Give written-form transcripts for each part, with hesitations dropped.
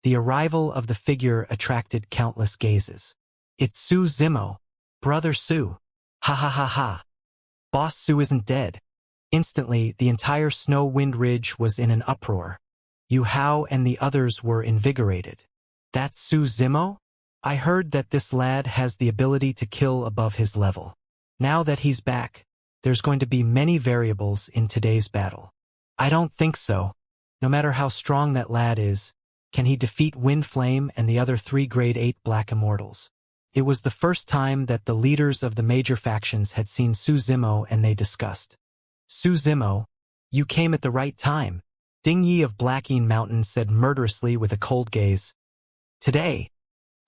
The arrival of the figure attracted countless gazes. It's Su Zimo. Brother Su. Ha ha ha ha. Boss Su isn't dead. Instantly, the entire Snow Wind Ridge was in an uproar. Yu Hao and the others were invigorated. That's Su Zimo? I heard that this lad has the ability to kill above his level. Now that he's back, there's going to be many variables in today's battle. I don't think so. No matter how strong that lad is, can he defeat Wind Flame and the other 3 Grade 8 Black Immortals? It was the first time that the leaders of the major factions had seen Su Zimo, and they discussed. Su Zimo, you came at the right time, Ding Yi of Blackeen Mountain said murderously with a cold gaze. Today,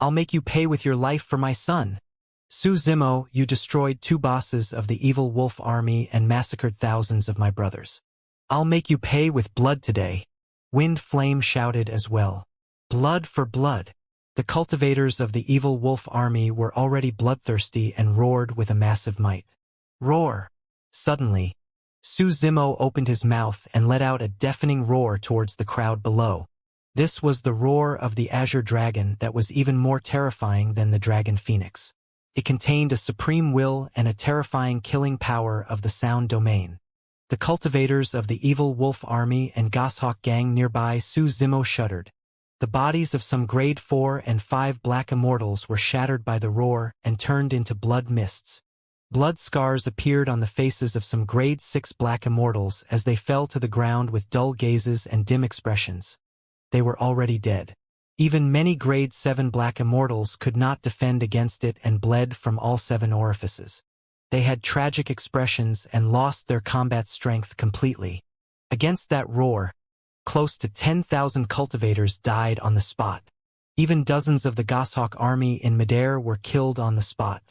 I'll make you pay with your life for my son. Su Zimo, you destroyed 2 bosses of the evil wolf army and massacred thousands of my brothers. I'll make you pay with blood today. Wind Flame shouted as well. Blood for blood. The cultivators of the evil wolf army were already bloodthirsty and roared with a massive might. Roar! Suddenly, Su Zimo opened his mouth and let out a deafening roar towards the crowd below. This was the roar of the Azure Dragon that was even more terrifying than the Dragon Phoenix. It contained a supreme will and a terrifying killing power of the sound domain. The cultivators of the evil wolf army and goshawk gang nearby Su Zimo shuddered. The bodies of some grade 4 and 5 black immortals were shattered by the roar and turned into blood mists. Blood scars appeared on the faces of some grade 6 black immortals as they fell to the ground with dull gazes and dim expressions. They were already dead. Even many grade 7 black immortals could not defend against it and bled from all 7 orifices. They had tragic expressions and lost their combat strength completely. Against that roar, close to 10,000 cultivators died on the spot. Even dozens of the goshawk army in midair were killed on the spot.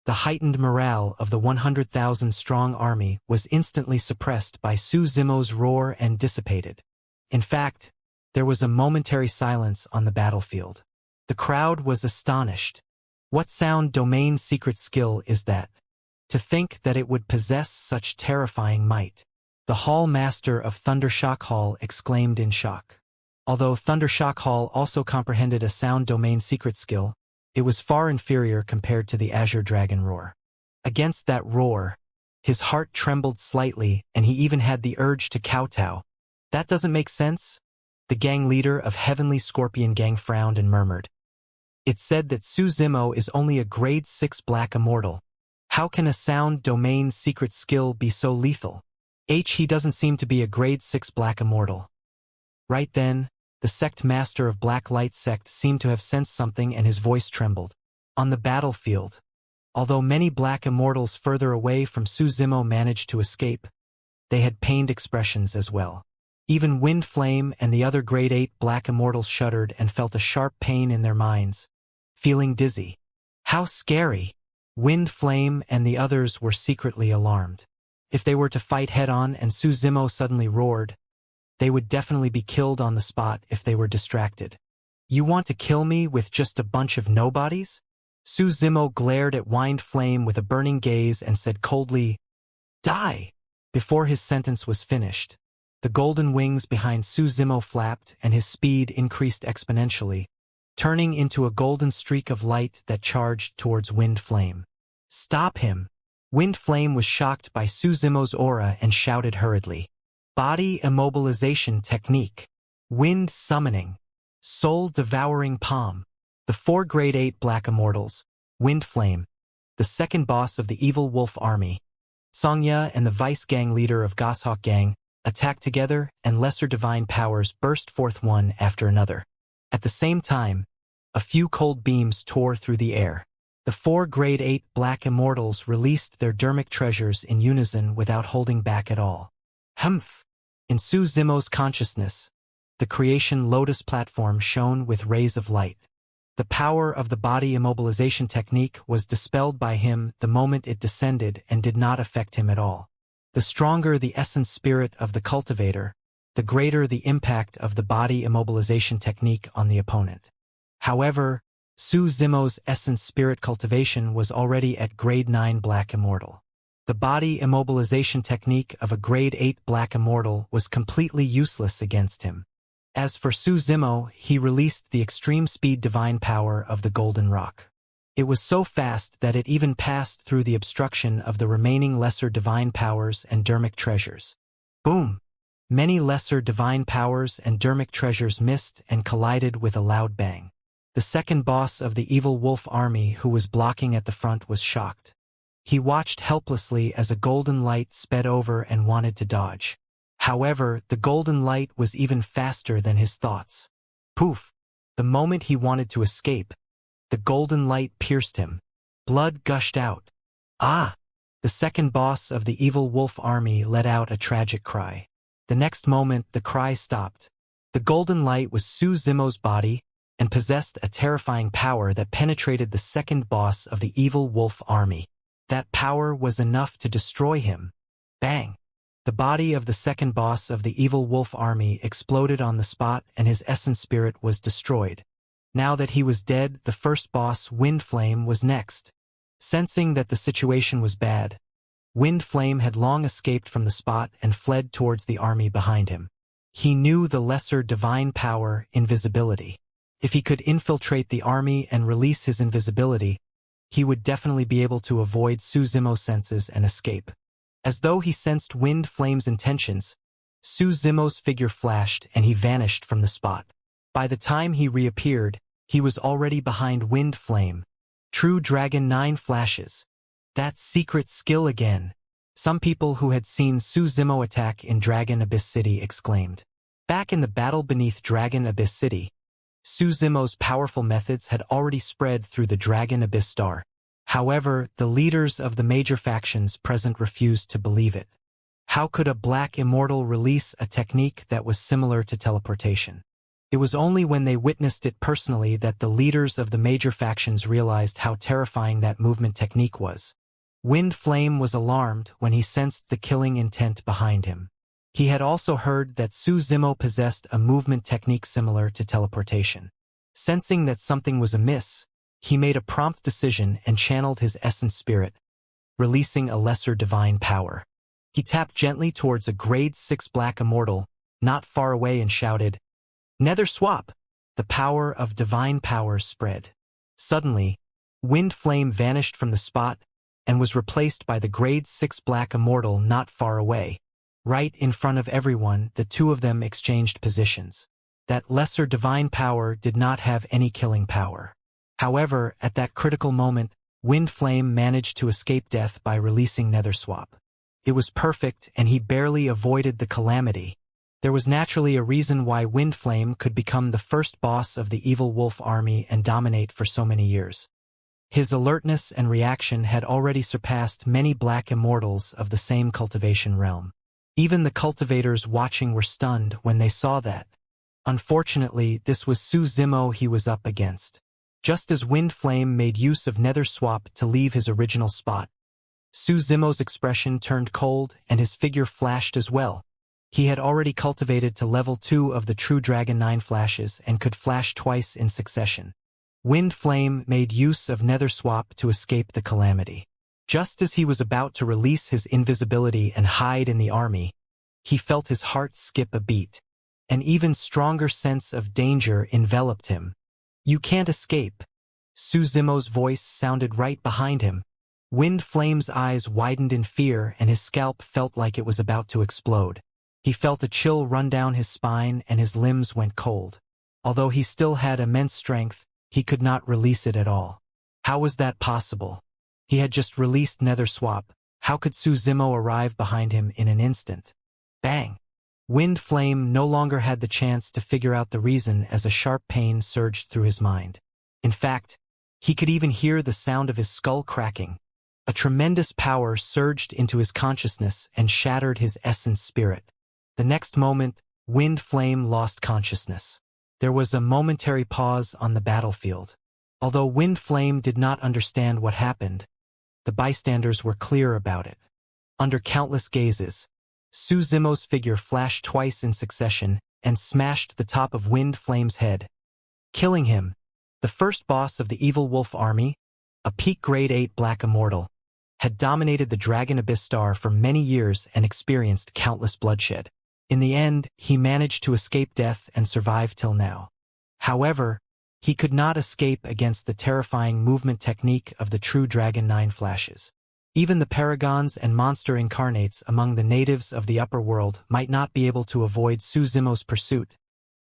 The heightened morale of the 100,000-strong army was instantly suppressed by Su Zimo's roar and dissipated. In fact, there was a momentary silence on the battlefield. The crowd was astonished. What sound domain secret skill is that? To think that it would possess such terrifying might. The Hall Master of Thundershock Hall exclaimed in shock. Although Thundershock Hall also comprehended a sound domain secret skill, it was far inferior compared to the Azure Dragon roar. Against that roar, his heart trembled slightly and he even had the urge to kowtow. That doesn't make sense? The gang leader of Heavenly Scorpion Gang frowned and murmured. It's said that Su Zimo is only a grade 6 black immortal. How can a sound domain secret skill be so lethal? He doesn't seem to be a grade 6 black immortal. Right then, the sect master of Black Light Sect seemed to have sensed something and his voice trembled. On the battlefield, although many black immortals further away from Su Zimo managed to escape, they had pained expressions as well. Even Wind Flame and the other grade 8 black immortals shuddered and felt a sharp pain in their minds, feeling dizzy. How scary! Wind Flame and the others were secretly alarmed. If they were to fight head-on and Su Zimo suddenly roared, they would definitely be killed on the spot if they were distracted. You want to kill me with just a bunch of nobodies? Su Zimo glared at Wind Flame with a burning gaze and said coldly, Die! Before his sentence was finished, the golden wings behind Su Zimo flapped and his speed increased exponentially, turning into a golden streak of light that charged towards Wind Flame. Stop him! Wind Flame was shocked by Su Zimo's aura and shouted hurriedly. Body immobilization technique. Wind summoning. Soul devouring palm. The 4 grade 8 black immortals, Wind Flame, the second boss of the evil wolf army, Xianxia and the vice gang leader of Goshawk Gang, attacked together and lesser divine powers burst forth one after another. At the same time, a few cold beams tore through the air. The 4 grade 8 black immortals released their dermic treasures in unison without holding back at all. Humph! In Su Zimo's consciousness, the creation lotus platform shone with rays of light. The power of the body immobilization technique was dispelled by him the moment it descended and did not affect him at all. The stronger the essence spirit of the cultivator, the greater the impact of the body immobilization technique on the opponent. However, Su Zimo's essence spirit cultivation was already at grade 9 black immortal. The body immobilization technique of a grade 8 black immortal was completely useless against him. As for Su Zimo, he released the extreme speed divine power of the Golden Rock. It was so fast that it even passed through the obstruction of the remaining lesser divine powers and dermic treasures. Boom! Many lesser divine powers and dermic treasures missed and collided with a loud bang. The second boss of the evil wolf army who was blocking at the front was shocked. He watched helplessly as a golden light sped over and wanted to dodge. However, the golden light was even faster than his thoughts. Poof! The moment he wanted to escape, the golden light pierced him. Blood gushed out. Ah! The second boss of the evil wolf army let out a tragic cry. The next moment, the cry stopped. The golden light was Su Zimo's body and possessed a terrifying power that penetrated the second boss of the evil wolf army. That power was enough to destroy him. Bang! The body of the second boss of the evil wolf army exploded on the spot and his essence spirit was destroyed. Now that he was dead, the first boss, Wind Flame, was next. Sensing that the situation was bad, Wind Flame had long escaped from the spot and fled towards the army behind him. He knew the lesser divine power, invisibility. If he could infiltrate the army and release his invisibility, he would definitely be able to avoid Su Zimo's senses and escape. As though he sensed Wind Flame's intentions, Su Zimo's figure flashed and he vanished from the spot. By the time he reappeared, he was already behind Wind Flame. True Dragon 9 flashes. That secret skill again. Some people who had seen Su Zimo attack in Dragon Abyss City exclaimed. Back in the battle beneath Dragon Abyss City, Su Zimo's powerful methods had already spread through the Dragon Abyss Star. However, the leaders of the major factions present refused to believe it. How could a black immortal release a technique that was similar to teleportation? It was only when they witnessed it personally that the leaders of the major factions realized how terrifying that movement technique was. Wind Flame was alarmed when he sensed the killing intent behind him. He had also heard that Su Zimo possessed a movement technique similar to teleportation. Sensing that something was amiss, he made a prompt decision and channeled his essence spirit, releasing a lesser divine power. He tapped gently towards a grade 6 black immortal, not far away, and shouted, "Nether swap!" The power of divine power spread. Suddenly, Wind Flame vanished from the spot and was replaced by the grade 6 black immortal not far away. Right in front of everyone, the two of them exchanged positions. That lesser divine power did not have any killing power. However, at that critical moment, Wind Flame managed to escape death by releasing Nether Swap. It was perfect, and he barely avoided the calamity. There was naturally a reason why Wind Flame could become the first boss of the evil wolf army and dominate for so many years. His alertness and reaction had already surpassed many black immortals of the same cultivation realm. Even the cultivators watching were stunned when they saw that. Unfortunately, this was Su Zimo he was up against. Just as Wind Flame made use of Nether Swap to leave his original spot, Su Zimo's expression turned cold and his figure flashed as well. He had already cultivated to level 2 of the True Dragon 9 flashes and could flash twice in succession. Wind Flame made use of Nether Swap to escape the calamity. Just as he was about to release his invisibility and hide in the army, he felt his heart skip a beat. An even stronger sense of danger enveloped him. "You can't escape." Su Zimo's voice sounded right behind him. Wind Flame's eyes widened in fear and his scalp felt like it was about to explode. He felt a chill run down his spine and his limbs went cold. Although he still had immense strength, he could not release it at all. How was that possible? He had just released Nether Swap. How could Su Zimo arrive behind him in an instant? Bang! Wind Flame no longer had the chance to figure out the reason as a sharp pain surged through his mind. In fact, he could even hear the sound of his skull cracking. A tremendous power surged into his consciousness and shattered his essence spirit. The next moment, Wind Flame lost consciousness. There was a momentary pause on the battlefield. Although Wind Flame did not understand what happened, the bystanders were clear about it. Under countless gazes, Su Zimo's figure flashed twice in succession and smashed the top of Wind Flame's head, killing him. The first boss of the evil wolf army, a peak grade 8 black immortal, had dominated the Dragon Abyss Star for many years and experienced countless bloodshed. In the end, he managed to escape death and survive till now. However, he could not escape against the terrifying movement technique of the true Dragon 9 flashes. Even the paragons and monster incarnates among the natives of the upper world might not be able to avoid Su Zimo's pursuit,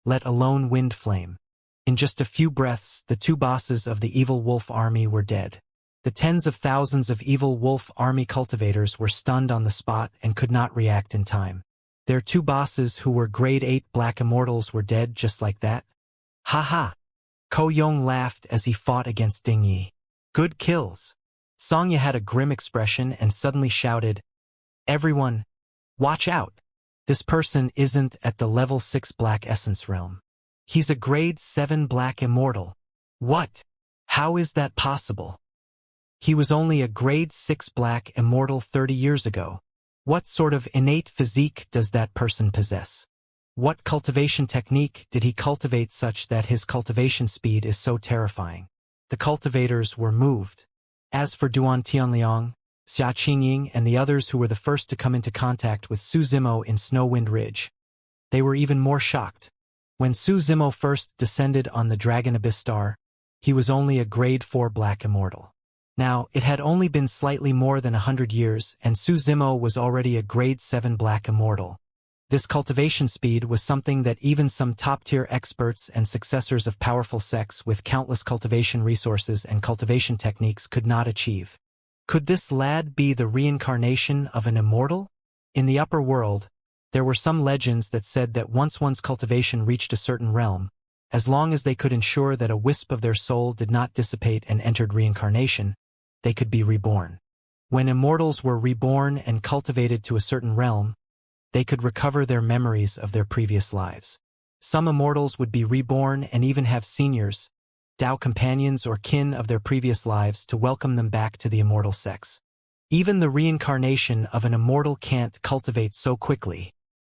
let alone Wind Flame. In just a few breaths, the two bosses of the evil wolf army were dead. The tens of thousands of evil wolf army cultivators were stunned on the spot and could not react in time. Their two bosses who were grade 8 black immortals were dead just like that. Ha ha! Ko Yong laughed as he fought against Ding Yi. Good kills. Xianxia had a grim expression and suddenly shouted, "Everyone, watch out! This person isn't at the level 6 black essence realm. He's a grade 7 black immortal. What? How is that possible? He was only a grade 6 black immortal 30 years ago. What sort of innate physique does that person possess? What cultivation technique did he cultivate such that his cultivation speed is so terrifying?" The cultivators were moved. As for Duan Tianliang, Xia Qingying, and the others who were the first to come into contact with Su Zimo in Snowwind Ridge, they were even more shocked. When Su Zimo first descended on the Dragon Abyss Star, he was only a grade 4 black immortal. Now, it had only been slightly more than 100 years, and Su Zimo was already a grade 7 black immortal. This cultivation speed was something that even some top-tier experts and successors of powerful sects with countless cultivation resources and cultivation techniques could not achieve. Could this lad be the reincarnation of an immortal? In the upper world, there were some legends that said that once one's cultivation reached a certain realm, as long as they could ensure that a wisp of their soul did not dissipate and entered reincarnation, they could be reborn. When immortals were reborn and cultivated to a certain realm, they could recover their memories of their previous lives. Some immortals would be reborn and even have seniors, Dao companions or kin of their previous lives to welcome them back to the immortal sex. Even the reincarnation of an immortal can't cultivate so quickly,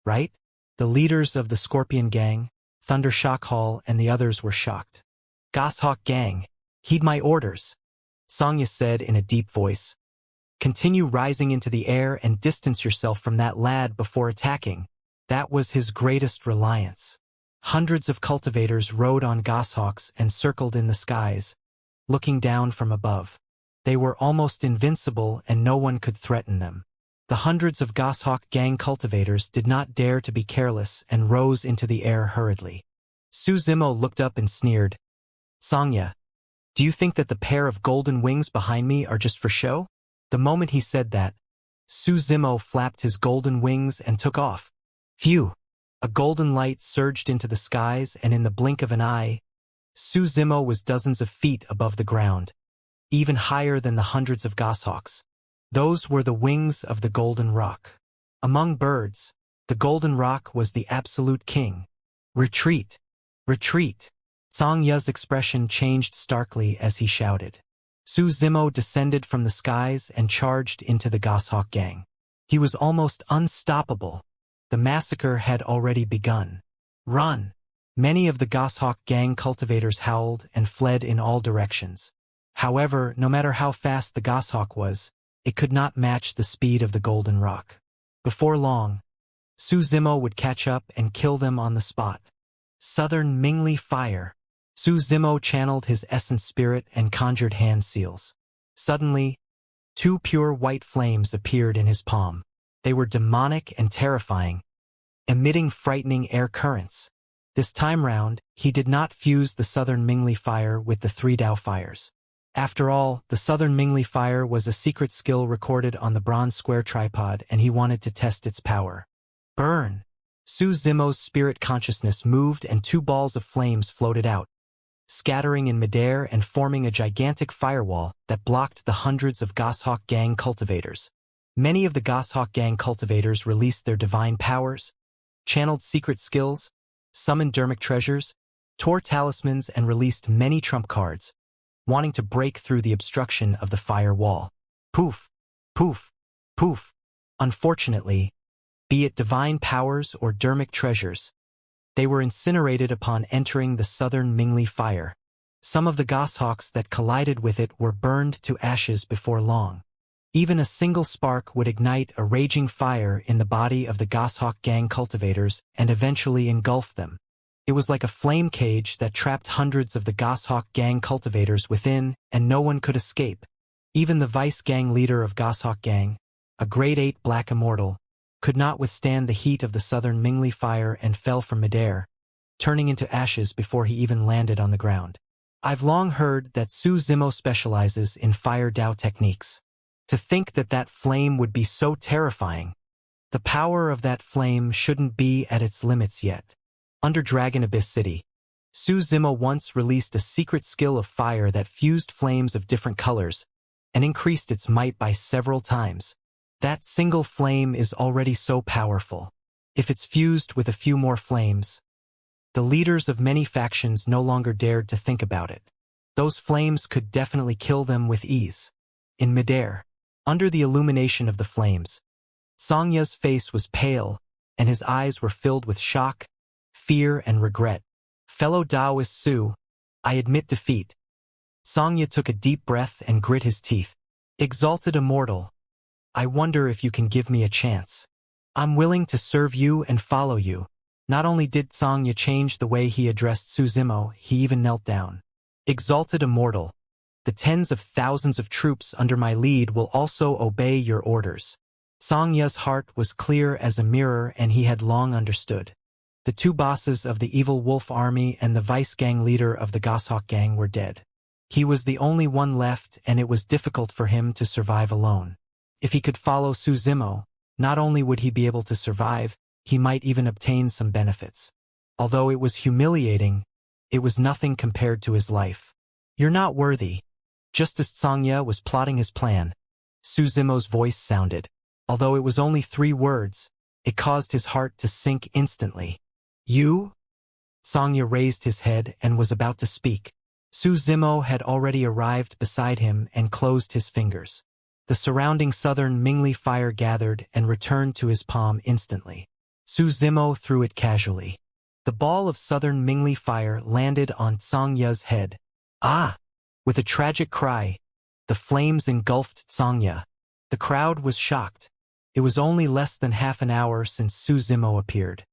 right? The leaders of the Scorpion Gang, Thunder Shock Hall, and the others were shocked. "Goshawk Gang, heed my orders," Xianxia said in a deep voice. "Continue rising into the air and distance yourself from that lad before attacking." That was his greatest reliance. Hundreds of cultivators rode on goshawks and circled in the skies, looking down from above. They were almost invincible and no one could threaten them. The hundreds of goshawk gang cultivators did not dare to be careless and rose into the air hurriedly. Su Zimo looked up and sneered, "Xianxia, do you think that the pair of golden wings behind me are just for show?" The moment he said that, Su Zimo flapped his golden wings and took off. Phew! A golden light surged into the skies, and in the blink of an eye, Su Zimo was dozens of feet above the ground, even higher than the hundreds of goshawks. Those were the wings of the Golden Rock. Among birds, the Golden Rock was the absolute king. "Retreat! Retreat!" Xianxia's expression changed starkly as he shouted. Su Zimo descended from the skies and charged into the goshawk gang. He was almost unstoppable. The massacre had already begun. "Run!" Many of the goshawk gang cultivators howled and fled in all directions. However, no matter how fast the goshawk was, it could not match the speed of the Golden Rock. Before long, Su Zimo would catch up and kill them on the spot. Southern Mingli Fire. Su Zimo channeled his essence spirit and conjured hand seals. Suddenly, two pure white flames appeared in his palm. They were demonic and terrifying, emitting frightening air currents. This time round, he did not fuse the Southern Mingli Fire with the 3 Dao fires. After all, the Southern Mingli Fire was a secret skill recorded on the bronze square tripod, and he wanted to test its power. Burn! Su Zimo's spirit consciousness moved and 2 balls of flames floated out, scattering in midair and forming a gigantic firewall that blocked the hundreds of goshawk gang cultivators. Many of the goshawk gang cultivators released their divine powers, channeled secret skills, summoned dermic treasures, tore talismans, and released many trump cards, wanting to break through the obstruction of the firewall. Poof! Poof! Poof! Unfortunately, be it divine powers or dermic treasures, they were incinerated upon entering the Southern Mingli Fire. Some of the goshawks that collided with it were burned to ashes before long. Even a single spark would ignite a raging fire in the body of the Goshawk gang cultivators and eventually engulf them. It was like a flame cage that trapped hundreds of the Goshawk gang cultivators within, and no one could escape. Even the vice gang leader of Goshawk gang, a grade 8 black immortal, could not withstand the heat of the southern Mingli fire and fell from midair, turning into ashes before he even landed on the ground. I've long heard that Su Zimo specializes in fire Dao techniques. To think that that flame would be so terrifying. The power of that flame shouldn't be at its limits yet. Under Dragon Abyss City, Su Zimo once released a secret skill of fire that fused flames of different colors and increased its might by several times. That single flame is already so powerful. If it's fused with a few more flames, the leaders of many factions no longer dared to think about it. Those flames could definitely kill them with ease. In midair, under the illumination of the flames, Xianxia's face was pale, and his eyes were filled with shock, fear, and regret. Fellow Taoist Su, I admit defeat. Xianxia took a deep breath and grit his teeth. Exalted Immortal, I wonder if you can give me a chance. I'm willing to serve you and follow you. Not only did Xianxia change the way he addressed Su Zimo, he even knelt down. Exalted Immortal, the tens of thousands of troops under my lead will also obey your orders. Xianxia's heart was clear as a mirror, and he had long understood. The two bosses of the evil wolf army and the vice gang leader of the Goshawk gang were dead. He was the only one left, and it was difficult for him to survive alone. If he could follow Su Zimo, not only would he be able to survive, he might even obtain some benefits. Although it was humiliating, it was nothing compared to his life. You're not worthy. Just as Xianxia was plotting his plan, Su Zimo's voice sounded. Although it was only 3 words, it caused his heart to sink instantly. You? Xianxia raised his head and was about to speak. Su Zimo had already arrived beside him and closed his fingers. The surrounding southern Mingli fire gathered and returned to his palm instantly. Su Zimo threw it casually. The ball of southern Mingli fire landed on Xianxia's head. Ah! With a tragic cry, the flames engulfed Xianxia. The crowd was shocked. It was only less than half an hour since Su Zimo appeared.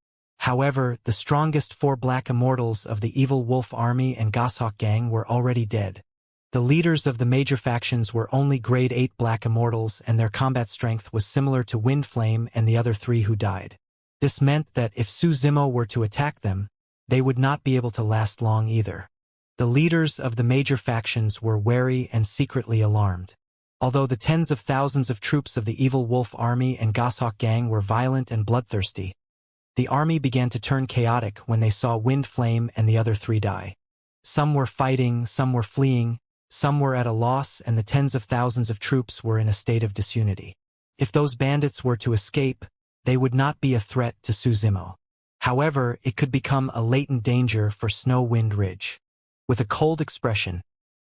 However, the strongest 4 black immortals of the evil wolf army and Goshawk gang were already dead. The leaders of the major factions were only grade 8 black immortals, and their combat strength was similar to Windflame and the other 3 who died. This meant that if Su Zimo were to attack them, they would not be able to last long either. The leaders of the major factions were wary and secretly alarmed. Although the tens of thousands of troops of the evil wolf army and Goshawk gang were violent and bloodthirsty, the army began to turn chaotic when they saw Windflame and the other 3 die. Some were fighting, some were fleeing, some were at a loss, and the tens of thousands of troops were in a state of disunity. If those bandits were to escape, they would not be a threat to Su Zimo. However, it could become a latent danger for Snow Wind Ridge. With a cold expression,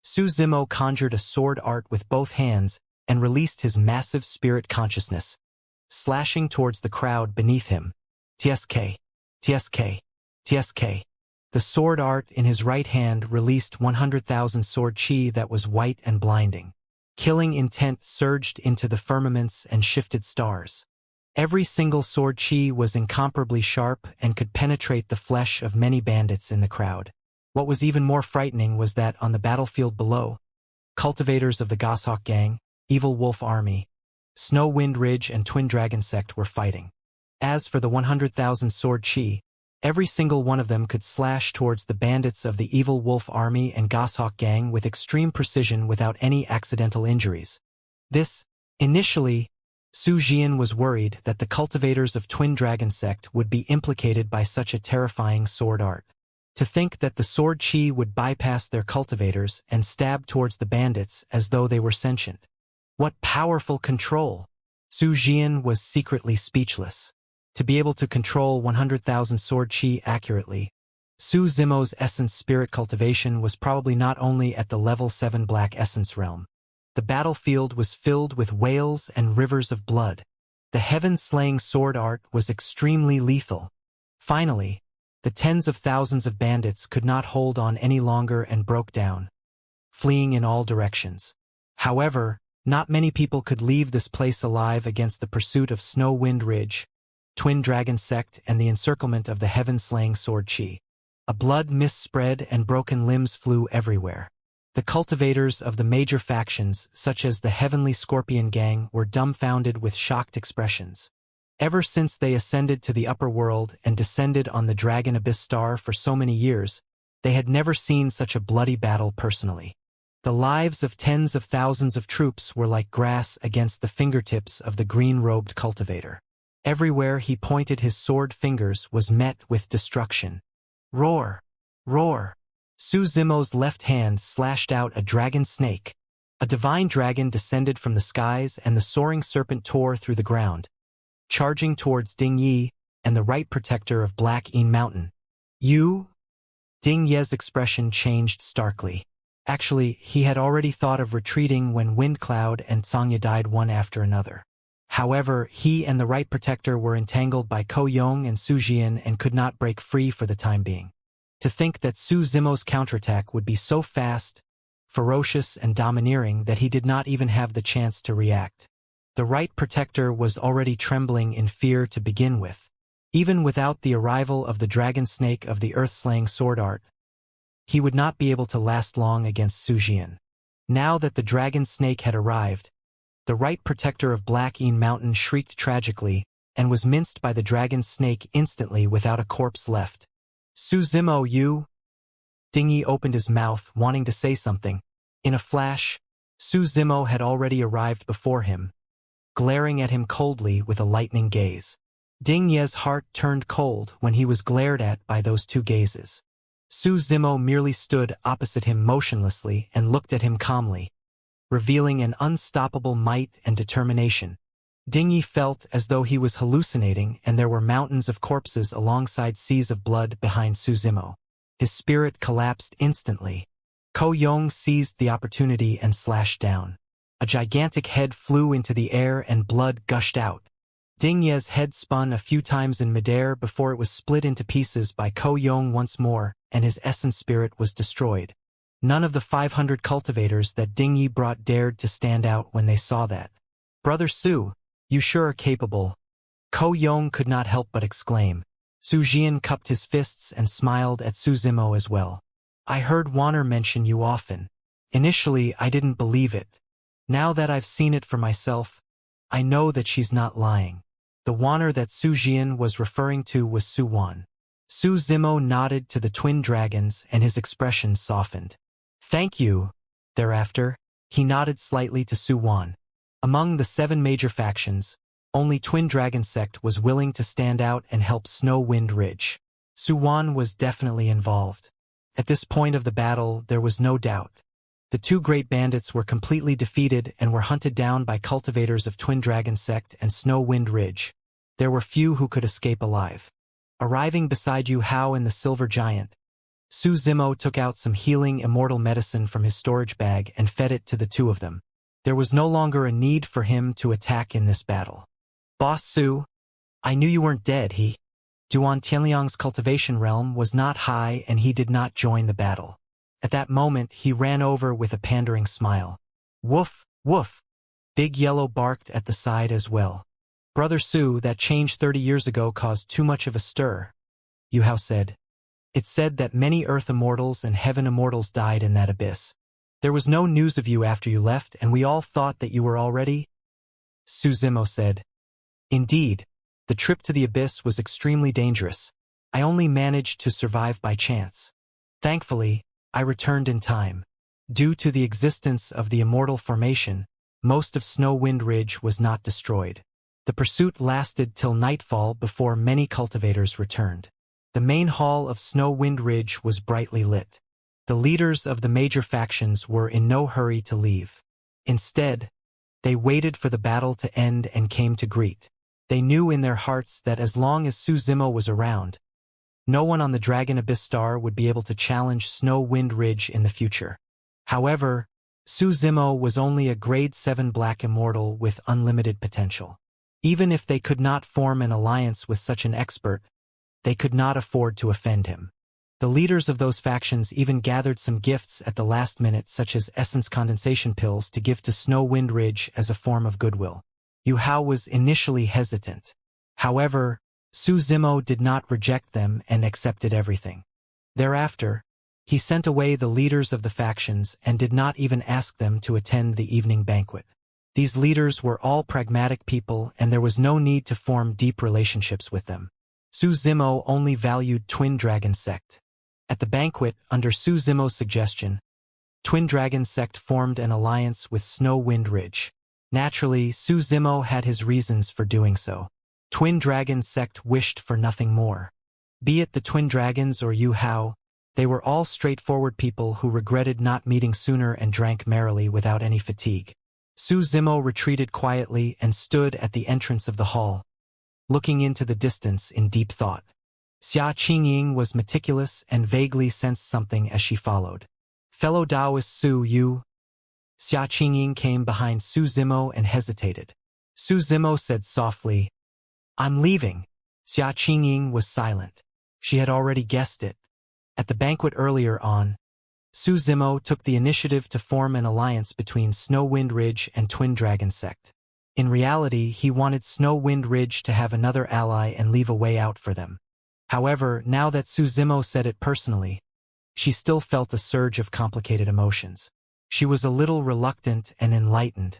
Su Zimo conjured a sword art with both hands and released his massive spirit consciousness, slashing towards the crowd beneath him. TSK, TSK, TSK. The sword art in his right hand released 100,000 sword chi that was white and blinding. Killing intent surged into the firmaments and shifted stars. Every single sword chi was incomparably sharp and could penetrate the flesh of many bandits in the crowd. What was even more frightening was that on the battlefield below, cultivators of the Goshawk gang, Evil Wolf Army, Snow Wind Ridge, and Twin Dragon Sect were fighting. As for the 100,000 sword chi, every single one of them could slash towards the bandits of the Evil Wolf Army and Goshawk gang with extreme precision without any accidental injuries. Initially, Su Jian was worried that the cultivators of Twin Dragon Sect would be implicated by such a terrifying sword art. To think that the sword chi would bypass their cultivators and stab towards the bandits as though they were sentient. What powerful control! Su Jian was secretly speechless. To be able to control 100,000 sword chi accurately, Su Zimo's essence spirit cultivation was probably not only at the level 7 black essence realm. The battlefield was filled with whales and rivers of blood. The heaven-slaying sword art was extremely lethal. Finally, the tens of thousands of bandits could not hold on any longer and broke down, fleeing in all directions. However, Not many people could leave this place alive against the pursuit of Snow Wind Ridge, Twin Dragon Sect, and the encirclement of the heaven-slaying sword Qi. A blood mist spread and broken limbs flew everywhere. The cultivators of the major factions, such as the Heavenly Scorpion Gang, were dumbfounded with shocked expressions. Ever since they ascended to the upper world and descended on the Dragon Abyss Star for so many years, they had never seen such a bloody battle personally. The lives of tens of thousands of troops were like grass against the fingertips of the green-robed cultivator. Everywhere he pointed his sword fingers was met with destruction. Roar! Roar! Su Zimo's left hand slashed out a dragon snake. A divine dragon descended from the skies and the soaring serpent tore through the ground, charging towards Ding Yi and the right protector of Black Yin Mountain. You? Ding Ye's expression changed starkly. Actually, he had already thought of retreating when Wind Cloud and Xianxia died one after another. However, he and the right protector were entangled by Ko Yong and Su Jian and could not break free for the time being. To think that Su Zimo's counterattack would be so fast, ferocious, and domineering that he did not even have the chance to react. The right protector was already trembling in fear to begin with. Even without the arrival of the dragon snake of the earth-slaying sword art, he would not be able to last long against Su Jian. Now that the dragon snake had arrived, the right protector of Black Yin Mountain shrieked tragically and was minced by the dragon snake instantly without a corpse left. Su Zimo, you? Ding Yi opened his mouth, wanting to say something. In a flash, Su Zimo had already arrived before him, glaring at him coldly with a lightning gaze. Ding Ye's heart turned cold when he was glared at by those two gazes. Su Zimo merely stood opposite him motionlessly and looked at him calmly, revealing an unstoppable might and determination. Ding Yi felt as though he was hallucinating and there were mountains of corpses alongside seas of blood behind Su Zimo. His spirit collapsed instantly. Ko Yong seized the opportunity and slashed down. A gigantic head flew into the air and blood gushed out. Ding Ye's head spun a few times in midair before it was split into pieces by Ko Yong once more, and his essence spirit was destroyed. None of the 500 cultivators that Ding Yi brought dared to stand out when they saw that. Brother Su, you sure are capable. Ko Yong could not help but exclaim. Su Jian cupped his fists and smiled at Su Zimo as well. I heard Wanner mention you often. Initially, I didn't believe it. Now that I've seen it for myself, I know that she's not lying. The Wanner that Su Jian was referring to was Su Wan. Su Zimo nodded to the twin dragons and his expression softened. Thank you. Thereafter, he nodded slightly to Su Wan. Among the 7 major factions, only Twin Dragon Sect was willing to stand out and help Snow Wind Ridge. Su Wan was definitely involved. At this point of the battle, there was no doubt. The 2 great bandits were completely defeated and were hunted down by cultivators of Twin Dragon Sect and Snow Wind Ridge. There were few who could escape alive. Arriving beside Yu Hao and the Silver Giant, Su Zimo took out some healing immortal medicine from his storage bag and fed it to the 2 of them. There was no longer a need for him to attack in this battle. Boss Su, I knew you weren't dead. Duan Tianliang's cultivation realm was not high and he did not join the battle. At that moment, he ran over with a pandering smile. Woof, woof. Big Yellow barked at the side as well. Brother Su, that change 30 years ago caused too much of a stir, Yu Hao said. It said that many Earth Immortals and Heaven Immortals died in that abyss. There was no news of you after you left, and we all thought that you were already... Su Zimo said. Indeed, the trip to the abyss was extremely dangerous. I only managed to survive by chance. Thankfully, I returned in time. Due to the existence of the Immortal formation, most of Snow Wind Ridge was not destroyed. The pursuit lasted till nightfall before many cultivators returned. The main hall of Snow Wind Ridge was brightly lit. The leaders of the major factions were in no hurry to leave. Instead, they waited for the battle to end and came to greet. They knew in their hearts that as long as Su Zimo was around, no one on the Dragon Abyss Star would be able to challenge Snow Wind Ridge in the future. However, Su Zimo was only a grade 7 Black Immortal with unlimited potential. Even if they could not form an alliance with such an expert, they could not afford to offend him. The leaders of those factions even gathered some gifts at the last minute, such as essence condensation pills to give to Snow Wind Ridge as a form of goodwill. Yu Hao was initially hesitant. However, Su Zimo did not reject them and accepted everything. Thereafter, he sent away the leaders of the factions and did not even ask them to attend the evening banquet. These leaders were all pragmatic people and there was no need to form deep relationships with them. Su Zimo only valued Twin Dragon Sect. At the banquet, under Su Zimo's suggestion, Twin Dragon Sect formed an alliance with Snow Wind Ridge. Naturally, Su Zimo had his reasons for doing so. Twin Dragon Sect wished for nothing more. Be it the Twin Dragons or Yu Hao, they were all straightforward people who regretted not meeting sooner and drank merrily without any fatigue. Su Zimo retreated quietly and stood at the entrance of the hall, looking into the distance in deep thought. Xia Qingying was meticulous and vaguely sensed something as she followed. Fellow Taoist Su Yu. Xia Qingying came behind Su Zimo and hesitated. Su Zimo said softly, "I'm leaving." Xia Qingying was silent. She had already guessed it. At the banquet earlier on, Su Zimo took the initiative to form an alliance between Snow Wind Ridge and Twin Dragon Sect. In reality, he wanted Snow Wind Ridge to have another ally and leave a way out for them. However, now that Su Zimo said it personally, she still felt a surge of complicated emotions. She was a little reluctant and enlightened.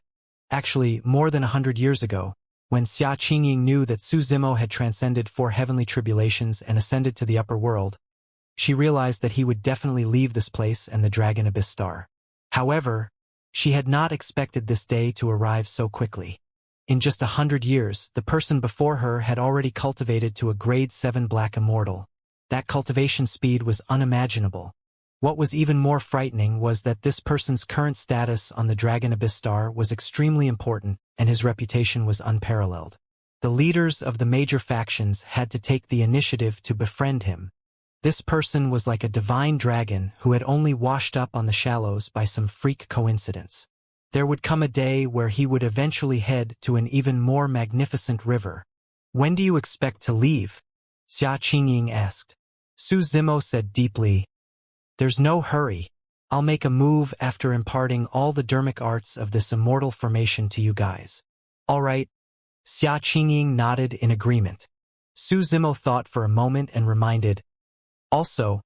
Actually, more than 100 years ago, when Xia Qingying knew that Su Zimo had transcended 4 heavenly tribulations and ascended to the upper world, she realized that he would definitely leave this place and the Dragon Abyss Star. However, she had not expected this day to arrive so quickly. In just 100 years, the person before her had already cultivated to a grade 7 Black Immortal. That cultivation speed was unimaginable. What was even more frightening was that this person's current status on the Dragon Abyss Star was extremely important and his reputation was unparalleled. The leaders of the major factions had to take the initiative to befriend him. This person was like a divine dragon who had only washed up on the shallows by some freak coincidence. There would come a day where he would eventually head to an even more magnificent river. "When do you expect to leave?" Xia Qingying asked. Su Zimo said deeply, "There's no hurry. I'll make a move after imparting all the dermic arts of this immortal formation to you guys." "All right." Xia Qingying nodded in agreement. Su Zimo thought for a moment and reminded, "Also,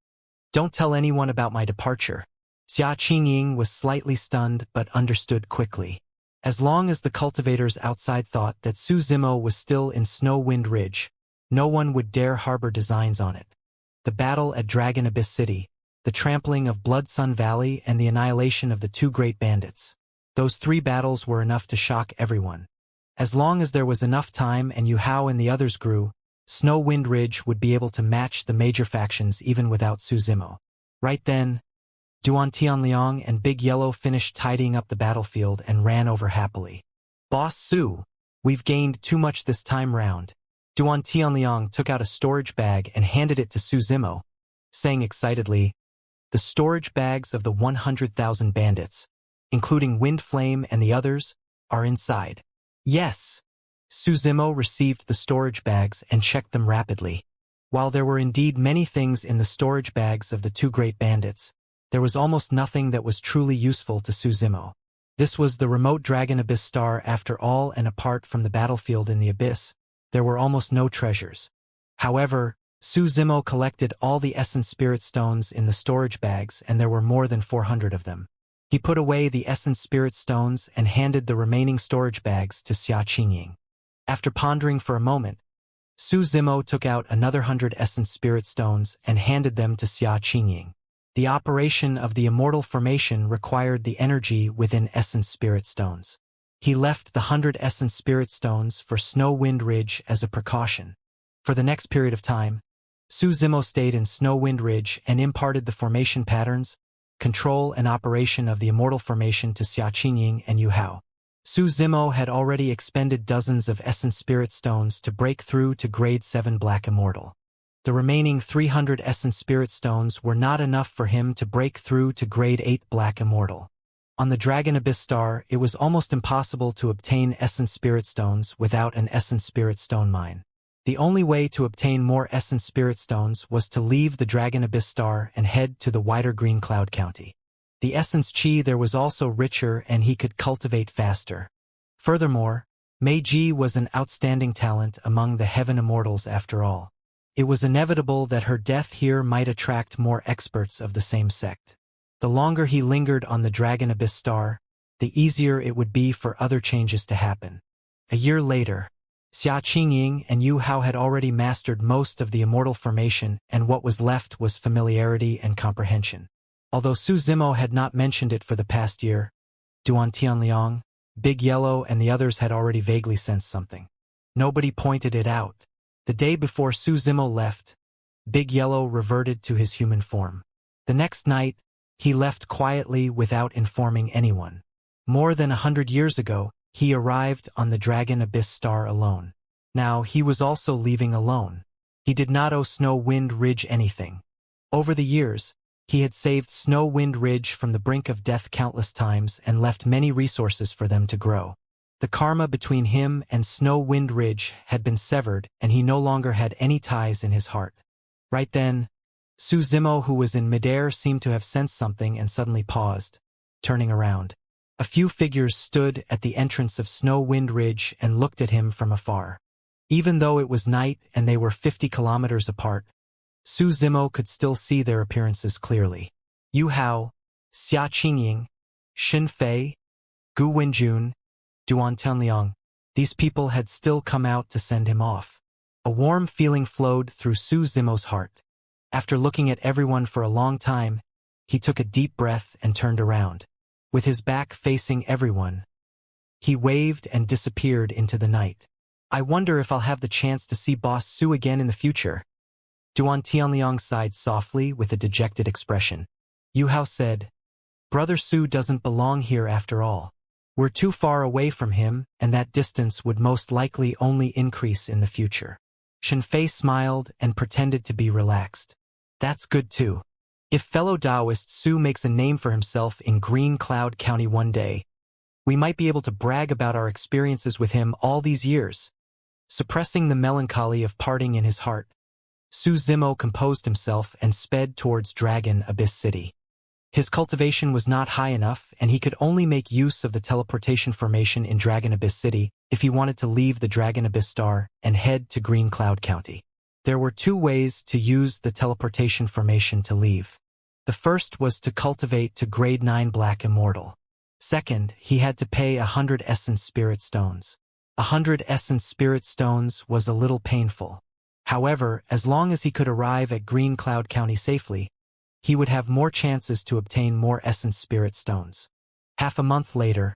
don't tell anyone about my departure." Xia Qingying was slightly stunned but understood quickly. As long as the cultivators outside thought that Su Zimo was still in Snow Wind Ridge, no one would dare harbor designs on it. The battle at Dragon Abyss City, the trampling of Blood Sun Valley, and the annihilation of the 2 great bandits. Those 3 battles were enough to shock everyone. As long as there was enough time and Yu Hao and the others grew, Snow Wind Ridge would be able to match the major factions even without Su Zimo. Right then, Duan Tianliang and Big Yellow finished tidying up the battlefield and ran over happily. "Boss Su, we've gained too much this time round." Duan Tianliang took out a storage bag and handed it to Su Zimo, saying excitedly, "The storage bags of the 100,000 bandits, including Wind Flame and the others, are inside." "Yes." Su Zimo received the storage bags and checked them rapidly. While there were indeed many things in the storage bags of the 2 great bandits, there was almost nothing that was truly useful to Su Zimo. This was the remote Dragon Abyss Star after all, and apart from the battlefield in the Abyss, there were almost no treasures. However, Su Zimo collected all the Essence Spirit Stones in the storage bags and there were more than 400 of them. He put away the Essence Spirit Stones and handed the remaining storage bags to Xia Qingying. After pondering for a moment, Su Zimo took out another 100 Essence Spirit Stones and handed them to Xia Qingying. The operation of the Immortal formation required the energy within Essence Spirit Stones. He left the 100 Essence Spirit Stones for Snow Wind Ridge as a precaution. For the next period of time, Su Zimo stayed in Snow Wind Ridge and imparted the formation patterns, control and operation of the Immortal formation to Xia Qingying and Yu Hao. Su Zimo had already expended dozens of Essence Spirit Stones to break through to Grade 7 Black Immortal. The remaining 300 Essence Spirit Stones were not enough for him to break through to Grade 8 Black Immortal. On the Dragon Abyss Star, it was almost impossible to obtain Essence Spirit Stones without an Essence Spirit Stone mine. The only way to obtain more essence spirit stones was to leave the Dragon Abyss Star and head to the wider Green Cloud County. The essence chi there was also richer and he could cultivate faster. Furthermore, Mei Ji was an outstanding talent among the Heaven Immortals after all. It was inevitable that her death here might attract more experts of the same sect. The longer he lingered on the Dragon Abyss Star, the easier it would be for other changes to happen. A year later, Xia Qingying and Yu Hao had already mastered most of the immortal formation, and what was left was familiarity and comprehension. Although Su Zimo had not mentioned it for the past year, Duan Tianliang, Big Yellow and the others had already vaguely sensed something. Nobody pointed it out. The day before Su Zimo left, Big Yellow reverted to his human form. The next night, he left quietly without informing anyone. More than 100 years ago, he arrived on the Dragon Abyss Star alone. Now he was also leaving alone. He did not owe Snow Wind Ridge anything. Over the years, he had saved Snow Wind Ridge from the brink of death countless times and left many resources for them to grow. The karma between him and Snow Wind Ridge had been severed and he no longer had any ties in his heart. Right then, Su Zimo, who was in midair, seemed to have sensed something and suddenly paused, turning around. A few figures stood at the entrance of Snow Wind Ridge and looked at him from afar. Even though it was night and they were 50 kilometers apart, Su Zimo could still see their appearances clearly. Yu Hao, Xia Qingying, Xin Fei, Gu Wenjun, Duan Tianliang. These people had still come out to send him off. A warm feeling flowed through Su Zimo's heart. After looking at everyone for a long time, he took a deep breath and turned around. With his back facing everyone, he waved and disappeared into the night. I wonder if I'll have the chance to see Boss Su again in the future. Duan Tianliang sighed softly with a dejected expression. Yu Hao said, Brother Su doesn't belong here after all. We're too far away from him, and that distance would most likely only increase in the future. Xin Fei smiled and pretended to be relaxed. That's good too. If fellow Taoist Su makes a name for himself in Green Cloud County one day, we might be able to brag about our experiences with him all these years. Suppressing the melancholy of parting in his heart, Su Zimo composed himself and sped towards Dragon Abyss City. His cultivation was not high enough, and he could only make use of the teleportation formation in Dragon Abyss City if he wanted to leave the Dragon Abyss Star and head to Green Cloud County. There were two ways to use the teleportation formation to leave. The first was to cultivate to Grade 9 Black Immortal. Second, he had to pay 100 Essence Spirit Stones. 100 Essence Spirit Stones was a little painful. However, as long as he could arrive at Green Cloud County safely, he would have more chances to obtain more Essence Spirit Stones. Half a month later,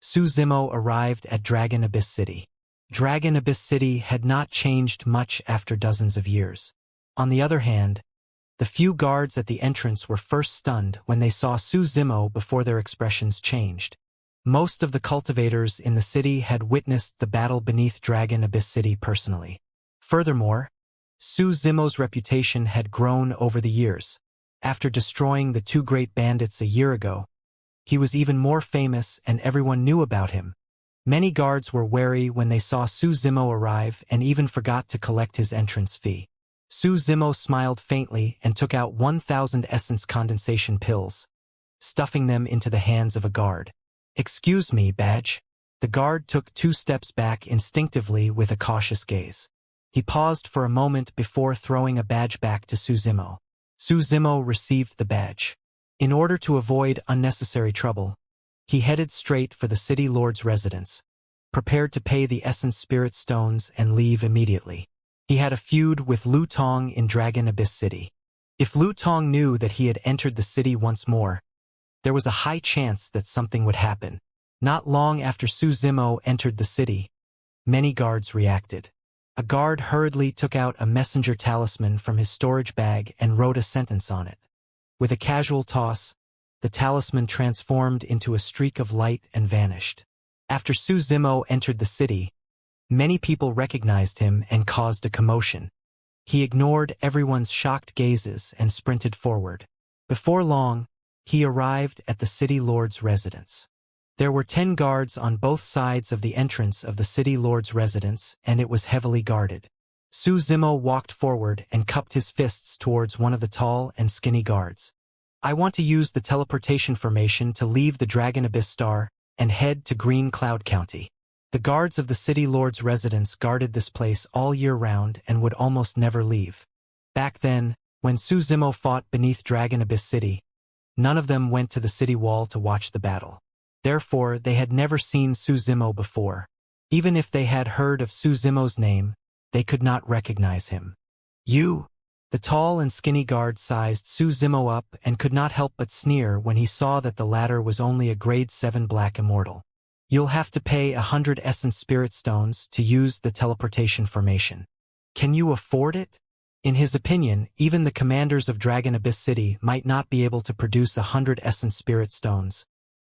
Su Zimo arrived at Dragon Abyss City. Dragon Abyss City had not changed much after dozens of years. On the other hand, the few guards at the entrance were first stunned when they saw Su Zimo before their expressions changed. Most of the cultivators in the city had witnessed the battle beneath Dragon Abyss City personally. Furthermore, Su Zimo's reputation had grown over the years. After destroying the two great bandits a year ago, he was even more famous and everyone knew about him. Many guards were wary when they saw Su Zimo arrive and even forgot to collect his entrance fee. Su Zimo smiled faintly and took out 1,000 essence condensation pills, stuffing them into the hands of a guard. Excuse me, badge. The guard took 2 steps back instinctively with a cautious gaze. He paused for a moment before throwing a badge back to Su Zimo. Su Zimo received the badge. In order to avoid unnecessary trouble, he headed straight for the city lord's residence, prepared to pay the essence spirit stones and leave immediately. He had a feud with Lu Tong in Dragon Abyss City. If Lu Tong knew that he had entered the city once more, there was a high chance that something would happen. Not long after Su Zimo entered the city, many guards reacted. A guard hurriedly took out a messenger talisman from his storage bag and wrote a sentence on it. With a casual toss, the talisman transformed into a streak of light and vanished. After Su Zimo entered the city, many people recognized him and caused a commotion. He ignored everyone's shocked gazes and sprinted forward. Before long, he arrived at the city lord's residence. There were 10 guards on both sides of the entrance of the city lord's residence, and it was heavily guarded. Su Zimo walked forward and cupped his fists towards one of the tall and skinny guards. I want to use the teleportation formation to leave the Dragon Abyss Star and head to Green Cloud County. The guards of the city lord's residence guarded this place all year round and would almost never leave. Back then, when Su Zimo fought beneath Dragon Abyss City, none of them went to the city wall to watch the battle. Therefore, they had never seen Su Zimo before. Even if they had heard of Su Zimo's name, they could not recognize him. You? The tall and skinny guard sized Su Zimo up and could not help but sneer when he saw that the latter was only a grade 7 black immortal. You'll have to pay 100 essence spirit stones to use the teleportation formation. Can you afford it? In his opinion, even the commanders of Dragon Abyss City might not be able to produce 100 essence spirit stones,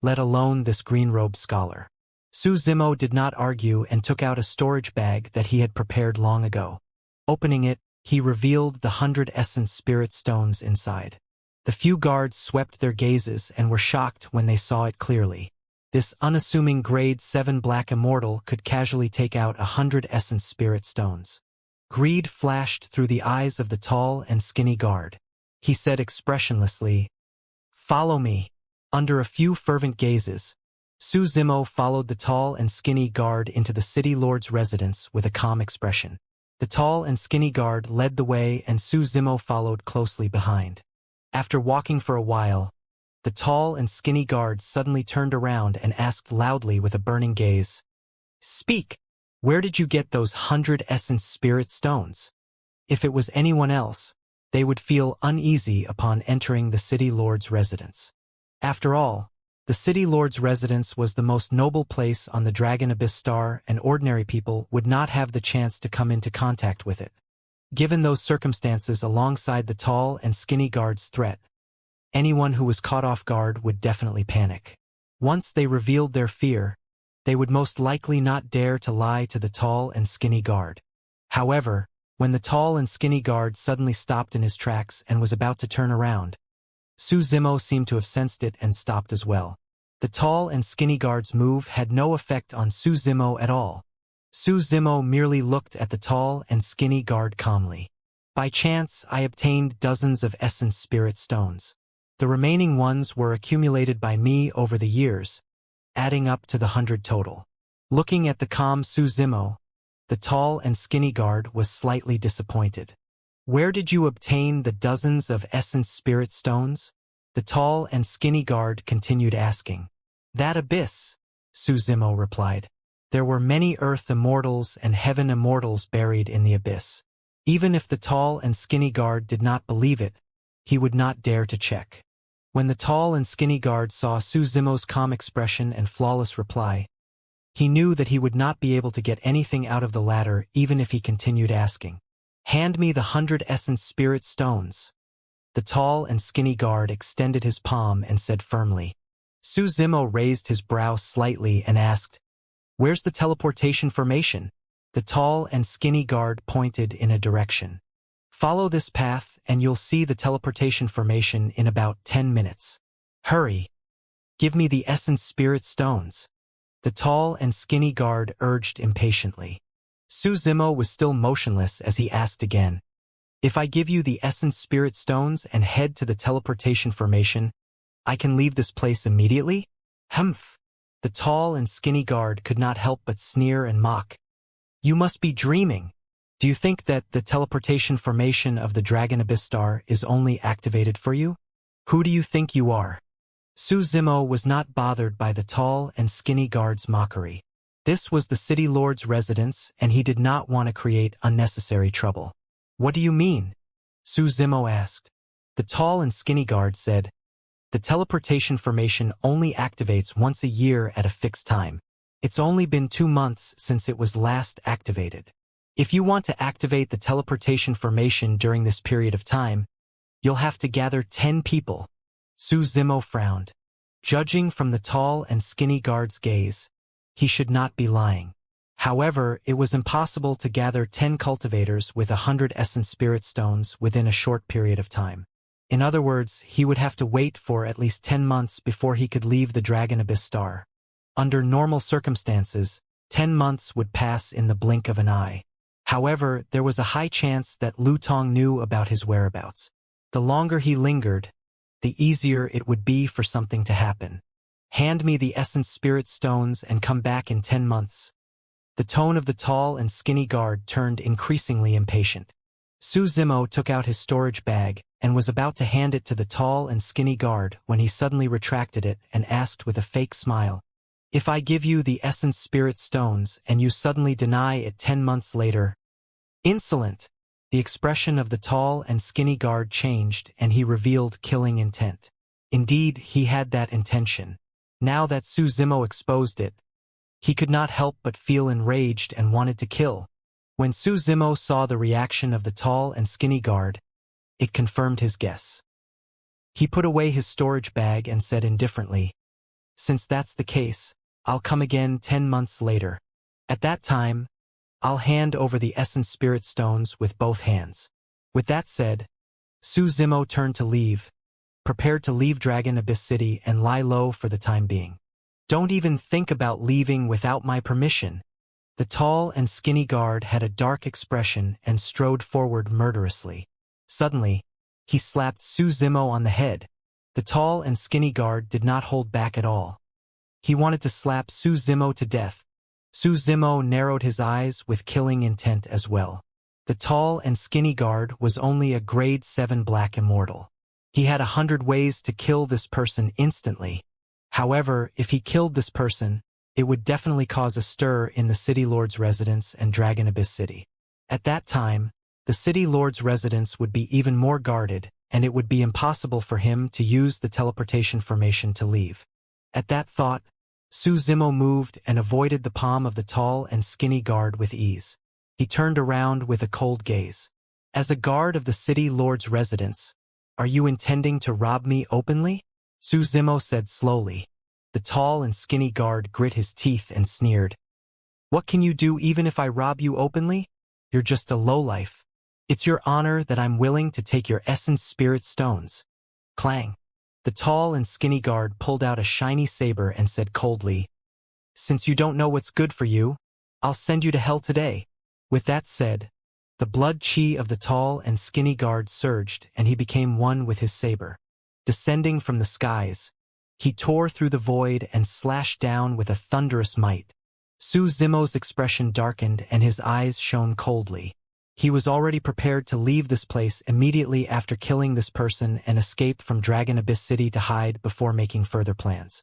let alone this green-robed scholar. Su Zimo did not argue and took out a storage bag that he had prepared long ago. Opening it, he revealed the 100 essence spirit stones inside. The few guards swept their gazes and were shocked when they saw it clearly. This unassuming grade 7 black immortal could casually take out 100 essence spirit stones. Greed flashed through the eyes of the tall and skinny guard. He said expressionlessly, "Follow me." Under a few fervent gazes, Su Zimo followed the tall and skinny guard into the city lord's residence with a calm expression. The tall and skinny guard led the way and Su Zimo followed closely behind. After walking for a while, the tall and skinny guard suddenly turned around and asked loudly with a burning gaze, "Speak! Where did you get those 100 essence spirit stones?" If it was anyone else, they would feel uneasy upon entering the city lord's residence. After all, the city lord's residence was the most noble place on the Dragon Abyss Star, and ordinary people would not have the chance to come into contact with it. Given those circumstances alongside the tall and skinny guard's threat, anyone who was caught off guard would definitely panic. Once they revealed their fear, they would most likely not dare to lie to the tall and skinny guard. However, when the tall and skinny guard suddenly stopped in his tracks and was about to turn around, Su Zimo seemed to have sensed it and stopped as well. The tall and skinny guard's move had no effect on Su Zimo at all. Su Zimo merely looked at the tall and skinny guard calmly. By chance, I obtained dozens of essence spirit stones. The remaining ones were accumulated by me over the years, adding up to the 100 total. Looking at the calm Su Zimo, the tall and skinny guard was slightly disappointed. Where did you obtain the dozens of essence spirit stones? The tall and skinny guard continued asking. That abyss, Su Zimo replied. There were many earth immortals and heaven immortals buried in the abyss. Even if the tall and skinny guard did not believe it, he would not dare to check. When the tall and skinny guard saw Su Zimo's calm expression and flawless reply, he knew that he would not be able to get anything out of the latter even if he continued asking. Hand me the 100 essence spirit stones. The tall and skinny guard extended his palm and said firmly. Su Zimo raised his brow slightly and asked, "Where's the teleportation formation?" The tall and skinny guard pointed in a direction. Follow this path and you'll see the teleportation formation in about 10 minutes. Hurry. Give me the essence spirit stones. The tall and skinny guard urged impatiently. Su Zimo was still motionless as he asked again. If I give you the essence spirit stones and head to the teleportation formation, I can leave this place immediately? Humph! The tall and skinny guard could not help but sneer and mock. You must be dreaming. Do you think that the teleportation formation of the Dragon Abyss Star is only activated for you? Who do you think you are? Su Zimo was not bothered by the tall and skinny guard's mockery. This was the city lord's residence and he did not want to create unnecessary trouble. What do you mean? Su Zimo asked. The tall and skinny guard said, the teleportation formation only activates once a year at a fixed time. It's only been 2 months since it was last activated. If you want to activate the teleportation formation during this period of time, you'll have to gather 10 people. Su Zimo frowned. Judging from the tall and skinny guard's gaze, he should not be lying. However, it was impossible to gather 10 cultivators with 100 essence spirit stones within a short period of time. In other words, he would have to wait for at least 10 months before he could leave the Dragon Abyss Star. Under normal circumstances, 10 months would pass in the blink of an eye. However, there was a high chance that Lu Tong knew about his whereabouts. The longer he lingered, the easier it would be for something to happen. Hand me the essence spirit stones and come back in 10 months. The tone of the tall and skinny guard turned increasingly impatient. Su Zimo took out his storage bag and was about to hand it to the tall and skinny guard when he suddenly retracted it and asked with a fake smile, "If I give you the essence spirit stones and you suddenly deny it 10 months later?" Insolent! The expression of the tall and skinny guard changed and he revealed killing intent. Indeed, he had that intention. Now that Su Zimo exposed it, he could not help but feel enraged and wanted to kill. When Su Zimo saw the reaction of the tall and skinny guard, it confirmed his guess. He put away his storage bag and said indifferently, "Since that's the case, I'll come again 10 months later. At that time, I'll hand over the essence spirit stones with both hands." With that said, Su Zimo turned to leave, prepared to leave Dragon Abyss City and lie low for the time being. "Don't even think about leaving without my permission." The tall and skinny guard had a dark expression and strode forward murderously. Suddenly, he slapped Su Zimo on the head. The tall and skinny guard did not hold back at all. He wanted to slap Su Zimo to death. Su Zimo narrowed his eyes with killing intent as well. The tall and skinny guard was only a grade 7 black immortal. He had 100 ways to kill this person instantly. However, if he killed this person, it would definitely cause a stir in the City Lord's residence and Dragon Abyss City. At that time, the City Lord's residence would be even more guarded, and it would be impossible for him to use the teleportation formation to leave. At that thought, Su Zimo moved and avoided the palm of the tall and skinny guard with ease. He turned around with a cold gaze. "As a guard of the City Lord's residence, are you intending to rob me openly?" Su Zimo said slowly. The tall and skinny guard grit his teeth and sneered. "What can you do even if I rob you openly? You're just a lowlife. It's your honor that I'm willing to take your essence spirit stones." Clang! The tall and skinny guard pulled out a shiny saber and said coldly, "Since you don't know what's good for you, I'll send you to hell today." With that said, the blood chi of the tall and skinny guard surged and he became one with his saber. Descending from the skies, he tore through the void and slashed down with a thunderous might. Su Zimo's expression darkened and his eyes shone coldly. He was already prepared to leave this place immediately after killing this person and escape from Dragon Abyss City to hide before making further plans.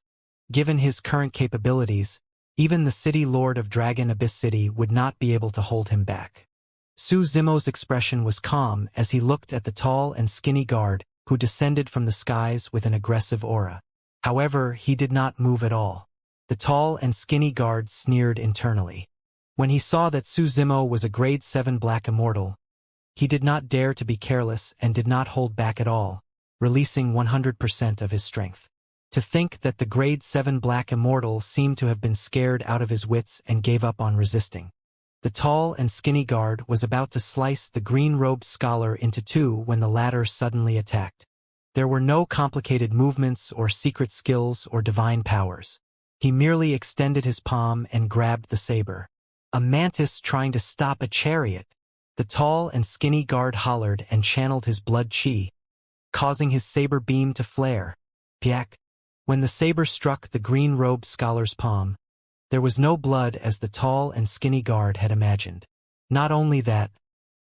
Given his current capabilities, even the City Lord of Dragon Abyss City would not be able to hold him back. Su Zimo's expression was calm as he looked at the tall and skinny guard, who descended from the skies with an aggressive aura. However, he did not move at all. The tall and skinny guard sneered internally. When he saw that Su Zimo was a grade 7 black immortal, he did not dare to be careless and did not hold back at all, releasing 100% of his strength. To think that the grade 7 black immortal seemed to have been scared out of his wits and gave up on resisting. The tall and skinny guard was about to slice the green-robed scholar into two when the latter suddenly attacked. There were no complicated movements or secret skills or divine powers. He merely extended his palm and grabbed the saber. A mantis trying to stop a chariot. The tall and skinny guard hollered and channeled his blood chi, causing his saber beam to flare. Piak! When the saber struck the green-robed scholar's palm, there was no blood as the tall and skinny guard had imagined. Not only that,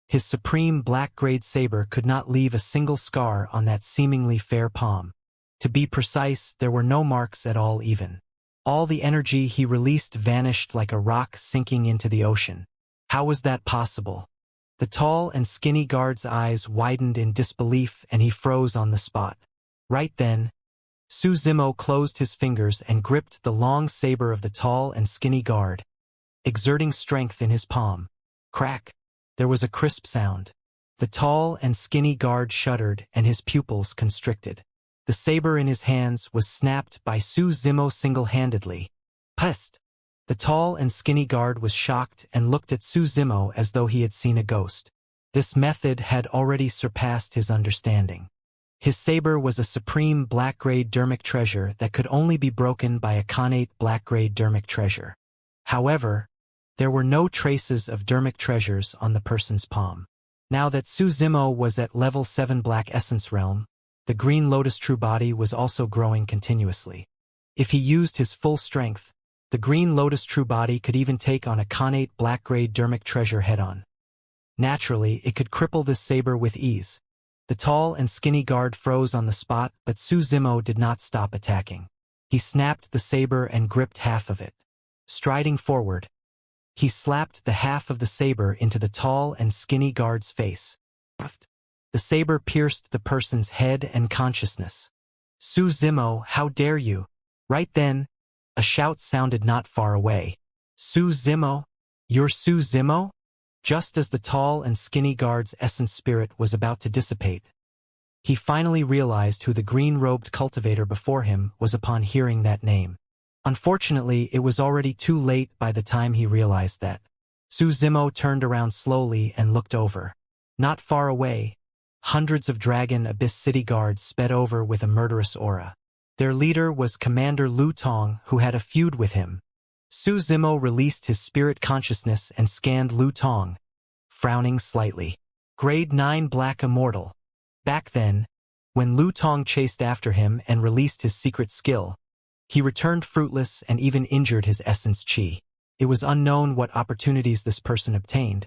his supreme black-grade saber could not leave a single scar on that seemingly fair palm. To be precise, there were no marks at all even. All the energy he released vanished like a rock sinking into the ocean. How was that possible? The tall and skinny guard's eyes widened in disbelief and he froze on the spot. Right then, Su Zimo closed his fingers and gripped the long saber of the tall and skinny guard, exerting strength in his palm. Crack! There was a crisp sound. The tall and skinny guard shuddered and his pupils constricted. The saber in his hands was snapped by Su Zimo single-handedly. Pest! The tall and skinny guard was shocked and looked at Su Zimo as though he had seen a ghost. This method had already surpassed his understanding. His saber was a supreme black-grade dermic treasure that could only be broken by a connate black-grade dermic treasure. However, There were no traces of dermic treasures on the person's palm. Now that Su Zimo was at level 7 Black Essence Realm, the Green Lotus True Body was also growing continuously. If he used his full strength, the Green Lotus True Body could even take on a Khanate Black-Grade Dermic Treasure head-on. Naturally, it could cripple this saber with ease. The tall and skinny guard froze on the spot, but Su Zimo did not stop attacking. He snapped the saber and gripped half of it. Striding forward, he slapped the half of the saber into the tall and skinny guard's face. The saber pierced the person's head and consciousness. Su Zimo, how dare you? Right then, a shout sounded not far away. Su Zimo? You're Su Zimo? Just as the tall and skinny guard's essence spirit was about to dissipate, he finally realized who the green-robed cultivator before him was upon hearing that name. Unfortunately, it was already too late by the time he realized that. Su Zimo turned around slowly and looked over. Not far away, hundreds of Dragon Abyss City guards sped over with a murderous aura. Their leader was Commander Lu Tong, who had a feud with him. Su Zimo released his spirit consciousness and scanned Lu Tong, frowning slightly. Grade 9 Black Immortal. Back then, when Lu Tong chased after him and released his secret skill, he returned fruitless and even injured his essence chi. It was unknown what opportunities this person obtained,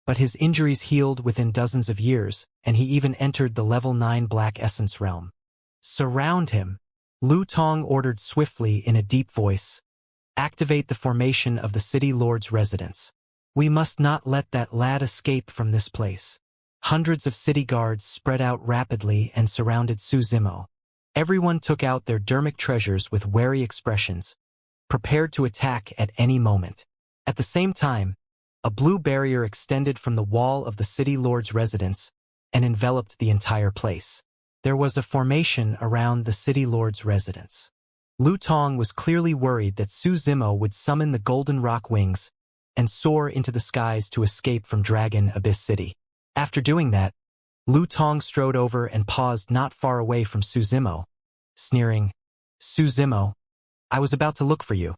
but his injuries healed within dozens of years, and he even entered the level 9 Black Essence realm. Surround him, Lu Tong ordered swiftly in a deep voice. Activate the formation of the City Lord's residence. We must not let that lad escape from this place. Hundreds of city guards spread out rapidly and surrounded Su Zimo. Everyone took out their dermic treasures with wary expressions, prepared to attack at any moment. At the same time, a blue barrier extended from the wall of the City Lord's residence and enveloped the entire place. There was a formation around the City Lord's residence. Lu Tong was clearly worried that Su Zimo would summon the Golden Rock Wings and soar into the skies to escape from Dragon Abyss City. After doing that, Lu Tong strode over and paused not far away from Su Zimo, sneering, Su Zimo, I was about to look for you.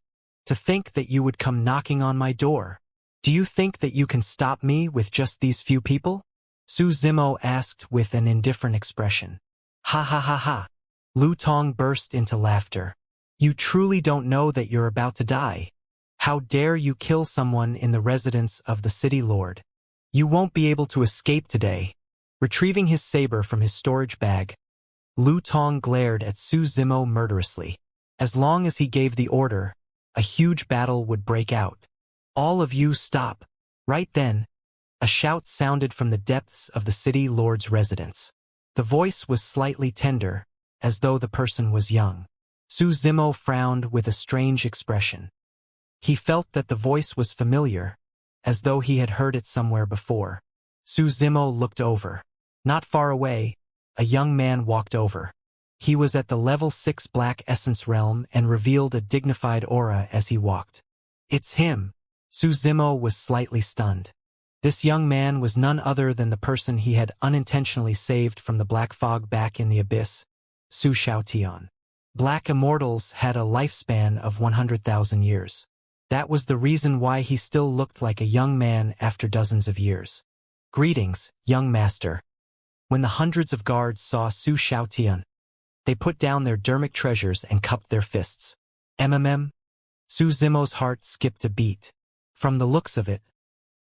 To think that you would come knocking on my door. Do you think that you can stop me with just these few people? Su Zimo asked with an indifferent expression. Ha ha ha ha. Lu Tong burst into laughter. You truly don't know that you're about to die. How dare you kill someone in the residence of the City Lord? You won't be able to escape today. Retrieving his saber from his storage bag, Lu Tong glared at Su Zimo murderously. As long as he gave the order, a huge battle would break out. All of you stop. Right then, a shout sounded from the depths of the City Lord's residence. The voice was slightly tender, as though the person was young. Su Zimo frowned with a strange expression. He felt that the voice was familiar, as though he had heard it somewhere before. Su Zimo looked over. Not far away, a young man walked over. He was at the level 6 Black Essence realm and revealed a dignified aura as he walked. It's him. Su Zimo was slightly stunned. This young man was none other than the person he had unintentionally saved from the black fog back in the abyss, Su Xiaotian. Black immortals had a lifespan of 100,000 years. That was the reason why he still looked like a young man after dozens of years. Greetings, young master. When the hundreds of guards saw Su Xiaotian, they put down their dermic treasures and cupped their fists. Su Zimo's heart skipped a beat. From the looks of it,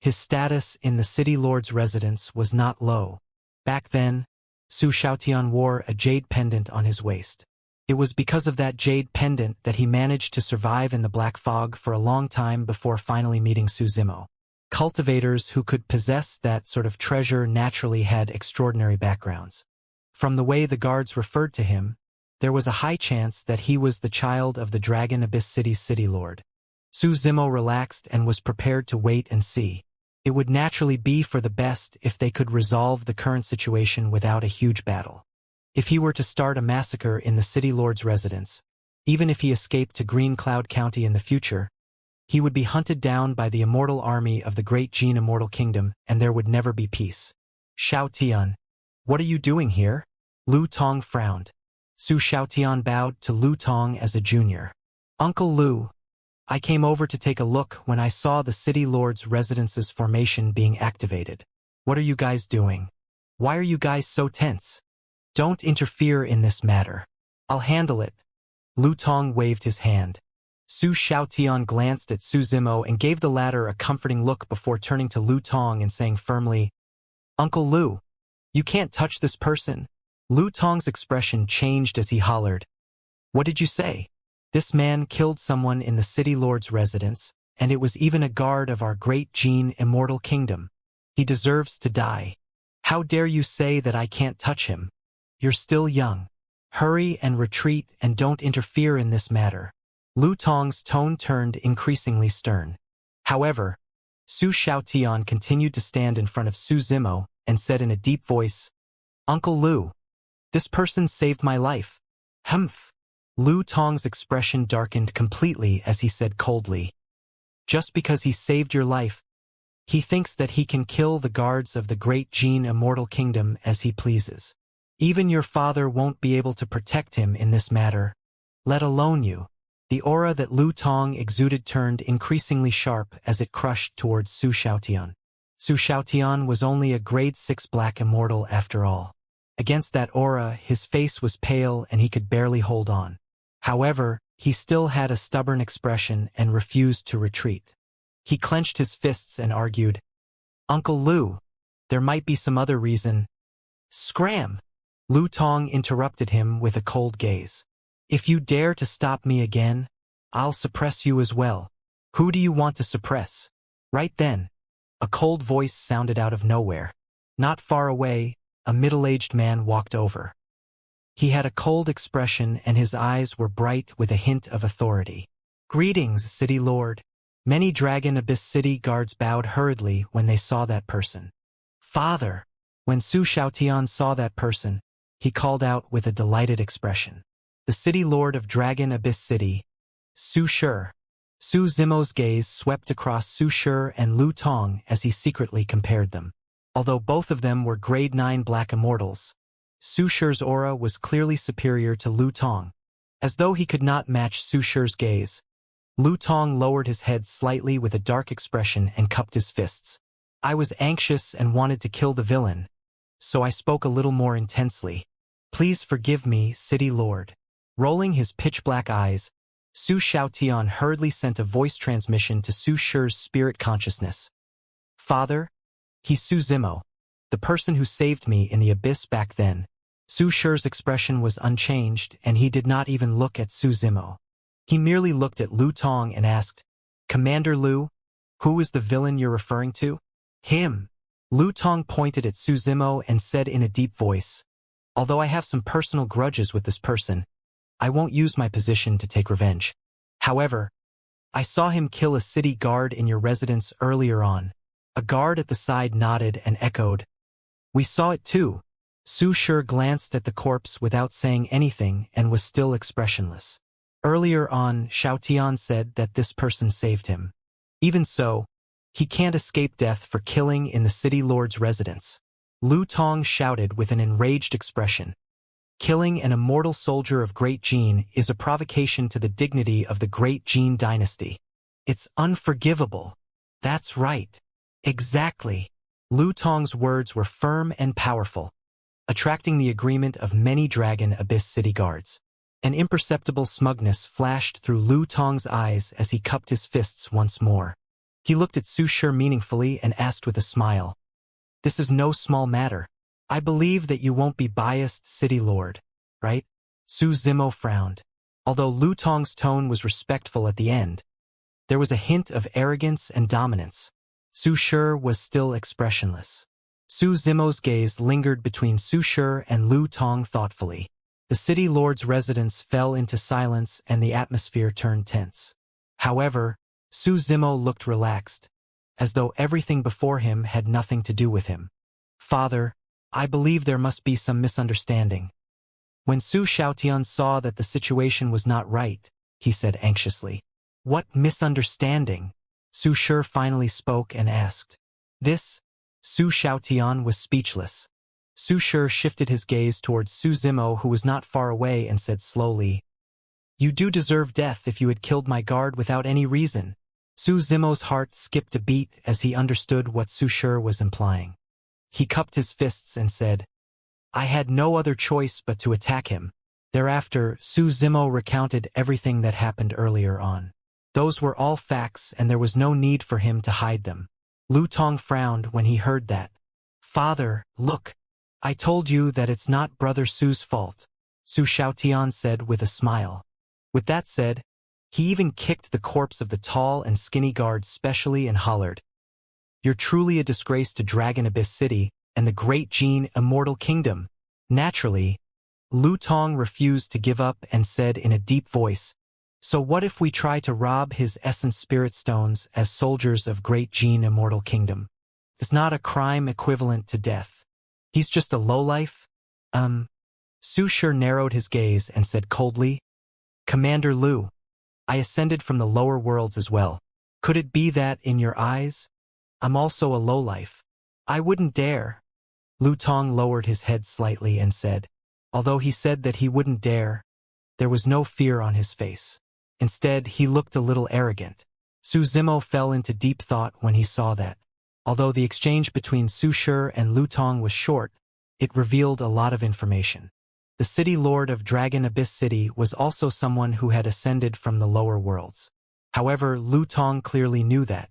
his status in the City Lord's residence was not low. Back then, Su Xiaotian wore a jade pendant on his waist. It was because of that jade pendant that he managed to survive in the black fog for a long time before finally meeting Su Zimo. Cultivators who could possess that sort of treasure naturally had extraordinary backgrounds. From the way the guards referred to him, there was a high chance that he was the child of the Dragon Abyss City's City Lord. Su Zimo relaxed and was prepared to wait and see. It would naturally be for the best if they could resolve the current situation without a huge battle. If he were to start a massacre in the City Lord's residence, even if he escaped to Green Cloud County in the future, he would be hunted down by the immortal army of the great Jin Immortal Kingdom, and there would never be peace. Xiaotian, what are you doing here? Lu Tong frowned. Su Xiaotian bowed to Lu Tong as a junior. Uncle Lu, I came over to take a look when I saw the city lord's residence's formation being activated. What are you guys doing? Why are you guys so tense? Don't interfere in this matter. I'll handle it. Lu Tong waved his hand. Su Xiaotian glanced at Su Zimo and gave the latter a comforting look before turning to Lu Tong and saying firmly, Uncle Lu, you can't touch this person. Lu Tong's expression changed as he hollered. What did you say? This man killed someone in the city lord's residence, and it was even a guard of our great Jin Immortal Kingdom. He deserves to die. How dare you say that I can't touch him? You're still young. Hurry and retreat and don't interfere in this matter. Lu Tong's tone turned increasingly stern. However, Su Xiaotian continued to stand in front of Su Zimo and said in a deep voice, Uncle Lu, this person saved my life. Humph. Lu Tong's expression darkened completely as he said coldly, just because he saved your life, he thinks that he can kill the guards of the great Jin Immortal Kingdom as he pleases. Even your father won't be able to protect him in this matter, let alone you. The aura that Lu Tong exuded turned increasingly sharp as it crushed towards Su Xiaotian. Su Xiaotian was only a grade 6 black immortal after all. Against that aura, his face was pale and he could barely hold on. However, he still had a stubborn expression and refused to retreat. He clenched his fists and argued, Uncle Lu, there might be some other reason. Scram! Lu Tong interrupted him with a cold gaze. If you dare to stop me again, I'll suppress you as well. Who do you want to suppress? Right then, a cold voice sounded out of nowhere. Not far away, a middle-aged man walked over. He had a cold expression and his eyes were bright with a hint of authority. Greetings, City Lord. Many Dragon Abyss City guards bowed hurriedly when they saw that person. Father! When Su Xiaotian saw that person, he called out with a delighted expression. The City Lord of Dragon Abyss City, Su Shi. Su Zimo's gaze swept across Su Shi and Lu Tong as he secretly compared them. Although both of them were grade 9 black immortals, Su Shi's aura was clearly superior to Lu Tong. As though he could not match Su Shi's gaze, Lu Tong lowered his head slightly with a dark expression and cupped his fists. I was anxious and wanted to kill the villain, so I spoke a little more intensely. Please forgive me, City Lord. Rolling his pitch-black eyes, Su Xiaotian hurriedly sent a voice transmission to Su Shi's spirit consciousness. Father? He's Su Zimo, the person who saved me in the abyss back then. Su Shi's expression was unchanged, and he did not even look at Su Zimo. He merely looked at Lu Tong and asked, Commander Lu, who is the villain you're referring to? Him. Lu Tong pointed at Su Zimo and said in a deep voice, Although I have some personal grudges with this person, I won't use my position to take revenge. However, I saw him kill a city guard in your residence earlier on. A guard at the side nodded and echoed, We saw it too. Su Shi glanced at the corpse without saying anything and was still expressionless. Earlier on, Xiaotian said that this person saved him. Even so, he can't escape death for killing in the city lord's residence. Lu Tong shouted with an enraged expression. Killing an immortal soldier of Great Jin is a provocation to the dignity of the Great Jin dynasty. It's unforgivable. That's right. Exactly. Lu Tong's words were firm and powerful, attracting the agreement of many Dragon Abyss City guards. An imperceptible smugness flashed through Lu Tong's eyes as he cupped his fists once more. He looked at Su Shi meaningfully and asked with a smile, This is no small matter. I believe that you won't be biased, City Lord, right? Su Zimo frowned. Although Lu Tong's tone was respectful at the end, there was a hint of arrogance and dominance. Su Shi was still expressionless. Su Zimo's gaze lingered between Su Shi and Lu Tong thoughtfully. The city lord's residence fell into silence and the atmosphere turned tense. However, Su Zimo looked relaxed, as though everything before him had nothing to do with him. Father, I believe there must be some misunderstanding. When Su Xiaotian saw that the situation was not right, he said anxiously. What misunderstanding? Su Shi finally spoke and asked. This? Su Xiaotian was speechless. Su Shi shifted his gaze towards Su Zimo, who was not far away, and said slowly, You do deserve death if you had killed my guard without any reason. Su Zimo's heart skipped a beat as he understood what Su Shi was implying. He cupped his fists and said, I had no other choice but to attack him. Thereafter, Su Zimo recounted everything that happened earlier on. Those were all facts and there was no need for him to hide them. Lu Tong frowned when he heard that. Father, look. I told you that it's not Brother Su's fault, Su Xiaotian said with a smile. With that said, he even kicked the corpse of the tall and skinny guard specially and hollered, You're truly a disgrace to Dragon Abyss City and the great Jin Immortal Kingdom. Naturally, Lu Tong refused to give up and said in a deep voice, So what if we try to rob his essence spirit stones as soldiers of great Jin Immortal Kingdom? It's not a crime equivalent to death. He's just a lowlife? Su Shi narrowed his gaze and said coldly, Commander Lu, I ascended from the lower worlds as well. Could it be that, in your eyes, I'm also a lowlife? I wouldn't dare. Lu Tong lowered his head slightly and said, although he said that he wouldn't dare, there was no fear on his face. Instead, he looked a little arrogant. Su Zimo fell into deep thought when he saw that. Although the exchange between Su Shi and Lu Tong was short, it revealed a lot of information. The city lord of Dragon Abyss City was also someone who had ascended from the lower worlds. However, Lu Tong clearly knew that.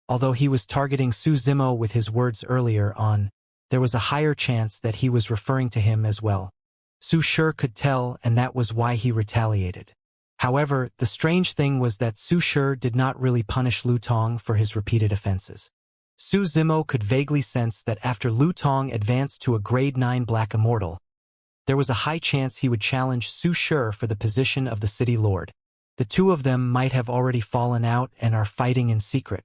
Although he was targeting Su Zimo with his words earlier on, there was a higher chance that he was referring to him as well. Su Shi could tell, and that was why he retaliated. However, the strange thing was that Su Shi did not really punish Lu Tong for his repeated offenses. Su Zimo could vaguely sense that after Lu Tong advanced to a grade 9 Black Immortal, there was a high chance he would challenge Su Shi for the position of the city lord. The two of them might have already fallen out and are fighting in secret.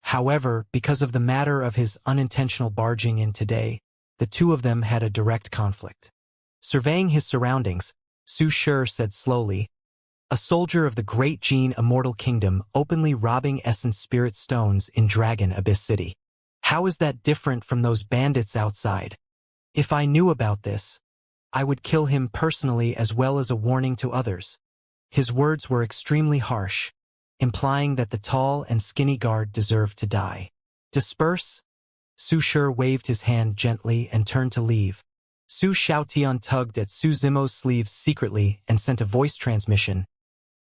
However, because of the matter of his unintentional barging in today, the two of them had a direct conflict. Surveying his surroundings, Su Shi said slowly, A soldier of the great Jin Immortal Kingdom openly robbing essence spirit stones in Dragon Abyss City. How is that different from those bandits outside? If I knew about this, I would kill him personally as well as a warning to others. His words were extremely harsh, implying that the tall and skinny guard deserved to die. Disperse? Su Shi waved his hand gently and turned to leave. Su Xiaotian tugged at Su Zimo's sleeves secretly and sent a voice transmission.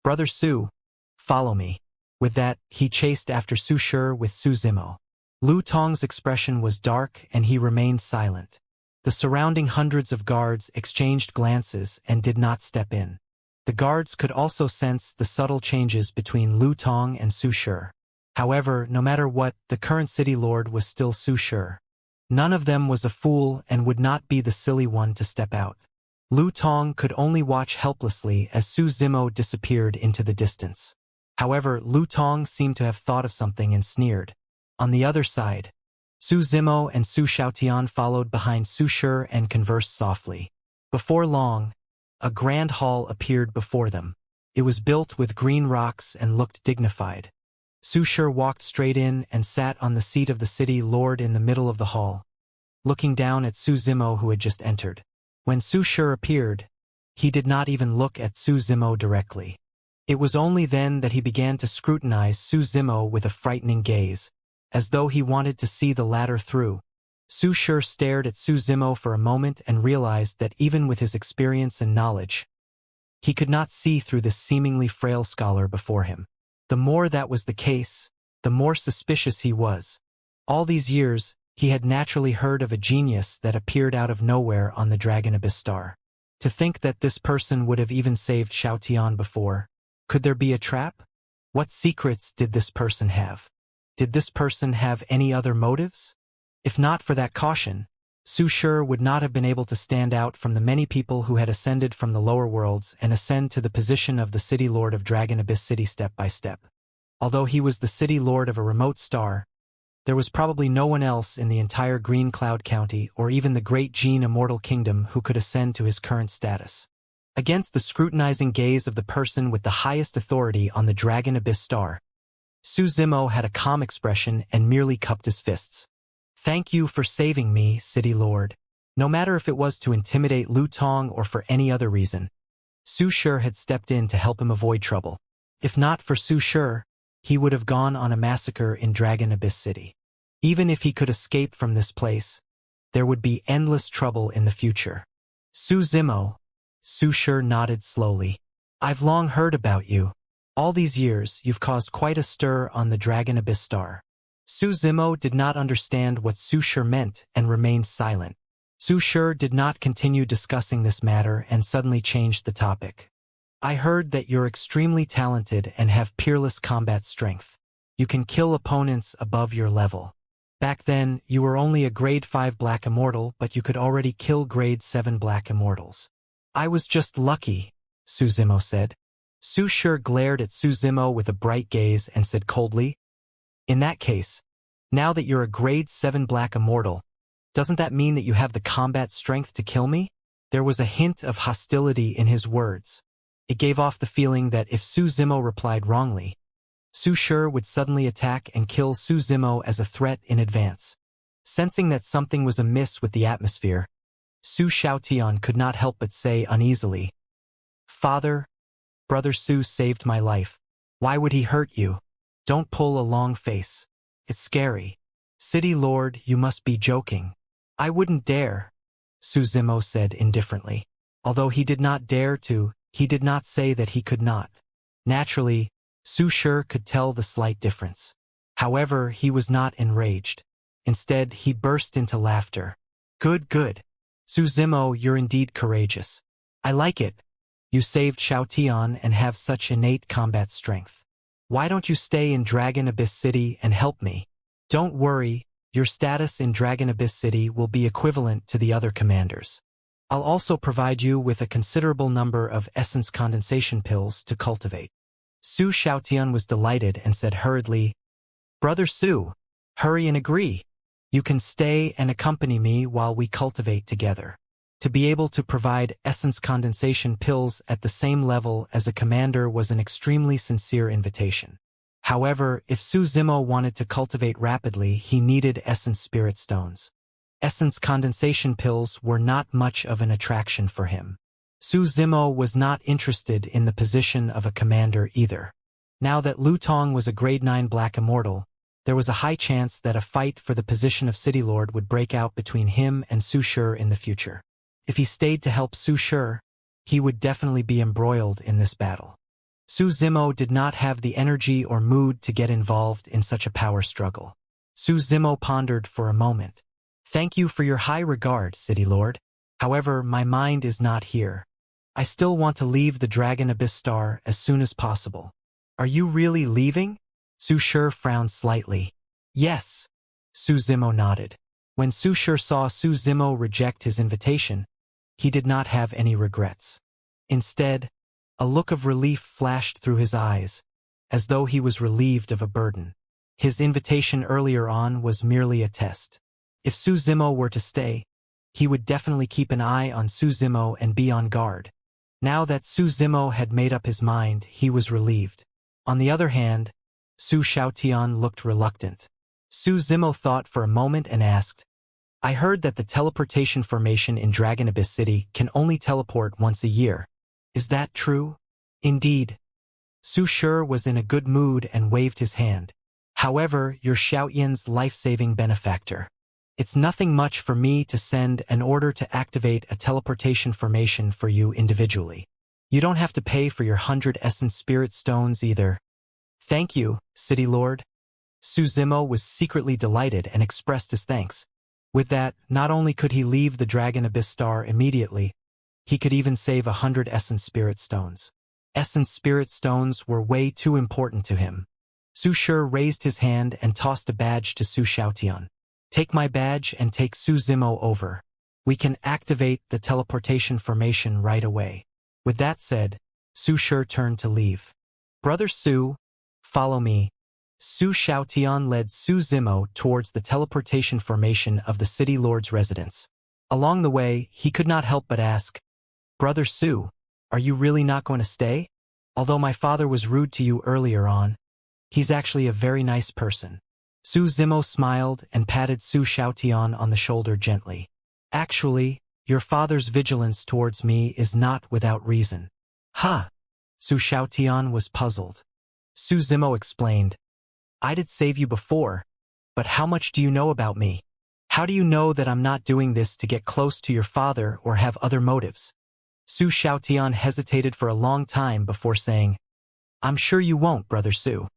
Brother Su, follow me. With that, he chased after Su Shi with Su Zimo. Lu Tong's expression was dark and he remained silent. The surrounding hundreds of guards exchanged glances and did not step in. The guards could also sense the subtle changes between Lu Tong and Su Shi. However, no matter what, the current city lord was still Su Shi. None of them was a fool and would not be the silly one to step out. Lu Tong could only watch helplessly as Su Zimo disappeared into the distance. However, Lu Tong seemed to have thought of something and sneered. On the other side, Su Zimo and Su Xiaotian followed behind Su Shi and conversed softly. Before long, a grand hall appeared before them. It was built with green rocks and looked dignified. Su Shi walked straight in and sat on the seat of the city lord in the middle of the hall, looking down at Su Zimo who had just entered. When Su Shi appeared, he did not even look at Su Zimo directly. It was only then that he began to scrutinize Su Zimo with a frightening gaze, as though he wanted to see the latter through. Su Shi stared at Su Zimo for a moment and realized that even with his experience and knowledge, he could not see through this seemingly frail scholar before him. The more that was the case, the more suspicious he was. All these years, he had naturally heard of a genius that appeared out of nowhere on the Dragon Abyss star. To think that this person would have even saved Xiaotian before. Could there be a trap? What secrets did this person have? Did this person have any other motives? If not for that caution, Su Shi would not have been able to stand out from the many people who had ascended from the lower worlds and ascend to the position of the city lord of Dragon Abyss City step by step. Although he was the city lord of a remote star, there was probably no one else in the entire Green Cloud County or even the great Jin Immortal Kingdom who could ascend to his current status. Against the scrutinizing gaze of the person with the highest authority on the Dragon Abyss star, Su Zimo had a calm expression and merely cupped his fists. Thank you for saving me, City Lord. No matter if it was to intimidate Lu Tong or for any other reason, Su Shi had stepped in to help him avoid trouble. If not for Su Shi, he would have gone on a massacre in Dragon Abyss City. Even if he could escape from this place, there would be endless trouble in the future. Su Zimo, Su Shi nodded slowly. I've long heard about you. All these years, you've caused quite a stir on the Dragon Abyss Star. Su Zimo did not understand what Su Shi meant and remained silent. Su Shi did not continue discussing this matter and suddenly changed the topic. I heard that you're extremely talented and have peerless combat strength. You can kill opponents above your level. Back then, you were only a grade 5 Black Immortal, but you could already kill grade 7 Black Immortals. I was just lucky, Su Zimo said. Su Shi glared at Su Zimo with a bright gaze and said coldly, in that case, now that you're a grade 7 Black Immortal, doesn't that mean that you have the combat strength to kill me? There was a hint of hostility in his words. It gave off the feeling that if Su Zimo replied wrongly, Su Shi would suddenly attack and kill Su Zimo as a threat in advance. Sensing that something was amiss with the atmosphere, Su Xiaotian could not help but say uneasily, Father, Brother Su saved my life. Why would he hurt you? Don't pull a long face. It's scary. City Lord, you must be joking. I wouldn't dare, Su Zimo said indifferently. Although he did not dare to, he did not say that he could not. Naturally, Su Shi could tell the slight difference. However, he was not enraged. Instead, he burst into laughter. Good, good. Su Zimo, you're indeed courageous. I like it. You saved Xiaotian and have such innate combat strength. Why don't you stay in Dragon Abyss City and help me? Don't worry, your status in Dragon Abyss City will be equivalent to the other commanders. I'll also provide you with a considerable number of essence condensation pills to cultivate. Su Xiaotian was delighted and said hurriedly, Brother Su, hurry and agree. You can stay and accompany me while we cultivate together. To be able to provide essence condensation pills at the same level as a commander was an extremely sincere invitation. However, if Su Zimo wanted to cultivate rapidly, he needed essence spirit stones. Essence condensation pills were not much of an attraction for him. Su Zimo was not interested in the position of a commander either. Now that Lu Tong was a grade 9 Black Immortal, there was a high chance that a fight for the position of City Lord would break out between him and Su Shi in the future. If he stayed to help Su Shi, he would definitely be embroiled in this battle. Su Zimo did not have the energy or mood to get involved in such a power struggle. Su Zimo pondered for a moment. Thank you for your high regard, City Lord. However, my mind is not here. I still want to leave the Dragon Abyss Star as soon as possible. Are you really leaving? Su Shi frowned slightly. Yes. Su Zimo nodded. When Su Shi saw Su Zimo reject his invitation, he did not have any regrets. Instead, a look of relief flashed through his eyes, as though he was relieved of a burden. His invitation earlier on was merely a test. If Su Zimo were to stay, he would definitely keep an eye on Su Zimo and be on guard. Now that Su Zimo had made up his mind, he was relieved. On the other hand, Su Xiaotian looked reluctant. Su Zimo thought for a moment and asked, I heard that the teleportation formation in Dragon Abyss City can only teleport once a year. Is that true? Indeed. Su Shi was in a good mood and waved his hand. However, you're Xiaotian's life-saving benefactor. It's nothing much for me to send an order to activate a teleportation formation for you individually. You don't have to pay for your 100 essence spirit stones either. Thank you, City Lord. Su Zimo was secretly delighted and expressed his thanks. With that, not only could he leave the Dragon Abyss Star immediately, he could even save 100 essence spirit stones. Essence spirit stones were way too important to him. Su Shi raised his hand and tossed a badge to Su Xiaotian. Take my badge and take Su Zimo over. We can activate the teleportation formation right away. With that said, Su Shi turned to leave. Brother Su, follow me. Su Xiaotian led Su Zimo towards the teleportation formation of the City Lord's residence. Along the way, he could not help but ask, Brother Su, are you really not going to stay? Although my father was rude to you earlier on, he's actually a very nice person. Su Zimo smiled and patted Su Xiaotian on the shoulder gently. Actually, your father's vigilance towards me is not without reason. Huh. Su Xiaotian was puzzled. Su Zimo explained, I did save you before, but how much do you know about me? How do you know that I'm not doing this to get close to your father or have other motives? Su Xiaotian hesitated for a long time before saying, I'm sure you won't, Brother Su.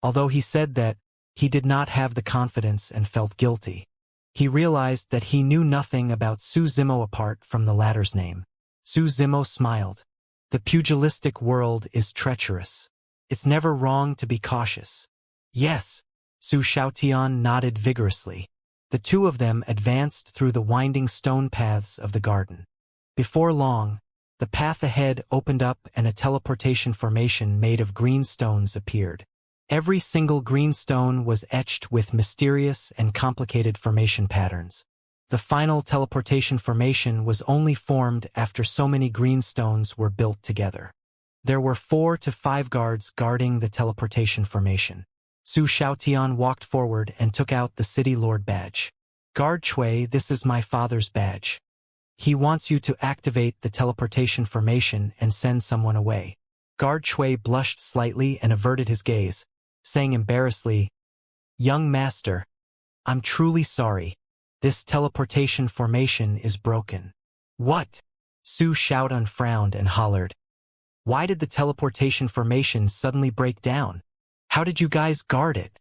Although he said that, he did not have the confidence and felt guilty. He realized that he knew nothing about Su Zimo apart from the latter's name. Su Zimo smiled. The pugilistic world is treacherous. It's never wrong to be cautious. Yes, Su Xiaotian nodded vigorously. The two of them advanced through the winding stone paths of the garden. Before long, the path ahead opened up and a teleportation formation made of green stones appeared. Every single green stone was etched with mysterious and complicated formation patterns. The final teleportation formation was only formed after so many green stones were built together. There were 4 to 5 guards guarding the teleportation formation. Su Xiaotian walked forward and took out the City Lord badge. Guard Chui, this is my father's badge. He wants you to activate the teleportation formation and send someone away. Guard Chui blushed slightly and averted his gaze, saying embarrassedly, Young master, I'm truly sorry. This teleportation formation is broken. What? Su Xiaotian frowned and hollered. Why did the teleportation formation suddenly break down? How did you guys guard it?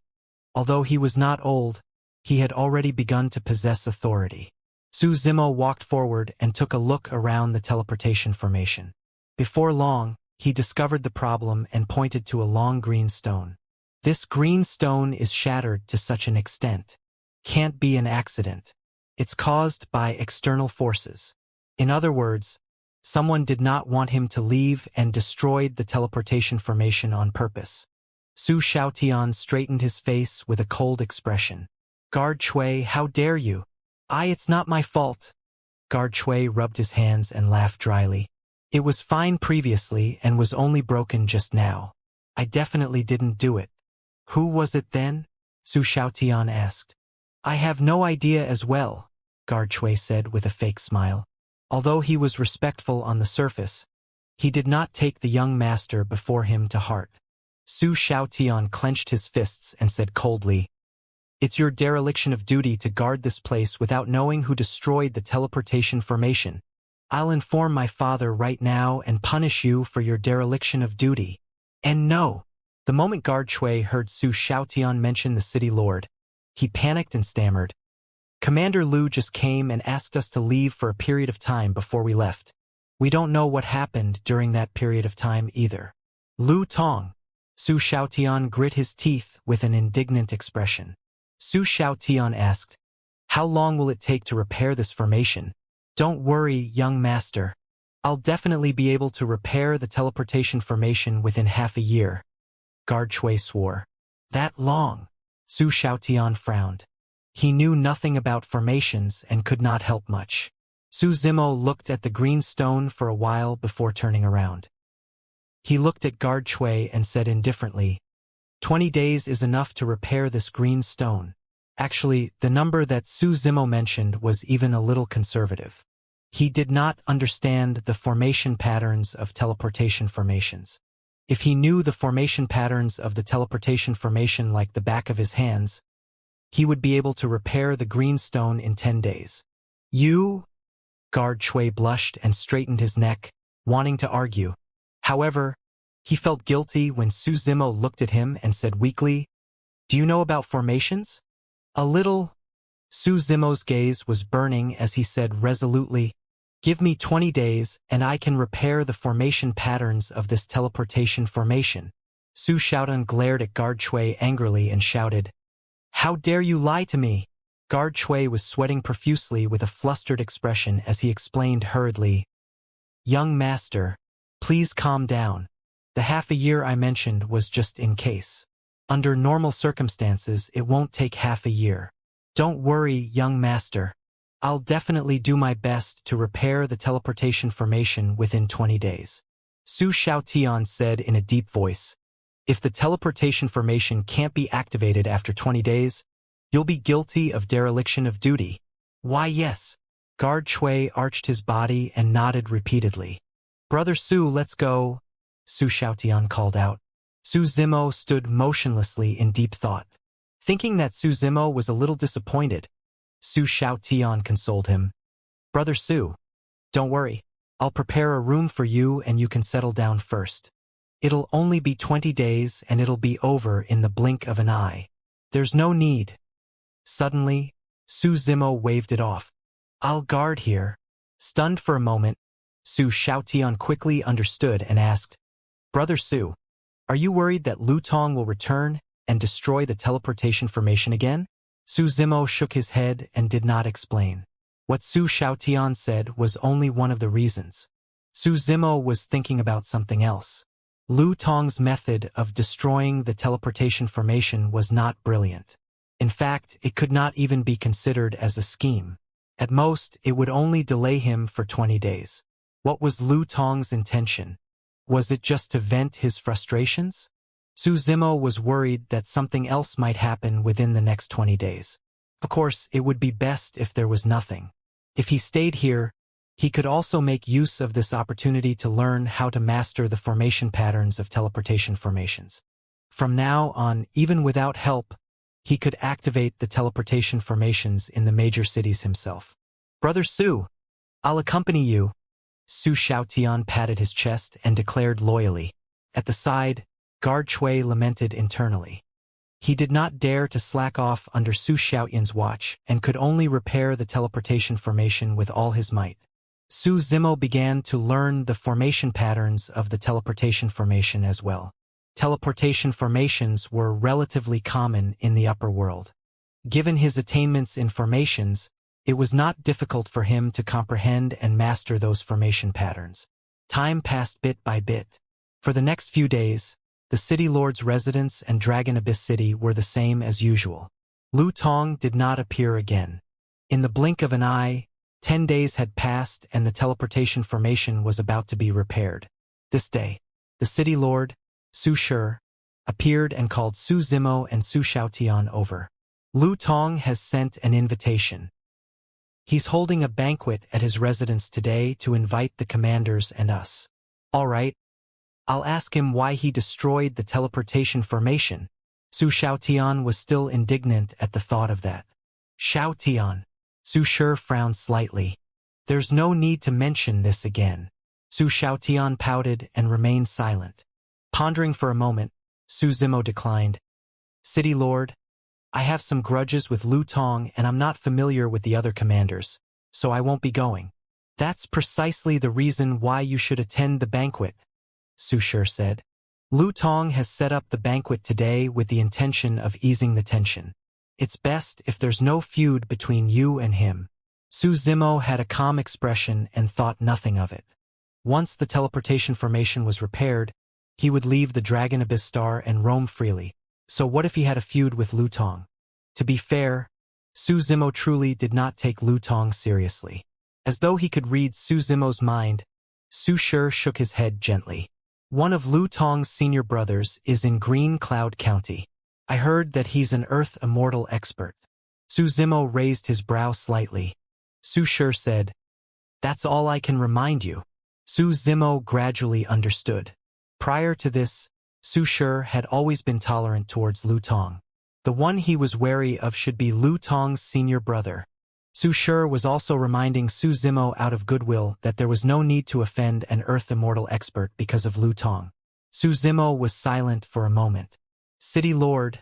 Although he was not old, he had already begun to possess authority. Su Zimo walked forward and took a look around the teleportation formation. Before long, he discovered the problem and pointed to a long green stone. This green stone is shattered to such an extent. Can't be an accident. It's caused by external forces. In other words, someone did not want him to leave and destroyed the teleportation formation on purpose. Su Xiaotian straightened his face with a cold expression. Guard Chui, how dare you? It's not my fault. Guard Chui rubbed his hands and laughed dryly. It was fine previously and was only broken just now. I definitely didn't do it. Who was it then? Su Xiaotian asked. I have no idea as well, Guard Chui said with a fake smile. Although he was respectful on the surface, he did not take the young master before him to heart. Su Xiaotian clenched his fists and said coldly, It's your dereliction of duty to guard this place without knowing who destroyed the teleportation formation. I'll inform my father right now and punish you for your dereliction of duty. And no. The moment Guard Chui heard Su Xiaotian mention the city lord, he panicked and stammered. Commander Lu just came and asked us to leave for a period of time before we left. We don't know what happened during that period of time either. Lu Tong. Su Xiaotian grit his teeth with an indignant expression. Su Xiaotian asked, How long will it take to repair this formation? Don't worry, young master. I'll definitely be able to repair the teleportation formation within half a year. Guard Chui swore. That long? Su Xiaotian frowned. He knew nothing about formations and could not help much. Su Zimo looked at the green stone for a while before turning around. He looked at Guard Chui and said indifferently, 20 days is enough to repair this green stone. Actually, the number that Su Zimo mentioned was even a little conservative. He did not understand the formation patterns of teleportation formations. If he knew the formation patterns of the teleportation formation like the back of his hands, he would be able to repair the green stone in 10 days. You? Guard Chui blushed and straightened his neck, wanting to argue. However, he felt guilty when Su Zimo looked at him and said weakly, Do you know about formations? A little. Su Zimo's gaze was burning as he said resolutely, Give me 20 days and I can repair the formation patterns of this teleportation formation. Su Xiaotian glared at Guard Chui angrily and shouted, How dare you lie to me? Guard Chui was sweating profusely with a flustered expression as he explained hurriedly, Young master, please calm down. The half a year I mentioned was just in case. Under normal circumstances, it won't take half a year. Don't worry, young master. I'll definitely do my best to repair the teleportation formation within 20 days. Su Xiaotian said in a deep voice, If the teleportation formation can't be activated after 20 days, you'll be guilty of dereliction of duty. Why yes. Guard Chui arched his body and nodded repeatedly. Brother Su, let's go. Su Xiaotian called out. Su Zimo stood motionlessly in deep thought. Thinking that Su Zimo was a little disappointed, Su Xiaotian consoled him. Brother Su, don't worry. I'll prepare a room for you and you can settle down first. It'll only be 20 days and it'll be over in the blink of an eye. There's no need. Suddenly, Su Zimo waved it off. I'll guard here. Stunned for a moment, Su Xiaotian quickly understood and asked, Brother Su, are you worried that Lu Tong will return and destroy the teleportation formation again? Su Zimo shook his head and did not explain. What Su Xiaotian said was only one of the reasons. Su Zimo was thinking about something else. Lu Tong's method of destroying the teleportation formation was not brilliant. In fact, it could not even be considered as a scheme. At most, it would only delay him for 20 days. What was Lu Tong's intention? Was it just to vent his frustrations? Su Zimo was worried that something else might happen within the next 20 days. Of course, it would be best if there was nothing. If he stayed here, he could also make use of this opportunity to learn how to master the formation patterns of teleportation formations. From now on, even without help, he could activate the teleportation formations in the major cities himself. Brother Su, I'll accompany you. Su Xiaotian patted his chest and declared loyally. At the side, Guard Chui lamented internally. He did not dare to slack off under Su Xiaotian's watch and could only repair the teleportation formation with all his might. Su Zimo began to learn the formation patterns of the teleportation formation as well. Teleportation formations were relatively common in the upper world. Given his attainments in formations, it was not difficult for him to comprehend and master those formation patterns. Time passed bit by bit. For the next few days, the City Lord's residence and Dragon Abyss City were the same as usual. Lu Tong did not appear again. In the blink of an eye, 10 days had passed and the teleportation formation was about to be repaired. This day, the City Lord, Su Shi, appeared and called Su Zimo and Su Xiaotian over. Lu Tong has sent an invitation. He's holding a banquet at his residence today to invite the commanders and us. All right. I'll ask him why he destroyed the teleportation formation. Su Xiaotian was still indignant at the thought of that. Xiaotian. Su Shi frowned slightly. There's no need to mention this again. Su Xiaotian pouted and remained silent. Pondering for a moment, Su Zimo declined. City Lord, I have some grudges with Lu Tong and I'm not familiar with the other commanders, so I won't be going. That's precisely the reason why you should attend the banquet, Su Shi said. Lu Tong has set up the banquet today with the intention of easing the tension. It's best if there's no feud between you and him. Su Zimo had a calm expression and thought nothing of it. Once the teleportation formation was repaired, he would leave the Dragon Abyss Star and roam freely. So what if he had a feud with Lu Tong? To be fair, Su Zimo truly did not take Lu Tong seriously. As though he could read Su Zimo's mind, Su Shi shook his head gently. One of Lu Tong's senior brothers is in Green Cloud County. I heard that he's an Earth Immortal expert. Su Zimo raised his brow slightly. Su Shi said, That's all I can remind you. Su Zimo gradually understood. Prior to this, Su Shi had always been tolerant towards Lu Tong. The one he was wary of should be Lu Tong's senior brother. Su Shi was also reminding Su Zimo out of goodwill that there was no need to offend an Earth Immortal expert because of Lu Tong. Su Zimo was silent for a moment. City Lord,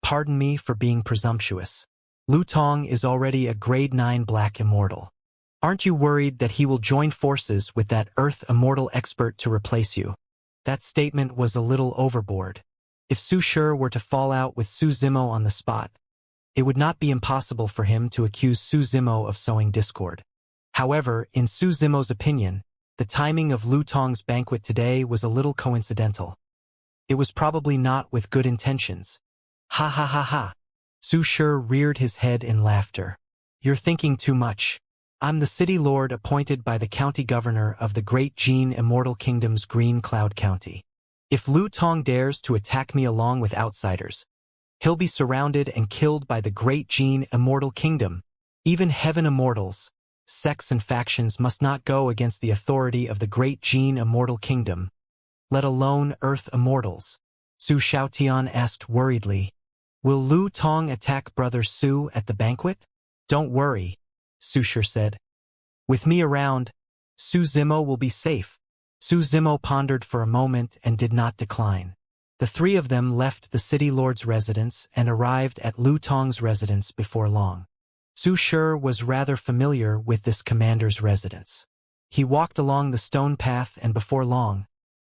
pardon me for being presumptuous. Lu Tong is already a grade 9 Black Immortal. Aren't you worried that he will join forces with that Earth Immortal expert to replace you? That statement was a little overboard. If Su Shi were to fall out with Su Zimo on the spot, it would not be impossible for him to accuse Su Zimo of sowing discord. However, in Su Zimo's opinion, the timing of Lu Tong's banquet today was a little coincidental. It was probably not with good intentions. Ha ha ha ha. Su Shi reared his head in laughter. You're thinking too much. I'm the city lord appointed by the county governor of the Great Jin Immortal Kingdom's Green Cloud County. If Lu Tong dares to attack me along with outsiders, he'll be surrounded and killed by the Great Jin Immortal Kingdom. Even heaven immortals, sects and factions must not go against the authority of the Great Jin Immortal Kingdom. let alone Earth Immortals. Su Xiaotian asked worriedly. Will Lu Tong attack Brother Su at the banquet? Don't worry, Su Shi said. With me around, Su Zimo will be safe. Su Zimo pondered for a moment and did not decline. The three of them left the city lord's residence and arrived at Lu Tong's residence before long. Su Shi was rather familiar with this commander's residence. He walked along the stone path and before long,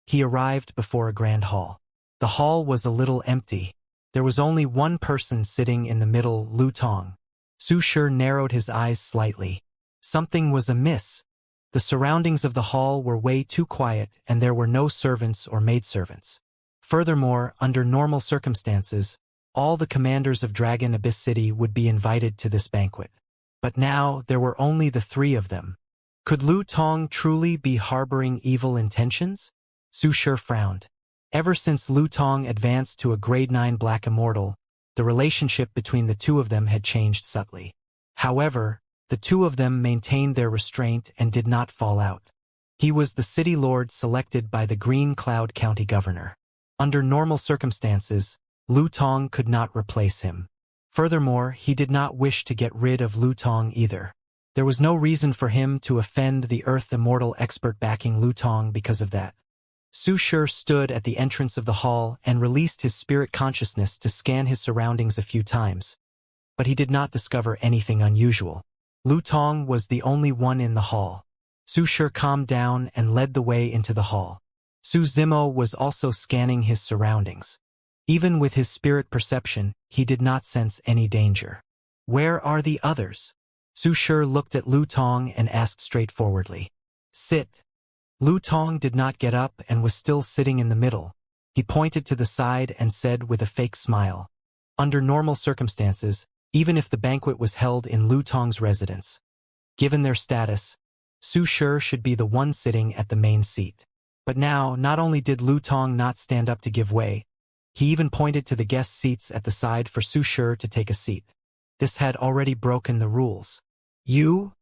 he arrived before a grand hall. The hall was a little empty. There was only one person sitting in the middle, Lu Tong. Su Shi narrowed his eyes slightly. Something was amiss. The surroundings of the hall were way too quiet and there were no servants or maidservants. Furthermore, under normal circumstances, all the commanders of Dragon Abyss City would be invited to this banquet. But now there were only the three of them. Could Lu Tong truly be harboring evil intentions? Su Shi frowned. Ever since Lu Tong advanced to a grade 9 Black Immortal, the relationship between the two of them had changed subtly. However, the two of them maintained their restraint and did not fall out. He was the city lord selected by the Green Cloud County governor. Under normal circumstances, Lu Tong could not replace him. Furthermore, he did not wish to get rid of Lu Tong either. There was no reason for him to offend the Earth Immortal expert backing Lu Tong because of that. Su Shi stood at the entrance of the hall and released his spirit consciousness to scan his surroundings a few times. But he did not discover anything unusual. Lu Tong was the only one in the hall. Su Shi calmed down and led the way into the hall. Su Zimo was also scanning his surroundings. Even with his spirit perception, he did not sense any danger. Where are the others? Su Shi looked at Lu Tong and asked straightforwardly. Sit. Lu Tong did not get up and was still sitting in the middle. He pointed to the side and said with a fake smile. Under normal circumstances, even if the banquet was held in Lu Tong's residence, given their status, Su Shi should be the one sitting at the main seat. But now, not only did Lu Tong not stand up to give way, he even pointed to the guest seats at the side for Su Shi to take a seat. This had already broken the rules. You?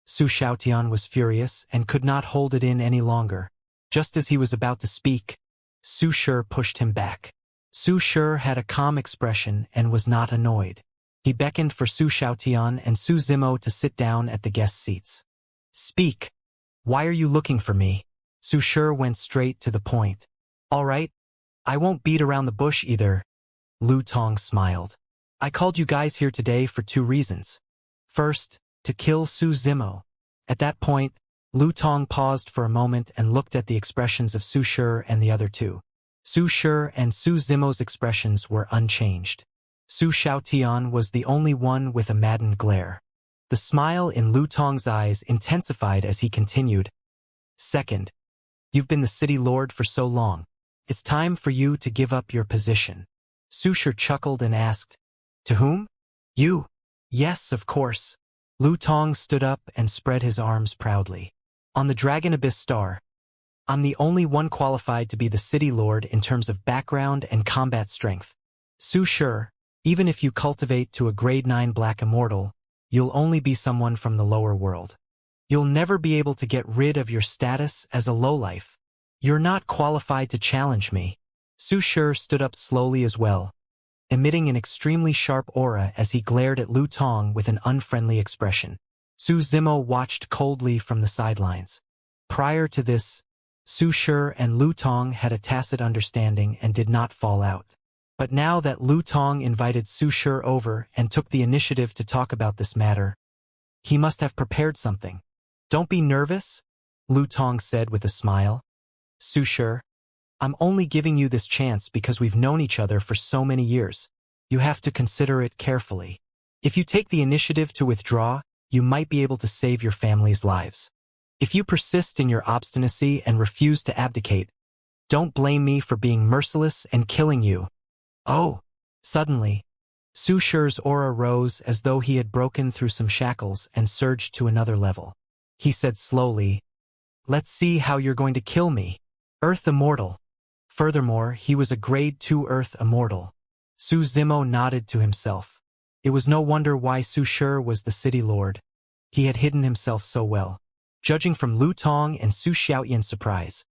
Su Xiaotian was furious and could not hold it in any longer. Just as he was about to speak, Su Shi pushed him back. Su Shi had a calm expression and was not annoyed. He beckoned for Su Xiaotian and Su Zimo to sit down at the guest seats. Speak. Why are you looking for me? Su Shi went straight to the point. All right. I won't beat around the bush either. Lu Tong smiled. I called you guys here today for two reasons. First, to kill Su Zimo. At that point, Lu Tong paused for a moment and looked at the expressions of Su Shi and the other two. Su Shi and Su Zimo's expressions were unchanged. Su Xiaotian was the only one with a maddened glare. The smile in Lu Tong's eyes intensified as he continued. Second, you've been the city lord for so long. It's time for you to give up your position. Su Shi chuckled and asked, To whom? You. Yes, of course. Lu Tong stood up and spread his arms proudly. On the Dragon Abyss Star, I'm the only one qualified to be the city lord in terms of background and combat strength. Su Shi, even if you cultivate to a grade 9 Black Immortal, you'll only be someone from the lower world. You'll never be able to get rid of your status as a lowlife. You're not qualified to challenge me. Su Shi stood up slowly as well, emitting an extremely sharp aura as he glared at Lu Tong with an unfriendly expression. Su Zimo watched coldly from the sidelines. Prior to this, Su Shi and Lu Tong had a tacit understanding and did not fall out. But now that Lu Tong invited Su Shi over and took the initiative to talk about this matter, he must have prepared something. Don't be nervous, Lu Tong said with a smile. Su Shi, I'm only giving you this chance because we've known each other for so many years. You have to consider it carefully. If you take the initiative to withdraw, you might be able to save your family's lives. If you persist in your obstinacy and refuse to abdicate, don't blame me for being merciless and killing you. Oh! Suddenly, Su Shi's aura rose as though he had broken through some shackles and surged to another level. He said slowly, Let's see how you're going to kill me. Earth Immortal. Furthermore, he was a grade 2 Earth Immortal. Su Zimo nodded to himself. It was no wonder why Su Shi was the city lord. He had hidden himself so well. Judging from Lu Tong and Su Xiaotian's surprise,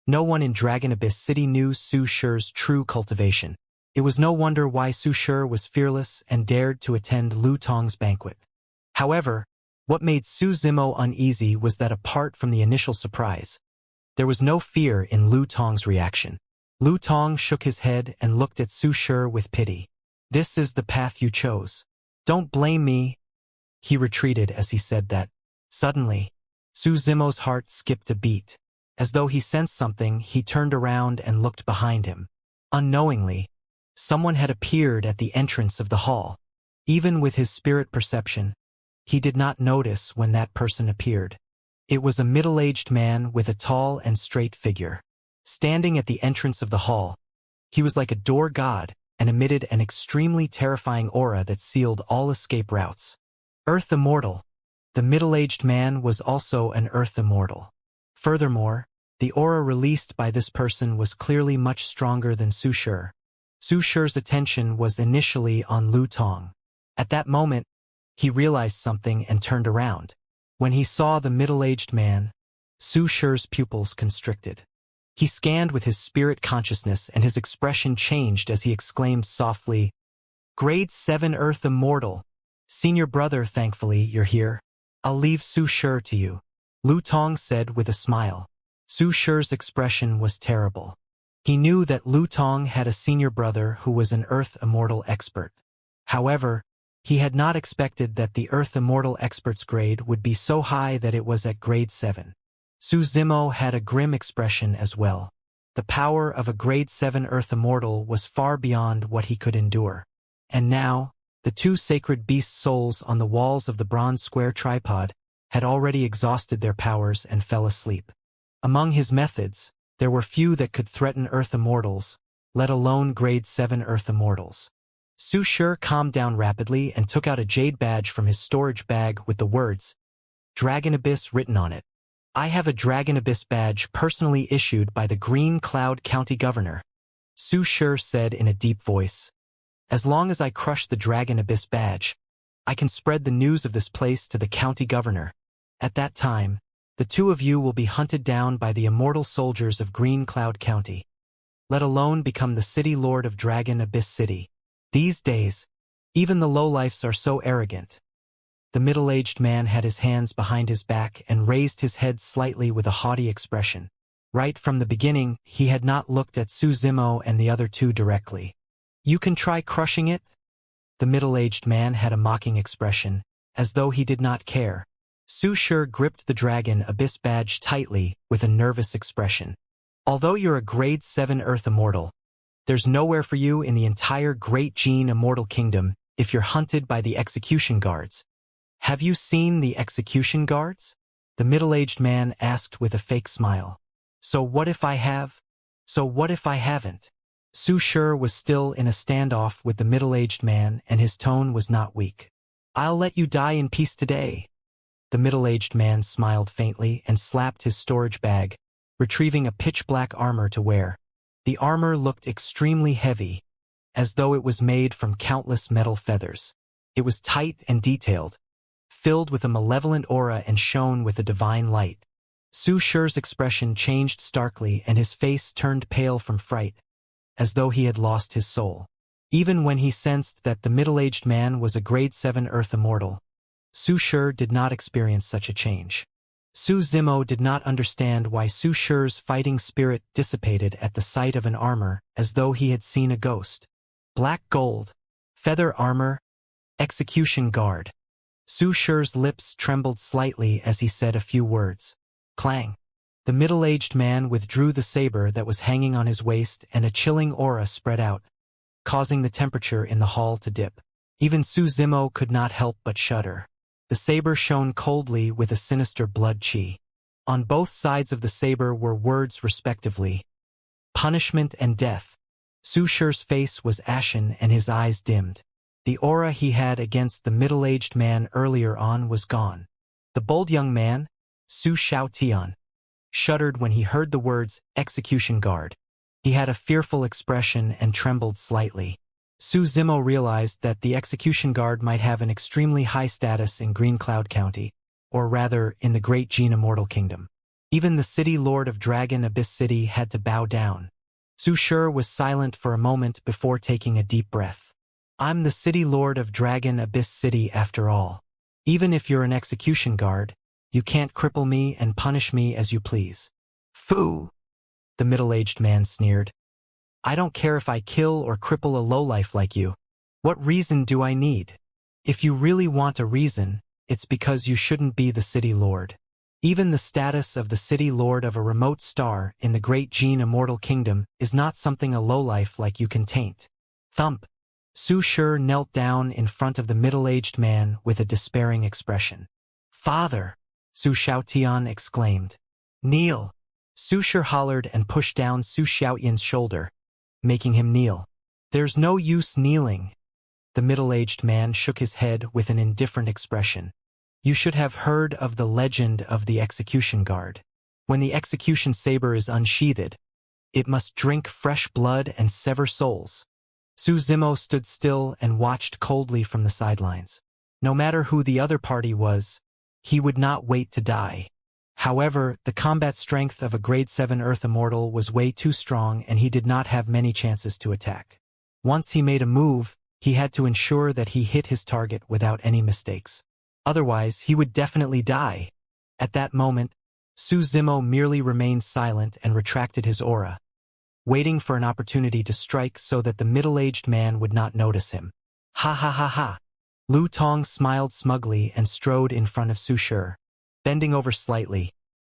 No one in Dragon Abyss City knew Su Shi's true cultivation. It was no wonder why Su Shi was fearless and dared to attend Lu Tong's banquet. However, what made Su Zimo uneasy was that apart from the initial surprise, there was no fear in Lu Tong's reaction. Lu Tong shook his head and looked at Su Shi with pity. "This is the path you chose. Don't blame me." He retreated as he said that. Suddenly, Su Zimo's heart skipped a beat. As though he sensed something, he turned around and looked behind him. Unknowingly, someone had appeared at the entrance of the hall. Even with his spirit perception, he did not notice when that person appeared. It was a middle-aged man with a tall and straight figure. Standing at the entrance of the hall, he was like a door god and emitted an extremely terrifying aura that sealed all escape routes. Earth Immortal. The middle-aged man was also an Earth Immortal. Furthermore, the aura released by this person was clearly much stronger than Su Shi. Su Shi's attention was initially on Lu Tong. At that moment, he realized something and turned around. When he saw the middle-aged man, Su Shi's pupils constricted. He scanned with his spirit consciousness and his expression changed as he exclaimed softly, "Grade 7 Earth Immortal. Senior brother, thankfully you're here. I'll leave Su Shi to you," Lu Tong said with a smile. Su Shi's expression was terrible. He knew that Lu Tong had a senior brother who was an Earth Immortal expert. However, he had not expected that the Earth Immortal expert's grade would be so high that it was at grade 7. Su Zimo had a grim expression as well. The power of a grade 7 Earth Immortal was far beyond what he could endure. And now, the two sacred beast souls on the walls of the bronze square tripod had already exhausted their powers and fell asleep. Among his methods, there were few that could threaten Earth Immortals, let alone grade 7 Earth Immortals. Su Shi calmed down rapidly and took out a jade badge from his storage bag with the words, "Dragon Abyss" written on it. "I have a Dragon Abyss badge personally issued by the Green Cloud County Governor," Su Shi said in a deep voice. "As long as I crush the Dragon Abyss badge, I can spread the news of this place to the county governor. At that time, the two of you will be hunted down by the immortal soldiers of Green Cloud County, let alone become the city lord of Dragon Abyss City. These days, even the lowlifes are so arrogant." The middle-aged man had his hands behind his back and raised his head slightly with a haughty expression. Right from the beginning, he had not looked at Su Zimo and the other two directly. "You can try crushing it?" The middle-aged man had a mocking expression, as though he did not care. Su Shi gripped the Dragon Abyss badge tightly with a nervous expression. "Although you're a grade 7 Earth Immortal, there's nowhere for you in the entire Great Gene Immortal Kingdom if you're hunted by the execution guards." "Have you seen the execution guards?" the middle-aged man asked with a fake smile. So what if I have? So what if I haven't?" Su Shi was still in a standoff with the middle-aged man and his tone was not weak. "I'll let you die in peace today." The middle-aged man smiled faintly and slapped his storage bag, retrieving a pitch-black armor to wear. The armor looked extremely heavy, as though it was made from countless metal feathers. It was tight and detailed, filled with a malevolent aura and shone with a divine light. Su Shi's expression changed starkly and his face turned pale from fright, as though he had lost his soul. Even when he sensed that the middle-aged man was a grade 7 Earth Immortal, Su Shi did not experience such a change. Su Zimo did not understand why Su Shi's fighting spirit dissipated at the sight of an armor as though he had seen a ghost. Black gold, feather armor, execution guard. Su Shi's lips trembled slightly as he said a few words. Clang. The middle-aged man withdrew the saber that was hanging on his waist and a chilling aura spread out, causing the temperature in the hall to dip. Even Su Zimo could not help but shudder. The saber shone coldly with a sinister blood chi. On both sides of the saber were words respectively, punishment and death. Su Shi's face was ashen and his eyes dimmed. The aura he had against the middle-aged man earlier on was gone. The bold young man, Su Xiaotian, shuddered when he heard the words, execution guard. He had a fearful expression and trembled slightly. Su Zimo realized that the execution guard might have an extremely high status in Green Cloud County, or rather, in the Great Gene Immortal Kingdom. Even the city lord of Dragon Abyss City had to bow down. Su Shi was silent for a moment before taking a deep breath. I'm the city lord of Dragon Abyss City after all. Even if you're an execution guard, you can't cripple me and punish me as you please. Phoo! The middle-aged man sneered. I don't care if I kill or cripple a lowlife like you. What reason do I need? If you really want a reason, it's because you shouldn't be the city lord. Even the status of the city lord of a remote star in the great Gene Immortal Kingdom is not something a lowlife like you can taint. Thump! Su Shi knelt down in front of the middle-aged man with a despairing expression. Father! Su Xiaotian exclaimed. Kneel! Su Shi hollered and pushed down Su Xiaotian's shoulder, making him kneel. There's no use kneeling. The middle-aged man shook his head with an indifferent expression. You should have heard of the legend of the execution guard. When the execution saber is unsheathed, it must drink fresh blood and sever souls. Su Zimo stood still and watched coldly from the sidelines. No matter who the other party was, he would not wait to die. However, the combat strength of a grade 7 Earth Immortal was way too strong and he did not have many chances to attack. Once he made a move, he had to ensure that he hit his target without any mistakes. Otherwise, he would definitely die. At that moment, Su Zimo merely remained silent and retracted his aura, waiting for an opportunity to strike so that the middle-aged man would not notice him. Ha ha ha ha! Lu Tong smiled smugly and strode in front of Su Shi. Bending over slightly,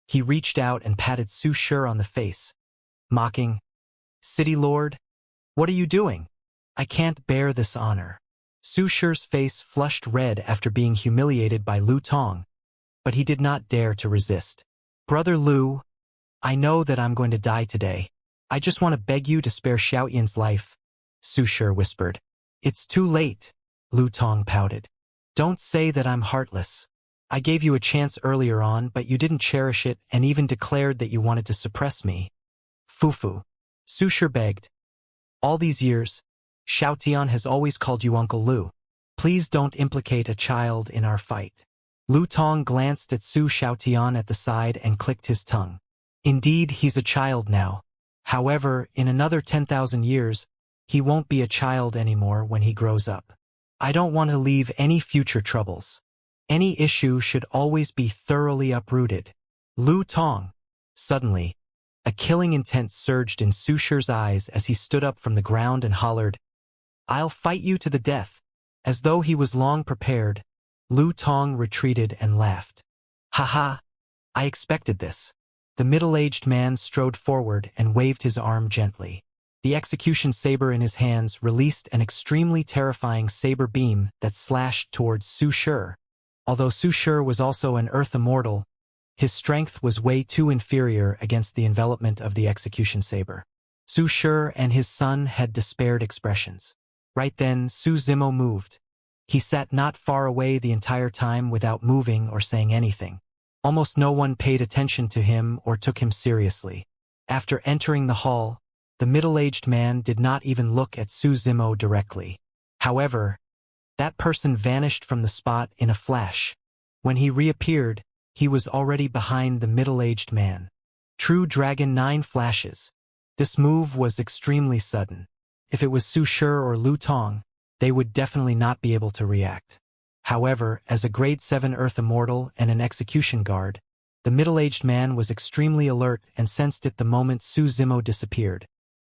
he reached out and patted Su Shi on the face, mocking, City Lord? What are you doing? I can't bear this honor. Su Shi's face flushed red after being humiliated by Lu Tong, but he did not dare to resist. Brother Lu, I know that I'm going to die today. I just want to beg you to spare Xiaotian's life, Su Shi whispered. It's too late, Lu Tong pouted. Don't say that I'm heartless. I gave you a chance earlier on, but you didn't cherish it and even declared that you wanted to suppress me. Fufu. Su Shi begged. All these years, Xiaotian has always called you Uncle Lu. Please don't implicate a child in our fight. Lu Tong glanced at Su Xiaotian at the side and clicked his tongue. Indeed, he's a child now. However, in another 10,000 years, he won't be a child anymore when he grows up. I don't want to leave any future troubles. Any issue should always be thoroughly uprooted. Lu Tong. Suddenly, a killing intent surged in Su Shi's eyes as he stood up from the ground and hollered, I'll fight you to the death. As though he was long prepared, Lu Tong retreated and laughed. Ha ha! I expected this. The middle-aged man strode forward and waved his arm gently. The execution saber in his hands released an extremely terrifying saber beam that slashed towards Su Shi. Although Su Shi was also an Earth Immortal, his strength was way too inferior against the envelopment of the execution saber. Su Shi and his son had despaired expressions. Right then, Su Zimo moved. He sat not far away the entire time without moving or saying anything. Almost no one paid attention to him or took him seriously. After entering the hall, the middle-aged man did not even look at Su Zimo directly. However, that person vanished from the spot in a flash. When he reappeared, he was already behind the middle-aged man. True Dragon 9 flashes. This move was extremely sudden. If it was Su Shi or Lu Tong, they would definitely not be able to react. However, as a grade 7 Earth Immortal and an execution guard, the middle-aged man was extremely alert and sensed it the moment Su Zimo disappeared.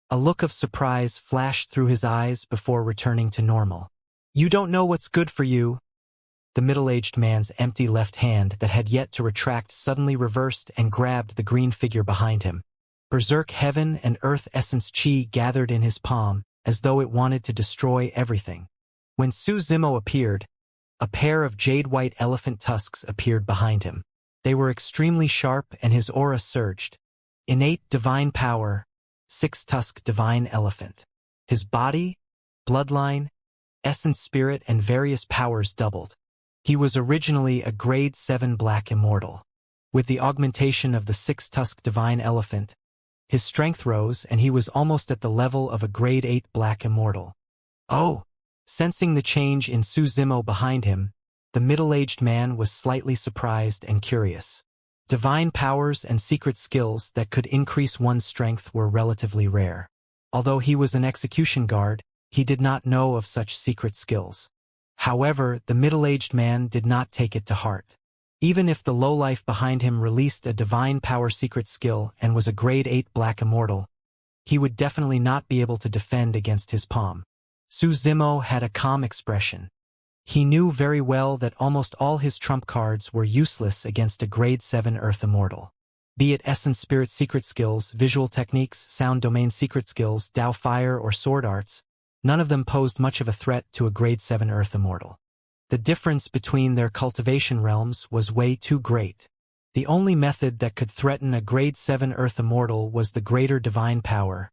A look of surprise flashed through his eyes before returning to normal. You don't know what's good for you. The middle-aged man's empty left hand that had yet to retract suddenly reversed and grabbed the green figure behind him. Berserk heaven and earth essence chi gathered in his palm, as though it wanted to destroy everything. When Su Zimo appeared, a pair of jade-white elephant tusks appeared behind him. They were extremely sharp and his aura surged. Innate divine power, 6-tusk divine elephant. His body, bloodline, essence spirit and various powers doubled. He was originally a grade 7 black immortal. With the augmentation of the 6-tusk divine elephant, his strength rose and he was almost at the level of a grade 8 black immortal. Oh! Sensing the change in Su Zimo behind him, the middle-aged man was slightly surprised and curious. Divine powers and secret skills that could increase one's strength were relatively rare. Although he was an execution guard, he did not know of such secret skills. However, the middle-aged man did not take it to heart. Even if the lowlife behind him released a divine power secret skill and was a grade 8 black immortal, he would definitely not be able to defend against his palm. Su Zimo had a calm expression. He knew very well that almost all his trump cards were useless against a grade 7 Earth Immortal. Be it Essence Spirit secret skills, visual techniques, sound domain secret skills, Dao Fire or sword arts, none of them posed much of a threat to a grade 7 Earth Immortal. The difference between their cultivation realms was way too great. The only method that could threaten a grade 7 Earth Immortal was the greater divine power.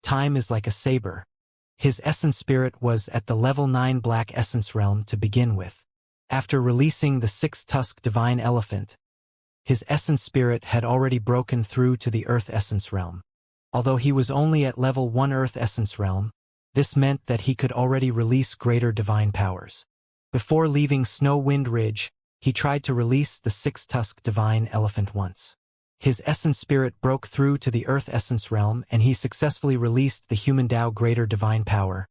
Time is like a saber. His essence spirit was at the level 9 black essence realm to begin with. After releasing the 6-tusked divine elephant, his essence spirit had already broken through to the earth essence realm. Although he was only at level 1 earth essence realm, this meant that he could already release greater divine powers. Before leaving Snow Wind Ridge, he tried to release the 6-tusked divine elephant once. His essence spirit broke through to the earth essence realm and he successfully released the human Dao greater divine power,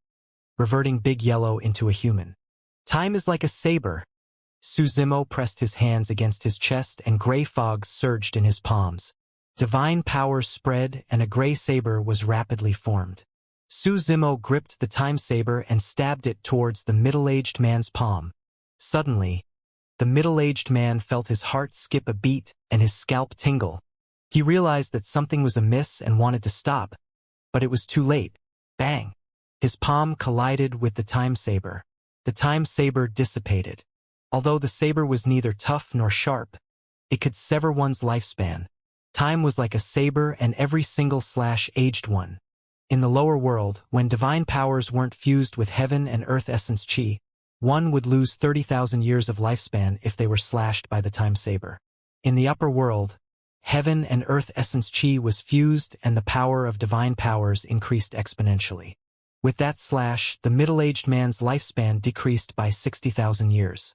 reverting Big Yellow into a human. Time is like a saber. Su Zimo pressed his hands against his chest and gray fog surged in his palms. Divine power spread and a gray saber was rapidly formed. Su Zimo gripped the time saber and stabbed it towards the middle-aged man's palm. Suddenly, the middle-aged man felt his heart skip a beat and his scalp tingle. He realized that something was amiss and wanted to stop, but it was too late. Bang! His palm collided with the time saber. The time saber dissipated. Although the saber was neither tough nor sharp, it could sever one's lifespan. Time was like a saber and every single slash aged one. In the lower world, when divine powers weren't fused with heaven and earth essence chi, one would lose 30,000 years of lifespan if they were slashed by the time saber. In the upper world, heaven and earth essence chi was fused and the power of divine powers increased exponentially. With that slash, the middle-aged man's lifespan decreased by 60,000 years.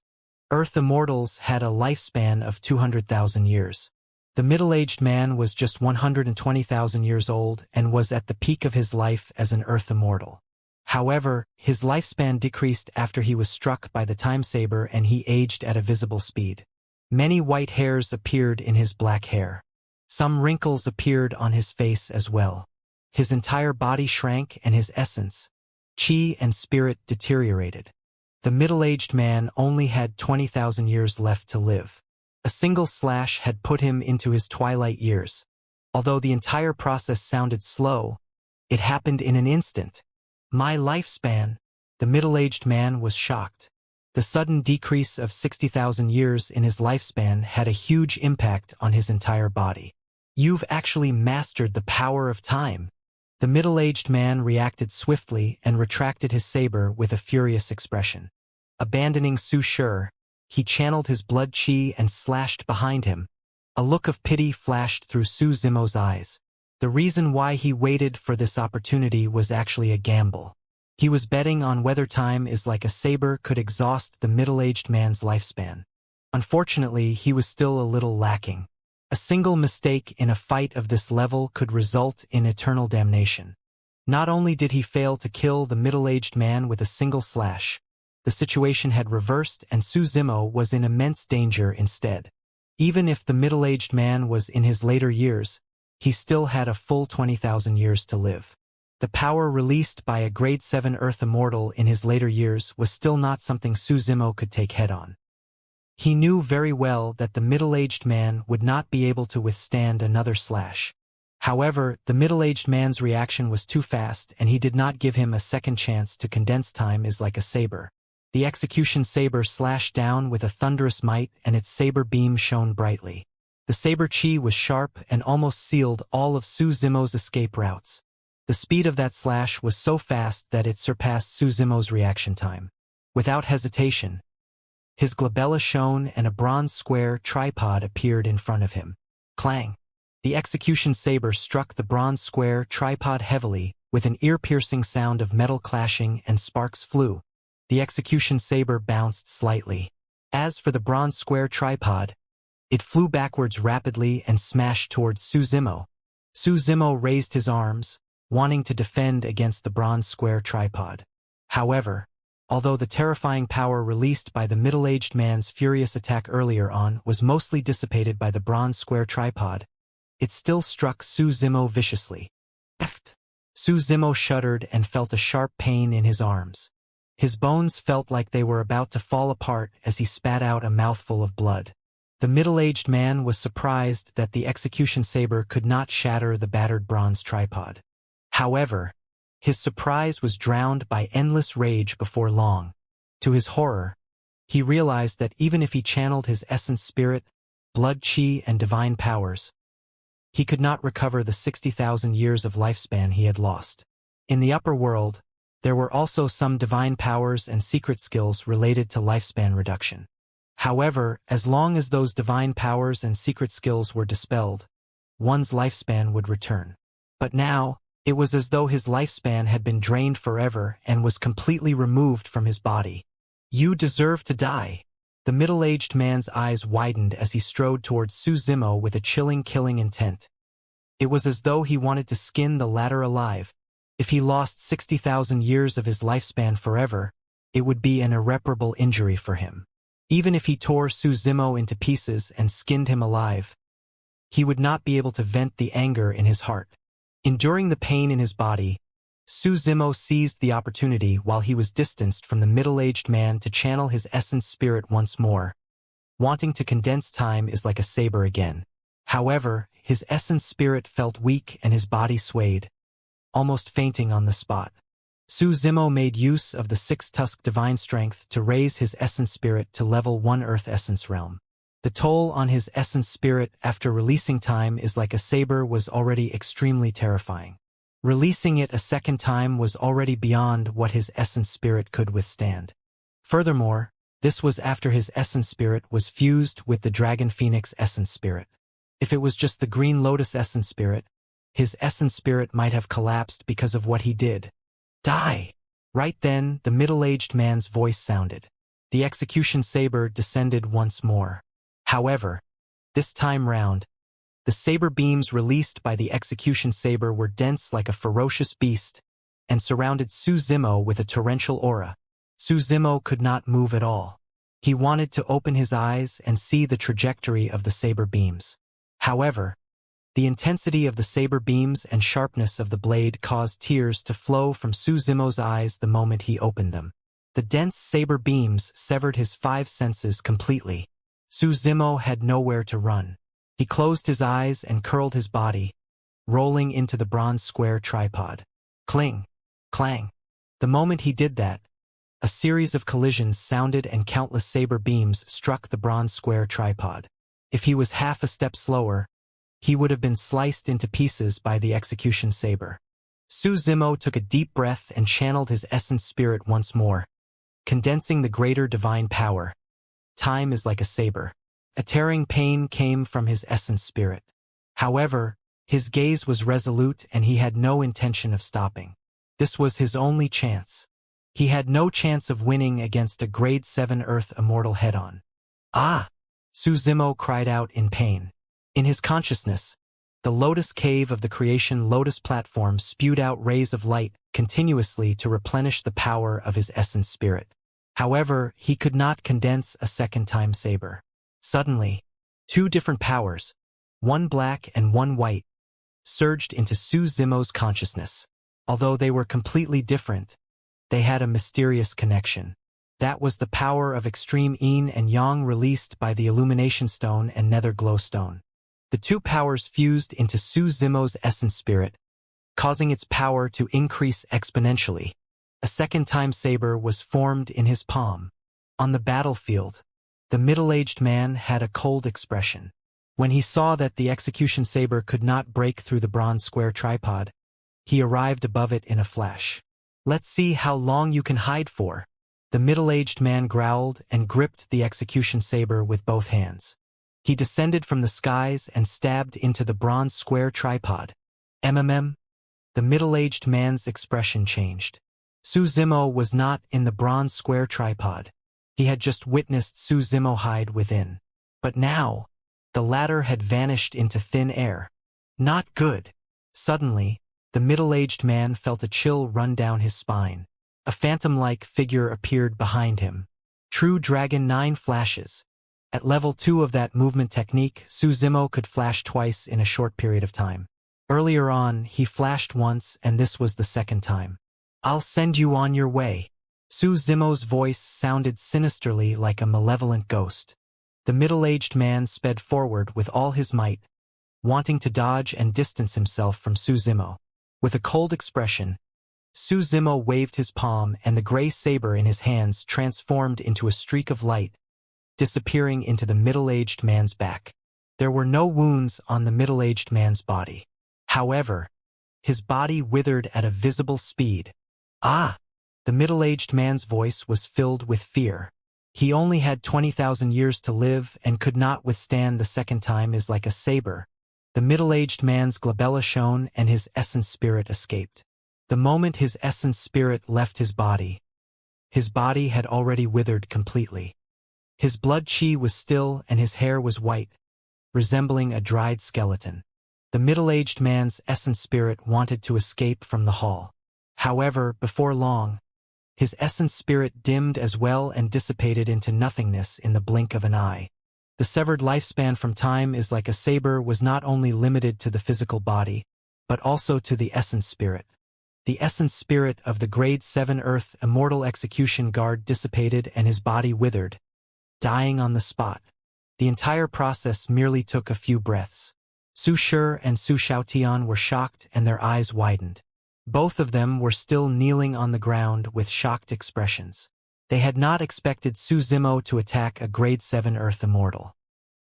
Earth Immortals had a lifespan of 200,000 years. The middle-aged man was just 120,000 years old and was at the peak of his life as an Earth Immortal. However, his lifespan decreased after he was struck by the time saber and he aged at a visible speed. Many white hairs appeared in his black hair. Some wrinkles appeared on his face as well. His entire body shrank and his essence, chi and spirit deteriorated. The middle-aged man only had 20,000 years left to live. A single slash had put him into his twilight years. Although the entire process sounded slow, it happened in an instant. My lifespan, the middle-aged man was shocked. The sudden decrease of 60,000 years in his lifespan had a huge impact on his entire body. You've actually mastered the power of time. The middle-aged man reacted swiftly and retracted his saber with a furious expression. Abandoning Su Shi, he channeled his blood chi and slashed behind him. A look of pity flashed through Su Zimo's eyes. The reason why he waited for this opportunity was actually a gamble. He was betting on whether time is like a saber could exhaust the middle-aged man's lifespan. Unfortunately, he was still a little lacking. A single mistake in a fight of this level could result in eternal damnation. Not only did he fail to kill the middle-aged man with a single slash, the situation had reversed and Su Zimo was in immense danger instead. Even if the middle-aged man was in his later years, he still had a full 20,000 years to live. The power released by a grade 7 Earth Immortal in his later years was still not something Su Zimo could take head-on. He knew very well that the middle-aged man would not be able to withstand another slash. However, the middle-aged man's reaction was too fast and he did not give him a second chance to condense time is like a saber. The execution saber slashed down with a thunderous might and its saber beam shone brightly. The saber chi was sharp and almost sealed all of Su Zimo's escape routes. The speed of that slash was so fast that it surpassed Su Zimo's reaction time. Without hesitation, his glabella shone and a bronze square tripod appeared in front of him. Clang! The execution saber struck the bronze square tripod heavily, with an ear-piercing sound of metal clashing and sparks flew. The execution saber bounced slightly. As for the bronze square tripod, It flew backwards rapidly and smashed towards Suzimo. Suzimo raised his arms, wanting to defend against the bronze square tripod. However, although the terrifying power released by the middle-aged man's furious attack earlier on was mostly dissipated by the bronze square tripod, it still struck Suzimo viciously. Suzimo shuddered and felt a sharp pain in his arms. His bones felt like they were about to fall apart as he spat out a mouthful of blood. The middle-aged man was surprised that the execution saber could not shatter the battered bronze tripod. However, his surprise was drowned by endless rage before long. To his horror, he realized that even if he channeled his essence spirit, blood chi and divine powers, he could not recover the 60,000 years of lifespan he had lost. In the upper world, there were also some divine powers and secret skills related to lifespan reduction. However, as long as those divine powers and secret skills were dispelled, one's lifespan would return. But now, it was as though his lifespan had been drained forever and was completely removed from his body. You deserve to die. The middle-aged man's eyes widened as he strode towards Suzimo with a chilling killing intent. It was as though he wanted to skin the latter alive. If he lost 60,000 years of his lifespan forever, it would be an irreparable injury for him. Even if he tore Suzimo into pieces and skinned him alive, he would not be able to vent the anger in his heart. Enduring the pain in his body, Suzimo seized the opportunity while he was distanced from the middle-aged man to channel his essence spirit once more. Wanting to condense time is like a saber again. However, his essence spirit felt weak and his body swayed, almost fainting on the spot. Suzimo made use of the six-tusk divine strength to raise his essence spirit to level 1 earth essence realm. The toll on his essence spirit after releasing time is like a saber was already extremely terrifying. Releasing it a second time was already beyond what his essence spirit could withstand. Furthermore, this was after his essence spirit was fused with the Dragon Phoenix essence spirit. If it was just the Green Lotus essence spirit, his essence spirit might have collapsed because of what he did. Die! Right then, the middle-aged man's voice sounded. The execution saber descended once more. However, this time round, the saber beams released by the execution saber were dense like a ferocious beast and surrounded Suzimo with a torrential aura. Suzimo could not move at all. He wanted to open his eyes and see the trajectory of the saber beams. However, the intensity of the saber beams and sharpness of the blade caused tears to flow from Suzimo's eyes the moment he opened them. The dense saber beams severed his 5 senses completely. Suzimo had nowhere to run. He closed his eyes and curled his body, rolling into the bronze square tripod. Cling! Clang! The moment he did that, a series of collisions sounded and countless saber beams struck the bronze square tripod. If he was half a step slower, he would have been sliced into pieces by the execution saber. Suzimo took a deep breath and channeled his essence spirit once more, condensing the greater divine power. Time is like a saber. A tearing pain came from his essence spirit. However, his gaze was resolute and he had no intention of stopping. This was his only chance. He had no chance of winning against a grade 7 Earth immortal head-on. Ah! Suzimo cried out in pain. In his consciousness, the lotus cave of the creation lotus platform spewed out rays of light continuously to replenish the power of his essence spirit. However, he could not condense a second time saber. Suddenly, 2 different powers, one black and one white, surged into Suzimo's consciousness. Although they were completely different, they had a mysterious connection. That was the power of extreme yin and yang released by the illumination stone and nether glow stone. The 2 powers fused into Suzimo's essence spirit, causing its power to increase exponentially. A second time saber was formed in his palm. On the battlefield, the middle-aged man had a cold expression. When he saw that the execution saber could not break through the bronze square tripod, he arrived above it in a flash. Let's see how long you can hide for. The middle-aged man growled and gripped the execution saber with both hands. He descended from the skies and stabbed into the bronze square tripod. The middle-aged man's expression changed. Suzimo was not in the bronze square tripod. He had just witnessed Suzimo hide within. But now, the latter had vanished into thin air. Not good. Suddenly, the middle-aged man felt a chill run down his spine. A phantom-like figure appeared behind him. True Dragon 9 flashes. At level 2 of that movement technique, Su Zimo could flash twice in a short period of time. Earlier on, he flashed once, and this was the second time. I'll send you on your way. Su Zimo's voice sounded sinisterly like a malevolent ghost. The middle-aged man sped forward with all his might, wanting to dodge and distance himself from Su Zimo. With a cold expression, Su Zimo waved his palm, and the gray saber in his hands transformed into a streak of light, disappearing into the middle-aged man's back. There were no wounds on the middle-aged man's body. However, his body withered at a visible speed. Ah! The middle-aged man's voice was filled with fear. He only had 20,000 years to live and could not withstand the second time is like a saber. The middle-aged man's glabella shone and his essence spirit escaped. The moment his essence spirit left his body had already withered completely. His blood chi was still and his hair was white, resembling a dried skeleton. The middle-aged man's essence spirit wanted to escape from the hall. However, before long, his essence spirit dimmed as well and dissipated into nothingness in the blink of an eye. The severed lifespan from time is like a saber was not only limited to the physical body, but also to the essence spirit. The essence spirit of the Grade 7 Earth Immortal Execution Guard dissipated and his body withered, dying on the spot. The entire process merely took a few breaths. Su Shi and Su Xiaotian were shocked and their eyes widened. Both of them were still kneeling on the ground with shocked expressions. They had not expected Su Zimo to attack a Grade 7 Earth Immortal.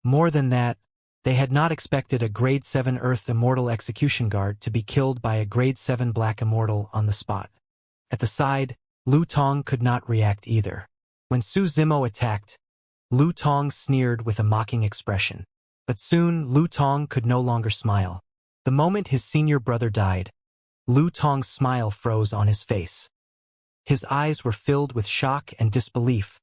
More than that, they had not expected a Grade 7 Earth Immortal Execution Guard to be killed by a Grade 7 Black Immortal on the spot. At the side, Lu Tong could not react either. When Su Zimo attacked, Lu Tong sneered with a mocking expression. But soon, Lu Tong could no longer smile. The moment his senior brother died, Lu Tong's smile froze on his face. His eyes were filled with shock and disbelief,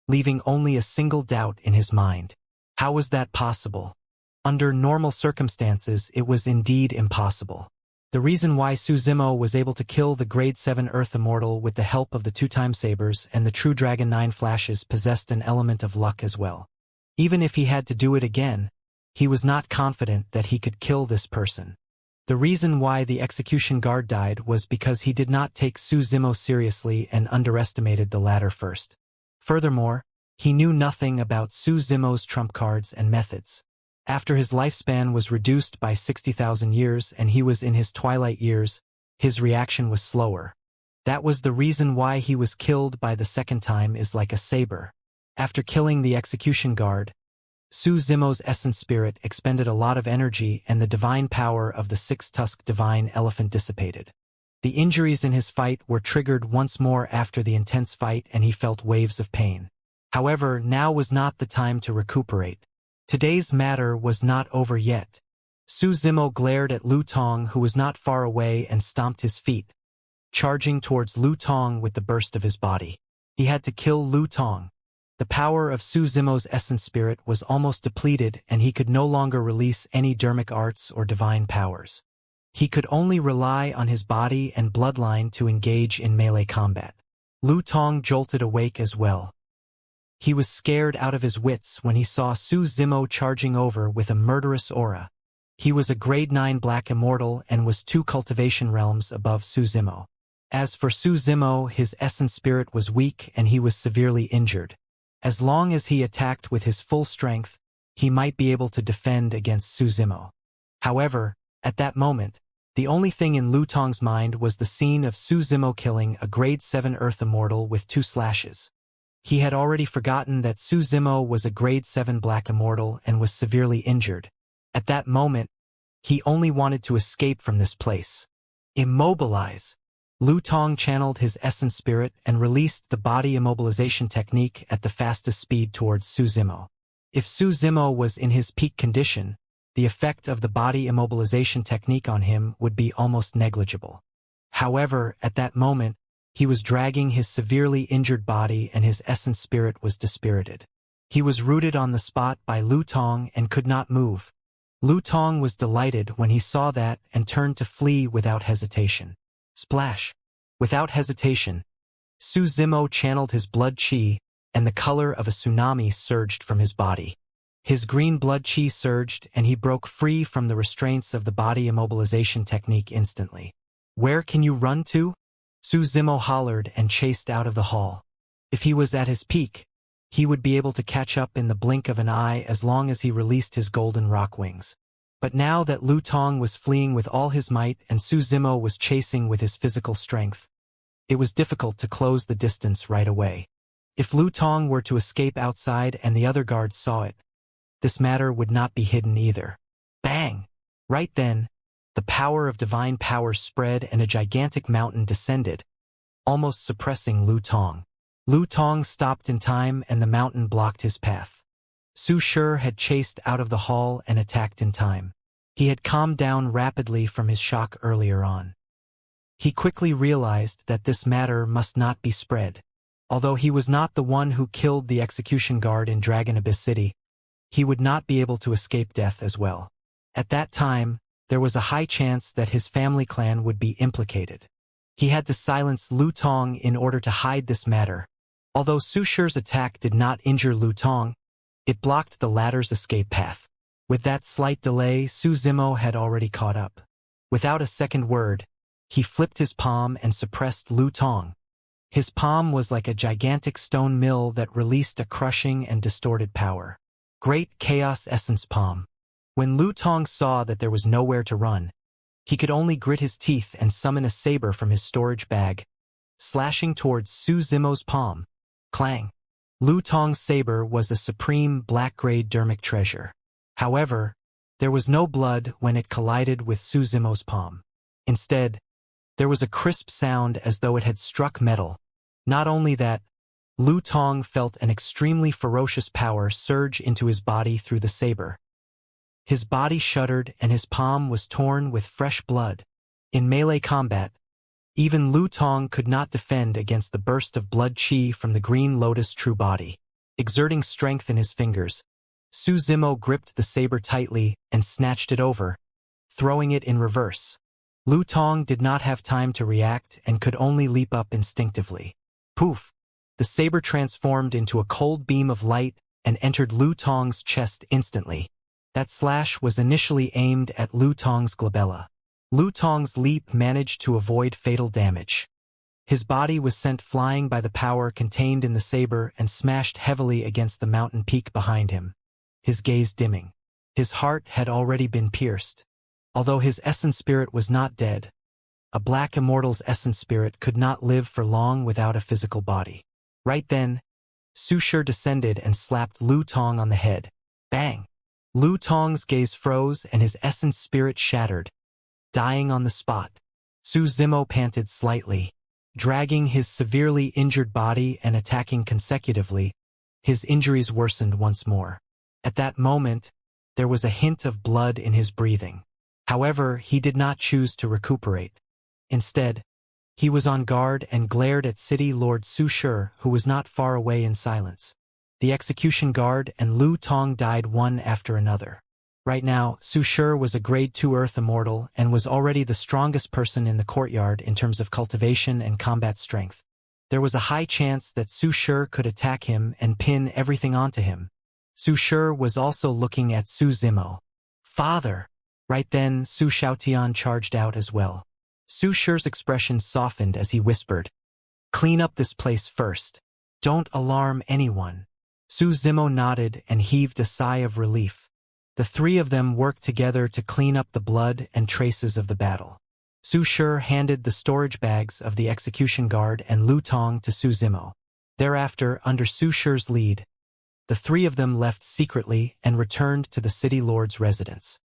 leaving only a single doubt in his mind. How was that possible? Under normal circumstances, it was indeed impossible. The reason why Su Zimo was able to kill the Grade 7 Earth Immortal with the help of the 2-time sabers and the True Dragon 9 flashes possessed an element of luck as well. Even if he had to do it again, he was not confident that he could kill this person. The reason why the execution guard died was because he did not take Su Zimo seriously and underestimated the latter first. Furthermore, he knew nothing about Su Zimo's trump cards and methods. After his lifespan was reduced by 60,000 years and he was in his twilight years, his reaction was slower. That was the reason why he was killed by the second time is like a saber. After killing the execution guard, Su Zimo's essence spirit expended a lot of energy and the divine power of the six-tusked divine elephant dissipated. The injuries in his fight were triggered once more after the intense fight and he felt waves of pain. However, now was not the time to recuperate. Today's matter was not over yet. Su Zimo glared at Lu Tong, who was not far away, and stomped his feet, charging towards Lu Tong with the burst of his body. He had to kill Lu Tong. The power of Su Zimo's essence spirit was almost depleted and he could no longer release any dermic arts or divine powers. He could only rely on his body and bloodline to engage in melee combat. Lu Tong jolted awake as well. He was scared out of his wits when he saw Su Zimo charging over with a murderous aura. He was a Grade 9 Black Immortal and was 2 cultivation realms above Su Zimo. As for Su Zimo, his essence spirit was weak and he was severely injured. As long as he attacked with his full strength, he might be able to defend against Su Zimo. However, at that moment, the only thing in Lu Tong's mind was the scene of Su Zimo killing a Grade 7 Earth Immortal with 2 slashes. He had already forgotten that Su Zimo was a Grade 7 Black Immortal and was severely injured. At that moment, he only wanted to escape from this place. Immobilize! Lu Tong channeled his essence spirit and released the body immobilization technique at the fastest speed towards Su Zimo. If Su Zimo was in his peak condition, the effect of the body immobilization technique on him would be almost negligible. However, at that moment, he was dragging his severely injured body and his essence spirit was dispirited. He was rooted on the spot by Lu Tong and could not move. Lu Tong was delighted when he saw that and turned to flee without hesitation. Splash! Without hesitation, Su Zimo channeled his blood qi, and the color of a tsunami surged from his body. His green blood qi surged, and he broke free from the restraints of the body immobilization technique instantly. "Where can you run to?" Su Zimo hollered and chased out of the hall. If he was at his peak, he would be able to catch up in the blink of an eye as long as he released his golden rock wings. But now that Lu Tong was fleeing with all his might and Su Zimo was chasing with his physical strength, it was difficult to close the distance right away. If Lu Tong were to escape outside and the other guards saw it, this matter would not be hidden either. Bang! Right then, the power of divine power spread and a gigantic mountain descended, almost suppressing Lu Tong. Lu Tong stopped in time and the mountain blocked his path. Su Shi had chased out of the hall and attacked in time. He had calmed down rapidly from his shock earlier on. He quickly realized that this matter must not be spread. Although he was not the one who killed the execution guard in Dragon Abyss City, he would not be able to escape death as well. At that time, there was a high chance that his family clan would be implicated. He had to silence Lu Tong in order to hide this matter. Although Su Shi's attack did not injure Lu Tong, it blocked the latter's escape path. With that slight delay, Su Zimo had already caught up. Without a second word, he flipped his palm and suppressed Lu Tong. His palm was like a gigantic stone mill that released a crushing and distorted power. Great Chaos Essence Palm. When Lu Tong saw that there was nowhere to run, he could only grit his teeth and summon a saber from his storage bag, slashing towards Su Zimo's palm. Clang! Lu Tong's saber was a supreme black-gray dermic treasure. However, there was no blood when it collided with Su Zimo's palm. Instead, there was a crisp sound as though it had struck metal. Not only that, Lu Tong felt an extremely ferocious power surge into his body through the saber. His body shuddered and his palm was torn with fresh blood. In melee combat, even Lu Tong could not defend against the burst of blood qi from the Green Lotus true body. Exerting strength in his fingers, Su Zimo gripped the saber tightly and snatched it over, throwing it in reverse. Lu Tong did not have time to react and could only leap up instinctively. Poof! The saber transformed into a cold beam of light and entered Lu Tong's chest instantly. That slash was initially aimed at Lu Tong's glabella. Lu Tong's leap managed to avoid fatal damage. His body was sent flying by the power contained in the saber and smashed heavily against the mountain peak behind him, his gaze dimming. His heart had already been pierced. Although his essence spirit was not dead, a black immortal's essence spirit could not live for long without a physical body. Right then, Su Shi descended and slapped Lu Tong on the head. Bang! Lu Tong's gaze froze and his essence spirit shattered, dying on the spot. Su Zimo panted slightly, dragging his severely injured body and attacking consecutively. His injuries worsened once more. At that moment, there was a hint of blood in his breathing. However, he did not choose to recuperate. Instead, he was on guard and glared at City Lord Su Shi, who was not far away in silence. The execution guard and Lu Tong died one after another. Right now, Su Shi was a Grade 2 Earth Immortal and was already the strongest person in the courtyard in terms of cultivation and combat strength. There was a high chance that Su Shi could attack him and pin everything onto him. Su Shi was also looking at Su Zimo. Father! Right then, Su Xiaotian charged out as well. Su Shi's expression softened as he whispered, "Clean up this place first. Don't alarm anyone." Su Zimo nodded and heaved a sigh of relief. The three of them worked together to clean up the blood and traces of the battle. Su Shi handed the storage bags of the execution guard and Lu Tong to Su Zimo. Thereafter, under Su Shi's lead, the three of them left secretly and returned to the city lord's residence.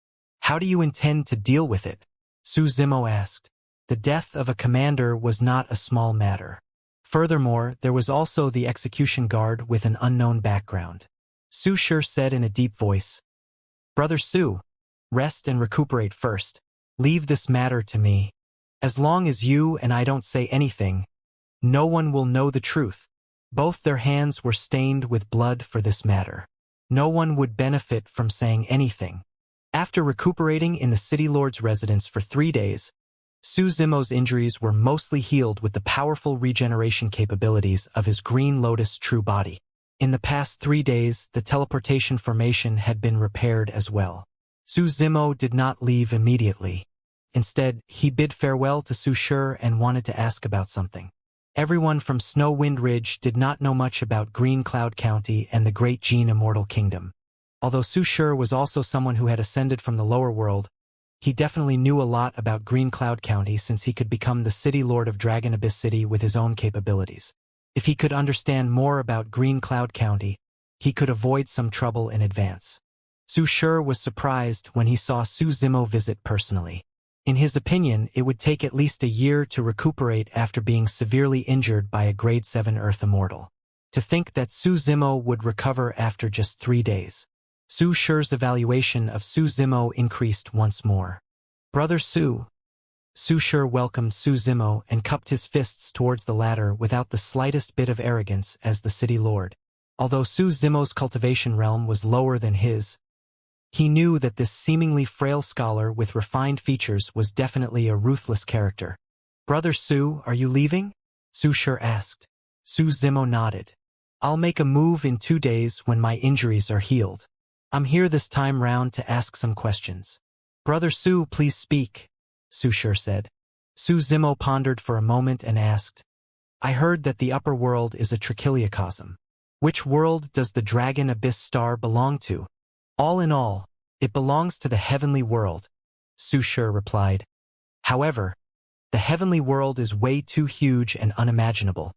"How do you intend to deal with it?" Su Zimo asked. The death of a commander was not a small matter. Furthermore, there was also the execution guard with an unknown background. Su Shi said in a deep voice, "Brother Su, rest and recuperate first. Leave this matter to me. As long as you and I don't say anything, no one will know the truth." Both their hands were stained with blood for this matter. No one would benefit from saying anything. After recuperating in the city lord's residence for 3 days, Su Zimo's injuries were mostly healed with the powerful regeneration capabilities of his Green Lotus true body. In the past 3 days, the teleportation formation had been repaired as well. Su Zimo did not leave immediately. Instead, he bid farewell to Su Shi and wanted to ask about something. Everyone from Snow Wind Ridge did not know much about Green Cloud County and the Great Gene Immortal Kingdom. Although Su Shi was also someone who had ascended from the lower world, he definitely knew a lot about Green Cloud County since he could become the city lord of Dragon Abyss City with his own capabilities. If he could understand more about Green Cloud County, he could avoid some trouble in advance. Su Shi was surprised when he saw Su Zimo visit personally. In his opinion, it would take at least a year to recuperate after being severely injured by a Grade 7 Earth Immortal. To think that Su Zimo would recover after just 3 days. Su Shi's evaluation of Su Zimo increased once more. Brother Su. Su Shi welcomed Su Zimo and cupped his fists towards the latter without the slightest bit of arrogance as the city lord. Although Su Zimo's cultivation realm was lower than his, he knew that this seemingly frail scholar with refined features was definitely a ruthless character. Brother Su, are you leaving? Su Shi asked. Su Zimo nodded. I'll make a move in 2 days when my injuries are healed. I'm here this time round to ask some questions. Brother Su, please speak, Su Shi said. Su Zimo pondered for a moment and asked, I heard that the upper world is a trichiliocosm. Which world does the Dragon Abyss star belong to? All in all, it belongs to the heavenly world, Su Shi replied. However, the heavenly world is way too huge and unimaginable.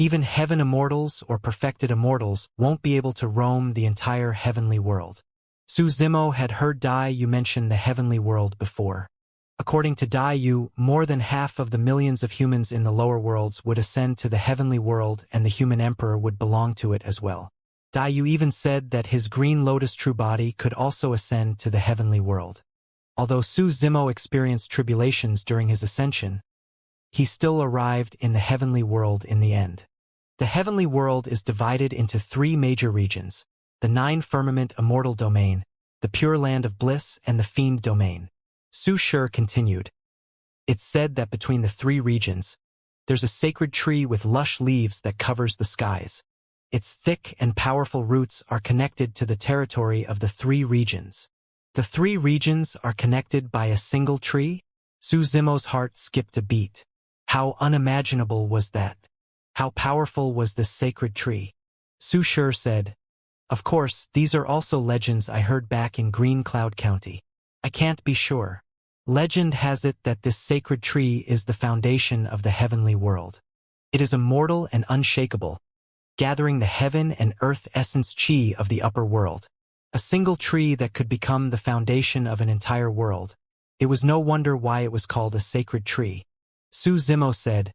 Even heaven immortals or perfected immortals won't be able to roam the entire heavenly world. Su Zimo had heard Dai Yu mention the heavenly world before. According to Dai Yu, more than half of the millions of humans in the lower worlds would ascend to the heavenly world and the human emperor would belong to it as well. Dai Yu even said that his Green Lotus true body could also ascend to the heavenly world. Although Su Zimo experienced tribulations during his ascension, he still arrived in the heavenly world in the end. The heavenly world is divided into 3 major regions: the 9 firmament immortal domain, the pure land of bliss, and the fiend domain. Su Shi continued. It's said that between the 3 regions, there's a sacred tree with lush leaves that covers the skies. Its thick and powerful roots are connected to the territory of the 3 regions. The 3 regions are connected by a single tree? Su Zimo's heart skipped a beat. How unimaginable was that? How powerful was this sacred tree? Su Shi said, Of course, these are also legends I heard back in Green Cloud County. I can't be sure. Legend has it that this sacred tree is the foundation of the heavenly world. It is immortal and unshakable, gathering the heaven and earth essence chi of the upper world. A single tree that could become the foundation of an entire world. It was no wonder why it was called a sacred tree. Su Zimo said,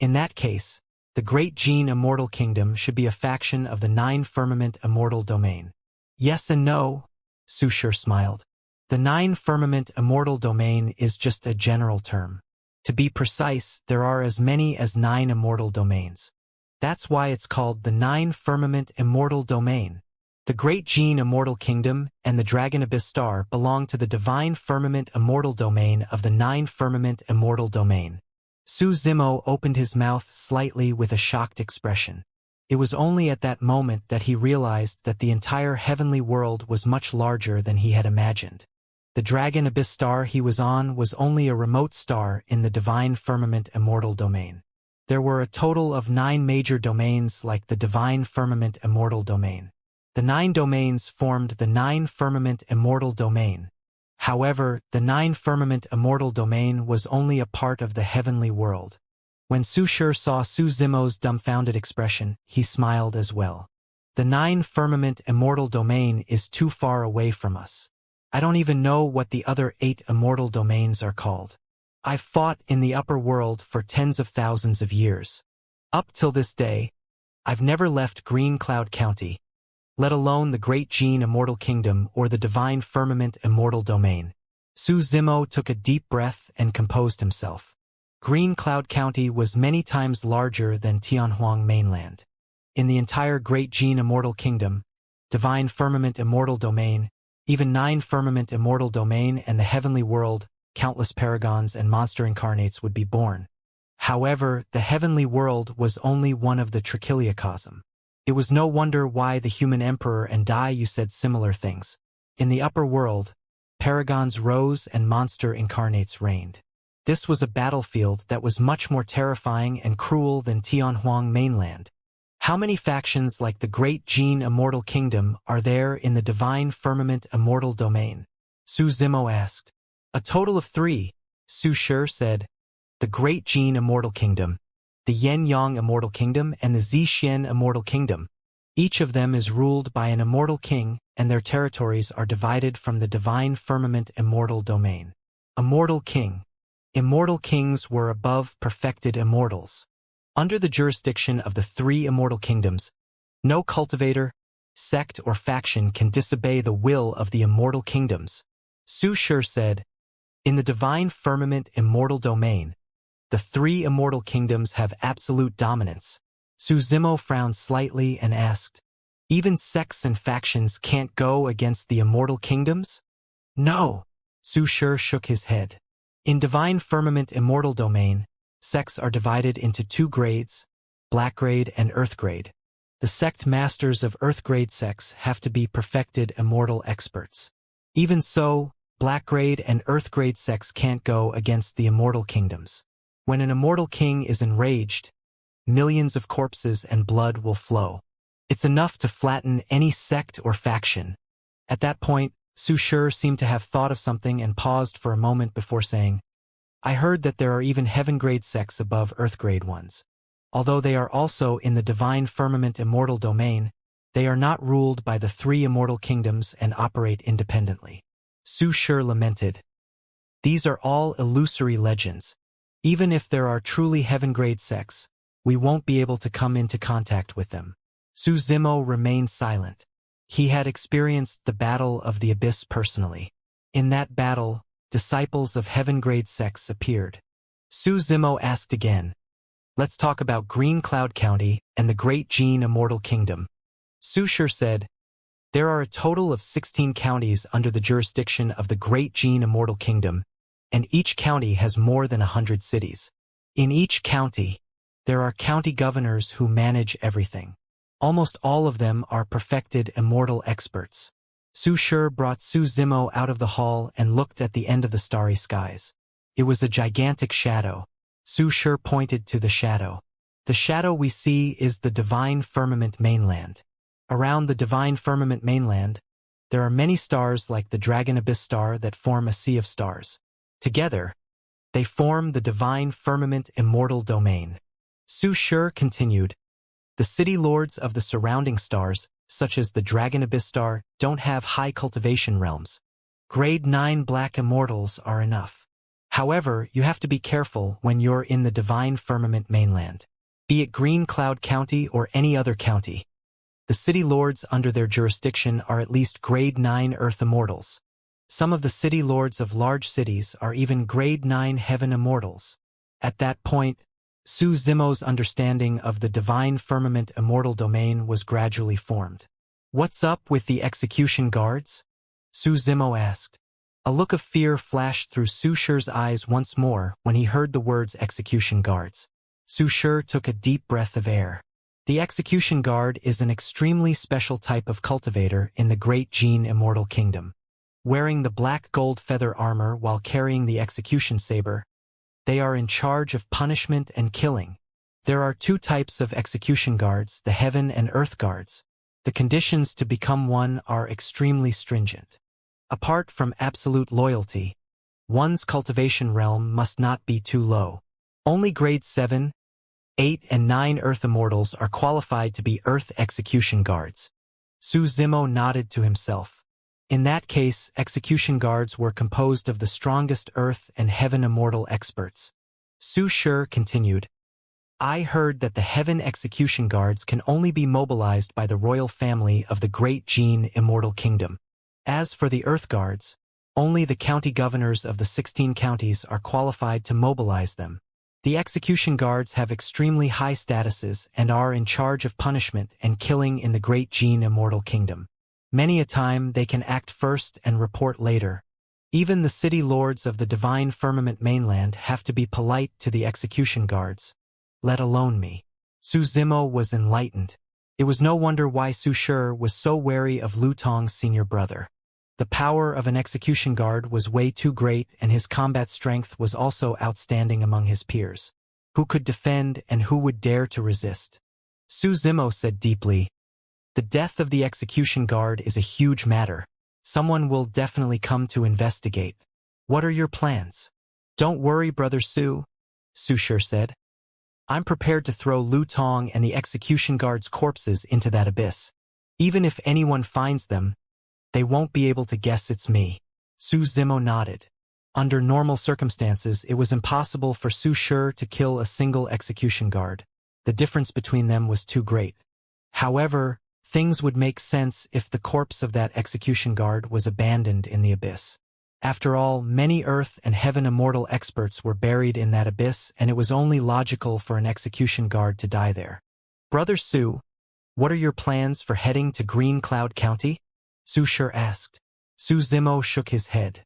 In that case, the Great Gene Immortal Kingdom should be a faction of the 9 firmament immortal domain. Yes and no, Su Shi smiled. The 9 firmament immortal domain is just a general term. To be precise, there are as many as 9 immortal domains. That's why it's called the 9 firmament immortal domain. The Great Gene Immortal Kingdom and the Dragon Abyss Star belong to the Divine Firmament Immortal Domain of the 9 Firmament Immortal Domain. Su Zimo opened his mouth slightly with a shocked expression. It was only at that moment that he realized that the entire heavenly world was much larger than he had imagined. The Dragon Abyss Star he was on was only a remote star in the Divine Firmament Immortal Domain. There were a total of 9 major domains like the Divine Firmament Immortal Domain. The 9 domains formed the 9 Firmament Immortal Domain. However, the 9 Firmament Immortal Domain was only a part of the heavenly world. When Su Shi saw Su Zimo's dumbfounded expression, he smiled as well. The 9 Firmament Immortal Domain is too far away from us. I don't even know what the other 8 immortal domains are called. I've fought in the upper world for tens of thousands of years. Up till this day, I've never left Green Cloud County, let alone the Great Gene Immortal Kingdom or the Divine Firmament Immortal Domain. Su Zimo took a deep breath and composed himself. Green Cloud County was many times larger than Tianhuang mainland. In the entire Great Gene Immortal Kingdom, Divine Firmament Immortal Domain, even 9 Firmament Immortal Domain and the Heavenly World, countless paragons and monster incarnates would be born. However, the Heavenly World was only one of the trichiliocosm. It was no wonder why the human emperor and Daiyu said similar things. In the upper world, paragons rose and monster incarnates reigned. This was a battlefield that was much more terrifying and cruel than Tianhuang mainland. How many factions like the Great Gene Immortal Kingdom are there in the Divine Firmament Immortal Domain? Su Zimo asked. A total of 3, Su Shi said. The Great Gene Immortal Kingdom, the Yen Yang Immortal Kingdom, and the Zixian Immortal Kingdom. Each of them is ruled by an immortal king, and their territories are divided from the Divine Firmament Immortal Domain. Immortal King. Immortal kings were above perfected immortals. Under the jurisdiction of the 3 immortal kingdoms, no cultivator, sect, or faction can disobey the will of the immortal kingdoms. Su Shi said, in the Divine Firmament Immortal Domain, the 3 immortal kingdoms have absolute dominance. Su Zimo frowned slightly and asked, even sects and factions can't go against the immortal kingdoms? No. Su Shi shook his head. In Divine Firmament Immortal Domain, sects are divided into 2 grades, Black Grade and Earth Grade. The sect masters of Earth Grade sects have to be perfected immortal experts. Even so, Black Grade and Earth Grade sects can't go against the immortal kingdoms. When an immortal king is enraged, millions of corpses and blood will flow. It's enough to flatten any sect or faction. At that point, Su Shi seemed to have thought of something and paused for a moment before saying, I heard that there are even heaven-grade sects above earth-grade ones. Although they are also in the Divine Firmament Immortal Domain, they are not ruled by the 3 immortal kingdoms and operate independently. Su Shi lamented. These are all illusory legends. Even if there are truly heaven-grade sects, we won't be able to come into contact with them. Su Zimo remained silent. He had experienced the Battle of the Abyss personally. In that battle, disciples of heaven-grade sects appeared. Su Zimo asked again, let's talk about Green Cloud County and the Great Gene Immortal Kingdom. Su Shi said, there are a total of 16 counties under the jurisdiction of the Great Gene Immortal Kingdom, and each county has more than 100 cities. In each county, there are county governors who manage everything. Almost all of them are perfected immortal experts. Su Shi brought Su Zimo out of the hall and looked at the end of the starry skies. It was a gigantic shadow. Su Shi pointed to the shadow. The shadow we see is the Divine Firmament mainland. Around the Divine Firmament mainland, there are many stars like the Dragon Abyss star that form a sea of stars. Together, they form the Divine Firmament Immortal Domain. Su Shi continued, the city lords of the surrounding stars, such as the Dragon Abyss star, don't have high cultivation realms. Grade 9 black immortals are enough. However, you have to be careful when you're in the Divine Firmament mainland. Be it Green Cloud County or any other county. The city lords under their jurisdiction are at least Grade 9 Earth Immortals. Some of the city lords of large cities are even Grade 9 Heaven Immortals. At that point, Su Zimo's understanding of the Divine Firmament Immortal Domain was gradually formed. What's up with the execution guards? Su Zimo asked. A look of fear flashed through Su Shi's eyes once more when he heard the words execution guards. Su Shi took a deep breath of air. The execution guard is an extremely special type of cultivator in the Great Gene Immortal Kingdom. Wearing the black gold feather armor while carrying the execution saber, they are in charge of punishment and killing. There are 2 types of execution guards, the Heaven and Earth guards. The conditions to become one are extremely stringent. Apart from absolute loyalty, one's cultivation realm must not be too low. Only grade 7, 8, and 9 Earth Immortals are qualified to be Earth execution guards. Su Zimo nodded to himself. In that case, execution guards were composed of the strongest Earth and Heaven Immortal experts. Su Shi continued, I heard that the Heaven execution guards can only be mobilized by the royal family of the Great Gene Immortal Kingdom. As for the Earth guards, only the county governors of the 16 counties are qualified to mobilize them. The execution guards have extremely high statuses and are in charge of punishment and killing in the great Gene Immortal Kingdom. Many a time they can act first and report later. Even the city lords of the divine firmament mainland have to be polite to the execution guards, let alone me. Su Zimo was enlightened. It was no wonder why Su Shi was so wary of Lu Tong's senior brother. The power of an execution guard was way too great, and his combat strength was also outstanding among his peers. Who could defend and who would dare to resist? Su Zimo said deeply, "The death of the execution guard is a huge matter. Someone will definitely come to investigate. What are your plans?" "Don't worry, Brother Su," Su Shi said. "I'm prepared to throw Lu Tong and the execution guard's corpses into that abyss. Even if anyone finds them, they won't be able to guess it's me." Su Zimo nodded. Under normal circumstances, it was impossible for Su Shi to kill a single execution guard. The difference between them was too great. However, things would make sense if the corpse of that execution guard was abandoned in the abyss. After all, many Earth and Heaven Immortal experts were buried in that abyss, and it was only logical for an execution guard to die there. "Brother Su, what are your plans for heading to Green Cloud County?" Su Shi asked. Su Zimo shook his head.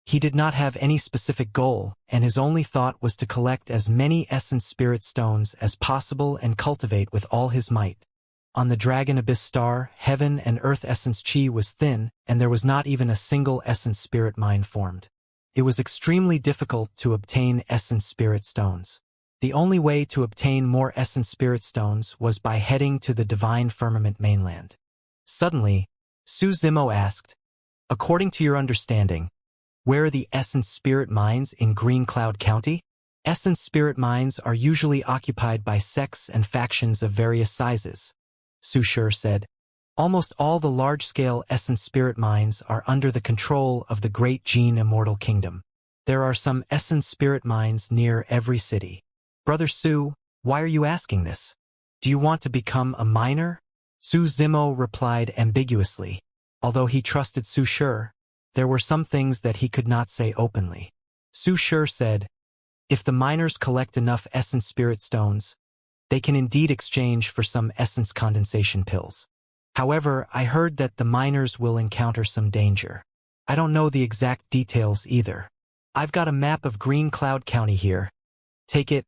He did not have any specific goal, and his only thought was to collect as many essence spirit stones as possible and cultivate with all his might. On the Dragon Abyss Star, Heaven and Earth essence chi was thin, and there was not even a single essence spirit mine formed. It was extremely difficult to obtain essence spirit stones. The only way to obtain more essence spirit stones was by heading to the divine firmament mainland. Suddenly, Su Zimo asked, "According to your understanding, where are the essence spirit mines in Green Cloud County?" Essence spirit mines are usually occupied by sects and factions of various sizes, Su Shi said. "Almost all the large-scale essence spirit mines are under the control of the great Gene Immortal Kingdom. There are some essence spirit mines near every city." "Brother Su, why are you asking this? Do you want to become a miner?" Su Zimo replied ambiguously. Although he trusted Su Shi, there were some things that he could not say openly. Su Shi said, "If the miners collect enough essence spirit stones, they can indeed exchange for some essence condensation pills. However, I heard that the miners will encounter some danger. I don't know the exact details either. I've got a map of Green Cloud County here. Take it."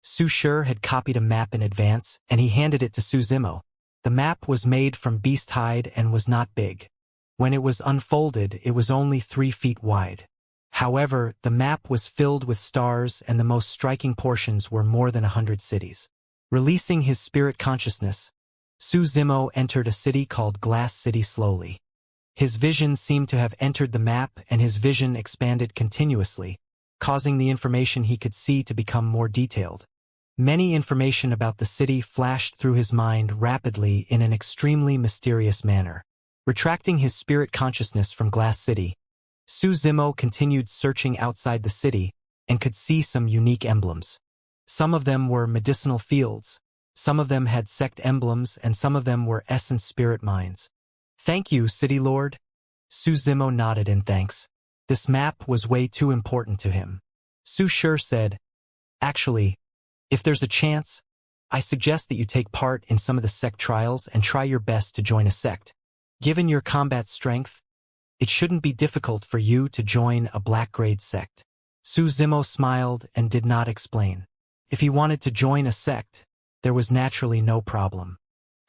Su Shi had copied a map in advance, and he handed it to Su Zimo. The map was made from beast hide and was not big. When it was unfolded, it was only 3 feet wide. However, the map was filled with stars, and the most striking portions were more than 100 cities. Releasing his spirit consciousness, Su Zimo entered a city called Glass City slowly. His vision seemed to have entered the map, and his vision expanded continuously, causing the information he could see to become more detailed. Many information about the city flashed through his mind rapidly in an extremely mysterious manner. Retracting his spirit consciousness from Glass City, Su Zimo continued searching outside the city and could see some unique emblems. Some of them were medicinal fields, some of them had sect emblems, and some of them were essence spirit mines. "Thank you, City Lord." Su Zimo nodded in thanks. This map was way too important to him. Su Shi said, "Actually, if there's a chance, I suggest that you take part in some of the sect trials and try your best to join a sect. Given your combat strength, it shouldn't be difficult for you to join a black-grade sect." Su Zimo smiled and did not explain. If he wanted to join a sect, there was naturally no problem.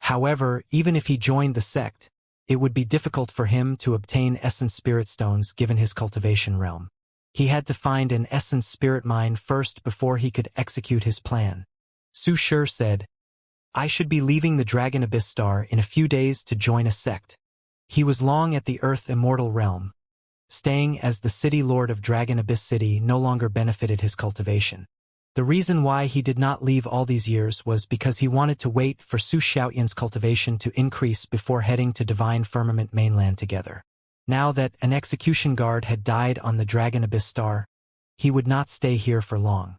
However, even if he joined the sect, it would be difficult for him to obtain essence spirit stones given his cultivation realm. He had to find an essence spirit mine first before he could execute his plan. Su Shi said, "I should be leaving the Dragon Abyss Star in a few days to join a sect." He was long at the Earth Immortal realm. Staying as the City Lord of Dragon Abyss City no longer benefited his cultivation. The reason why he did not leave all these years was because he wanted to wait for Su Xiaoyan's cultivation to increase before heading to Divine Firmament mainland together. Now that an execution guard had died on the Dragon Abyss Star, he would not stay here for long.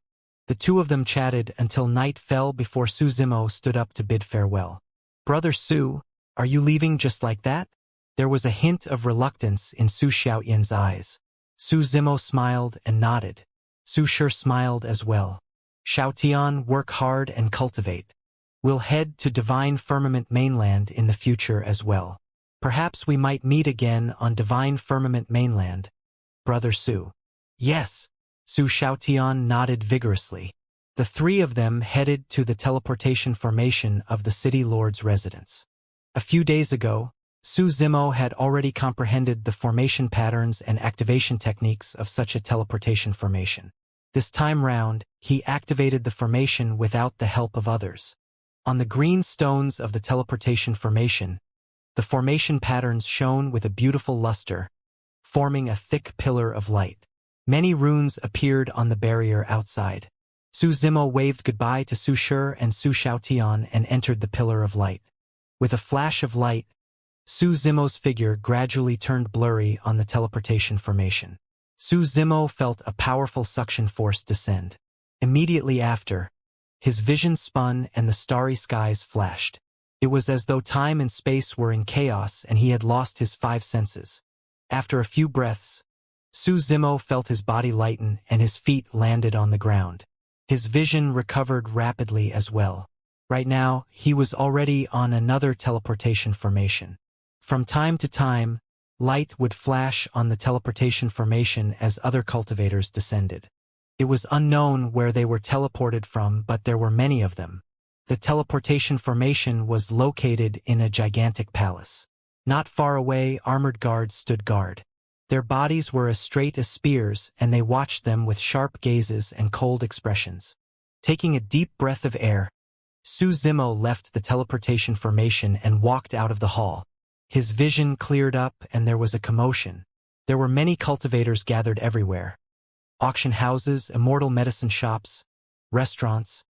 The two of them chatted until night fell before Su Zimo stood up to bid farewell. "Brother Su, are you leaving just like that?" There was a hint of reluctance in Su Xiaoyan's eyes. Su Zimo smiled and nodded. Su Shi smiled as well. Xiaotian, work hard and cultivate. We'll head to Divine Firmament Mainland in the future as well. Perhaps we might meet again on Divine Firmament Mainland, Brother Su. Yes, Su Xiaotian nodded vigorously. The three of them headed to the teleportation formation of the city lord's residence. A few days ago, Su Zimo had already comprehended the formation patterns and activation techniques of such a teleportation formation. This time round, he activated the formation without the help of others. On the green stones of the teleportation formation, the formation patterns shone with a beautiful luster, forming a thick pillar of light. Many runes appeared on the barrier outside. Su Zimo waved goodbye to Su Shi and Su Xiaotian and entered the pillar of light. With a flash of light, Su Zimo's figure gradually turned blurry on the teleportation formation. Su Zimo felt a powerful suction force descend. Immediately after, his vision spun and the starry skies flashed. It was as though time and space were in chaos and he had lost his five senses. After a few breaths, Su Zimo felt his body lighten and his feet landed on the ground. His vision recovered rapidly as well. Right now, he was already on another teleportation formation. From time to time, light would flash on the teleportation formation as other cultivators descended. It was unknown where they were teleported from, but there were many of them. The teleportation formation was located in a gigantic palace. Not far away, armored guards stood guard. Their bodies were as straight as spears, and they watched them with sharp gazes and cold expressions. Taking a deep breath of air, Su Zimo left the teleportation formation and walked out of the hall. His vision cleared up and there was a commotion. There were many cultivators gathered everywhere. Auction houses, immortal medicine shops, restaurants.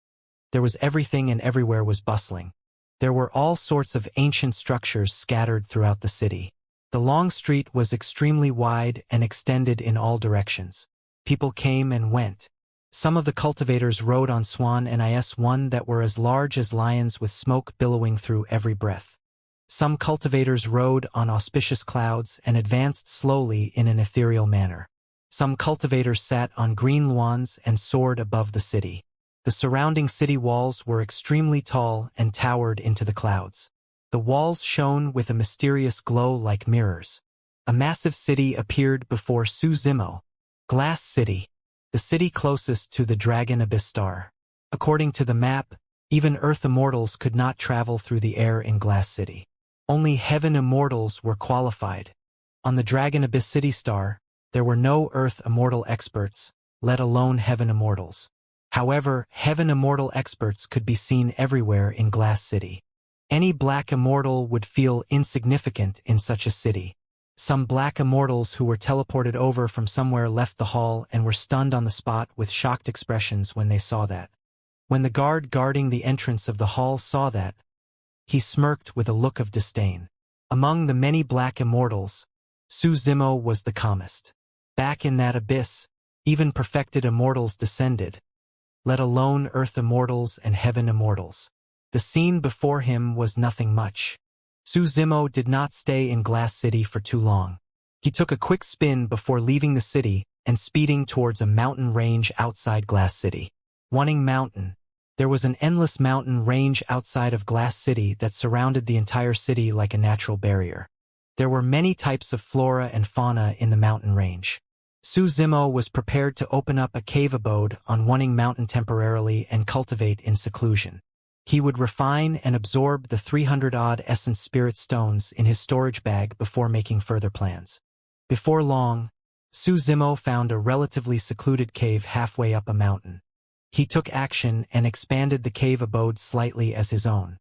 There was everything and everywhere was bustling. There were all sorts of ancient structures scattered throughout the city. The long street was extremely wide and extended in all directions. People came and went. Some of the cultivators rode on swan and is-1 that were as large as lions with smoke billowing through every breath. Some cultivators rode on auspicious clouds and advanced slowly in an ethereal manner. Some cultivators sat on green lawns and soared above the city. The surrounding city walls were extremely tall and towered into the clouds. The walls shone with a mysterious glow like mirrors. A massive city appeared before Su Zimo. Glass City, the city closest to the Dragon Abyss Star. According to the map, even Earth Immortals could not travel through the air in Glass City. Only Heaven Immortals were qualified. On the Dragon Abyss City Star, there were no Earth Immortal experts, let alone Heaven Immortals. However, Heaven Immortal experts could be seen everywhere in Glass City. Any Black Immortal would feel insignificant in such a city. Some Black Immortals who were teleported over from somewhere left the hall and were stunned on the spot with shocked expressions when they saw that. When the guard guarding the entrance of the hall saw that, he smirked with a look of disdain. Among the many Black Immortals, Su Zimo was the calmest. Back in that abyss, even perfected Immortals descended, let alone Earth Immortals and Heaven Immortals. The scene before him was nothing much. Su Zimo did not stay in Glass City for too long. He took a quick spin before leaving the city and speeding towards a mountain range outside Glass City. Wanting Mountain. There was an endless mountain range outside of Glass City that surrounded the entire city like a natural barrier. There were many types of flora and fauna in the mountain range. Su Zimo was prepared to open up a cave abode on Wanting Mountain temporarily and cultivate in seclusion. He would refine and absorb the 300-odd essence spirit stones in his storage bag before making further plans. Before long, Su Zimo found a relatively secluded cave halfway up a mountain. He took action and expanded the cave abode slightly as his own.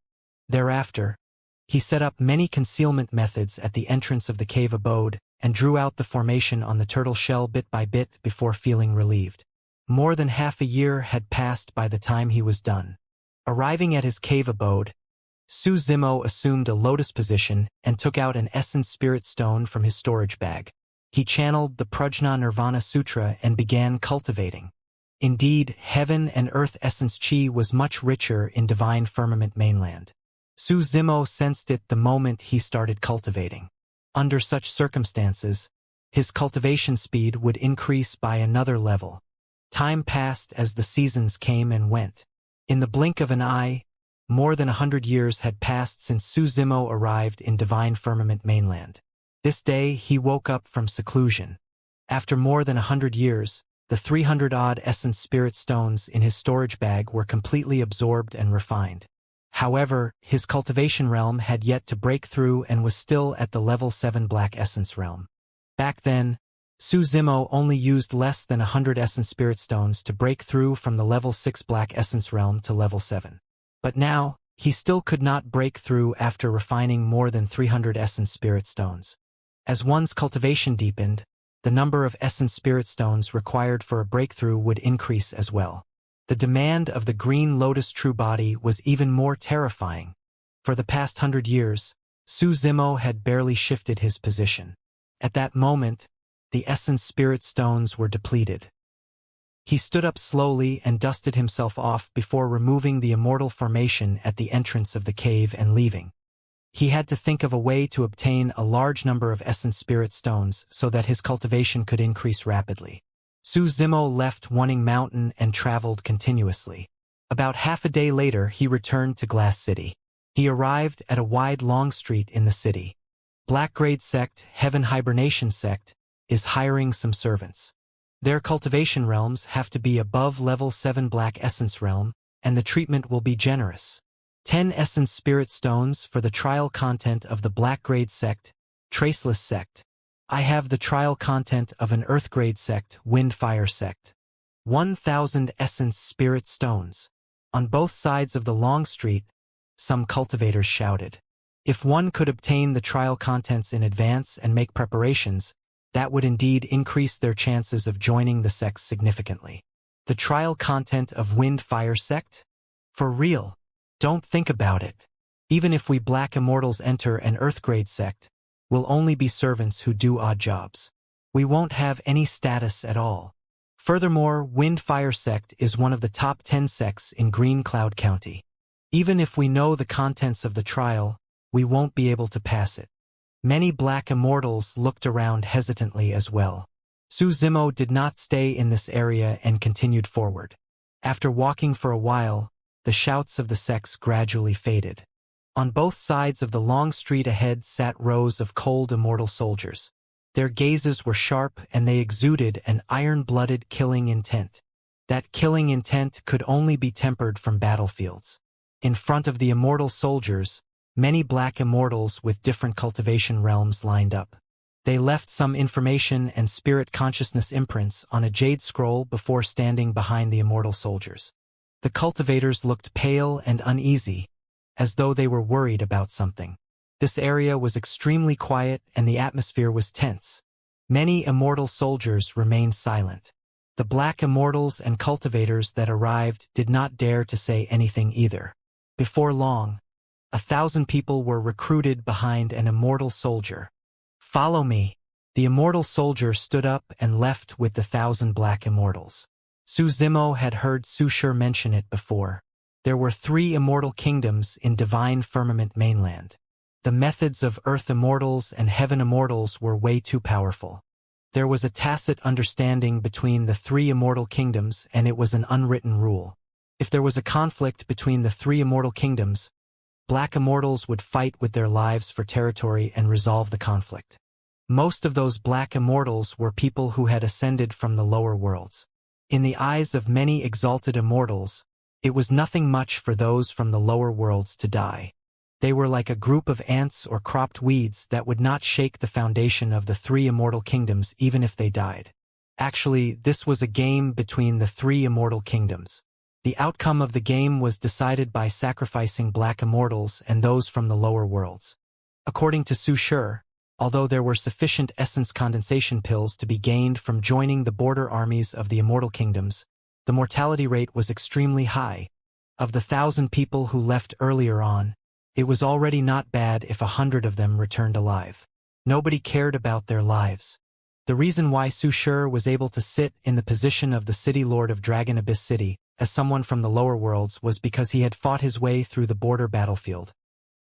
Thereafter, he set up many concealment methods at the entrance of the cave abode and drew out the formation on the turtle shell bit by bit before feeling relieved. More than half a year had passed by the time he was done. Arriving at his cave abode, Su Zimo assumed a lotus position and took out an essence spirit stone from his storage bag. He channeled the Prajna Nirvana Sutra and began cultivating. Indeed, heaven and earth essence chi was much richer in Divine Firmament Mainland. Su Zimo sensed it the moment he started cultivating. Under such circumstances, his cultivation speed would increase by another level. Time passed as the seasons came and went. In the blink of an eye, more than 100 years had passed since Su Zimo arrived in Divine Firmament mainland. This day he woke up from seclusion. After more than 100 years, the 300-odd essence spirit stones in his storage bag were completely absorbed and refined. However, his cultivation realm had yet to break through and was still at the level 7 black essence realm. Back then, Su Zimo only used less than 100 essence spirit stones to break through from the level 6 black essence realm to level 7. But now, he still could not break through after refining more than 300 essence spirit stones. As one's cultivation deepened, the number of essence spirit stones required for a breakthrough would increase as well. The demand of the green lotus true body was even more terrifying. For the past 100 years, Su Zimo had barely shifted his position. At that moment, the essence spirit stones were depleted. He stood up slowly and dusted himself off before removing the immortal formation at the entrance of the cave and leaving. He had to think of a way to obtain a large number of essence spirit stones so that his cultivation could increase rapidly. Su Zimo left Wuning Mountain and traveled continuously. About half a day later he returned to Glass City. He arrived at a wide long street in the city. Black-grade sect, Heaven Hibernation sect, is hiring some servants. Their cultivation realms have to be above level 7 black essence realm, and the treatment will be generous. 10 essence spirit stones for the trial content of the black-grade sect, Traceless sect. I have the trial content of an earth-grade sect, Wind-Fire sect. 1,000 essence spirit stones. On both sides of the long street, some cultivators shouted. If one could obtain the trial contents in advance and make preparations, that would indeed increase their chances of joining the sect significantly. The trial content of Wind-Fire sect? For real. Don't think about it. Even if we black immortals enter an earth-grade sect, we'll only be servants who do odd jobs. We won't have any status at all. Furthermore, Wind-Fire sect is one of the top 10 sects in Green Cloud County. Even if we know the contents of the trial, we won't be able to pass it. Many black immortals looked around hesitantly as well. Su Zimo did not stay in this area and continued forward. After walking for a while, the shouts of the sects gradually faded. On both sides of the long street ahead sat rows of cold immortal soldiers. Their gazes were sharp and they exuded an iron-blooded killing intent. That killing intent could only be tempered from battlefields. In front of the immortal soldiers, many black immortals with different cultivation realms lined up. They left some information and spirit consciousness imprints on a jade scroll before standing behind the immortal soldiers. The cultivators looked pale and uneasy, as though they were worried about something. This area was extremely quiet and the atmosphere was tense. Many immortal soldiers remained silent. The black immortals and cultivators that arrived did not dare to say anything either. Before long, 1,000 people were recruited behind an immortal soldier. Follow me. The immortal soldier stood up and left with the 1,000 black immortals. Su Zimo had heard Su Shi mention it before. There were 3 immortal kingdoms in Divine Firmament mainland. The methods of Earth Immortals and Heaven Immortals were way too powerful. There was a tacit understanding between the 3 immortal kingdoms and it was an unwritten rule. If there was a conflict between the 3 immortal kingdoms, black immortals would fight with their lives for territory and resolve the conflict. Most of those black immortals were people who had ascended from the lower worlds. In the eyes of many exalted immortals, it was nothing much for those from the lower worlds to die. They were like a group of ants or cropped weeds that would not shake the foundation of the 3 immortal kingdoms even if they died. Actually, this was a game between the 3 immortal kingdoms. The outcome of the game was decided by sacrificing black immortals and those from the lower worlds. According to Su Shi, although there were sufficient essence condensation pills to be gained from joining the border armies of the immortal kingdoms, the mortality rate was extremely high. Of the 1,000 people who left earlier on, it was already not bad if 100 of them returned alive. Nobody cared about their lives. The reason why Su Shi was able to sit in the position of the City Lord of Dragon Abyss City as someone from the lower worlds was because he had fought his way through the border battlefield.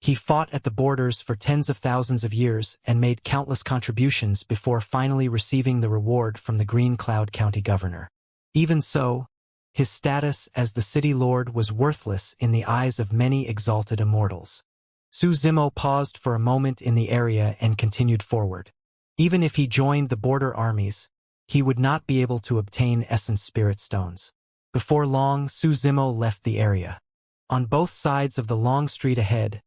He fought at the borders for tens of thousands of years and made countless contributions before finally receiving the reward from the Green Cloud County Governor. Even so, his status as the city lord was worthless in the eyes of many exalted immortals. Su Zimo paused for a moment in the area and continued forward. Even if he joined the border armies, he would not be able to obtain essence spirit stones. Before long, Su Zimo left the area. On both sides of the long street ahead,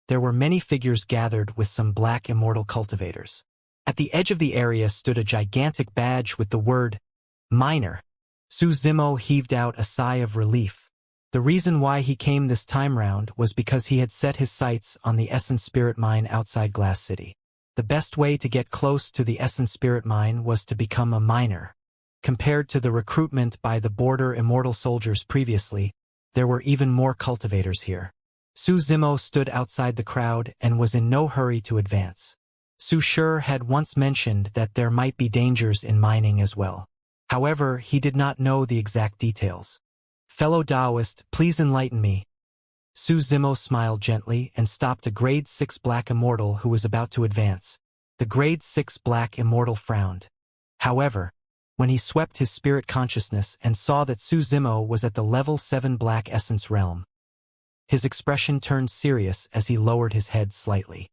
there were many figures gathered with some black immortal cultivators. At the edge of the area stood a gigantic badge with the word, Miner. Su Zimo heaved out a sigh of relief. The reason why he came this time round was because he had set his sights on the Essence Spirit Mine outside Glass City. The best way to get close to the Essence Spirit Mine was to become a miner. Compared to the recruitment by the border immortal soldiers previously, there were even more cultivators here. Su Zimo stood outside the crowd and was in no hurry to advance. Su Shi had once mentioned that there might be dangers in mining as well. However, he did not know the exact details. Fellow Taoist, please enlighten me. Su Zimo smiled gently and stopped a grade 6 black immortal who was about to advance. The grade 6 black immortal frowned. However, when he swept his spirit consciousness and saw that Su Zimo was at the level 7 black essence realm, his expression turned serious as he lowered his head slightly.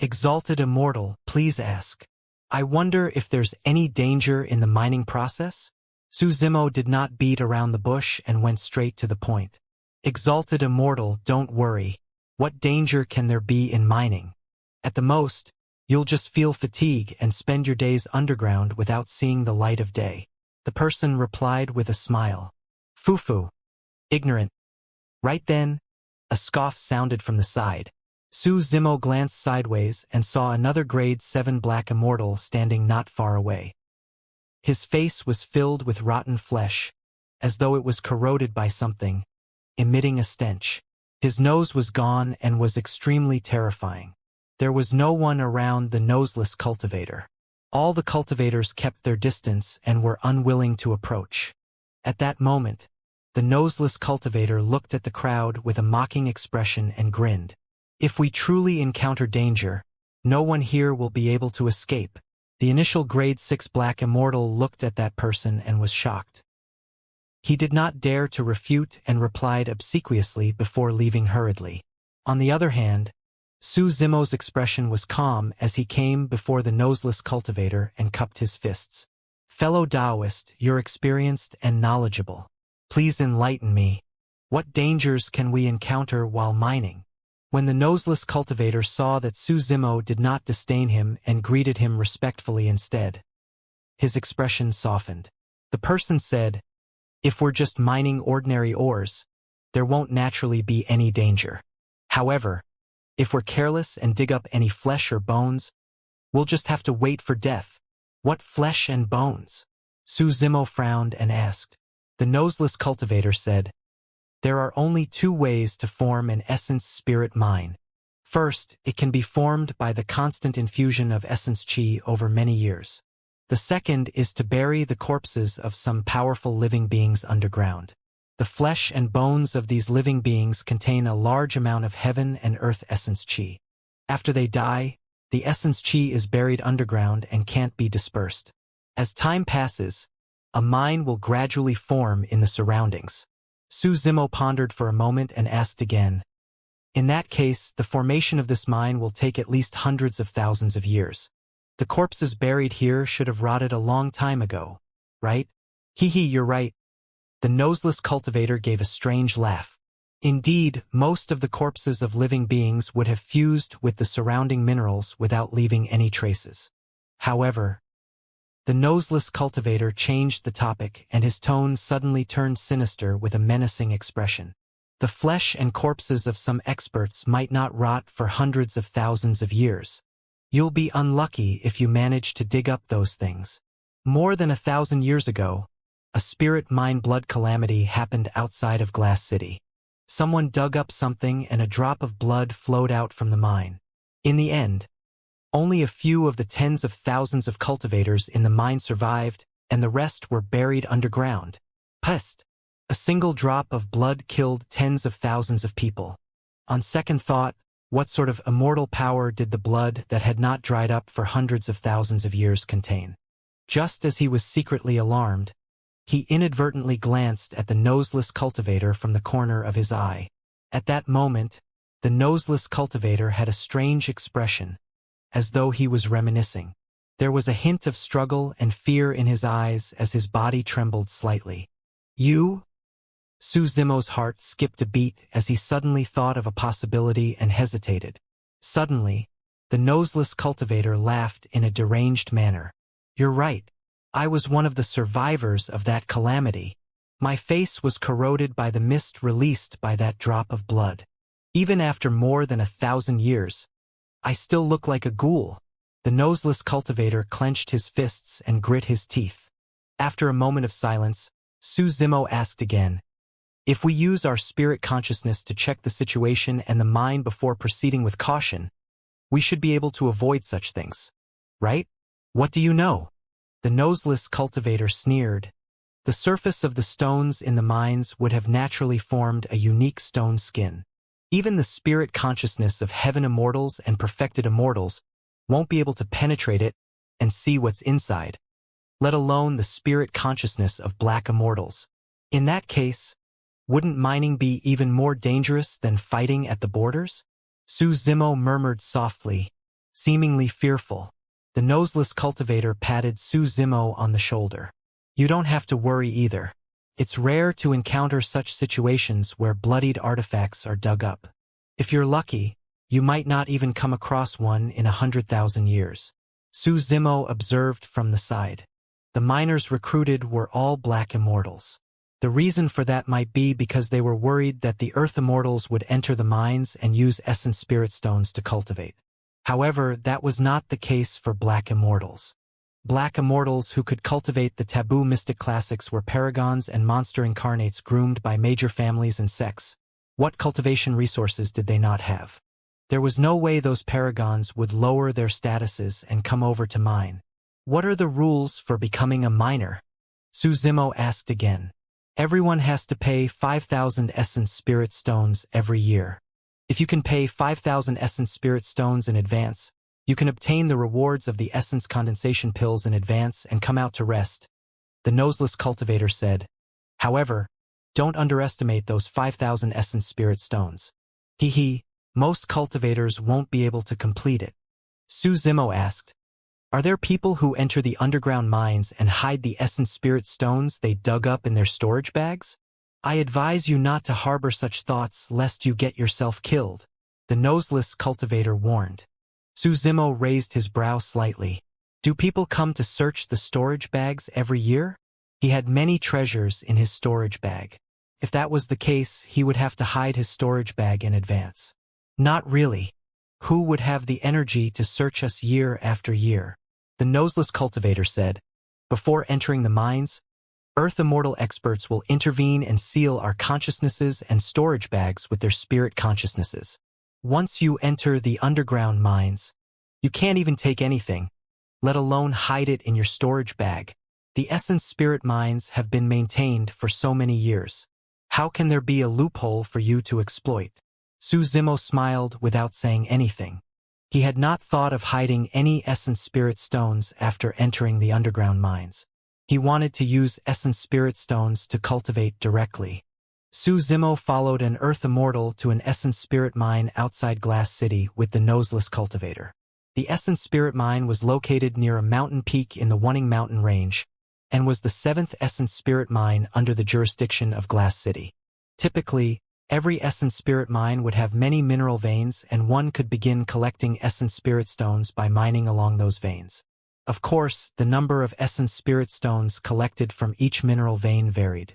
Exalted Immortal, please ask. I wonder if there's any danger in the mining process? Su Zimo did not beat around the bush and went straight to the point. Exalted Immortal, don't worry. What danger can there be in mining? At the most, you'll just feel fatigue and spend your days underground without seeing the light of day. The person replied with a smile. Fufu. Ignorant. Right then, a scoff sounded from the side. Su Zimo glanced sideways and saw another grade 7 black immortal standing not far away. His face was filled with rotten flesh, as though it was corroded by something, emitting a stench. His nose was gone and was extremely terrifying. There was no one around the noseless cultivator. All the cultivators kept their distance and were unwilling to approach. At that moment, the noseless cultivator looked at the crowd with a mocking expression and grinned. If we truly encounter danger, no one here will be able to escape. The initial grade 6 black immortal looked at that person and was shocked. He did not dare to refute and replied obsequiously before leaving hurriedly. On the other hand, Su Zimo's expression was calm as he came before the noseless cultivator and cupped his fists. Fellow Taoist, you're experienced and knowledgeable. Please enlighten me. What dangers can we encounter while mining? When the noseless cultivator saw that Su Zimo did not disdain him and greeted him respectfully instead, his expression softened. The person said, if we're just mining ordinary ores, there won't naturally be any danger. However, if we're careless and dig up any flesh or bones, we'll just have to wait for death. What flesh and bones? Su Zimo frowned and asked. The noseless cultivator said, there are only two ways to form an essence spirit mine. First, it can be formed by the constant infusion of essence chi over many years. The second is to bury the corpses of some powerful living beings underground. The flesh and bones of these living beings contain a large amount of heaven and earth essence chi. After they die, the essence chi is buried underground and can't be dispersed. As time passes, a mine will gradually form in the surroundings. Su Zimo pondered for a moment and asked again. In that case, the formation of this mine will take at least hundreds of thousands of years. The corpses buried here should have rotted a long time ago, right? Hee, you're right. The noseless cultivator gave a strange laugh. Indeed, most of the corpses of living beings would have fused with the surrounding minerals without leaving any traces. However, the noseless cultivator changed the topic and his tone suddenly turned sinister with a menacing expression. The flesh and corpses of some experts might not rot for hundreds of thousands of years. You'll be unlucky if you manage to dig up those things. More than 1,000 years ago, a spirit mine blood calamity happened outside of Glass City. Someone dug up something and a drop of blood flowed out from the mine. In the end, only a few of the tens of thousands of cultivators in the mine survived, and the rest were buried underground. Pest! A single drop of blood killed tens of thousands of people. On second thought, what sort of immortal power did the blood that had not dried up for hundreds of thousands of years contain? Just as he was secretly alarmed, He inadvertently glanced at the noseless cultivator from the corner of his eye. At that moment, the noseless cultivator had a strange expression, as though he was reminiscing. There was a hint of struggle and fear in his eyes as his body trembled slightly. You? Su Zimo's heart skipped a beat as he suddenly thought of a possibility and hesitated. Suddenly, the noseless cultivator laughed in a deranged manner. You're right. I was one of the survivors of that calamity. My face was corroded by the mist released by that drop of blood. Even after more than 1,000 years, I still look like a ghoul. The noseless cultivator clenched his fists and grit his teeth. After a moment of silence, Su Zimo asked again, if we use our spirit consciousness to check the situation and the mind before proceeding with caution, we should be able to avoid such things, right? What do you know? The noseless cultivator sneered. The surface of the stones in the mines would have naturally formed a unique stone skin. Even the spirit consciousness of heaven immortals and perfected immortals won't be able to penetrate it and see what's inside, let alone the spirit consciousness of black immortals. In that case, wouldn't mining be even more dangerous than fighting at the borders? Su Zimo murmured softly, seemingly fearful. The noseless cultivator patted Su Zimo on the shoulder. You don't have to worry either. It's rare to encounter such situations where bloodied artifacts are dug up. If you're lucky, you might not even come across one in 100,000 years. Su Zimo observed from the side. The miners recruited were all black immortals. The reason for that might be because they were worried that the earth immortals would enter the mines and use essence spirit stones to cultivate. However, that was not the case for black immortals. Black immortals who could cultivate the taboo mystic classics were paragons and monster incarnates groomed by major families and sects. What cultivation resources did they not have? There was no way those paragons would lower their statuses and come over to mine. What are the rules for becoming a miner? Su Zimo asked again. Everyone has to pay 5,000 essence spirit stones every year. If you can pay 5,000 essence spirit stones in advance, you can obtain the rewards of the essence condensation pills in advance and come out to rest, the noseless cultivator said. However, don't underestimate those 5,000 essence spirit stones. Most cultivators won't be able to complete it. Su Zimo asked, are there people who enter the underground mines and hide the essence spirit stones they dug up in their storage bags? I advise you not to harbor such thoughts lest you get yourself killed, the noseless cultivator warned. Su Zimo raised his brow slightly. Do people come to search the storage bags every year? He had many treasures in his storage bag. If that was the case, he would have to hide his storage bag in advance. Not really. Who would have the energy to search us year after year? The noseless cultivator said. Before entering the mines, Earth Immortal experts will intervene and seal our consciousnesses and storage bags with their spirit consciousnesses. Once you enter the underground mines, you can't even take anything, let alone hide it in your storage bag. The essence spirit mines have been maintained for so many years. How can there be a loophole for you to exploit? Su Zimo smiled without saying anything. He had not thought of hiding any essence spirit stones after entering the underground mines. He wanted to use essence spirit stones to cultivate directly. Su Zimo followed an Earth Immortal to an essence spirit mine outside Glass City with the noseless cultivator. The essence spirit mine was located near a mountain peak in the Wunning Mountain Range, and was the 7th essence spirit mine under the jurisdiction of Glass City. Typically, every essence spirit mine would have many mineral veins, and one could begin collecting essence spirit stones by mining along those veins. Of course, the number of essence spirit stones collected from each mineral vein varied.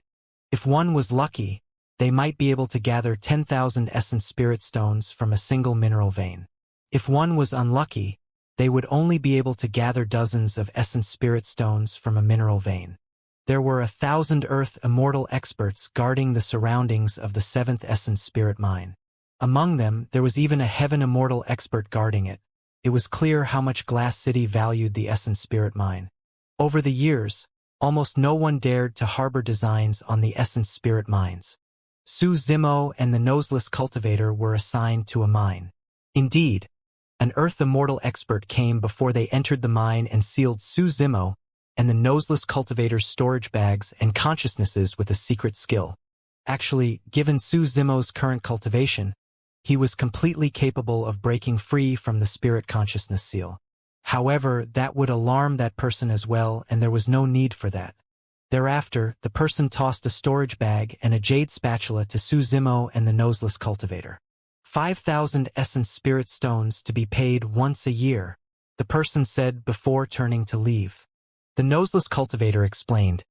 If one was lucky, they might be able to gather 10,000 essence spirit stones from a single mineral vein. If one was unlucky, they would only be able to gather dozens of essence spirit stones from a mineral vein. There were 1,000 Earth Immortal experts guarding the surroundings of the 7th essence spirit mine. Among them, there was even a Heaven Immortal expert guarding it. It was clear how much Glass City valued the essence spirit mine. Over the years, almost no one dared to harbor designs on the essence spirit mines. Su Zimo and the noseless cultivator were assigned to a mine. Indeed, an Earth Immortal expert came before they entered the mine and sealed Su Zimo and the noseless cultivator's storage bags and consciousnesses with a secret skill. Actually, given Su Zimo's current cultivation, he was completely capable of breaking free from the spirit consciousness seal. However, that would alarm that person as well, and there was no need for that. Thereafter, the person tossed a storage bag and a jade spatula to Su Zimo and the noseless cultivator. 5,000 essence spirit stones to be paid once a year, the person said before turning to leave. The noseless cultivator explained,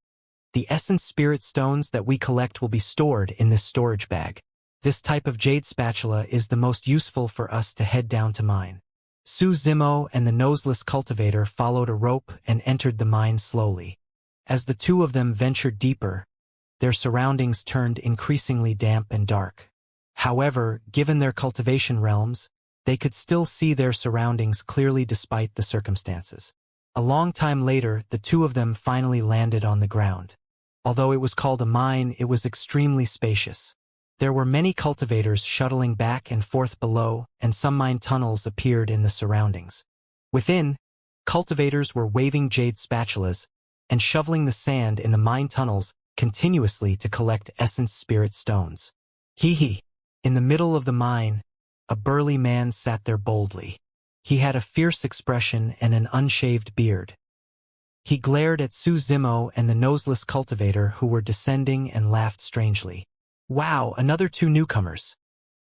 "The essence spirit stones that we collect will be stored in this storage bag. This type of jade spatula is the most useful for us to head down to mine." Su Zimo and the noseless cultivator followed a rope and entered the mine slowly. As the two of them ventured deeper, their surroundings turned increasingly damp and dark. However, given their cultivation realms, they could still see their surroundings clearly despite the circumstances. A long time later, the two of them finally landed on the ground. Although it was called a mine, it was extremely spacious. There were many cultivators shuttling back and forth below, and some mine tunnels appeared in the surroundings. Within, cultivators were waving jade spatulas and shoveling the sand in the mine tunnels continuously to collect essence spirit stones. Hee. In the middle of the mine, a burly man sat there boldly. He had a fierce expression and an unshaved beard. He glared at Su Zimo and the noseless cultivator who were descending and laughed strangely. "Wow, another two newcomers."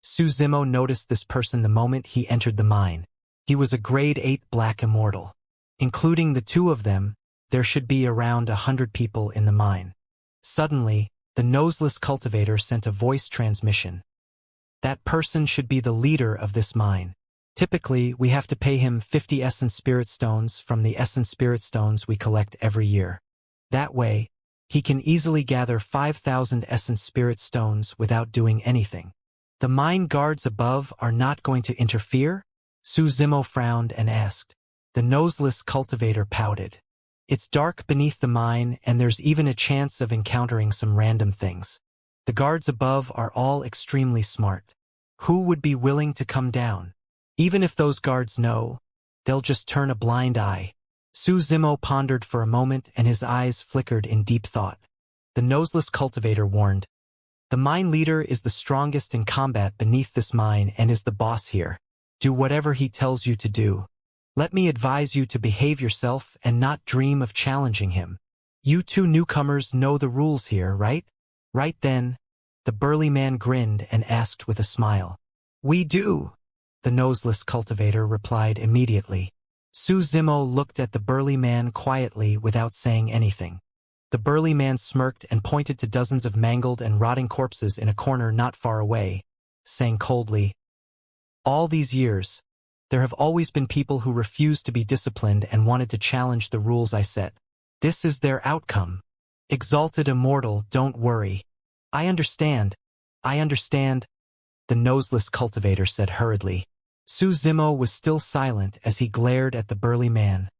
Su Zimo noticed this person the moment he entered the mine. He was a grade 8 black immortal. Including the two of them, there should be around 100 people in the mine. Suddenly, the noseless cultivator sent a voice transmission. "That person should be the leader of this mine. Typically, we have to pay him 50 essence spirit stones from the essence spirit stones we collect every year. That way, he can easily gather 5,000 essence spirit stones without doing anything." "The mine guards above are not going to interfere?" Su Zimo frowned and asked. The noseless cultivator pouted. "It's dark beneath the mine, and there's even a chance of encountering some random things. The guards above are all extremely smart. Who would be willing to come down? Even if those guards know, they'll just turn a blind eye." Su Zimo pondered for a moment, and his eyes flickered in deep thought. The noseless cultivator warned, "The mine leader is the strongest in combat beneath this mine and is the boss here. Do whatever he tells you to do. Let me advise you to behave yourself and not dream of challenging him. You two newcomers know the rules here, right?" "Right then," the burly man grinned and asked with a smile. "We do," the noseless cultivator replied immediately. Su Zimo looked at the burly man quietly without saying anything. The burly man smirked and pointed to dozens of mangled and rotting corpses in a corner not far away, saying coldly, "All these years, there have always been people who refused to be disciplined and wanted to challenge the rules I set. This is their outcome. Exalted Immortal, don't worry. I understand, the noseless cultivator said hurriedly. Su Zimo was still silent as he glared at the burly man,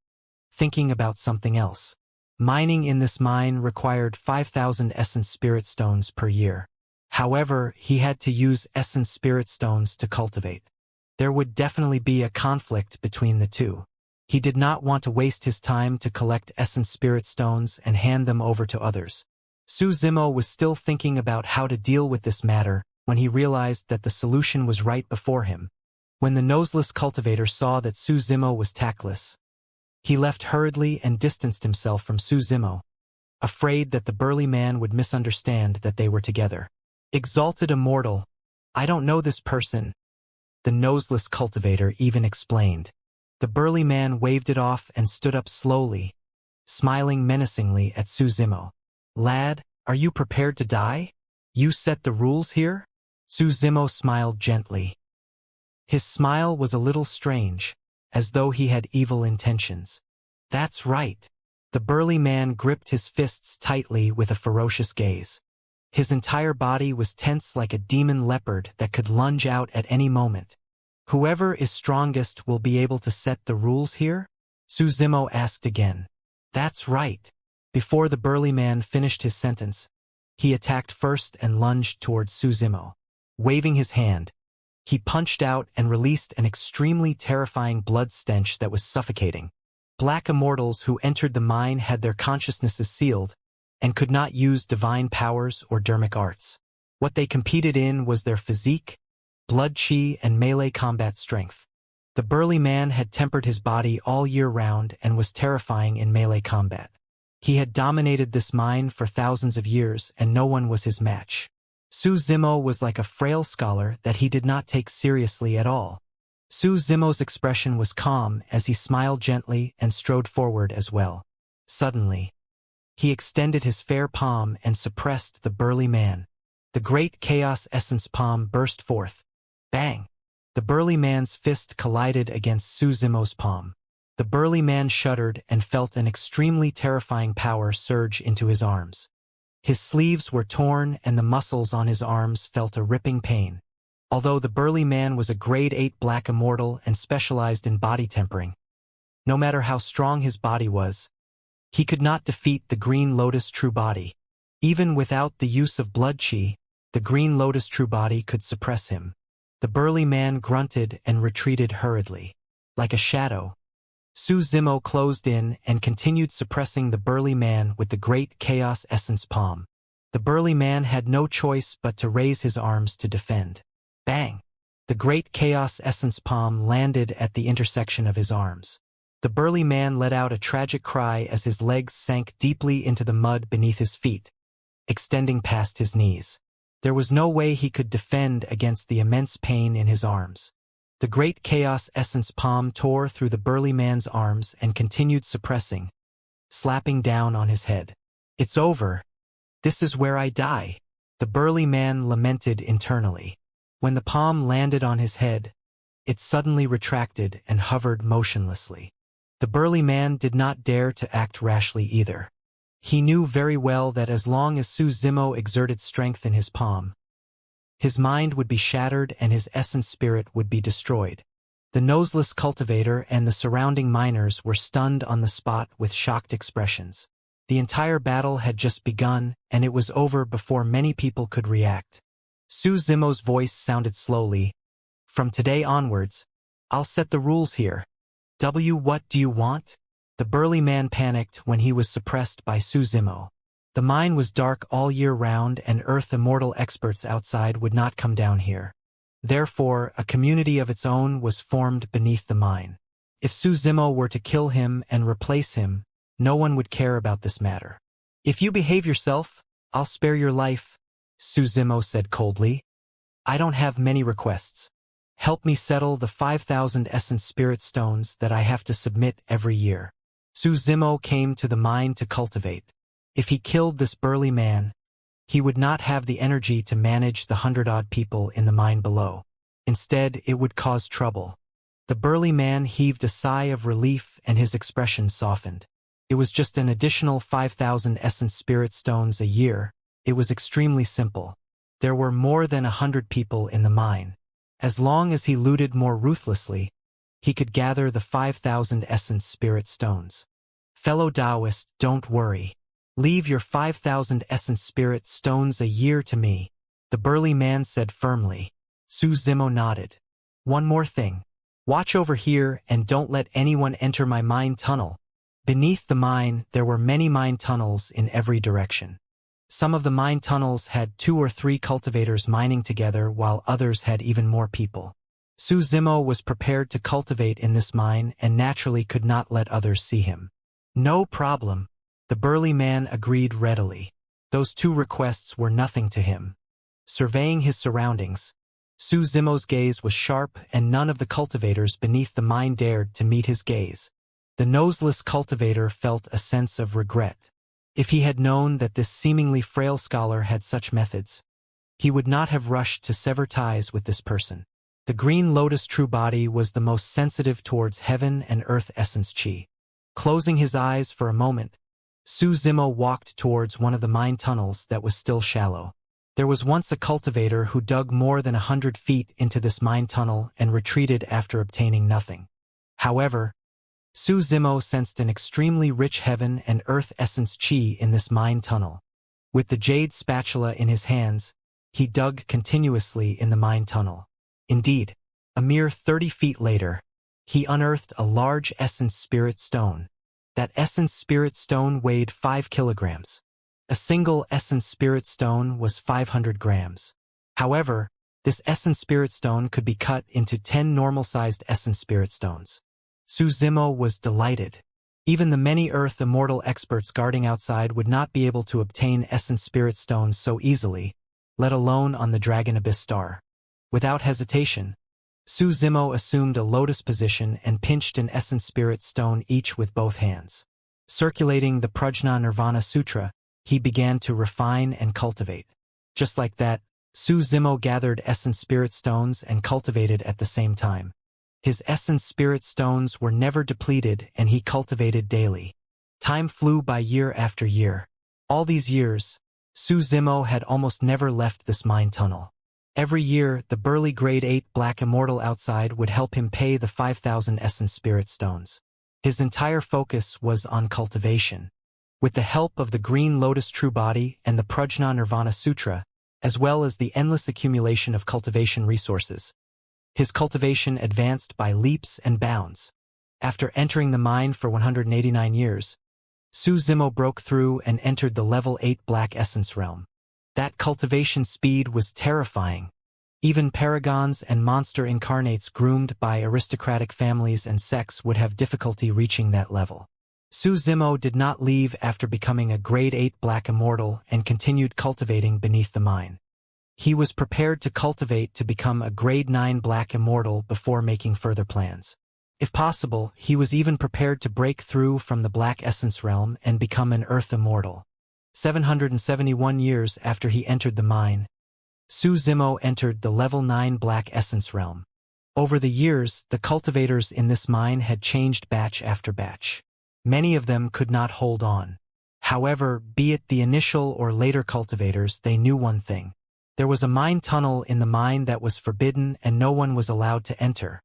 thinking about something else. Mining in this mine required 5,000 essence spirit stones per year. However, he had to use essence spirit stones to cultivate. There would definitely be a conflict between the two. He did not want to waste his time to collect essence spirit stones and hand them over to others. Su Zimo was still thinking about how to deal with this matter when he realized that the solution was right before him. When the noseless cultivator saw that Su Zimo was tactless, he left hurriedly and distanced himself from Su Zimo, afraid that the burly man would misunderstand that they were together. "Exalted Immortal, I don't know this person," the noseless cultivator even explained. The burly man waved it off and stood up slowly, smiling menacingly at Su Zimo. "Lad, are you prepared to die? You set the rules here?" Su Zimo smiled gently. His smile was a little strange, as though he had evil intentions. "That's right." The burly man gripped his fists tightly with a ferocious gaze. His entire body was tense like a demon leopard that could lunge out at any moment. "Whoever is strongest will be able to set the rules here?" Su Zimo asked again. "That's right." Before the burly man finished his sentence, he attacked first and lunged towards Su Zimo. Waving his hand, he punched out and released an extremely terrifying blood stench that was suffocating. Black immortals who entered the mine had their consciousnesses sealed and could not use divine powers or dermic arts. What they competed in was their physique, blood chi, and melee combat strength. The burly man had tempered his body all year round and was terrifying in melee combat. He had dominated this mine for thousands of years, and no one was his match. Su Zimo was like a frail scholar that he did not take seriously at all. Su Zimo's expression was calm as he smiled gently and strode forward as well. Suddenly, he extended his fair palm and suppressed the burly man. The great chaos essence palm burst forth. Bang! The burly man's fist collided against Su Zimo's palm. The burly man shuddered and felt an extremely terrifying power surge into his arms. His sleeves were torn and the muscles on his arms felt a ripping pain. Although the burly man was a grade 8 black immortal and specialized in body tempering, no matter how strong his body was, he could not defeat the Green Lotus True Body. Even without the use of blood chi, the Green Lotus True Body could suppress him. The burly man grunted and retreated hurriedly. Like a shadow, Su Zimo closed in and continued suppressing the burly man with the great chaos essence palm. The burly man had no choice but to raise his arms to defend. Bang! The great chaos essence palm landed at the intersection of his arms. The burly man let out a tragic cry as his legs sank deeply into the mud beneath his feet, extending past his knees. There was no way he could defend against the immense pain in his arms. The great chaos essence palm tore through the burly man's arms and continued suppressing, slapping down on his head. "It's over. This is where I die," the burly man lamented internally. When the palm landed on his head, it suddenly retracted and hovered motionlessly. The burly man did not dare to act rashly either. He knew very well that as long as Su Zimo exerted strength in his palm, his mind would be shattered and his essence spirit would be destroyed. The noseless cultivator and the surrounding miners were stunned on the spot with shocked expressions. The entire battle had just begun, and it was over before many people could react. Su Zimo's voice sounded slowly. "From today onwards, I'll set the rules here. What do you want?" The burly man panicked when he was suppressed by Su Zimo. The mine was dark all year round and Earth Immortal experts outside would not come down here. Therefore, a community of its own was formed beneath the mine. If Su Zimo were to kill him and replace him, no one would care about this matter. "If you behave yourself, I'll spare your life," Su Zimo said coldly. "I don't have many requests. Help me settle the 5,000 essence spirit stones that I have to submit every year." Su Zimo came to the mine to cultivate. If he killed this burly man, he would not have the energy to manage the 100-odd people in the mine below. Instead, it would cause trouble. The burly man heaved a sigh of relief and his expression softened. It was just an additional 5,000 essence spirit stones a year. It was extremely simple. There were more than 100 people in the mine. As long as he looted more ruthlessly, he could gather the 5,000 essence spirit stones. "Fellow Taoist, don't worry. Leave your 5,000 essence spirit stones a year to me," the burly man said firmly. Su Zimo nodded. "One more thing. Watch over here and don't let anyone enter my mine tunnel." Beneath the mine, there were many mine tunnels in every direction. Some of the mine tunnels had 2 or 3 cultivators mining together while others had even more people. Su Zimo was prepared to cultivate in this mine and naturally could not let others see him. "No problem," the burly man agreed readily. Those 2 requests were nothing to him. Surveying his surroundings, Su Zimo's gaze was sharp and none of the cultivators beneath the mine dared to meet his gaze. The noseless cultivator felt a sense of regret. If he had known that this seemingly frail scholar had such methods, he would not have rushed to sever ties with this person. The Green Lotus True Body was the most sensitive towards heaven and earth essence chi. Closing his eyes for a moment, Su Zimo walked towards one of the mine tunnels that was still shallow. There was once a cultivator who dug more than 100 feet into this mine tunnel and retreated after obtaining nothing. However, Su Zimo sensed an extremely rich heaven and earth essence chi in this mine tunnel. With the jade spatula in his hands, he dug continuously in the mine tunnel. Indeed, a mere 30 feet later, he unearthed a large essence spirit stone. That essence spirit stone weighed 5 kilograms. A single essence spirit stone was 500 grams. However, this essence spirit stone could be cut into 10 normal-sized essence spirit stones. Su Zimo was delighted. Even the many Earth Immortal experts guarding outside would not be able to obtain essence spirit stones so easily, let alone on the Dragon Abyss star. Without hesitation, Su Zimo assumed a lotus position and pinched an essence spirit stone each with both hands. Circulating the Prajna Nirvana Sutra, he began to refine and cultivate. Just like that, Su Zimo gathered essence spirit stones and cultivated at the same time. His essence spirit stones were never depleted and he cultivated daily. Time flew by year after year. All these years, Su Zimo had almost never left this mine tunnel. Every year, the burly grade 8 black immortal outside would help him pay the 5,000 essence spirit stones. His entire focus was on cultivation. With the help of the Green Lotus True Body and the Prajna Nirvana Sutra, as well as the endless accumulation of cultivation resources, his cultivation advanced by leaps and bounds. After entering the mine for 189 years, Su Zimo broke through and entered the level 8 Black Essence realm. That cultivation speed was terrifying. Even paragons and monster incarnates groomed by aristocratic families and sects would have difficulty reaching that level. Su Zimo did not leave after becoming a grade 8 Black Immortal and continued cultivating beneath the mine. He was prepared to cultivate to become a grade 9 Black Immortal before making further plans. If possible, he was even prepared to break through from the Black Essence realm and become an Earth Immortal. 771 years after he entered the mine, Su Zimo entered the level 9 Black Essence realm. Over the years, the cultivators in this mine had changed batch after batch. Many of them could not hold on. However, be it the initial or later cultivators, they knew one thing. There was a mine tunnel in the mine that was forbidden and no one was allowed to enter.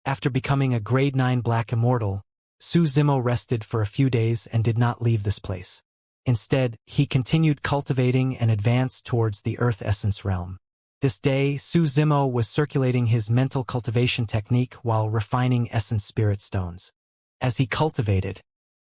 After becoming a grade 9 Black Immortal, Su Zimo rested for a few days and did not leave this place. Instead, he continued cultivating and advanced towards the Earth Essence realm. This day, Su Zimo was circulating his mental cultivation technique while refining essence spirit stones. As he cultivated,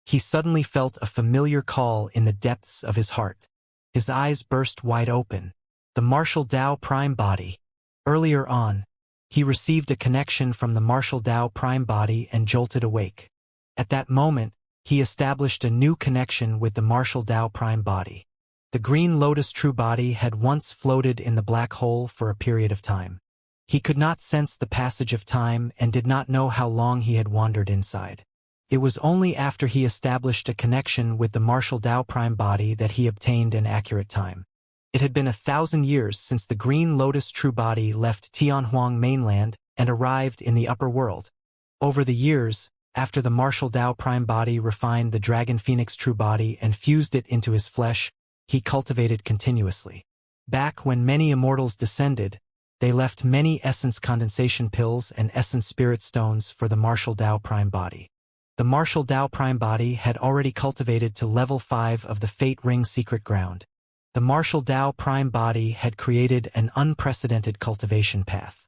he suddenly felt a familiar call in the depths of his heart. His eyes burst wide open. The Martial Tao Prime Body. Earlier on, he received a connection from the Martial Tao Prime Body and jolted awake. At that moment, he established a new connection with the Martial Tao Prime Body. The Green Lotus True Body had once floated in the black hole for a period of time. He could not sense the passage of time and did not know how long he had wandered inside. It was only after he established a connection with the Martial Tao Prime Body that he obtained an accurate time. It had been 1,000 years since the Green Lotus True Body left Tianhuang mainland and arrived in the upper world. Over the years, after the Martial Tao Prime Body refined the Dragon Phoenix True Body and fused it into his flesh, he cultivated continuously. Back when many immortals descended, they left many essence condensation pills and essence spirit stones for the Martial Tao Prime Body. The Martial Tao Prime Body had already cultivated to level 5 of the Fate Ring Secret Ground. The Martial Tao Prime Body had created an unprecedented cultivation path.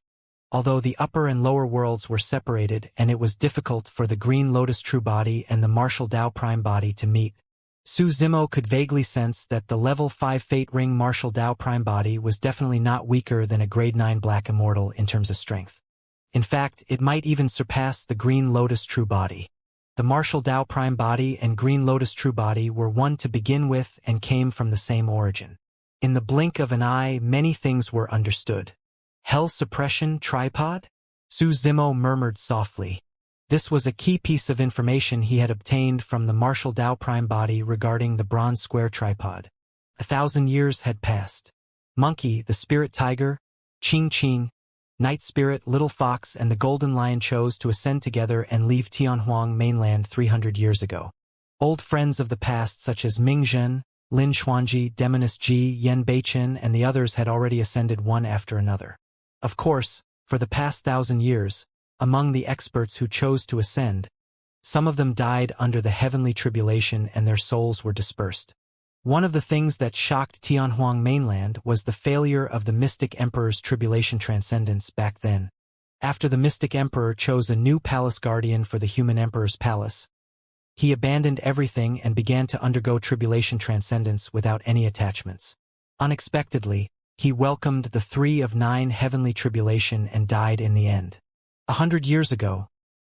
Although the upper and lower worlds were separated and it was difficult for the Green Lotus True Body and the Martial Tao Prime Body to meet, Su Zimo could vaguely sense that the level 5 Fate Ring Martial Tao Prime Body was definitely not weaker than a grade 9 Black Immortal in terms of strength. In fact, it might even surpass the Green Lotus True Body. The Martial Tao Prime Body and Green Lotus True Body were one to begin with and came from the same origin. In the blink of an eye, many things were understood. Hell suppression tripod? Su Zimo murmured softly. This was a key piece of information he had obtained from the Martial Tao Prime Body regarding the bronze square tripod. 1,000 years had passed. Monkey, the spirit tiger, Ching Ching, Night Spirit, Little Fox, and the Golden Lion chose to ascend together and leave Tianhuang mainland 300 years ago. Old friends of the past such as Ming Zhen, Lin Xuanji, Demoness Ji, Yen Beichen, and the others had already ascended one after another. Of course, for the past 1,000 years, among the experts who chose to ascend, some of them died under the heavenly tribulation and their souls were dispersed. One of the things that shocked Tianhuang mainland was the failure of the mystic emperor's tribulation transcendence back then. After the mystic emperor chose a new palace guardian for the human emperor's palace, he abandoned everything and began to undergo tribulation transcendence without any attachments. Unexpectedly, he welcomed the 3 of 9 heavenly tribulation and died in the end. 100 years ago,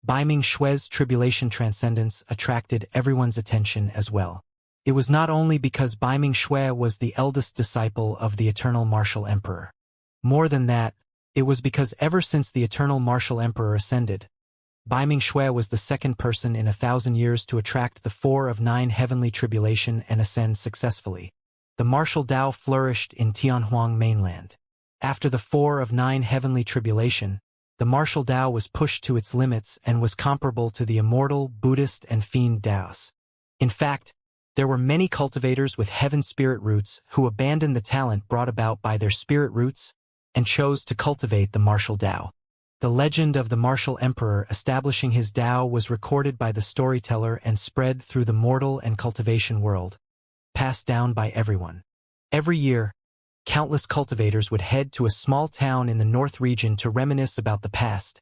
Baiming Xue's tribulation transcendence attracted everyone's attention as well. It was not only because Baiming Xue was the eldest disciple of the eternal martial emperor. More than that, it was because ever since the eternal martial emperor ascended, Baiming Xue was the second person in 1,000 years to attract the 4 of 9 heavenly tribulation and ascend successfully. The martial Tao flourished in Tianhuang mainland. After the 4 of 9 heavenly tribulation, the martial Tao was pushed to its limits and was comparable to the immortal, Buddhist, and fiend Taos. In fact, there were many cultivators with heaven spirit roots who abandoned the talent brought about by their spirit roots and chose to cultivate the martial Tao. The legend of the martial emperor establishing his Tao was recorded by the storyteller and spread through the mortal and cultivation world, passed down by everyone. Every year, countless cultivators would head to a small town in the north region to reminisce about the past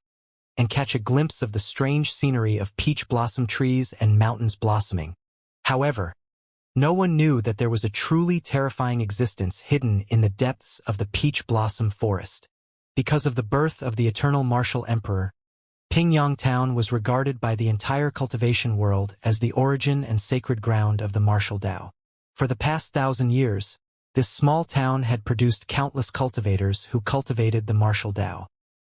and catch a glimpse of the strange scenery of peach blossom trees and mountains blossoming. However, no one knew that there was a truly terrifying existence hidden in the depths of the peach blossom forest. Because of the birth of the eternal martial emperor, Pingyang Town was regarded by the entire cultivation world as the origin and sacred ground of the martial Tao. For the past 1,000 years, this small town had produced countless cultivators who cultivated the martial Tao.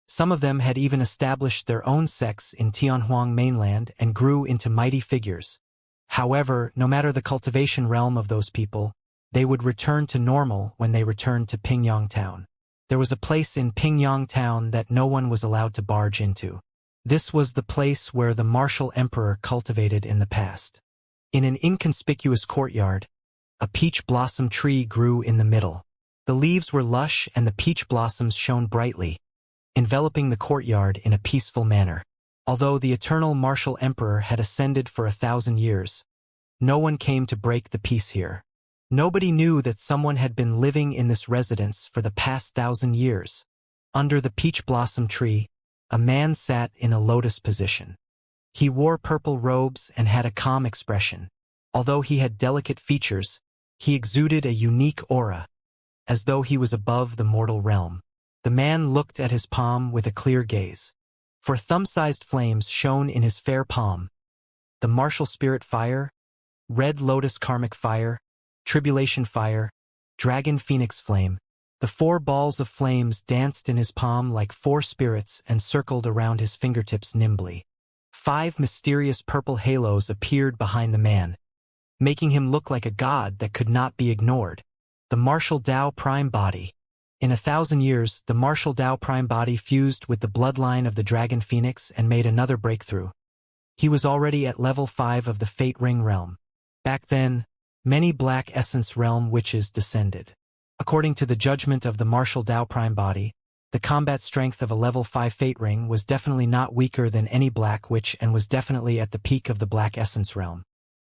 Some of them had even established their own sects in Tianhuang mainland and grew into mighty figures. However, no matter the cultivation realm of those people, they would return to normal when they returned to Pingyang Town. There was a place in Pingyang Town that no one was allowed to barge into. This was the place where the martial emperor cultivated in the past. In an inconspicuous courtyard, a peach blossom tree grew in the middle. The leaves were lush and the peach blossoms shone brightly, enveloping the courtyard in a peaceful manner. Although the eternal martial emperor had ascended for 1,000 years, no one came to break the peace here. Nobody knew that someone had been living in this residence for the past 1,000 years. Under the peach blossom tree, a man sat in a lotus position. He wore purple robes and had a calm expression. Although he had delicate features, he exuded a unique aura, as though he was above the mortal realm. The man looked at his palm with a clear gaze. For thumb-sized flames shone in his fair palm. The martial spirit fire, red lotus karmic fire, tribulation fire, dragon phoenix flame. The 4 balls of flames danced in his palm like 4 spirits and circled around his fingertips nimbly. 5 mysterious purple halos appeared behind the man, making him look like a god that could not be ignored. The martial Tao prime body. In 1,000 years, the martial Tao prime body fused with the bloodline of the dragon phoenix and made another breakthrough. He was already at level 5 of the Fate Ring realm. Back then, many Black Essence realm witches descended. According to the judgment of the martial Tao prime body, the combat strength of a level 5 Fate Ring was definitely not weaker than any Black Witch and was definitely at the peak of the Black Essence realm.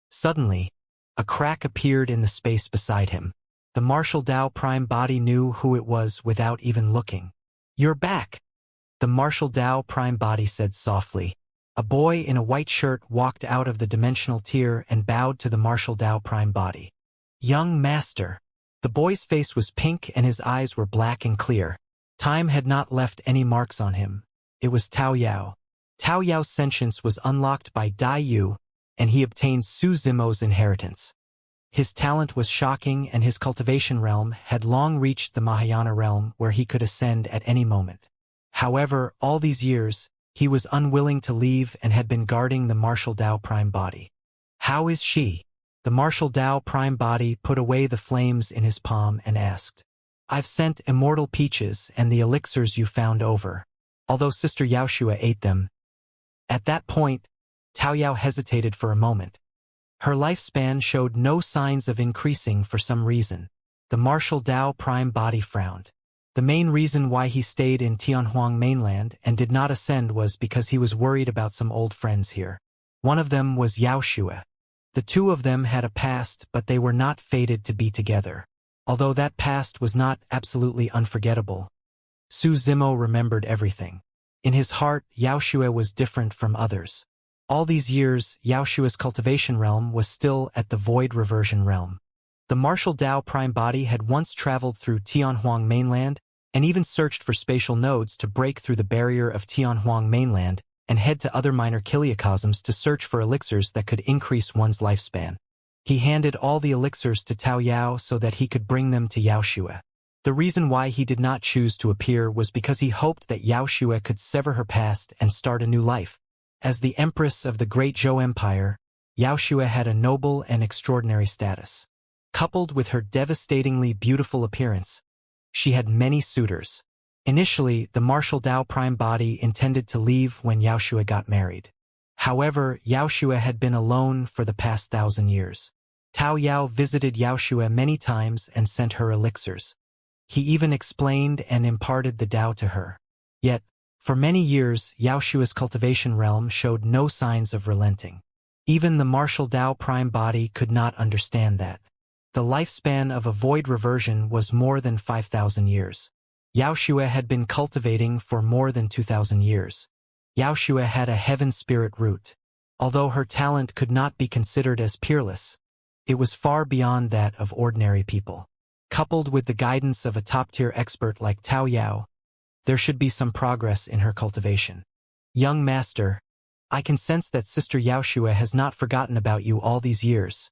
Suddenly, a crack appeared in the space beside him. The martial Tao prime body knew who it was without even looking. "You're back," the martial Tao prime body said softly. A boy in a white shirt walked out of the dimensional tier and bowed to the martial Tao prime body. "Young master." The boy's face was pink and his eyes were black and clear. Time had not left any marks on him. It was Tao Yao. Tao Yao's sentience was unlocked by Dai Yu, and he obtained Su Zimo's inheritance. His talent was shocking and his cultivation realm had long reached the Mahayana realm where he could ascend at any moment. However, all these years, he was unwilling to leave and had been guarding the martial Tao prime body. "How is she?" The martial Tao prime body put away the flames in his palm and asked. "I've sent immortal peaches and the elixirs you found over, although Sister Yaoshua ate them." At that point, Tao Yao hesitated for a moment. Her lifespan showed no signs of increasing for some reason. The martial Tao prime body frowned. The main reason why he stayed in Tianhuang mainland and did not ascend was because he was worried about some old friends here. One of them was Yaoshua. The 2 of them had a past, but they were not fated to be together. Although that past was not absolutely unforgettable, Su Zimo remembered everything. In his heart, Yaoxue was different from others. All these years, Yaoxue's cultivation realm was still at the void reversion realm. The martial Dao prime body had once traveled through Tianhuang mainland and even searched for spatial nodes to break through the barrier of Tianhuang mainland and head to other minor kiliocosms to search for elixirs that could increase one's lifespan. He handed all the elixirs to Tao Yao so that he could bring them to Yaoxue. The reason why he did not choose to appear was because he hoped that Yaoxue could sever her past and start a new life. As the empress of the Great Zhou Empire, Yaoxue had a noble and extraordinary status. Coupled with her devastatingly beautiful appearance, she had many suitors. Initially, the martial Dao prime body intended to leave when Yaoxue got married. However, Yaoxue had been alone for the past 1,000 years. Tao Yao visited Yaoxue many times and sent her elixirs. He even explained and imparted the Dao to her. Yet, for many years, Yaoxue's cultivation realm showed no signs of relenting. Even the martial Dao prime body could not understand that. The lifespan of a void reversion was more than 5,000 years. Yaoxue had been cultivating for more than 2,000 years. Yaoxue had a heaven spirit root. Although her talent could not be considered as peerless, it was far beyond that of ordinary people. Coupled with the guidance of a top-tier expert like Tao Yao, there should be some progress in her cultivation. Young master, I can sense that Sister Yaoxue has not forgotten about you all these years,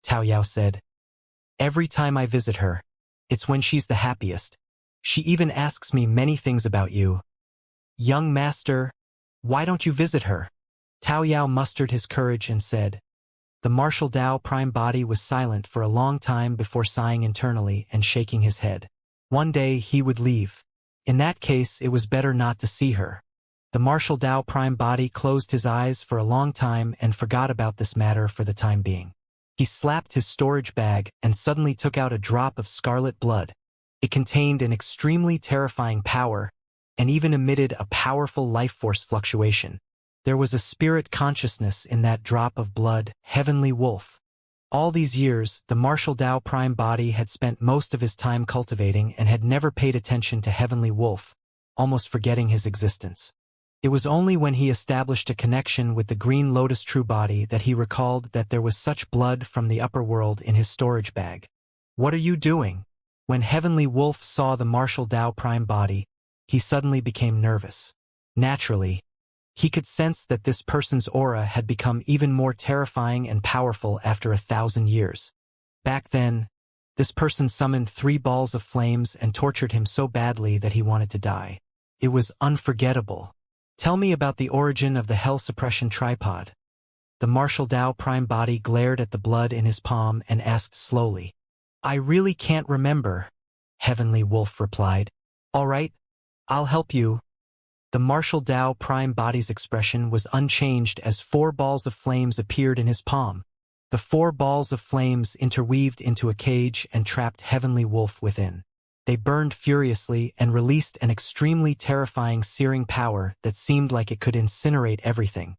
Tao Yao said. Every time I visit her, it's when she's the happiest. She even asks me many things about you. Young master, why don't you visit her? Tao Yao mustered his courage and said. The martial Dao prime body was silent for a long time before sighing internally and shaking his head. One day he would leave. In that case, it was better not to see her. The martial Dao prime body closed his eyes for a long time and forgot about this matter for the time being. He slapped his storage bag and suddenly took out a drop of scarlet blood. It contained an extremely terrifying power and even emitted a powerful life force fluctuation. There was a spirit consciousness in that drop of blood, Heavenly Wolf. All these years, the martial Dao prime body had spent most of his time cultivating and had never paid attention to Heavenly Wolf, almost forgetting his existence. It was only when he established a connection with the Green Lotus True Body that he recalled that there was such blood from the upper world in his storage bag. What are you doing? When Heavenly Wolf saw the martial Dao prime body, he suddenly became nervous. Naturally, he could sense that this person's aura had become even more terrifying and powerful after 1,000 years. Back then, this person summoned 3 balls of flames and tortured him so badly that he wanted to die. It was unforgettable. Tell me about the origin of the hell suppression tripod. The martial Dao prime body glared at the blood in his palm and asked slowly. I really can't remember, Heavenly Wolf replied. All right, I'll help you. The martial Dao prime body's expression was unchanged as 4 balls of flames appeared in his palm. The 4 balls of flames interweaved into a cage and trapped Heavenly Wolf within. They burned furiously and released an extremely terrifying searing power that seemed like it could incinerate everything.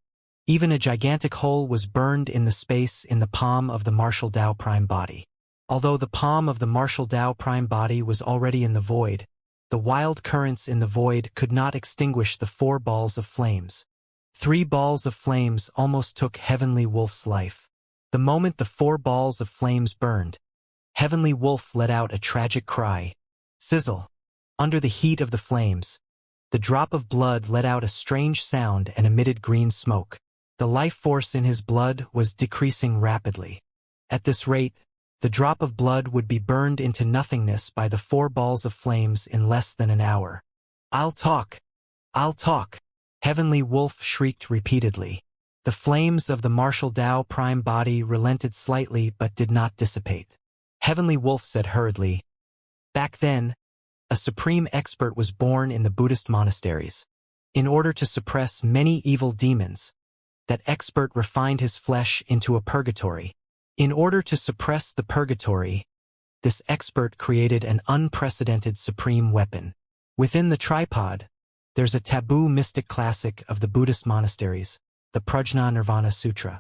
Even a gigantic hole was burned in the space in the palm of the martial Dao prime body. Although the palm of the martial Dao prime body was already in the void, the wild currents in the void could not extinguish the 4 balls of flames. 3 balls of flames almost took Heavenly Wolf's life. The moment the 4 balls of flames burned, Heavenly Wolf let out a tragic cry. Sizzle. Under the heat of the flames, the drop of blood let out a strange sound and emitted green smoke. The life force in his blood was decreasing rapidly. At this rate, the drop of blood would be burned into nothingness by the 4 balls of flames in less than an hour. I'll talk. I'll talk. Heavenly Wolf shrieked repeatedly. The flames of the martial Dao prime body relented slightly but did not dissipate. Heavenly Wolf said hurriedly, Back then, a supreme expert was born in the Buddhist monasteries. In order to suppress many evil demons, that expert refined his flesh into a purgatory. In order to suppress the purgatory, this expert created an unprecedented supreme weapon. Within the tripod, there's a taboo mystic classic of the Buddhist monasteries, the Prajna Nirvana Sutra.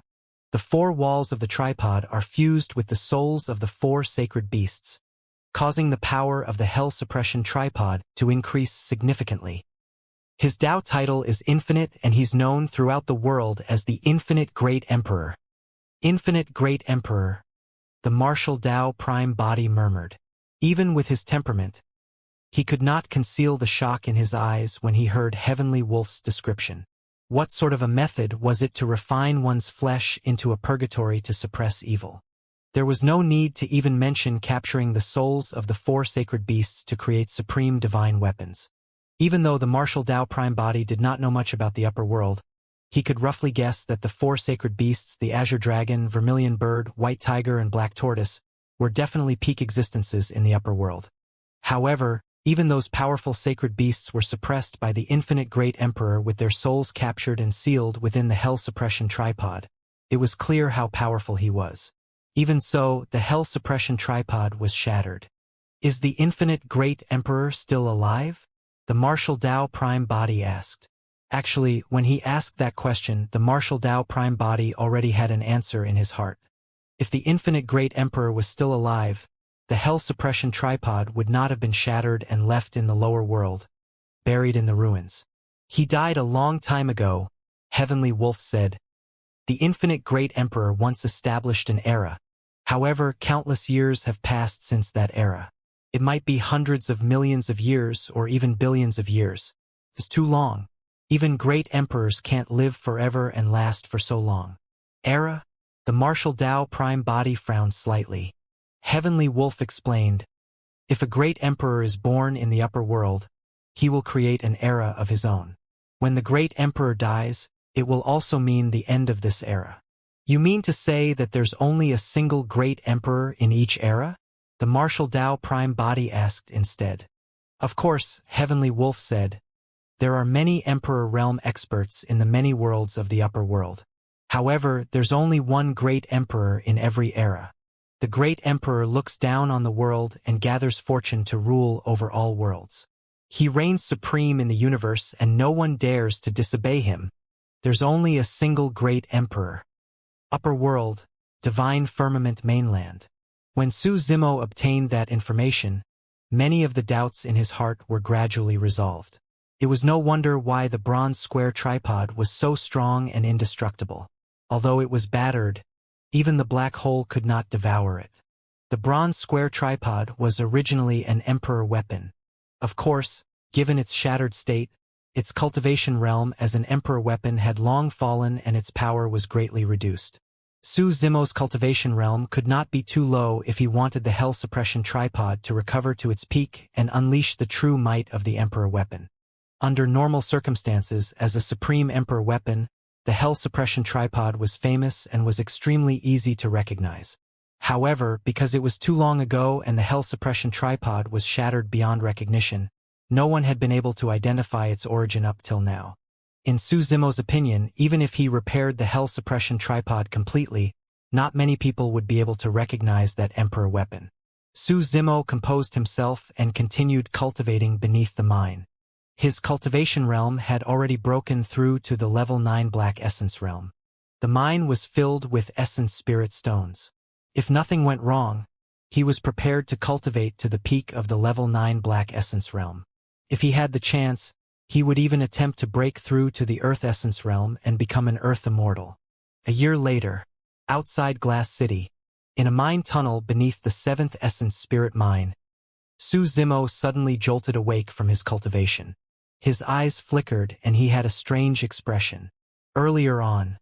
The 4 walls of the tripod are fused with the souls of the 4 sacred beasts, causing the power of the hell suppression tripod to increase significantly. His Tao title is Infinite, and he's known throughout the world as the Infinite Great Emperor. Infinite Great Emperor, the martial Tao prime body murmured. Even with his temperament, he could not conceal the shock in his eyes when he heard Heavenly Wolf's description. What sort of a method was it to refine one's flesh into a purgatory to suppress evil? There was no need to even mention capturing the souls of the 4 sacred beasts to create supreme divine weapons. Even though the martial Tao prime body did not know much about the upper world, he could roughly guess that the 4 sacred beasts, the azure dragon, vermilion bird, white tiger, and black tortoise, were definitely peak existences in the upper world. However, even those powerful sacred beasts were suppressed by the Infinite Great Emperor with their souls captured and sealed within the Hell Suppression Tripod. It was clear how powerful he was. Even so, the Hell Suppression Tripod was shattered. Is the Infinite Great Emperor still alive? The martial Tao prime body asked. Actually, when he asked that question, the martial Tao prime body already had an answer in his heart. If the Infinite Great Emperor was still alive, the Hell Suppression Tripod would not have been shattered and left in the lower world, buried in the ruins. He died a long time ago, Heavenly Wolf said. The Infinite Great Emperor once established an era. However, countless years have passed since that era. It might be hundreds of millions of years or even billions of years. It's too long. Even great emperors can't live forever and last for so long. Era? The martial Tao prime body frowned slightly. Heavenly Wolf explained, if a great emperor is born in the upper world, he will create an era of his own. When the great emperor dies, it will also mean the end of this era. You mean to say that there's only a single great emperor in each era? The martial Tao prime body asked instead. Of course, Heavenly Wolf said, there are many emperor realm experts in the many worlds of the upper world. However, there's only one great emperor in every era. The great emperor looks down on the world and gathers fortune to rule over all worlds. He reigns supreme in the universe and no one dares to disobey him. There's only a single great emperor. Upper world, divine firmament mainland. When Su Zimo obtained that information, many of the doubts in his heart were gradually resolved. It was no wonder why the bronze square tripod was so strong and indestructible. Although it was battered, even the black hole could not devour it. The bronze square tripod was originally an emperor weapon. Of course, given its shattered state, its cultivation realm as an emperor weapon had long fallen and its power was greatly reduced. Su Zimo's cultivation realm could not be too low if he wanted the Hell Suppression Tripod to recover to its peak and unleash the true might of the Emperor weapon. Under normal circumstances, as a supreme Emperor weapon, the Hell Suppression Tripod was famous and was extremely easy to recognize. However, because it was too long ago and the Hell Suppression Tripod was shattered beyond recognition, no one had been able to identify its origin up till now. In Su Zimo's opinion, even if he repaired the Hell Suppression Tripod completely, not many people would be able to recognize that Emperor weapon. Su Zimo composed himself and continued cultivating beneath the mine. His cultivation realm had already broken through to the level 9 Black Essence realm. The mine was filled with Essence Spirit stones. If nothing went wrong, he was prepared to cultivate to the peak of the level 9 Black Essence realm. If he had the chance, he would even attempt to break through to the Earth Essence realm and become an Earth Immortal. A year later, outside Glass City, in a mine tunnel beneath the 7th Essence Spirit Mine, Su Zimo suddenly jolted awake from his cultivation. His eyes flickered and he had a strange expression. Earlier on,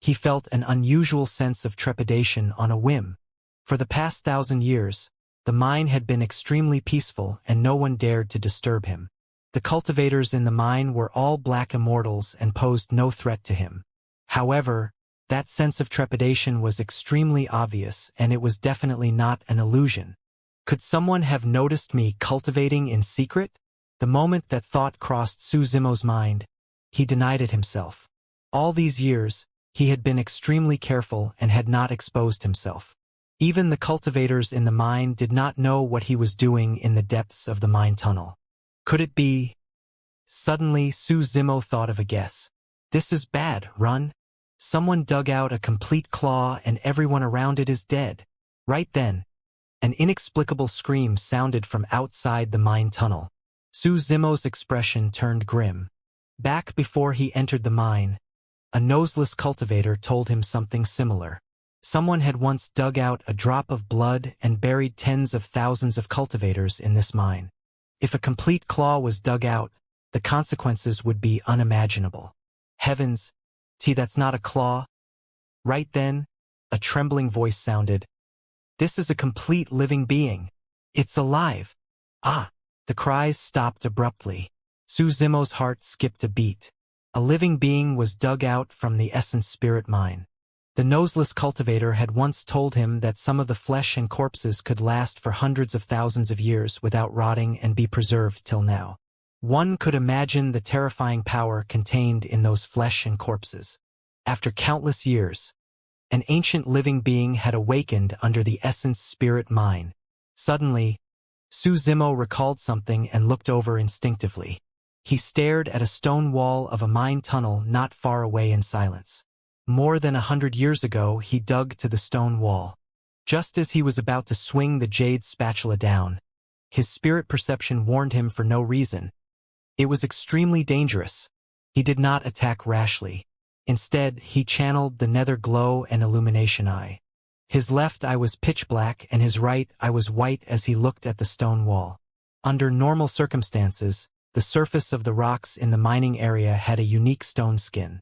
he felt an unusual sense of trepidation on a whim. For the past 1,000 years, the mine had been extremely peaceful and no one dared to disturb him. The cultivators in the mine were all black immortals and posed no threat to him. However, that sense of trepidation was extremely obvious and it was definitely not an illusion. Could someone have noticed me cultivating in secret? The moment that thought crossed Su Zimo's mind, he denied it himself. All these years, he had been extremely careful and had not exposed himself. Even the cultivators in the mine did not know what he was doing in the depths of the mine tunnel. Could it be? Suddenly, Su Zimo thought of a guess. This is bad, run. Someone dug out a complete claw and everyone around it is dead. Right then, an inexplicable scream sounded from outside the mine tunnel. Su Zimo's expression turned grim. Back before he entered the mine, a noseless cultivator told him something similar. Someone had once dug out a drop of blood and buried tens of thousands of cultivators in this mine. If a complete claw was dug out, the consequences would be unimaginable. Heavens, that's not a claw? Right then, a trembling voice sounded. This is a complete living being. It's alive. Ah! The cries stopped abruptly. Su Zimo's heart skipped a beat. A living being was dug out from the essence spirit mine. The noseless cultivator had once told him that some of the flesh and corpses could last for hundreds of thousands of years without rotting and be preserved till now. One could imagine the terrifying power contained in those flesh and corpses. After countless years, an ancient living being had awakened under the essence spirit mine. Suddenly, Su Zimo recalled something and looked over instinctively. He stared at a stone wall of a mine tunnel not far away in silence. More than 100 years ago, he dug to the stone wall. Just as he was about to swing the jade spatula down, his spirit perception warned him for no reason. It was extremely dangerous. He did not attack rashly. Instead, he channeled the nether glow and illumination eye. His left eye was pitch black and his right eye was white as he looked at the stone wall. Under normal circumstances, the surface of the rocks in the mining area had a unique stone skin.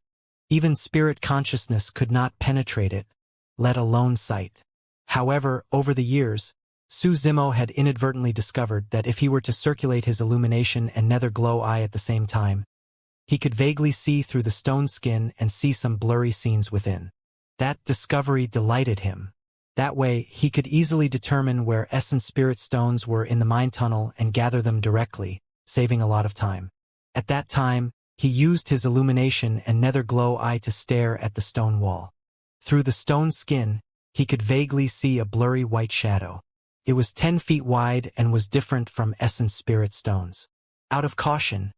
Even spirit consciousness could not penetrate it, let alone sight. However, over the years, Su Zimo had inadvertently discovered that if he were to circulate his illumination and nether glow eye at the same time, he could vaguely see through the stone skin and see some blurry scenes within. That discovery delighted him. That way, he could easily determine where essence spirit stones were in the mine tunnel and gather them directly, saving a lot of time. At that time, he used his illumination and nether glow eye to stare at the stone wall. Through the stone skin, he could vaguely see a blurry white shadow. It was 10 feet wide and was different from essence spirit stones. Out of caution,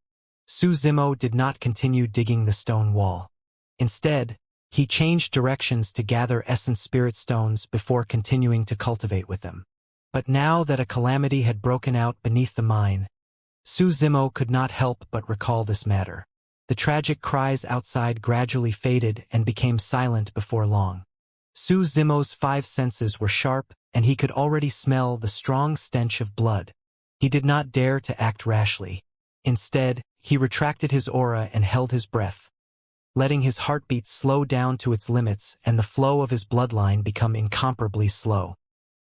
Su Zimo did not continue digging the stone wall. Instead, he changed directions to gather essence spirit stones before continuing to cultivate with them. But now that a calamity had broken out beneath the mine, Su Zimo could not help but recall this matter. The tragic cries outside gradually faded and became silent before long. Su Zimo's 5 senses were sharp, and he could already smell the strong stench of blood. He did not dare to act rashly. Instead, he retracted his aura and held his breath, letting his heartbeat slow down to its limits and the flow of his bloodline become incomparably slow.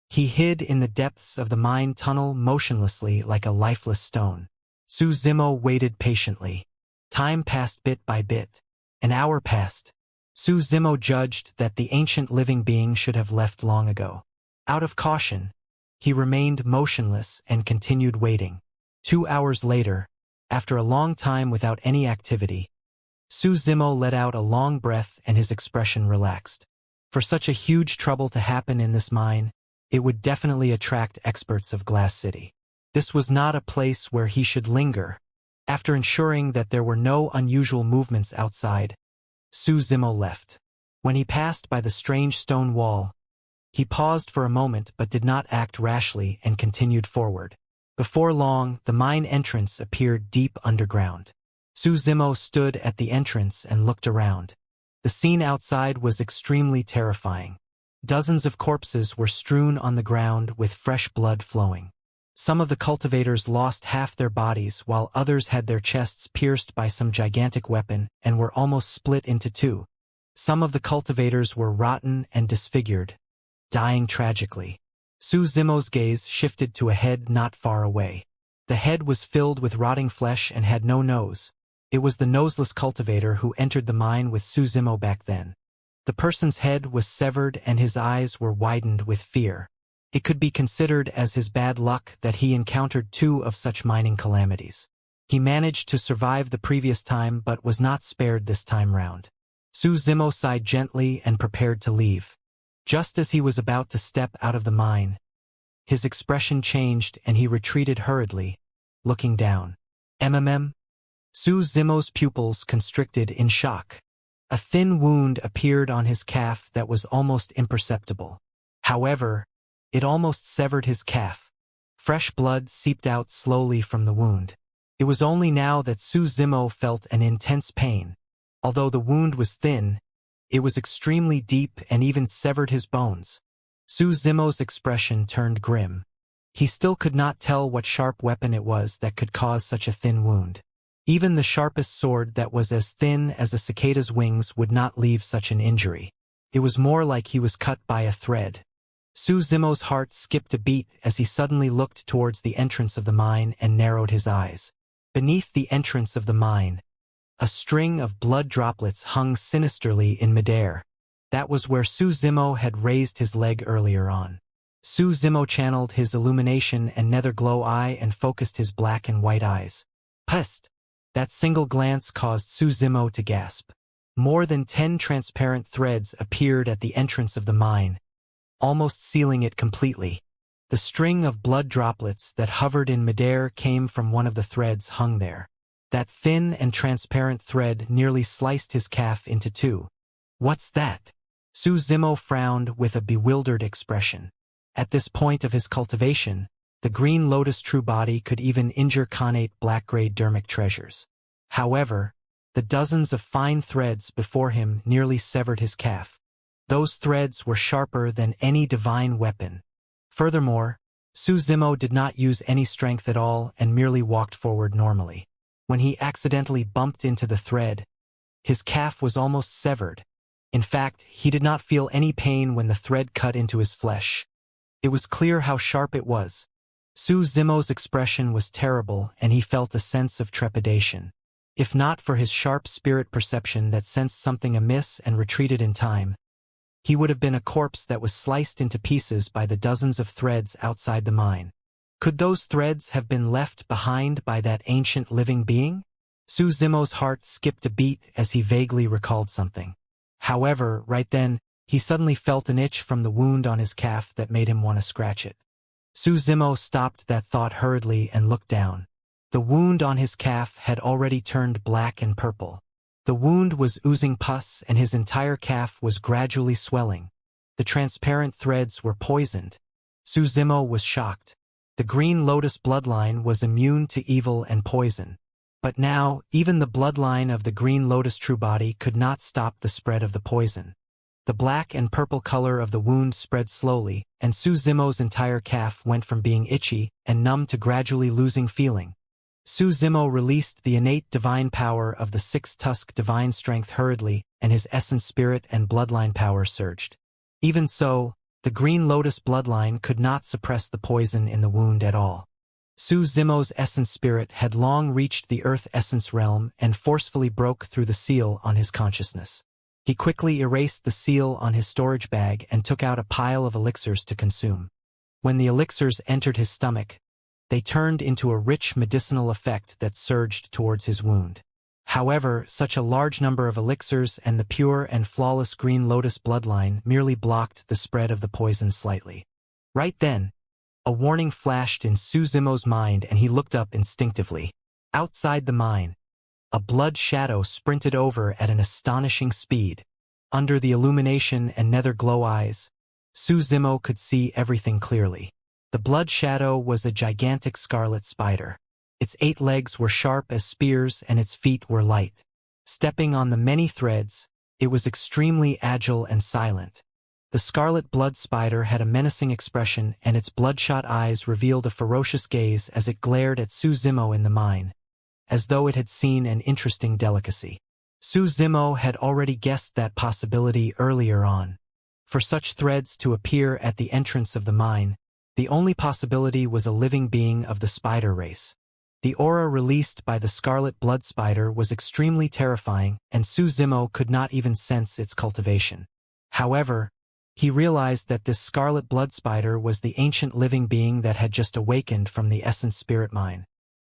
He hid in the depths of the mine tunnel motionlessly like a lifeless stone. Su Zimo waited patiently. Time passed bit by bit. An hour passed. Su Zimo judged that the ancient living being should have left long ago. Out of caution, he remained motionless and continued waiting. 2 hours later, after a long time without any activity, Su Zimo let out a long breath and his expression relaxed. For such a huge trouble to happen in this mine, it would definitely attract experts of Glass City. This was not a place where he should linger. After ensuring that there were no unusual movements outside, Su Zimo left. When he passed by the strange stone wall, he paused for a moment but did not act rashly and continued forward. Before long, the mine entrance appeared deep underground. Su Zimo stood at the entrance and looked around. The scene outside was extremely terrifying. Dozens of corpses were strewn on the ground with fresh blood flowing. Some of the cultivators lost half their bodies while others had their chests pierced by some gigantic weapon and were almost split into 2. Some of the cultivators were rotten and disfigured, dying tragically. Su Zimo's gaze shifted to a head not far away. The head was filled with rotting flesh and had no nose. It was the noseless cultivator who entered the mine with Su Zimo back then. The person's head was severed and his eyes were widened with fear. It could be considered as his bad luck that he encountered 2 of such mining calamities. He managed to survive the previous time but was not spared this time round. Su Zimo sighed gently and prepared to leave. Just as he was about to step out of the mine, his expression changed and he retreated hurriedly, looking down. Su Zimo's pupils constricted in shock. A thin wound appeared on his calf that was almost imperceptible. However, it almost severed his calf. Fresh blood seeped out slowly from the wound. It was only now that Su Zimo felt an intense pain. Although the wound was thin, it was extremely deep and even severed his bones. Su Zimo's expression turned grim. He still could not tell what sharp weapon it was that could cause such a thin wound. Even the sharpest sword that was as thin as a cicada's wings would not leave such an injury. It was more like he was cut by a thread. Su Zimo's heart skipped a beat as he suddenly looked towards the entrance of the mine and narrowed his eyes. Beneath the entrance of the mine, a string of blood droplets hung sinisterly in midair. That was where Su Zimo had raised his leg earlier on. Su Zimo channeled his illumination and nether glow eye and focused his black and white eyes. Pest! That single glance caused Su Zimo to gasp. More than 10 transparent threads appeared at the entrance of the mine, almost sealing it completely. The string of blood droplets that hovered in midair came from one of the threads hung there. That thin and transparent thread nearly sliced his calf into two. What's that? Su Zimo frowned with a bewildered expression. At this point of his cultivation, the green lotus true body could even injure connate black-grade dermic treasures. However, the dozens of fine threads before him nearly severed his calf. Those threads were sharper than any divine weapon. Furthermore, Su Zimo did not use any strength at all and merely walked forward normally. When he accidentally bumped into the thread, his calf was almost severed. In fact, he did not feel any pain when the thread cut into his flesh. It was clear how sharp it was. Su Zimo's expression was terrible and he felt a sense of trepidation. If not for his sharp spirit perception that sensed something amiss and retreated in time, he would have been a corpse that was sliced into pieces by the dozens of threads outside the mine. Could those threads have been left behind by that ancient living being? Su Zimo's heart skipped a beat as he vaguely recalled something. However, right then, he suddenly felt an itch from the wound on his calf that made him want to scratch it. Su Zimo stopped that thought hurriedly and looked down. The wound on his calf had already turned black and purple. The wound was oozing pus and his entire calf was gradually swelling. The transparent threads were poisoned. Su Zimo was shocked. The green lotus bloodline was immune to evil and poison. But now, even the bloodline of the green lotus true body could not stop the spread of the poison. The black and purple color of the wound spread slowly, and Su Zimo's entire calf went from being itchy and numb to gradually losing feeling. Su Zimo released the innate divine power of the six-tusk divine strength hurriedly, and his essence spirit and bloodline power surged. Even so, the green lotus bloodline could not suppress the poison in the wound at all. Su Zimo's essence spirit had long reached the earth essence realm and forcefully broke through the seal on his consciousness. He quickly erased the seal on his storage bag and took out a pile of elixirs to consume. When the elixirs entered his stomach, they turned into a rich medicinal effect that surged towards his wound. However, such a large number of elixirs and the pure and flawless green lotus bloodline merely blocked the spread of the poison slightly. Right then, a warning flashed in Su Zimo's mind and he looked up instinctively. Outside the mine, a blood shadow sprinted over at an astonishing speed. Under the illumination and nether glow eyes, Su Zimo could see everything clearly. The blood shadow was a gigantic scarlet spider. Its 8 legs were sharp as spears and its feet were light. Stepping on the many threads, it was extremely agile and silent. The scarlet blood spider had a menacing expression and its bloodshot eyes revealed a ferocious gaze as it glared at Su Zimo in the mine, as though it had seen an interesting delicacy. Su Zimo had already guessed that possibility earlier on. For such threads to appear at the entrance of the mine, the only possibility was a living being of the spider race. The aura released by the scarlet blood spider was extremely terrifying, and Su Zimo could not even sense its cultivation. However, he realized that this scarlet blood spider was the ancient living being that had just awakened from the essence spirit mine.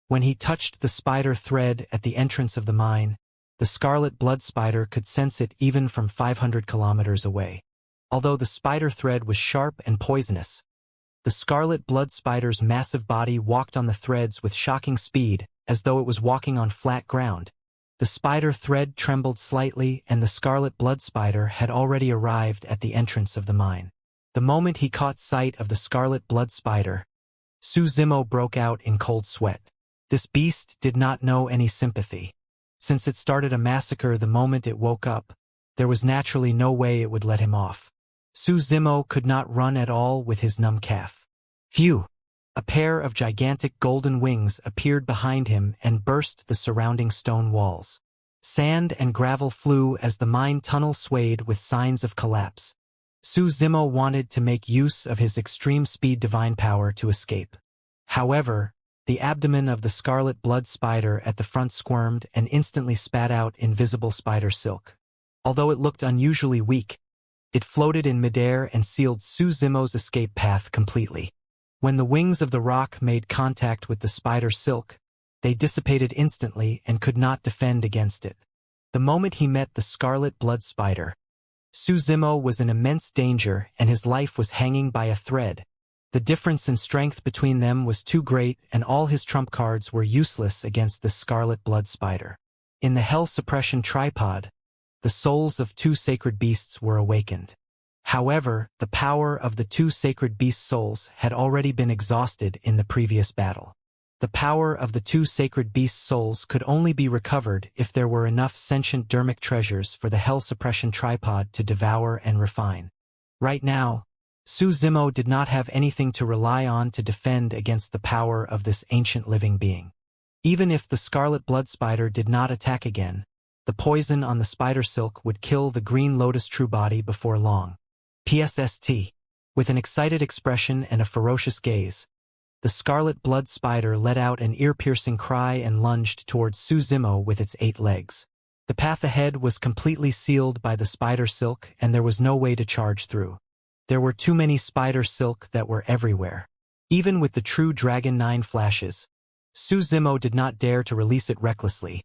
When he touched the spider thread at the entrance of the mine, the scarlet blood spider could sense it even from 500 kilometers away. Although the spider thread was sharp and poisonous, the scarlet blood spider's massive body walked on the threads with shocking speed, as though it was walking on flat ground. The spider thread trembled slightly, and the scarlet blood spider had already arrived at the entrance of the mine. The moment he caught sight of the scarlet blood spider, Su Zimo broke out in cold sweat. This beast did not know any sympathy. Since it started a massacre the moment it woke up, there was naturally no way it would let him off. Su Zimo could not run at all with his numb calf. Phew! A pair of gigantic golden wings appeared behind him and burst the surrounding stone walls. Sand and gravel flew as the mine tunnel swayed with signs of collapse. Su Zimo wanted to make use of his extreme speed divine power to escape. However, the abdomen of the scarlet blood spider at the front squirmed and instantly spat out invisible spider silk. Although it looked unusually weak, it floated in midair and sealed Su Zimo's escape path completely. When the wings of the rock made contact with the spider silk, they dissipated instantly and could not defend against it. The moment he met the scarlet blood spider, Su Zimo was in immense danger and his life was hanging by a thread. The difference in strength between them was too great and all his trump cards were useless against the scarlet blood spider. In the hell suppression tripod, the souls of two sacred beasts were awakened. However, the power of the two sacred beast souls had already been exhausted in the previous battle. The power of the two sacred beast souls could only be recovered if there were enough sentient dermic treasures for the hell suppression tripod to devour and refine. Right now, Su Zimo did not have anything to rely on to defend against the power of this ancient living being. Even if the scarlet blood spider did not attack again, the poison on the spider silk would kill the green lotus true body before long. PSST. With an excited expression and a ferocious gaze, the scarlet blood spider let out an ear-piercing cry and lunged towards Su Zimo with its 8 legs. The path ahead was completely sealed by the spider silk and there was no way to charge through. There were too many spider silk that were everywhere. Even with the true Dragon 9 flashes, Su Zimo did not dare to release it recklessly,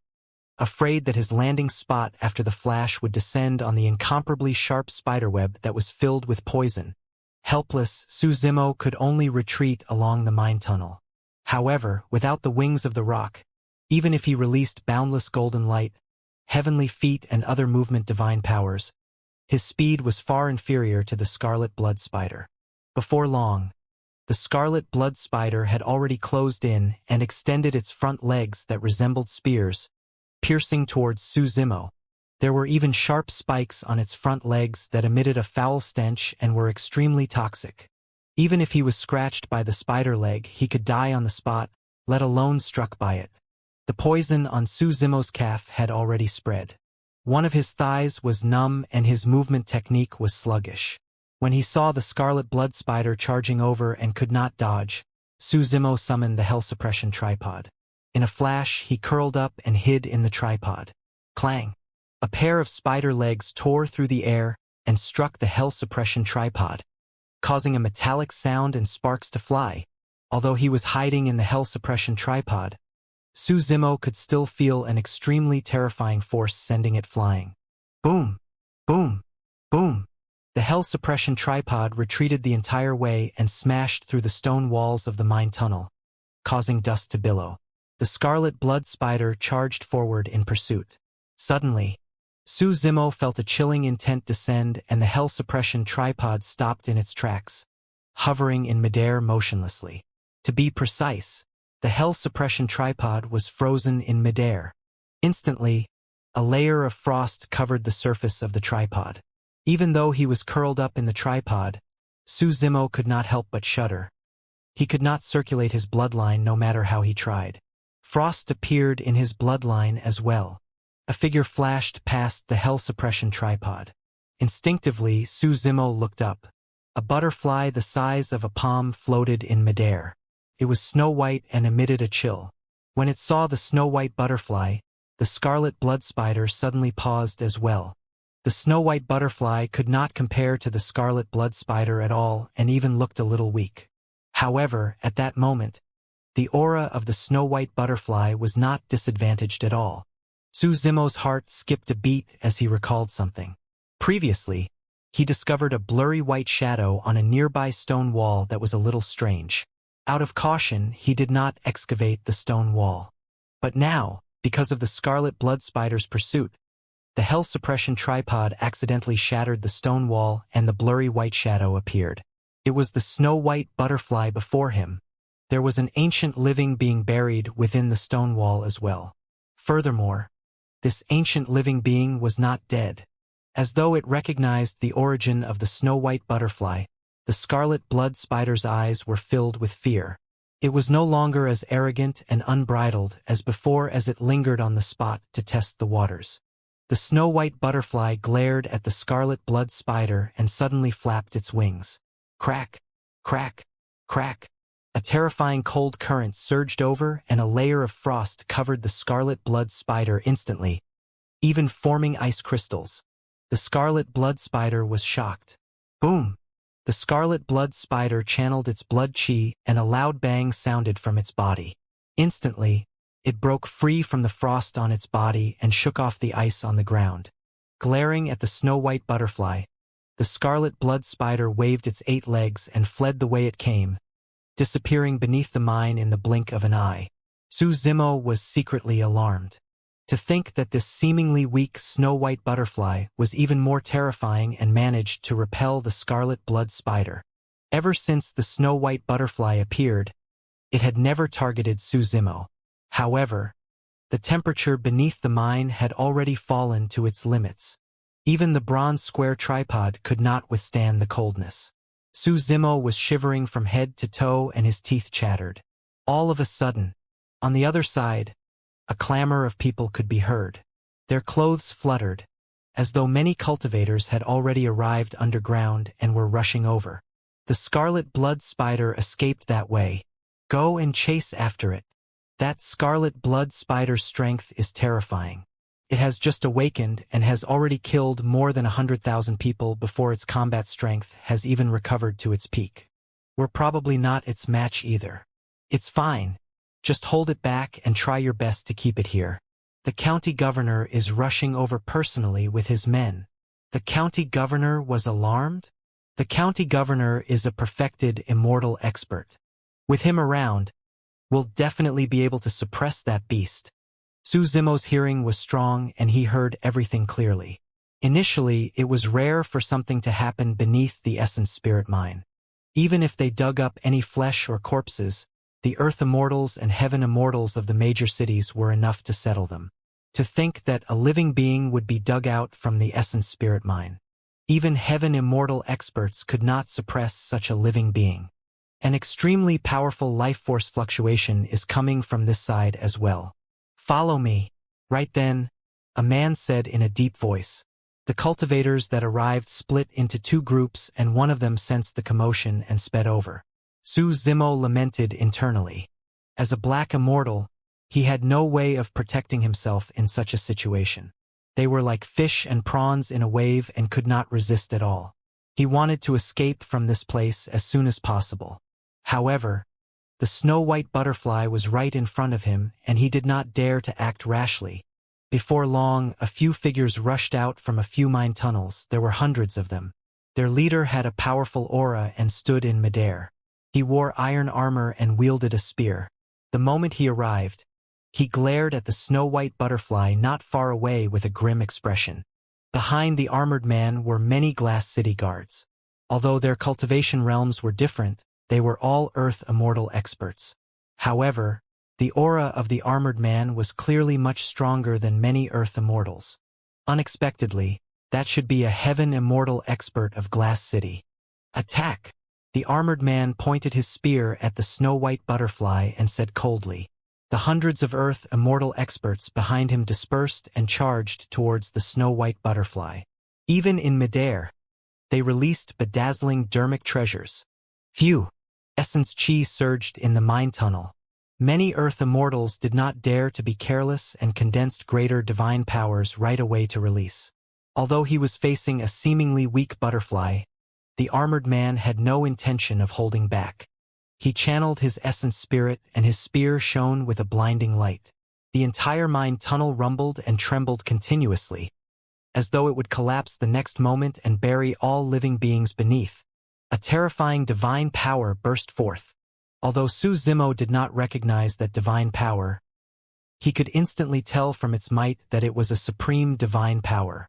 afraid that his landing spot after the flash would descend on the incomparably sharp spiderweb that was filled with poison. Helpless, Su Zimo could only retreat along the mine tunnel. However, without the wings of the rock, even if he released boundless golden light, heavenly feet and other movement divine powers, his speed was far inferior to the scarlet blood spider. Before long, the scarlet blood spider had already closed in and extended its front legs that resembled spears, piercing towards Su Zimo. There were even sharp spikes on its front legs that emitted a foul stench and were extremely toxic. Even if he was scratched by the spider leg, he could die on the spot, let alone struck by it. The poison on Su Zimo's calf had already spread. One of his thighs was numb and his movement technique was sluggish. When he saw the scarlet blood spider charging over and could not dodge, Su Zimo summoned the hell suppression tripod. In a flash, he curled up and hid in the tripod. Clang! A pair of spider legs tore through the air and struck the hell suppression tripod, causing a metallic sound and sparks to fly. Although he was hiding in the hell suppression tripod, Su Zimo could still feel an extremely terrifying force sending it flying. Boom! Boom! Boom! The hell suppression tripod retreated the entire way and smashed through the stone walls of the mine tunnel, causing dust to billow. The scarlet blood spider charged forward in pursuit. Suddenly, Su Zimo felt a chilling intent descend and the hell suppression tripod stopped in its tracks, hovering in midair motionlessly. To be precise, the hell suppression tripod was frozen in midair. Instantly, a layer of frost covered the surface of the tripod. Even though he was curled up in the tripod, Su Zimo could not help but shudder. He could not circulate his bloodline no matter how he tried. Frost appeared in his bloodline as well. A figure flashed past the hell suppression tripod. Instinctively, Su Zimo looked up. A butterfly the size of a palm floated in midair. It was snow-white and emitted a chill. When it saw the snow-white butterfly, the scarlet blood spider suddenly paused as well. The snow-white butterfly could not compare to the scarlet blood spider at all and even looked a little weak. However, at that moment, the aura of the snow-white butterfly was not disadvantaged at all. Su Zimo's heart skipped a beat as he recalled something. Previously, he discovered a blurry white shadow on a nearby stone wall that was a little strange. Out of caution, he did not excavate the stone wall. But now, because of the scarlet blood spider's pursuit, the hell suppression tripod accidentally shattered the stone wall and the blurry white shadow appeared. It was the snow-white butterfly before him, There was an ancient living being buried within the stone wall as well. Furthermore, this ancient living being was not dead. As though it recognized the origin of the snow-white butterfly, the scarlet blood spider's eyes were filled with fear. It was no longer as arrogant and unbridled as before as it lingered on the spot to test the waters. The snow-white butterfly glared at the scarlet blood spider and suddenly flapped its wings. Crack, crack, crack. A terrifying cold current surged over and a layer of frost covered the scarlet blood spider instantly, even forming ice crystals. The scarlet blood spider was shocked. Boom! The scarlet blood spider channeled its blood chi and a loud bang sounded from its body. Instantly, it broke free from the frost on its body and shook off the ice on the ground. Glaring at the snow-white butterfly, the scarlet blood spider waved its 8 legs and fled the way it came, disappearing beneath the mine in the blink of an eye. Su Zimo was secretly alarmed. To think that this seemingly weak snow-white butterfly was even more terrifying and managed to repel the scarlet blood spider. Ever since the snow-white butterfly appeared, it had never targeted Su Zimo. However, the temperature beneath the mine had already fallen to its limits. Even the bronze square tripod could not withstand the coldness. Su Zimo was shivering from head to toe and his teeth chattered. All of a sudden, on the other side, a clamor of people could be heard. Their clothes fluttered, as though many cultivators had already arrived underground and were rushing over. The scarlet blood spider escaped that way. Go and chase after it. That scarlet blood spider's strength is terrifying. It has just awakened and has already killed more than 100,000 people before its combat strength has even recovered to its peak. We're probably not its match either. It's fine. Just hold it back and try your best to keep it here. The county governor is rushing over personally with his men. The county governor was alarmed? The county governor is a perfected immortal expert. With him around, we'll definitely be able to suppress that beast. Su Zimo's hearing was strong and he heard everything clearly. Initially, it was rare for something to happen beneath the essence spirit mine. Even if they dug up any flesh or corpses, the earth immortals and heaven immortals of the major cities were enough to settle them. To think that a living being would be dug out from the essence spirit mine. Even heaven immortal experts could not suppress such a living being. An extremely powerful life force fluctuation is coming from this side as well. Follow me. Right then, a man said in a deep voice. The cultivators that arrived split into 2 groups and one of them sensed the commotion and sped over. Su Zimo lamented internally. As a black immortal, he had no way of protecting himself in such a situation. They were like fish and prawns in a wave and could not resist at all. He wanted to escape from this place as soon as possible. However, the snow-white butterfly was right in front of him and he did not dare to act rashly. Before long, a few figures rushed out from a few mine tunnels. There were hundreds of them. Their leader had a powerful aura and stood in midair. He wore iron armor and wielded a spear. The moment he arrived, he glared at the snow-white butterfly not far away with a grim expression. Behind the armored man were many glass city guards. Although their cultivation realms were different, they were all earth immortal experts. However, the aura of the armored man was clearly much stronger than many earth immortals. Unexpectedly, that should be a heaven immortal expert of Glass City. Attack! The armored man pointed his spear at the snow-white butterfly and said coldly. The hundreds of earth immortal experts behind him dispersed and charged towards the snow-white butterfly. Even in midair, they released bedazzling dermic treasures. Phew! Essence chi surged in the mine tunnel. Many earth immortals did not dare to be careless and condensed greater divine powers right away to release. Although he was facing a seemingly weak butterfly, the armored man had no intention of holding back. He channeled his essence spirit and his spear shone with a blinding light. The entire mine tunnel rumbled and trembled continuously, as though it would collapse the next moment and bury all living beings beneath. A terrifying divine power burst forth. Although Su Zimo did not recognize that divine power, he could instantly tell from its might that it was a supreme divine power.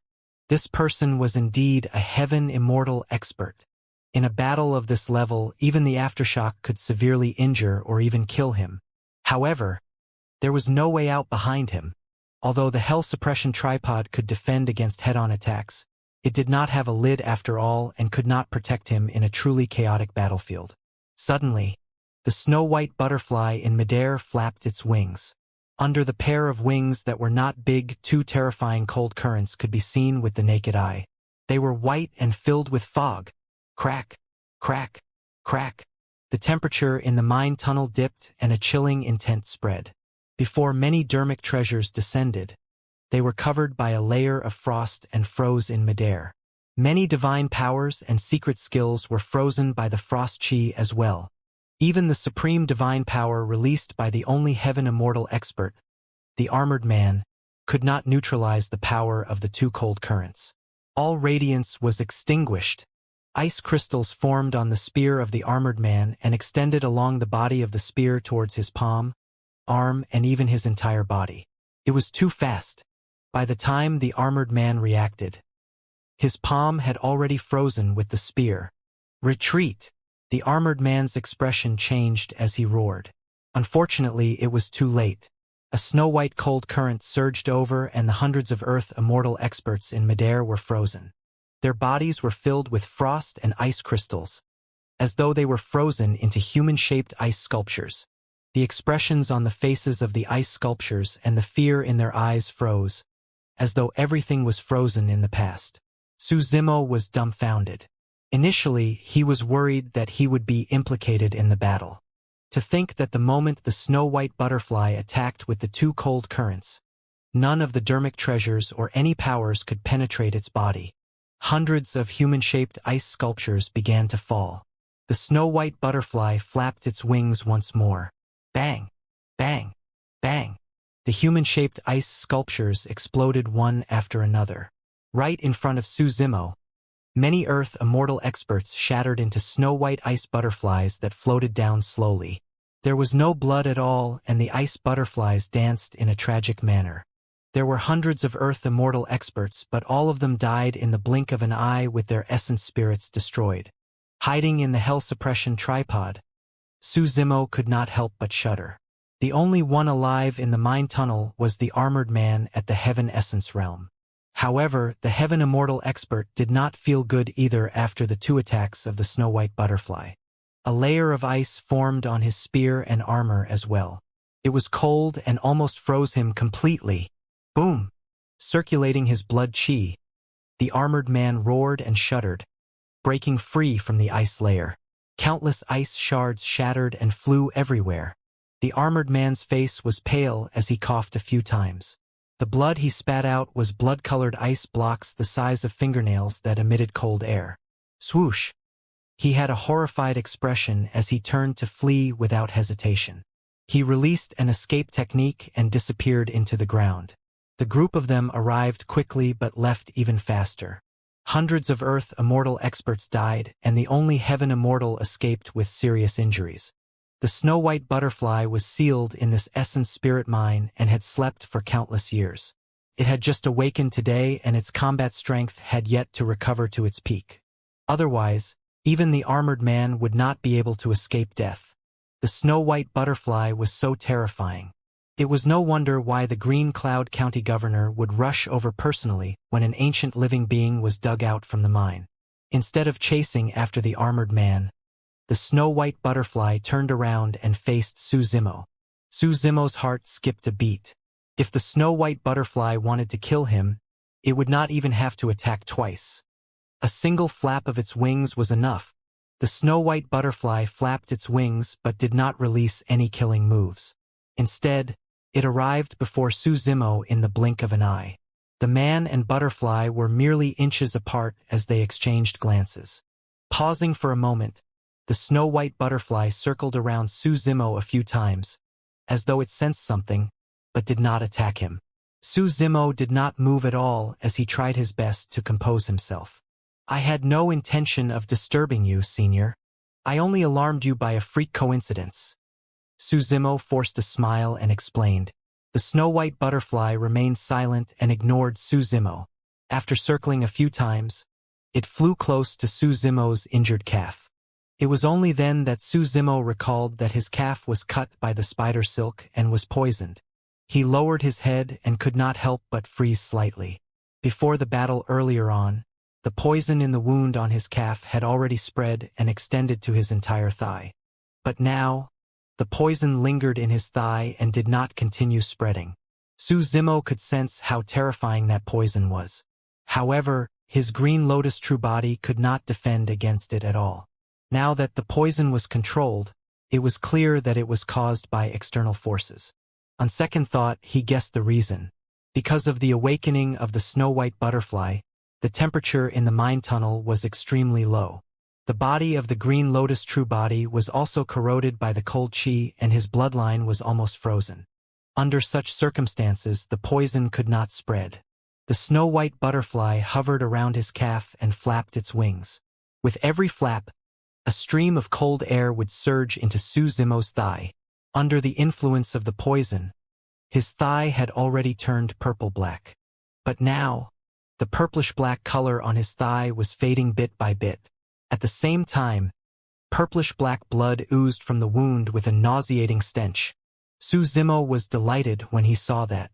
This person was indeed a heaven immortal expert. In a battle of this level, even the aftershock could severely injure or even kill him. However, there was no way out behind him. Although the Hell Suppression tripod could defend against head-on attacks, it did not have a lid after all and could not protect him in a truly chaotic battlefield. Suddenly, the snow-white butterfly in midair flapped its wings. Under the pair of wings that were not big, two terrifying cold currents could be seen with the naked eye. They were white and filled with fog. Crack, crack, crack. The temperature in the mine tunnel dipped and a chilling intent spread. Before many dermic treasures descended, they were covered by a layer of frost and froze in midair. Many divine powers and secret skills were frozen by the frost chi as well. Even the supreme divine power released by the only heaven immortal expert, the armored man, could not neutralize the power of the two cold currents. All radiance was extinguished. Ice crystals formed on the spear of the armored man and extended along the body of the spear towards his palm, arm, and even his entire body. It was too fast. By the time the armored man reacted, his palm had already frozen with the spear. Retreat! The armored man's expression changed as he roared. Unfortunately, it was too late. A snow-white cold current surged over and the hundreds of Earth immortal experts in midair were frozen. Their bodies were filled with frost and ice crystals, as though they were frozen into human-shaped ice sculptures. The expressions on the faces of the ice sculptures and the fear in their eyes froze, as though everything was frozen in the past. Suzimo was dumbfounded. Initially, he was worried that he would be implicated in the battle. To think that the moment the snow-white butterfly attacked with the two cold currents, none of the dermic treasures or any powers could penetrate its body. Hundreds of human-shaped ice sculptures began to fall. The snow-white butterfly flapped its wings once more. Bang! Bang! Bang! The human-shaped ice sculptures exploded one after another. Right in front of Suzimo, many Earth immortal experts shattered into snow-white ice butterflies that floated down slowly. There was no blood at all, and the ice butterflies danced in a tragic manner. There were hundreds of Earth immortal experts, but all of them died in the blink of an eye with their essence spirits destroyed. Hiding in the Hell Suppression tripod, Suzimo could not help but shudder. The only one alive in the mine tunnel was the armored man at the Heaven Essence realm. However, the Heaven Immortal expert did not feel good either after the two attacks of the snow-white butterfly. A layer of ice formed on his spear and armor as well. It was cold and almost froze him completely. Boom! Circulating his blood chi, the armored man roared and shuddered, breaking free from the ice layer. Countless ice shards shattered and flew everywhere. The armored man's face was pale as he coughed a few times. The blood he spat out was blood-colored ice blocks the size of fingernails that emitted cold air. Swoosh! He had a horrified expression as he turned to flee without hesitation. He released an escape technique and disappeared into the ground. The group of them arrived quickly but left even faster. Hundreds of Earth Immortal experts died, and the only Heaven Immortal escaped with serious injuries. The snow-white butterfly was sealed in this essence spirit mine and had slept for countless years. It had just awakened today, and its combat strength had yet to recover to its peak. Otherwise, even the armored man would not be able to escape death. The snow-white butterfly was so terrifying. It was no wonder why the Green Cloud County governor would rush over personally when an ancient living being was dug out from the mine. Instead of chasing after the armored man, the snow-white butterfly turned around and faced Suzimo. Suzimo's heart skipped a beat. If the snow-white butterfly wanted to kill him, it would not even have to attack twice. A single flap of its wings was enough. The snow-white butterfly flapped its wings but did not release any killing moves. Instead, it arrived before Suzimo in the blink of an eye. The man and butterfly were merely inches apart as they exchanged glances. Pausing for a moment, the snow-white butterfly circled around Suzimo a few times, as though it sensed something, but did not attack him. Suzimo did not move at all as he tried his best to compose himself. "I had no intention of disturbing you, Senior. I only alarmed you by a freak coincidence." Suzimo forced a smile and explained. The snow-white butterfly remained silent and ignored Suzimo. After circling a few times, It flew close to Su Zimo's injured calf. It was only then that Su Zimo recalled that his calf was cut by the spider silk and was poisoned. He lowered his head and could not help but freeze slightly. Before the battle earlier on, the poison in the wound on his calf had already spread and extended to his entire thigh. But now, the poison lingered in his thigh and did not continue spreading. Su Zimo could sense how terrifying that poison was. However, his green lotus true body could not defend against it at all. Now that the poison was controlled, it was clear that it was caused by external forces. On second thought, he guessed the reason. Because of the awakening of the snow-white butterfly, the temperature in the mine tunnel was extremely low. The body of the green lotus true body was also corroded by the cold chi and his bloodline was almost frozen. Under such circumstances, the poison could not spread. The snow-white butterfly hovered around his calf and flapped its wings. With every flap, a stream of cold air would surge into Su Zimo's thigh. Under the influence of the poison, his thigh had already turned purple-black. But now, the purplish-black color on his thigh was fading bit by bit. At the same time, purplish-black blood oozed from the wound with a nauseating stench. Su Zimo was delighted when he saw that.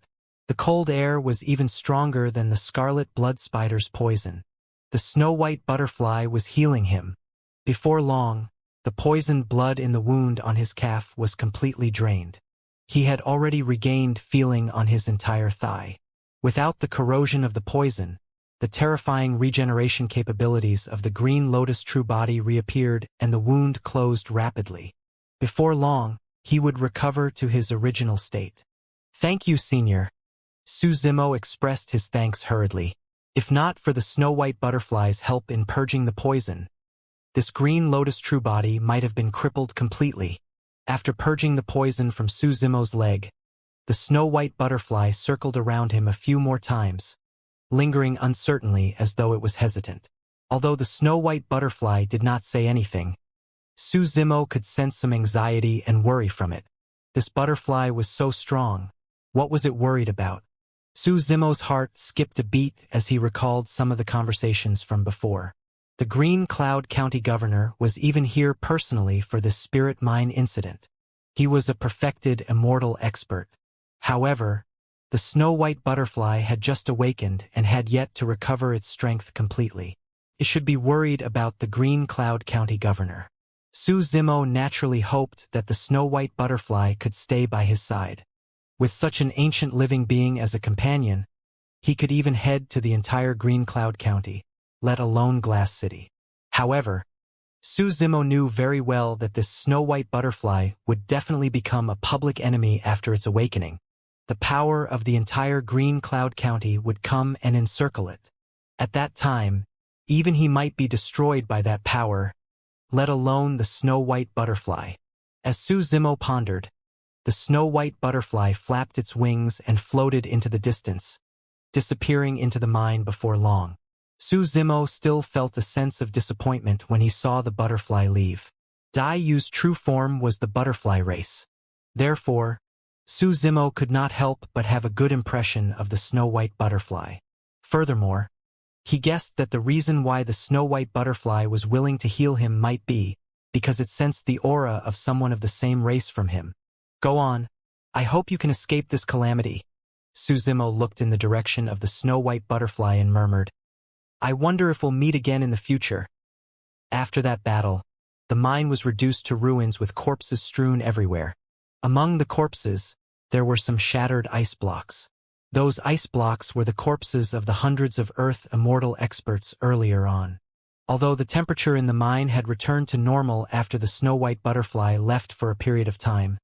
The cold air was even stronger than the scarlet blood spider's poison. The snow-white butterfly was healing him. Before long, the poisoned blood in the wound on his calf was completely drained. He had already regained feeling on his entire thigh. Without the corrosion of the poison, the terrifying regeneration capabilities of the green lotus true body reappeared and the wound closed rapidly. Before long, he would recover to his original state. "Thank you, Senior." Su Zimo expressed his thanks hurriedly. If not for the snow-white butterfly's help in purging the poison, this green lotus true body might have been crippled completely. After purging the poison from Su Zimo's leg, the snow-white butterfly circled around him a few more times, lingering uncertainly as though it was hesitant. Although the snow-white butterfly did not say anything, Su Zimo could sense some anxiety and worry from it. This butterfly was so strong. What was it worried about? Su Zimo's heart skipped a beat as he recalled some of the conversations from before. The Green Cloud County Governor was even here personally for this spirit mine incident. He was a perfected immortal expert. However, the snow-white butterfly had just awakened and had yet to recover its strength completely. It should be worried about the Green Cloud County Governor. Su Zimo naturally hoped that the snow-white butterfly could stay by his side. With such an ancient living being as a companion, he could even head to the entire Green Cloud County, let alone Glass City. However, Su Zimo knew very well that this snow-white butterfly would definitely become a public enemy after its awakening. The power of the entire Green Cloud County would come and encircle it. At that time, even he might be destroyed by that power, let alone the snow-white butterfly. As Su Zimo pondered, the snow-white butterfly flapped its wings and floated into the distance, disappearing into the mine before long. Su Zimo still felt a sense of disappointment when he saw the butterfly leave. Dai Yu's true form was the butterfly race. Therefore, Su Zimo could not help but have a good impression of the snow-white butterfly. Furthermore, he guessed that the reason why the snow-white butterfly was willing to heal him might be because it sensed the aura of someone of the same race from him. "Go on. I hope you can escape this calamity." Su Zimo looked in the direction of the snow-white butterfly and murmured, "I wonder if we'll meet again in the future." After that battle, the mine was reduced to ruins with corpses strewn everywhere. Among the corpses, there were some shattered ice blocks. Those ice blocks were the corpses of the hundreds of Earth Immortal experts earlier on. Although the temperature in the mine had returned to normal after the snow-white butterfly left for a period of time,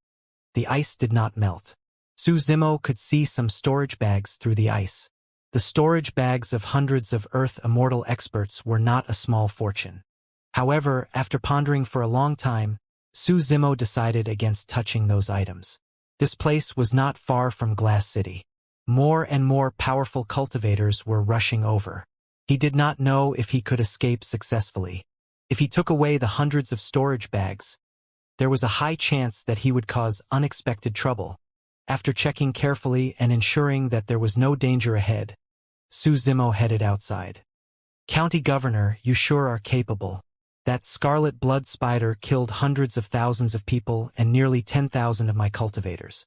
the ice did not melt. Su Zimo could see some storage bags through the ice. The storage bags of hundreds of Earth Immortal experts were not a small fortune. However, after pondering for a long time, Su Zimo decided against touching those items. This place was not far from Glass City. More and more powerful cultivators were rushing over. He did not know if he could escape successfully. If he took away the hundreds of storage bags, there was a high chance that he would cause unexpected trouble. After checking carefully and ensuring that there was no danger ahead, Su Zimo headed outside. County Governor, you sure are capable. That scarlet blood spider killed hundreds of thousands of people and nearly 10,000 of my cultivators.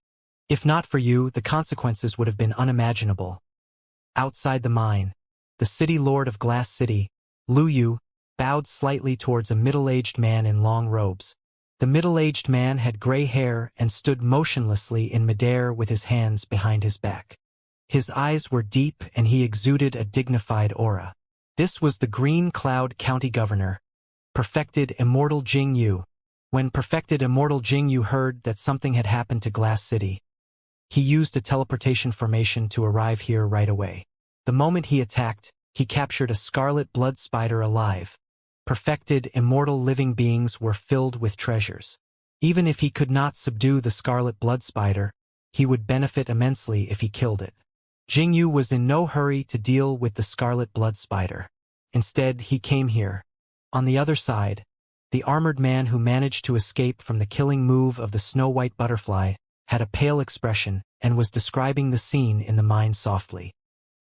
If not for you, the consequences would have been unimaginable. Outside the mine, the city lord of Glass City, Lu Yu, bowed slightly towards a middle-aged man in long robes. The middle-aged man had gray hair and stood motionlessly in midair with his hands behind his back. His eyes were deep and he exuded a dignified aura. This was the Green Cloud County Governor, Perfected Immortal Jing Yu. When Perfected Immortal Jing Yu heard that something had happened to Glass City, he used a teleportation formation to arrive here right away. The moment he attacked, he captured a scarlet blood spider alive. Perfected, immortal living beings were filled with treasures. Even if he could not subdue the scarlet blood spider, he would benefit immensely if he killed it. Jing Yu was in no hurry to deal with the scarlet blood spider. Instead, he came here. On the other side, the armored man who managed to escape from the killing move of the snow-white butterfly had a pale expression and was describing the scene in the mine softly.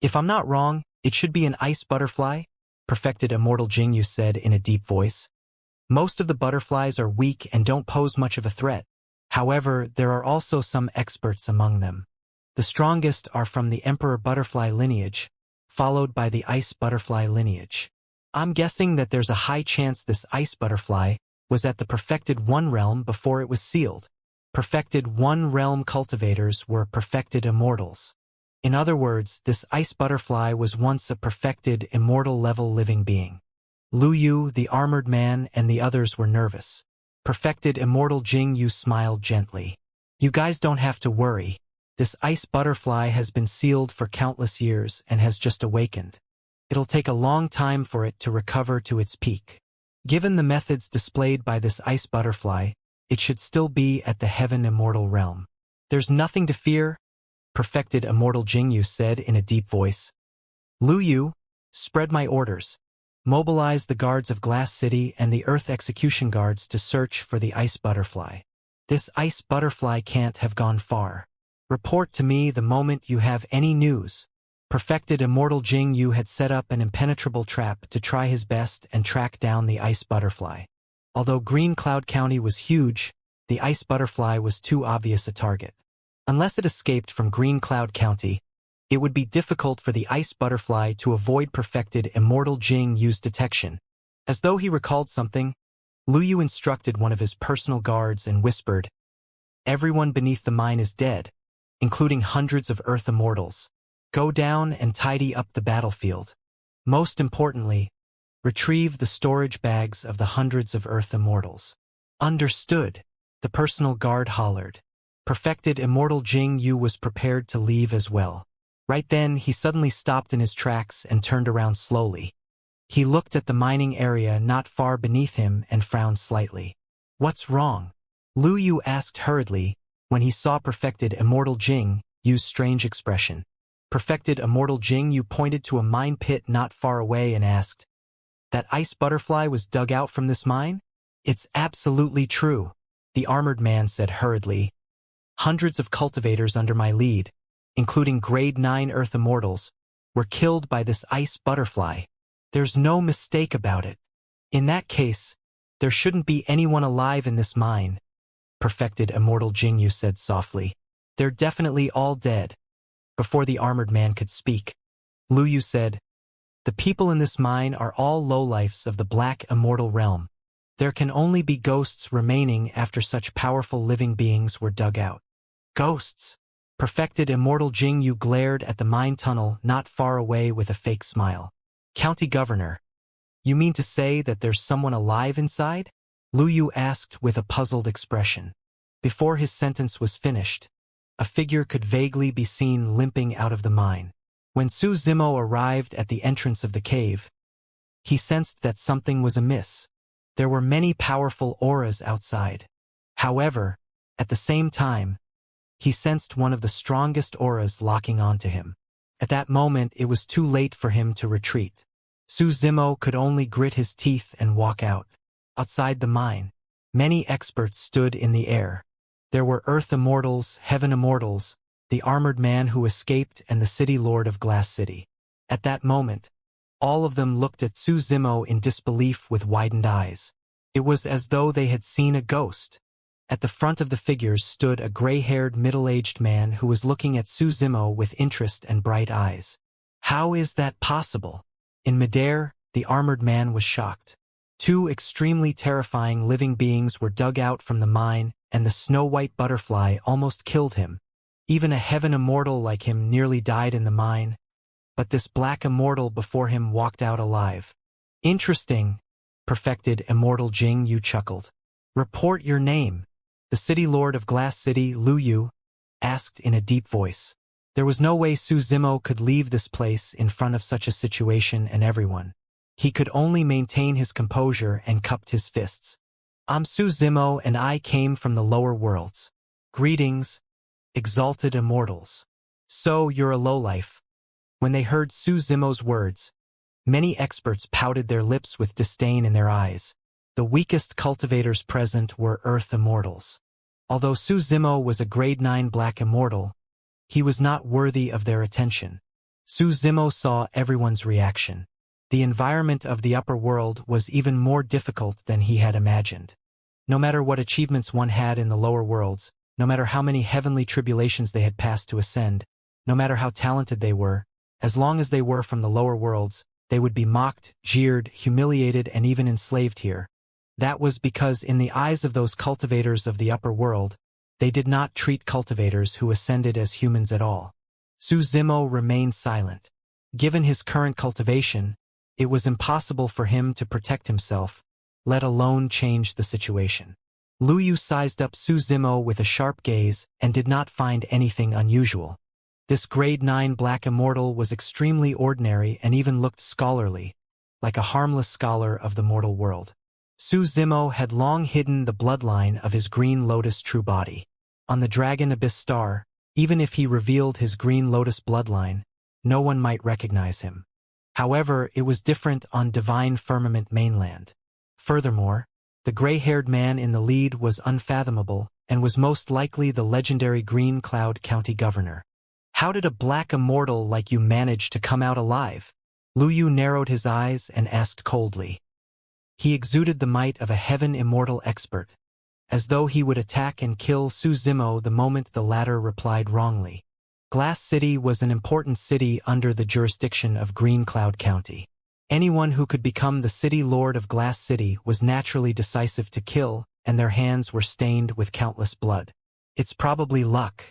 If I'm not wrong, it should be an ice butterfly, Perfected Immortal Jing Yu said in a deep voice. Most of the butterflies are weak and don't pose much of a threat. However, there are also some experts among them. The strongest are from the Emperor Butterfly lineage, followed by the Ice Butterfly lineage. I'm guessing that there's a high chance this Ice Butterfly was at the Perfected One realm before it was sealed. Perfected One realm cultivators were perfected immortals. In other words, this ice butterfly was once a perfected immortal level living being. Lu Yu, the armored man, and the others were nervous. Perfected Immortal Jing Yu smiled gently. You guys don't have to worry. This ice butterfly has been sealed for countless years and has just awakened. It'll take a long time for it to recover to its peak. Given the methods displayed by this ice butterfly, it should still be at the Heaven Immortal realm. There's nothing to fear, Perfected Immortal Jing Yu said in a deep voice. Lu Yu, spread my orders. Mobilize the guards of Glass City and the Earth Execution Guards to search for the ice butterfly. This ice butterfly can't have gone far. Report to me the moment you have any news. Perfected Immortal Jing Yu had set up an impenetrable trap to try his best and track down the ice butterfly. Although Green Cloud County was huge, the ice butterfly was too obvious a target. Unless it escaped from Green Cloud County, it would be difficult for the ice butterfly to avoid Perfected Immortal Jing Yu's detection. As though he recalled something, Lu Yu instructed one of his personal guards and whispered, "Everyone beneath the mine is dead, including hundreds of Earth Immortals. Go down and tidy up the battlefield. Most importantly, retrieve the storage bags of the hundreds of Earth Immortals." Understood, the personal guard hollered. Perfected Immortal Jing Yu was prepared to leave as well. Right then, he suddenly stopped in his tracks and turned around slowly. He looked at the mining area not far beneath him and frowned slightly. What's wrong? Lu Yu asked hurriedly when he saw Perfected Immortal Jing Yu's strange expression. Perfected Immortal Jing Yu pointed to a mine pit not far away and asked, "That ice butterfly was dug out from this mine?" "It's absolutely true," the armored man said hurriedly. "Hundreds of cultivators under my lead, including grade 9 Earth Immortals, were killed by this ice butterfly. There's no mistake about it. In that case, there shouldn't be anyone alive in this mine," Perfected Immortal Jing Yu said softly. "They're definitely all dead." Before the armored man could speak, Lu Yu said, "The people in this mine are all lowlifes of the Black Immortal realm. There can only be ghosts remaining after such powerful living beings were dug out." Ghosts? Perfected Immortal Jing Yu glared at the mine tunnel not far away with a fake smile. "County Governor, you mean to say that there's someone alive inside?" Lu Yu asked with a puzzled expression. Before his sentence was finished, a figure could vaguely be seen limping out of the mine. When Su Zimo arrived at the entrance of the cave, he sensed that something was amiss. There were many powerful auras outside. However, at the same time, he sensed one of the strongest auras locking onto him. At that moment, it was too late for him to retreat. Su Zimo could only grit his teeth and walk out. Outside the mine, many experts stood in the air. There were Earth Immortals, Heaven Immortals, the armored man who escaped, and the city lord of Glass City. At that moment, All of them looked at Su Zimo in disbelief with widened eyes. It was as though they had seen a ghost. At the front of the figures stood a gray-haired, middle-aged man who was looking at Su Zimo with interest and bright eyes. How is that possible? In midair, the armored man was shocked. Two extremely terrifying living beings were dug out from the mine, and the snow-white butterfly almost killed him. Even a heaven immortal like him nearly died in the mine, but this black immortal before him walked out alive. Interesting, perfected Immortal Jing Yu chuckled. Report your name. The city lord of Glass City, Lu Yu, asked in a deep voice. There was no way Su Zimo could leave this place in front of such a situation and everyone. He could only maintain his composure and cupped his fists. I'm Su Zimo and I came from the lower worlds. Greetings, exalted immortals. So you're a lowlife. When they heard Su Zimo's words, many experts pouted their lips with disdain in their eyes. The weakest cultivators present were Earth immortals. Although Su Zimo was a grade 9 black immortal, he was not worthy of their attention. Su Zimo saw everyone's reaction. The environment of the upper world was even more difficult than he had imagined. No matter what achievements one had in the lower worlds, no matter how many heavenly tribulations they had passed to ascend, no matter how talented they were, as long as they were from the lower worlds, they would be mocked, jeered, humiliated, and even enslaved here. That was because in the eyes of those cultivators of the upper world, they did not treat cultivators who ascended as humans at all. Su Zimo remained silent. Given his current cultivation, it was impossible for him to protect himself, let alone change the situation. Lu Yu sized up Su Zimo with a sharp gaze and did not find anything unusual. This grade 9 black immortal was extremely ordinary and even looked scholarly, like a harmless scholar of the mortal world. Su Zimo had long hidden the bloodline of his Green Lotus true body. On the Dragon Abyss Star, even if he revealed his Green Lotus bloodline, no one might recognize him. However, it was different on Divine Firmament mainland. Furthermore, the gray-haired man in the lead was unfathomable and was most likely the legendary Green Cloud County Governor. How did a black immortal like you manage to come out alive? Lu Yu narrowed his eyes and asked coldly. He exuded the might of a heaven immortal expert, as though he would attack and kill Su Zimo the moment the latter replied wrongly. Glass City was an important city under the jurisdiction of Green Cloud County. Anyone who could become the city lord of Glass City was naturally decisive to kill, and their hands were stained with countless blood. It's probably luck.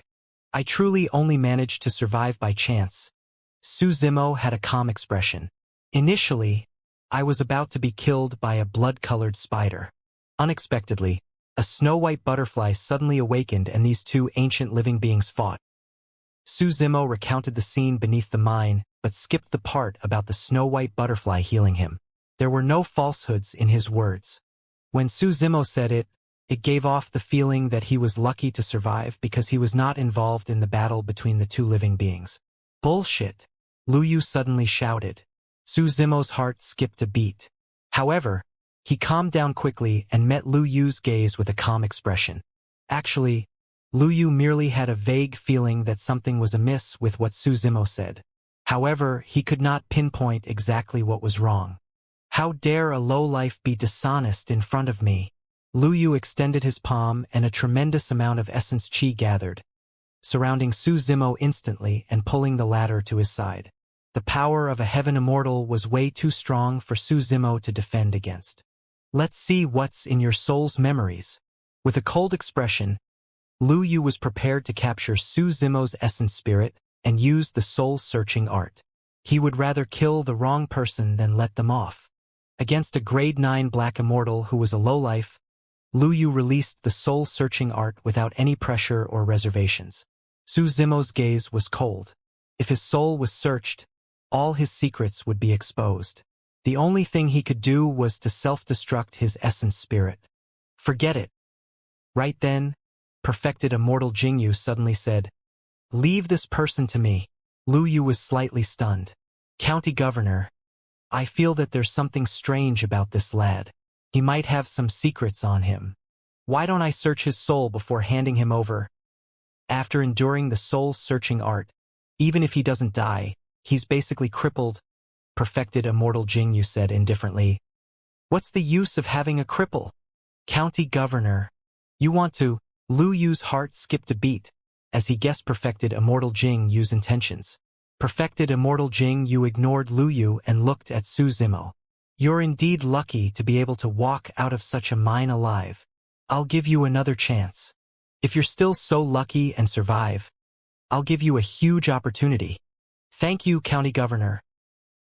I truly only managed to survive by chance. Su Zimo had a calm expression. Initially, I was about to be killed by a blood-colored spider. Unexpectedly, a snow-white butterfly suddenly awakened and these two ancient living beings fought. Su Zimo recounted the scene beneath the mine, but skipped the part about the snow-white butterfly healing him. There were no falsehoods in his words. When Su Zimo said it, it gave off the feeling that he was lucky to survive because he was not involved in the battle between the two living beings. Bullshit! Lu Yu suddenly shouted. Su Zimo's heart skipped a beat. However, he calmed down quickly and met Lu Yu's gaze with a calm expression. Actually, Lu Yu merely had a vague feeling that something was amiss with what Su Zimo said. However, he could not pinpoint exactly what was wrong. How dare a lowlife be dishonest in front of me? Lu Yu extended his palm and a tremendous amount of essence chi gathered, surrounding Su Zimo instantly and pulling the latter to his side. The power of a heaven immortal was way too strong for Su Zimo to defend against. Let's see what's in your soul's memories. With a cold expression, Lu Yu was prepared to capture Su Zimo's essence spirit and use the soul-searching art. He would rather kill the wrong person than let them off. Against a grade 9 black immortal who was a lowlife, Lu Yu released the soul-searching art without any pressure or reservations. Su Zimo's gaze was cold. If his soul was searched, all his secrets would be exposed. The only thing he could do was to self-destruct his essence spirit. Forget it. Right then, perfected Immortal Jingyu suddenly said, "Leave this person to me." Lu Yu was slightly stunned. "County Governor, I feel that there's something strange about this lad. He might have some secrets on him. Why don't I search his soul before handing him over?" After enduring the soul-searching art, even if he doesn't die, he's basically crippled. perfected Immortal Jingyu said indifferently. What's the use of having a cripple? County governor. You want to? Lu Yu's heart skipped a beat, as he guessed perfected Immortal Jingyu's intentions. Perfected Immortal Jingyu ignored Lu Yu and looked at Su Zimo. You're indeed lucky to be able to walk out of such a mine alive. I'll give you another chance. If you're still so lucky and survive, I'll give you a huge opportunity. Thank you, County Governor.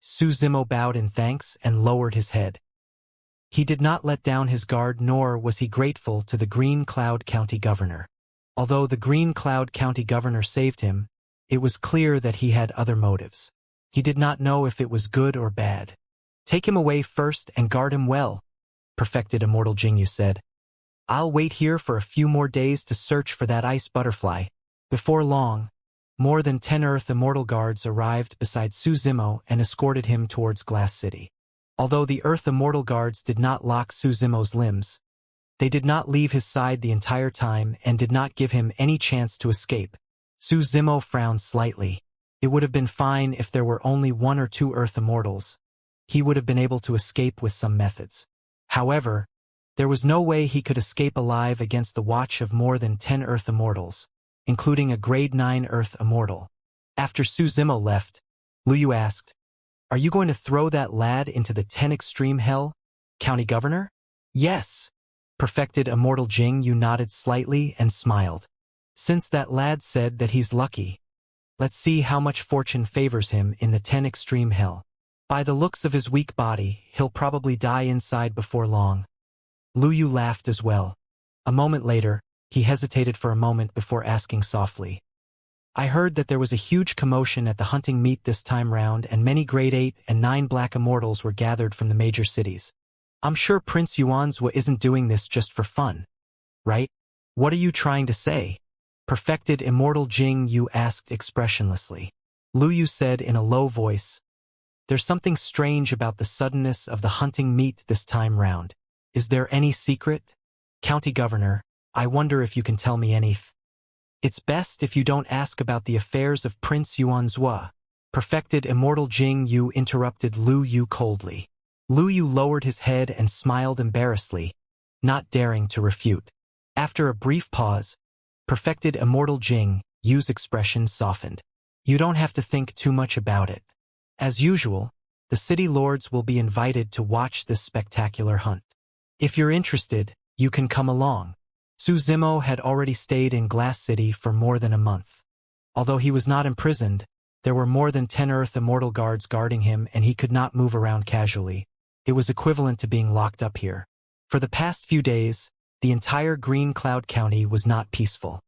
Su Zimo bowed in thanks and lowered his head. He did not let down his guard, nor was he grateful to the Green Cloud County Governor. Although the Green Cloud County Governor saved him, it was clear that he had other motives. He did not know if it was good or bad. Take him away first and guard him well, perfected Immortal Jingyu said. I'll wait here for a few more days to search for that ice butterfly. Before long, more than 10 Earth Immortal guards arrived beside Su Zimo and escorted him towards Glass City. Although the Earth Immortal guards did not lock Su Zimo's limbs, they did not leave his side the entire time and did not give him any chance to escape. Su Zimo frowned slightly. It would have been fine if there were only 1 or 2 Earth Immortals. He would have been able to escape with some methods. However, there was no way he could escape alive against the watch of more than 10 Earth Immortals, including a Grade 9 Earth Immortal. After Su Zimo left, Lu Yu asked, Are you going to throw that lad into the 10 Extreme Hell, County Governor? Yes. Perfected Immortal Jingyu nodded slightly and smiled. Since that lad said that he's lucky, let's see how much fortune favors him in the 10 Extreme Hell. By the looks of his weak body, he'll probably die inside before long. Lu Yu laughed as well. A moment later, he hesitated for a moment before asking softly. I heard that there was a huge commotion at the hunting meet this time round and many Grade 8 and 9 Black Immortals were gathered from the major cities. I'm sure Prince Yuanzhua isn't doing this just for fun, right? What are you trying to say? Perfected Immortal Jingyu asked expressionlessly. Lu Yu said in a low voice, There's something strange about the suddenness of the hunting meet this time round. Is there any secret? County Governor, I wonder if you can tell me anything. It's best if you don't ask about the affairs of Prince Yuanzhua. Perfected Immortal Jingyu interrupted Lu Yu coldly. Lu Yu lowered his head and smiled embarrassedly, not daring to refute. After a brief pause, Perfected Immortal Jingyu's expression softened. You don't have to think too much about it. As usual, the city lords will be invited to watch this spectacular hunt. If you're interested, you can come along. Su Zimo had already stayed in Glass City for more than a month. Although he was not imprisoned, there were more than 10 Earth Immortal guards guarding him and he could not move around casually. It was equivalent to being locked up here. For the past few days, the entire Green Cloud County was not peaceful.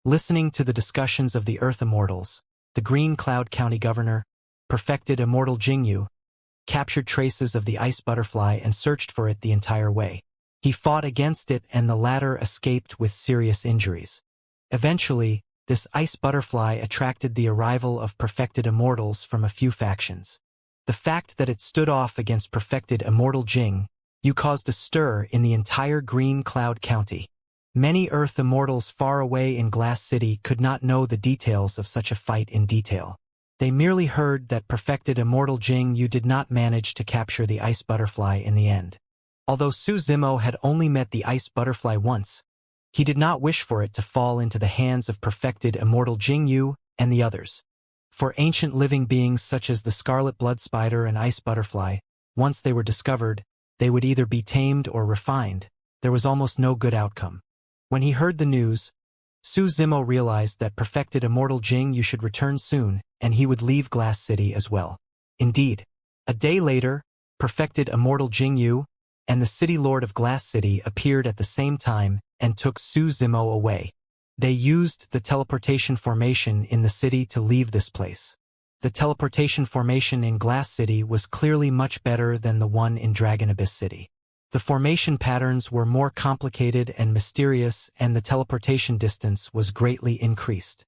Listening to the discussions of the Earth Immortals, the Green Cloud County Governor, Perfected Immortal Jingyu, captured traces of the ice butterfly and searched for it the entire way. He fought against it and the latter escaped with serious injuries. Eventually, this ice butterfly attracted the arrival of Perfected Immortals from a few factions. The fact that it stood off against Perfected Immortal Jingyu caused a stir in the entire Green Cloud County. Many Earth Immortals far away in Glass City could not know the details of such a fight in detail. They merely heard that Perfected Immortal Jingyu did not manage to capture the ice butterfly in the end. Although Su Zimo had only met the ice butterfly once, he did not wish for it to fall into the hands of Perfected Immortal Jingyu and the others. For ancient living beings such as the scarlet blood spider and ice butterfly, once they were discovered, they would either be tamed or refined. There was almost no good outcome. When he heard the news, Su Zimo realized that Perfected Immortal Jingyu should return soon, and he would leave Glass City as well. Indeed, a day later, Perfected Immortal Jingyu and the City Lord of Glass City appeared at the same time and took Su Zimo away. They used the teleportation formation in the city to leave this place. The teleportation formation in Glass City was clearly much better than the one in Dragon Abyss City. The formation patterns were more complicated and mysterious, and the teleportation distance was greatly increased.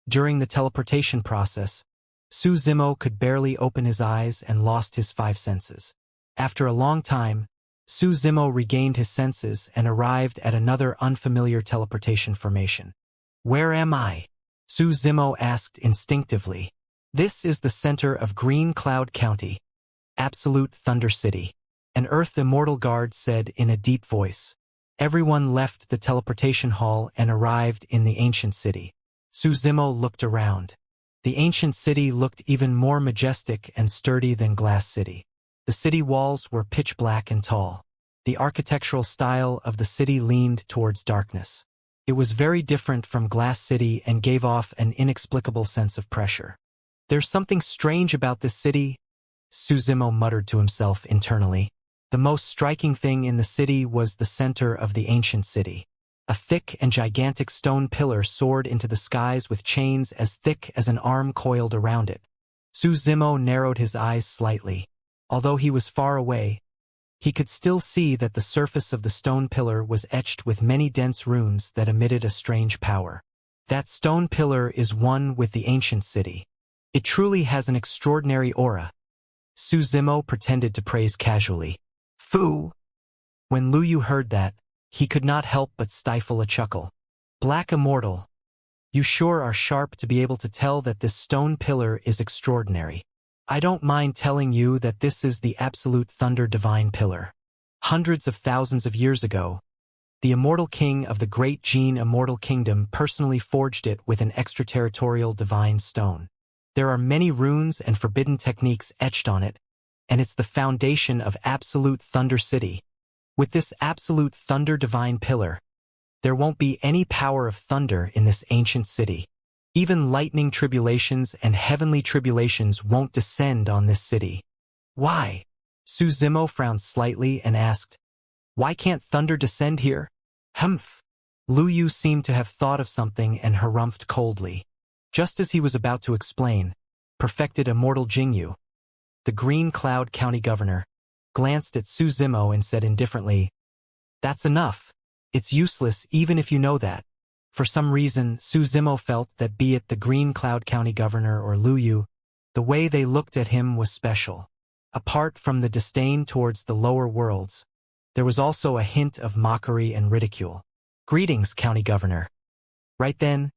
During the teleportation process, Su Zimo could barely open his eyes and lost his 5 senses. After a long time, Su Zimo regained his senses and arrived at another unfamiliar teleportation formation. Where am I? Su Zimo asked instinctively. This is the center of Green Cloud County. Absolute Thunder City. An Earth Immortal guard said in a deep voice. Everyone left the teleportation hall and arrived in the ancient city. Suzimo looked around. The ancient city looked even more majestic and sturdy than Glass City. The city walls were pitch black and tall. The architectural style of the city leaned towards darkness. It was very different from Glass City and gave off an inexplicable sense of pressure. There's something strange about this city, Suzimo muttered to himself internally. The most striking thing in the city was the center of the ancient city. A thick and gigantic stone pillar soared into the skies with chains as thick as an arm coiled around it. Suzimo narrowed his eyes slightly. Although he was far away, he could still see that the surface of the stone pillar was etched with many dense runes that emitted a strange power. That stone pillar is one with the ancient city. It truly has an extraordinary aura. Suzimo pretended to praise casually. Fu! When Luyu heard that, he could not help but stifle a chuckle. Black Immortal, you sure are sharp to be able to tell that this stone pillar is extraordinary. I don't mind telling you that this is the Absolute Thunder Divine Pillar. Hundreds of thousands of years ago, the Immortal King of the Great Gene Immortal Kingdom personally forged it with an extraterritorial divine stone. There are many runes and forbidden techniques etched on it, and it's the foundation of Absolute Thunder City. With this Absolute Thunder Divine Pillar, there won't be any power of thunder in this ancient city. Even lightning tribulations and heavenly tribulations won't descend on this city. Why? Suzimo frowned slightly and asked, why can't thunder descend here? Humph. Luyu seemed to have thought of something and harumphed coldly. Just as he was about to explain, Perfected Immortal Jingyu, the Green Cloud County Governor, glanced at Suzimo and said indifferently, that's enough. It's useless even if you know that. For some reason, Suzimo felt that be it the Green Cloud County Governor or Luyu, the way they looked at him was special. Apart from the disdain towards the lower worlds, there was also a hint of mockery and ridicule. Greetings, County Governor. Right then,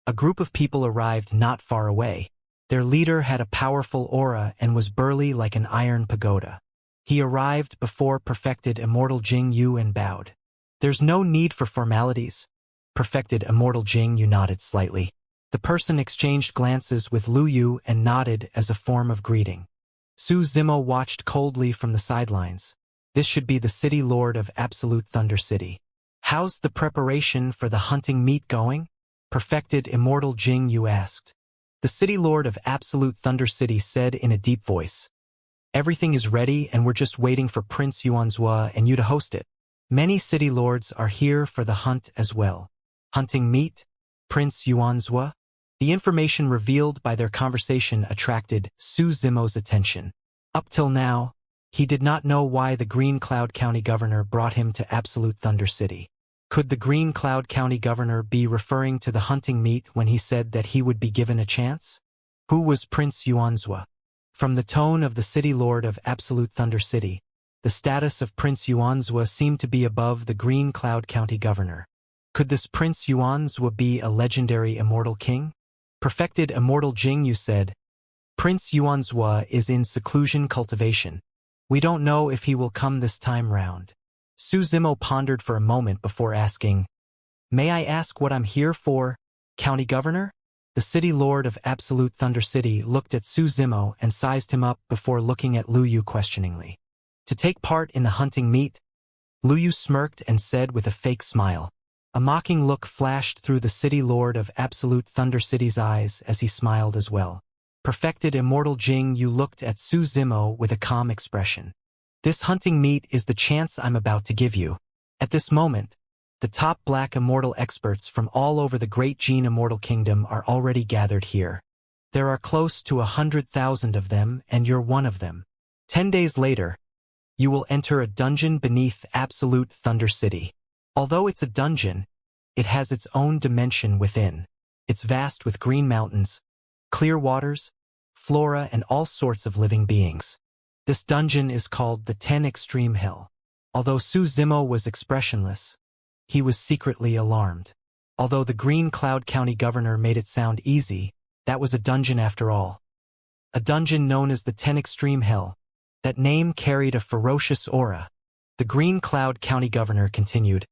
a group of people arrived not far away. Their leader had a powerful aura and was burly like an iron pagoda. He arrived before Perfected Immortal Jingyu and bowed. There's no need for formalities. Perfected Immortal Jingyu nodded slightly. The person exchanged glances with Luyu and nodded as a form of greeting. Suzimo watched coldly from the sidelines. This should be the city lord of Absolute Thunder City. How's the preparation for the hunting meet going? Perfected Immortal Jingyu asked. The city lord of Absolute Thunder City said in a deep voice. Everything is ready and we're just waiting for Prince Yuanzhua and you to host it. Many city lords are here for the hunt as well. Hunting meet? Prince Yuanzhua? The information revealed by their conversation attracted Suzimo's attention. Up till now, he did not know why the Green Cloud County Governor brought him to Absolute Thunder City. Could the Green Cloud County Governor be referring to the hunting meet when he said that he would be given a chance? Who was Prince Yuanzhua? From the tone of the city lord of Absolute Thunder City, the status of Prince Yuanzhua seemed to be above the Green Cloud County Governor. Could this Prince Yuanzhua be a legendary immortal king? Perfected Immortal Jingyu said, Prince Yuanzhua is in seclusion cultivation. We don't know if he will come this time round. Suzimo pondered for a moment before asking, may I ask what I'm here for, County Governor? The city lord of Absolute Thunder City looked at Suzimo and sized him up before looking at Luyu questioningly. To take part in the hunting meet? Luyu smirked and said with a fake smile. A mocking look flashed through the city lord of Absolute Thunder City's eyes as he smiled as well. Perfected Immortal Jingyu looked at Suzimo with a calm expression. This hunting meet is the chance I'm about to give you. At this moment, the top black immortal experts from all over the Great Gene Immortal Kingdom are already gathered here. There are close to 100,000 of them, and you're one of them. 10 days later, you will enter a dungeon beneath Absolute Thunder City. Although it's a dungeon, it has its own dimension within. It's vast with green mountains, clear waters, flora, and all sorts of living beings. This dungeon is called the 10 Extreme Hill. Although Suzimo was expressionless, he was secretly alarmed. Although the Green Cloud County Governor made it sound easy, that was a dungeon after all. A dungeon known as the 10 Extreme Hill. That name carried a ferocious aura. The Green Cloud County governor continued,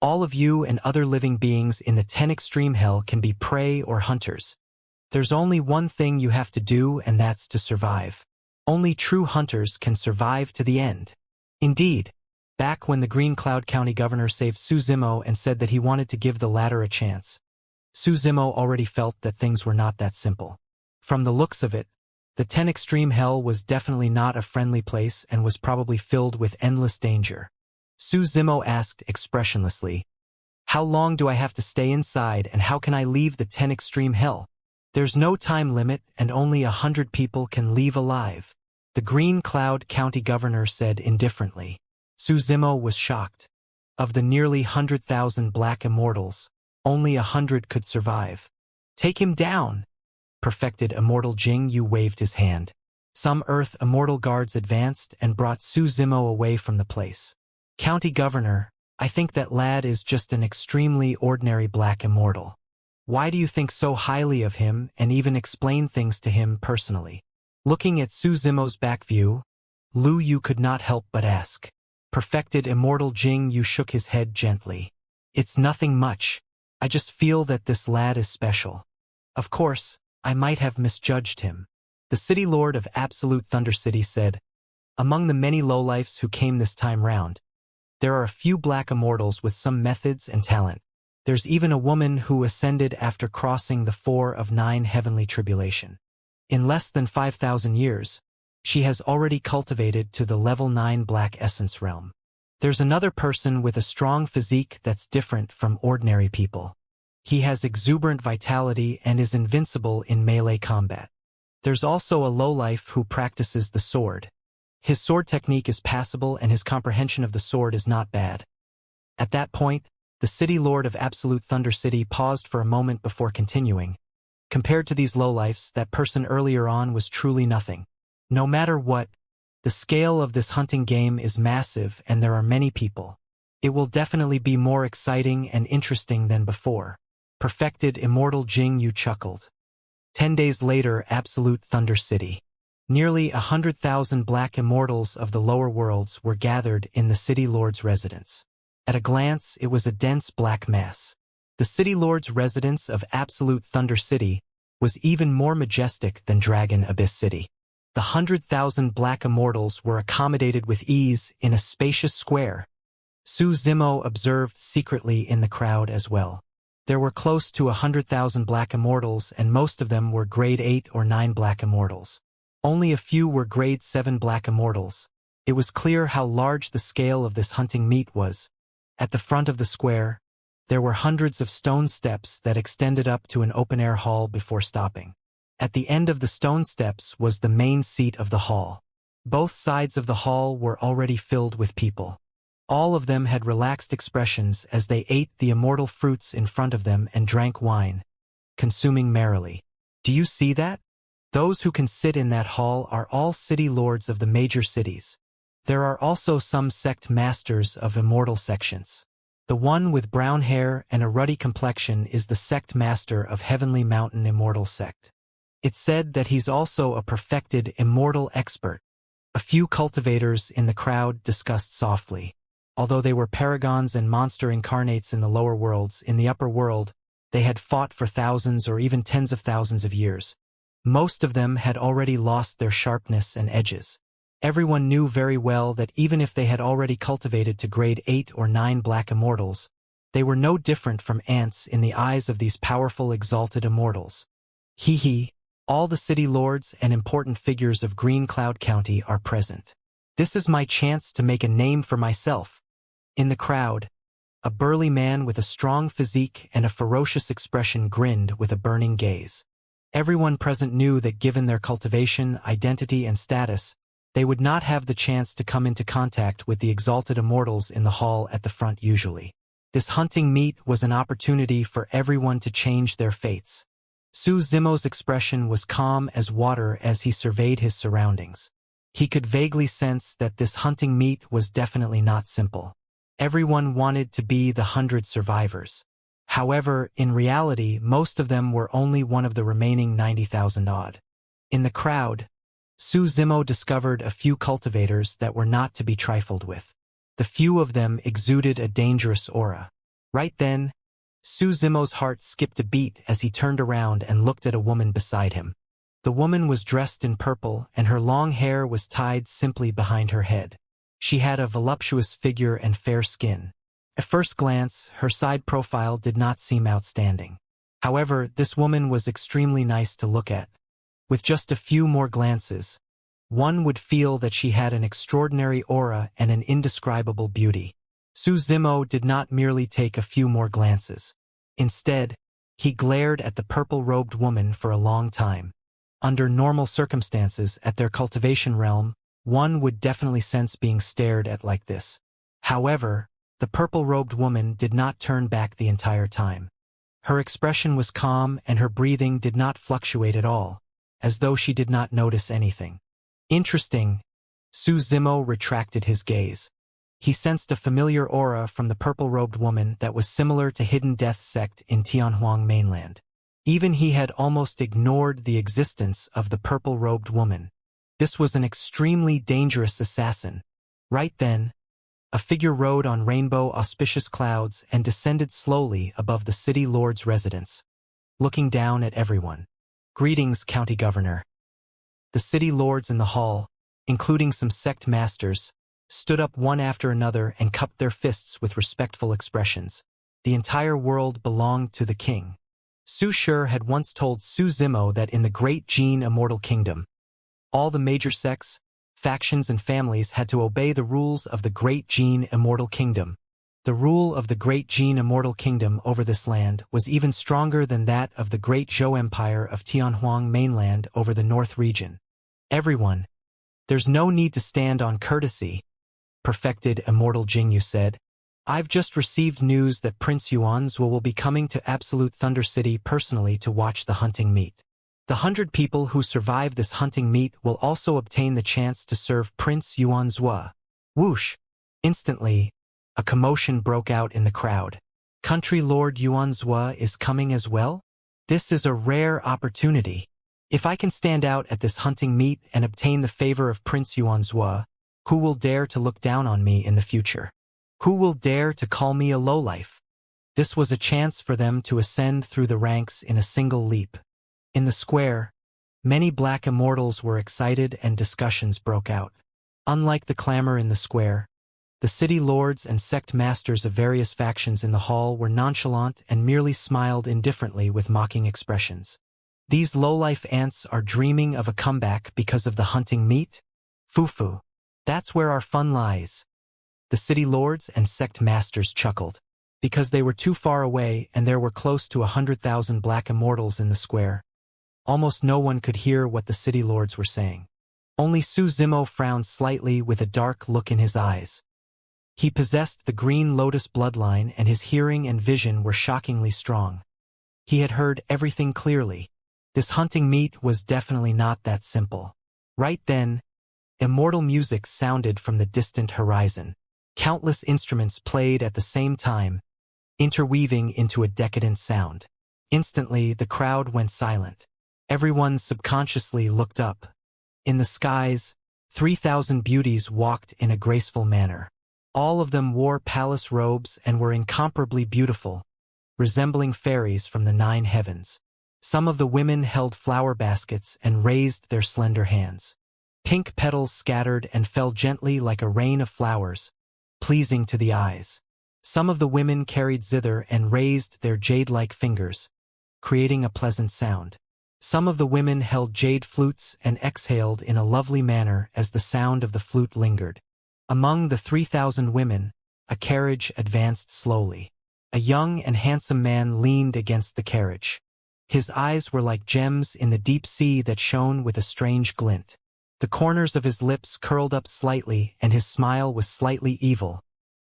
"All of you and other living beings in the 10 extreme hell can be prey or hunters. There's only one thing you have to do, and that's to survive. Only true hunters can survive to the end." Indeed, back when the Green Cloud County governor saved Suzimo and said that he wanted to give the latter a chance, Suzimo already felt that things were not that simple. From the looks of it, the 10 extreme hell was definitely not a friendly place and was probably filled with endless danger. Suzimo asked expressionlessly, "How long do I have to stay inside, and how can I leave the 10 extreme hell?" "There's no time limit, and only 100 people can leave alive," the Green Cloud County governor said indifferently. Suzimo was shocked. Of the nearly 100,000 black immortals, only 100 could survive. "Take him down!" Perfected Immortal Jing Yu waved his hand. Some Earth Immortal guards advanced and brought Suzimo away from the place. "County Governor, I think that lad is just an extremely ordinary black immortal. Why do you think so highly of him and even explain things to him personally?" Looking at Suzimo's back view, Lu Yu could not help but ask. Perfected Immortal Jing Yu shook his head gently. "It's nothing much. I just feel that this lad is special. Of course, I might have misjudged him." The City Lord of Absolute Thunder City said, "Among the many lowlifes who came this time round, there are a few black immortals with some methods and talent. There's even a woman who ascended after crossing the 4 of 9 heavenly tribulation. In less than 5,000 years, she has already cultivated to the level 9 black essence realm. There's another person with a strong physique that's different from ordinary people. He has exuberant vitality and is invincible in melee combat. There's also a lowlife who practices the sword. His sword technique is passable and his comprehension of the sword is not bad." At that point, the City Lord of Absolute Thunder City paused for a moment before continuing. Compared to these lowlifes, that person earlier on was truly nothing. No matter what, the scale of this hunting game is massive and there are many people. It will definitely be more exciting and interesting than before. Perfected Immortal Jing Yu chuckled. 10 days later, Absolute Thunder City. Nearly 100,000 black immortals of the lower worlds were gathered in the City Lord's residence. At a glance, it was a dense black mass. The City Lord's residence of Absolute Thunder City was even more majestic than Dragon Abyss City. The 100,000 black immortals were accommodated with ease in a spacious square. Suzimo observed secretly in the crowd as well. There were close to 100,000 black immortals, and most of them were grade 8 or 9 black immortals. Only a few were grade 7 black immortals. It was clear how large the scale of this hunting meet was. At the front of the square, there were hundreds of stone steps that extended up to an open-air hall before stopping. At the end of the stone steps was the main seat of the hall. Both sides of the hall were already filled with people. All of them had relaxed expressions as they ate the immortal fruits in front of them and drank wine, consuming merrily. "Do you see that? Those who can sit in that hall are all city lords of the major cities. There are also some sect masters of immortal sections. The one with brown hair and a ruddy complexion is the sect master of Heavenly Mountain Immortal Sect. It's said that he's also a perfected immortal expert." A few cultivators in the crowd discussed softly. Although they were paragons and monster incarnates in the lower worlds, in the upper world, they had fought for thousands or even tens of thousands of years. Most of them had already lost their sharpness and edges. Everyone knew very well that even if they had already cultivated to grade 8 or 9 black immortals, they were no different from ants in the eyes of these powerful exalted immortals. Hee. All the city lords and important figures of Green Cloud County are present. This is my chance to make a name for myself. In the crowd, a burly man with a strong physique and a ferocious expression grinned with a burning gaze. Everyone present knew that given their cultivation, identity, and status, they would not have the chance to come into contact with the exalted immortals in the hall at the front usually. This hunting meet was an opportunity for everyone to change their fates. Suzimo's expression was calm as water as he surveyed his surroundings. He could vaguely sense that this hunting meet was definitely not simple. Everyone wanted to be the 100 survivors. However, in reality, most of them were only one of the remaining 90,000 odd. In the crowd, Su Zimo discovered a few cultivators that were not to be trifled with. The few of them exuded a dangerous aura. Right then, Su Zimo's heart skipped a beat as he turned around and looked at a woman beside him. The woman was dressed in purple, and her long hair was tied simply behind her head. She had a voluptuous figure and fair skin. At first glance, her side profile did not seem outstanding. However, this woman was extremely nice to look at. With just a few more glances, one would feel that she had an extraordinary aura and an indescribable beauty. Su Zimo did not merely take a few more glances. Instead, he glared at the purple-robed woman for a long time. Under normal circumstances at their cultivation realm, one would definitely sense being stared at like this. However, the purple-robed woman did not turn back the entire time. Her expression was calm and her breathing did not fluctuate at all, as though she did not notice anything. Interesting. Su Zimo retracted his gaze. He sensed a familiar aura from the purple-robed woman that was similar to Hidden Death sect in Tianhuang mainland. Even he had almost ignored the existence of the purple-robed woman. This was an extremely dangerous assassin. Right then, a figure rode on rainbow auspicious clouds and descended slowly above the city lord's residence, looking down at everyone. Greetings, County Governor. The city lords in the hall, including some sect masters, stood up one after another and cupped their fists with respectful expressions. The entire world belonged to the king. Su Shi had once told Su Zimo that in the Great Jin Immortal Kingdom, all the major sects, factions and families had to obey the rules of the Great Jin Immortal Kingdom. The rule of the Great Jin Immortal Kingdom over this land was even stronger than that of the Great Zhou Empire of Tianhuang mainland over the North region. Everyone, there's no need to stand on courtesy, perfected Immortal Jingyu said. I've just received news that Prince Yuanzhua will be coming to Absolute Thunder City personally to watch the hunting meet. The 100 people who survive this hunting meet will also obtain the chance to serve Prince Yuanzhua. Whoosh! Instantly, a commotion broke out in the crowd. Country Lord Yuanzhua is coming as well? This is a rare opportunity. If I can stand out at this hunting meet and obtain the favor of Prince Yuanzhua, who will dare to look down on me in the future? Who will dare to call me a lowlife? This was a chance for them to ascend through the ranks in a single leap. In the square, many black immortals were excited and discussions broke out. Unlike the clamor in the square, the city lords and sect masters of various factions in the hall were nonchalant and merely smiled indifferently with mocking expressions. These lowlife ants are dreaming of a comeback because of the hunting meet? Foo-foo. That's where our fun lies. The city lords and sect masters chuckled, because they were too far away and there were close to 100,000 black immortals in the square. Almost no one could hear what the city lords were saying. Only Su Zimo frowned slightly with a dark look in his eyes. He possessed the Green Lotus bloodline and his hearing and vision were shockingly strong. He had heard everything clearly. This hunting meet was definitely not that simple. Right then, immortal music sounded from the distant horizon. Countless instruments played at the same time, interweaving into a decadent sound. Instantly, the crowd went silent. Everyone subconsciously looked up. In the skies, 3,000 beauties walked in a graceful manner. All of them wore palace robes and were incomparably beautiful, resembling fairies from the 9 heavens. Some of the women held flower baskets and raised their slender hands. Pink petals scattered and fell gently like a rain of flowers, pleasing to the eyes. Some of the women carried zither and raised their jade-like fingers, creating a pleasant sound. Some of the women held jade flutes and exhaled in a lovely manner as the sound of the flute lingered. Among the 3,000 women, a carriage advanced slowly. A young and handsome man leaned against the carriage. His eyes were like gems in the deep sea that shone with a strange glint. The corners of his lips curled up slightly and his smile was slightly evil,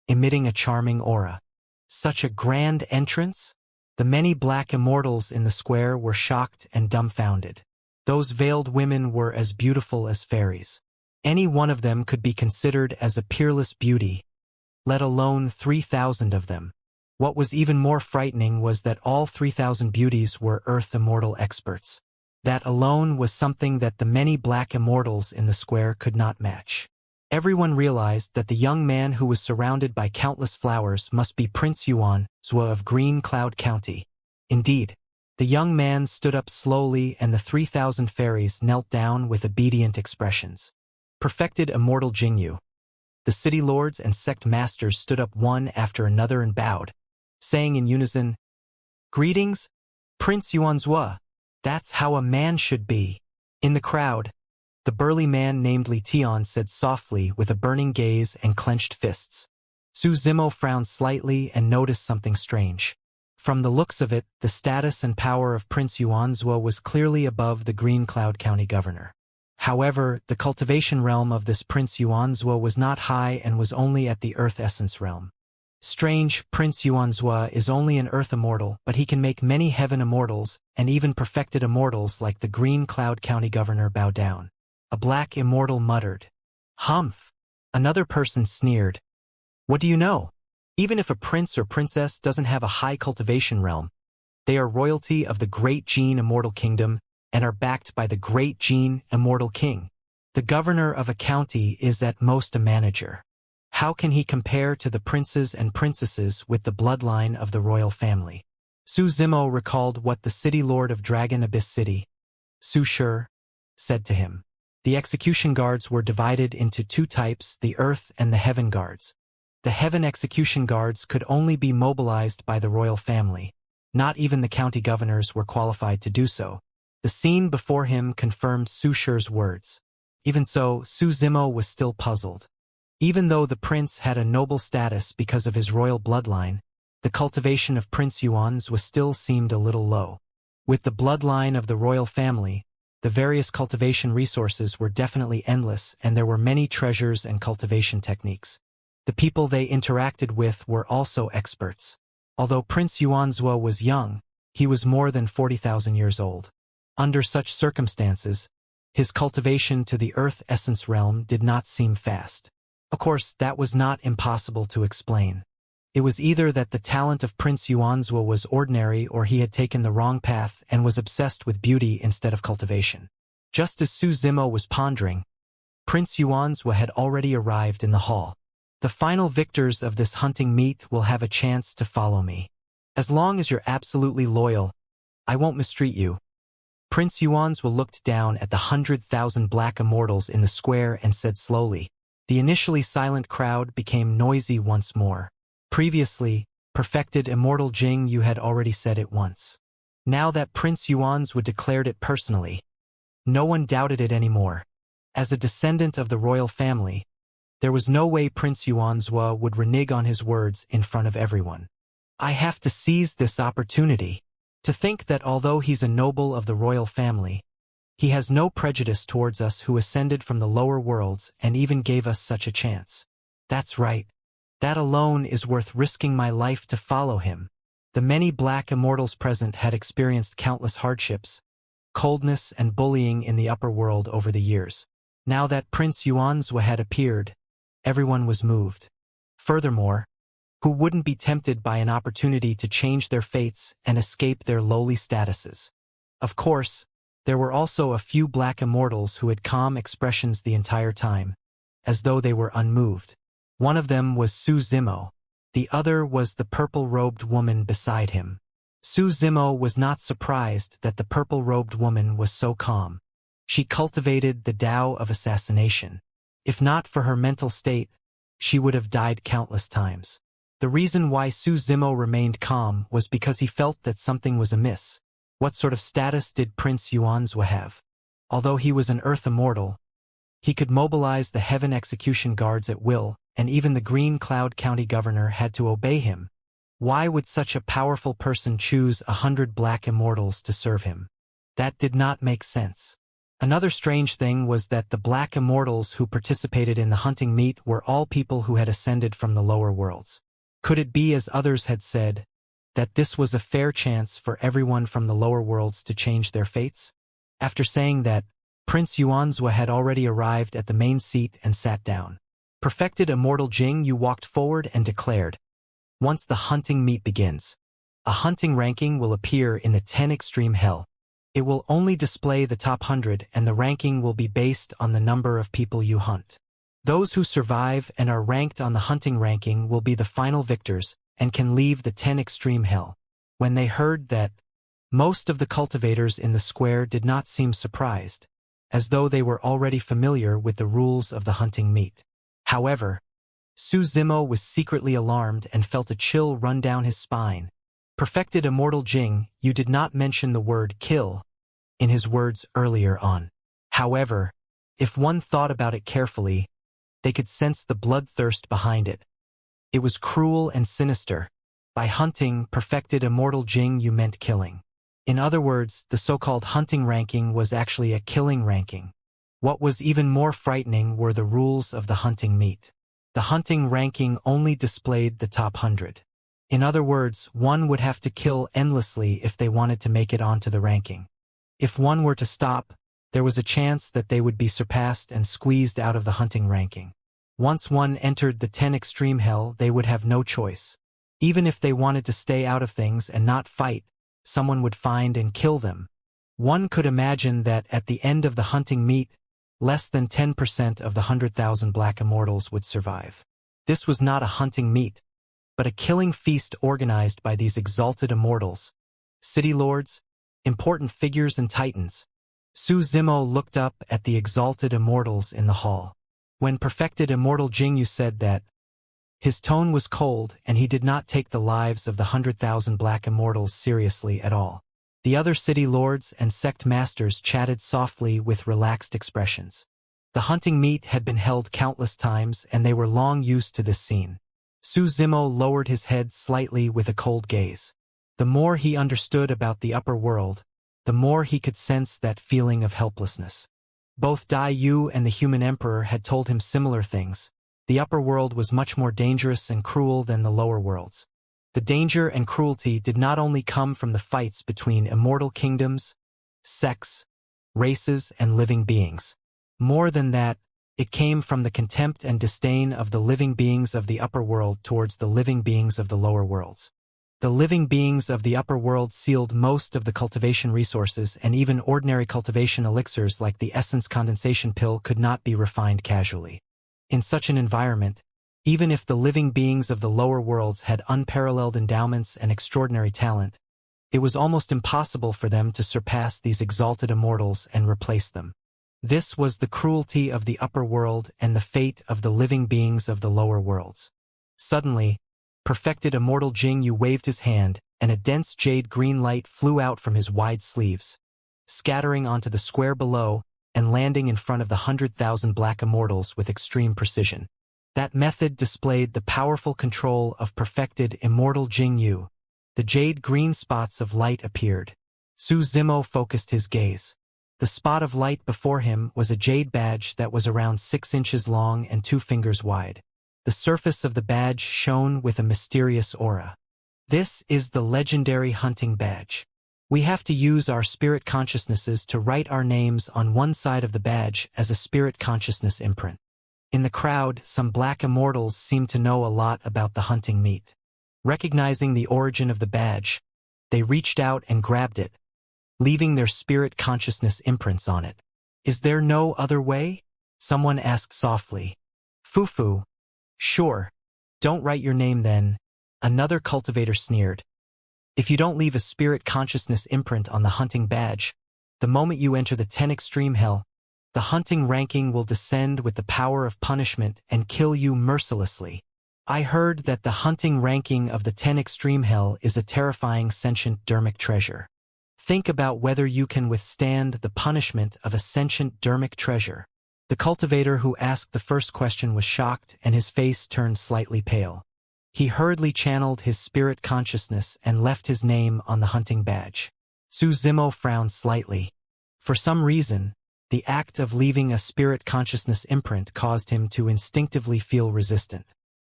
emitting a charming aura. Such a grand entrance? The many black immortals in the square were shocked and dumbfounded. Those veiled women were as beautiful as fairies. Any one of them could be considered as a peerless beauty, let alone 3,000 of them. What was even more frightening was that all 3,000 beauties were Earth Immortal experts. That alone was something that the many black immortals in the square could not match. Everyone realized that the young man who was surrounded by countless flowers must be Prince Xianxia of Green Cloud County. Indeed, the young man stood up slowly and the 3,000 fairies knelt down with obedient expressions. Perfected Immortal Jingyu. The city lords and sect masters stood up one after another and bowed, saying in unison, "Greetings, Prince Xianxia. That's how a man should be." In the crowd, the burly man named Li Tian said softly with a burning gaze and clenched fists. Su Zimo frowned slightly and noticed something strange. From the looks of it, the status and power of Prince Xianxia was clearly above the Green Cloud County governor. However, the cultivation realm of this Prince Xianxia was not high and was only at the Earth Essence realm. Strange, Prince Xianxia is only an Earth immortal, but he can make many heaven immortals, and even perfected immortals like the Green Cloud County governor bow down. A black immortal muttered. "Humph." Another person sneered. "What do you know? Even if a prince or princess doesn't have a high cultivation realm, they are royalty of the Great Gene Immortal Kingdom and are backed by the Great Gene Immortal King. The governor of a county is at most a manager. How can he compare to the princes and princesses with the bloodline of the royal family?" Su Zimo recalled what the city lord of Dragon Abyss City, Su Shi, said to him. The execution guards were divided into two types, the Earth and the Heaven guards. The Heaven execution guards could only be mobilized by the royal family. Not even the county governors were qualified to do so. The scene before him confirmed Su Shi's words. Even so, Su Zimo was still puzzled. Even though the prince had a noble status because of his royal bloodline, the cultivation of Prince Xianxia still seemed a little low. With the bloodline of the royal family, the various cultivation resources were definitely endless and there were many treasures and cultivation techniques. The people they interacted with were also experts. Although Prince Xianxia was young, he was more than 40,000 years old. Under such circumstances, his cultivation to the Earth Essence realm did not seem fast. Of course, that was not impossible to explain. It was either that the talent of Prince Xianxia was ordinary or he had taken the wrong path and was obsessed with beauty instead of cultivation. Just as Su Zimo was pondering, Prince Xianxia had already arrived in the hall. "The final victors of this hunting meet will have a chance to follow me. As long as you're absolutely loyal, I won't mistreat you." Prince Xianxia looked down at the 100,000 black immortals in the square and said slowly. The initially silent crowd became noisy once more. Previously, perfected Immortal Jing Yu had already said it once. Now that Prince Xianxia declared it personally, no one doubted it anymore. As a descendant of the royal family, there was no way Prince Xianxia would renege on his words in front of everyone. "I have to seize this opportunity. To think that although he's a noble of the royal family, he has no prejudice towards us who ascended from the lower worlds and even gave us such a chance. That's right. That alone is worth risking my life to follow him." The many black immortals present had experienced countless hardships, coldness and bullying in the upper world over the years. Now that Prince Xianxia had appeared, everyone was moved. Furthermore, who wouldn't be tempted by an opportunity to change their fates and escape their lowly statuses? Of course, there were also a few black immortals who had calm expressions the entire time, as though they were unmoved. One of them was Su Zimo. The other was the purple-robed woman beside him. Su Zimo was not surprised that the purple-robed woman was so calm. She cultivated the Tao of assassination. If not for her mental state, she would have died countless times. The reason why Su Zimo remained calm was because he felt that something was amiss. What sort of status did Prince Xianxia have? Although he was an Earth immortal, he could mobilize the Heaven execution guards at will, and even the Green Cloud County governor had to obey him. Why would such a powerful person choose 100 black immortals to serve him? That did not make sense. Another strange thing was that the black immortals who participated in the hunting meet were all people who had ascended from the lower worlds. Could it be, as others had said, that this was a fair chance for everyone from the lower worlds to change their fates? After saying that, Prince Xianxia had already arrived at the main seat and sat down. Perfected Immortal Jing Yu walked forward and declared, "Once the hunting meet begins, a hunting ranking will appear in the 10 Extreme Hell. It will only display the top 100 and the ranking will be based on the number of people you hunt. Those who survive and are ranked on the hunting ranking will be the final victors and can leave the 10 extreme hell. When they heard that, most of the cultivators in the square did not seem surprised, as though they were already familiar with the rules of the hunting meet. However, Su Zimo was secretly alarmed and felt a chill run down his spine. Perfected Immortal Jing, you did not mention the word kill in his words earlier on. However, if one thought about it carefully, they could sense the bloodthirst behind it. It was cruel and sinister. By hunting, perfected Immortal Jing, you meant killing. In other words, the so-called hunting ranking was actually a killing ranking. What was even more frightening were the rules of the hunting meet. The hunting ranking only displayed the top 100. In other words, one would have to kill endlessly if they wanted to make it onto the ranking. If one were to stop, there was a chance that they would be surpassed and squeezed out of the hunting ranking. Once one entered the 10 extreme hell, they would have no choice. Even if they wanted to stay out of things and not fight, someone would find and kill them. One could imagine that at the end of the hunting meet, less than 10% of the 100,000 black immortals would survive. This was not a hunting meet, but a killing feast organized by these exalted immortals, city lords, important figures and titans. Su Zimo looked up at the exalted immortals in the hall. When perfected Immortal Jingyu said that, his tone was cold and he did not take the lives of the 100,000 black immortals seriously at all. The other city lords and sect masters chatted softly with relaxed expressions. The hunting meet had been held countless times and they were long used to this scene. Su Zimo lowered his head slightly with a cold gaze. The more he understood about the upper world, the more he could sense that feeling of helplessness. Both Dai Yu and the human emperor had told him similar things. The upper world was much more dangerous and cruel than the lower worlds. The danger and cruelty did not only come from the fights between immortal kingdoms, sects, races, and living beings. More than that, it came from the contempt and disdain of the living beings of the upper world towards the living beings of the lower worlds. The living beings of the upper world sealed most of the cultivation resources, and even ordinary cultivation elixirs like the essence condensation pill could not be refined casually. In such an environment, even if the living beings of the lower worlds had unparalleled endowments and extraordinary talent, it was almost impossible for them to surpass these exalted immortals and replace them. This was the cruelty of the upper world and the fate of the living beings of the lower worlds. Suddenly, perfected Immortal Jingyu waved his hand, and a dense jade green light flew out from his wide sleeves, scattering onto the square below and landing in front of the 100,000 black immortals with extreme precision. That method displayed the powerful control of perfected Immortal Jingyu. The jade green spots of light appeared. Su Zimo focused his gaze. The spot of light before him was a jade badge that was around 6 inches long and 2 fingers wide. The surface of the badge shone with a mysterious aura. This is the legendary hunting badge. We have to use our spirit consciousnesses to write our names on one side of the badge as a spirit consciousness imprint. In the crowd, some black immortals seemed to know a lot about the hunting meet. Recognizing the origin of the badge, they reached out and grabbed it, leaving their spirit consciousness imprints on it. Is there no other way? Someone asked softly. Fufu. Sure. Don't write your name then. Another cultivator sneered. If you don't leave a spirit consciousness imprint on the hunting badge, the moment you enter the 10 extreme hell, the hunting ranking will descend with the power of punishment and kill you mercilessly. I heard that the hunting ranking of the 10 extreme hell is a terrifying sentient dermic treasure. Think about whether you can withstand the punishment of a sentient dermic treasure. The cultivator who asked the first question was shocked and his face turned slightly pale. He hurriedly channeled his spirit consciousness and left his name on the hunting badge. Su Zimo frowned slightly. For some reason, the act of leaving a spirit consciousness imprint caused him to instinctively feel resistant.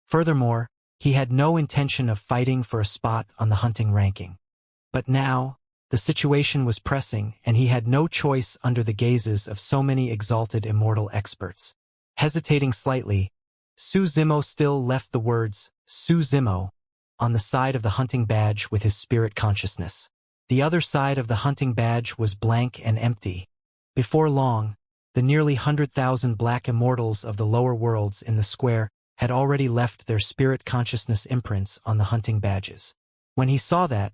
Furthermore, he had no intention of fighting for a spot on the hunting ranking. But now, the situation was pressing and he had no choice under the gazes of so many exalted immortal experts. Hesitating slightly, Su Zimo still left the words, Su Zimo, on the side of the hunting badge with his spirit consciousness. The other side of the hunting badge was blank and empty. Before long, the nearly 100,000 black immortals of the lower worlds in the square had already left their spirit consciousness imprints on the hunting badges. When he saw that,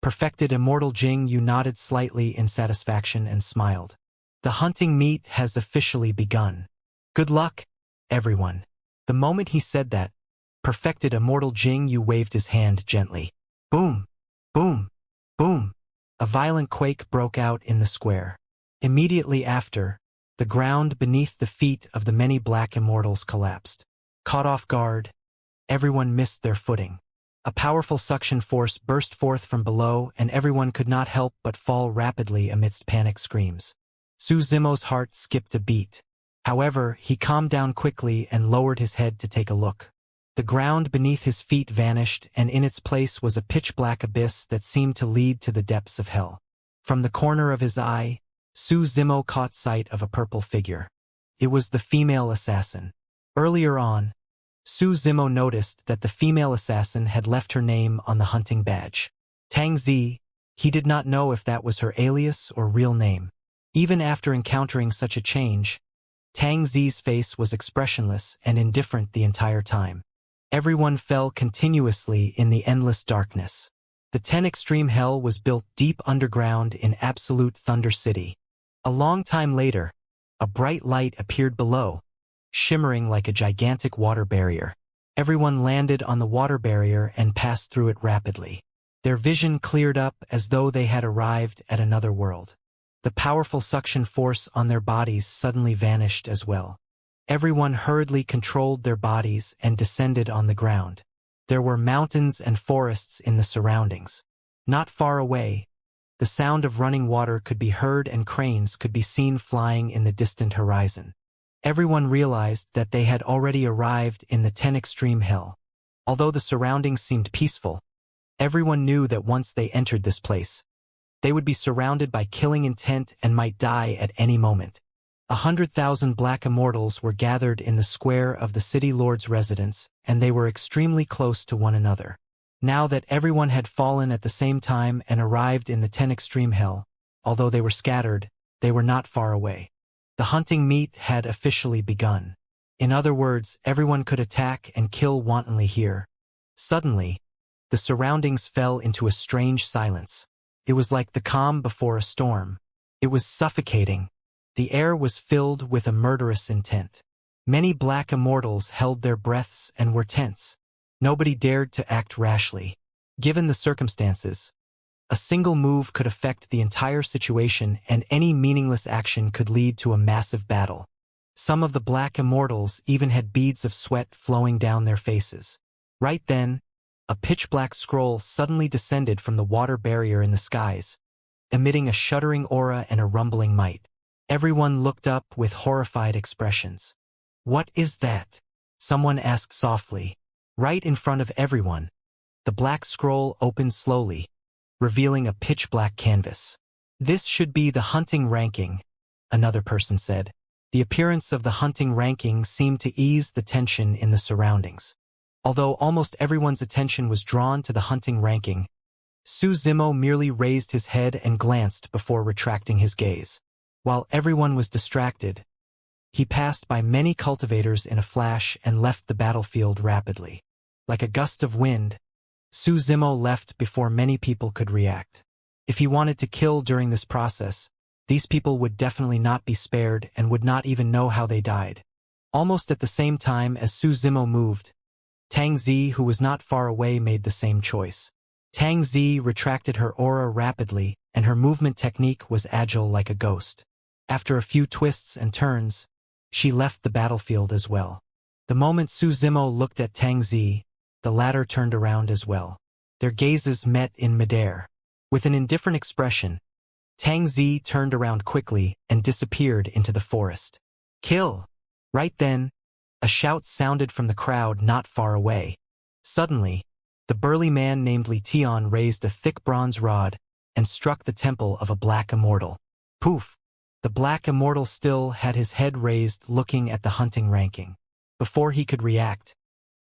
perfected immortal Jing Yu nodded slightly in satisfaction and smiled. The hunting meet has officially begun. Good luck, everyone. The moment he said that, perfected immortal Jing Yu waved his hand gently. Boom! Boom! Boom! A violent quake broke out in the square. Immediately after, the ground beneath the feet of the many black immortals collapsed. Caught off guard, everyone missed their footing. A powerful suction force burst forth from below, and everyone could not help but fall rapidly amidst panic screams. Su Zimo's heart skipped a beat. However, he calmed down quickly and lowered his head to take a look. The ground beneath his feet vanished, and in its place was a pitch-black abyss that seemed to lead to the depths of hell. From the corner of his eye, Su Zimo caught sight of a purple figure. It was the female assassin. Earlier on, Su Zimo noticed that the female assassin had left her name on the hunting badge. Tang Zi. He did not know if that was her alias or real name. Even after encountering such a change, Tang Zi's face was expressionless and indifferent the entire time. Everyone fell continuously in the endless darkness. The 10 Extreme Hell was built deep underground in Absolute Thunder City. A long time later, a bright light appeared below, shimmering like a gigantic water barrier. Everyone landed on the water barrier and passed through it rapidly. Their vision cleared up as though they had arrived at another world. The powerful suction force on their bodies suddenly vanished as well. Everyone hurriedly controlled their bodies and descended on the ground. There were mountains and forests in the surroundings. Not far away, the sound of running water could be heard and cranes could be seen flying in the distant horizon. Everyone realized that they had already arrived in the 10 Extreme Hell. Although the surroundings seemed peaceful, everyone knew that once they entered this place, they would be surrounded by killing intent and might die at any moment. 100,000 black immortals were gathered in the square of the city lord's residence, and they were extremely close to one another. Now that everyone had fallen at the same time and arrived in the 10 Extreme Hell, although they were scattered, they were not far away. The hunting meet had officially begun. In other words, everyone could attack and kill wantonly here. Suddenly, the surroundings fell into a strange silence. It was like the calm before a storm. It was suffocating. The air was filled with a murderous intent. Many black immortals held their breaths and were tense. Nobody dared to act rashly. Given the circumstances, a single move could affect the entire situation, and any meaningless action could lead to a massive battle. Some of the black immortals even had beads of sweat flowing down their faces. Right then, a pitch-black scroll suddenly descended from the water barrier in the skies, emitting a shuddering aura and a rumbling might. Everyone looked up with horrified expressions. "What is that?" someone asked softly. Right in front of everyone, the black scroll opened slowly, revealing a pitch-black canvas. "This should be the hunting ranking," another person said. The appearance of the hunting ranking seemed to ease the tension in the surroundings. Although almost everyone's attention was drawn to the hunting ranking, Su Zimo merely raised his head and glanced before retracting his gaze. While everyone was distracted, he passed by many cultivators in a flash and left the battlefield rapidly. Like a gust of wind, Su Zimo left before many people could react. If he wanted to kill during this process, these people would definitely not be spared and would not even know how they died. Almost at the same time as Su Zimo moved, Tang Zi, who was not far away, made the same choice. Tang Zi retracted her aura rapidly, and her movement technique was agile like a ghost. After a few twists and turns, she left the battlefield as well. The moment Su Zimo looked at Tang Zi, the latter turned around as well. Their gazes met in midair. With an indifferent expression, Tang Zi turned around quickly and disappeared into the forest. "Kill!" Right then, a shout sounded from the crowd not far away. Suddenly, the burly man named Li Tian raised a thick bronze rod and struck the temple of a black immortal. Poof! The black immortal still had his head raised, looking at the hunting ranking. Before he could react,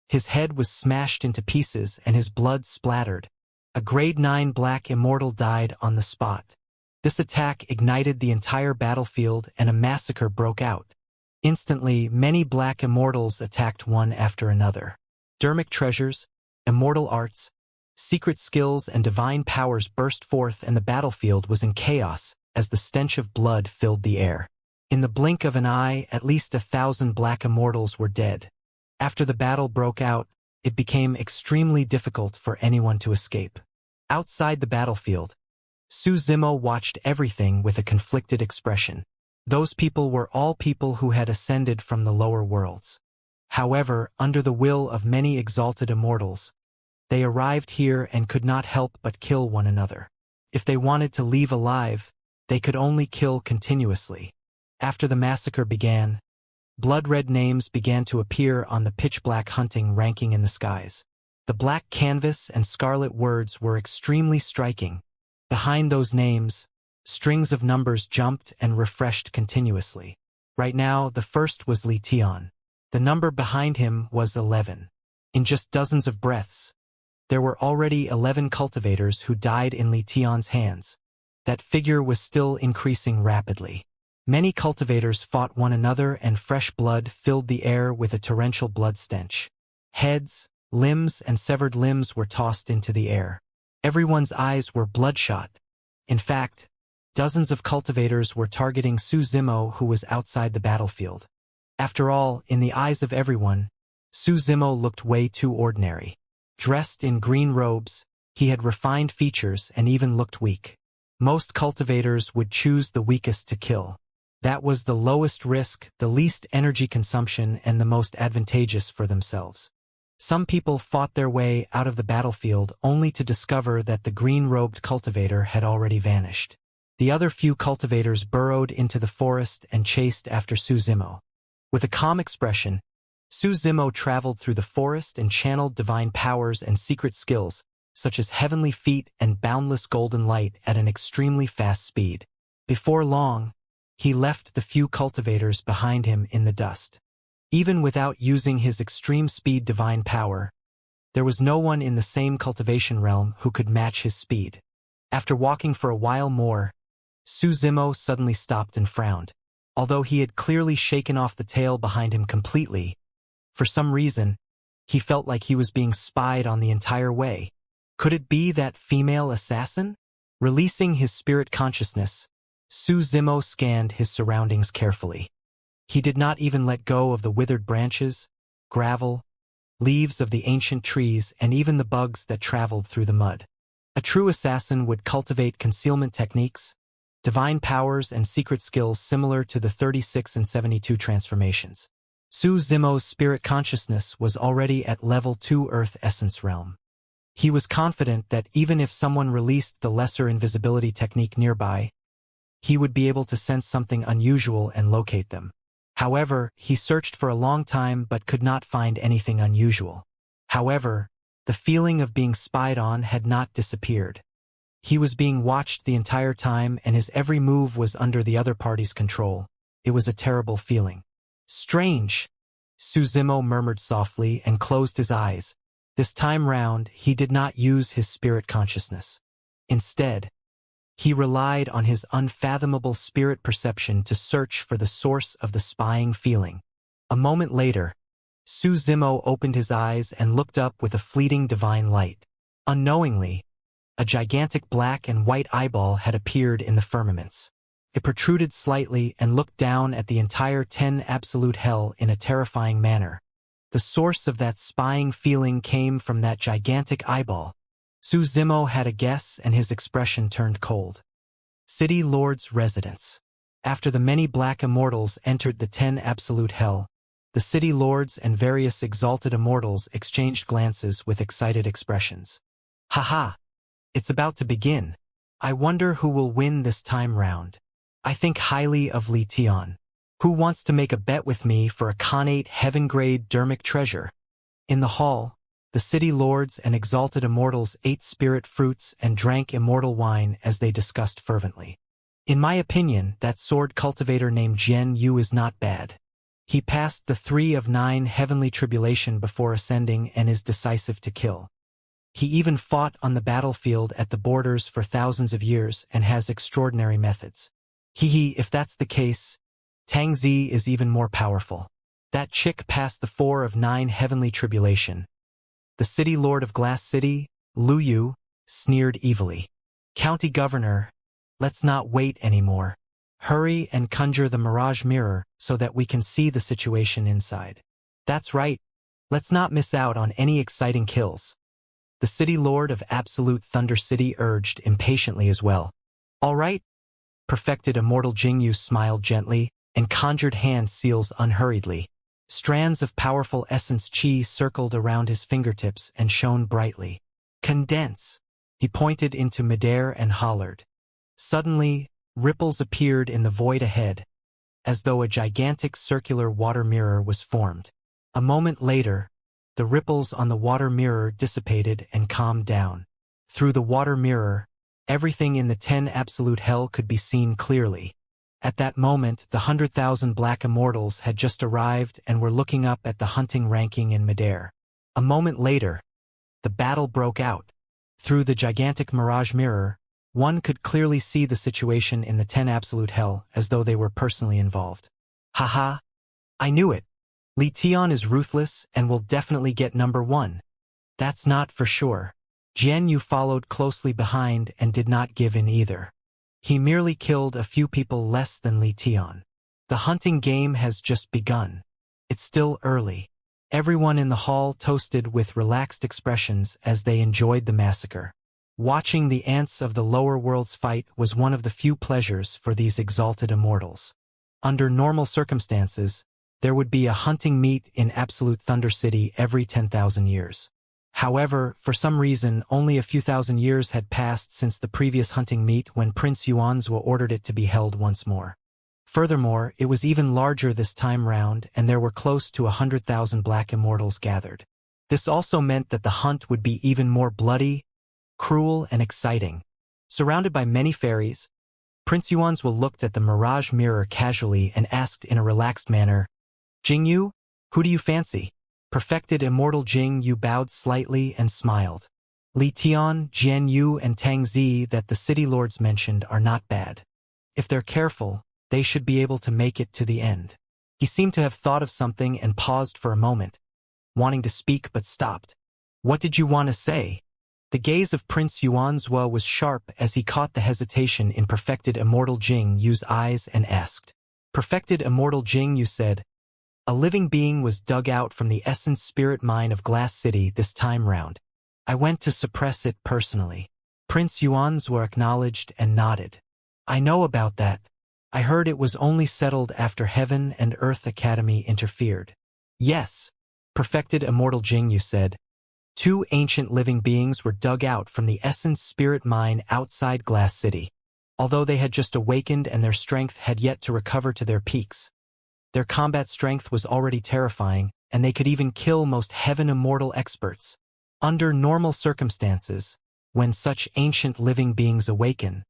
his head was smashed into pieces and his blood splattered. A grade 9 black immortal died on the spot. This attack ignited the entire battlefield and a massacre broke out. Instantly, many black immortals attacked one after another. Dermic treasures, immortal arts, secret skills and divine powers burst forth and the battlefield was in chaos as the stench of blood filled the air. In the blink of an eye, at least 1,000 black immortals were dead. After the battle broke out, it became extremely difficult for anyone to escape. Outside the battlefield, Su Zimo watched everything with a conflicted expression. Those people were all people who had ascended from the lower worlds. However, under the will of many exalted immortals, they arrived here and could not help but kill one another. If they wanted to leave alive, they could only kill continuously. After the massacre began, blood-red names began to appear on the pitch-black hunting ranking in the skies. The black canvas and scarlet words were extremely striking. Behind those names, strings of numbers jumped and refreshed continuously. Right now, the first was Li Tian. The number behind him was 11. In just dozens of breaths, there were already 11 cultivators who died in Li Tian's hands. That figure was still increasing rapidly. Many cultivators fought one another and fresh blood filled the air with a torrential blood stench. Heads, limbs and severed limbs were tossed into the air. Everyone's eyes were bloodshot. In fact, dozens of cultivators were targeting Su Zimo who was outside the battlefield. After all, in the eyes of everyone, Su Zimo looked way too ordinary. Dressed in green robes, he had refined features and even looked weak. Most cultivators would choose the weakest to kill. That was the lowest risk, the least energy consumption, and the most advantageous for themselves. Some people fought their way out of the battlefield only to discover that the green-robed cultivator had already vanished. The other few cultivators burrowed into the forest and chased after Su Zimo. With a calm expression, Su Zimo traveled through the forest and channeled divine powers and secret skills, such as heavenly feet and boundless golden light at an extremely fast speed. Before long, he left the few cultivators behind him in the dust. Even without using his extreme speed divine power, there was no one in the same cultivation realm who could match his speed. After walking for a while more, Su Zimo suddenly stopped and frowned. Although he had clearly shaken off the tail behind him completely, for some reason, he felt like he was being spied on the entire way. Could it be that female assassin? Releasing his spirit consciousness, Su Zimo scanned his surroundings carefully. He did not even let go of the withered branches, gravel, leaves of the ancient trees, and even the bugs that traveled through the mud. A true assassin would cultivate concealment techniques, divine powers, and secret skills similar to the 36 and 72 transformations. Su Zimo's spirit consciousness was already at level 2 Earth Essence Realm. He was confident that even if someone released the lesser invisibility technique nearby, he would be able to sense something unusual and locate them. However, he searched for a long time but could not find anything unusual. However, the feeling of being spied on had not disappeared. He was being watched the entire time and his every move was under the other party's control. It was a terrible feeling. Strange, Su Zimo murmured softly and closed his eyes. This time round, he did not use his spirit consciousness. Instead, he relied on his unfathomable spirit perception to search for the source of the spying feeling. A moment later, Su Zimo opened his eyes and looked up with a fleeting divine light. Unknowingly, a gigantic black and white eyeball had appeared in the firmaments. It protruded slightly and looked down at the entire 10 absolute hell in a terrifying manner. The source of that spying feeling came from that gigantic eyeball. Su Zimo had a guess and his expression turned cold. City Lord's residence. After the many black immortals entered the 10 absolute hell, the city lords and various exalted immortals exchanged glances with excited expressions. Haha! It's about to begin. I wonder who will win this time round. I think highly of Li Tian. Who wants to make a bet with me for a connate heaven-grade dermic treasure? In the hall, the city lords and exalted immortals ate spirit fruits and drank immortal wine as they discussed fervently. In my opinion, that sword cultivator named Jian Yu is not bad. He passed the 3 of 9 heavenly tribulation before ascending and is decisive to kill. He even fought on the battlefield at the borders for thousands of years and has extraordinary methods. If that's the case, Tang Zi is even more powerful. That chick passed the 4 of 9 heavenly tribulation. The city lord of Glass City, Lu Yu, sneered evilly. County governor, let's not wait anymore. Hurry and conjure the mirage mirror so that we can see the situation inside. That's right. Let's not miss out on any exciting kills. The city lord of Absolute Thunder City urged impatiently as well. All right. Perfected Immortal Jingyu smiled gently and conjured hand seals unhurriedly. Strands of powerful essence chi circled around his fingertips and shone brightly. Condense. He pointed into midair and hollered. Suddenly, ripples appeared in the void ahead, as though a gigantic circular water mirror was formed. A moment later, the ripples on the water mirror dissipated and calmed down. Through the water mirror, everything in the 10 absolute hell could be seen clearly. At that moment, the 100,000 black immortals had just arrived and were looking up at the hunting ranking in midair. A moment later, the battle broke out. Through the gigantic mirage mirror, one could clearly see the situation in the 10 absolute hell as though they were personally involved. Haha, I knew it. Li Tian is ruthless and will definitely get number 1. That's not for sure. Jian Yu followed closely behind and did not give in either. He merely killed a few people less than Li Tian. The hunting game has just begun. It's still early. Everyone in the hall toasted with relaxed expressions as they enjoyed the massacre. Watching the ants of the lower worlds fight was one of the few pleasures for these exalted immortals. Under normal circumstances, there would be a hunting meet in Absolute Thunder City every 10,000 years. However, for some reason, only a few thousand years had passed since the previous hunting meet when Prince Yuanzhua ordered it to be held once more. Furthermore, it was even larger this time round, and there were close to 100,000 black immortals gathered. This also meant that the hunt would be even more bloody, cruel, and exciting. Surrounded by many fairies, Prince Yuanzhua looked at the mirage mirror casually and asked in a relaxed manner, Jingyu, who do you fancy? Perfected Immortal Jing Yu bowed slightly and smiled. Li Tian, Jian Yu, and Tang Zi that the city lords mentioned are not bad. If they're careful, they should be able to make it to the end. He seemed to have thought of something and paused for a moment, wanting to speak but stopped. What did you want to say? The gaze of Prince Yuanzhua was sharp as he caught the hesitation in Perfected Immortal Jing Yu's eyes and asked. Perfected Immortal Jing Yu said, a living being was dug out from the essence spirit mine of Glass City this time round. I went to suppress it personally. Prince Yuanzhua acknowledged and nodded. I know about that. I heard it was only settled after Heaven and Earth Academy interfered. Yes, Perfected Immortal Jing Yu said. 2 ancient living beings were dug out from the essence spirit mine outside Glass City. Although they had just awakened and their strength had yet to recover to their peaks. Their combat strength was already terrifying, and they could even kill most Heaven Immortal experts. Under normal circumstances, when such ancient living beings awaken,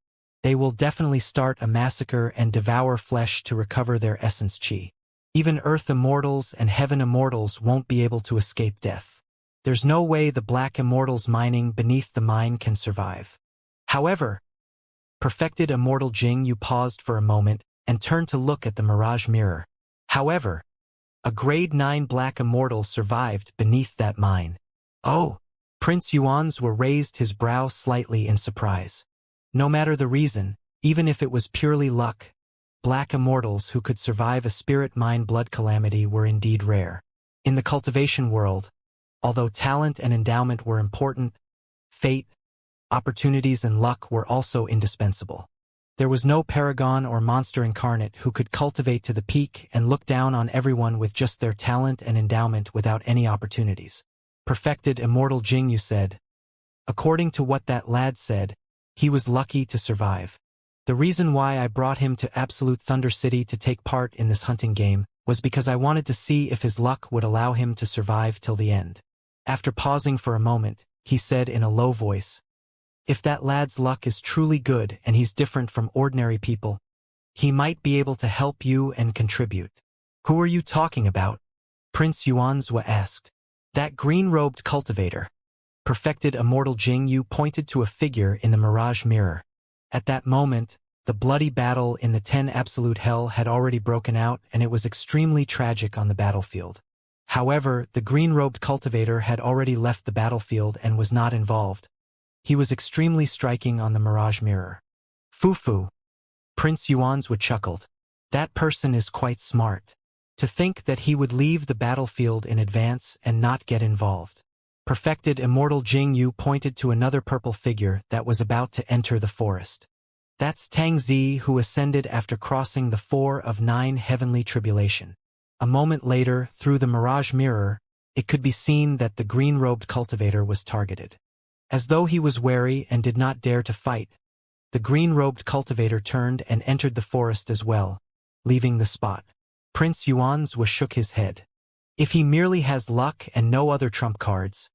they will definitely start a massacre and devour flesh to recover their essence chi. Even Earth Immortals and Heaven Immortals won't be able to escape death. There's no way the black immortals mining beneath the mine can survive. However, Perfected Immortal Jing Yu paused for a moment and turned to look at the mirage mirror. However, a grade 9 black immortal survived beneath that mine. Oh! Prince Yuanzhua raised his brow slightly in surprise. No matter the reason, even if it was purely luck, black immortals who could survive a spirit mine blood calamity were indeed rare. In the cultivation world, although talent and endowment were important, fate, opportunities and luck were also indispensable. There was no paragon or monster incarnate who could cultivate to the peak and look down on everyone with just their talent and endowment without any opportunities. Perfected Immortal Jing Yu said. According to what that lad said, he was lucky to survive. The reason why I brought him to Absolute Thunder City to take part in this hunting game was because I wanted to see if his luck would allow him to survive till the end. After pausing for a moment, he said in a low voice, if that lad's luck is truly good and he's different from ordinary people, he might be able to help you and contribute. Who are you talking about? Prince Yuanzhua asked. That green-robed cultivator. Perfected Immortal Jingyu pointed to a figure in the mirage mirror. At that moment, the bloody battle in the 10 Absolute Hell had already broken out, and it was extremely tragic on the battlefield. However, the green-robed cultivator had already left the battlefield and was not involved. He was extremely striking on the mirage mirror. Fufu. Prince Yuanzhu chuckled. That person is quite smart. To think that he would leave the battlefield in advance and not get involved. Perfected Immortal Jingyu pointed to another purple figure that was about to enter the forest. That's Tangzi, who ascended after crossing the 4 of 9 heavenly tribulation. A moment later, through the mirage mirror, it could be seen that the green-robed cultivator was targeted. As though he was wary and did not dare to fight, the green-robed cultivator turned and entered the forest as well, leaving the spot. Prince Yuanzhu shook his head. If he merely has luck and no other trump cards,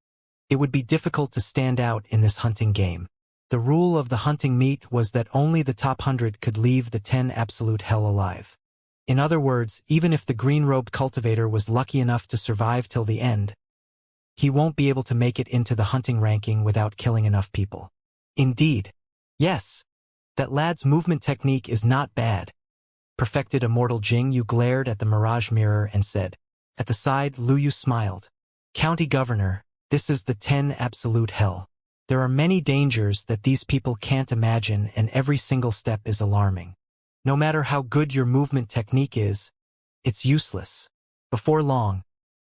it would be difficult to stand out in this hunting game. The rule of the hunting meet was that only the top 100 could leave the 10 Absolute Hell alive. In other words, even if the green-robed cultivator was lucky enough to survive till the end, he won't be able to make it into the hunting ranking without killing enough people. Indeed. Yes. That lad's movement technique is not bad. Perfected Immortal Jingyu glared at the mirage mirror and said. At the side, Luyu smiled. County Governor, this is the 10 Absolute Hell. There are many dangers that these people can't imagine, and every single step is alarming. No matter how good your movement technique is, it's useless. Before long,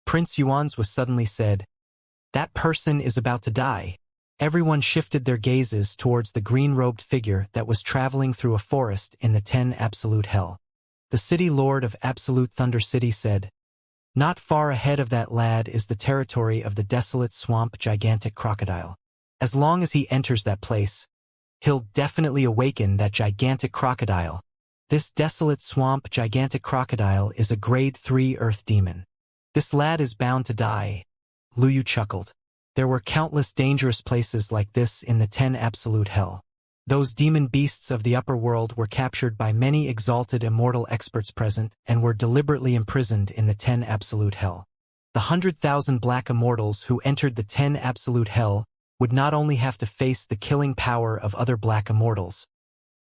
Prince Yuanzhu suddenly said, That person is about to die. Everyone shifted their gazes towards the green-robed figure that was traveling through a forest in the 10 Absolute Hell. The city lord of Absolute Thunder City said, Not far ahead of that lad is the territory of the desolate swamp gigantic crocodile. As long as he enters that place, he'll definitely awaken that gigantic crocodile. This desolate swamp gigantic crocodile is a grade 3 earth demon. This lad is bound to die. Luyu chuckled. There were countless dangerous places like this in the 10 Absolute Hell. Those demon beasts of the upper world were captured by many exalted immortal experts present and were deliberately imprisoned in the 10 Absolute Hell. The 100,000 black immortals who entered the 10 Absolute Hell would not only have to face the killing power of other black immortals,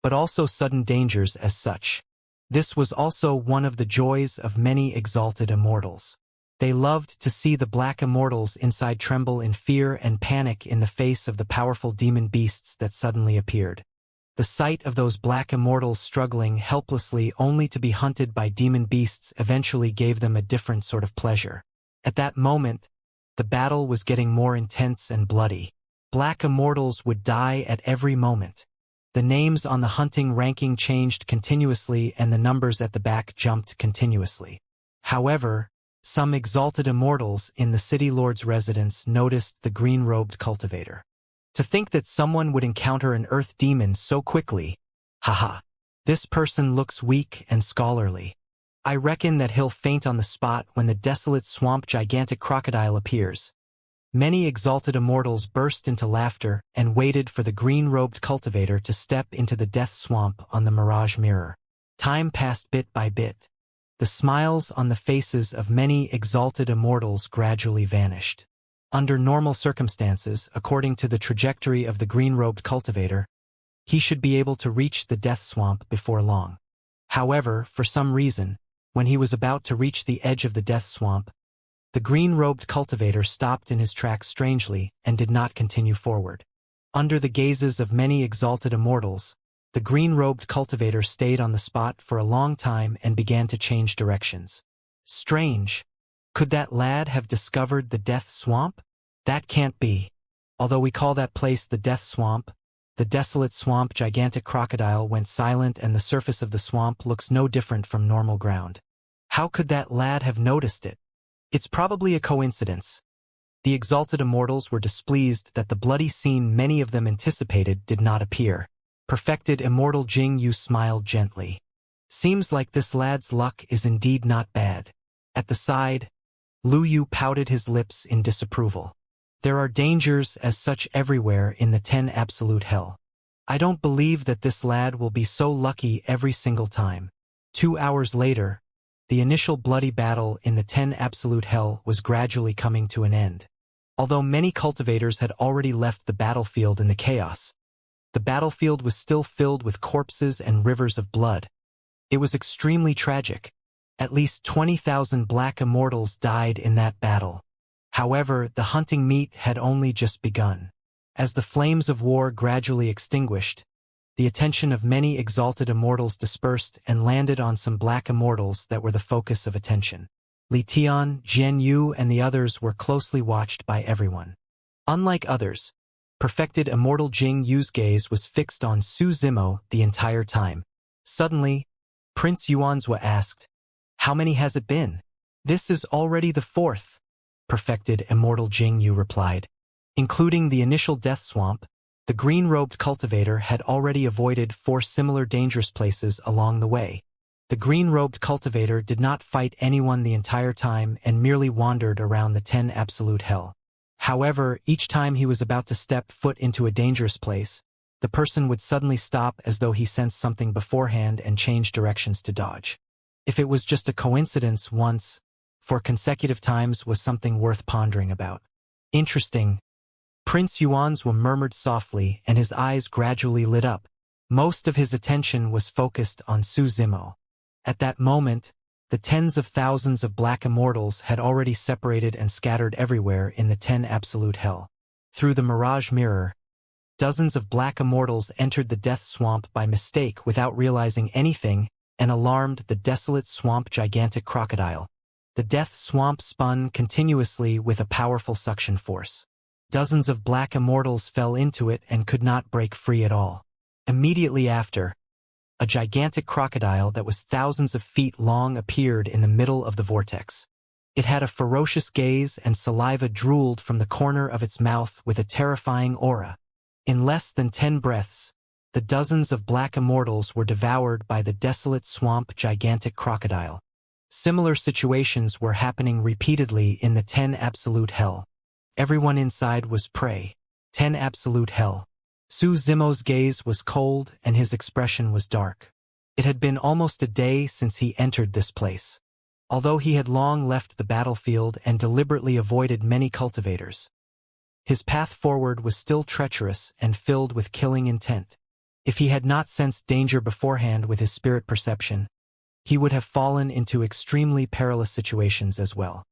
but also sudden dangers as such. This was also one of the joys of many exalted immortals. They loved to see the black immortals inside tremble in fear and panic in the face of the powerful demon beasts that suddenly appeared. The sight of those black immortals struggling helplessly only to be hunted by demon beasts eventually gave them a different sort of pleasure. At that moment, the battle was getting more intense and bloody. Black immortals would die at every moment. The names on the hunting ranking changed continuously and the numbers at the back jumped continuously. However, some exalted immortals in the city lord's residence noticed the green-robed cultivator. To think that someone would encounter an earth demon so quickly, haha. This person looks weak and scholarly. I reckon that he'll faint on the spot when the desolate swamp gigantic crocodile appears. Many exalted immortals burst into laughter and waited for the green-robed cultivator to step into the death swamp on the mirage mirror. Time passed bit by bit. The smiles on the faces of many exalted immortals gradually vanished. Under normal circumstances, according to the trajectory of the green-robed cultivator, he should be able to reach the death swamp before long. However, for some reason, when he was about to reach the edge of the death swamp, the green-robed cultivator stopped in his tracks strangely and did not continue forward. Under the gazes of many exalted immortals, the green-robed cultivator stayed on the spot for a long time and began to change directions. Strange. Could that lad have discovered the death swamp? That can't be. Although we call that place the death swamp, the desolate swamp gigantic crocodile went silent and the surface of the swamp looks no different from normal ground. How could that lad have noticed it? It's probably a coincidence. The exalted immortals were displeased that the bloody scene many of them anticipated did not appear. Perfected Immortal Jingyu smiled gently. Seems like this lad's luck is indeed not bad. At the side, Luyu pouted his lips in disapproval. There are dangers as such everywhere in the 10 Absolute Hell. I don't believe that this lad will be so lucky every single time. 2 hours later, the initial bloody battle in the 10 Absolute Hell was gradually coming to an end. Although many cultivators had already left the battlefield in the chaos, the battlefield was still filled with corpses and rivers of blood. It was extremely tragic. At least 20,000 black immortals died in that battle. However, the hunting meet had only just begun. As the flames of war gradually extinguished, the attention of many exalted immortals dispersed and landed on some black immortals that were the focus of attention. Li Tian, Jian Yu, and the others were closely watched by everyone. Unlike others, perfected immortal Jing Yu's gaze was fixed on Su Zimo the entire time. Suddenly, Prince Yuanzhua asked, "How many has it been?" "This is already the fourth," perfected immortal Jing Yu replied. Including the initial death swamp, the green-robed cultivator had already avoided 4 similar dangerous places along the way. The green-robed cultivator did not fight anyone the entire time and merely wandered around the 10 absolute hell. However, each time he was about to step foot into a dangerous place, the person would suddenly stop as though he sensed something beforehand and change directions to dodge. If it was just a coincidence once, for consecutive times was something worth pondering about. Interesting. Prince Yuanzhua murmured softly and his eyes gradually lit up. Most of his attention was focused on Su Zimo. At that moment, the tens of thousands of black immortals had already separated and scattered everywhere in the 10 absolute hell. Through the mirage mirror, dozens of black immortals entered the death swamp by mistake without realizing anything and alarmed the desolate swamp gigantic crocodile. The death swamp spun continuously with a powerful suction force. Dozens of black immortals fell into it and could not break free at all. Immediately after, a gigantic crocodile that was thousands of feet long appeared in the middle of the vortex. It had a ferocious gaze and saliva drooled from the corner of its mouth with a terrifying aura. In less than 10 breaths, the dozens of black immortals were devoured by the desolate swamp gigantic crocodile. Similar situations were happening repeatedly in the 10 absolute hell. Everyone inside was prey. 10 absolute hell. Su Zimo's gaze was cold and his expression was dark. It had been almost a day since he entered this place. Although he had long left the battlefield and deliberately avoided many cultivators, his path forward was still treacherous and filled with killing intent. If he had not sensed danger beforehand with his spirit perception, he would have fallen into extremely perilous situations as well.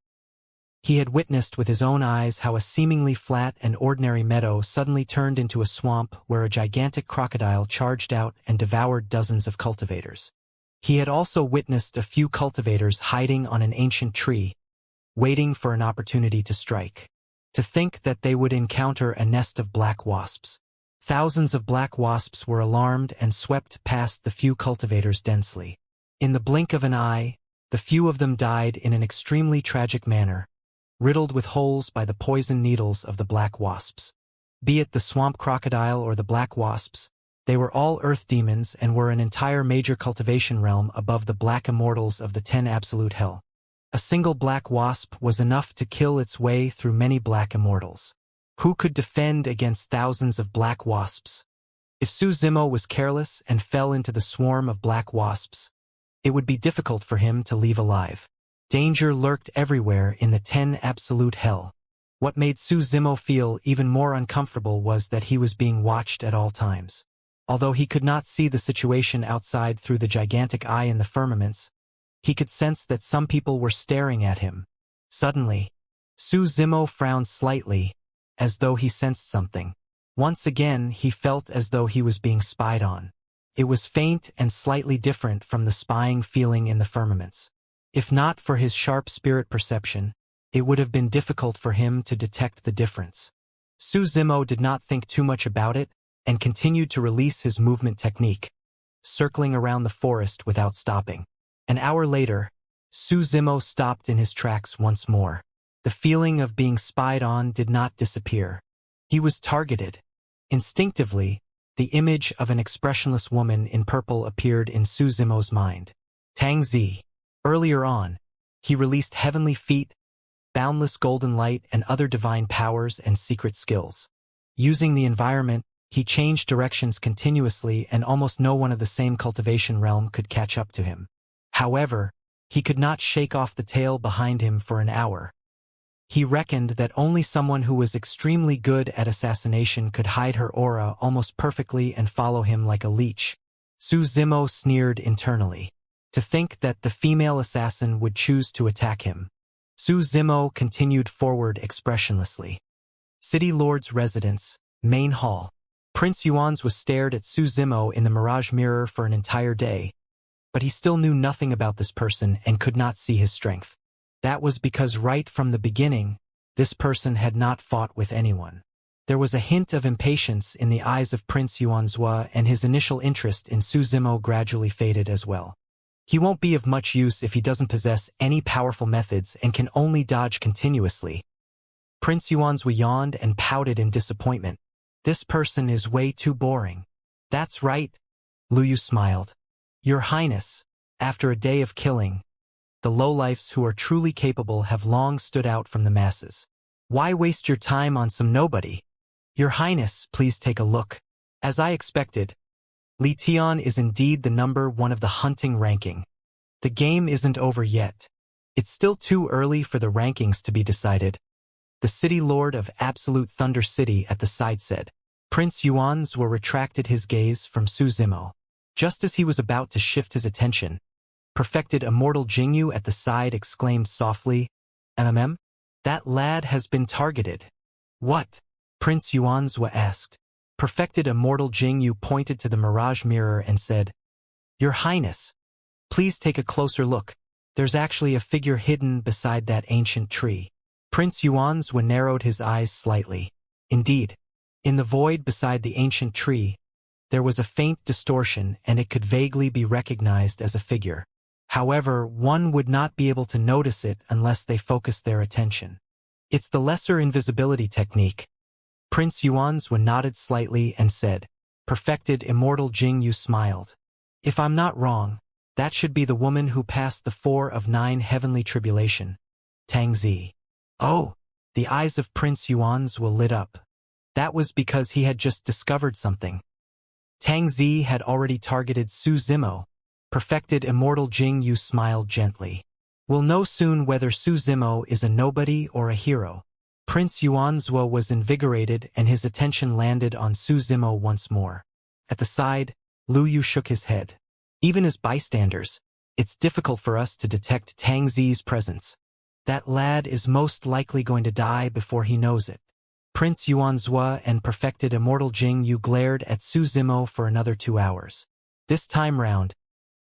He had witnessed with his own eyes how a seemingly flat and ordinary meadow suddenly turned into a swamp where a gigantic crocodile charged out and devoured dozens of cultivators. He had also witnessed a few cultivators hiding on an ancient tree, waiting for an opportunity to strike. To think that they would encounter a nest of black wasps. Thousands of black wasps were alarmed and swept past the few cultivators densely. In the blink of an eye, the few of them died in an extremely tragic manner, riddled with holes by the poison needles of the black wasps. Be it the swamp crocodile or the black wasps, they were all earth demons and were an entire major cultivation realm above the black immortals of the 10 absolute hell. A single black wasp was enough to kill its way through many black immortals. Who could defend against thousands of black wasps? If Su Zimo was careless and fell into the swarm of black wasps, it would be difficult for him to leave alive. Danger lurked everywhere in the 10 absolute hell. What made Su Zimo feel even more uncomfortable was that he was being watched at all times. Although he could not see the situation outside through the gigantic eye in the firmaments, he could sense that some people were staring at him. Suddenly, Su Zimo frowned slightly, as though he sensed something. Once again, he felt as though he was being spied on. It was faint and slightly different from the spying feeling in the firmaments. If not for his sharp spirit perception, it would have been difficult for him to detect the difference. Su Zimo did not think too much about it and continued to release his movement technique, circling around the forest without stopping. An hour later, Su Zimo stopped in his tracks once more. The feeling of being spied on did not disappear. He was targeted. Instinctively, the image of an expressionless woman in purple appeared in Su Zimo's mind. Tang Zi. Earlier on, he released heavenly feet, boundless golden light, and other divine powers and secret skills. Using the environment, he changed directions continuously and almost no one of the same cultivation realm could catch up to him. However, he could not shake off the tail behind him for an hour. He reckoned that only someone who was extremely good at assassination could hide her aura almost perfectly and follow him like a leech. Su Zimo sneered internally. To think that the female assassin would choose to attack him. Su Zimo continued forward expressionlessly. City Lord's residence, main hall. Prince Yuan's was stared at Su Zimo in the mirage mirror for an entire day, but he still knew nothing about this person and could not see his strength. That was because right from the beginning, this person had not fought with anyone. There was a hint of impatience in the eyes of Prince Yuanzhua, and his initial interest in Su Zimo gradually faded as well. He won't be of much use if he doesn't possess any powerful methods and can only dodge continuously. Prince Yuanzhua yawned and pouted in disappointment. This person is way too boring. That's right. Lu Yu smiled. Your Highness, after a day of killing, the lowlifes who are truly capable have long stood out from the masses. Why waste your time on some nobody? Your Highness, please take a look. As I expected, Li Tian is indeed the number one of the hunting ranking. The game isn't over yet. It's still too early for the rankings to be decided. The City Lord of Absolute Thunder City at the side said. Prince Yuanzhua retracted his gaze from Su Zimo. Just as he was about to shift his attention, Perfected Immortal Jingyu at the side exclaimed softly, "MMM? That lad has been targeted." What? Prince Yuanzhua asked. Perfected Immortal Jingyu pointed to the mirage mirror and said, Your Highness, please take a closer look. There's actually a figure hidden beside that ancient tree. Prince Yuanzhua narrowed his eyes slightly. Indeed, in the void beside the ancient tree, there was a faint distortion and it could vaguely be recognized as a figure. However, one would not be able to notice it unless they focused their attention. It's the lesser invisibility technique. Prince Yuanzhua nodded slightly and said, Perfected Immortal Jingyu smiled. If I'm not wrong, that should be the woman who passed the 4 of 9 heavenly tribulation. Tangzi. Oh, the eyes of Prince Yuanzhua lit up. That was because he had just discovered something. Tangzi had already targeted Su Zimo. Perfected Immortal Jingyu smiled gently. We'll know soon whether Su Zimo is a nobody or a hero. Prince Yuanzhua was invigorated and his attention landed on Su Zimo once more. At the side, Lu Yu shook his head. Even as bystanders, it's difficult for us to detect Tangzi's presence. That lad is most likely going to die before he knows it. Prince Yuanzhua and Perfected Immortal Jingyu glared at Su Zimo for another 2 hours. This time round,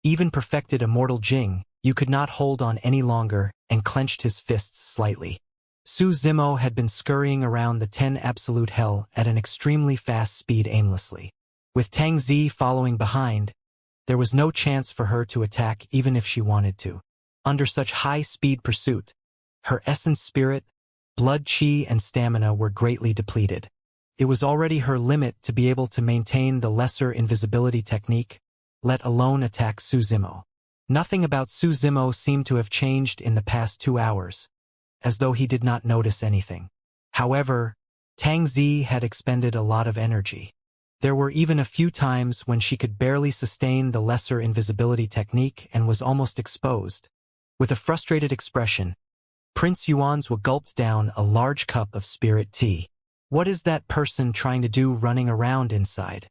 even Perfected Immortal Jingyu could not hold on any longer and clenched his fists slightly. Su Zimo had been scurrying around the 10 absolute hell at an extremely fast speed aimlessly. With Tangzi following behind, there was no chance for her to attack even if she wanted to. Under such high-speed pursuit, her essence spirit, blood chi and stamina were greatly depleted. It was already her limit to be able to maintain the lesser invisibility technique, let alone attack Su Zimo. Nothing about Su Zimo seemed to have changed in the past 2 hours, as though he did not notice anything. However, Tangzi had expended a lot of energy. There were even a few times when she could barely sustain the lesser invisibility technique and was almost exposed. With a frustrated expression, Prince Yuanzhua gulped down a large cup of spirit tea. What is that person trying to do running around inside?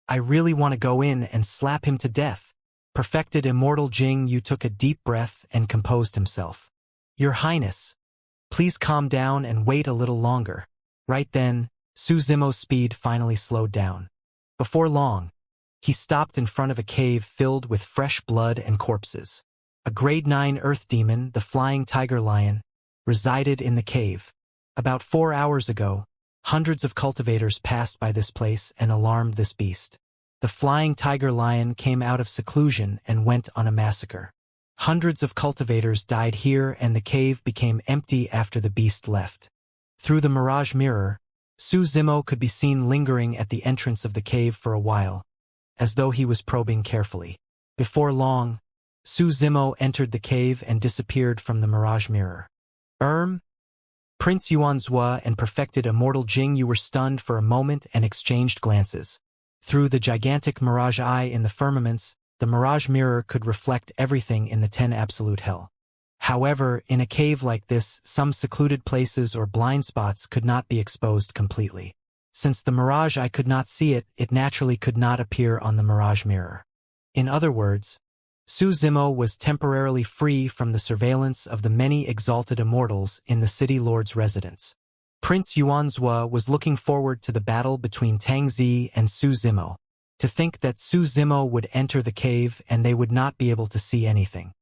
I really want to go in and slap him to death. Perfected Immortal Jingyu took a deep breath and composed himself. Your Highness, please calm down and wait a little longer. Right then, Su Zimo's speed finally slowed down. Before long, he stopped in front of a cave filled with fresh blood and corpses. A grade 9 earth demon, the Flying Tiger Lion, resided in the cave. About 4 hours ago, hundreds of cultivators passed by this place and alarmed this beast. The Flying Tiger Lion came out of seclusion and went on a massacre. Hundreds of cultivators died here and the cave became empty after the beast left. Through the mirage mirror, Su Zimo could be seen lingering at the entrance of the cave for a while, as though he was probing carefully. Before long, Su Zimo entered the cave and disappeared from the mirage mirror. Prince Yuanzhua and Perfected Immortal Jingyu were stunned for a moment and exchanged glances. Through the gigantic mirage eye in the firmaments, the mirage mirror could reflect everything in the 10 absolute hell. However, in a cave like this, some secluded places or blind spots could not be exposed completely. Since the mirage I could not see it, it naturally could not appear on the mirage mirror. In other words, Su Zimo was temporarily free from the surveillance of the many exalted immortals in the city lord's residence. Prince Yuanzhua was looking forward to the battle between Tang Zi and Su Zimo. To think that Su Zimo would enter the cave and they would not be able to see anything.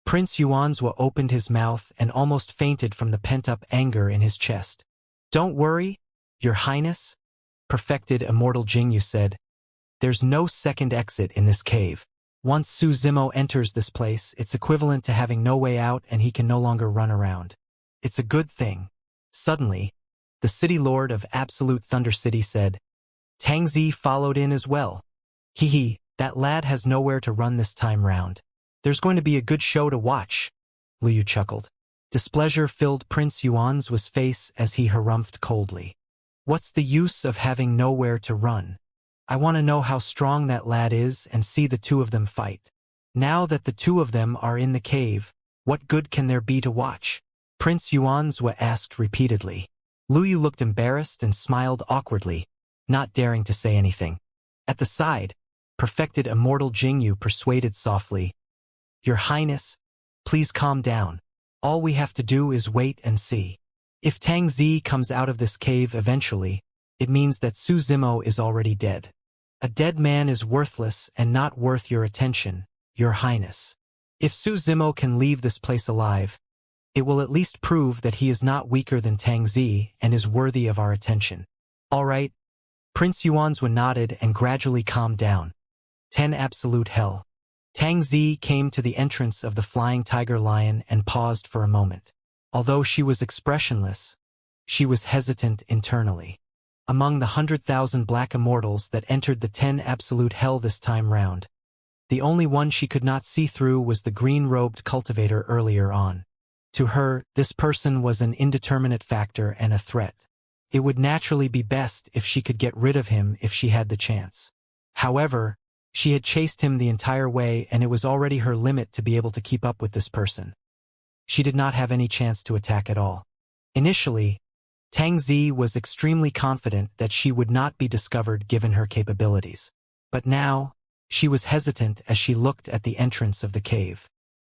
Prince Yuanzhua opened his mouth and almost fainted from the pent-up anger in his chest. Don't worry, Your Highness, perfected Immortal Jingyu said. There's no second exit in this cave. Once Su Zimo enters this place, it's equivalent to having no way out and he can no longer run around. It's a good thing. Suddenly, the city lord of Absolute Thunder City said. Tang Zi followed in as well. Hee, that lad has nowhere to run this time round. There's going to be a good show to watch, Liu chuckled. Displeasure filled Prince Yuanzhua's face as he harumphed coldly. What's the use of having nowhere to run? I want to know how strong that lad is and see the two of them fight. Now that the two of them are in the cave, what good can there be to watch? Prince Yuanzhua asked repeatedly. Liu looked embarrassed and smiled awkwardly, not daring to say anything. At the side, perfected Immortal Jingyu persuaded softly. Your Highness, please calm down. All we have to do is wait and see. If Tang Zi comes out of this cave eventually, it means that Su Zimo is already dead. A dead man is worthless and not worth your attention, Your Highness. If Su Zimo can leave this place alive, it will at least prove that he is not weaker than Tang Zi and is worthy of our attention. All right. Prince Yuanzhua nodded and gradually calmed down. 10 Absolute Hell. Tang Zi came to the entrance of the flying tiger lion and paused for a moment. Although she was expressionless, she was hesitant internally. Among the 100,000 black immortals that entered the 10 Absolute Hell this time round, the only one she could not see through was the green-robed cultivator earlier on. To her, this person was an indeterminate factor and a threat. It would naturally be best if she could get rid of him if she had the chance. However, she had chased him the entire way and it was already her limit to be able to keep up with this person. She did not have any chance to attack at all. Initially, Tang Zi was extremely confident that she would not be discovered given her capabilities. But now, she was hesitant as she looked at the entrance of the cave.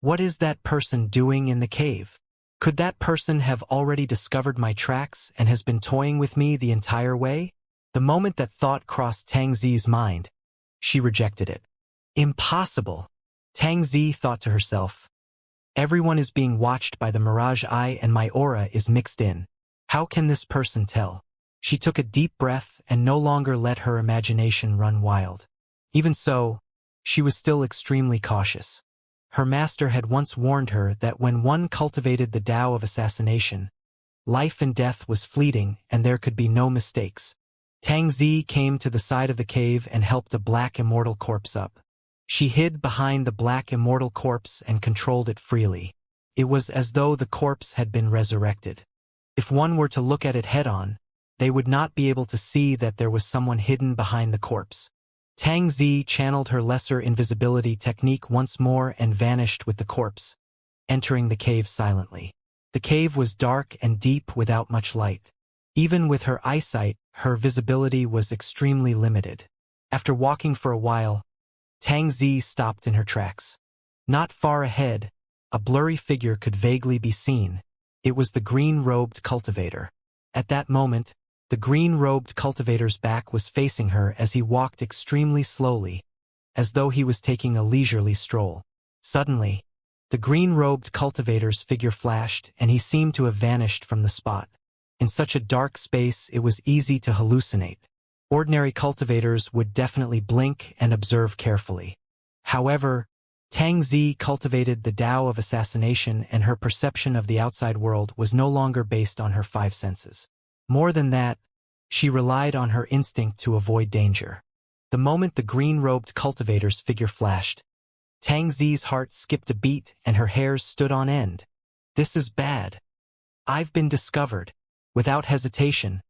What is that person doing in the cave? Could that person have already discovered my tracks and has been toying with me the entire way? The moment that thought crossed Tang Zi's mind, she rejected it. Impossible, Tang Zi thought to herself. Everyone is being watched by the Mirage Eye and my aura is mixed in. How can this person tell? She took a deep breath and no longer let her imagination run wild. Even so, she was still extremely cautious. Her master had once warned her that when one cultivated the Tao of assassination, life and death was fleeting and there could be no mistakes. Tang Zi came to the side of the cave and helped a black immortal corpse up. She hid behind the black immortal corpse and controlled it freely. It was as though the corpse had been resurrected. If one were to look at it head-on, they would not be able to see that there was someone hidden behind the corpse. Tang Zi channeled her lesser invisibility technique once more and vanished with the corpse, entering the cave silently. The cave was dark and deep without much light. Even with her eyesight, her visibility was extremely limited. After walking for a while, Tang Zi stopped in her tracks. Not far ahead, a blurry figure could vaguely be seen. It was the green-robed cultivator. At that moment, the green-robed cultivator's back was facing her as he walked extremely slowly, as though he was taking a leisurely stroll. Suddenly, the green-robed cultivator's figure flashed and he seemed to have vanished from the spot. In such a dark space, it was easy to hallucinate. Ordinary cultivators would definitely blink and observe carefully. However, Tang Zi cultivated the Tao of assassination and her perception of the outside world was no longer based on her five senses. More than that, she relied on her instinct to avoid danger. The moment the green-robed cultivator's figure flashed, Tang Zi's heart skipped a beat and her hairs stood on end. This is bad. I've been discovered. Without hesitation,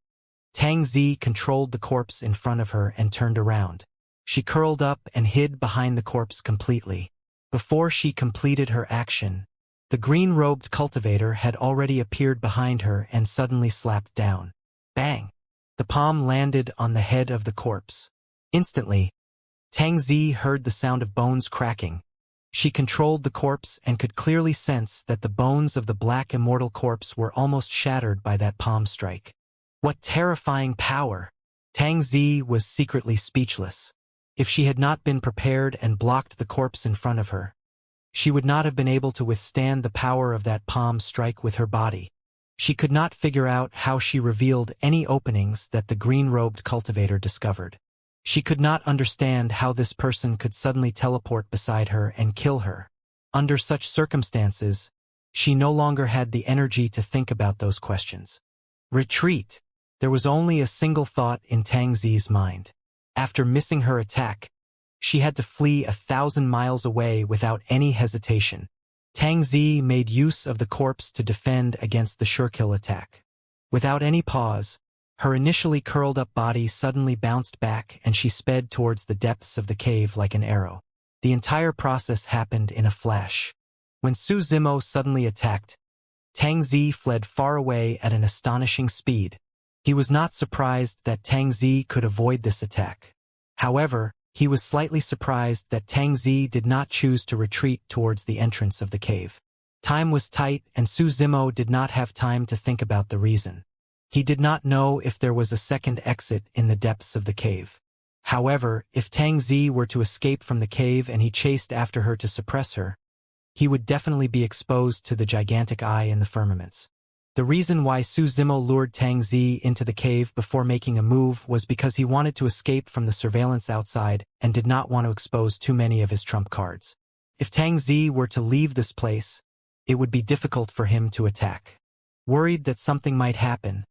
Tang Zi controlled the corpse in front of her and turned around. She curled up and hid behind the corpse completely. Before she completed her action, the green-robed cultivator had already appeared behind her and suddenly slapped down. Bang! The palm landed on the head of the corpse. Instantly, Tang Zi heard the sound of bones cracking. She controlled the corpse and could clearly sense that the bones of the black immortal corpse were almost shattered by that palm strike. What terrifying power! Tang Zi was secretly speechless. If she had not been prepared and blocked the corpse in front of her, she would not have been able to withstand the power of that palm strike with her body. She could not figure out how she revealed any openings that the green-robed cultivator discovered. She could not understand how this person could suddenly teleport beside her and kill her. Under such circumstances, she no longer had the energy to think about those questions. Retreat! There was only a single thought in Tang Zi's mind. After missing her attack, she had to flee 1,000 miles away without any hesitation. Tang Zi made use of the corpse to defend against the surekill attack. Without any pause, her initially curled-up body suddenly bounced back and she sped towards the depths of the cave like an arrow. The entire process happened in a flash. When Su Zimo suddenly attacked, Tang Zi fled far away at an astonishing speed. He was not surprised that Tang Zi could avoid this attack. However, he was slightly surprised that Tang Zi did not choose to retreat towards the entrance of the cave. Time was tight and Su Zimo did not have time to think about the reason. He did not know if there was a second exit in the depths of the cave. However, if Tang Zi were to escape from the cave and he chased after her to suppress her, he would definitely be exposed to the gigantic eye in the firmaments. The reason why Su Zimo lured Tang Zi into the cave before making a move was because he wanted to escape from the surveillance outside and did not want to expose too many of his trump cards. If Tang Zi were to leave this place, it would be difficult for him to attack. Worried that something might happen,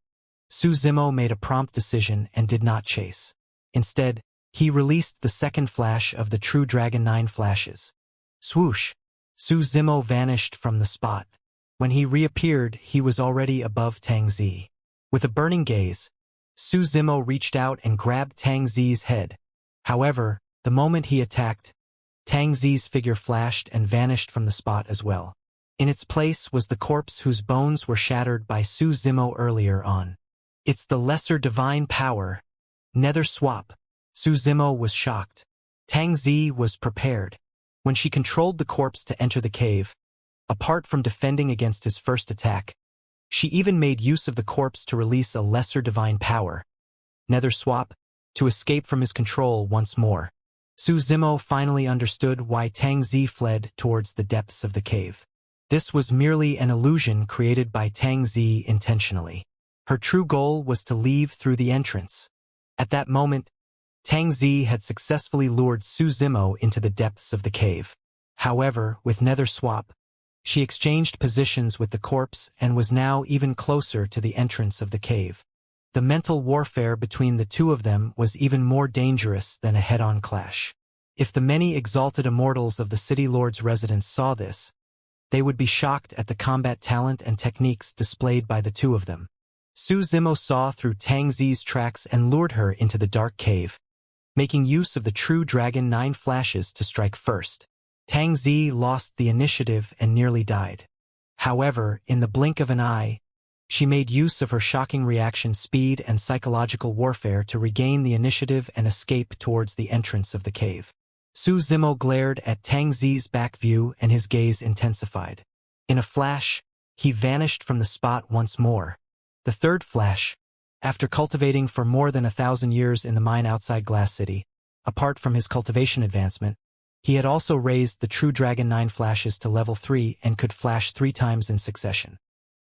Su Zimo made a prompt decision and did not chase. Instead, he released the second flash of the True Dragon 9 flashes. Swoosh! Su Zimo vanished from the spot. When he reappeared, he was already above Tang Zi. With a burning gaze, Su Zimo reached out and grabbed Tang Zi's head. However, the moment he attacked, Tang Zi's figure flashed and vanished from the spot as well. In its place was the corpse whose bones were shattered by Su Zimo earlier on. It's the lesser divine power. Nether swap. Su Zimo was shocked. Tang Zi was prepared. When she controlled the corpse to enter the cave, apart from defending against his first attack, she even made use of the corpse to release a lesser divine power, Nether swap, to escape from his control once more. Su Zimo finally understood why Tang Zi fled towards the depths of the cave. This was merely an illusion created by Tang Zi intentionally. Her true goal was to leave through the entrance. At that moment, Tang Zi had successfully lured Su Zimo into the depths of the cave. However, with Nether swap, she exchanged positions with the corpse and was now even closer to the entrance of the cave. The mental warfare between the two of them was even more dangerous than a head-on clash. If the many exalted immortals of the City Lord's residence saw this, they would be shocked at the combat talent and techniques displayed by the two of them. Su Zimo saw through Tang Zi's tracks and lured her into the dark cave, making use of the True Dragon 9 flashes to strike first. Tang Zi lost the initiative and nearly died. However, in the blink of an eye, she made use of her shocking reaction speed and psychological warfare to regain the initiative and escape towards the entrance of the cave. Su Zimo glared at Tang Zi's back view and his gaze intensified. In a flash, he vanished from the spot once more. The third flash, after cultivating for more than 1,000 years in the mine outside Glass City, apart from his cultivation advancement, he had also raised the True Dragon 9 flashes to level 3 and could flash 3 times in succession.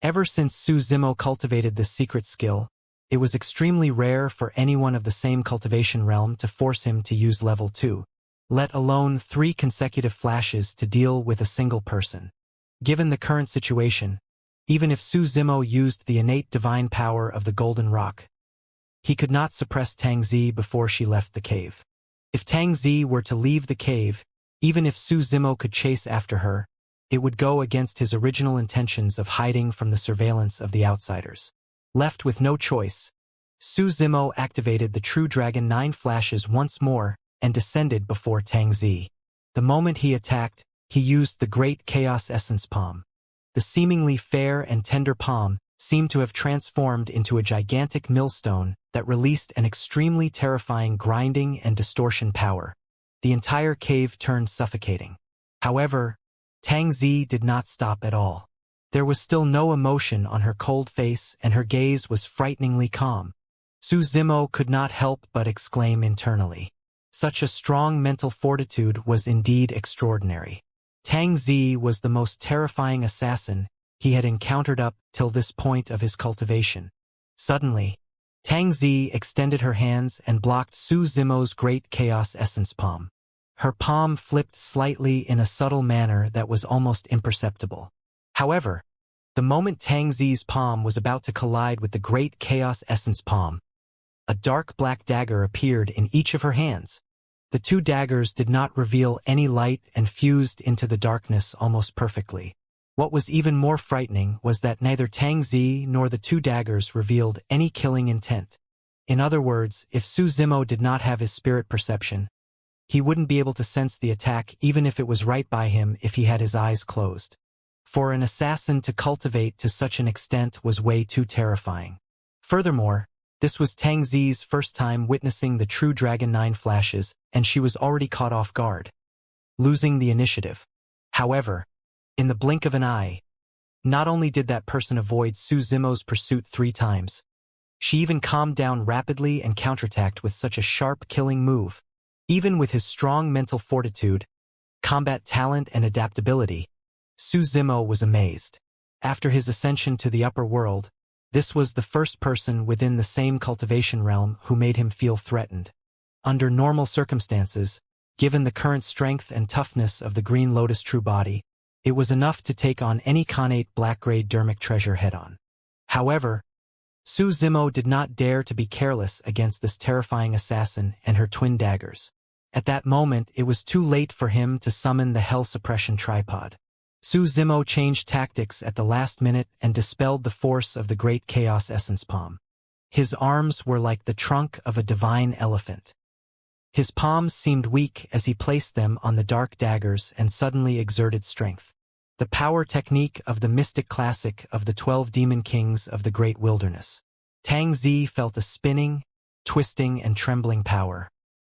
Ever since Su Zimo cultivated this secret skill, it was extremely rare for anyone of the same cultivation realm to force him to use level 2, let alone 3 consecutive flashes to deal with a single person. Given the current situation, even if Su Zimo used the innate divine power of the Golden Rock, he could not suppress Tang Zi before she left the cave. If Tang Zi were to leave the cave, even if Su Zimo could chase after her, it would go against his original intentions of hiding from the surveillance of the outsiders. Left with no choice, Su Zimo activated the True Dragon 9 flashes once more and descended before Tang Zi. The moment he attacked, he used the Great Chaos Essence Palm. The seemingly fair and tender palm seemed to have transformed into a gigantic millstone that released an extremely terrifying grinding and distortion power. The entire cave turned suffocating. However, Tang Zi did not stop at all. There was still no emotion on her cold face, and her gaze was frighteningly calm. Su Zimo could not help but exclaim internally. Such a strong mental fortitude was indeed extraordinary. Tang Zi was the most terrifying assassin he had encountered up till this point of his cultivation. Suddenly, Tang Zi extended her hands and blocked Su Zimo's Great Chaos Essence Palm. Her palm flipped slightly in a subtle manner that was almost imperceptible. However, the moment Tang Zi's palm was about to collide with the Great Chaos Essence Palm, a dark black dagger appeared in each of her hands. The two daggers did not reveal any light and fused into the darkness almost perfectly. What was even more frightening was that neither Tang Zi nor the two daggers revealed any killing intent. In other words, if Su Zimo did not have his spirit perception, he wouldn't be able to sense the attack even if it was right by him if he had his eyes closed. For an assassin to cultivate to such an extent was way too terrifying. Furthermore, this was Tang Zi's first time witnessing the true Dragon 9 flashes, and she was already caught off guard, losing the initiative. However, in the blink of an eye, not only did that person avoid Su Zimo's pursuit 3 times, she even calmed down rapidly and counterattacked with such a sharp killing move. Even with his strong mental fortitude, combat talent and adaptability, Su Zimo was amazed. After his ascension to the upper world, this was the first person within the same cultivation realm who made him feel threatened. Under normal circumstances, given the current strength and toughness of the Green Lotus True Body, it was enough to take on any Khanate black-grade dermic treasure head-on. However, Su Zimo did not dare to be careless against this terrifying assassin and her twin daggers. At that moment, it was too late for him to summon the Hell Suppression Tripod. Su Zimo changed tactics at the last minute and dispelled the force of the Great Chaos Essence Palm. His arms were like the trunk of a divine elephant. His palms seemed weak as he placed them on the dark daggers and suddenly exerted strength. The power technique of the mystic classic of the 12 demon kings of the great wilderness. Tang Zi felt a spinning, twisting, and trembling power.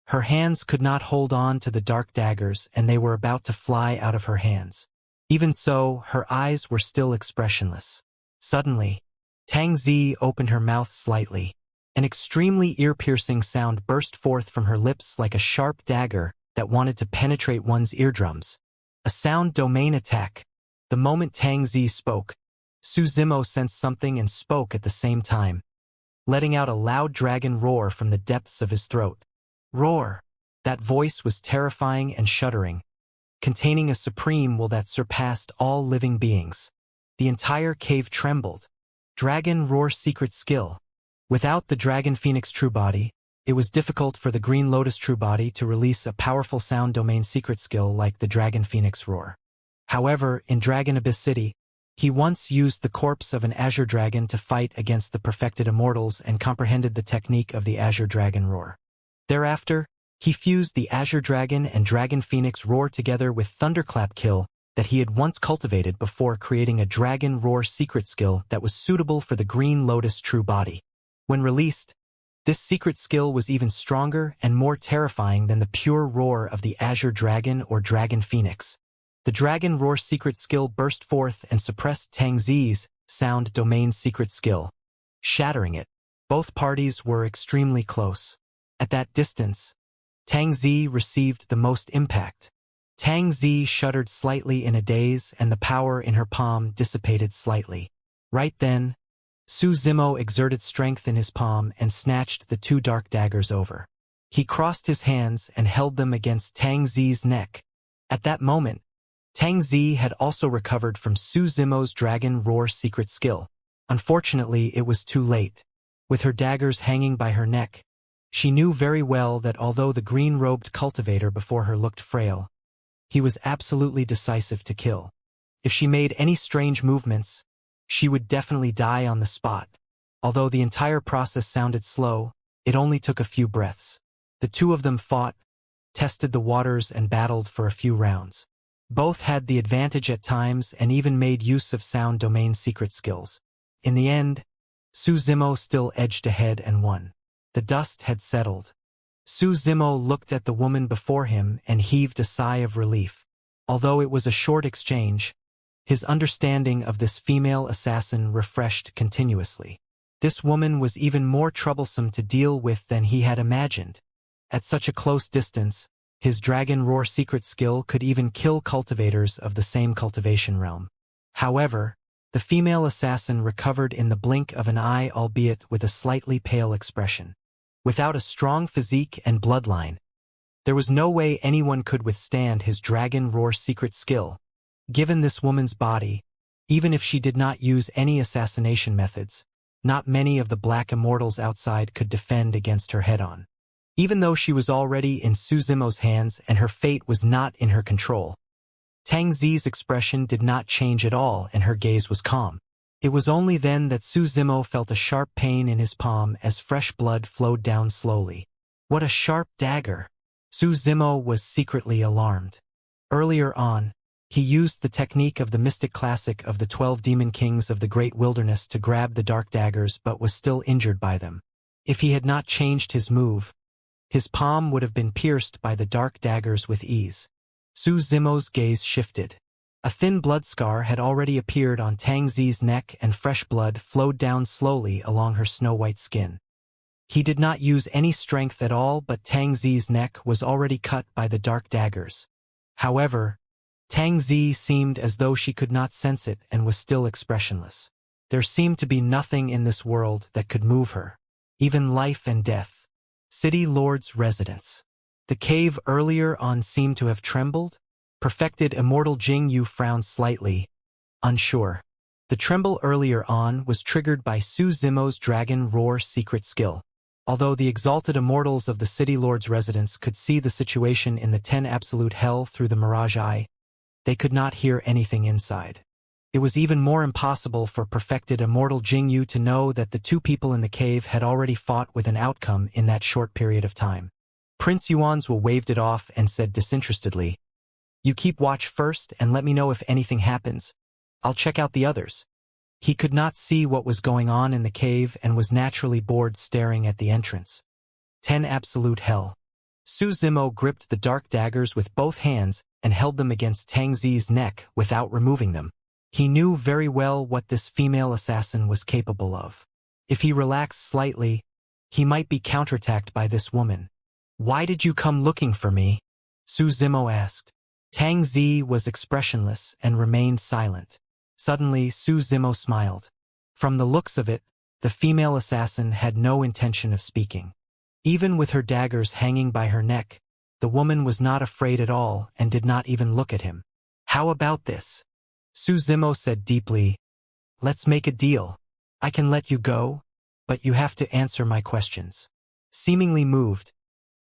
Her hands could not hold on to the dark daggers, and they were about to fly out of her hands. Even so, her eyes were still expressionless. Suddenly, Tang Zi opened her mouth slightly. An extremely ear-piercing sound burst forth from her lips like a sharp dagger that wanted to penetrate one's eardrums. A sound domain attack. The moment Tang Zi spoke, Su Zimo sensed something and spoke at the same time, letting out a loud dragon roar from the depths of his throat. Roar! That voice was terrifying and shuddering, containing a supreme will that surpassed all living beings. The entire cave trembled. Dragon Roar secret skill. Without the Dragon Phoenix True Body, it was difficult for the Green Lotus True Body to release a powerful sound domain secret skill like the Dragon Phoenix Roar. However, in Dragon Abyss City, he once used the corpse of an Azure Dragon to fight against the perfected Immortals and comprehended the technique of the Azure Dragon Roar. Thereafter, he fused the Azure Dragon and Dragon Phoenix Roar together with Thunderclap Kill that he had once cultivated before creating a Dragon Roar secret skill that was suitable for the Green Lotus True Body. When released, this secret skill was even stronger and more terrifying than the pure roar of the Azure Dragon or Dragon Phoenix. The Dragon Roar secret skill burst forth and suppressed Tang Zi's sound domain secret skill, shattering it. Both parties were extremely close. At that distance, Tang Zi received the most impact. Tang Zi shuddered slightly in a daze and the power in her palm dissipated slightly. Right then, Su Zimo exerted strength in his palm and snatched the 2 dark daggers over. He crossed his hands and held them against Tang Zi's neck. At that moment, Tang Zi had also recovered from Su Zimo's Dragon Roar secret skill. Unfortunately, it was too late. With her daggers hanging by her neck, she knew very well that although the green-robed cultivator before her looked frail, he was absolutely decisive to kill. If she made any strange movements, she would definitely die on the spot. Although the entire process sounded slow, it only took a few breaths. The two of them fought, tested the waters and battled for a few rounds. Both had the advantage at times and even made use of sound domain secret skills. In the end, Su Zimo still edged ahead and won. The dust had settled. Su Zimo looked at the woman before him and heaved a sigh of relief. Although it was a short exchange, his understanding of this female assassin refreshed continuously. This woman was even more troublesome to deal with than he had imagined. At such a close distance, his Dragon Roar secret skill could even kill cultivators of the same cultivation realm. However, the female assassin recovered in the blink of an eye, albeit with a slightly pale expression. Without a strong physique and bloodline, there was no way anyone could withstand his Dragon Roar secret skill. Given this woman's body, even if she did not use any assassination methods, not many of the black immortals outside could defend against her head-on. Even though she was already in Su Zimo's hands and her fate was not in her control, Tang Zi's expression did not change at all and her gaze was calm. It was only then that Su Zimo felt a sharp pain in his palm as fresh blood flowed down slowly. What a sharp dagger! Su Zimo was secretly alarmed. Earlier on, he used the technique of the mystic classic of the 12 demon kings of the great wilderness to grab the dark daggers but was still injured by them. If he had not changed his move, his palm would have been pierced by the dark daggers with ease. Su Zimo's gaze shifted. A thin blood scar had already appeared on Tang Zi's neck and fresh blood flowed down slowly along her snow-white skin. He did not use any strength at all, but Tang Zi's neck was already cut by the dark daggers. However, Tang Zi seemed as though she could not sense it and was still expressionless. There seemed to be nothing in this world that could move her, even life and death. City Lord's residence. The cave earlier on seemed to have trembled. Perfected Immortal Jing Yu frowned slightly, unsure. The tremble earlier on was triggered by Su Zimo's Dragon Roar secret skill. Although the exalted immortals of the City Lord's residence could see the situation in the 10 absolute hell through the mirage eye, they could not hear anything inside. It was even more impossible for Perfected Immortal Jing Yu to know that the two people in the cave had already fought with an outcome in that short period of time. Prince Yuanzhou waved it off and said disinterestedly, "You keep watch first and let me know if anything happens. I'll check out the others." He could not see what was going on in the cave and was naturally bored staring at the entrance. 10 absolute hell. Su Zimo gripped the dark daggers with both hands and held them against Tang Zi's neck without removing them. He knew very well what this female assassin was capable of. If he relaxed slightly, he might be counterattacked by this woman. "Why did you come looking for me?" Su Zimo asked. Tang Zi was expressionless and remained silent. Suddenly, Su Zimo smiled. From the looks of it, the female assassin had no intention of speaking. Even with her daggers hanging by her neck, the woman was not afraid at all and did not even look at him. "How about this?" Su Zimo said deeply, "Let's make a deal. I can let you go, but you have to answer my questions." Seemingly moved,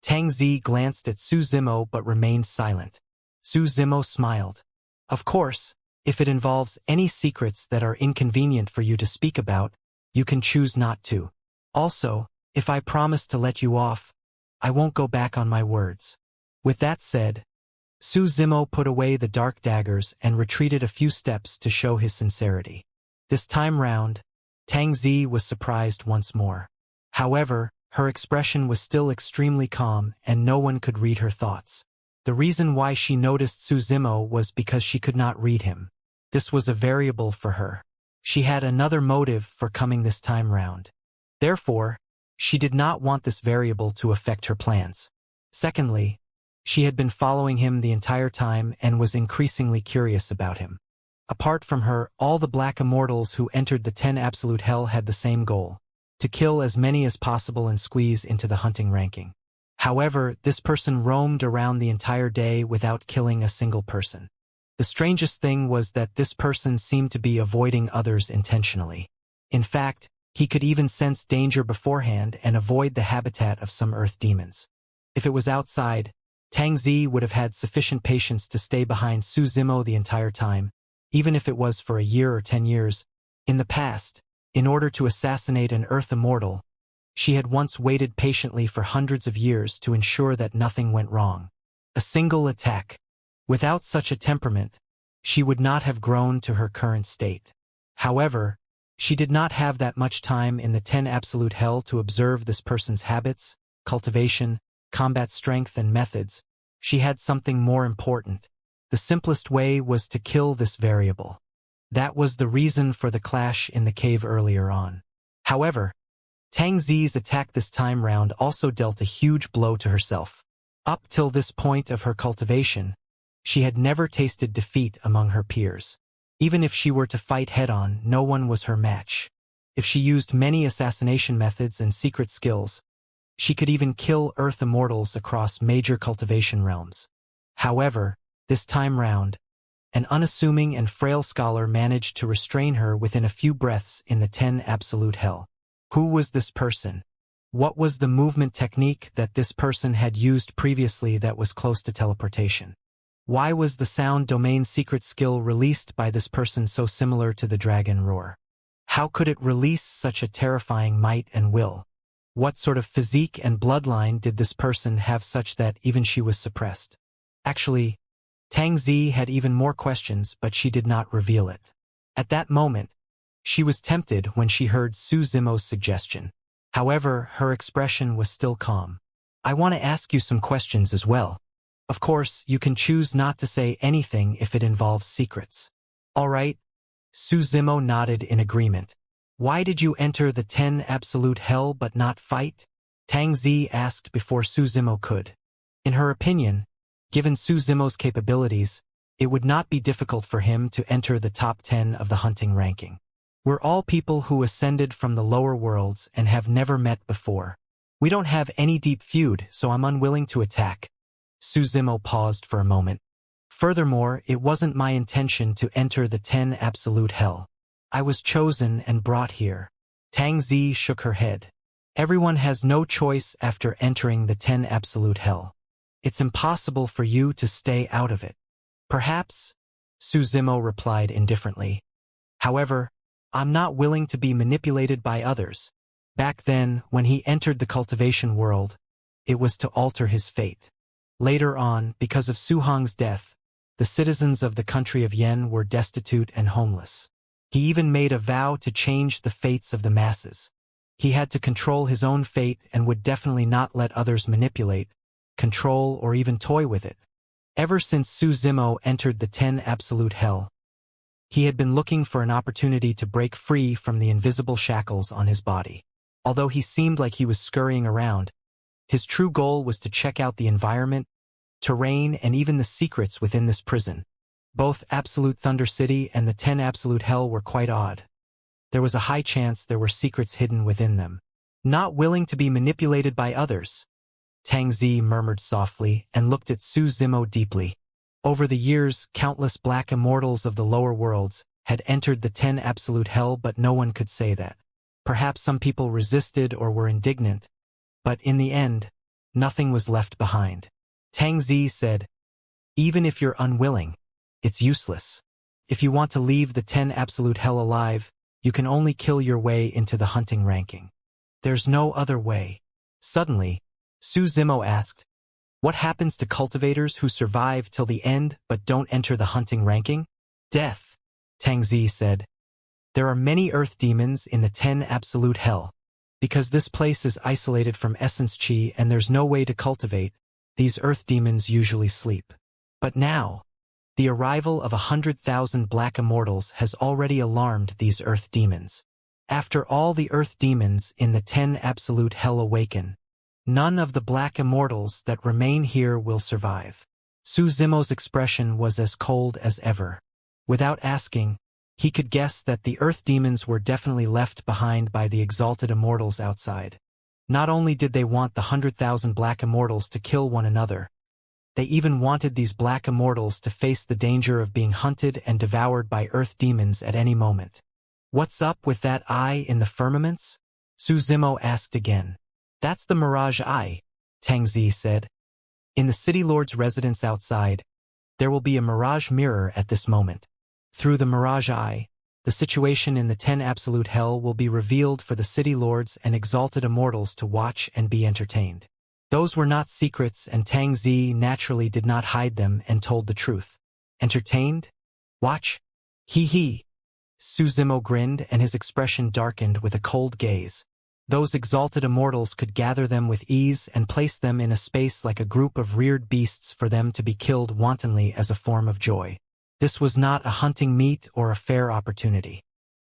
Tang Zi glanced at Su Zimo but remained silent. Su Zimo smiled. "Of course, if it involves any secrets that are inconvenient for you to speak about, you can choose not to. Also, if I promise to let you off, I won't go back on my words." With that said, Su Zimo put away the dark daggers and retreated a few steps to show his sincerity. This time round, Tang Zi was surprised once more. However, her expression was still extremely calm and no one could read her thoughts. The reason why she noticed Su Zimo was because she could not read him. This was a variable for her. She had another motive for coming this time round. Therefore, she did not want this variable to affect her plans. Secondly, she had been following him the entire time and was increasingly curious about him. Apart from her, all the black immortals who entered the 10 absolute hell had the same goal: to kill as many as possible and squeeze into the hunting ranking. However, this person roamed around the entire day without killing a single person. The strangest thing was that this person seemed to be avoiding others intentionally. In fact, he could even sense danger beforehand and avoid the habitat of some earth demons. If it was outside, Tang Zi would have had sufficient patience to stay behind Su Zimo the entire time, even if it was for a year or 10 years. In the past, in order to assassinate an Earth immortal, she had once waited patiently for hundreds of years to ensure that nothing went wrong. A single attack. Without such a temperament, she would not have grown to her current state. However, she did not have that much time in the 10 absolute hell to observe this person's habits, cultivation, combat strength and methods. She had something more important. The simplest way was to kill this variable. That was the reason for the clash in the cave earlier on. However, Tang Zi's attack this time round also dealt a huge blow to herself. Up till this point of her cultivation, she had never tasted defeat among her peers. Even if she were to fight head-on, no one was her match. If she used many assassination methods and secret skills, she could even kill Earth immortals across major cultivation realms. However, this time round, an unassuming and frail scholar managed to restrain her within a few breaths in the 10 absolute hell. Who was this person? What was the movement technique that this person had used previously that was close to teleportation? Why was the sound domain secret skill released by this person so similar to the dragon roar? How could it release such a terrifying might and will? What sort of physique and bloodline did this person have such that even she was suppressed? Actually, Tang Zi had even more questions, but she did not reveal it. At that moment, she was tempted when she heard Su Zimo's suggestion. However, her expression was still calm. I want to ask you some questions as well. Of course, you can choose not to say anything if it involves secrets. All right. Su Zimo nodded in agreement. Why did you enter the 10 absolute hell but not fight? Tang Zi asked before Su Zimo could. In her opinion, given Su Zimo's capabilities, it would not be difficult for him to enter the top 10 of the hunting ranking. We're all people who ascended from the lower worlds and have never met before. We don't have any deep feud, so I'm unwilling to attack. Su Zimo paused for a moment. Furthermore, it wasn't my intention to enter the 10 absolute hell. I was chosen and brought here. Tang Zi shook her head. Everyone has no choice after entering the 10 absolute hell. It's impossible for you to stay out of it. Perhaps, Su Zimo replied indifferently. However, I'm not willing to be manipulated by others. Back then, when he entered the cultivation world, it was to alter his fate. Later on, because of Su Hong's death, the citizens of the country of Yen were destitute and homeless. He even made a vow to change the fates of the masses. He had to control his own fate and would definitely not let others manipulate, control, or even toy with it. Ever since Su Zimo entered the 10 absolute hell, he had been looking for an opportunity to break free from the invisible shackles on his body. Although he seemed like he was scurrying around, his true goal was to check out the environment, terrain, and even the secrets within this prison. Both Absolute Thunder City and the 10 Absolute Hell were quite odd. There was a high chance there were secrets hidden within them. Not willing to be manipulated by others, Tang Zi murmured softly and looked at Su Zimo deeply. Over the years, countless black immortals of the lower worlds had entered the 10 Absolute Hell, but no one could say that. Perhaps some people resisted or were indignant, but in the end, nothing was left behind. Tang Zi said, even if you're unwilling, it's useless. If you want to leave the 10 Absolute Hell alive, you can only kill your way into the hunting ranking. There's no other way. Suddenly, Su Zimo asked, what happens to cultivators who survive till the end but don't enter the hunting ranking? Death, Tang Zi said. There are many earth demons in the 10 Absolute Hell. Because this place is isolated from essence chi and there's no way to cultivate, these earth demons usually sleep. But now, the arrival of 100,000 black immortals has already alarmed these earth demons. After all the earth demons in the 10 Absolute Hell awaken, none of the black immortals that remain here will survive. Su Zimo's expression was as cold as ever. Without asking, he could guess that the earth demons were definitely left behind by the exalted immortals outside. Not only did they want the 100,000 black immortals to kill one another, they even wanted these black immortals to face the danger of being hunted and devoured by earth demons at any moment. What's up with that eye in the firmaments? Su Zimo asked again. That's the Mirage Eye, Tang Zi said. In the City Lord's residence outside, there will be a Mirage Mirror at this moment. Through the Mirage Eye, the situation in the 10 Absolute Hell will be revealed for the City Lords and exalted immortals to watch and be entertained. Those were not secrets, and Tang Zi naturally did not hide them and told the truth. Entertained? Watch. Hee hee. Su Zimo grinned, and his expression darkened with a cold gaze. Those exalted immortals could gather them with ease and place them in a space like a group of reared beasts for them to be killed wantonly as a form of joy. This was not a hunting meet or a fair opportunity.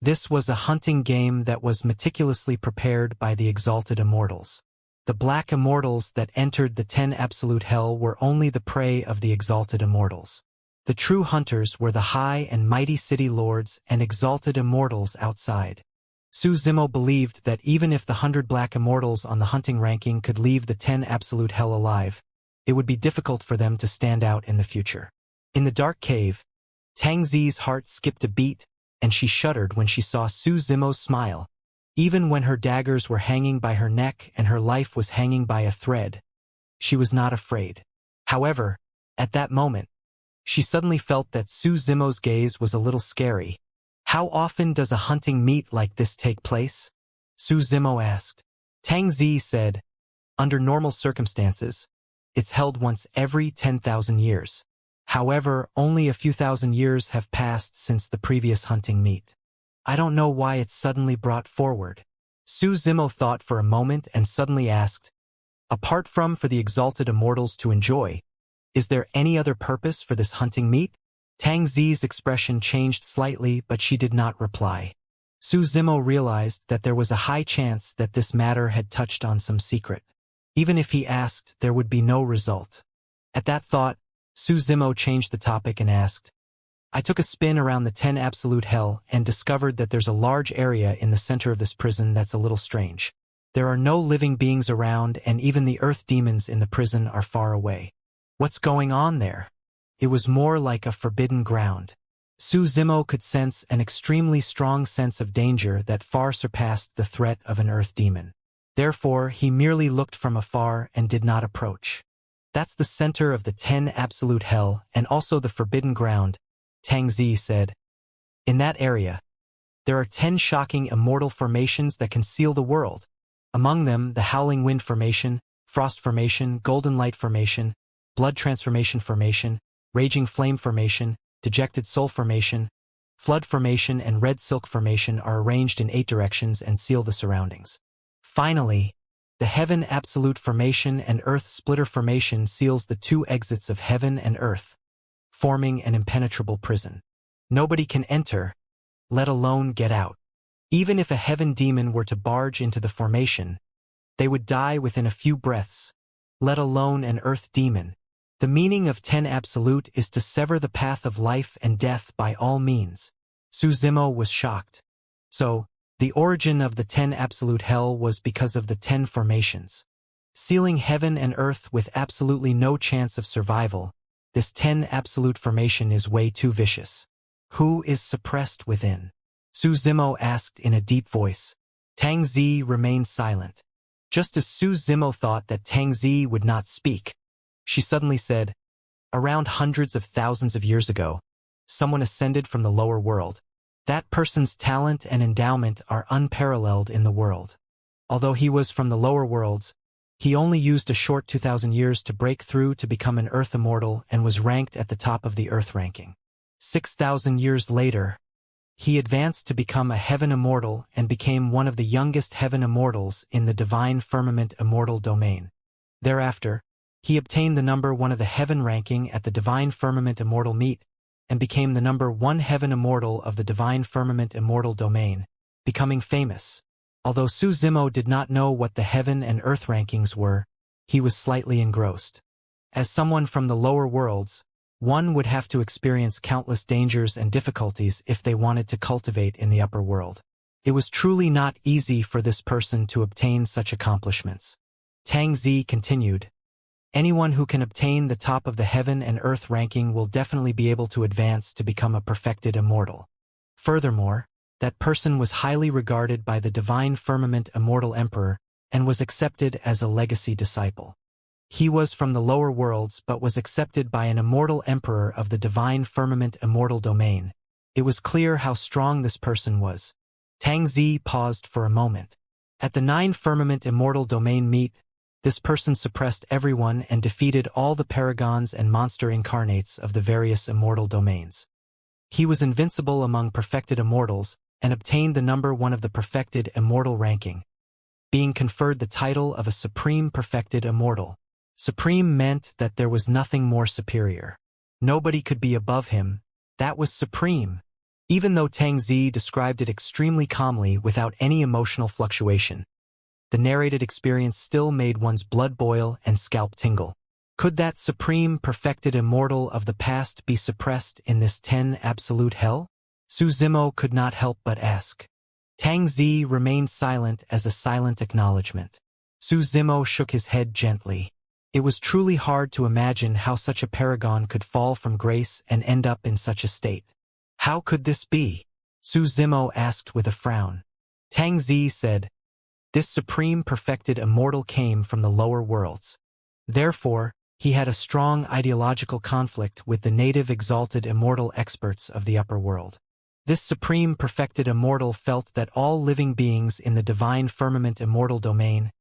This was a hunting game that was meticulously prepared by the exalted immortals. The black immortals that entered the 10 absolute hell were only the prey of the exalted immortals. The true hunters were the high and mighty city lords and exalted immortals outside. Su Zimo believed that even if the 100 black immortals on the hunting ranking could leave the 10 absolute hell alive, it would be difficult for them to stand out in the future. In the dark cave, Tang Zi's heart skipped a beat, and she shuddered when she saw Su Zimo's smile. Even when her daggers were hanging by her neck and her life was hanging by a thread, she was not afraid. However, at that moment, she suddenly felt that Su Zimo's gaze was a little scary. How often does a hunting meet like this take place? Su Zimo asked. Tang Zi said, under normal circumstances, it's held once every 10,000 years. However, only a few thousand years have passed since the previous hunting meet. I don't know why it's suddenly brought forward. Su Zimo thought for a moment and suddenly asked, apart from for the exalted immortals to enjoy, is there any other purpose for this hunting meet? Tang Zi's expression changed slightly, but she did not reply. Su Zimo realized that there was a high chance that this matter had touched on some secret. Even if he asked, there would be no result. At that thought, Su Zimo changed the topic and asked, I took a spin around the 10 absolute hell and discovered that there's a large area in the center of this prison that's a little strange. There are no living beings around, and even the earth demons in the prison are far away. What's going on there? It was more like a forbidden ground. Su Zimo could sense an extremely strong sense of danger that far surpassed the threat of an earth demon. Therefore, he merely looked from afar and did not approach. That's the center of the 10 absolute hell and also the forbidden ground, Tang Zi said. In that area, there are 10 shocking immortal formations that can seal the world. Among them, the Howling Wind Formation, Frost Formation, Golden Light Formation, Blood Transformation Formation, Raging Flame Formation, Dejected Soul Formation, Flood Formation, and Red Silk Formation are arranged in 8 directions and seal the surroundings. Finally, the Heaven Absolute Formation and Earth Splitter Formation seals the 2 exits of heaven and earth, forming an impenetrable prison. Nobody can enter, let alone get out. Even if a heaven demon were to barge into the formation, they would die within a few breaths, let alone an earth demon. The meaning of 10 absolute is to sever the path of life and death by all means. Su Zimo was shocked. So, the origin of the 10 absolute hell was because of the 10 formations. Sealing heaven and earth with absolutely no chance of survival, this 10 absolute formation is way too vicious. Who is suppressed within? Su Zimo asked in a deep voice. Tang Zi remained silent. Just as Su Zimo thought that Tang Zi would not speak, she suddenly said, around hundreds of thousands of years ago, someone ascended from the lower world. That person's talent and endowment are unparalleled in the world. Although he was from the lower worlds, he only used a short 2,000 years to break through to become an Earth Immortal and was ranked at the top of the Earth ranking. 6,000 years later, he advanced to become a Heaven Immortal and became one of the youngest Heaven Immortals in the Divine Firmament Immortal domain. Thereafter, he obtained the number 1 of the Heaven ranking at the Divine Firmament Immortal meet and became the number 1 Heaven Immortal of the Divine Firmament Immortal domain, becoming famous. Although Su Zimo did not know what the Heaven and Earth rankings were, he was slightly engrossed. As someone from the lower worlds, one would have to experience countless dangers and difficulties if they wanted to cultivate in the upper world. It was truly not easy for this person to obtain such accomplishments. Tang Zi continued, anyone who can obtain the top of the Heaven and Earth ranking will definitely be able to advance to become a perfected immortal. Furthermore, that person was highly regarded by the Divine Firmament Immortal Emperor and was accepted as a legacy disciple. He was from the lower worlds but was accepted by an immortal emperor of the Divine Firmament Immortal domain. It was clear how strong this person was. Tang Zi paused for a moment. At the 9 Firmament Immortal domain meet, This person suppressed everyone and defeated all the paragons and monster incarnates of the various immortal domains. He was invincible among perfected immortals and obtained the number 1 of the perfected immortal ranking, being conferred the title of a supreme perfected immortal. Supreme meant that there was nothing more superior. Nobody could be above him. That was supreme. Even though Tang Zi described it extremely calmly without any emotional fluctuation, the narrated experience still made one's blood boil and scalp tingle. Could that supreme perfected immortal of the past be suppressed in this 10 absolute hell? Su Zimo could not help but ask. Tang Zi remained silent as a silent acknowledgement. Su Zimo shook his head gently. It was truly hard to imagine how such a paragon could fall from grace and end up in such a state. How could this be? Su Zimo asked with a frown. Tang Zi said, "This supreme perfected immortal came from the lower worlds. Therefore, he had a strong ideological conflict with the native exalted immortal experts of the upper world. This supreme perfected immortal felt that all living beings in the divine firmament immortal domain,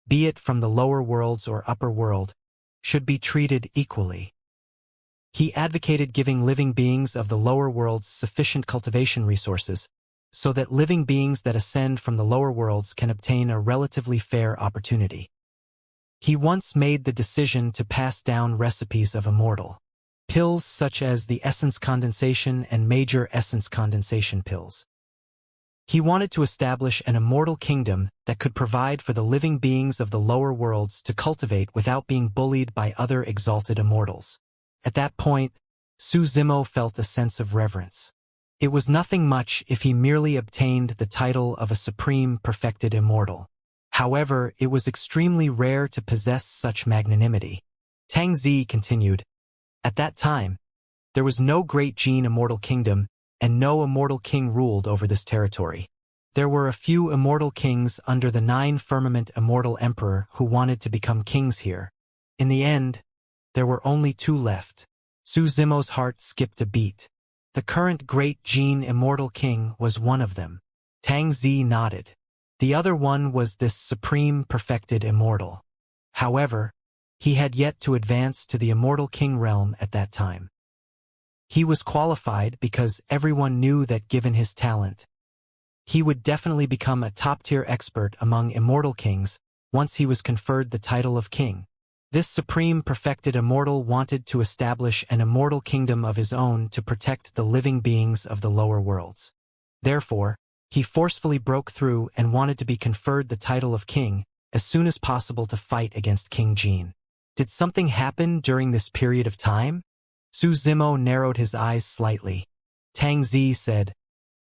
be it from the lower worlds or upper world, should be treated equally. He advocated giving living beings of the lower worlds sufficient cultivation resources, so that living beings that ascend from the lower worlds can obtain a relatively fair opportunity. He once made the decision to pass down recipes of immortal pills such as the essence condensation and major essence condensation pills. He wanted to establish an immortal kingdom that could provide for the living beings of the lower worlds to cultivate without being bullied by other exalted immortals. At that point, Su Zimo felt a sense of reverence. It was nothing much if he merely obtained the title of a supreme perfected immortal. However, it was extremely rare to possess such magnanimity. Tang Zi continued, "At that time, there was no great gene immortal kingdom, and no immortal king ruled over this territory. There were a few immortal kings under the 9 firmament immortal emperor who wanted to become kings here. In the end, there were only 2 left." Su Zimo's heart skipped a beat. The current great gene immortal king was one of them. Tang Zi nodded. The other one was this supreme perfected immortal. However, he had yet to advance to the immortal king realm at that time. He was qualified because everyone knew that given his talent, he would definitely become a top-tier expert among immortal kings once he was conferred the title of king. This supreme perfected immortal wanted to establish an immortal kingdom of his own to protect the living beings of the lower worlds. Therefore, he forcefully broke through and wanted to be conferred the title of king as soon as possible to fight against King Jin. Did something happen during this period of time? Su Zimo narrowed his eyes slightly. Tang Zi said,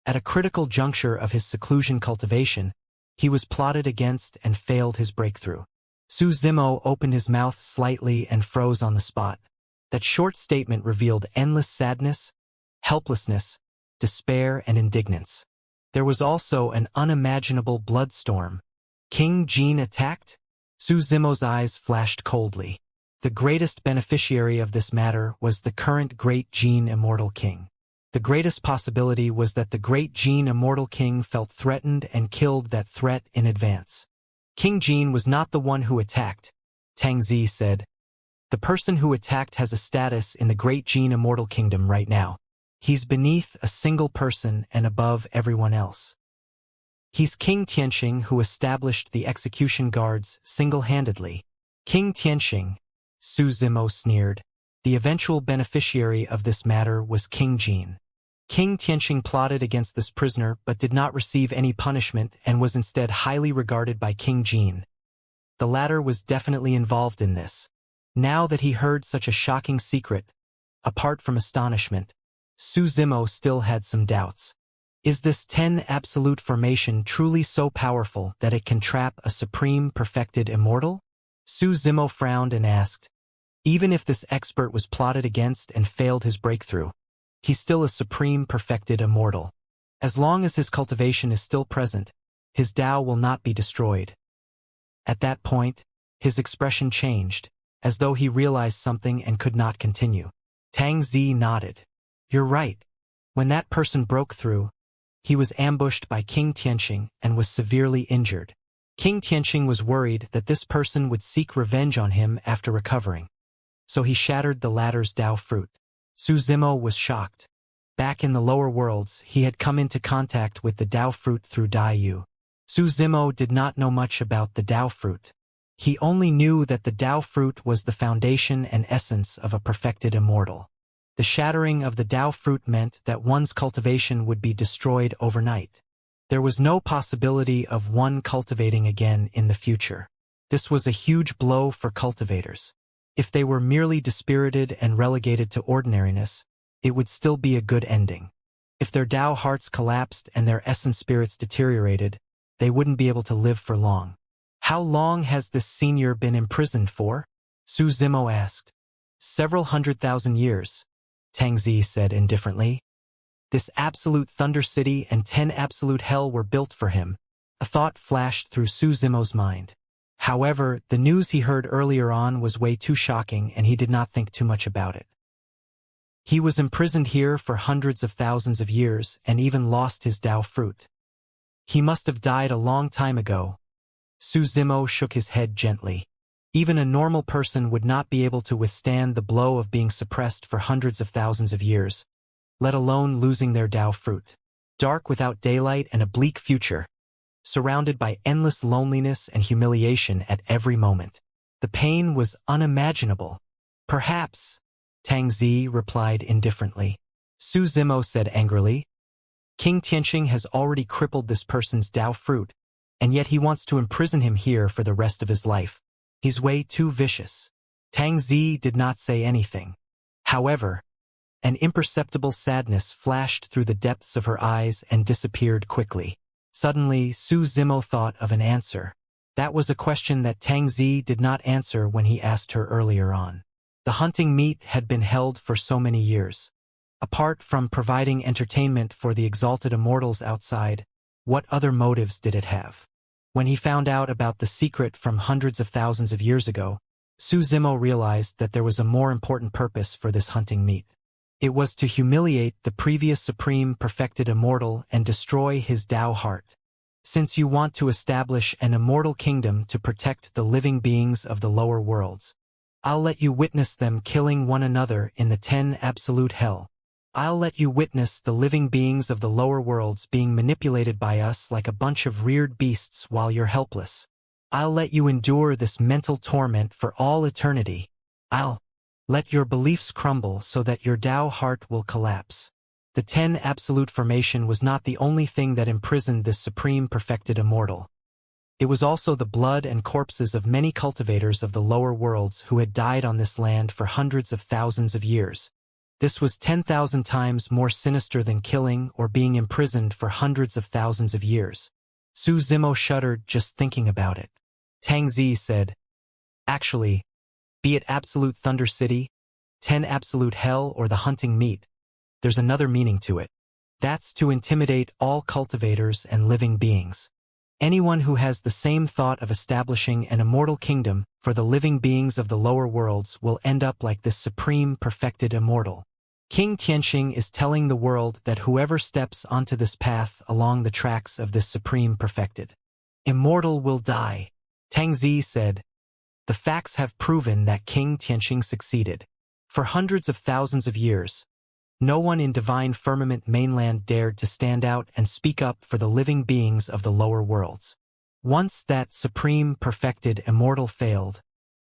"At a critical juncture of his seclusion cultivation, he was plotted against and failed his breakthrough." Su Zimo opened his mouth slightly and froze on the spot. That short statement revealed endless sadness, helplessness, despair, and indignance. There was also an unimaginable bloodstorm. King Jin attacked? Su Zimo's eyes flashed coldly. The greatest beneficiary of this matter was the current great Jin immortal king. The greatest possibility was that the great Jin immortal king felt threatened and killed that threat in advance. King Jin was not the one who attacked, Tang Zi said. The person who attacked has a status in the great Jin immortal kingdom right now. He's beneath a single person and above everyone else. He's King Tianxing, who established the execution guards single-handedly. King Tianxing, Su Zimo sneered. The eventual beneficiary of this matter was King Jin. King Tianxing plotted against this prisoner but did not receive any punishment and was instead highly regarded by King Jin. The latter was definitely involved in this. Now that he heard such a shocking secret, apart from astonishment, Su Zimo still had some doubts. Is this 10 absolute formation truly so powerful that it can trap a supreme perfected immortal? Su Zimo frowned and asked, even if this expert was plotted against and failed his breakthrough, he's still a supreme perfected immortal. As long as his cultivation is still present, his Tao will not be destroyed. At that point, his expression changed, as though he realized something and could not continue. Tang Zi nodded. You're right. When that person broke through, he was ambushed by King Tianxing and was severely injured. King Tianqing was worried that this person would seek revenge on him after recovering, so he shattered the latter's Dao fruit. Su Zimo was shocked. Back in the lower worlds, he had come into contact with the Dao fruit through Dai Yu. Su Zimo did not know much about the Dao fruit. He only knew that the Dao fruit was the foundation and essence of a perfected immortal. The shattering of the Dao fruit meant that one's cultivation would be destroyed overnight. There was no possibility of one cultivating again in the future. This was a huge blow for cultivators. If they were merely dispirited and relegated to ordinariness, it would still be a good ending. If their Dao hearts collapsed and their essence spirits deteriorated, they wouldn't be able to live for long. How long has this senior been imprisoned for? Su Zimo asked. Several 100,000 years, Tang Zi said indifferently. This absolute Thunder City and 10 absolute hell were built for him. A thought flashed through Su Zimo's mind. However, the news he heard earlier on was way too shocking and he did not think too much about it. He was imprisoned here for hundreds of thousands of years and even lost his Dao fruit. He must have died a long time ago. Su Zimo shook his head gently. Even a normal person would not be able to withstand the blow of being suppressed for hundreds of thousands of years, let alone losing their Dao fruit. Dark without daylight and a bleak future, surrounded by endless loneliness and humiliation at every moment. The pain was unimaginable. Perhaps, Tang Zi replied indifferently. Su Zimo said angrily, King Tianqing has already crippled this person's Dao fruit, and yet he wants to imprison him here for the rest of his life. He's way too vicious. Tang Zi did not say anything. However, an imperceptible sadness flashed through the depths of her eyes and disappeared quickly. Suddenly, Su Zimo thought of an answer. That was a question that Tang Zi did not answer when he asked her earlier on. The hunting meet had been held for so many years. Apart from providing entertainment for the exalted immortals outside, what other motives did it have? When he found out about the secret from hundreds of thousands of years ago, Su Zimo realized that there was a more important purpose for this hunting meet. It was to humiliate the previous supreme perfected immortal and destroy his Dao heart. Since you want to establish an immortal kingdom to protect the living beings of the lower worlds, I'll let you witness them killing one another in the 10 absolute hell. I'll let you witness the living beings of the lower worlds being manipulated by us like a bunch of reared beasts while you're helpless. I'll let you endure this mental torment for all eternity. I'll let your beliefs crumble so that your Dao heart will collapse. The 10 absolute formation was not the only thing that imprisoned this supreme perfected immortal. It was also the blood and corpses of many cultivators of the lower worlds who had died on this land for hundreds of thousands of years. This was 10,000 times more sinister than killing or being imprisoned for hundreds of thousands of years. Su Zimo shuddered just thinking about it. Tang Zi said, Actually, be it absolute Thunder City, 10 absolute hell, or the hunting meet, there's another meaning to it. That's to intimidate all cultivators and living beings. Anyone who has the same thought of establishing an immortal kingdom for the living beings of the lower worlds will end up like this supreme perfected immortal. King Tianqing is telling the world that whoever steps onto this path along the tracks of this supreme perfected immortal will die. Tang Zi said, The facts have proven that King Tianqing succeeded. For hundreds of thousands of years, no one in divine firmament mainland dared to stand out and speak up for the living beings of the lower worlds. Once that supreme perfected immortal failed,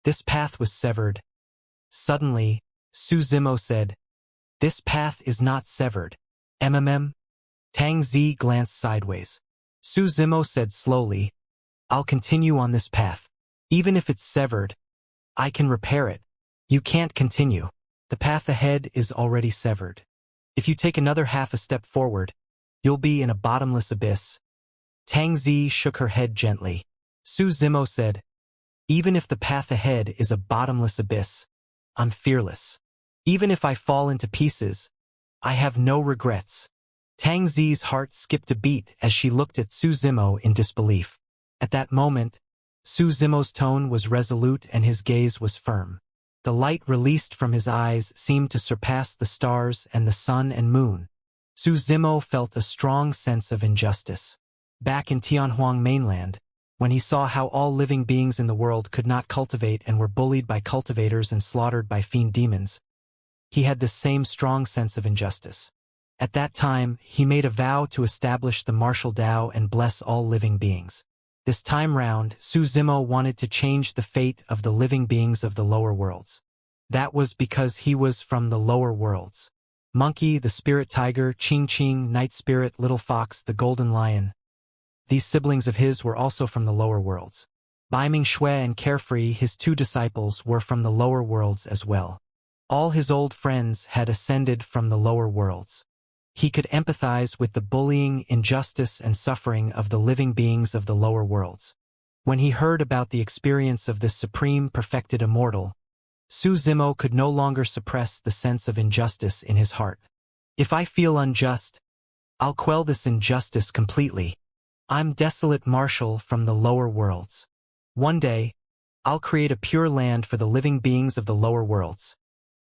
this path was severed. Suddenly, Su Zimo said, This path is not severed. Tang Zi glanced sideways. Su Zimo said slowly, I'll continue on this path. Even if it's severed, I can repair it. You can't continue. The path ahead is already severed. If you take another half a step forward, you'll be in a bottomless abyss. Tang Zi shook her head gently. Su Zimo said, Even if the path ahead is a bottomless abyss, I'm fearless. Even if I fall into pieces, I have no regrets. Tang Zi's heart skipped a beat as she looked at Su Zimo in disbelief. At that moment, Su Zimo's tone was resolute and his gaze was firm. The light released from his eyes seemed to surpass the stars and the sun and moon. Su Zimo felt a strong sense of injustice. Back in Tianhuang mainland, when he saw how all living beings in the world could not cultivate and were bullied by cultivators and slaughtered by fiend demons, he had this same strong sense of injustice. At that time, he made a vow to establish the martial Tao and bless all living beings. This time round, Su Zimo wanted to change the fate of the living beings of the lower worlds. That was because he was from the lower worlds. Monkey, the spirit tiger, Ching Ching, night spirit, little fox, the golden lion. These siblings of his were also from the lower worlds. Baiming Shui and Carefree, his two disciples, were from the lower worlds as well. All his old friends had ascended from the lower worlds. He could empathize with the bullying, injustice, and suffering of the living beings of the lower worlds. When he heard about the experience of this supreme perfected immortal, Su Zimo could no longer suppress the sense of injustice in his heart. If I feel unjust, I'll quell this injustice completely. I'm desolate marshal from the lower worlds. One day, I'll create a pure land for the living beings of the lower worlds.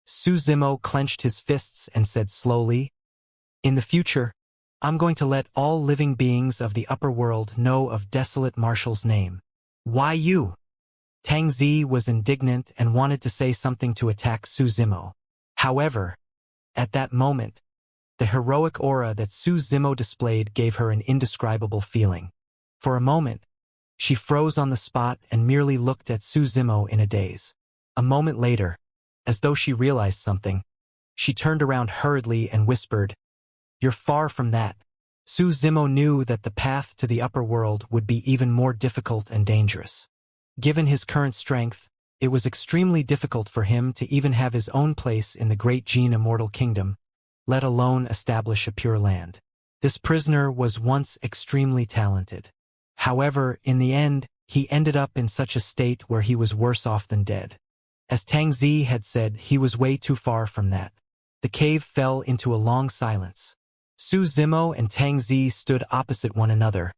Su Zimo clenched his fists and said slowly, in the future, I'm going to let all living beings of the upper world know of desolate marshal's name. Why you? Tang Zi was indignant and wanted to say something to attack Su Zimo. However, at that moment, the heroic aura that Su Zimo displayed gave her an indescribable feeling. For a moment, she froze on the spot and merely looked at Su Zimo in a daze. A moment later, as though she realized something, she turned around hurriedly and whispered, "You're far from that." Su Zimo knew that the path to the upper world would be even more difficult and dangerous. Given his current strength, it was extremely difficult for him to even have his own place in the great Jin Immortal Kingdom, let alone establish a pure land. This prisoner was once extremely talented. However, in the end, he ended up in such a state where he was worse off than dead. As Tang Zi had said, he was way too far from that. The cave fell into a long silence. Su Zimo and Tang Zi stood opposite one another,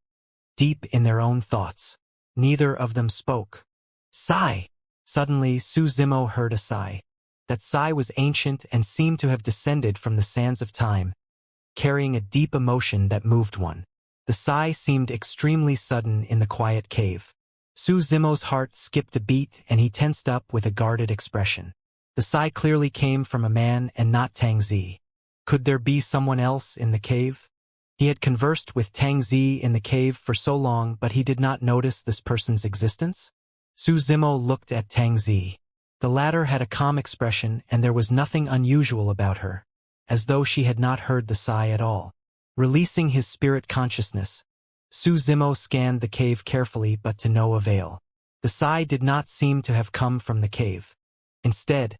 deep in their own thoughts. Neither of them spoke. Sigh! Suddenly, Su Zimo heard a sigh. That sigh was ancient and seemed to have descended from the sands of time, carrying a deep emotion that moved one. The sigh seemed extremely sudden in the quiet cave. Su Zimo's heart skipped a beat and he tensed up with a guarded expression. The sigh clearly came from a man and not Tang Zi. Could there be someone else in the cave? He had conversed with Tang Zi in the cave for so long, but he did not notice this person's existence. Su Zimo looked at Tang Zi. The latter had a calm expression and there was nothing unusual about her, as though she had not heard the sigh at all. Releasing his spirit consciousness, Su Zimo scanned the cave carefully but to no avail. The sigh did not seem to have come from the cave. Instead,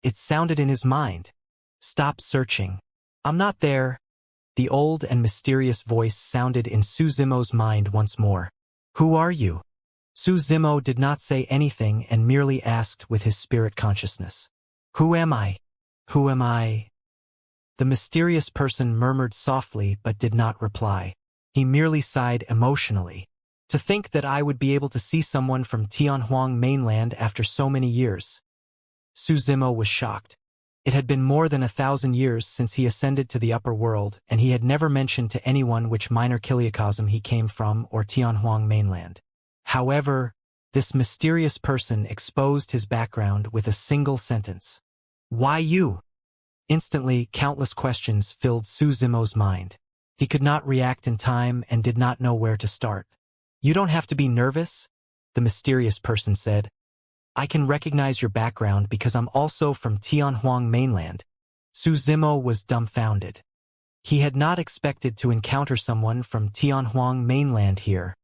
it sounded in his mind. Stop searching. I'm not there. The old and mysterious voice sounded in Su Zimo's mind once more. Who are you? Su Zimo did not say anything and merely asked with his spirit consciousness. Who am I? Who am I? The mysterious person murmured softly but did not reply. He merely sighed emotionally. To think that I would be able to see someone from Tianhuang mainland after so many years. Su Zimo was shocked. It had been more than 1,000 years since he ascended to the upper world, and he had never mentioned to anyone which minor kiliocosm he came from or Tianhuang mainland. However, this mysterious person exposed his background with a single sentence. Why you? Instantly, countless questions filled Su Zimo's mind. He could not react in time and did not know where to start. You don't have to be nervous, the mysterious person said. I can recognize your background because I'm also from Tianhuang mainland. Su Zimo was dumbfounded. He had not expected to encounter someone from Tianhuang mainland here.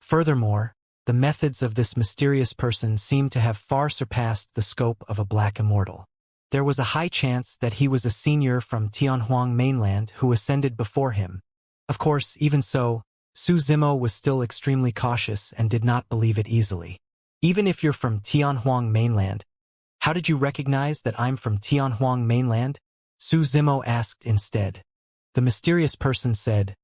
Furthermore, the methods of this mysterious person seemed to have far surpassed the scope of a black immortal. There was a high chance that he was a senior from Tianhuang mainland who ascended before him. Of course, even so, Su Zimo was still extremely cautious and did not believe it easily. Even if you're from Tianhuang mainland, how did you recognize that I'm from Tianhuang mainland? Su Zimo asked instead. The mysterious person said,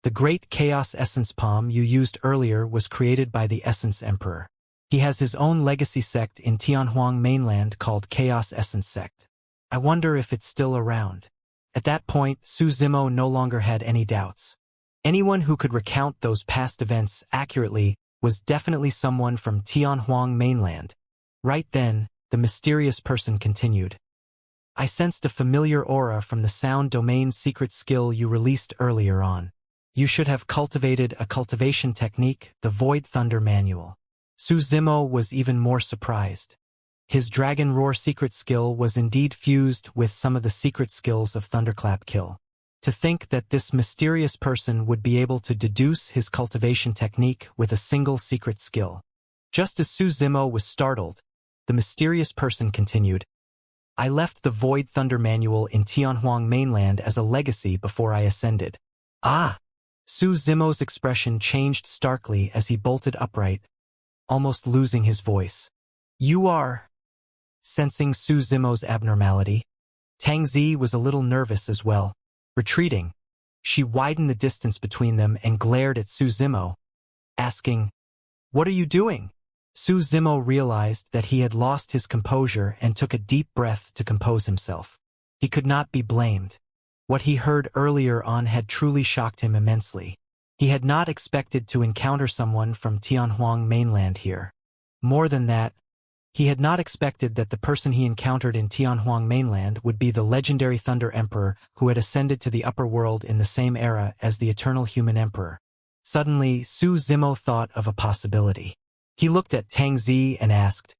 the great chaos essence palm you used earlier was created by the Essence Emperor. He has his own legacy sect in Tianhuang mainland called Chaos Essence Sect. I wonder if it's still around. At that point, Su Zimo no longer had any doubts. Anyone who could recount those past events accurately was definitely someone from Tianhuang mainland. Right then, the mysterious person continued. I sensed a familiar aura from the sound domain secret skill you released earlier on. You should have cultivated a cultivation technique, the Void Thunder Manual. Su Zimo was even more surprised. His Dragon Roar secret skill was indeed fused with some of the secret skills of Thunderclap Kill. To think that this mysterious person would be able to deduce his cultivation technique with a single secret skill. Just as Su Zimo was startled, the mysterious person continued, I left the Void Thunder Manual in Tianhuang mainland as a legacy before I ascended. Ah! Su Zimo's expression changed starkly as he bolted upright, almost losing his voice. You are... Sensing Su Zimo's abnormality, Tang Zi was a little nervous as well. Retreating, she widened the distance between them and glared at Su Zimo, asking, What are you doing? Su Zimo realized that he had lost his composure and took a deep breath to compose himself. He could not be blamed. What he heard earlier on had truly shocked him immensely. He had not expected to encounter someone from Tianhuang mainland here. More than that, he had not expected that the person he encountered in Tianhuang mainland would be the legendary Thunder Emperor who had ascended to the upper world in the same era as the Eternal Human Emperor. Suddenly, Su Zimo thought of a possibility. He looked at Tang Zi and asked,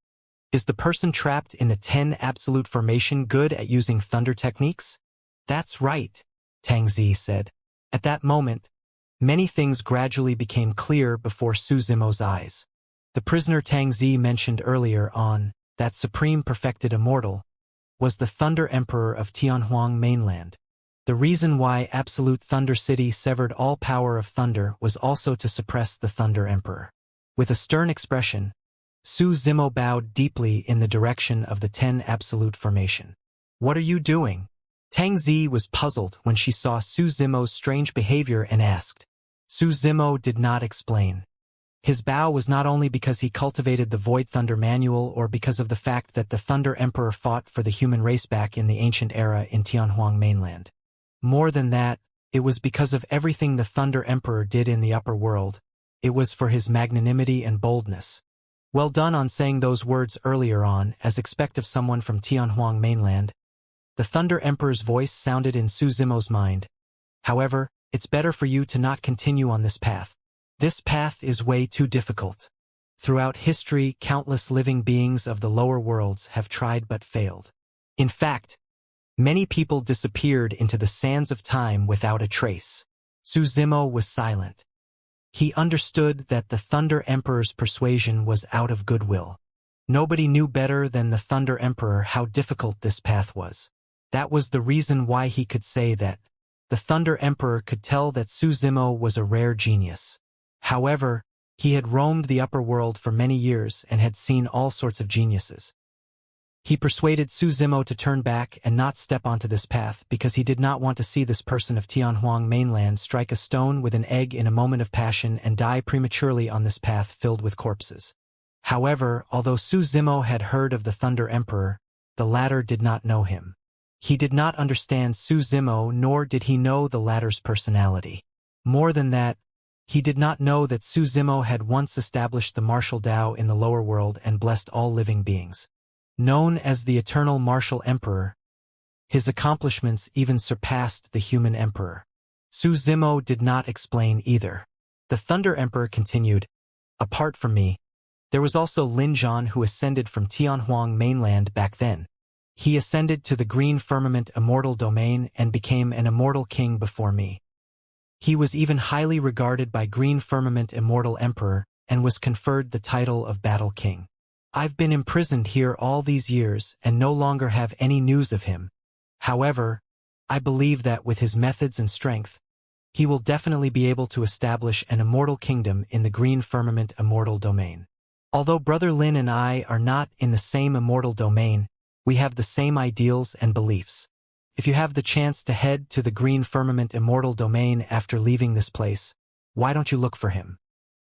Is the person trapped in the 10 Absolute Formation good at using thunder techniques? That's right, Tang Zi said. At that moment, many things gradually became clear before Su Zimo's eyes. The prisoner Tang Zi mentioned earlier on, that supreme perfected immortal, was the Thunder Emperor of Tianhuang mainland. The reason why Absolute Thunder City severed all power of thunder was also to suppress the Thunder Emperor. With a stern expression, Su Zimo bowed deeply in the direction of the 10 Absolute Formation. What are you doing? Tang Zi was puzzled when she saw Su Zimo's strange behavior and asked. Su Zimo did not explain. His bow was not only because he cultivated the Void Thunder Manual or because of the fact that the Thunder Emperor fought for the human race back in the ancient era in Tianhuang mainland. More than that, it was because of everything the Thunder Emperor did in the upper world. It was for his magnanimity and boldness. Well done on saying those words earlier on, as expect of someone from Tianhuang mainland. The Thunder Emperor's voice sounded in Su Zimo's mind. However, it's better for you to not continue on this path. This path is way too difficult. Throughout history, countless living beings of the lower worlds have tried but failed. In fact, many people disappeared into the sands of time without a trace. Su Zimo was silent. He understood that the Thunder Emperor's persuasion was out of goodwill. Nobody knew better than the Thunder Emperor how difficult this path was. That was the reason why he could say that. The Thunder Emperor could tell that Su Zimo was a rare genius. However, he had roamed the upper world for many years and had seen all sorts of geniuses. He persuaded Su Zimo to turn back and not step onto this path because he did not want to see this person of Tianhuang mainland strike a stone with an egg in a moment of passion and die prematurely on this path filled with corpses. However, although Su Zimo had heard of the Thunder Emperor, the latter did not know him. He did not understand Su Zimo, nor did he know the latter's personality. More than that, he did not know that Su Zimo had once established the martial Tao in the lower world and blessed all living beings. Known as the Eternal Martial Emperor, his accomplishments even surpassed the human emperor. Su Zimo did not explain either. The Thunder Emperor continued, Apart from me, there was also Lin Zhan who ascended from Tianhuang mainland back then. He ascended to the Green Firmament Immortal domain and became an immortal king before me. He was even highly regarded by Green Firmament Immortal Emperor and was conferred the title of Battle King. I've been imprisoned here all these years and no longer have any news of him. However, I believe that with his methods and strength, he will definitely be able to establish an immortal kingdom in the Green Firmament Immortal domain. Although Brother Lin and I are not in the same immortal domain, we have the same ideals and beliefs. If you have the chance to head to the Green Firmament Immortal domain after leaving this place, why don't you look for him?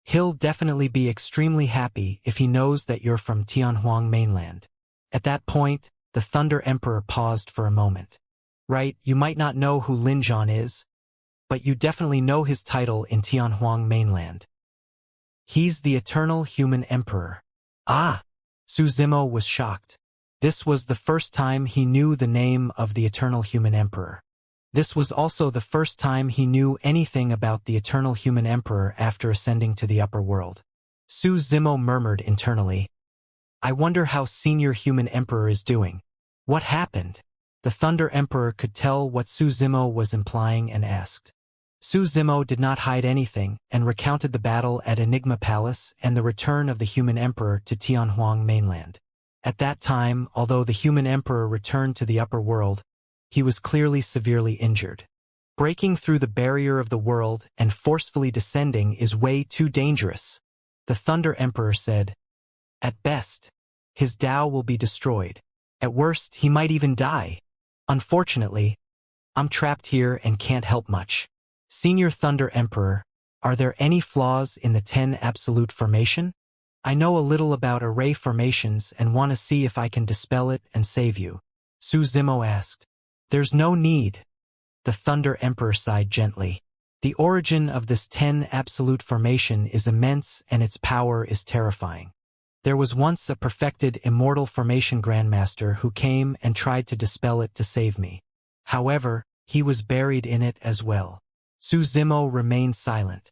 He'll definitely be extremely happy if he knows that you're from Tianhuang mainland. At that point, the Thunder Emperor paused for a moment. Right, you might not know who Lin Zhan is, but you definitely know his title in Tianhuang mainland. He's the eternal human emperor. Ah! Su Zimo was shocked. This was the first time he knew the name of the eternal human emperor. This was also the first time he knew anything about the eternal human emperor after ascending to the upper world. Su Zimo murmured internally, I wonder how Senior Human Emperor is doing. What happened? The Thunder Emperor could tell what Su Zimo was implying and asked. Su Zimo did not hide anything and recounted the battle at Enigma Palace and the return of the Human Emperor to Tianhuang mainland. At that time, although the Human Emperor returned to the upper world, he was clearly severely injured. Breaking through the barrier of the world and forcefully descending is way too dangerous. The Thunder Emperor said, At best, his Tao will be destroyed. At worst, he might even die. Unfortunately, I'm trapped here and can't help much. Senior Thunder Emperor, are there any flaws in the 10 Absolute Formation? I know a little about array formations and want to see if I can dispel it and save you. Su Zimo asked. There's no need. The Thunder Emperor sighed gently. The origin of this 10 Absolute Formation is immense and its power is terrifying. There was once a perfected Immortal Formation Grandmaster who came and tried to dispel it to save me. However, he was buried in it as well. Su Zimo remained silent.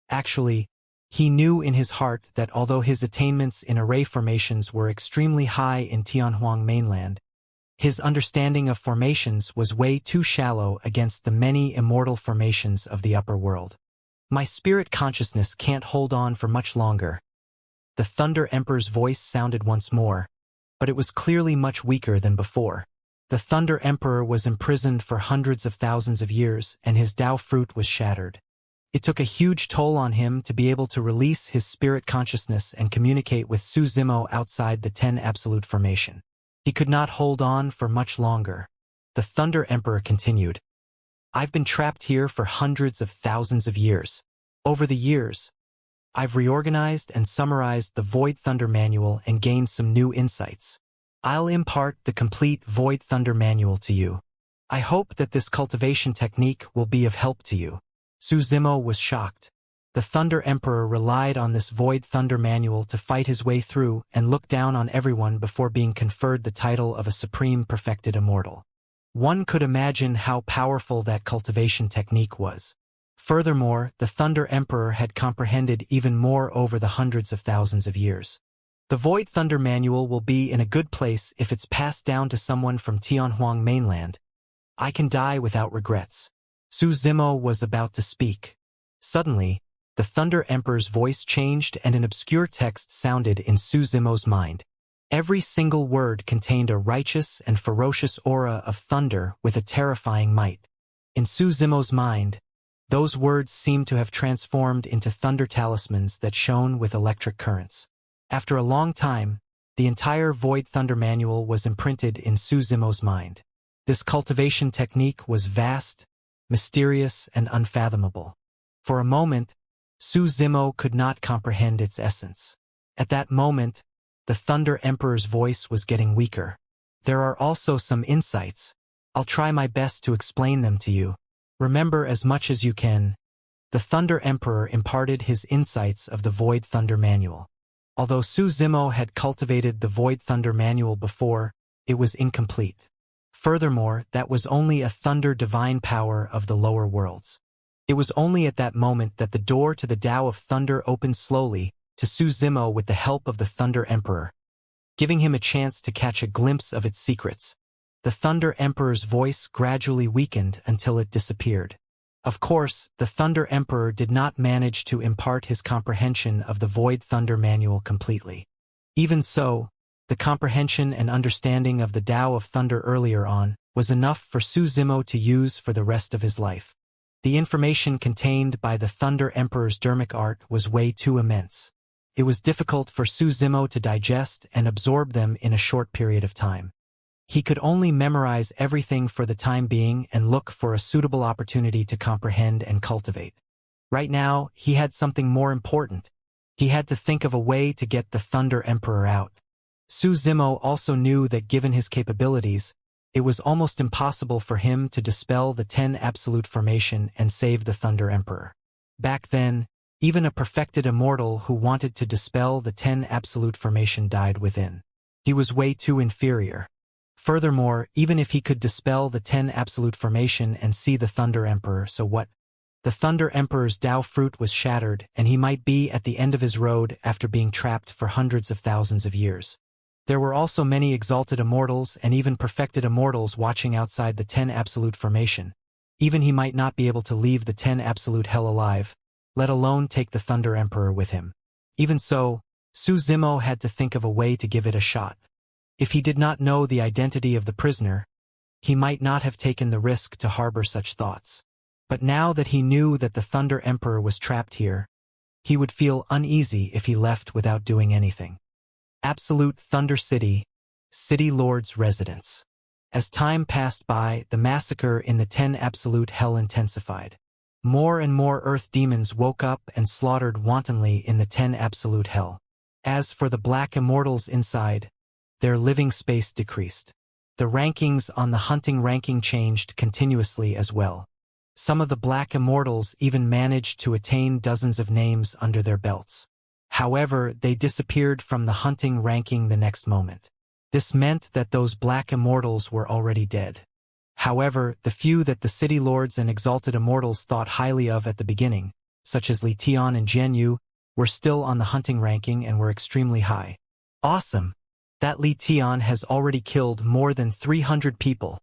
Actually, he knew in his heart that although his attainments in array formations were extremely high in Tianhuang mainland, his understanding of formations was way too shallow against the many immortal formations of the upper world. My spirit consciousness can't hold on for much longer. The Thunder Emperor's voice sounded once more, but it was clearly much weaker than before. The Thunder Emperor was imprisoned for hundreds of thousands of years, and his Tao fruit was shattered. It took a huge toll on him to be able to release his spirit consciousness and communicate with Su Zimo outside the 10 Absolute Formation. He could not hold on for much longer. The Thunder Emperor continued, I've been trapped here for hundreds of thousands of years. Over the years, I've reorganized and summarized the Void Thunder Manual and gained some new insights. I'll impart the complete Void Thunder Manual to you. I hope that this cultivation technique will be of help to you. Su Zimo was shocked. The Thunder Emperor relied on this Void Thunder Manual to fight his way through and look down on everyone before being conferred the title of a Supreme Perfected Immortal. One could imagine how powerful that cultivation technique was. Furthermore, the Thunder Emperor had comprehended even more over the hundreds of thousands of years. The Void Thunder Manual will be in a good place if it's passed down to someone from Tianhuang mainland. I can die without regrets. Su Zimo was about to speak. Suddenly, the Thunder Emperor's voice changed and an obscure text sounded in Su Zimo's mind. Every single word contained a righteous and ferocious aura of thunder with a terrifying might. In Su Zimo's mind, those words seemed to have transformed into thunder talismans that shone with electric currents. After a long time, the entire Void Thunder Manual was imprinted in Su Zimo's mind. This cultivation technique was vast, mysterious, and unfathomable. For a moment, Su Zimo could not comprehend its essence. At that moment, the Thunder Emperor's voice was getting weaker. There are also some insights. I'll try my best to explain them to you. Remember as much as you can. The Thunder Emperor imparted his insights of the Void Thunder Manual. Although Su Zimo had cultivated the Void Thunder Manual before, it was incomplete. Furthermore, that was only a thunder divine power of the lower worlds. It was only at that moment that the door to the Tao of Thunder opened slowly to Su Zimo with the help of the Thunder Emperor, giving him a chance to catch a glimpse of its secrets. The Thunder Emperor's voice gradually weakened until it disappeared. Of course, the Thunder Emperor did not manage to impart his comprehension of the Void Thunder Manual completely. Even so, the comprehension and understanding of the Tao of Thunder earlier on was enough for Su Zimo to use for the rest of his life. The information contained by the Thunder Emperor's dermic art was way too immense. It was difficult for Su Zimo to digest and absorb them in a short period of time. He could only memorize everything for the time being and look for a suitable opportunity to comprehend and cultivate. Right now, he had something more important. He had to think of a way to get the Thunder Emperor out. Su Zimo also knew that given his capabilities, it was almost impossible for him to dispel the 10 Absolute Formation and save the Thunder Emperor. Back then, Even a perfected immortal who wanted to dispel the 10 absolute formation died within. He was way too inferior. Furthermore, even if he could dispel the 10 absolute formation and see the Thunder Emperor, so what? The Thunder Emperor's Tao fruit was shattered, and he might be at the end of his road after being trapped for hundreds of thousands of years. There were also many exalted immortals and even perfected immortals watching outside the 10 absolute formation. Even he might not be able to leave the 10 absolute hell alive, let alone take the Thunder Emperor with him. Even so, Su Zimo had to think of a way to give it a shot. If he did not know the identity of the prisoner, he might not have taken the risk to harbor such thoughts. But now that he knew that the Thunder Emperor was trapped here, he would feel uneasy if he left without doing anything. Absolute Thunder City, City Lord's residence. As time passed by, the massacre in the 10 absolute hell intensified. More and more earth demons woke up and slaughtered wantonly in the 10 absolute hell. As for the black immortals inside, their living space decreased. The rankings on the hunting ranking changed continuously as well. Some of the black immortals even managed to attain dozens of names under their belts. However, they disappeared from the hunting ranking the next moment. This meant that those black immortals were already dead. However, the few that the city lords and exalted immortals thought highly of at the beginning, such as Li Tian and Jian Yu, were still on the hunting ranking and were extremely high. Awesome! That Li Tian has already killed more than 300 people.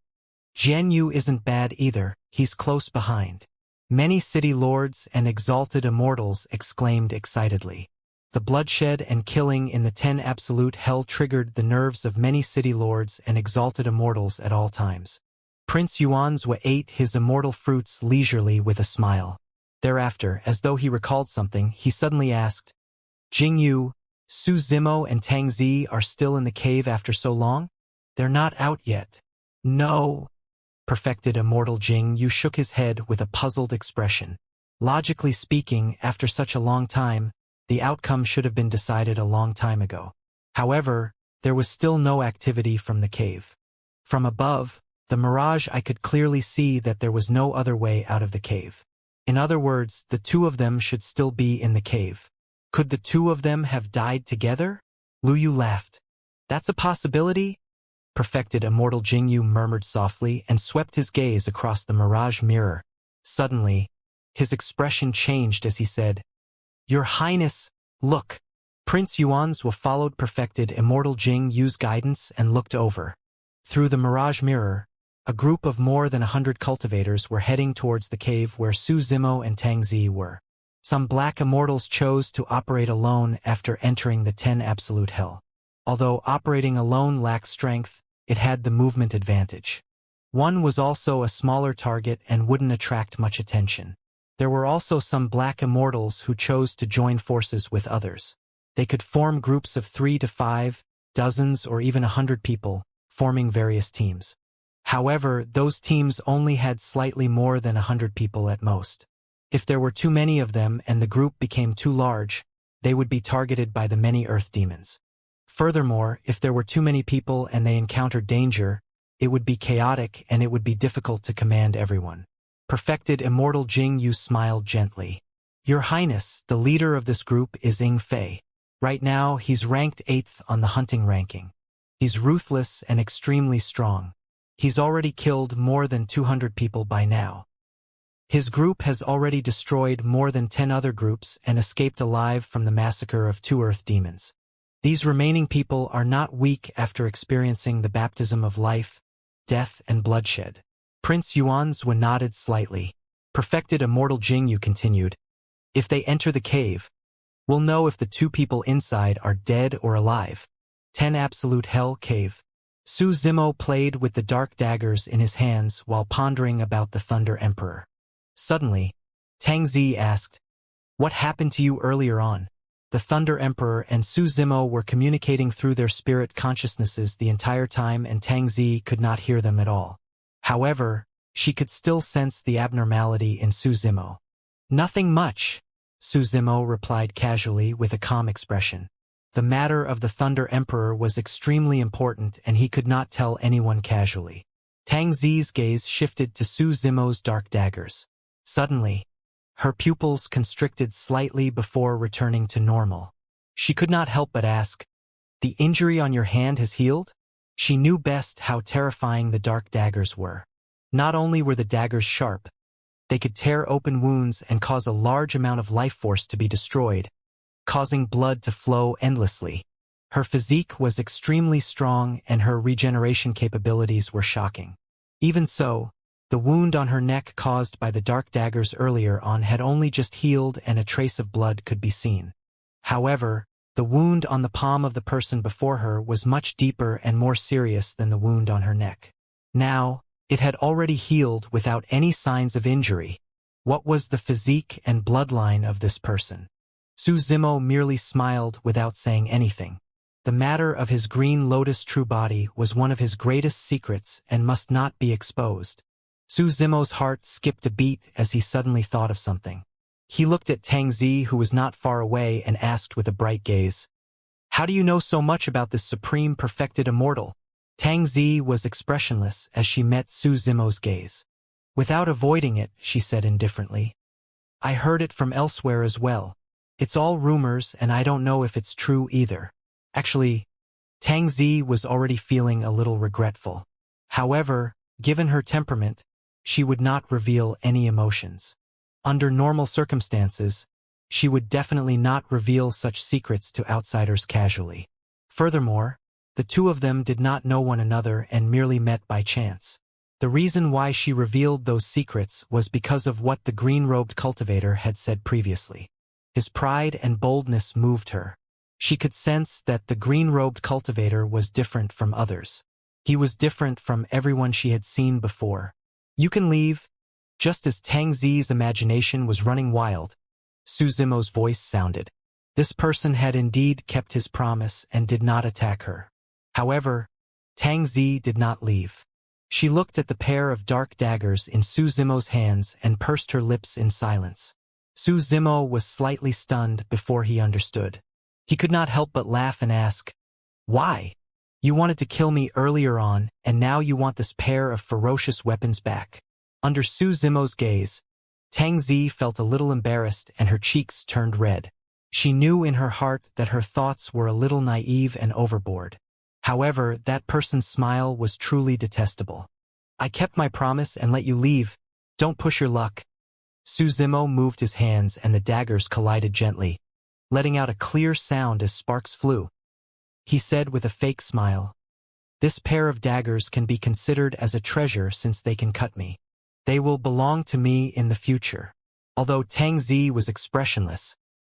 Jian Yu isn't bad either, he's close behind. Many city lords and exalted immortals exclaimed excitedly. The bloodshed and killing in the 10 absolute hell triggered the nerves of many city lords and exalted immortals at all times. Prince Yuanzhua ate his immortal fruits leisurely with a smile. Thereafter, as though he recalled something, he suddenly asked, Jing Yu, Su Zimo and Tang Zi are still in the cave after so long? They're not out yet. No. Perfected immortal Jing Yu shook his head with a puzzled expression. Logically speaking, after such a long time, the outcome should have been decided a long time ago. However, there was still no activity from the cave. From above, the mirage, I could clearly see that there was no other way out of the cave. In other words, the two of them should still be in the cave. Could the two of them have died together? Lu Yu laughed. That's a possibility? Perfected immortal Jing Yu murmured softly and swept his gaze across the mirage mirror. Suddenly, his expression changed as he said, Your Highness, look. Prince Yuanzhua followed perfected immortal Jing Yu's guidance and looked over. Through the mirage mirror, a group of more than 100 cultivators were heading towards the cave where Su Zimo and Tang Zi were. Some black immortals chose to operate alone after entering the 10 absolute hell. Although operating alone lacked strength, it had the movement advantage. One was also a smaller target and wouldn't attract much attention. There were also some black immortals who chose to join forces with others. They could form groups of 3 to 5, dozens or even 100 people, forming various teams. However, those teams only had slightly more than 100 people at most. If there were too many of them and the group became too large, they would be targeted by the many earth demons. Furthermore, if there were too many people and they encountered danger, it would be chaotic and it would be difficult to command everyone. Perfected immortal Jing Yu smiled gently. Your Highness, the leader of this group is Fei. Right now, he's ranked 8th on the hunting ranking. He's ruthless and extremely strong. He's already killed more than 200 people by now. His group has already destroyed more than 10 other groups and escaped alive from the massacre of 2 earth demons. These remaining people are not weak after experiencing the baptism of life, death, and bloodshed. Prince Yuanzhua nodded slightly. Perfected immortal Jing Yu continued, If they enter the cave, we'll know if the 2 people inside are dead or alive. 10 absolute hell cave. Su Zimo played with the dark daggers in his hands while pondering about the Thunder Emperor. Suddenly, Tang Zi asked, What happened to you earlier on? The Thunder Emperor and Su Zimo were communicating through their spirit consciousnesses the entire time and Tang Zi could not hear them at all. However, she could still sense the abnormality in Su Zimo. Nothing much, Su Zimo replied casually with a calm expression. The matter of the Thunder Emperor was extremely important and he could not tell anyone casually. Tang Zi's gaze shifted to Su Zimo's dark daggers. Suddenly, Her pupils constricted slightly before returning to normal. She could not help but ask, "The injury on your hand has healed?" She knew best how terrifying the dark daggers were. Not only were the daggers sharp, they could tear open wounds and cause a large amount of life force to be destroyed, causing blood to flow endlessly. Her physique was extremely strong and her regeneration capabilities were shocking. Even so, the wound on her neck caused by the dark daggers earlier on had only just healed and a trace of blood could be seen. However, the wound on the palm of the person before her was much deeper and more serious than the wound on her neck. Now, it had already healed without any signs of injury. What was the physique and bloodline of this person? Su Zimo merely smiled without saying anything. The matter of his green lotus true body was one of his greatest secrets and must not be exposed. Su Zimo's heart skipped a beat as he suddenly thought of something. He looked at Tang Zi, who was not far away, and asked with a bright gaze, "How do you know so much about this supreme perfected immortal?" Tang Zi was expressionless as she met Su Zimo's gaze. Without avoiding it, she said indifferently, "I heard it from elsewhere as well. It's all rumors and I don't know if it's true either." Actually, Tang Zi was already feeling a little regretful. However, given her temperament, she would not reveal any emotions. Under normal circumstances, she would definitely not reveal such secrets to outsiders casually. Furthermore, the two of them did not know one another and merely met by chance. The reason why she revealed those secrets was because of what the green-robed cultivator had said previously. His pride and boldness moved her. She could sense that the green-robed cultivator was different from others. He was different from everyone she had seen before. "You can leave." Just as Tang Zi's imagination was running wild, Su Zimo's voice sounded. This person had indeed kept his promise and did not attack her. However, Tang Zi did not leave. She looked at the pair of dark daggers in Su Zimo's hands and pursed her lips in silence. Su Zimo was slightly stunned before he understood. He could not help but laugh and ask, "Why? You wanted to kill me earlier on, and now you want this pair of ferocious weapons back." Under Su Zimo's gaze, Tang Zi felt a little embarrassed and her cheeks turned red. She knew in her heart that her thoughts were a little naive and overboard. However, that person's smile was truly detestable. "I kept my promise and let you leave. Don't push your luck." Su Zimo moved his hands and the daggers collided gently, letting out a clear sound as sparks flew. He said with a fake smile, "This pair of daggers can be considered as a treasure since they can cut me. They will belong to me in the future." Although Tang Zi was expressionless,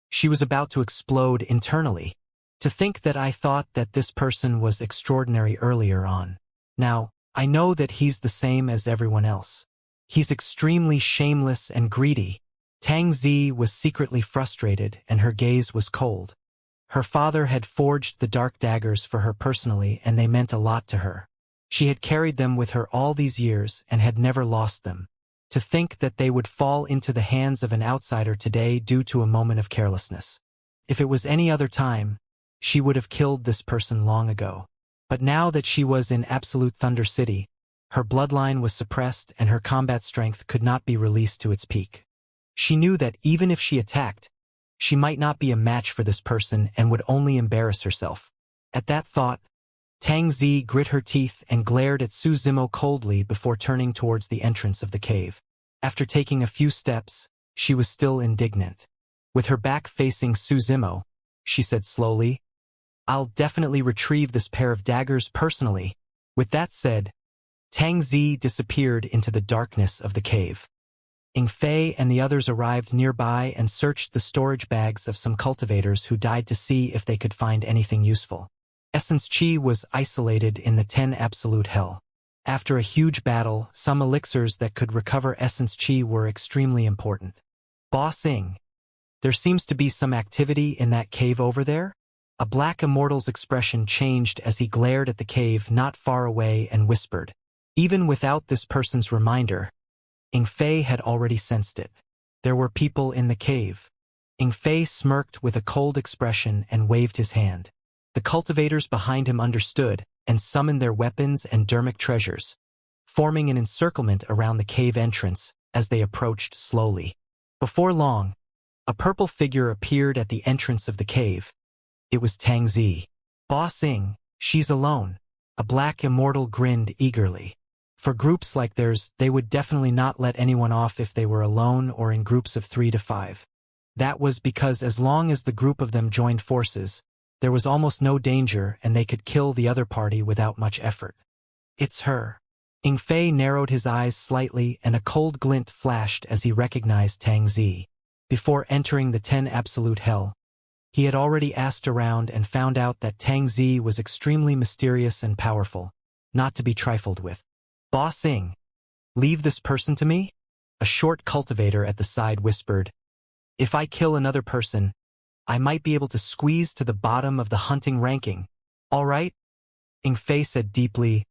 she was about to explode internally. "To think that I thought that this person was extraordinary earlier on. Now, I know that he's the same as everyone else. He's extremely shameless and greedy." Tang Zi was secretly frustrated and her gaze was cold. Her father had forged the dark daggers for her personally and they meant a lot to her. She had carried them with her all these years and had never lost them. To think that they would fall into the hands of an outsider today due to a moment of carelessness. If it was any other time, she would have killed this person long ago. But now that she was in absolute Thunder City, her bloodline was suppressed and her combat strength could not be released to its peak. She knew that even if she attacked, she might not be a match for this person and would only embarrass herself. At that thought, Tang Zi grit her teeth and glared at Su Zimo coldly before turning towards the entrance of the cave. After taking a few steps, she was still indignant. With her back facing Su Zimo, she said slowly, "I'll definitely retrieve this pair of daggers personally." With that said, Tang Zi disappeared into the darkness of the cave. Inflate and the others arrived nearby and searched the storage bags of some cultivators who died to see if they could find anything useful. Essence Chi was isolated in the 10 Absolute Hell. After a huge battle, some elixirs that could recover Essence Chi were extremely important. "Boss Ing, there seems to be some activity in that cave over there?" A black immortal's expression changed as he glared at the cave not far away and whispered. Even without this person's reminder, Inflate had already sensed it. There were people in the cave. Inflate smirked with a cold expression and waved his hand. The cultivators behind him understood and summoned their weapons and dermic treasures, forming an encirclement around the cave entrance as they approached slowly. Before long, a purple figure appeared at the entrance of the cave. It was Tang Zi. "Boss Ing, she's alone." A black immortal grinned eagerly. For groups like theirs, they would definitely not let anyone off if they were alone or in groups of 3 to 5. That was because as long as the group of them joined forces, there was almost no danger and they could kill the other party without much effort. "It's her." Inflate narrowed his eyes slightly and a cold glint flashed as he recognized Tang Zi. Before entering the 10 Absolute Hell, he had already asked around and found out that Tang Zi was extremely mysterious and powerful, not to be trifled with. "Boss Ing, leave this person to me?" A short cultivator at the side whispered. "If I kill another person, I might be able to squeeze to the bottom of the hunting ranking. All right?" Inflate said deeply,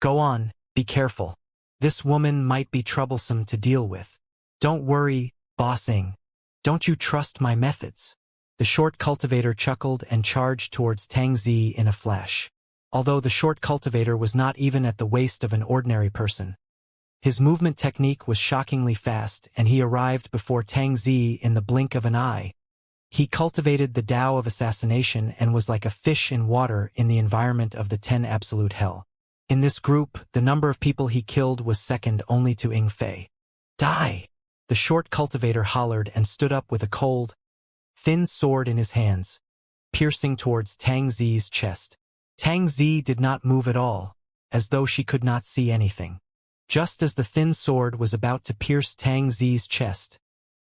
"Go on, be careful. This woman might be troublesome to deal with." "Don't worry, Boss Ing. Don't you trust my methods?" The short cultivator chuckled and charged towards Tang Zi in a flash. Although the short cultivator was not even at the waist of an ordinary person, his movement technique was shockingly fast and he arrived before Tang Zi in the blink of an eye. He cultivated the Tao of assassination and was like a fish in water in the environment of the 10 Absolute Hell. In this group, the number of people he killed was second only to Inflate. "Die!" The short cultivator hollered and stood up with a cold, thin sword in his hands, piercing towards Tang Zi's chest. Tang Zi did not move at all, as though she could not see anything. Just as the thin sword was about to pierce Tang Zi's chest,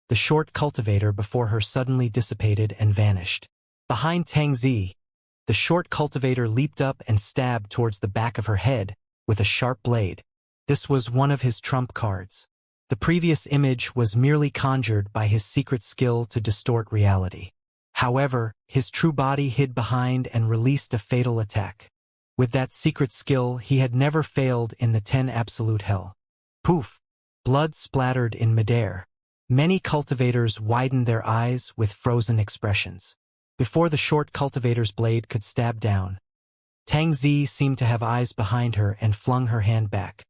the short cultivator before her suddenly dissipated and vanished. Behind Tang Zi, the short cultivator leaped up and stabbed towards the back of her head with a sharp blade. This was one of his trump cards. The previous image was merely conjured by his secret skill to distort reality. However, his true body hid behind and released a fatal attack. With that secret skill, he had never failed in the 10 Absolute Hell. Poof! Blood splattered in midair. Many cultivators widened their eyes with frozen expressions. Before the short cultivator's blade could stab down, Tang Zi seemed to have eyes behind her and flung her hand back.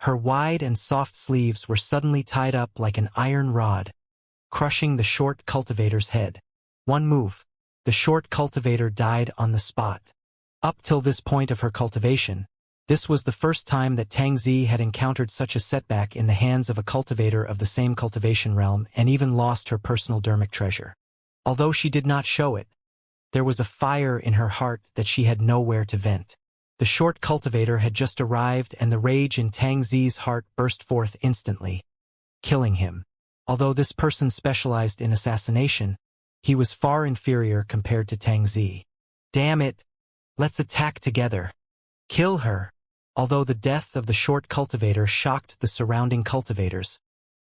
Her wide and soft sleeves were suddenly tied up like an iron rod, crushing the short cultivator's head. One move, the short cultivator died on the spot. Up till this point of her cultivation, this was the first time that Tang Zi had encountered such a setback in the hands of a cultivator of the same cultivation realm and even lost her personal dermic treasure. Although she did not show it, there was a fire in her heart that she had nowhere to vent. The short cultivator had just arrived and the rage in Tang Zi's heart burst forth instantly, killing him. Although this person specialized in assassination, he was far inferior compared to Tang Zi. "Damn it! Let's attack together. Kill her!" Although the death of the short cultivator shocked the surrounding cultivators,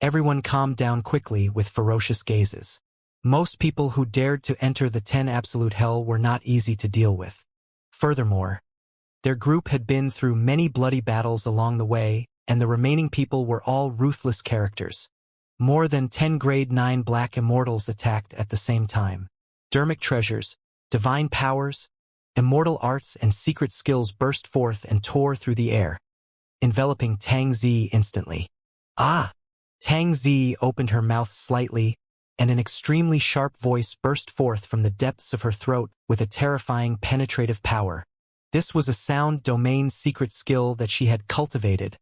everyone calmed down quickly with ferocious gazes. Most people who dared to enter the 10 Absolute Hell were not easy to deal with. Furthermore, their group had been through many bloody battles along the way, and the remaining people were all ruthless characters. More than 10 Grade 9 Black Immortals attacked at the same time. Dermic treasures, divine powers, immortal arts and secret skills burst forth and tore through the air, enveloping Tang Zi instantly. "Ah!" Tang Zi opened her mouth slightly, and an extremely sharp voice burst forth from the depths of her throat with a terrifying penetrative power. This was a sound domain secret skill that she had cultivated,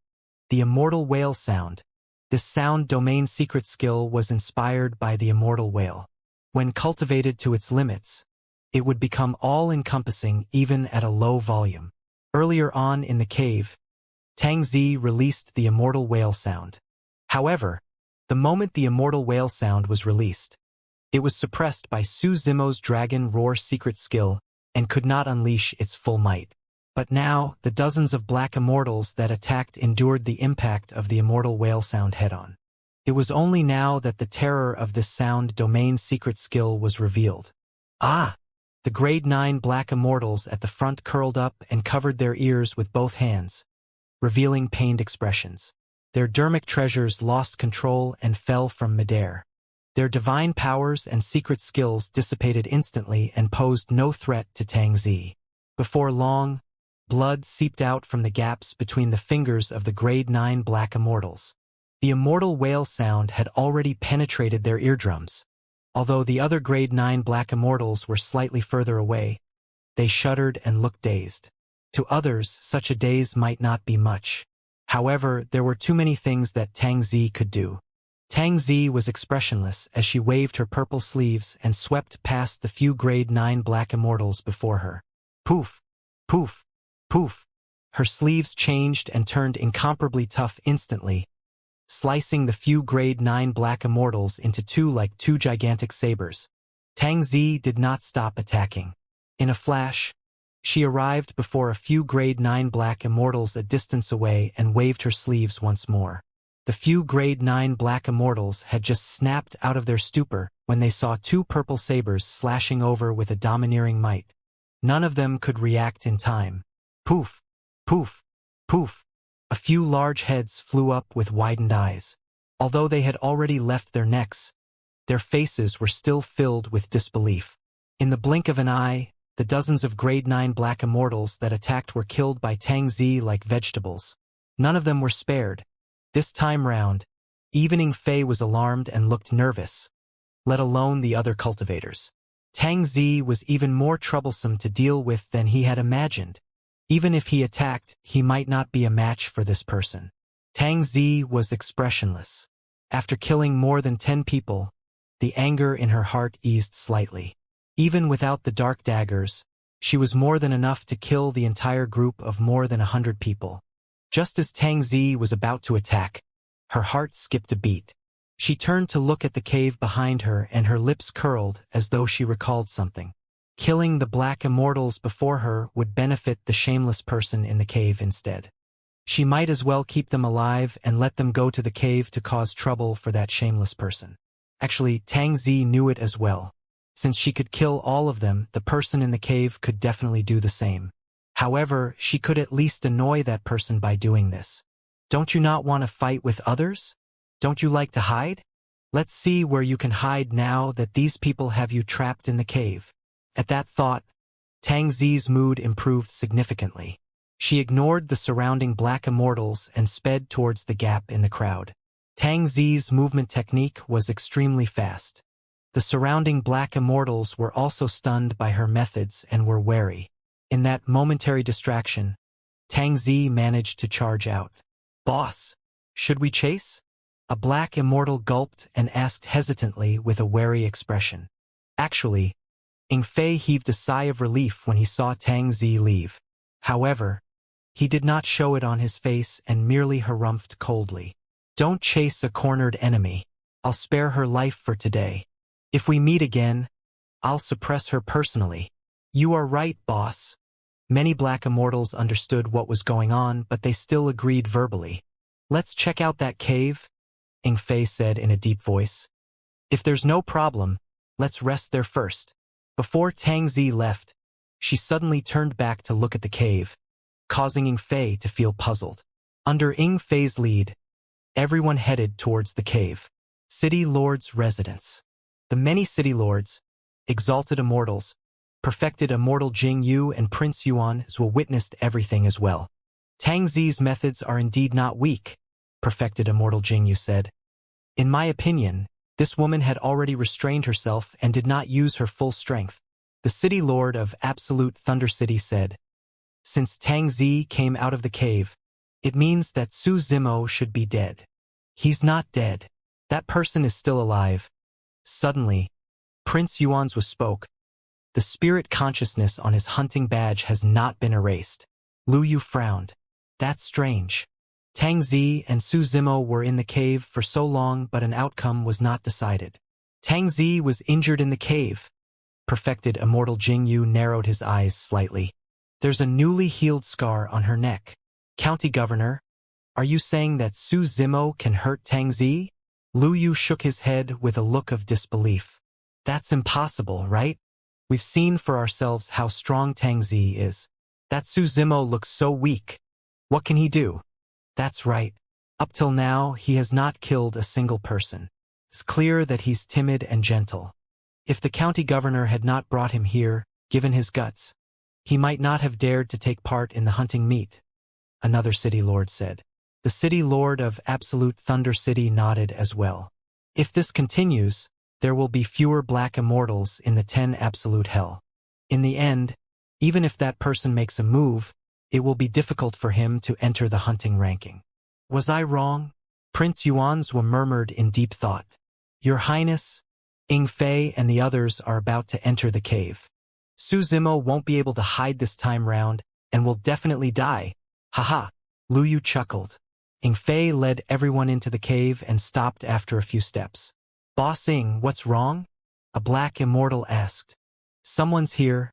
the immortal whale sound. This sound domain secret skill was inspired by the immortal whale. When cultivated to its limits, it would become all-encompassing even at a low volume. Earlier on in the cave, Tang Zi released the immortal whale sound. However, the moment the immortal whale sound was released, it was suppressed by Su Zimo's dragon roar secret skill and could not unleash its full might. But now, the dozens of black immortals that attacked endured the impact of the immortal whale sound head-on. It was only now that the terror of this sound domain secret skill was revealed. "Ah!" The Grade 9 black immortals at the front curled up and covered their ears with both hands, revealing pained expressions. Their dermic treasures lost control and fell from midair. Their divine powers and secret skills dissipated instantly and posed no threat to Tang Zi. Before long, blood seeped out from the gaps between the fingers of the Grade 9 black immortals. The immortal wail sound had already penetrated their eardrums. Although the other grade 9 black immortals were slightly further away, they shuddered and looked dazed. To others, such a daze might not be much. However, there were too many things that Tang Zi could do. Tang Zi was expressionless as she waved her purple sleeves and swept past the few grade 9 black immortals before her. Poof! Poof! Poof! Her sleeves changed and turned incomparably tough instantly, slicing the few grade 9 black immortals into two gigantic sabers. Tang Zi did not stop attacking. In a flash, she arrived before a few grade 9 black immortals a distance away and waved her sleeves once more. The few grade 9 black immortals had just snapped out of their stupor when they saw two purple sabers slashing over with a domineering might. None of them could react in time. Poof! Poof! Poof! A few large heads flew up with widened eyes. Although they had already left their necks, their faces were still filled with disbelief. In the blink of an eye, the dozens of grade 9 black immortals that attacked were killed by Tang Zi like vegetables. None of them were spared. This time round, even Inflate was alarmed and looked nervous, let alone the other cultivators. Tang Zi was even more troublesome to deal with than he had imagined. Even if he attacked, he might not be a match for this person. Tang Zi was expressionless. After killing more than 10 people, the anger in her heart eased slightly. Even without the dark daggers, she was more than enough to kill the entire group of more than 100 people. Just as Tang Zi was about to attack, her heart skipped a beat. She turned to look at the cave behind her and her lips curled as though she recalled something. Killing the black immortals before her would benefit the shameless person in the cave instead. She might as well keep them alive and let them go to the cave to cause trouble for that shameless person. Actually, Tang Zi knew it as well. Since she could kill all of them, the person in the cave could definitely do the same. However, she could at least annoy that person by doing this. Don't you not want to fight with others? Don't you like to hide? Let's see where you can hide now that these people have you trapped in the cave. At that thought, Tang Zi's mood improved significantly. She ignored the surrounding black immortals and sped towards the gap in the crowd. Tang Zi's movement technique was extremely fast. The surrounding black immortals were also stunned by her methods and were wary. In that momentary distraction, Tang Zi managed to charge out. "Boss, should we chase?" A black immortal gulped and asked hesitantly with a wary expression. Actually, Inflate heaved a sigh of relief when he saw Tang Zi leave. However, he did not show it on his face and merely harumphed coldly. "Don't chase a cornered enemy. I'll spare her life for today. If we meet again, I'll suppress her personally." "You are right, boss." Many black immortals understood what was going on, but they still agreed verbally. "Let's check out that cave," Inflate said in a deep voice. "If there's no problem, let's rest there first." Before Tang Zi left, she suddenly turned back to look at the cave, causing Inflate to feel puzzled. Under Inflate's lead, everyone headed towards the cave. City Lord's residence. The many city lords, exalted immortals, perfected immortal Jing Yu and Prince Yuan witnessed everything as well. "Tang Zi's methods are indeed not weak," perfected immortal Jing Yu said. "In my opinion, this woman had already restrained herself and did not use her full strength." The city lord of Absolute Thunder City said, "Since Tang Zi came out of the cave, it means that Su Zimo should be dead." "He's not dead. That person is still alive." Suddenly, Prince Yuan's spoke. "The spirit consciousness on his hunting badge has not been erased." Lu Yu frowned. "That's strange. Tang Zi and Su Zimo were in the cave for so long, but an outcome was not decided." "Tang Zi was injured in the cave." Perfected immortal Jing Yu narrowed his eyes slightly. "There's a newly healed scar on her neck." "County Governor, are you saying that Su Zimo can hurt Tang Zi?" Lu Yu shook his head with a look of disbelief. "That's impossible, right? We've seen for ourselves how strong Tang Zi is. That Su Zimo looks so weak. What can he do?" "That's right. Up till now, he has not killed a single person. It's clear that he's timid and gentle. If the county governor had not brought him here, given his guts, he might not have dared to take part in the hunting meet," another city lord said. The city lord of Absolute Thunder City nodded as well. If this continues, there will be fewer black immortals in the 10 absolute hell. In the end, even if that person makes a move, it will be difficult for him to enter the hunting ranking. Was I wrong? Prince Yuanzhua murmured in deep thought. Your Highness, Fei and the others are about to enter the cave. Su Zimo won't be able to hide this time round, and will definitely die. Haha, Lu Yu chuckled. Fei led everyone into the cave and stopped after a few steps. Boss what's wrong? A black immortal asked. Someone's here.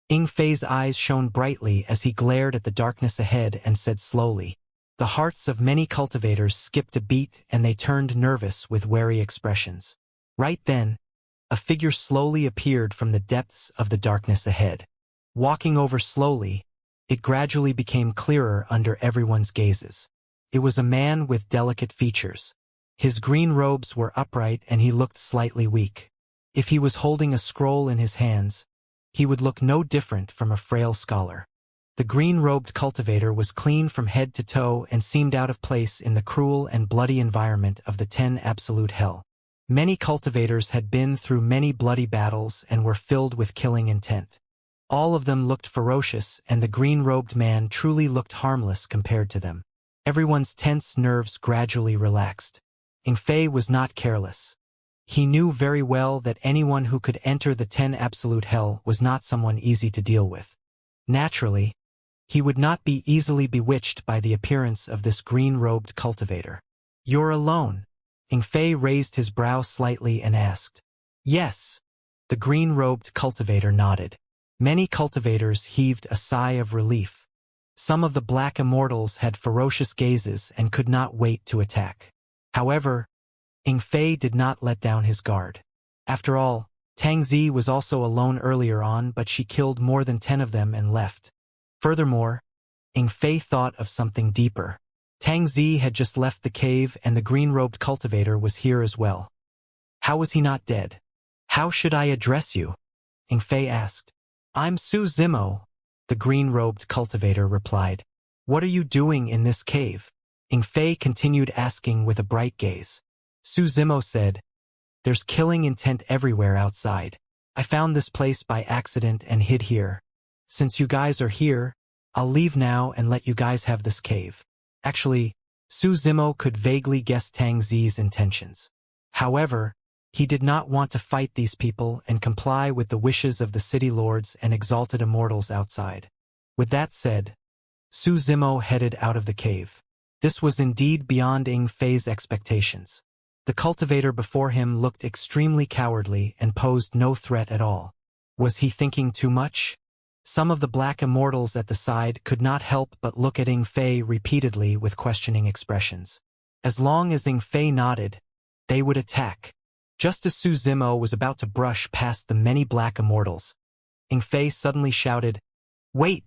Fei's eyes shone brightly as he glared at the darkness ahead and said slowly. The hearts of many cultivators skipped a beat and they turned nervous with wary expressions. Right then, a figure slowly appeared from the depths of the darkness ahead. Walking over slowly, it gradually became clearer under everyone's gazes. It was a man with delicate features. His green robes were upright and he looked slightly weak. If he was holding a scroll in his hands, he would look no different from a frail scholar. The green-robed cultivator was clean from head to toe and seemed out of place in the cruel and bloody environment of the 10 absolute hell. Many cultivators had been through many bloody battles and were filled with killing intent. All of them looked ferocious, and the green-robed man truly looked harmless compared to them. Everyone's tense nerves gradually relaxed. Fei was not careless. He knew very well that anyone who could enter the 10 absolute hell was not someone easy to deal with. Naturally, he would not be easily bewitched by the appearance of this green-robed cultivator. You're alone? Fei raised his brow slightly and asked. Yes. The green-robed cultivator nodded. Many cultivators heaved a sigh of relief. Some of the black immortals had ferocious gazes and could not wait to attack. However, Fei did not let down his guard. After all, Tang Zi was also alone earlier on, but she killed more than 10 of them and left. Furthermore, Fei thought of something deeper. Tang Zi had just left the cave and the green-robed cultivator was here as well. How was he not dead? How should I address you? Fei asked. I'm Su Zimo, the green-robed cultivator replied. What are you doing in this cave? Fei continued asking with a bright gaze. Su Zimo said, There's killing intent everywhere outside. I found this place by accident and hid here. Since you guys are here, I'll leave now and let you guys have this cave. Actually, Su Zimo could vaguely guess Tang Zi's intentions. However, he did not want to fight these people and comply with the wishes of the city lords and exalted immortals outside. With that said, Su Zimo headed out of the cave. This was indeed beyond Fei's expectations. The cultivator before him looked extremely cowardly and posed no threat at all. Was he thinking too much? Some of the black immortals at the side could not help but look at Fei repeatedly with questioning expressions. As long as Fei nodded, they would attack. Just as Su Zimo was about to brush past the many black immortals, Fei suddenly shouted, Wait!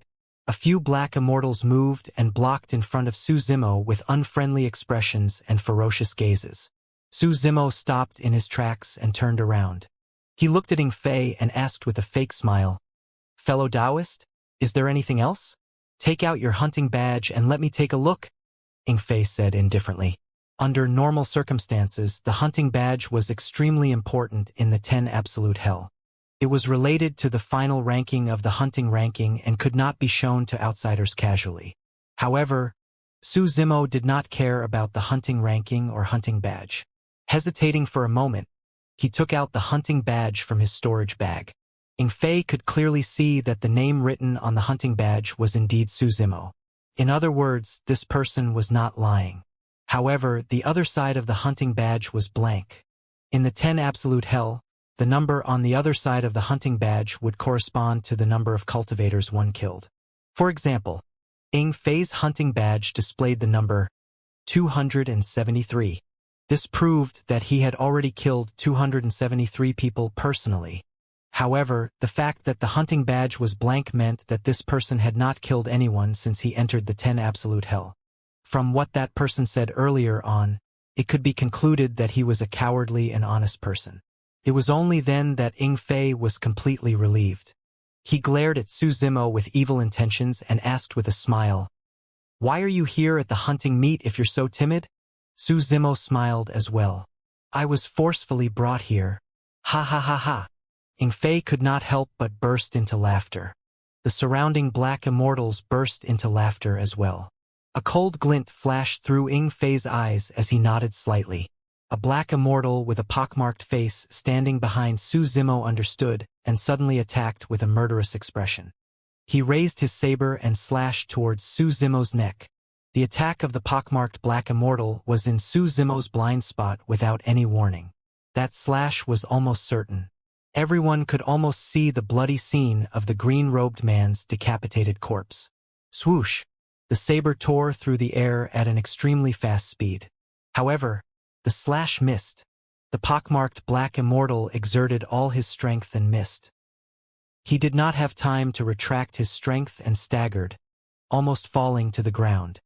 A few black immortals moved and blocked in front of Su Zimo with unfriendly expressions and ferocious gazes. Su Zimo stopped in his tracks and turned around. He looked at Fei and asked with a fake smile, Fellow Taoist, is there anything else? Take out your hunting badge and let me take a look, Fei said indifferently. Under normal circumstances, the hunting badge was extremely important in the 10 absolute hell. It was related to the final ranking of the hunting ranking and could not be shown to outsiders casually. However, Su Zimo did not care about the hunting ranking or hunting badge. Hesitating for a moment, he took out the hunting badge from his storage bag. Fei could clearly see that the name written on the hunting badge was indeed Su Zimo. In other words, this person was not lying. However, the other side of the hunting badge was blank. In the 10 absolute hell, the number on the other side of the hunting badge would correspond to the number of cultivators one killed. For example, Fei's hunting badge displayed the number 273. This proved that he had already killed 273 people personally. However, the fact that the hunting badge was blank meant that this person had not killed anyone since he entered the 10 absolute hell. From what that person said earlier on, it could be concluded that he was a cowardly and honest person. It was only then that Fei was completely relieved. He glared at Su Zimo with evil intentions and asked with a smile, Why are you here at the hunting meet if you're so timid? Su Zimo smiled as well. I was forcefully brought here. Ha ha ha ha. Inflate could not help but burst into laughter. The surrounding black immortals burst into laughter as well. A cold glint flashed through Inflate's eyes as he nodded slightly. A black immortal with a pockmarked face standing behind Su Zimo understood and suddenly attacked with a murderous expression. He raised his saber and slashed towards Su Zimo's neck. The attack of the pockmarked black immortal was in Su Zimo's blind spot without any warning. That slash was almost certain. Everyone could almost see the bloody scene of the green-robed man's decapitated corpse. Swoosh! The saber tore through the air at an extremely fast speed. However, the slash missed. The pockmarked black immortal exerted all his strength and missed. He did not have time to retract his strength and staggered, almost falling to the ground.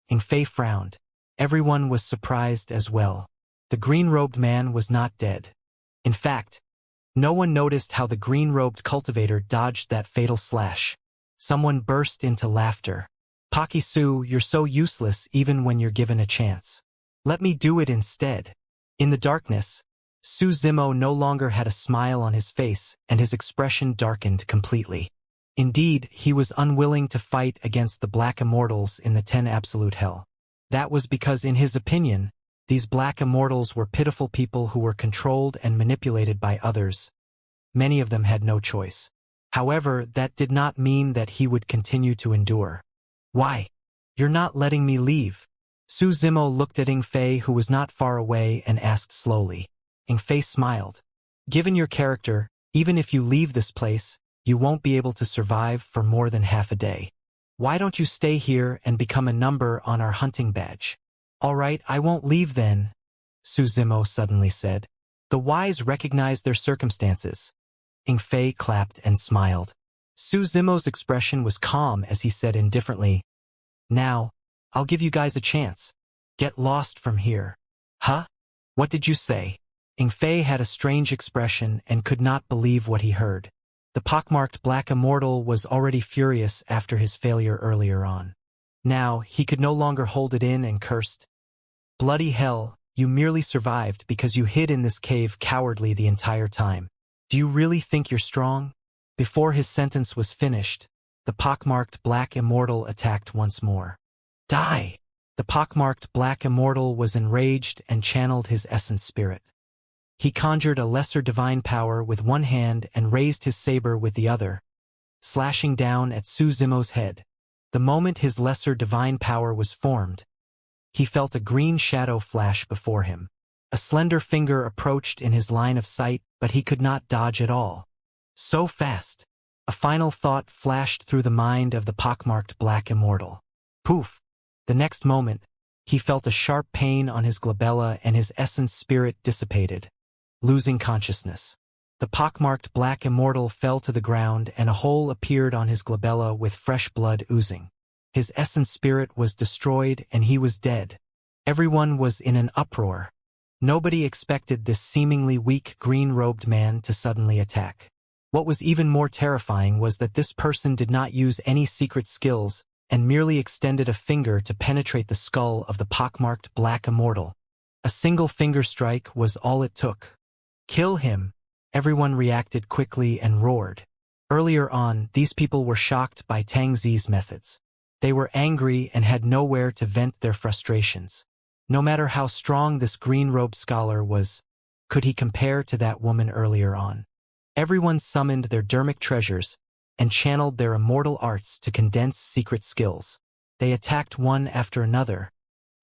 Inflate frowned. Everyone was surprised as well. The green-robed man was not dead. In fact, no one noticed how the green-robed cultivator dodged that fatal slash. Someone burst into laughter. Pocky Su, you're so useless even when you're given a chance. Let me do it instead. In the darkness, Su Zimo no longer had a smile on his face and his expression darkened completely. Indeed, he was unwilling to fight against the black immortals in the 10 absolute hell. That was because in his opinion, these black immortals were pitiful people who were controlled and manipulated by others. Many of them had no choice. However, that did not mean that he would continue to endure. Why? You're not letting me leave. Su Zimo looked at Inflate, who was not far away, and asked slowly. Inflate smiled. Given your character, even if you leave this place, you won't be able to survive for more than half a day. Why don't you stay here and become a number on our hunting badge? All right, I won't leave then, Su Zimo suddenly said. The wise recognize their circumstances. Inflate clapped and smiled. Su Zimo's expression was calm as he said indifferently, Now, I'll give you guys a chance. Get lost from here. Huh? What did you say? Inflate had a strange expression and could not believe what he heard. The pockmarked black immortal was already furious after his failure earlier on. Now, he could no longer hold it in and cursed. Bloody hell, you merely survived because you hid in this cave cowardly the entire time. Do you really think you're strong? Before his sentence was finished, the pockmarked black immortal attacked once more. Die! The pockmarked black immortal was enraged and channeled his essence spirit. He conjured a lesser divine power with one hand and raised his saber with the other, slashing down at Su Zimo's head. The moment his lesser divine power was formed, he felt a green shadow flash before him. A slender finger approached in his line of sight, but he could not dodge at all. So fast! A final thought flashed through the mind of the pockmarked black immortal. Poof! The next moment, he felt a sharp pain on his glabella and his essence spirit dissipated, losing consciousness. The pockmarked black immortal fell to the ground and a hole appeared on his glabella with fresh blood oozing. His essence spirit was destroyed and he was dead. Everyone was in an uproar. Nobody expected this seemingly weak green-robed man to suddenly attack. What was even more terrifying was that this person did not use any secret skills and merely extended a finger to penetrate the skull of the pockmarked black immortal. A single finger strike was all it took. Kill him! Everyone reacted quickly and roared. Earlier on, these people were shocked by Tang Zi's methods. They were angry and had nowhere to vent their frustrations. No matter how strong this green-robed scholar was, could he compare to that woman earlier on? Everyone summoned their dermic treasures and channeled their immortal arts to condense secret skills. They attacked one after another,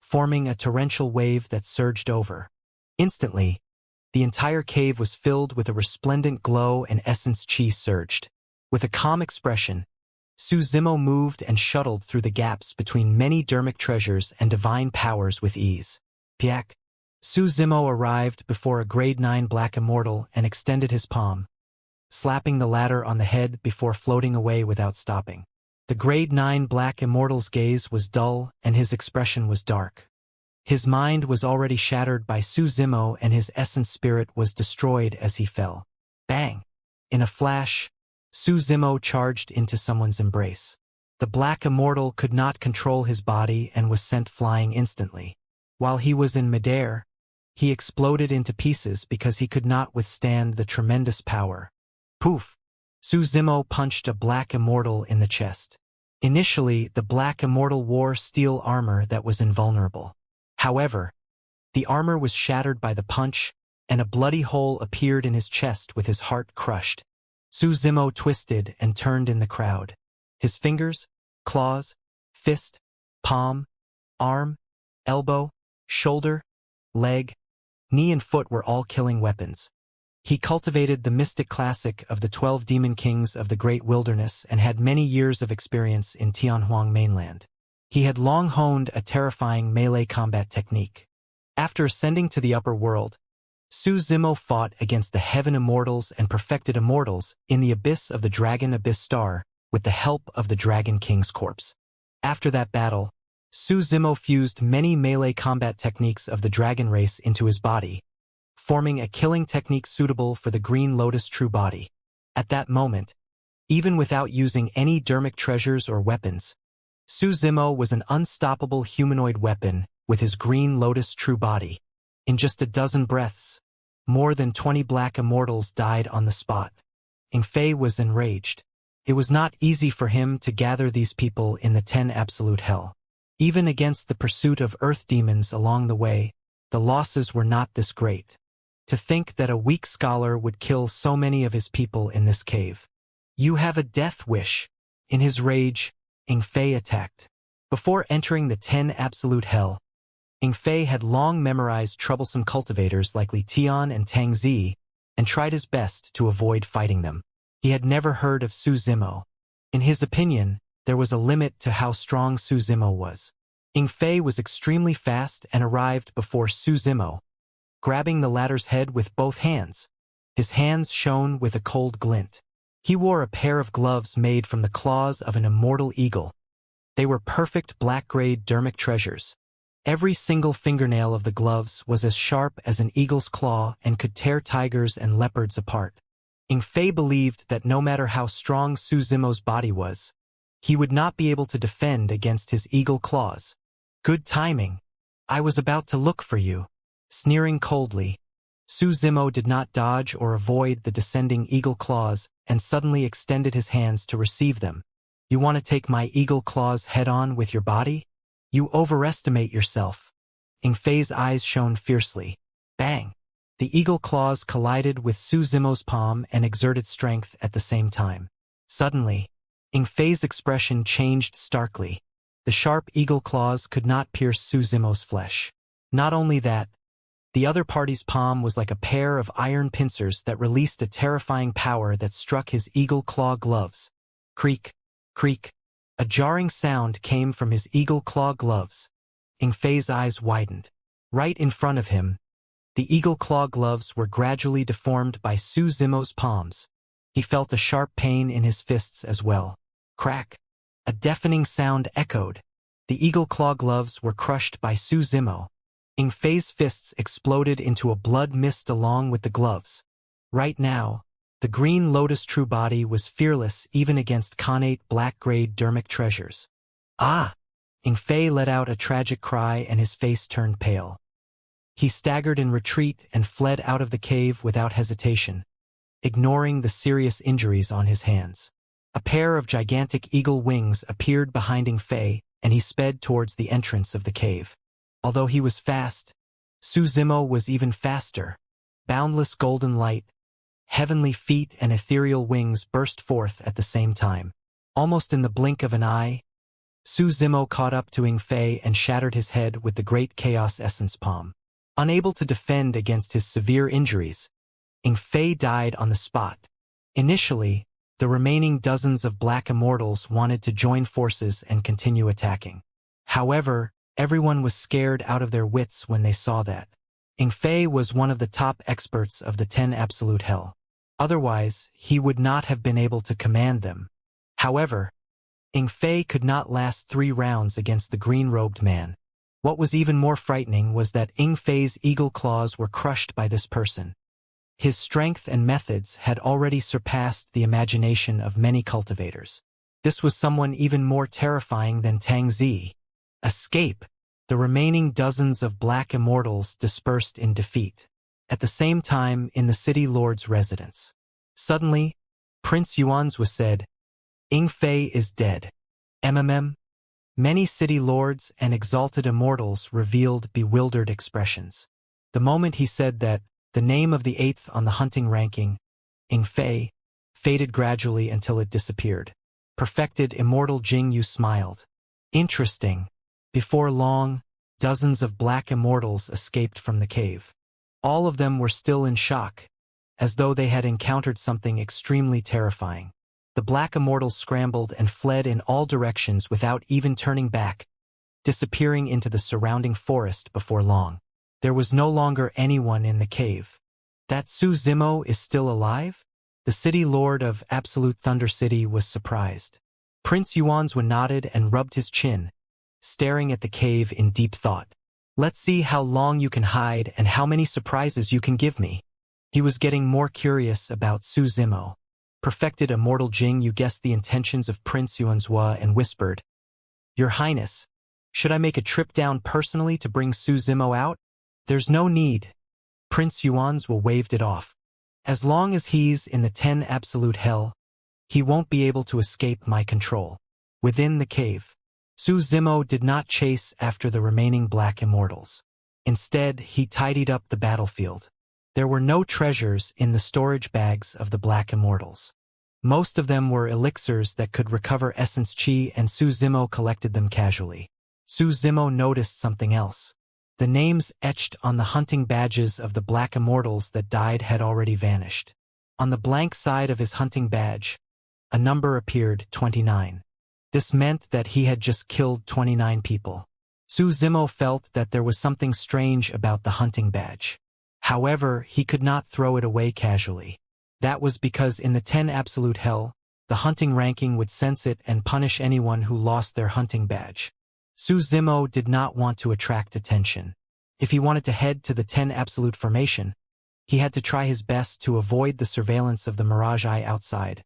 forming a torrential wave that surged over. Instantly, the entire cave was filled with a resplendent glow and essence chi surged. With a calm expression, Su Zimo moved and shuttled through the gaps between many dermic treasures and divine powers with ease. Piak! Su Zimo arrived before a grade 9 black immortal and extended his palm, slapping the latter on the head before floating away without stopping. The grade 9 black immortal's gaze was dull and his expression was dark. His mind was already shattered by Su Zimo and his essence spirit was destroyed as he fell. Bang! In a flash, Su Zimo charged into someone's embrace. The Black Immortal could not control his body and was sent flying instantly. While he was in midair, he exploded into pieces because he could not withstand the tremendous power. Poof! Su Zimo punched a Black Immortal in the chest. Initially, the Black Immortal wore steel armor that was invulnerable. However, the armor was shattered by the punch, and a bloody hole appeared in his chest with his heart crushed. Su Zimo twisted and turned in the crowd. His fingers, claws, fist, palm, arm, elbow, shoulder, leg, knee and foot were all killing weapons. He cultivated the mystic classic of the 12 demon kings of the great wilderness and had many years of experience in Tianhuang mainland. He had long honed a terrifying melee combat technique. After ascending to the upper world, Su Zimo fought against the heaven immortals and perfected immortals in the abyss of the Dragon Abyss Star with the help of the Dragon King's corpse. After that battle, Su Zimo fused many melee combat techniques of the dragon race into his body, forming a killing technique suitable for the Green Lotus true body. At that moment, even without using any dermic treasures or weapons, Su Zimo was an unstoppable humanoid weapon with his Green Lotus true body. In just a dozen breaths, more than 20 Black Immortals died on the spot. Inflate was enraged. It was not easy for him to gather these people in the 10 absolute hell. Even against the pursuit of earth demons along the way, the losses were not this great. To think that a weak scholar would kill so many of his people in this cave. You have a death wish. In his rage, Inflate attacked. Before entering the 10 absolute hell, Inflate had long memorized troublesome cultivators like Li Tian and Tang Zi and tried his best to avoid fighting them. He had never heard of Su Zimo. In his opinion, there was a limit to how strong Su Zimo was. Inflate was extremely fast and arrived before Su Zimo, grabbing the latter's head with both hands. His hands shone with a cold glint. He wore a pair of gloves made from the claws of an immortal eagle. They were perfect black-grade dermic treasures. Every single fingernail of the gloves was as sharp as an eagle's claw and could tear tigers and leopards apart. Inflate believed that no matter how strong Su Zimo's body was, he would not be able to defend against his eagle claws. Good timing. I was about to look for you. Sneering coldly, Su Zimo did not dodge or avoid the descending eagle claws and suddenly extended his hands to receive them. You want to take my eagle claws head-on with your body? You overestimate yourself. Inflate's eyes shone fiercely. Bang! The eagle claws collided with Su Zimo's palm and exerted strength at the same time. Suddenly, Inflate's expression changed starkly. The sharp eagle claws could not pierce Su Zimo's flesh. Not only that, the other party's palm was like a pair of iron pincers that released a terrifying power that struck his eagle claw gloves. Creak, creak. A jarring sound came from his eagle claw gloves. Inflate's eyes widened. Right in front of him, the eagle claw gloves were gradually deformed by Su Zimo's palms. He felt a sharp pain in his fists as well. Crack. A deafening sound echoed. The eagle claw gloves were crushed by Su Zimo. Inflate's fists exploded into a blood mist along with the gloves. Right now, the Green Lotus true body was fearless even against connate black-grade dermic treasures. Ah! Inflate let out a tragic cry and his face turned pale. He staggered in retreat and fled out of the cave without hesitation, ignoring the serious injuries on his hands. A pair of gigantic eagle wings appeared behind Inflate, and he sped towards the entrance of the cave. Although he was fast, Su Zimo was even faster. Boundless golden light, heavenly feet and ethereal wings burst forth at the same time. Almost in the blink of an eye, Su Zimo caught up to Inflate and shattered his head with the great chaos essence palm. Unable to defend against his severe injuries, Inflate died on the spot. Initially, the remaining dozens of Black Immortals wanted to join forces and continue attacking. However, everyone was scared out of their wits when they saw that Inflate was one of the top experts of the 10 absolute hell. Otherwise, he would not have been able to command them. However, Inflate could not last 3 rounds against the green-robed man. What was even more frightening was that Inflate's eagle claws were crushed by this person. His strength and methods had already surpassed the imagination of many cultivators. This was someone even more terrifying than Tang Zi. Escape! The remaining dozens of black immortals dispersed in defeat. At the same time, in the city lord's residence. Suddenly, Prince Yuan's was said, Inflate is dead. MMM. Many city lords and exalted immortals revealed bewildered expressions. The moment he said that, the name of the 8th on the hunting ranking, Inflate, faded gradually until it disappeared. Perfected Immortal Jingyu smiled. Interesting. Before long, dozens of black immortals escaped from the cave. All of them were still in shock, as though they had encountered something extremely terrifying. The black immortals scrambled and fled in all directions without even turning back, disappearing into the surrounding forest before long. There was no longer anyone in the cave. That Su Zimo is still alive? The city lord of Absolute Thunder City was surprised. Prince Yuanzhua nodded and rubbed his chin, staring at the cave in deep thought. Let's see how long you can hide and how many surprises you can give me. He was getting more curious about Su Zimo. Perfected Immortal Jing, you guessed the intentions of Prince Yuanzhua and whispered, Your Highness, should I make a trip down personally to bring Su Zimo out? There's no need. Prince Yuanzhua waved it off. As long as he's in the 10 absolute hell, he won't be able to escape my control. Within the cave, Su Zimo did not chase after the remaining black immortals. Instead, he tidied up the battlefield. There were no treasures in the storage bags of the black immortals. Most of them were elixirs that could recover essence chi, and Su Zimo collected them casually. Su Zimo noticed something else. The names etched on the hunting badges of the black immortals that died had already vanished. On the blank side of his hunting badge, a number appeared, 29. This meant that he had just killed 29 people. Su Zimo felt that there was something strange about the hunting badge. However, he could not throw it away casually. That was because in the 10 absolute hell, the hunting ranking would sense it and punish anyone who lost their hunting badge. Su Zimo did not want to attract attention. If he wanted to head to the 10 absolute formation, he had to try his best to avoid the surveillance of the Mirage Eye outside.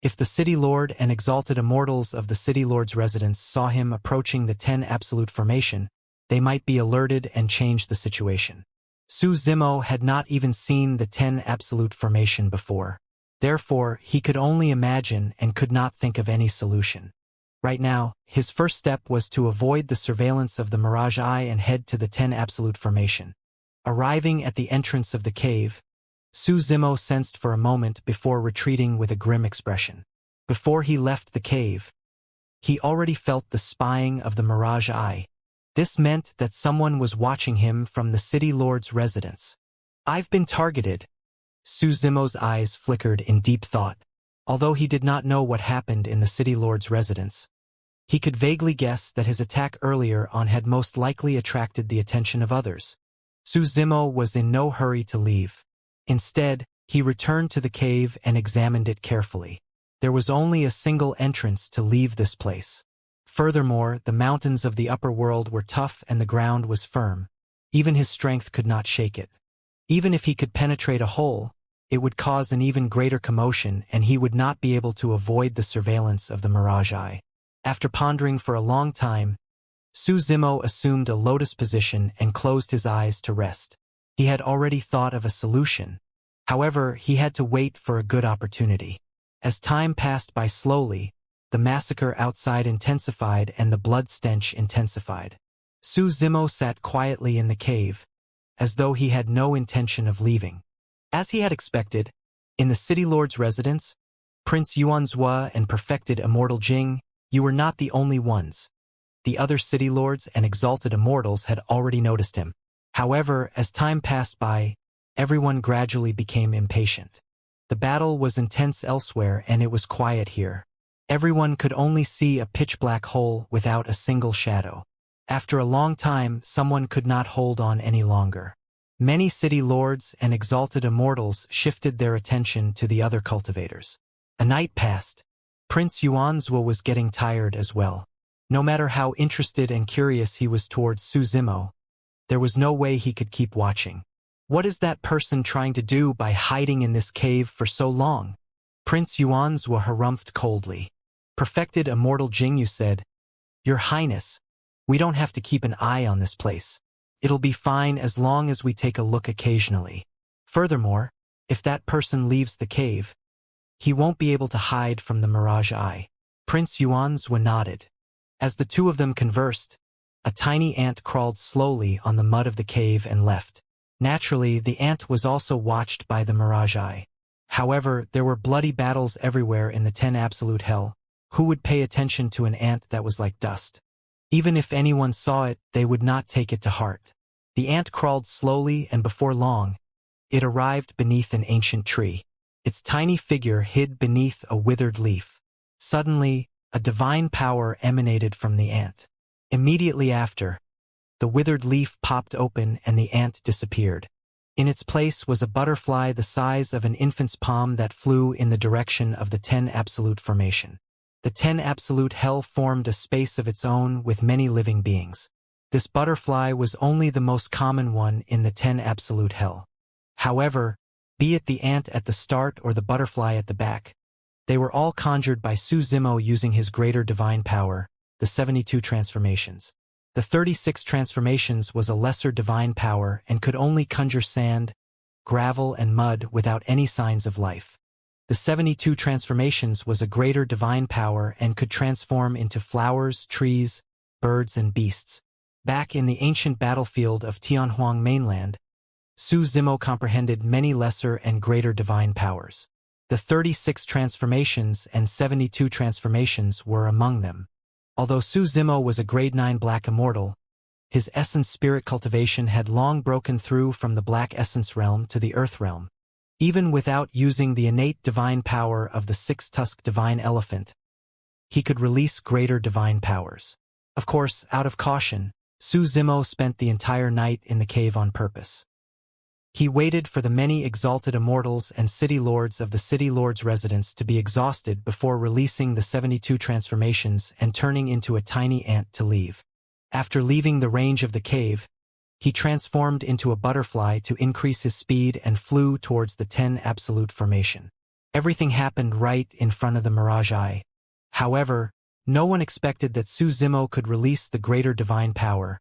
If the City Lord and exalted immortals of the City Lord's residence saw him approaching the 10 absolute formation, they might be alerted and change the situation. Su Zimo had not even seen the 10 absolute formation before. Therefore, he could only imagine and could not think of any solution. Right now, his first step was to avoid the surveillance of the Mirage Eye and head to the 10 absolute formation. Arriving at the entrance of the cave, Su Zimo sensed for a moment before retreating with a grim expression. Before he left the cave, he already felt the spying of the Mirage Eye. This meant that someone was watching him from the City Lord's residence. I've been targeted. Su Zimo's eyes flickered in deep thought. Although he did not know what happened in the City Lord's residence, he could vaguely guess that his attack earlier on had most likely attracted the attention of others. Su Zimo was in no hurry to leave. Instead, he returned to the cave and examined it carefully. There was only a single entrance to leave this place. Furthermore, the mountains of the upper world were tough and the ground was firm. Even his strength could not shake it. Even if he could penetrate a hole, it would cause an even greater commotion and he would not be able to avoid the surveillance of the Mirage Eye. After pondering for a long time, Su Zimo assumed a lotus position and closed his eyes to rest. He had already thought of a solution. However, he had to wait for a good opportunity. As time passed by slowly, the massacre outside intensified and the blood stench intensified. Su Zimo sat quietly in the cave, as though he had no intention of leaving. As he had expected, in the City Lord's residence, Prince Yuanzhua and perfected Immortal Jing, you were not the only ones. The other City Lords and exalted immortals had already noticed him. However, as time passed by, everyone gradually became impatient. The battle was intense elsewhere and it was quiet here. Everyone could only see a pitch-black hole without a single shadow. After a long time, someone could not hold on any longer. Many city lords and exalted immortals shifted their attention to the other cultivators. A night passed. Prince Yuanzhua was getting tired as well. No matter how interested and curious he was towards Su Zimo, there was no way he could keep watching. What is that person trying to do by hiding in this cave for so long? Prince Yuanzhua harumphed coldly. Perfected Immortal Jingyu said, "Your Highness, we don't have to keep an eye on this place. It'll be fine as long as we take a look occasionally. Furthermore, if that person leaves the cave, he won't be able to hide from the Mirage Eye." Prince Yuanzhua nodded. As the two of them conversed, a tiny ant crawled slowly on the mud of the cave and left. Naturally, the ant was also watched by the Mirage Eye. However, there were bloody battles everywhere in the 10 Absolute Hell. Who would pay attention to an ant that was like dust? Even if anyone saw it, they would not take it to heart. The ant crawled slowly, and before long, it arrived beneath an ancient tree. Its tiny figure hid beneath a withered leaf. Suddenly, a divine power emanated from the ant. Immediately after, the withered leaf popped open and the ant disappeared. In its place was a butterfly the size of an infant's palm that flew in the direction of the 10 Absolute Formation. The 10 Absolute Hell formed a space of its own with many living beings. This butterfly was only the most common one in the 10 Absolute Hell. However, be it the ant at the start or the butterfly at the back, they were all conjured by Su Zimo using his greater divine power, the 72 transformations. The 36 transformations was a lesser divine power and could only conjure sand, gravel, and mud without any signs of life. The 72 transformations was a greater divine power and could transform into flowers, trees, birds, and beasts. Back in the ancient battlefield of Tianhuang mainland, Su Zimo comprehended many lesser and greater divine powers. The 36 transformations and 72 transformations were among them. Although Su Zimo was a grade 9 Black Immortal, his essence spirit cultivation had long broken through from the Black Essence realm to the Earth realm. Even without using the innate divine power of the six-tusked divine elephant, he could release greater divine powers. Of course, out of caution, Su Zimo spent the entire night in the cave on purpose. He waited for the many exalted immortals and city lords of the city lord's residence to be exhausted before releasing the 72 transformations and turning into a tiny ant to leave. After leaving the range of the cave, he transformed into a butterfly to increase his speed and flew towards the 10 Absolute Formation. Everything happened right in front of the Mirage Eye. However, no one expected that Su Zimo could release the greater divine power,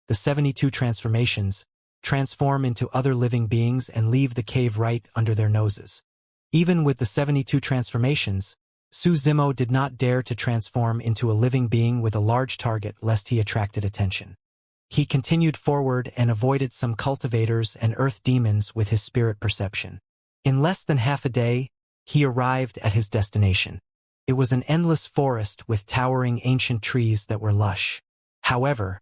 the 72 transformations, transform into other living beings and leave the cave right under their noses. Even with the 72 transformations, Su Zimo did not dare to transform into a living being with a large target lest he attracted attention. He continued forward and avoided some cultivators and earth demons with his spirit perception. In less than half a day, he arrived at his destination. It was an endless forest with towering ancient trees that were lush. However,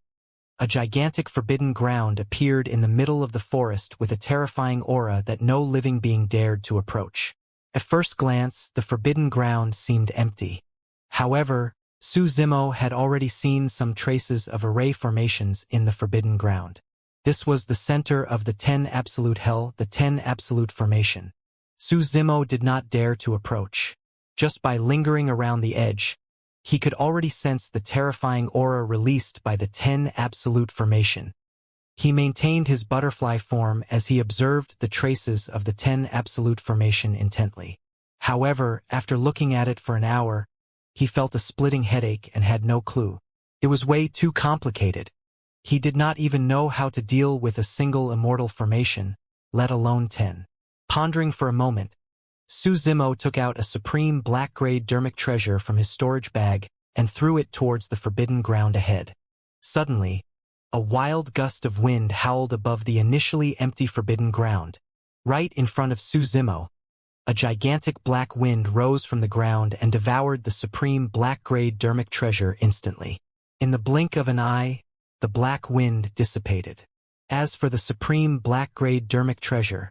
a gigantic forbidden ground appeared in the middle of the forest with a terrifying aura that no living being dared to approach. At first glance, the forbidden ground seemed empty. However, Su Zimo had already seen some traces of array formations in the forbidden ground. This was the center of the 10 Absolute Hell, the 10 Absolute Formation. Su Zimo did not dare to approach. Just by lingering around the edge, he could already sense the terrifying aura released by the 10 Absolute Formation. He maintained his butterfly form as he observed the traces of the 10 Absolute Formation intently. However, after looking at it for an hour, he felt a splitting headache and had no clue. It was way too complicated. He did not even know how to deal with a single immortal formation, let alone 10. Pondering for a moment, Su Zimo took out a supreme black-grade dermic treasure from his storage bag and threw it towards the forbidden ground ahead. Suddenly, a wild gust of wind howled above the initially empty forbidden ground. Right in front of Su Zimo, a gigantic black wind rose from the ground and devoured the supreme black-grade dermic treasure instantly. In the blink of an eye, the black wind dissipated. As for the supreme black-grade dermic treasure,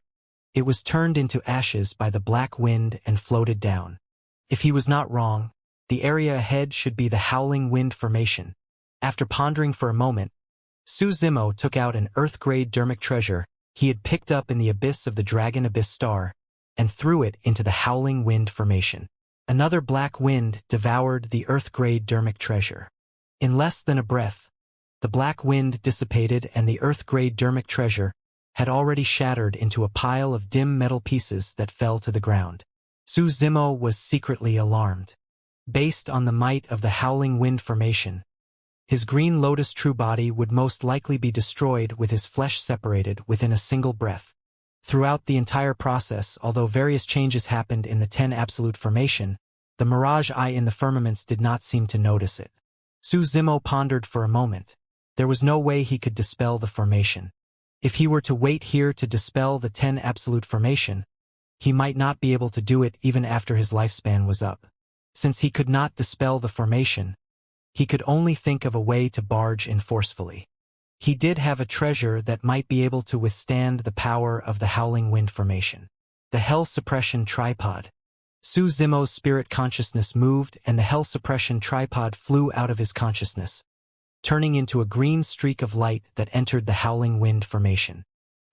it was turned into ashes by the black wind and floated down. If he was not wrong, the area ahead should be the Howling Wind Formation. After pondering for a moment, Su Zimo took out an earth-grade dermic treasure he had picked up in the abyss of the Dragon Abyss Star and threw it into the Howling Wind Formation. Another black wind devoured the earth-grade dermic treasure. In less than a breath, the black wind dissipated and the earth-grade dermic treasure had already shattered into a pile of dim metal pieces that fell to the ground. Su Zimo was secretly alarmed. Based on the might of the Howling Wind Formation, his Green Lotus true body would most likely be destroyed with his flesh separated within a single breath. Throughout the entire process, although various changes happened in the 10 Absolute Formation, the mirage eye in the firmaments did not seem to notice it. Su Zimo pondered for a moment. There was no way he could dispel the formation. If he were to wait here to dispel the 10 Absolute Formation, he might not be able to do it even after his lifespan was up. Since he could not dispel the formation, he could only think of a way to barge in forcefully. He did have a treasure that might be able to withstand the power of the Howling Wind Formation. The Hell Suppression Tripod. Su Zimo's spirit consciousness moved and the Hell Suppression Tripod flew out of his consciousness, turning into a green streak of light that entered the Howling Wind Formation.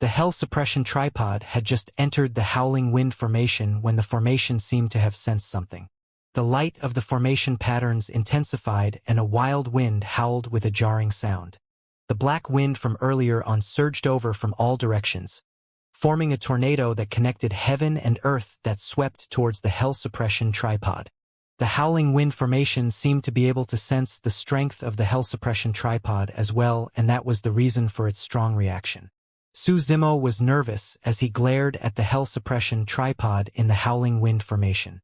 The Hell Suppression Tripod had just entered the Howling Wind Formation when the formation seemed to have sensed something. The light of the formation patterns intensified and a wild wind howled with a jarring sound. The black wind from earlier on surged over from all directions, forming a tornado that connected heaven and earth that swept towards the Hell Suppression Tripod. The Howling Wind Formation seemed to be able to sense the strength of the Hell Suppression Tripod as well, and that was the reason for its strong reaction. Su Zimo was nervous as he glared at the Hell Suppression Tripod in the Howling Wind Formation.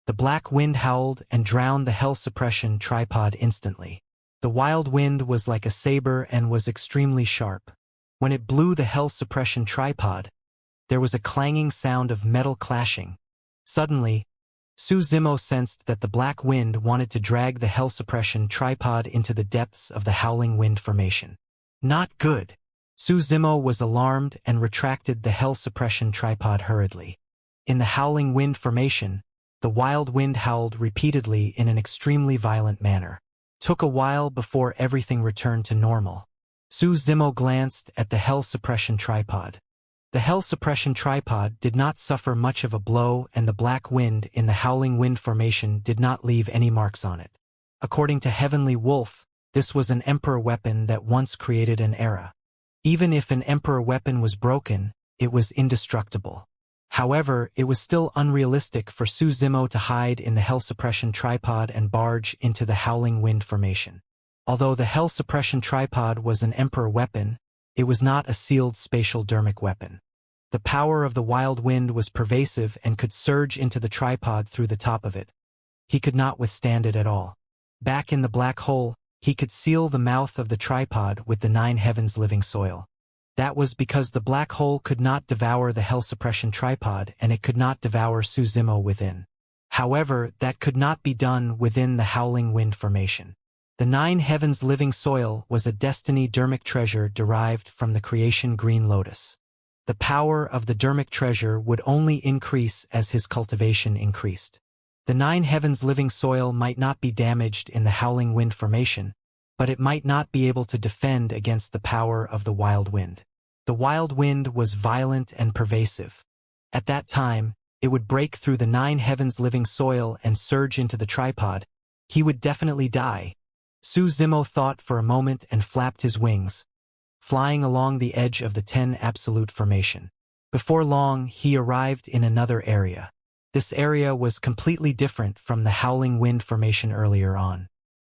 The black wind howled and drowned the Hell Suppression Tripod instantly. The wild wind was like a saber and was extremely sharp. When it blew the Hell Suppression Tripod, there was a clanging sound of metal clashing. Suddenly, Su Zimo sensed that the black wind wanted to drag the Hell Suppression Tripod into the depths of the Howling Wind Formation. Not good. Su Zimo was alarmed and retracted the Hell Suppression Tripod hurriedly. In the Howling Wind Formation, the wild wind howled repeatedly in an extremely violent manner. Took a while before everything returned to normal. Su Zimo glanced at the Hell Suppression Tripod. The Hell Suppression Tripod did not suffer much of a blow and the black wind in the Howling Wind Formation did not leave any marks on it. According to Heavenly Wolf, this was an Emperor weapon that once created an era. Even if an Emperor weapon was broken, it was indestructible. However, it was still unrealistic for Su Zimo to hide in the Hell Suppression Tripod and barge into the Howling Wind Formation. Although the Hell Suppression Tripod was an Emperor weapon, it was not a sealed spatial dermic weapon. The power of the wild wind was pervasive and could surge into the tripod through the top of it. He could not withstand it at all. Back in the black hole, he could seal the mouth of the tripod with the 9 heavens living soil. That was because the black hole could not devour the Hell Suppression Tripod and it could not devour Su Zimo within. However, that could not be done within the Howling Wind Formation. The 9 heavens living soil was a destiny dermic treasure derived from the creation Green Lotus. The power of the dermic treasure would only increase as his cultivation increased. The 9 heavens living soil might not be damaged in the Howling Wind Formation, but it might not be able to defend against the power of the wild wind. The wild wind was violent and pervasive. At that time, it would break through the 9 heavens living soil and surge into the tripod. He would definitely die. Su Zimo thought for a moment and flapped his wings, flying along the edge of the 10 Absolute Formation. Before long, he arrived in another area. This area was completely different from the Howling Wind Formation earlier on.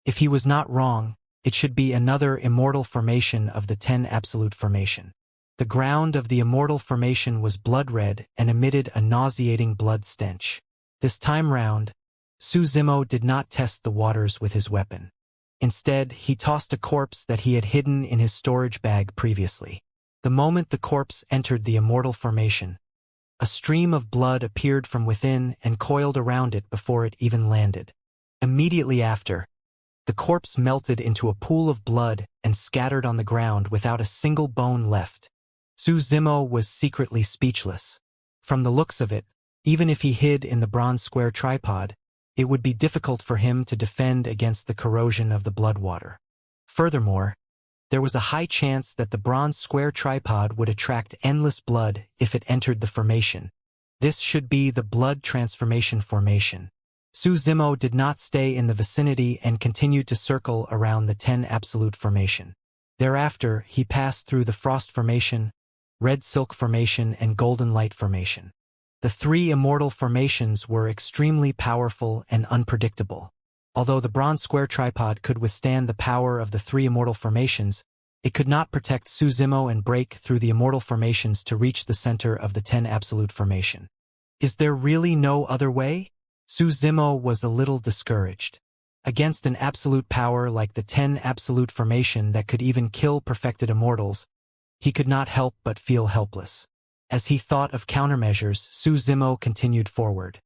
If he was not wrong, it should be another Immortal Formation of the 10 Absolute Formation. The ground of the Immortal Formation was blood-red and emitted a nauseating blood stench. This time round, Su Zimo did not test the waters with his weapon. Instead, he tossed a corpse that he had hidden in his storage bag previously. The moment the corpse entered the Immortal Formation, a stream of blood appeared from within and coiled around it before it even landed. Immediately after, the corpse melted into a pool of blood and scattered on the ground without a single bone left. Su Zimo was secretly speechless. From the looks of it, even if he hid in the bronze square tripod, it would be difficult for him to defend against the corrosion of the blood water. Furthermore, there was a high chance that the bronze square tripod would attract endless blood if it entered the formation. This should be the blood transformation formation. Su Zimo did not stay in the vicinity and continued to circle around the 10 Absolute Formation. Thereafter, he passed through the Frost Formation, Red Silk Formation, and Golden Light Formation. The 3 Immortal Formations were extremely powerful and unpredictable. Although the bronze square tripod could withstand the power of the three immortal formations, it could not protect Su Zimo and break through the immortal formations to reach the center of the 10 absolute formation. Is there really no other way? Su Zimo was a little discouraged. Against an absolute power like the 10 absolute formation that could even kill perfected immortals, he could not help but feel helpless. As he thought of countermeasures, Su Zimo continued forward.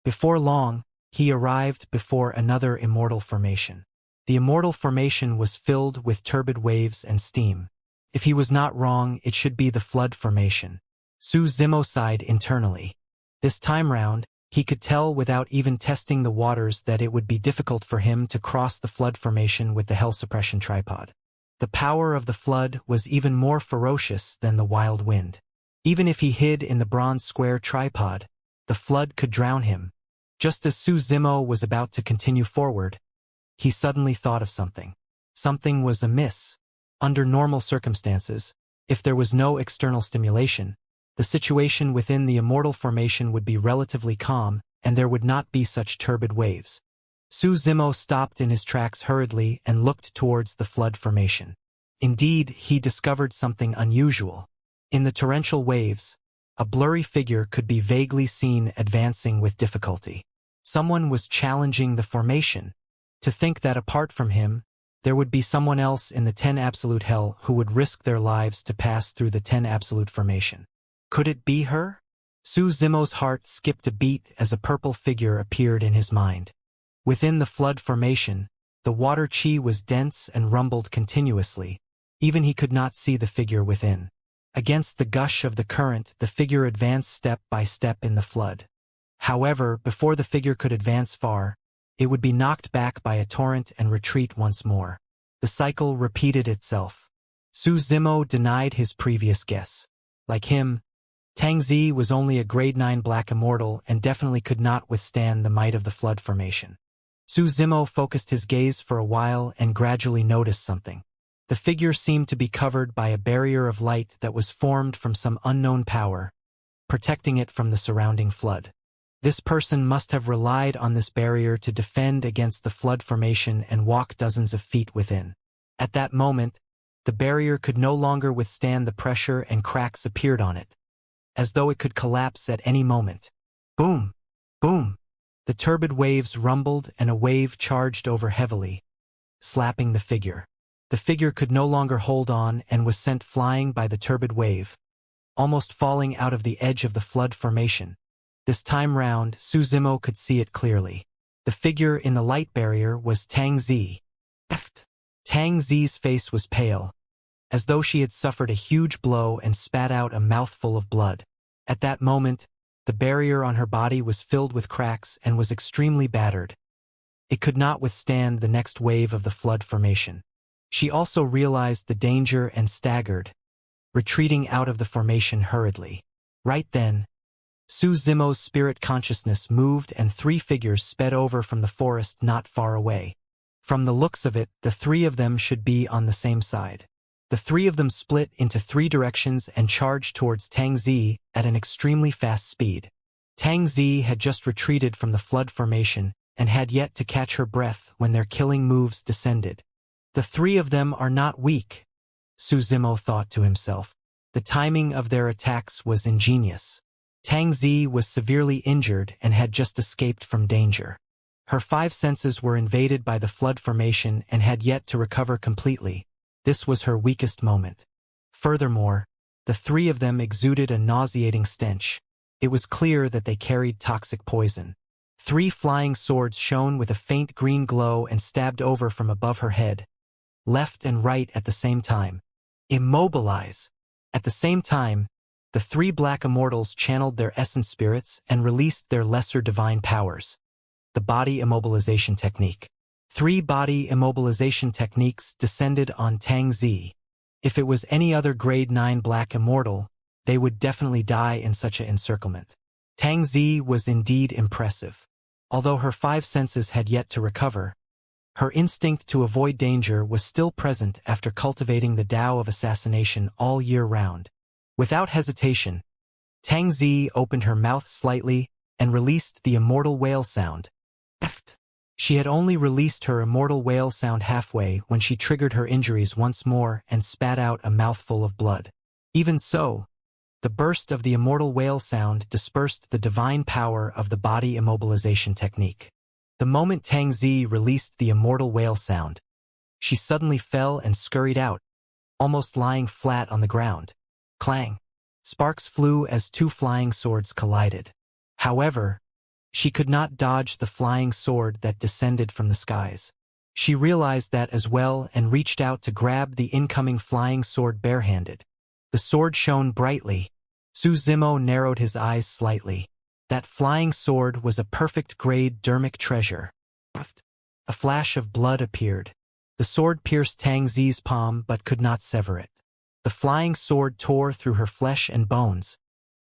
Before long, he arrived before another immortal formation. The immortal formation was filled with turbid waves and steam. If he was not wrong, it should be the flood formation. Su Zimo sighed internally. This time round, he could tell without even testing the waters that it would be difficult for him to cross the flood formation with the hell suppression tripod. The power of the flood was even more ferocious than the wild wind. Even if he hid in the bronze square tripod, the flood could drown him. Just as Su Zimo was about to continue forward, he suddenly thought of something. Something was amiss. Under normal circumstances, if there was no external stimulation, the situation within the immortal formation would be relatively calm, and there would not be such turbid waves. Su Zimo stopped in his tracks hurriedly and looked towards the flood formation. Indeed, he discovered something unusual. In the torrential waves, a blurry figure could be vaguely seen advancing with difficulty. Someone was challenging the formation. To think that apart from him, there would be someone else in the 10 absolute hell who would risk their lives to pass through the 10 absolute formation. Could it be her? Su Zimo's heart skipped a beat as a purple figure appeared in his mind. Within the flood formation, the water chi was dense and rumbled continuously. Even he could not see the figure within. Against the gush of the current, the figure advanced step by step in the flood. However, before the figure could advance far, it would be knocked back by a torrent and retreat once more. The cycle repeated itself. Su Zimo denied his previous guess. Like him, Tang Zi was only a grade 9 black immortal and definitely could not withstand the might of the flood formation. Su Zimo focused his gaze for a while and gradually noticed something. The figure seemed to be covered by a barrier of light that was formed from some unknown power, protecting it from the surrounding flood. This person must have relied on this barrier to defend against the flood formation and walk dozens of feet within. At that moment, the barrier could no longer withstand the pressure and cracks appeared on it, as though it could collapse at any moment. Boom! Boom! The turbid waves rumbled and a wave charged over heavily, slapping the figure. The figure could no longer hold on and was sent flying by the turbid wave, almost falling out of the edge of the flood formation. This time round, Su Zimo could see it clearly. The figure in the light barrier was Tang Zi. Tang Zi's face was pale, as though she had suffered a huge blow and spat out a mouthful of blood. At that moment, the barrier on her body was filled with cracks and was extremely battered. It could not withstand the next wave of the flood formation. She also realized the danger and staggered, retreating out of the formation hurriedly. Right then, Su Zimo's spirit consciousness moved and three figures sped over from the forest not far away. From the looks of it, the three of them should be on the same side. The three of them split into three directions and charged towards Tang Zi at an extremely fast speed. Tang Zi had just retreated from the flood formation and had yet to catch her breath when their killing moves descended. The three of them are not weak, Su Zimo thought to himself. The timing of their attacks was ingenious. Tang Zi was severely injured and had just escaped from danger. Her five senses were invaded by the flood formation and had yet to recover completely. This was her weakest moment. Furthermore, the three of them exuded a nauseating stench. It was clear that they carried toxic poison. Three flying swords shone with a faint green glow and stabbed over from above her head, left and right at the same time. Immobilize! At the same time, the three black immortals channeled their essence spirits and released their lesser divine powers. The body immobilization technique. 3 body immobilization techniques descended on Tang Zi. If it was any other grade 9 black immortal, they would definitely die in such an encirclement. Tang Zi was indeed impressive. Although her 5 senses had yet to recover, her instinct to avoid danger was still present after cultivating the Tao of assassination all year round. Without hesitation, Tang Zi opened her mouth slightly and released the immortal whale sound. She had only released her immortal wail sound halfway when she triggered her injuries once more and spat out a mouthful of blood. Even so, the burst of the immortal wail sound dispersed the divine power of the body immobilization technique. The moment Tang Zi released the immortal wail sound, she suddenly fell and scurried out, almost lying flat on the ground. Clang! Sparks flew as two flying swords collided. However, she could not dodge the flying sword that descended from the skies. She realized that as well and reached out to grab the incoming flying sword barehanded. The sword shone brightly. Su Zimo narrowed his eyes slightly. That flying sword was a perfect grade dermic treasure. A flash of blood appeared. The sword pierced Tang Zi's palm but could not sever it. The flying sword tore through her flesh and bones,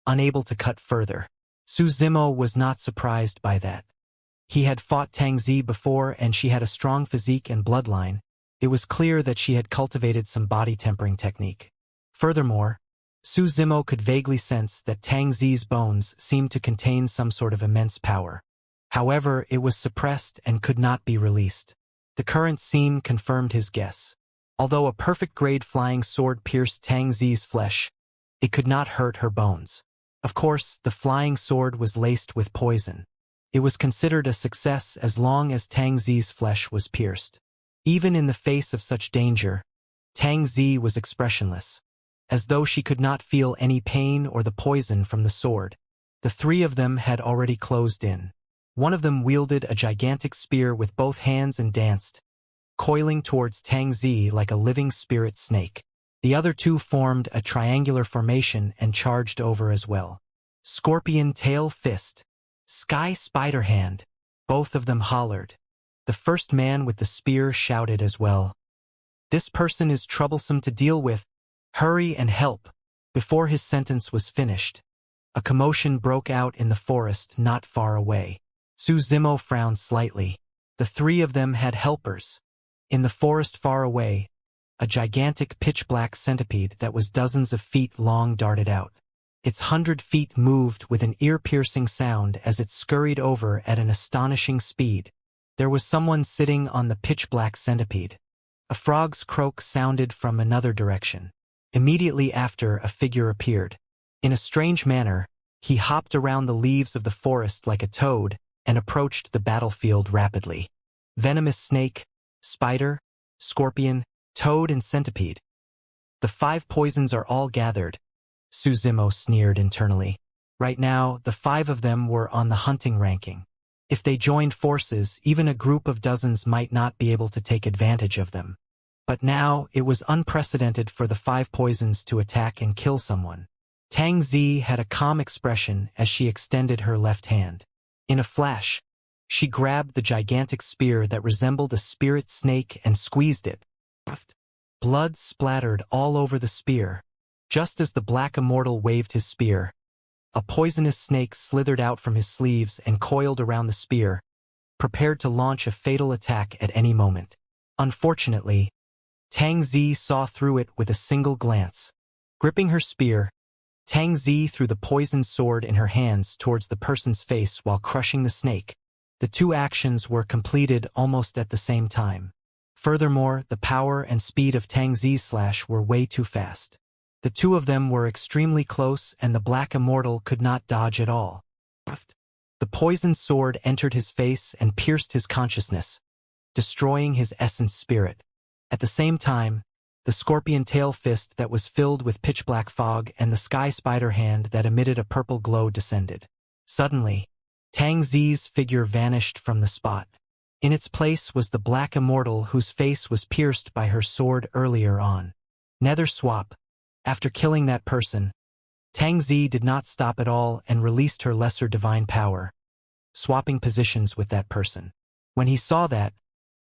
unable to cut further. Su Zimo was not surprised by that. He had fought Tang Zi before and she had a strong physique and bloodline. It was clear that she had cultivated some body tempering technique. Furthermore, Su Zimo could vaguely sense that Tang Zi's bones seemed to contain some sort of immense power. However, it was suppressed and could not be released. The current scene confirmed his guess. Although a perfect-grade flying sword pierced Tang Zi's flesh, it could not hurt her bones. Of course, the flying sword was laced with poison. It was considered a success as long as Tang Zi's flesh was pierced. Even in the face of such danger, Tang Zi was expressionless, as though she could not feel any pain or the poison from the sword. The three of them had already closed in. One of them wielded a gigantic spear with both hands and danced, coiling towards Tang Zi like a living spirit snake. The other two formed a triangular formation and charged over as well. Scorpion tail fist. Sky spider hand. Both of them hollered. The first man with the spear shouted as well. This person is troublesome to deal with. Hurry and help. Before his sentence was finished, a commotion broke out in the forest not far away. Su Zimo frowned slightly. The three of them had helpers. In the forest far away, a gigantic pitch-black centipede that was dozens of feet long darted out. Its 100 feet moved with an ear-piercing sound as it scurried over at an astonishing speed. There was someone sitting on the pitch-black centipede. A frog's croak sounded from another direction. Immediately after, a figure appeared. In a strange manner, he hopped around the leaves of the forest like a toad and approached the battlefield rapidly. Venomous snake, spider, scorpion, toad and centipede. The 5 poisons are all gathered, Su Zimo sneered internally. Right now, the 5 of them were on the hunting ranking. If they joined forces, even a group of dozens might not be able to take advantage of them. But now, it was unprecedented for the 5 poisons to attack and kill someone. Tang Zi had a calm expression as she extended her left hand. In a flash, she grabbed the gigantic spear that resembled a spirit snake and squeezed it. Blood splattered all over the spear. Just as the Black Immortal waved his spear, a poisonous snake slithered out from his sleeves and coiled around the spear, prepared to launch a fatal attack at any moment. Unfortunately, Tang Zi saw through it with a single glance. Gripping her spear, Tang Zi threw the poisoned sword in her hands towards the person's face while crushing the snake. The 2 actions were completed almost at the same time. Furthermore, the power and speed of Tang Zi's slash were way too fast. The 2 of them were extremely close and the Black Immortal could not dodge at all. The poisoned sword entered his face and pierced his consciousness, destroying his essence spirit. At the same time, the scorpion tail fist that was filled with pitch-black fog and the sky spider hand that emitted a purple glow descended. Suddenly, Tang Zi's figure vanished from the spot. In its place was the Black Immortal whose face was pierced by her sword earlier on. Nether swap. After killing that person, Tang Zi did not stop at all and released her lesser divine power, swapping positions with that person. When he saw that,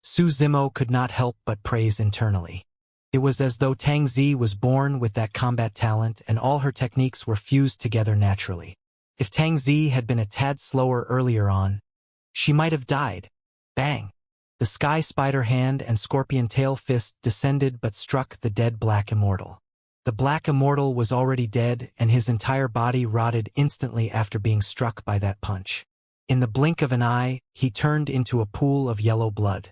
Su Zimo could not help but praise internally. It was as though Tang Zi was born with that combat talent and all her techniques were fused together naturally. If Tang Zi had been a tad slower earlier on, she might have died. Bang! The sky spider hand and scorpion tail fist descended but struck the dead Black Immortal. The Black Immortal was already dead and his entire body rotted instantly after being struck by that punch. In the blink of an eye, he turned into a pool of yellow blood.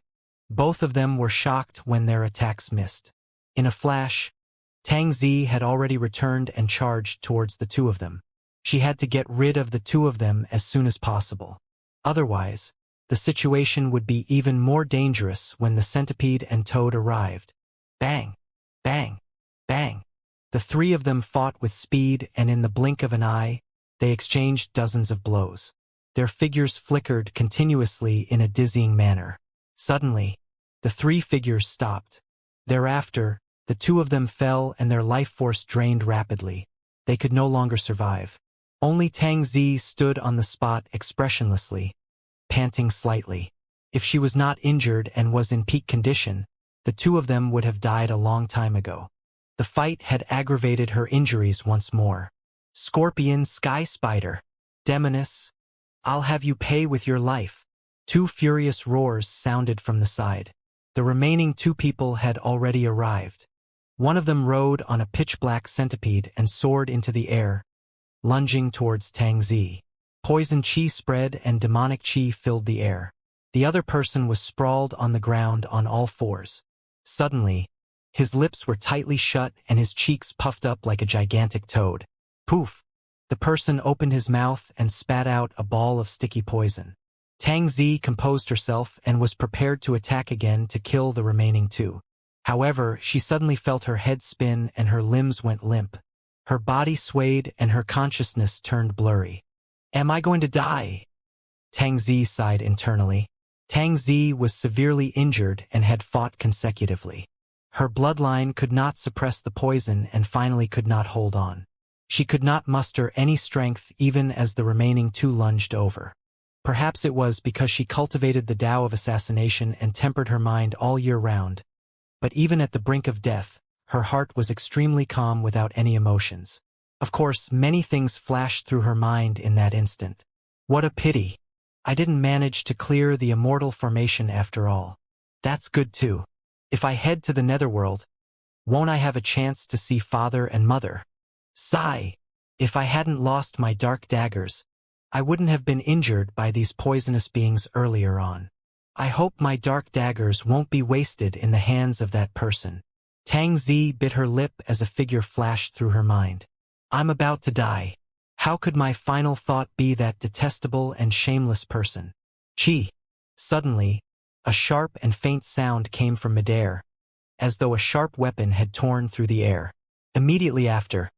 Both of them were shocked when their attacks missed. In a flash, Tang Zi had already returned and charged towards the two of them. She had to get rid of the two of them as soon as possible. Otherwise, the situation would be even more dangerous when the centipede and toad arrived. Bang! Bang! Bang! The three of them fought with speed, and in the blink of an eye, they exchanged dozens of blows. Their figures flickered continuously in a dizzying manner. Suddenly, the three figures stopped. Thereafter, the two of them fell and their life force drained rapidly. They could no longer survive. Only Tang Zi stood on the spot expressionlessly, panting slightly. If she was not injured and was in peak condition, the two of them would have died a long time ago. The fight had aggravated her injuries once more. Scorpion Sky Spider! Demoness! I'll have you pay with your life! Two furious roars sounded from the side. The remaining two people had already arrived. One of them rode on a pitch-black centipede and soared into the air, lunging towards Tang Zi. Poison chi spread and demonic chi filled the air. The other person was sprawled on the ground on all fours. Suddenly, his lips were tightly shut and his cheeks puffed up like a gigantic toad. Poof! The person opened his mouth and spat out a ball of sticky poison. Tang Zi composed herself and was prepared to attack again to kill the remaining two. However, she suddenly felt her head spin and her limbs went limp. Her body swayed and her consciousness turned blurry. Am I going to die? Tang Zi sighed internally. Tang Zi was severely injured and had fought consecutively. Her bloodline could not suppress the poison and finally could not hold on. She could not muster any strength even as the remaining two lunged over. Perhaps it was because she cultivated the Tao of assassination and tempered her mind all year round. But even at the brink of death, her heart was extremely calm without any emotions. Of course, many things flashed through her mind in that instant. What a pity! I didn't manage to clear the immortal formation after all. That's good too. If I head to the netherworld, won't I have a chance to see father and mother? Sigh! If I hadn't lost my dark daggers, I wouldn't have been injured by these poisonous beings earlier on. I hope my dark daggers won't be wasted in the hands of that person. Tang Zi bit her lip as a figure flashed through her mind. I'm about to die. How could my final thought be that detestable and shameless person? Chi! Suddenly, a sharp and faint sound came from midair, as though a sharp weapon had torn through the air. Immediately after,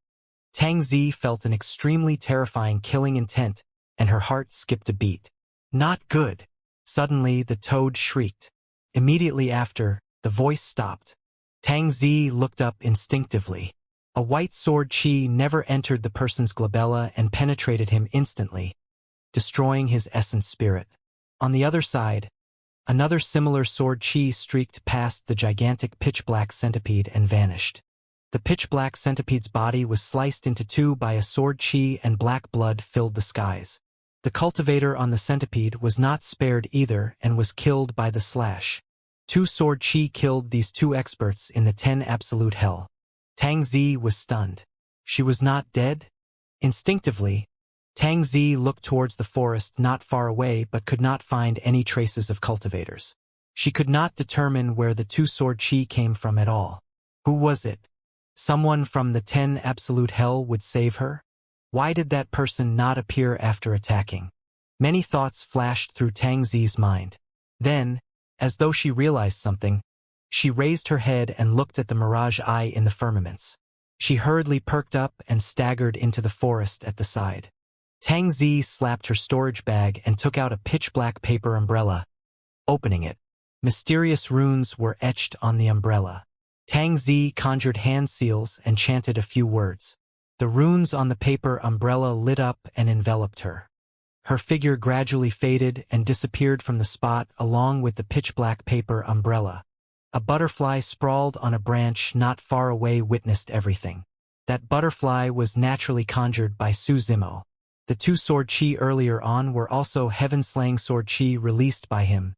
Tang Zi felt an extremely terrifying killing intent, and her heart skipped a beat. Not good! Suddenly the toad shrieked. Immediately after, the voice stopped. Tang Zi looked up instinctively. A white sword chi never entered the person's glabella and penetrated him instantly, destroying his essence spirit. On the other side, another similar sword chi streaked past the gigantic pitch-black centipede and vanished. The pitch-black centipede's body was sliced into two by a sword chi and black blood filled the skies. The cultivator on the centipede was not spared either and was killed by the slash. Two sword chi killed these two experts in the 10 absolute hell. Tang Zi was stunned. She was not dead? Instinctively, Tang Zi looked towards the forest not far away but could not find any traces of cultivators. She could not determine where the two sword chi came from at all. Who was it? Someone from the 10 absolute hell would save her? Why did that person not appear after attacking? Many thoughts flashed through Tang Zi's mind. Then, as though she realized something, she raised her head and looked at the mirage eye in the firmaments. She hurriedly perked up and staggered into the forest at the side. Tang Zi slapped her storage bag and took out a pitch-black paper umbrella. Opening it, mysterious runes were etched on the umbrella. Tang Zi conjured hand seals and chanted a few words. The runes on the paper umbrella lit up and enveloped her. Her figure gradually faded and disappeared from the spot along with the pitch-black paper umbrella. A butterfly sprawled on a branch not far away witnessed everything. That butterfly was naturally conjured by Su Zimo. The two sword chi earlier on were also heaven-slaying sword chi released by him.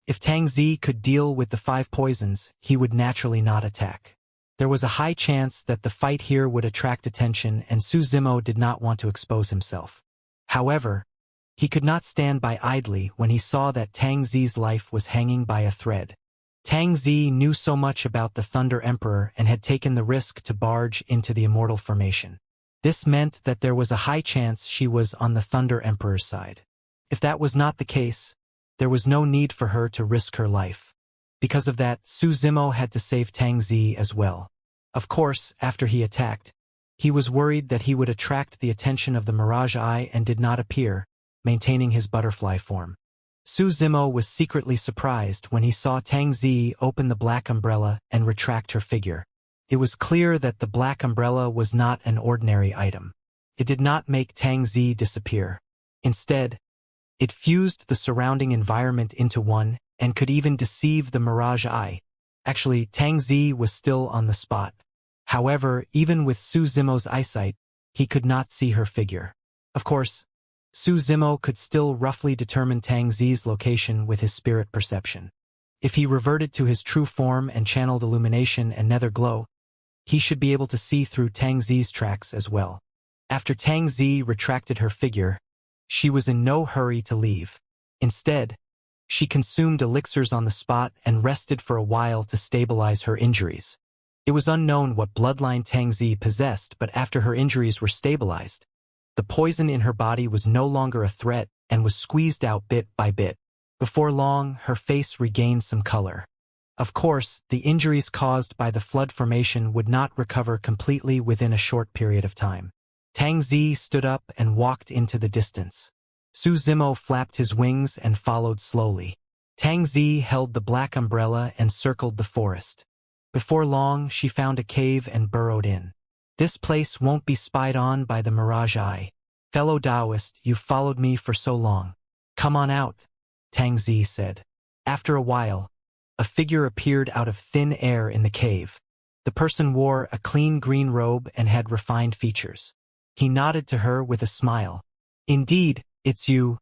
If Tang Zi could deal with the 5 poisons, he would naturally not attack. There was a high chance that the fight here would attract attention and Su Zimo did not want to expose himself. However, He could not stand by idly when he saw that Tang Zi's life was hanging by a thread. Tang Zi knew so much about the Thunder Emperor and had taken the risk to barge into the Immortal formation. This meant that there was a high chance she was on the Thunder Emperor's side. If that was not the case, there was no need for her to risk her life. Because of that, Su Zimo had to save Tang Zi as well. Of course, after he attacked, he was worried that he would attract the attention of the Mirage Eye and did not appear, maintaining his butterfly form. Su Zimo was secretly surprised when he saw Tang Zi open the black umbrella and retract her figure. It was clear that the black umbrella was not an ordinary item. It did not make Tang Zi disappear. Instead, it fused the surrounding environment into one and could even deceive the Mirage Eye. Actually, Tang Zi was still on the spot. However, even with Su Zimo's eyesight, he could not see her figure. Of course, Su Zimo could still roughly determine Tang Zi's location with his spirit perception. If he reverted to his true form and channeled illumination and nether glow, he should be able to see through Tang Zi's tracks as well. After Tang Zi retracted her figure, she was in no hurry to leave. Instead, she consumed elixirs on the spot and rested for a while to stabilize her injuries. It was unknown what bloodline Tang Zi possessed, but after her injuries were stabilized, the poison in her body was no longer a threat and was squeezed out bit by bit. Before long, her face regained some color. Of course, the injuries caused by the flood formation would not recover completely within a short period of time. Tang Zi stood up and walked into the distance. Su Zimo flapped his wings and followed slowly. Tang Zi held the black umbrella and circled the forest. Before long, she found a cave and burrowed in. This place won't be spied on by the Mirage Eye. Fellow Taoist, you've followed me for so long. Come on out, Tang Zi said. After a while, a figure appeared out of thin air in the cave. The person wore a clean green robe and had refined features. He nodded to her with a smile. Indeed, it's you.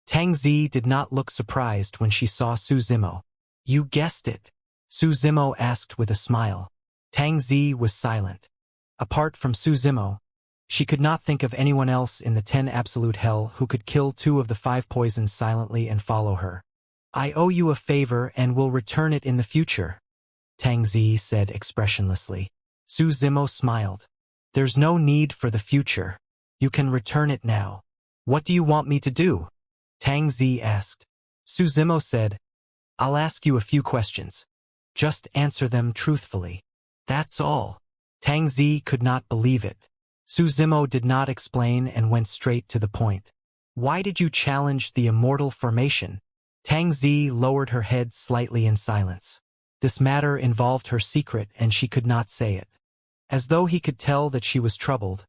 Tang Zi did not look surprised when she saw Su Zimo. You guessed it, Su Zimo asked with a smile. Tang Zi was silent. Apart from Su Zimo, she could not think of anyone else in the 10 absolute hell who could kill 2 of the 5 poisons silently and follow her. I owe you a favor and will return it in the future, Tang Zi said expressionlessly. Su Zimo smiled. There's no need for the future. You can return it now. What do you want me to do? Tang Zi asked. Su Zimo said, I'll ask you a few questions. Just answer them truthfully. That's all. Tang Zi could not believe it. Su Zimo did not explain and went straight to the point. Why did you challenge the Immortal formation? Tang Zi lowered her head slightly in silence. This matter involved her secret and she could not say it. As though he could tell that she was troubled,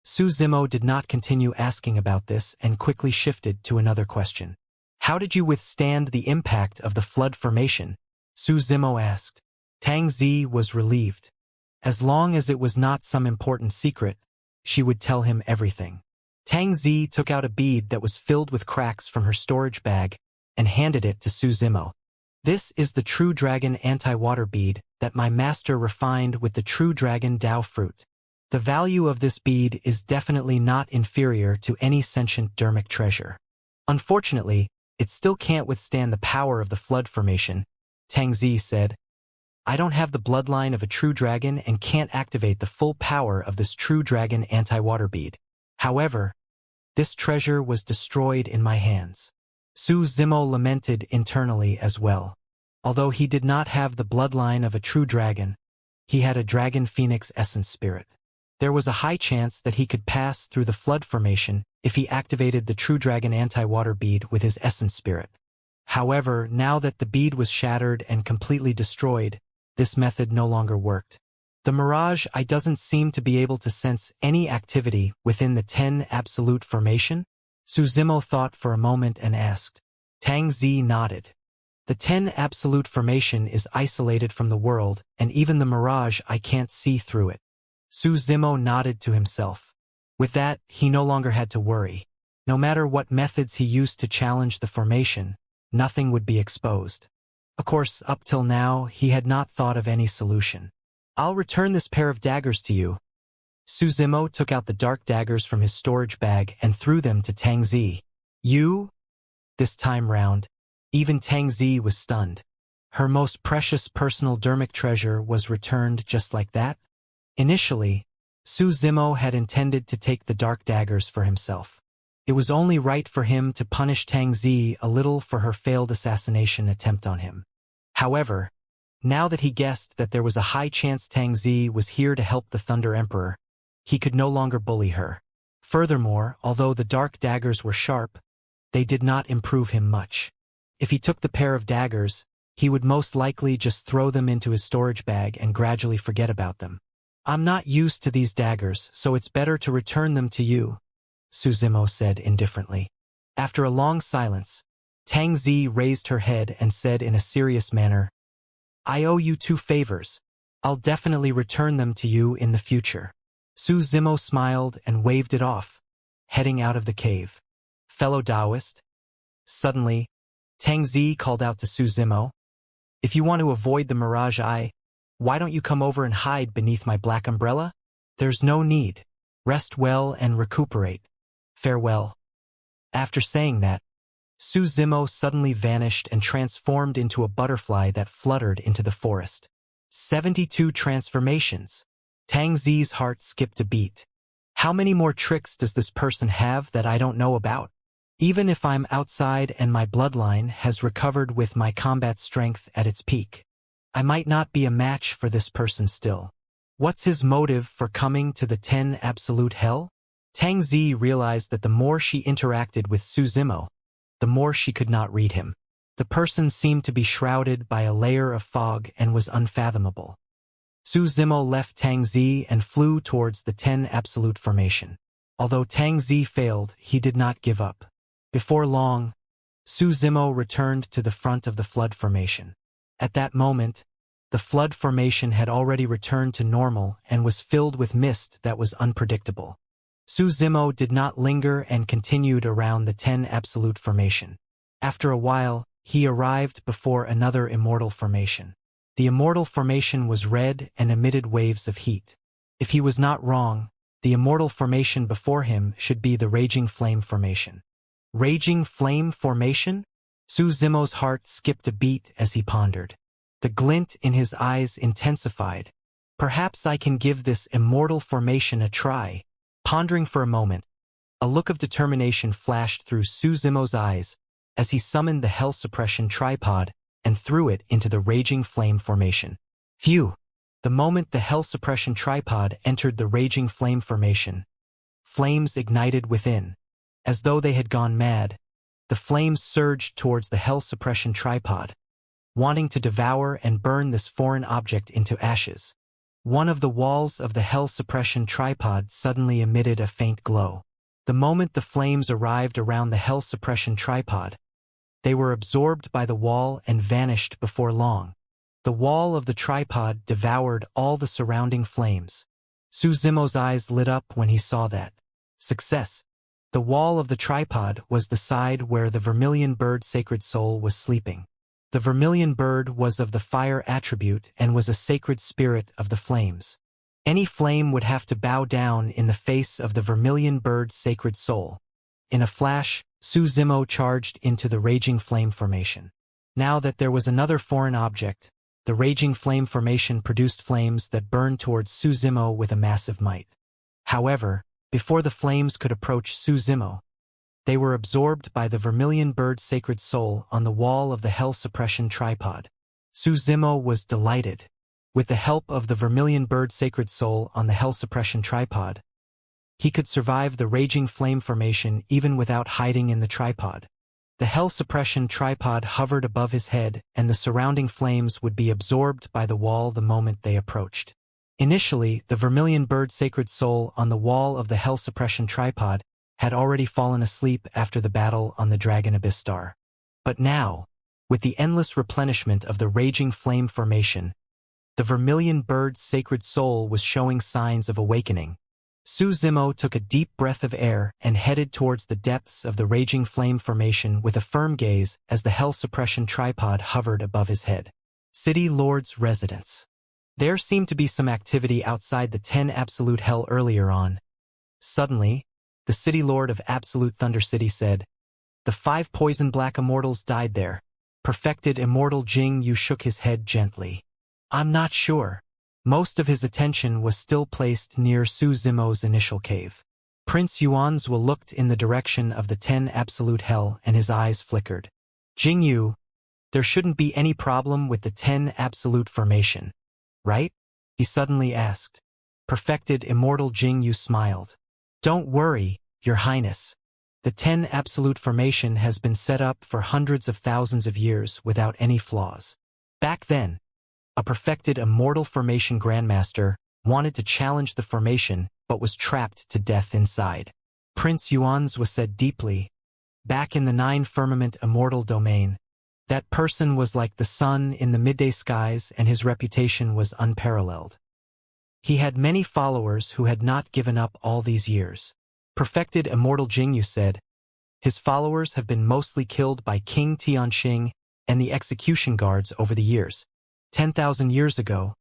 Su Zimo did not continue asking about this and quickly shifted to another question. How did you withstand the impact of the flood formation? Su Zimo asked. Tang Zi was relieved. As long as it was not some important secret, she would tell him everything. Tang Zi took out a bead that was filled with cracks from her storage bag and handed it to Su Zimo. This is the True Dragon anti-water bead that my master refined with the True Dragon Dao fruit. The value of this bead is definitely not inferior to any sentient dermic treasure. Unfortunately, it still can't withstand the power of the flood formation, Tang Zi said. I don't have the bloodline of a true dragon and can't activate the full power of this True Dragon anti-water bead. However, this treasure was destroyed in my hands. Su Zimo lamented internally as well. Although he did not have the bloodline of a true dragon, he had a dragon phoenix essence spirit. There was a high chance that he could pass through the flood formation if he activated the True Dragon anti-water bead with his essence spirit. However, now that the bead was shattered and completely destroyed, this method no longer worked. The Mirage Eye doesn't seem to be able to sense any activity within the 10 absolute formation? Su Zimo thought for a moment and asked. Tang Zi nodded. The 10 absolute formation is isolated from the world, and even the Mirage Eye can't see through it. Su Zimo nodded to himself. With that, he no longer had to worry. No matter what methods he used to challenge the formation, nothing would be exposed. Of course, up till now, he had not thought of any solution. I'll return this pair of daggers to you. Su Zimo took out the dark daggers from his storage bag and threw them to Tang Zi. You? This time round, even Tangzi was stunned. Her most precious personal dermic treasure was returned just like that? Initially, Su Zimo had intended to take the dark daggers for himself. It was only right for him to punish Tangzi a little for her failed assassination attempt on him. However, now that he guessed that there was a high chance Tangzi was here to help the Thunder Emperor, he could no longer bully her. Furthermore, although the dark daggers were sharp, they did not improve him much. If he took the pair of daggers, he would most likely just throw them into his storage bag and gradually forget about them. I'm not used to these daggers, so it's better to return them to you, Su Zimo said indifferently. After a long silence, Tangzi raised her head and said in a serious manner, I owe you 2 favors. I'll definitely return them to you in the future. Su Zimo smiled and waved it off, heading out of the cave. Fellow Taoist? Suddenly, Tangzi called out to Su Zimo, if you want to avoid the mirage eye, why don't you come over and hide beneath my black umbrella? There's no need. Rest well and recuperate. Farewell. After saying that, Su Zimo suddenly vanished and transformed into a butterfly that fluttered into the forest. 72 transformations. Tangzi's heart skipped a beat. How many more tricks does this person have that I don't know about? Even if I'm outside and my bloodline has recovered with my combat strength at its peak, I might not be a match for this person still. What's his motive for coming to the 10 absolute hell? Tangzi realized that the more she interacted with Su Zimo, the more she could not read him. The person seemed to be shrouded by a layer of fog and was unfathomable. Su Zimo left Tangzi and flew towards the 10 absolute formation. Although Tangzi failed, he did not give up. Before long, Su Zimo returned to the front of the flood formation. At that moment, the flood formation had already returned to normal and was filled with mist that was unpredictable. Su Zimo did not linger and continued around the 10 absolute formation. After a while, he arrived before another immortal formation. The immortal formation was red and emitted waves of heat. If he was not wrong, the immortal formation before him should be the raging flame formation. Raging flame formation? Su Zimo's heart skipped a beat as he pondered. The glint in his eyes intensified. Perhaps I can give this immortal formation a try. Pondering for a moment, a look of determination flashed through Su Zimo's eyes as he summoned the hell suppression tripod and threw it into the raging flame formation. Phew! The moment the hell suppression tripod entered the raging flame formation, flames ignited within. As though they had gone mad, the flames surged towards the hell suppression tripod, wanting to devour and burn this foreign object into ashes. One of the walls of the hell suppression tripod suddenly emitted a faint glow. The moment the flames arrived around the hell suppression tripod, they were absorbed by the wall and vanished before long. The wall of the tripod devoured all the surrounding flames. Su Zimo's eyes lit up when he saw that. Success! The wall of the tripod was the side where the vermilion bird sacred soul was sleeping. The vermilion bird was of the fire attribute and was a sacred spirit of the flames. Any flame would have to bow down in the face of the vermilion bird's sacred soul. In a flash, Su Zimo charged into the raging flame formation. Now that there was another foreign object, the raging flame formation produced flames that burned towards Su Zimo with a massive might. However, before the flames could approach Su Zimo, they were absorbed by the vermilion bird sacred soul on the wall of the hell suppression tripod. Su Zimo was delighted. With the help of the vermilion bird sacred soul on the hell suppression tripod, he could survive the raging flame formation even without hiding in the tripod. The hell suppression tripod hovered above his head, and the surrounding flames would be absorbed by the wall the moment they approached. Initially, the vermilion bird sacred soul on the wall of the hell suppression tripod had already fallen asleep after the battle on the Dragon Abyss Star. But now, with the endless replenishment of the raging flame formation, the vermilion bird's sacred soul was showing signs of awakening. Su Zimo took a deep breath of air and headed towards the depths of the raging flame formation with a firm gaze as the hell suppression tripod hovered above his head. City Lord's residence. There seemed to be some activity outside the 10 Absolute Hell earlier on. Suddenly, the City Lord of Absolute Thunder City said, The 5 poison black immortals died there. Perfected immortal Jing Yu shook his head gently. I'm not sure. Most of his attention was still placed near Su Zimo's initial cave. Prince Yuanzhua looked in the direction of the 10 absolute hell and his eyes flickered. Jing Yu, there shouldn't be any problem with the 10 absolute formation, right? He suddenly asked. Perfected immortal Jing Yu smiled. Don't worry, Your Highness. The 10 absolute formation has been set up for hundreds of thousands of years without any flaws. Back then, a perfected immortal formation grandmaster wanted to challenge the formation but was trapped to death inside. Prince Yuanzhua said deeply, back in the 9 firmament immortal domain, that person was like the sun in the midday skies and his reputation was unparalleled. He had many followers who had not given up all these years. Perfected immortal Jingyu said, his followers have been mostly killed by King Tianxing and the execution guards over the years. 10,000 years ago,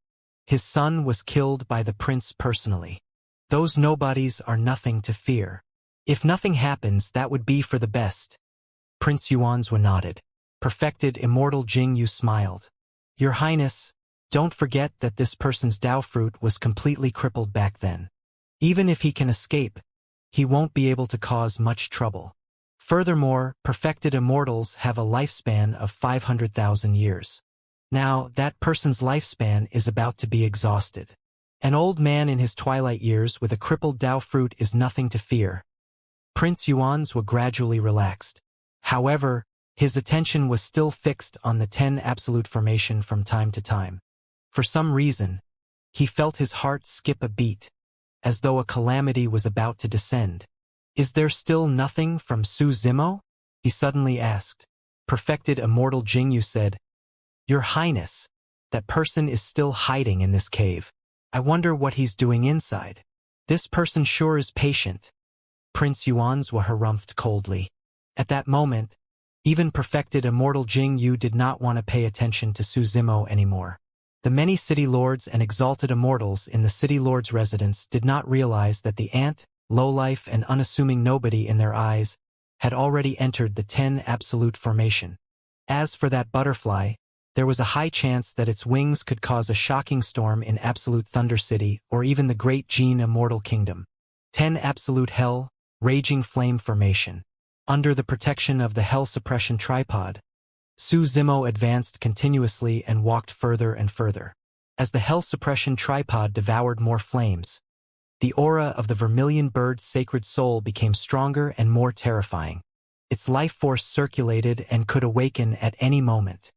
his son was killed by the prince personally. Those nobodies are nothing to fear. If nothing happens, that would be for the best. Prince Yuanzhua nodded. Perfected immortal Jingyu smiled. Your Highness, don't forget that this person's Dao fruit was completely crippled back then. Even if he can escape, he won't be able to cause much trouble. Furthermore, perfected immortals have a lifespan of 500,000 years. Now, that person's lifespan is about to be exhausted. An old man in his twilight years with a crippled Dao fruit is nothing to fear. Prince Yuanzhua gradually relaxed. However, his attention was still fixed on the 10 absolute formation from time to time. For some reason, he felt his heart skip a beat, as though a calamity was about to descend. Is there still nothing from Su Zimo? He suddenly asked. Perfected immortal Jingyu said, Your Highness, that person is still hiding in this cave. I wonder what he's doing inside. This person sure is patient. Prince Yuanzhua harumphed coldly. At that moment, even perfected immortal Jing Yu did not want to pay attention to Su Zimo anymore. The many city lords and exalted immortals in the city lord's residence did not realize that the ant, lowlife and unassuming nobody in their eyes had already entered the 10 absolute formation. As for that butterfly, there was a high chance that its wings could cause a shocking storm in Absolute Thunder City or even the great Jin Immortal Kingdom. 10 Absolute Hell, Raging Flame Formation. Under the protection of the Hell Suppression Tripod, Su Zimo advanced continuously and walked further and further. As the Hell Suppression Tripod devoured more flames, the aura of the vermilion bird's sacred soul became stronger and more terrifying. Its life force circulated and could awaken at any moment.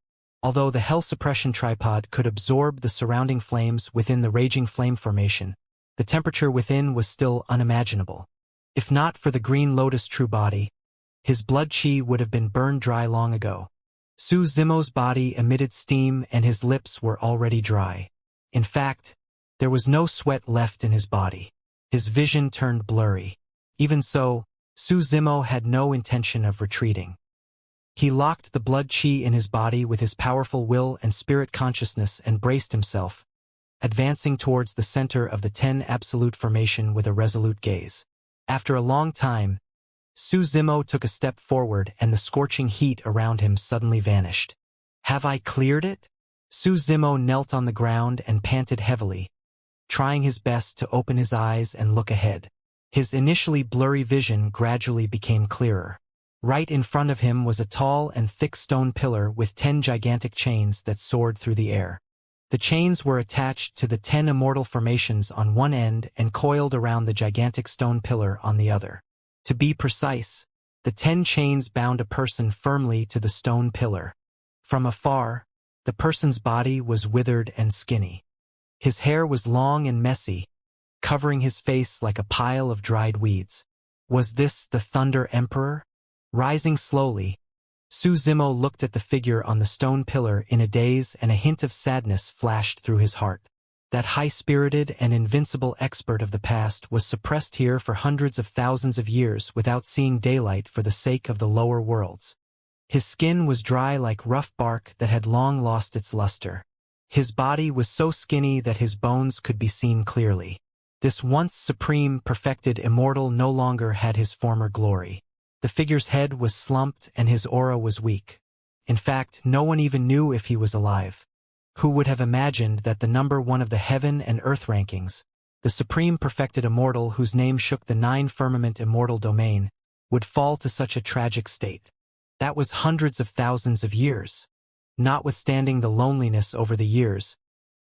Although the Hell Suppression Tripod could absorb the surrounding flames within the Raging Flame Formation, the temperature within was still unimaginable. If not for the Green Lotus True Body, his blood chi would have been burned dry long ago. Su Zimo's body emitted steam and his lips were already dry. In fact, there was no sweat left in his body. His vision turned blurry. Even so, Su Zimo had no intention of retreating. He locked the blood chi in his body with his powerful will and spirit consciousness and braced himself, advancing towards the center of the 10 absolute formation with a resolute gaze. After a long time, Su Zimo took a step forward and the scorching heat around him suddenly vanished. Have I cleared it? Su Zimo knelt on the ground and panted heavily, trying his best to open his eyes and look ahead. His initially blurry vision gradually became clearer. Right in front of him was a tall and thick stone pillar with 10 gigantic chains that soared through the air. The chains were attached to the 10 immortal formations on one end and coiled around the gigantic stone pillar on the other. To be precise, the 10 chains bound a person firmly to the stone pillar. From afar, the person's body was withered and skinny. His hair was long and messy, covering his face like a pile of dried weeds. Was this the Thunder Emperor? Rising slowly, Su Zimo looked at the figure on the stone pillar in a daze and a hint of sadness flashed through his heart. That high-spirited and invincible expert of the past was suppressed here for hundreds of thousands of years without seeing daylight for the sake of the lower worlds. His skin was dry like rough bark that had long lost its luster. His body was so skinny that his bones could be seen clearly. This once supreme, perfected immortal no longer had his former glory. The figure's head was slumped and his aura was weak. In fact, no one even knew if he was alive. Who would have imagined that the number one of the heaven and earth rankings, the supreme perfected immortal whose name shook the 9-firmament immortal domain, would fall to such a tragic state? That was hundreds of thousands of years. Notwithstanding the loneliness over the years,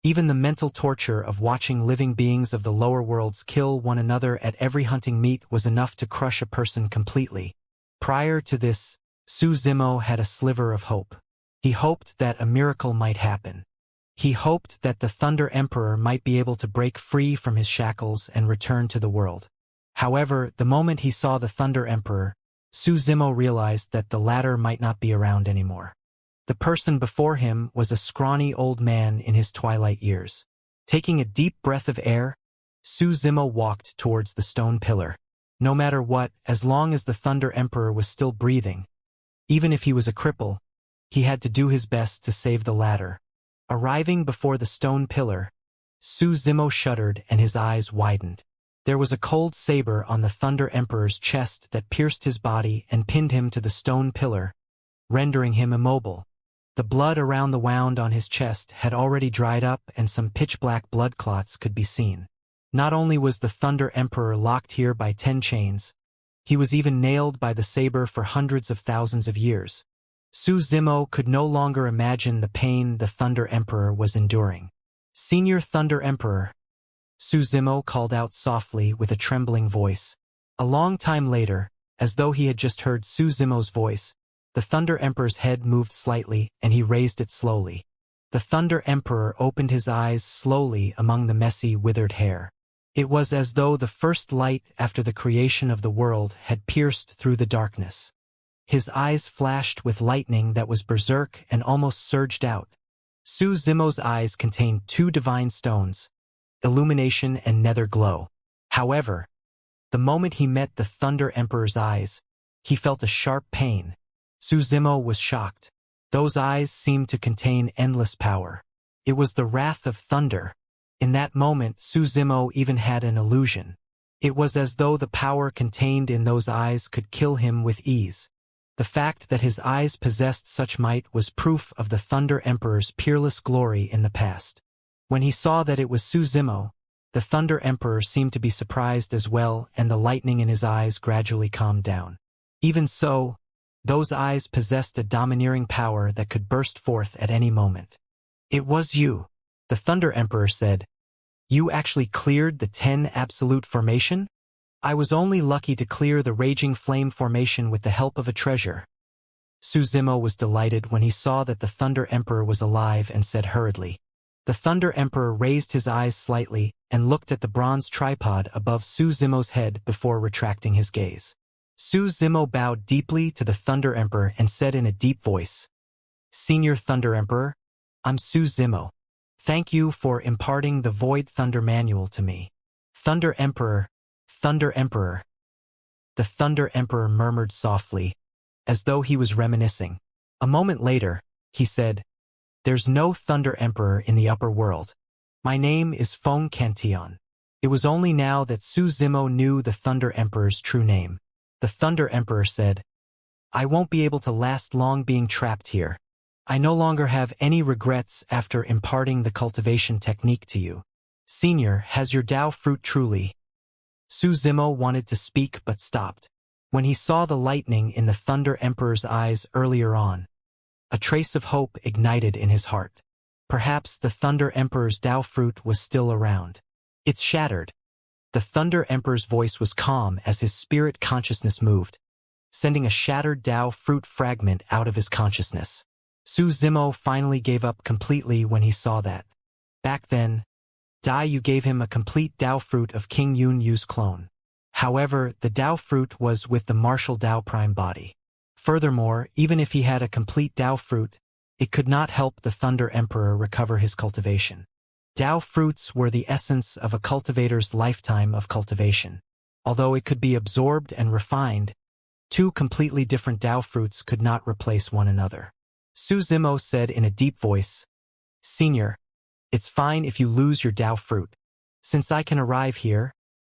even the mental torture of watching living beings of the lower worlds kill one another at every hunting meet was enough to crush a person completely. Prior to this, Su Zimo had a sliver of hope. He hoped that a miracle might happen. He hoped that the Thunder Emperor might be able to break free from his shackles and return to the world. However, the moment he saw the Thunder Emperor, Su Zimo realized that the latter might not be around anymore. The person before him was a scrawny old man in his twilight years. Taking a deep breath of air, Su Zimo walked towards the stone pillar. No matter what, as long as the Thunder Emperor was still breathing, even if he was a cripple, he had to do his best to save the latter. Arriving before the stone pillar, Su Zimo shuddered and his eyes widened. There was a cold saber on the Thunder Emperor's chest that pierced his body and pinned him to the stone pillar, rendering him immobile. The blood around the wound on his chest had already dried up and some pitch-black blood clots could be seen. Not only was the Thunder Emperor locked here by 10 chains, he was even nailed by the saber for hundreds of thousands of years. Su Zimo could no longer imagine the pain the Thunder Emperor was enduring. "Senior Thunder Emperor," Su Zimo called out softly with a trembling voice. A long time later, as though he had just heard Su Zimo's voice, the Thunder Emperor's head moved slightly and he raised it slowly. The Thunder Emperor opened his eyes slowly among the messy, withered hair. It was as though the first light after the creation of the world had pierced through the darkness. His eyes flashed with lightning that was berserk and almost surged out. Su Zimo's eyes contained 2 divine stones, illumination and nether glow. However, the moment he met the Thunder Emperor's eyes, he felt a sharp pain. Su Zimo was shocked. Those eyes seemed to contain endless power. It was the wrath of thunder. In that moment, Su Zimo even had an illusion. It was as though the power contained in those eyes could kill him with ease. The fact that his eyes possessed such might was proof of the Thunder Emperor's peerless glory in the past. When he saw that it was Su Zimo, the Thunder Emperor seemed to be surprised as well, and the lightning in his eyes gradually calmed down. Even so, those eyes possessed a domineering power that could burst forth at any moment. "It was you," the Thunder Emperor said. "You actually cleared the 10 Absolute Formation? I was only lucky to clear the Raging Flame Formation with the help of a treasure." Su Zimo was delighted when he saw that the Thunder Emperor was alive and said hurriedly. The Thunder Emperor raised his eyes slightly and looked at the bronze tripod above Su Zimo's head before retracting his gaze. Su Zimo bowed deeply to the Thunder Emperor and said in a deep voice, "Senior Thunder Emperor, I'm Su Zimo. Thank you for imparting the Void Thunder Manual to me." "Thunder Emperor, Thunder Emperor." The Thunder Emperor murmured softly, as though he was reminiscing. A moment later, he said, "There's no Thunder Emperor in the upper world. My name is Feng Cantillon." It was only now that Su Zimo knew the Thunder Emperor's true name. The Thunder Emperor said, "I won't be able to last long being trapped here. I no longer have any regrets after imparting the cultivation technique to you. Senior, has your Tao fruit truly?" Su Zimo wanted to speak but stopped. When he saw the lightning in the Thunder Emperor's eyes earlier on, a trace of hope ignited in his heart. Perhaps the Thunder Emperor's Tao fruit was still around. "It's shattered." The Thunder Emperor's voice was calm as his spirit consciousness moved, sending a shattered Tao fruit fragment out of his consciousness. Su Zimo finally gave up completely when he saw that. Back then, you gave him a complete Tao fruit of King Yun Yu's clone. However, the Tao fruit was with the martial Tao prime body. Furthermore, even if he had a complete Tao fruit, it could not help the Thunder Emperor recover his cultivation. Tao fruits were the essence of a cultivator's lifetime of cultivation. Although it could be absorbed and refined, 2 completely different Tao fruits could not replace one another. Su Zimo said in a deep voice, "Senior, it's fine if you lose your Tao fruit. Since I can arrive here,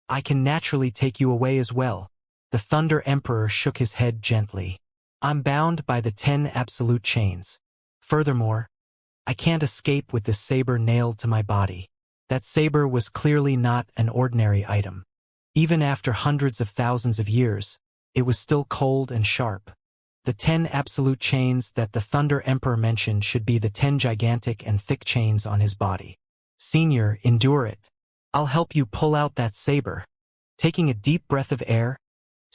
I can naturally take you away as well." The Thunder Emperor shook his head gently. I'm bound by the 10 absolute chains. Furthermore, I can't escape with this saber nailed to my body. That saber was clearly not an ordinary item. Even after hundreds of thousands of years, it was still cold and sharp. The 10 absolute chains that the Thunder Emperor mentioned should be the 10 gigantic and thick chains on his body. Senior, endure it. I'll help you pull out that saber. Taking a deep breath of air,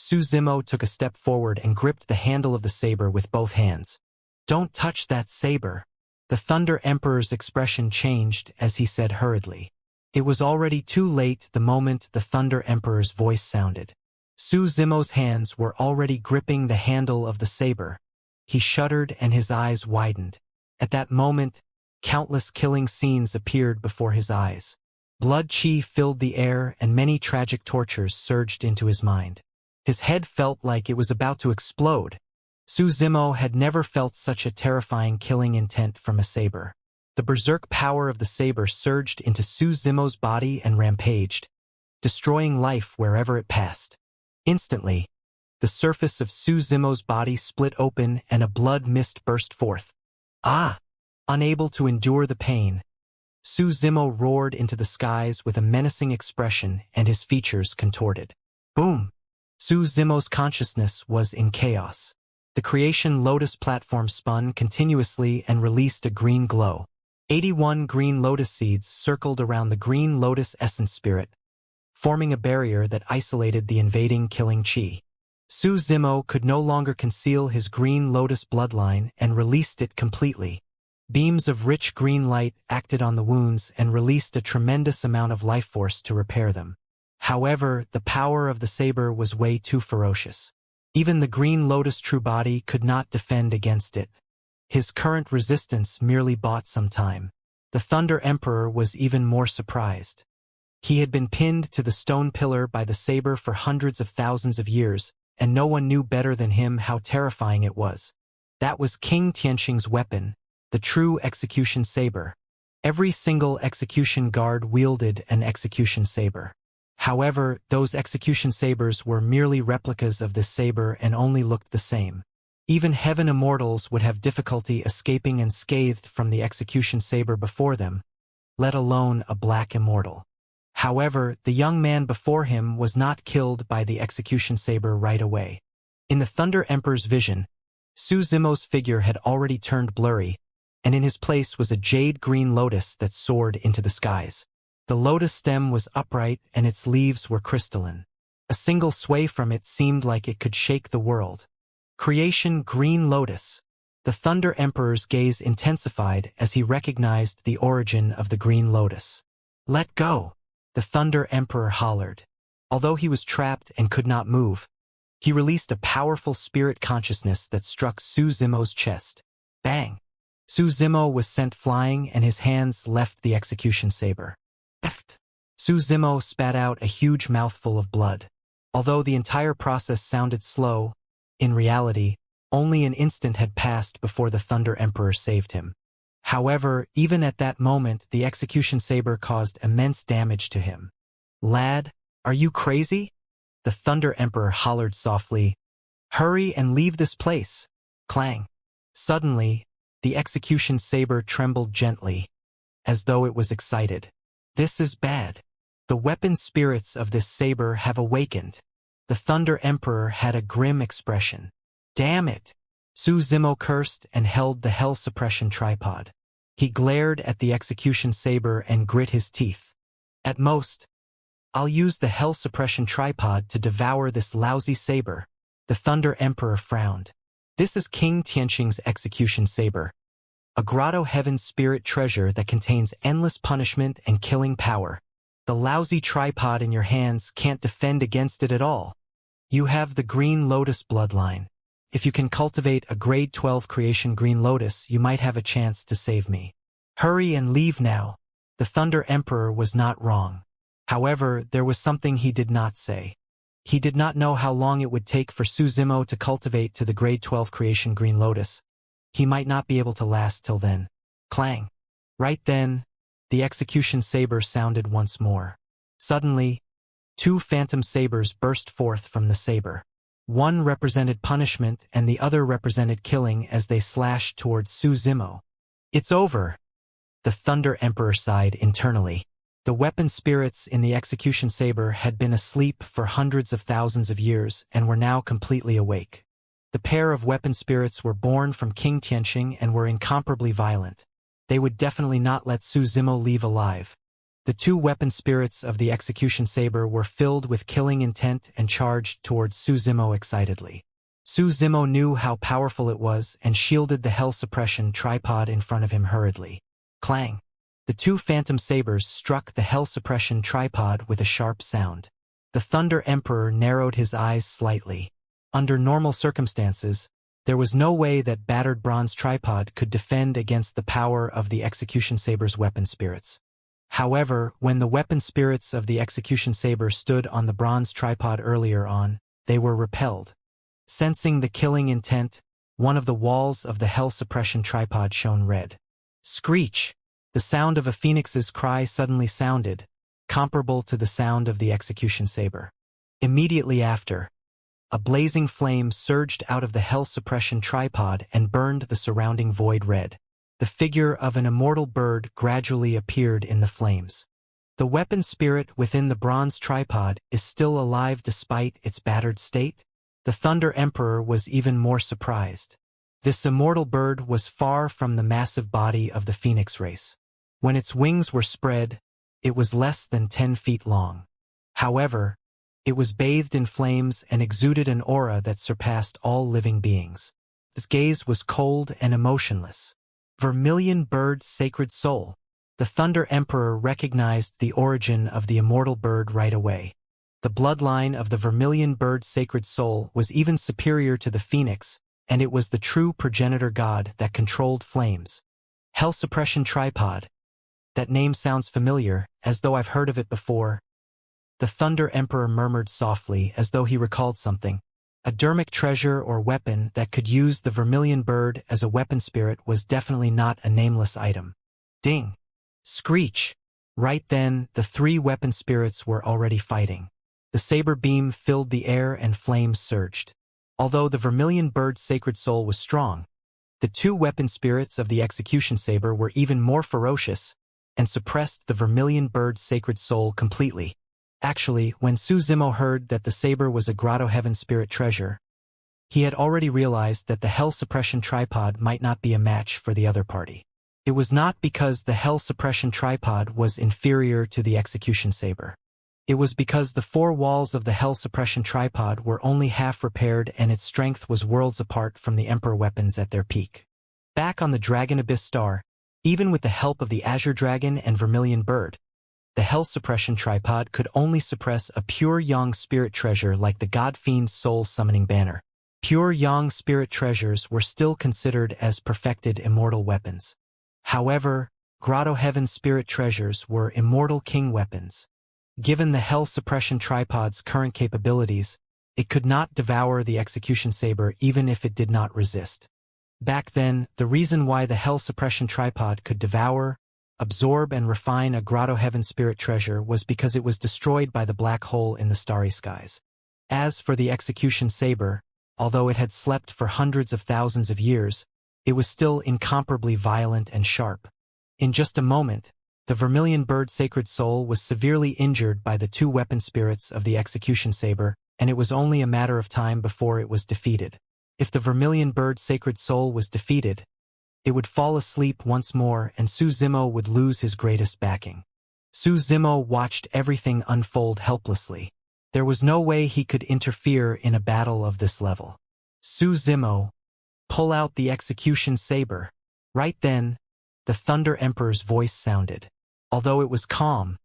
Su Zimo took a step forward and gripped the handle of the saber with both hands. Don't touch that saber. The Thunder Emperor's expression changed as he said hurriedly. It was already too late the moment the Thunder Emperor's voice sounded. Su Zimo's hands were already gripping the handle of the saber. He shuddered and his eyes widened. At that moment, countless killing scenes appeared before his eyes. Blood chi filled the air and many tragic tortures surged into his mind. His head felt like it was about to explode. Su Zimo had never felt such a terrifying killing intent from a saber. The berserk power of the saber surged into Su Zimo's body and rampaged, destroying life wherever it passed. Instantly, the surface of Su Zimo's body split open and a blood mist burst forth. Ah! Unable to endure the pain, Su Zimo roared into the skies with a menacing expression and his features contorted. Boom! Su Zimo's consciousness was in chaos. The creation lotus platform spun continuously and released a green glow. 81 green lotus seeds circled around the green lotus essence spirit, forming a barrier that isolated the invading killing chi. Su Zimo could no longer conceal his green lotus bloodline and released it completely. Beams of rich green light acted on the wounds and released a tremendous amount of life force to repair them. However, the power of the saber was way too ferocious. Even the green lotus true body could not defend against it. His current resistance merely bought some time. The Thunder Emperor was even more surprised. He had been pinned to the stone pillar by the saber for hundreds of thousands of years, and no one knew better than him how terrifying it was. That was King Tianxing's weapon, the true execution saber. Every single execution guard wielded an execution saber. However, those execution sabers were merely replicas of this saber and only looked the same. Even heaven immortals would have difficulty escaping unscathed from the execution saber before them, let alone a black immortal. However, the young man before him was not killed by the execution saber right away. In the Thunder Emperor's vision, Su Zimo's figure had already turned blurry, and in his place was a jade green lotus that soared into the skies. The lotus stem was upright and its leaves were crystalline. A single sway from it seemed like it could shake the world. Creation Green Lotus. The Thunder Emperor's gaze intensified as he recognized the origin of the green lotus. Let go! The Thunder Emperor hollered. Although he was trapped and could not move, he released a powerful spirit consciousness that struck Su Zimo's chest. Bang! Su Zimo was sent flying and his hands left the execution saber. Eft! Su Zimo spat out a huge mouthful of blood. Although the entire process sounded slow, in reality, only an instant had passed before the Thunder Emperor saved him. However, even at that moment, the execution saber caused immense damage to him. Lad, are you crazy? The Thunder Emperor hollered softly. Hurry and leave this place. Clang. Suddenly, the execution saber trembled gently, as though it was excited. This is bad. The weapon spirits of this saber have awakened. The Thunder Emperor had a grim expression. Damn it! Su Zimo cursed and held the hell suppression tripod. He glared at the execution saber and grit his teeth. At most, I'll use the hell suppression tripod to devour this lousy saber. The Thunder Emperor frowned. This is King Tianxing's execution saber, a grotto heaven spirit treasure that contains endless punishment and killing power. The lousy tripod in your hands can't defend against it at all. You have the Green Lotus bloodline. If you can cultivate a grade 12 creation Green Lotus, you might have a chance to save me. Hurry and leave now. The Thunder Emperor was not wrong. However, there was something he did not say. He did not know how long it would take for Su Zimo to cultivate to the grade 12 creation Green Lotus. He might not be able to last till then. Clang. Right then, the execution saber sounded once more. Suddenly, two phantom sabers burst forth from the saber. One represented punishment and the other represented killing as they slashed towards Su Zimo. "It's over," the Thunder Emperor sighed internally. The weapon spirits in the execution saber had been asleep for hundreds of thousands of years and were now completely awake. The pair of weapon spirits were born from King Tianxing and were incomparably violent. They would definitely not let Su Zimo leave alive. The two weapon spirits of the execution saber were filled with killing intent and charged towards Su Zimo excitedly. Su Zimo knew how powerful it was and shielded the hell suppression tripod in front of him hurriedly. Clang! The two phantom sabers struck the hell suppression tripod with a sharp sound. The Thunder Emperor narrowed his eyes slightly. Under normal circumstances, there was no way that battered bronze tripod could defend against the power of the execution saber's weapon spirits. However, when the weapon spirits of the execution saber stood on the bronze tripod earlier on, they were repelled. Sensing the killing intent, one of the walls of the hell suppression tripod shone red. Screech! The sound of a phoenix's cry suddenly sounded, comparable to the sound of the execution saber. Immediately after, a blazing flame surged out of the hell suppression tripod and burned the surrounding void red. The figure of an immortal bird gradually appeared in the flames. The weapon spirit within the bronze tripod is still alive despite its battered state? The Thunder Emperor was even more surprised. This immortal bird was far from the massive body of the phoenix race. When its wings were spread, it was less than 10 feet long. However, it was bathed in flames and exuded an aura that surpassed all living beings. Its gaze was cold and emotionless. Vermilion bird's sacred soul. The Thunder Emperor recognized the origin of the immortal bird right away. The bloodline of the vermilion bird's sacred soul was even superior to the phoenix, and it was the true progenitor god that controlled flames. Hell suppression tripod. That name sounds familiar, as though I've heard of it before. The Thunder Emperor murmured softly, as though he recalled something. A dermic treasure or weapon that could use the vermilion bird as a weapon spirit was definitely not a nameless item. Ding! Screech! Right then, the three weapon spirits were already fighting. The saber beam filled the air and flames surged. Although the vermilion bird's sacred soul was strong, the two weapon spirits of the execution saber were even more ferocious and suppressed the vermilion bird's sacred soul completely. Actually, when Su Zimo heard that the saber was a Grotto Heaven spirit treasure, he had already realized that the hell suppression tripod might not be a match for the other party. It was not because the hell suppression tripod was inferior to the execution saber. It was because the four walls of the hell suppression tripod were only half repaired and its strength was worlds apart from the Emperor weapons at their peak. Back on the Dragon Abyss Star, even with the help of the Azure Dragon and Vermilion Bird, the hell suppression tripod could only suppress a pure Yang spirit treasure like the God Fiend's soul summoning banner. Pure Yang spirit treasures were still considered as perfected immortal weapons. However, Grotto Heaven spirit treasures were immortal king weapons. Given the hell suppression tripod's current capabilities, it could not devour the execution saber even if it did not resist. Back then, the reason why the hell suppression tripod could devour, absorb and refine a Grotto Heaven spirit treasure was because it was destroyed by the black hole in the starry skies. As for the execution saber, although it had slept for hundreds of thousands of years, it was still incomparably violent and sharp. In just a moment, the vermilion bird sacred soul was severely injured by the two weapon spirits of the execution saber, and it was only a matter of time before it was defeated. If the vermilion bird sacred soul was defeated, it would fall asleep once more and Su Zimo would lose his greatest backing. Su Zimo watched everything unfold helplessly. There was no way he could interfere in a battle of this level. Su Zimo, pull out the execution saber. Right then, the Thunder Emperor's voice sounded. Although it was calm,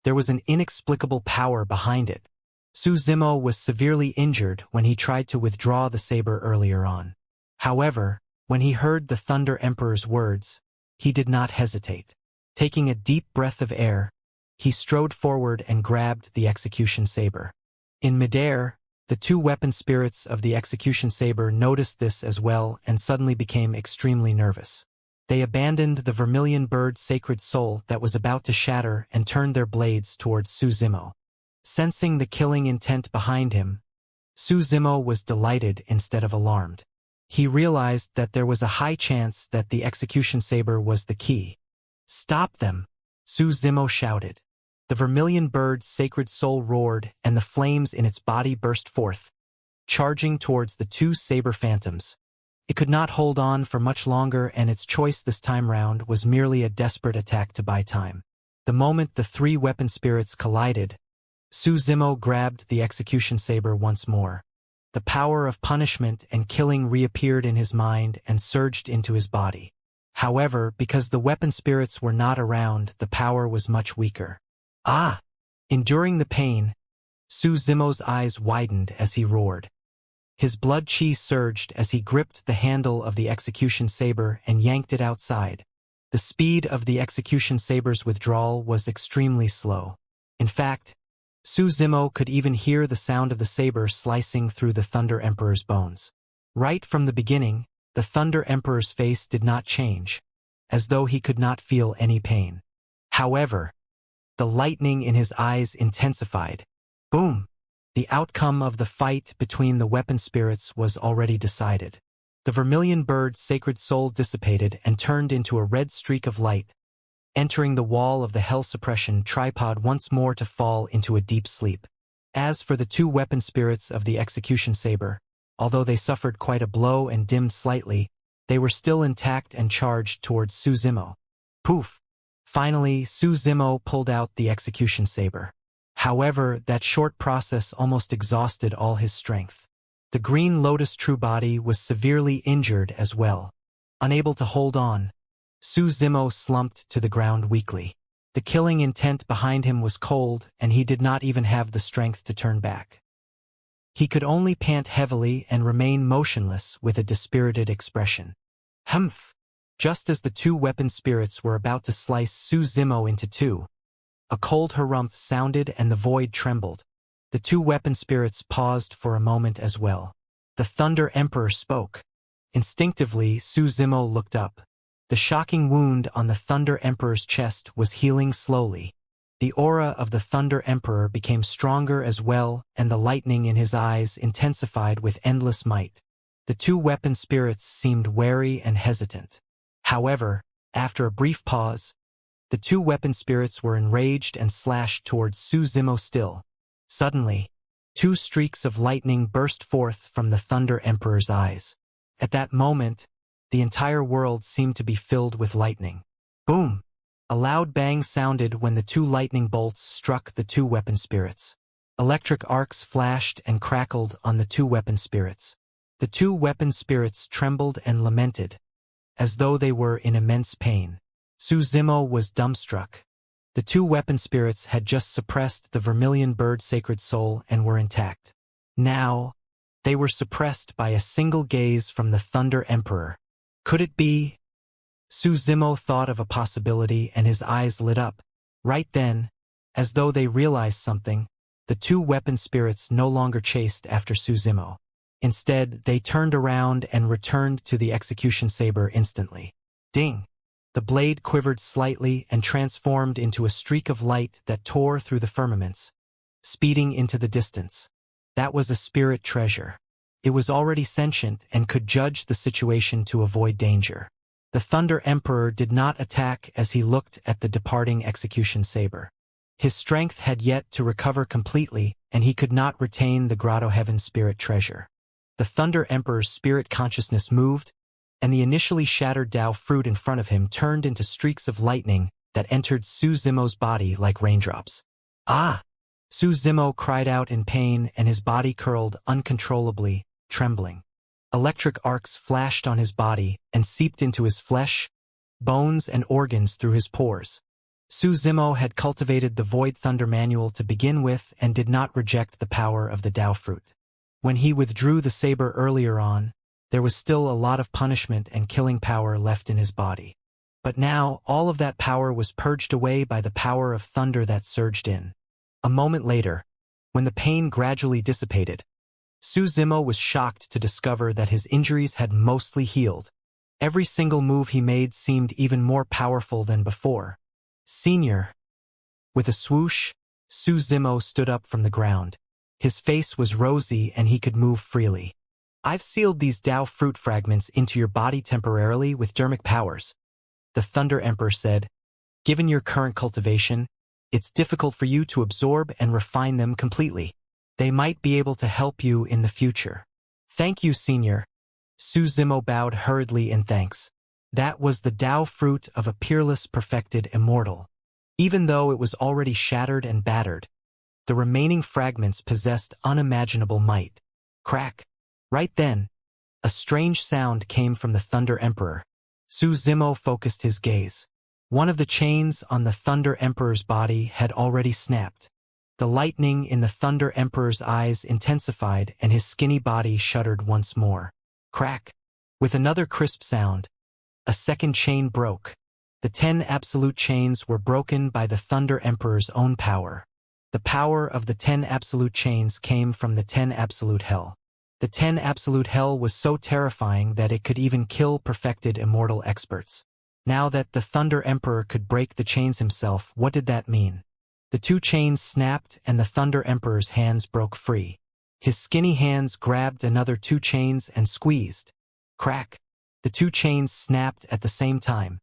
there was an inexplicable power behind it. Su Zimo was severely injured when he tried to withdraw the saber earlier on. However, when he heard the Thunder Emperor's words, he did not hesitate. Taking a deep breath of air, he strode forward and grabbed the execution saber. In midair, the two weapon spirits of the execution saber noticed this as well and suddenly became extremely nervous. They abandoned the vermilion bird's sacred soul that was about to shatter and turned their blades towards Su Zimo. Sensing the killing intent behind him, Su Zimo was delighted instead of alarmed. He realized that there was a high chance that the execution saber was the key. "Stop them!" Su Zimo shouted. The vermilion bird's sacred soul roared, and the flames in its body burst forth, charging towards the two saber phantoms. It could not hold on for much longer, and its choice this time round was merely a desperate attack to buy time. The moment the three weapon spirits collided, Su Zimo grabbed the execution saber once more. The power of punishment and killing reappeared in his mind and surged into his body. However, because the weapon spirits were not around, the power was much weaker. Ah! Enduring the pain, Su Zimo's eyes widened as he roared. His blood chi surged as he gripped the handle of the execution saber and yanked it outside. The speed of the execution saber's withdrawal was extremely slow. In fact, Su Zimo could even hear the sound of the saber slicing through the Thunder Emperor's bones. Right from the beginning, the Thunder Emperor's face did not change, as though he could not feel any pain. However, the lightning in his eyes intensified. Boom! The outcome of the fight between the weapon spirits was already decided. The vermilion bird's sacred soul dissipated and turned into a red streak of light, entering the wall of the hell suppression tripod once more to fall into a deep sleep. As for the two weapon spirits of the execution saber, although they suffered quite a blow and dimmed slightly, they were still intact and charged towards Su Zimo. Poof! Finally, Su Zimo pulled out the execution saber. However, that short process almost exhausted all his strength. The Green Lotus true body was severely injured as well. Unable to hold on, Su Zimo slumped to the ground weakly. The killing intent behind him was cold, and he did not even have the strength to turn back. He could only pant heavily and remain motionless with a dispirited expression. Humph! Just as the two weapon spirits were about to slice Su Zimo into two, a cold harumph sounded and the void trembled. The two weapon spirits paused for a moment as well. The Thunder Emperor spoke. Instinctively, Su Zimo looked up. The shocking wound on the Thunder Emperor's chest was healing slowly. The aura of the Thunder Emperor became stronger as well, and the lightning in his eyes intensified with endless might. The two weapon spirits seemed wary and hesitant. However, after a brief pause, the two weapon spirits were enraged and slashed towards Su Zimo still. Suddenly, two streaks of lightning burst forth from the Thunder Emperor's eyes. At that moment, the entire world seemed to be filled with lightning. Boom! A loud bang sounded when the two lightning bolts struck the two weapon spirits. Electric arcs flashed and crackled on the two weapon spirits. The two weapon spirits trembled and lamented, as though they were in immense pain. Su Zimo was dumbstruck. The two weapon spirits had just suppressed the vermilion bird sacred soul and were intact. Now, they were suppressed by a single gaze from the Thunder Emperor. Could it be? Su Zimo thought of a possibility and his eyes lit up. Right then, as though they realized something, the two weapon spirits no longer chased after Su Zimo. Instead, they turned around and returned to the execution saber instantly. Ding! The blade quivered slightly and transformed into a streak of light that tore through the firmaments, speeding into the distance. That was a spirit treasure. It was already sentient and could judge the situation to avoid danger. The Thunder Emperor did not attack as he looked at the departing execution saber. His strength had yet to recover completely, and he could not retain the Grotto Heaven spirit treasure. The Thunder Emperor's spirit consciousness moved, and the initially shattered Tao fruit in front of him turned into streaks of lightning that entered Su Zimo's body like raindrops. Ah! Su Zimo cried out in pain and his body curled uncontrollably, trembling. Electric arcs flashed on his body and seeped into his flesh, bones, and organs through his pores. Su Zimo had cultivated the Void Thunder Manual to begin with and did not reject the power of the Tao fruit. When he withdrew the saber earlier on, there was still a lot of punishment and killing power left in his body. But now, all of that power was purged away by the power of thunder that surged in. A moment later, when the pain gradually dissipated, Su Zimo was shocked to discover that his injuries had mostly healed. Every single move he made seemed even more powerful than before. Senior. With a swoosh, Su Zimo stood up from the ground. His face was rosy and he could move freely. I've sealed these Tao fruit fragments into your body temporarily with dermic powers, the Thunder Emperor said. Given your current cultivation, it's difficult for you to absorb and refine them completely. They might be able to help you in the future. Thank you, Senior. Su Zimo bowed hurriedly in thanks. That was the Tao fruit of a peerless perfected immortal. Even though it was already shattered and battered, the remaining fragments possessed unimaginable might. Crack. Right then, a strange sound came from the Thunder Emperor. Su Zimo focused his gaze. One of the chains on the Thunder Emperor's body had already snapped. The lightning in the Thunder Emperor's eyes intensified and his skinny body shuddered once more. Crack. With another crisp sound, a second chain broke. The 10 absolute chains were broken by the Thunder Emperor's own power. The power of the 10 absolute chains came from the 10 absolute hell. The 10 absolute hell was so terrifying that it could even kill perfected immortal experts. Now that the Thunder Emperor could break the chains himself, what did that mean? The 2 chains snapped and the Thunder Emperor's hands broke free. His skinny hands grabbed another 2 chains and squeezed. Crack. The 2 chains snapped at the same time.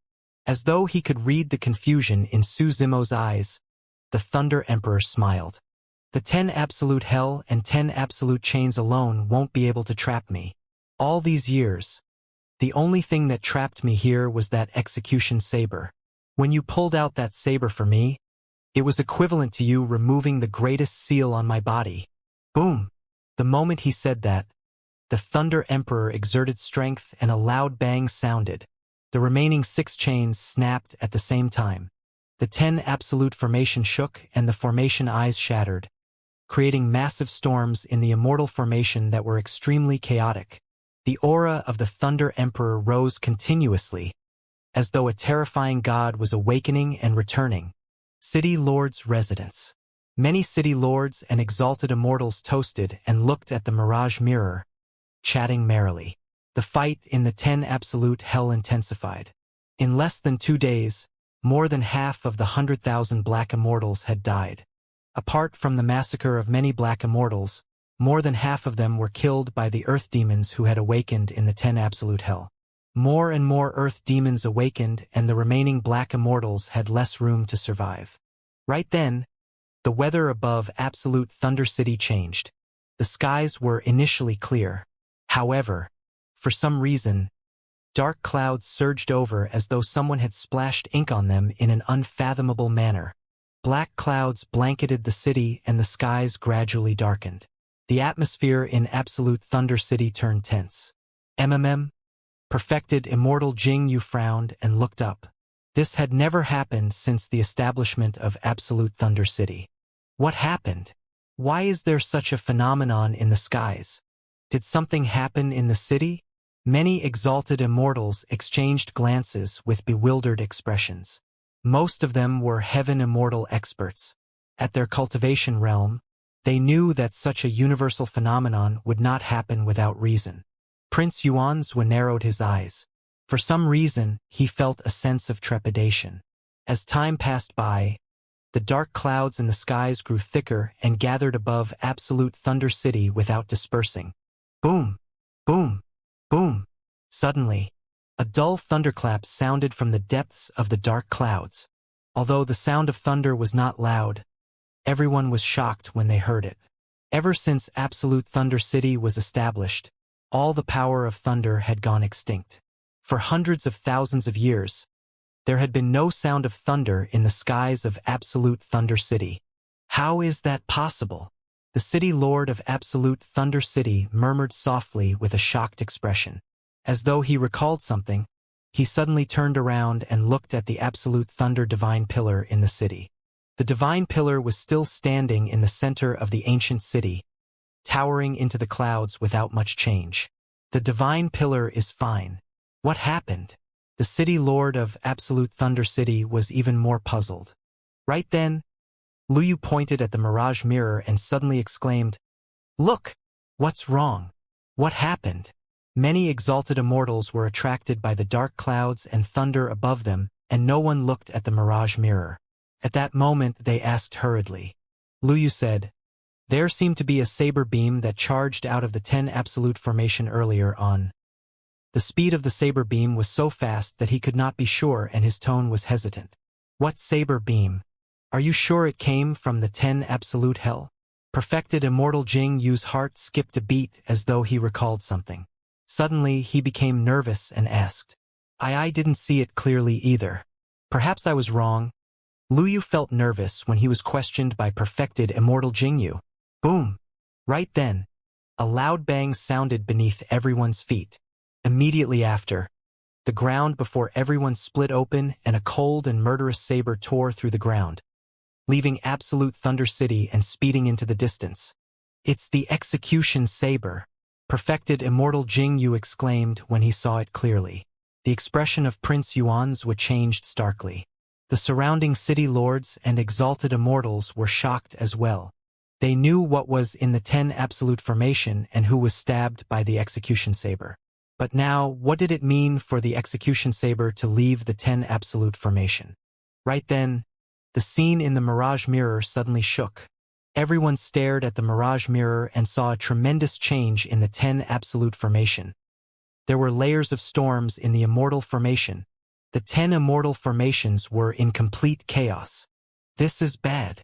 As though he could read the confusion in Su Zimo's eyes, the Thunder Emperor smiled. The 10 absolute hell and 10 absolute chains alone won't be able to trap me. All these years, the only thing that trapped me here was that execution saber. When you pulled out that saber for me, it was equivalent to you removing the greatest seal on my body. Boom! The moment he said that, the Thunder Emperor exerted strength and a loud bang sounded. The remaining 6 chains snapped at the same time. The 10 absolute formation shook and the formation eyes shattered, creating massive storms in the immortal formation that were extremely chaotic. The aura of the Thunder Emperor rose continuously, as though a terrifying god was awakening and returning. City Lords' residence. Many city lords and exalted immortals toasted and looked at the mirage mirror, chatting merrily. The fight in the 10 absolute hell intensified. In less than 2 days, more than half of the 100,000 black immortals had died. Apart from the massacre of many black immortals, more than half of them were killed by the earth demons who had awakened in the 10 absolute hell. More and more earth demons awakened and the remaining black immortals had less room to survive. Right then, the weather above Absolute Thunder City changed. The skies were initially clear. However, for some reason, dark clouds surged over as though someone had splashed ink on them in an unfathomable manner. Black clouds blanketed the city and the skies gradually darkened. The atmosphere in Absolute Thunder City turned tense. Perfected Immortal Jing Yu frowned and looked up. This had never happened since the establishment of Absolute Thunder City. What happened? Why is there such a phenomenon in the skies? Did something happen in the city? Many exalted immortals exchanged glances with bewildered expressions. Most of them were heaven immortal experts. At their cultivation realm, they knew that such a universal phenomenon would not happen without reason. Prince Yuanzhua narrowed his eyes. For some reason, he felt a sense of trepidation. As time passed by, the dark clouds in the skies grew thicker and gathered above Absolute Thunder City without dispersing. Boom! Boom! Boom! Suddenly, a dull thunderclap sounded from the depths of the dark clouds. Although the sound of thunder was not loud, everyone was shocked when they heard it. Ever since Absolute Thunder City was established, all the power of thunder had gone extinct. For hundreds of thousands of years, there had been no sound of thunder in the skies of Absolute Thunder City. How is that possible? The city lord of Absolute Thunder City murmured softly with a shocked expression. As though he recalled something, he suddenly turned around and looked at the Absolute Thunder Divine Pillar in the city. The Divine Pillar was still standing in the center of the ancient city, towering into the clouds without much change. The Divine Pillar is fine. What happened? The city lord of Absolute Thunder City was even more puzzled. Right then, Luyu pointed at the mirage mirror and suddenly exclaimed, "Look! What's wrong? What happened?" Many exalted immortals were attracted by the dark clouds and thunder above them, and no one looked at the mirage mirror. At that moment they asked hurriedly. Luyu said, There seemed to be a saber beam that charged out of the 10 absolute formation earlier on. The speed of the saber beam was so fast that he could not be sure, and his tone was hesitant. What saber beam? Are you sure it came from the 10 absolute hell? Perfected Immortal Jing Yu's heart skipped a beat as though he recalled something. Suddenly he became nervous and asked, I didn't see it clearly either. Perhaps I was wrong. Lu Yu felt nervous when he was questioned by Perfected Immortal Jing Yu. Boom! Right then, a loud bang sounded beneath everyone's feet. Immediately after, the ground before everyone split open and a cold and murderous saber tore through the ground, leaving absolute Thunder City and speeding into the distance. It's the execution saber, Perfected Immortal Jing Yu exclaimed when he saw it clearly. The expression of Prince Yuan's was changed starkly. The surrounding city lords and exalted immortals were shocked as well. They knew what was in the 10 absolute formation and who was stabbed by the execution saber. But now, what did it mean for the execution saber to leave the 10 absolute formation? Right then, the scene in the mirage mirror suddenly shook. Everyone stared at the mirage mirror and saw a tremendous change in the 10 absolute formation. There were layers of storms in the immortal formation. The 10 immortal formations were in complete chaos. This is bad.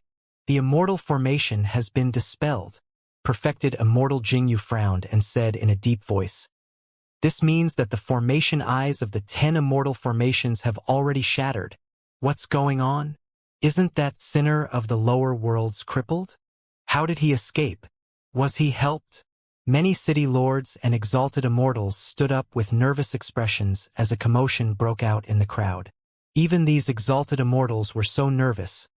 The immortal formation has been dispelled. Perfected Immortal Jing Yu frowned and said in a deep voice, This means that the formation eyes of the 10 immortal formations have already shattered. What's going on? Isn't that sinner of the lower worlds crippled? How did he escape? Was he helped? Many city lords and exalted immortals stood up with nervous expressions as a commotion broke out in the crowd. Even these exalted immortals were so nervous,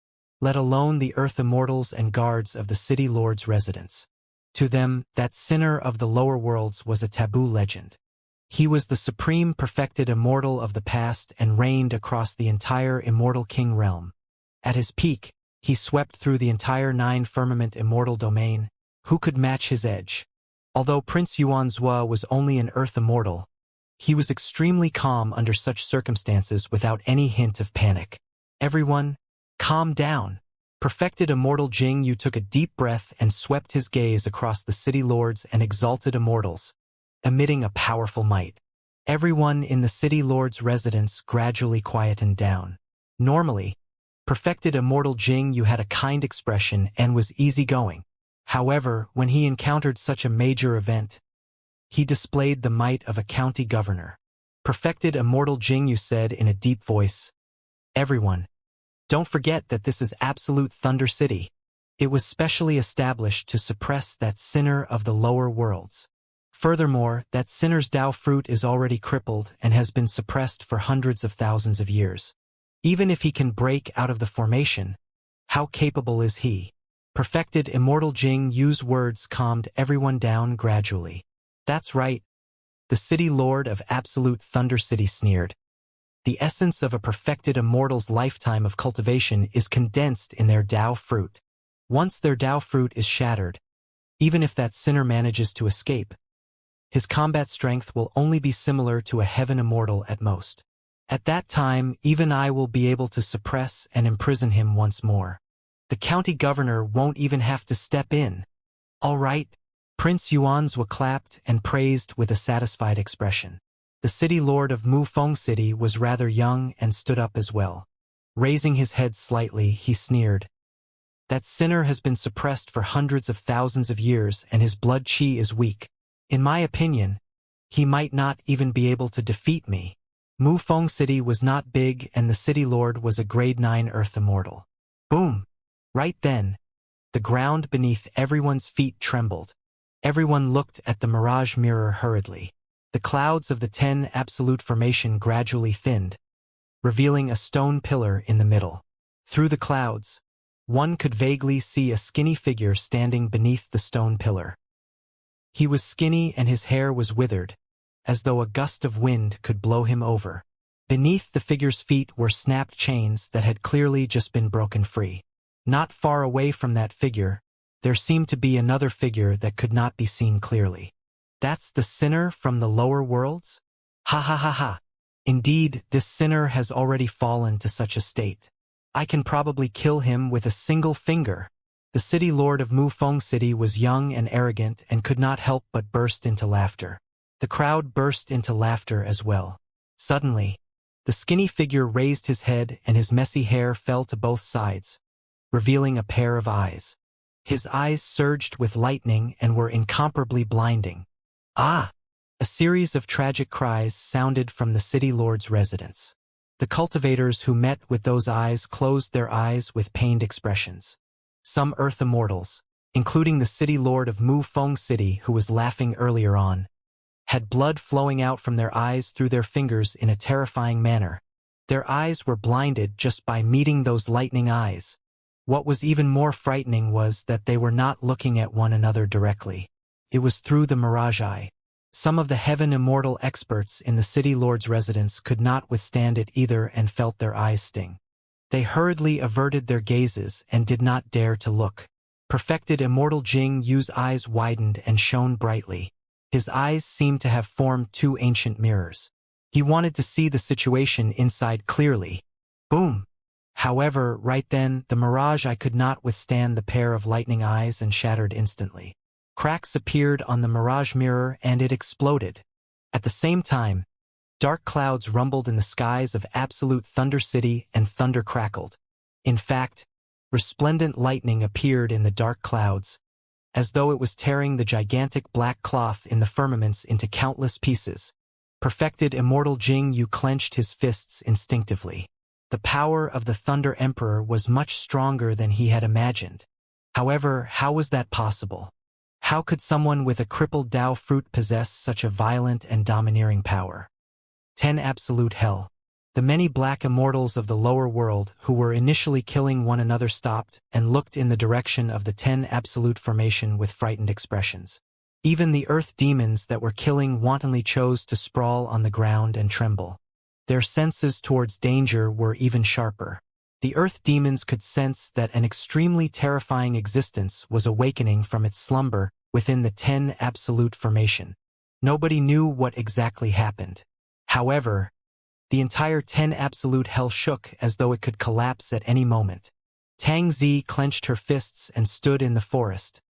let alone the earth immortals and guards of the city lord's residence. To them, that sinner of the lower worlds was a taboo legend. He was the supreme perfected immortal of the past and reigned across the entire immortal king realm. At his peak, he swept through the entire 9 firmament immortal domain. Who could match his edge? Although Prince Yuanzhua was only an earth immortal, he was extremely calm under such circumstances without any hint of panic. Everyone, calm down. Perfected Immortal Jing Yu took a deep breath and swept his gaze across the city lords and exalted immortals, emitting a powerful might. Everyone in the city lord's residence gradually quietened down. Normally, Perfected Immortal Jing Yu had a kind expression and was easygoing. However, when he encountered such a major event, he displayed the might of a county governor. Perfected Immortal Jing Yu said in a deep voice, Everyone, don't forget that this is absolute Thunder City. It was specially established to suppress that sinner of the lower worlds. Furthermore, that sinner's Tao fruit is already crippled and has been suppressed for hundreds of thousands of years. Even if he can break out of the formation, how capable is he? Perfected Immortal Jing Yu's words calmed everyone down gradually. That's right. The city lord of absolute Thunder City sneered. The essence of a perfected immortal's lifetime of cultivation is condensed in their Tao fruit. Once their Tao fruit is shattered, even if that sinner manages to escape, his combat strength will only be similar to a heaven immortal at most. At that time, even I will be able to suppress and imprison him once more. The county governor won't even have to step in. All right. Prince Yuanzhua clapped and praised with a satisfied expression. The city lord of Mufeng City was rather young and stood up as well. Raising his head slightly, he sneered. That sinner has been suppressed for hundreds of thousands of years and his blood qi is weak. In my opinion, he might not even be able to defeat me. Mufeng City was not big and the city lord was a grade 9 earth immortal. Boom! Right then, the ground beneath everyone's feet trembled. Everyone looked at the mirage mirror hurriedly. The clouds of the 10 absolute formation gradually thinned, revealing a stone pillar in the middle. Through the clouds, one could vaguely see a skinny figure standing beneath the stone pillar. He was skinny and his hair was withered, as though a gust of wind could blow him over. Beneath the figure's feet were snapped chains that had clearly just been broken free. Not far away from that figure, there seemed to be another figure that could not be seen clearly. That's the sinner from the lower worlds? Ha ha ha ha. Indeed, this sinner has already fallen to such a state. I can probably kill him with a single finger. The city lord of Mufeng City was young and arrogant and could not help but burst into laughter. The crowd burst into laughter as well. Suddenly, the skinny figure raised his head and his messy hair fell to both sides, revealing a pair of eyes. His eyes surged with lightning and were incomparably blinding. Ah! A series of tragic cries sounded from the city lord's residence. The cultivators who met with those eyes closed their eyes with pained expressions. Some Earth immortals, including the city lord of Mufeng City who was laughing earlier on, had blood flowing out from their eyes through their fingers in a terrifying manner. Their eyes were blinded just by meeting those lightning eyes. What was even more frightening was that they were not looking at one another directly. It was through the mirage eye. Some of the heaven immortal experts in the city lord's residence could not withstand it either and felt their eyes sting. They hurriedly averted their gazes and did not dare to look. Perfected immortal Jing Yu's eyes widened and shone brightly. His eyes seemed to have formed two ancient mirrors. He wanted to see the situation inside clearly. Boom! However, right then, the mirage eye could not withstand the pair of lightning eyes and shattered instantly. Cracks appeared on the mirage mirror and it exploded. At the same time, dark clouds rumbled in the skies of absolute Thunder City and thunder crackled. In fact, resplendent lightning appeared in the dark clouds, as though it was tearing the gigantic black cloth in the firmaments into countless pieces. Perfected immortal Jing Yu clenched his fists instinctively. The power of the Thunder Emperor was much stronger than he had imagined. However, how was that possible? How could someone with a crippled Dao fruit possess such a violent and domineering power? 10 Absolute Hell. The many black immortals of the lower world who were initially killing one another stopped and looked in the direction of the 10 Absolute formation with frightened expressions. Even the earth demons that were killing wantonly chose to sprawl on the ground and tremble. Their senses towards danger were even sharper. The earth demons could sense that an extremely terrifying existence was awakening from its slumber within the 10 Absolute formation. Nobody knew what exactly happened. However, the entire 10 Absolute Hell shook as though it could collapse at any moment. Tang Zi clenched her fists and stood in the forest,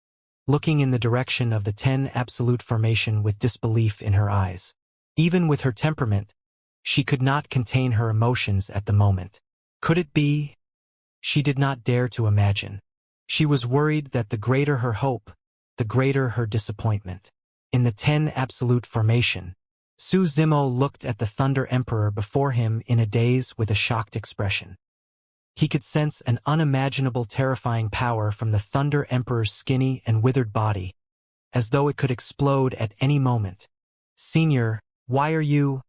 looking in the direction of the 10 Absolute formation with disbelief in her eyes. Even with her temperament, she could not contain her emotions at the moment. Could it be? She did not dare to imagine. She was worried that the greater her hope, the greater her disappointment. In the 10 Absolute formation, Su Zimo looked at the Thunder Emperor before him in a daze with a shocked expression. He could sense an unimaginable terrifying power from the Thunder Emperor's skinny and withered body, as though it could explode at any moment. Senior, why are you?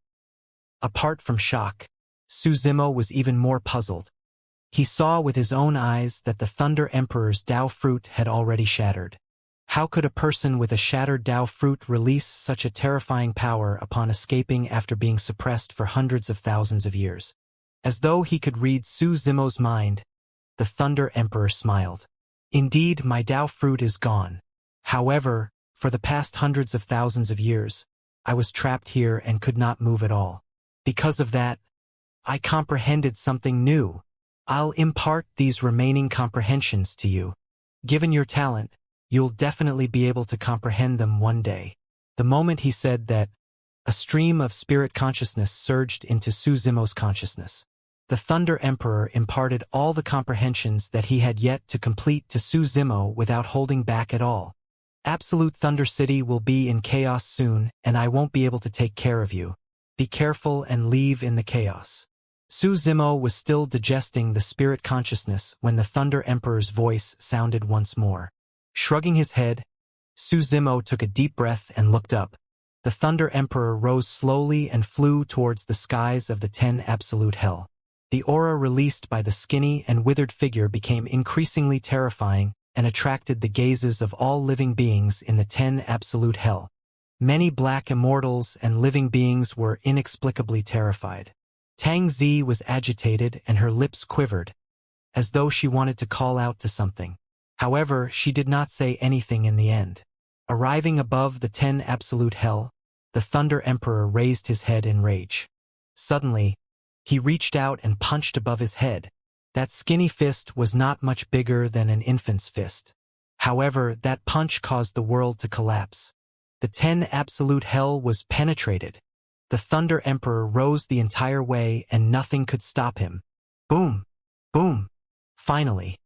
Apart from shock, Su Zimo was even more puzzled. He saw with his own eyes that the Thunder Emperor's Dao fruit had already shattered. How could a person with a shattered Dao fruit release such a terrifying power upon escaping after being suppressed for hundreds of thousands of years? As though he could read Su Zimo's mind, the Thunder Emperor smiled. Indeed, my Dao fruit is gone. However, for the past hundreds of thousands of years, I was trapped here and could not move at all. Because of that, I comprehended something new. I'll impart these remaining comprehensions to you. Given your talent, you'll definitely be able to comprehend them one day. The moment he said that, a stream of spirit consciousness surged into Su Zimo's consciousness. The Thunder Emperor imparted all the comprehensions that he had yet to complete to Su Zimo without holding back at all. Absolute Thunder City will be in chaos soon, and I won't be able to take care of you. Be careful and leave in the chaos. Su Zimo was still digesting the spirit consciousness when the Thunder Emperor's voice sounded once more. Shrugging his head, Su Zimo took a deep breath and looked up. The Thunder Emperor rose slowly and flew towards the skies of the 10 Absolute Hell. The aura released by the skinny and withered figure became increasingly terrifying and attracted the gazes of all living beings in the 10 Absolute Hell. Many black immortals and living beings were inexplicably terrified. Tang Zi was agitated and her lips quivered, as though she wanted to call out to something. However, she did not say anything in the end. Arriving above the 10 Absolute Hell, the Thunder Emperor raised his head in rage. Suddenly, he reached out and punched above his head. That skinny fist was not much bigger than an infant's fist. However, that punch caused the world to collapse. The 10 absolute hell was penetrated. The Thunder Emperor rose the entire way and nothing could stop him. Boom! Boom! Finally,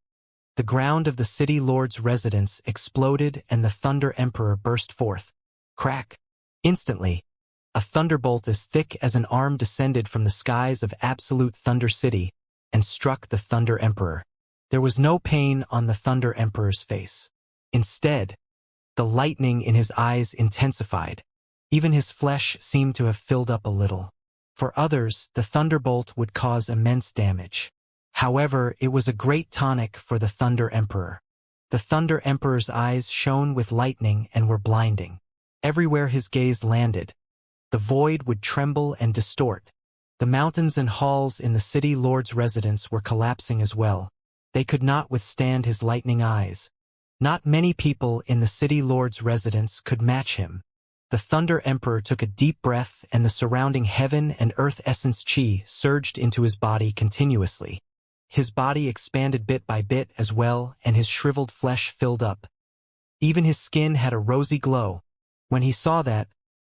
the ground of the city lord's residence exploded and the Thunder Emperor burst forth. Crack! Instantly, a thunderbolt as thick as an arm descended from the skies of absolute Thunder City and struck the Thunder Emperor. There was no pain on the Thunder Emperor's face. Instead, the lightning in his eyes intensified. Even his flesh seemed to have filled up a little. For others, the thunderbolt would cause immense damage. However, it was a great tonic for the Thunder Emperor. The Thunder Emperor's eyes shone with lightning and were blinding. Everywhere his gaze landed, the void would tremble and distort. The mountains and halls in the city lord's residence were collapsing as well. They could not withstand his lightning eyes. Not many people in the city lord's residence could match him. The Thunder Emperor took a deep breath and the surrounding heaven and earth essence chi surged into his body continuously. His body expanded bit by bit as well and his shriveled flesh filled up. Even his skin had a rosy glow. When he saw that,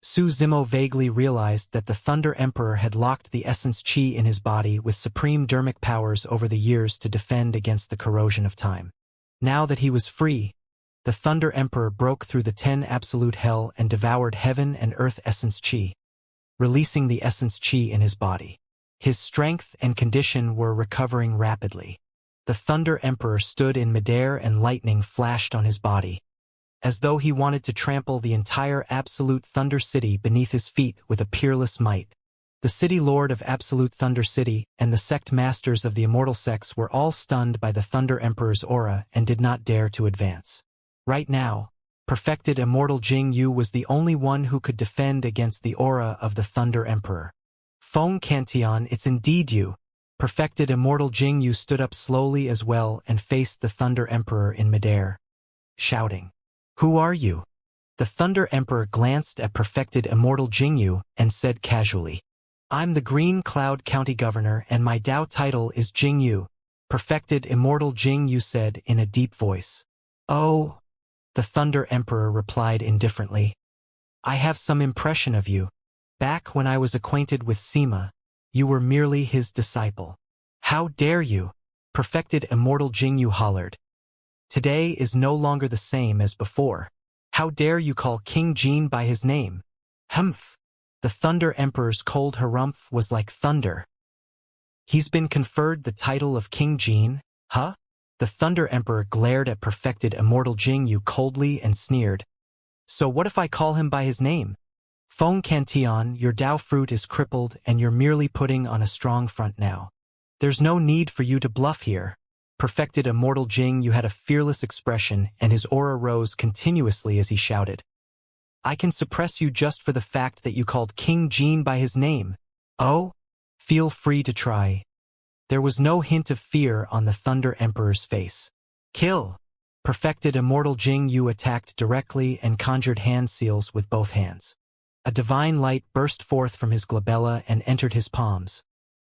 Su Zimo vaguely realized that the Thunder Emperor had locked the essence chi in his body with supreme dermic powers over the years to defend against the corrosion of time. Now that he was free, the Thunder Emperor broke through the 10 absolute hell and devoured heaven and earth essence chi, releasing the essence chi in his body. His strength and condition were recovering rapidly. The Thunder Emperor stood in midair and lightning flashed on his body, as though he wanted to trample the entire absolute Thunder City beneath his feet with a peerless might. The city lord of absolute Thunder City and the sect masters of the immortal sects were all stunned by the Thunder Emperor's aura and did not dare to advance. Right now, perfected immortal Jing Yu was the only one who could defend against the aura of the Thunder Emperor. Feng Cantian, it's indeed you. Perfected immortal Jing Yu stood up slowly as well and faced the Thunder Emperor in midair, shouting, "Who are you?" The Thunder Emperor glanced at perfected immortal Jing Yu and said casually, "I'm the Green Cloud County Governor and my Dao title is Jing Yu." Perfected immortal Jing Yu said in a deep voice. "Oh," the Thunder Emperor replied indifferently. "I have some impression of you. Back when I was acquainted with Sima, you were merely his disciple." "How dare you?" Perfected immortal Jing Yu hollered. "Today is no longer the same as before. How dare you call King Jin by his name?" "Humph." The Thunder Emperor's cold harumph was like thunder. "He's been conferred the title of King Jin, huh?" The Thunder Emperor glared at perfected immortal Jing Yu coldly and sneered. "So what if I call him by his name?" "Feng Cantian, your Dao fruit is crippled and you're merely putting on a strong front now. There's no need for you to bluff here." Perfected immortal Jing Yu had a fearless expression and his aura rose continuously as he shouted, "I can suppress you just for the fact that you called King Jin by his name. Oh? Feel free to try." There was no hint of fear on the Thunder Emperor's face. "Kill!" Perfected immortal Jing Yu attacked directly and conjured hand seals with both hands. A divine light burst forth from his glabella and entered his palms,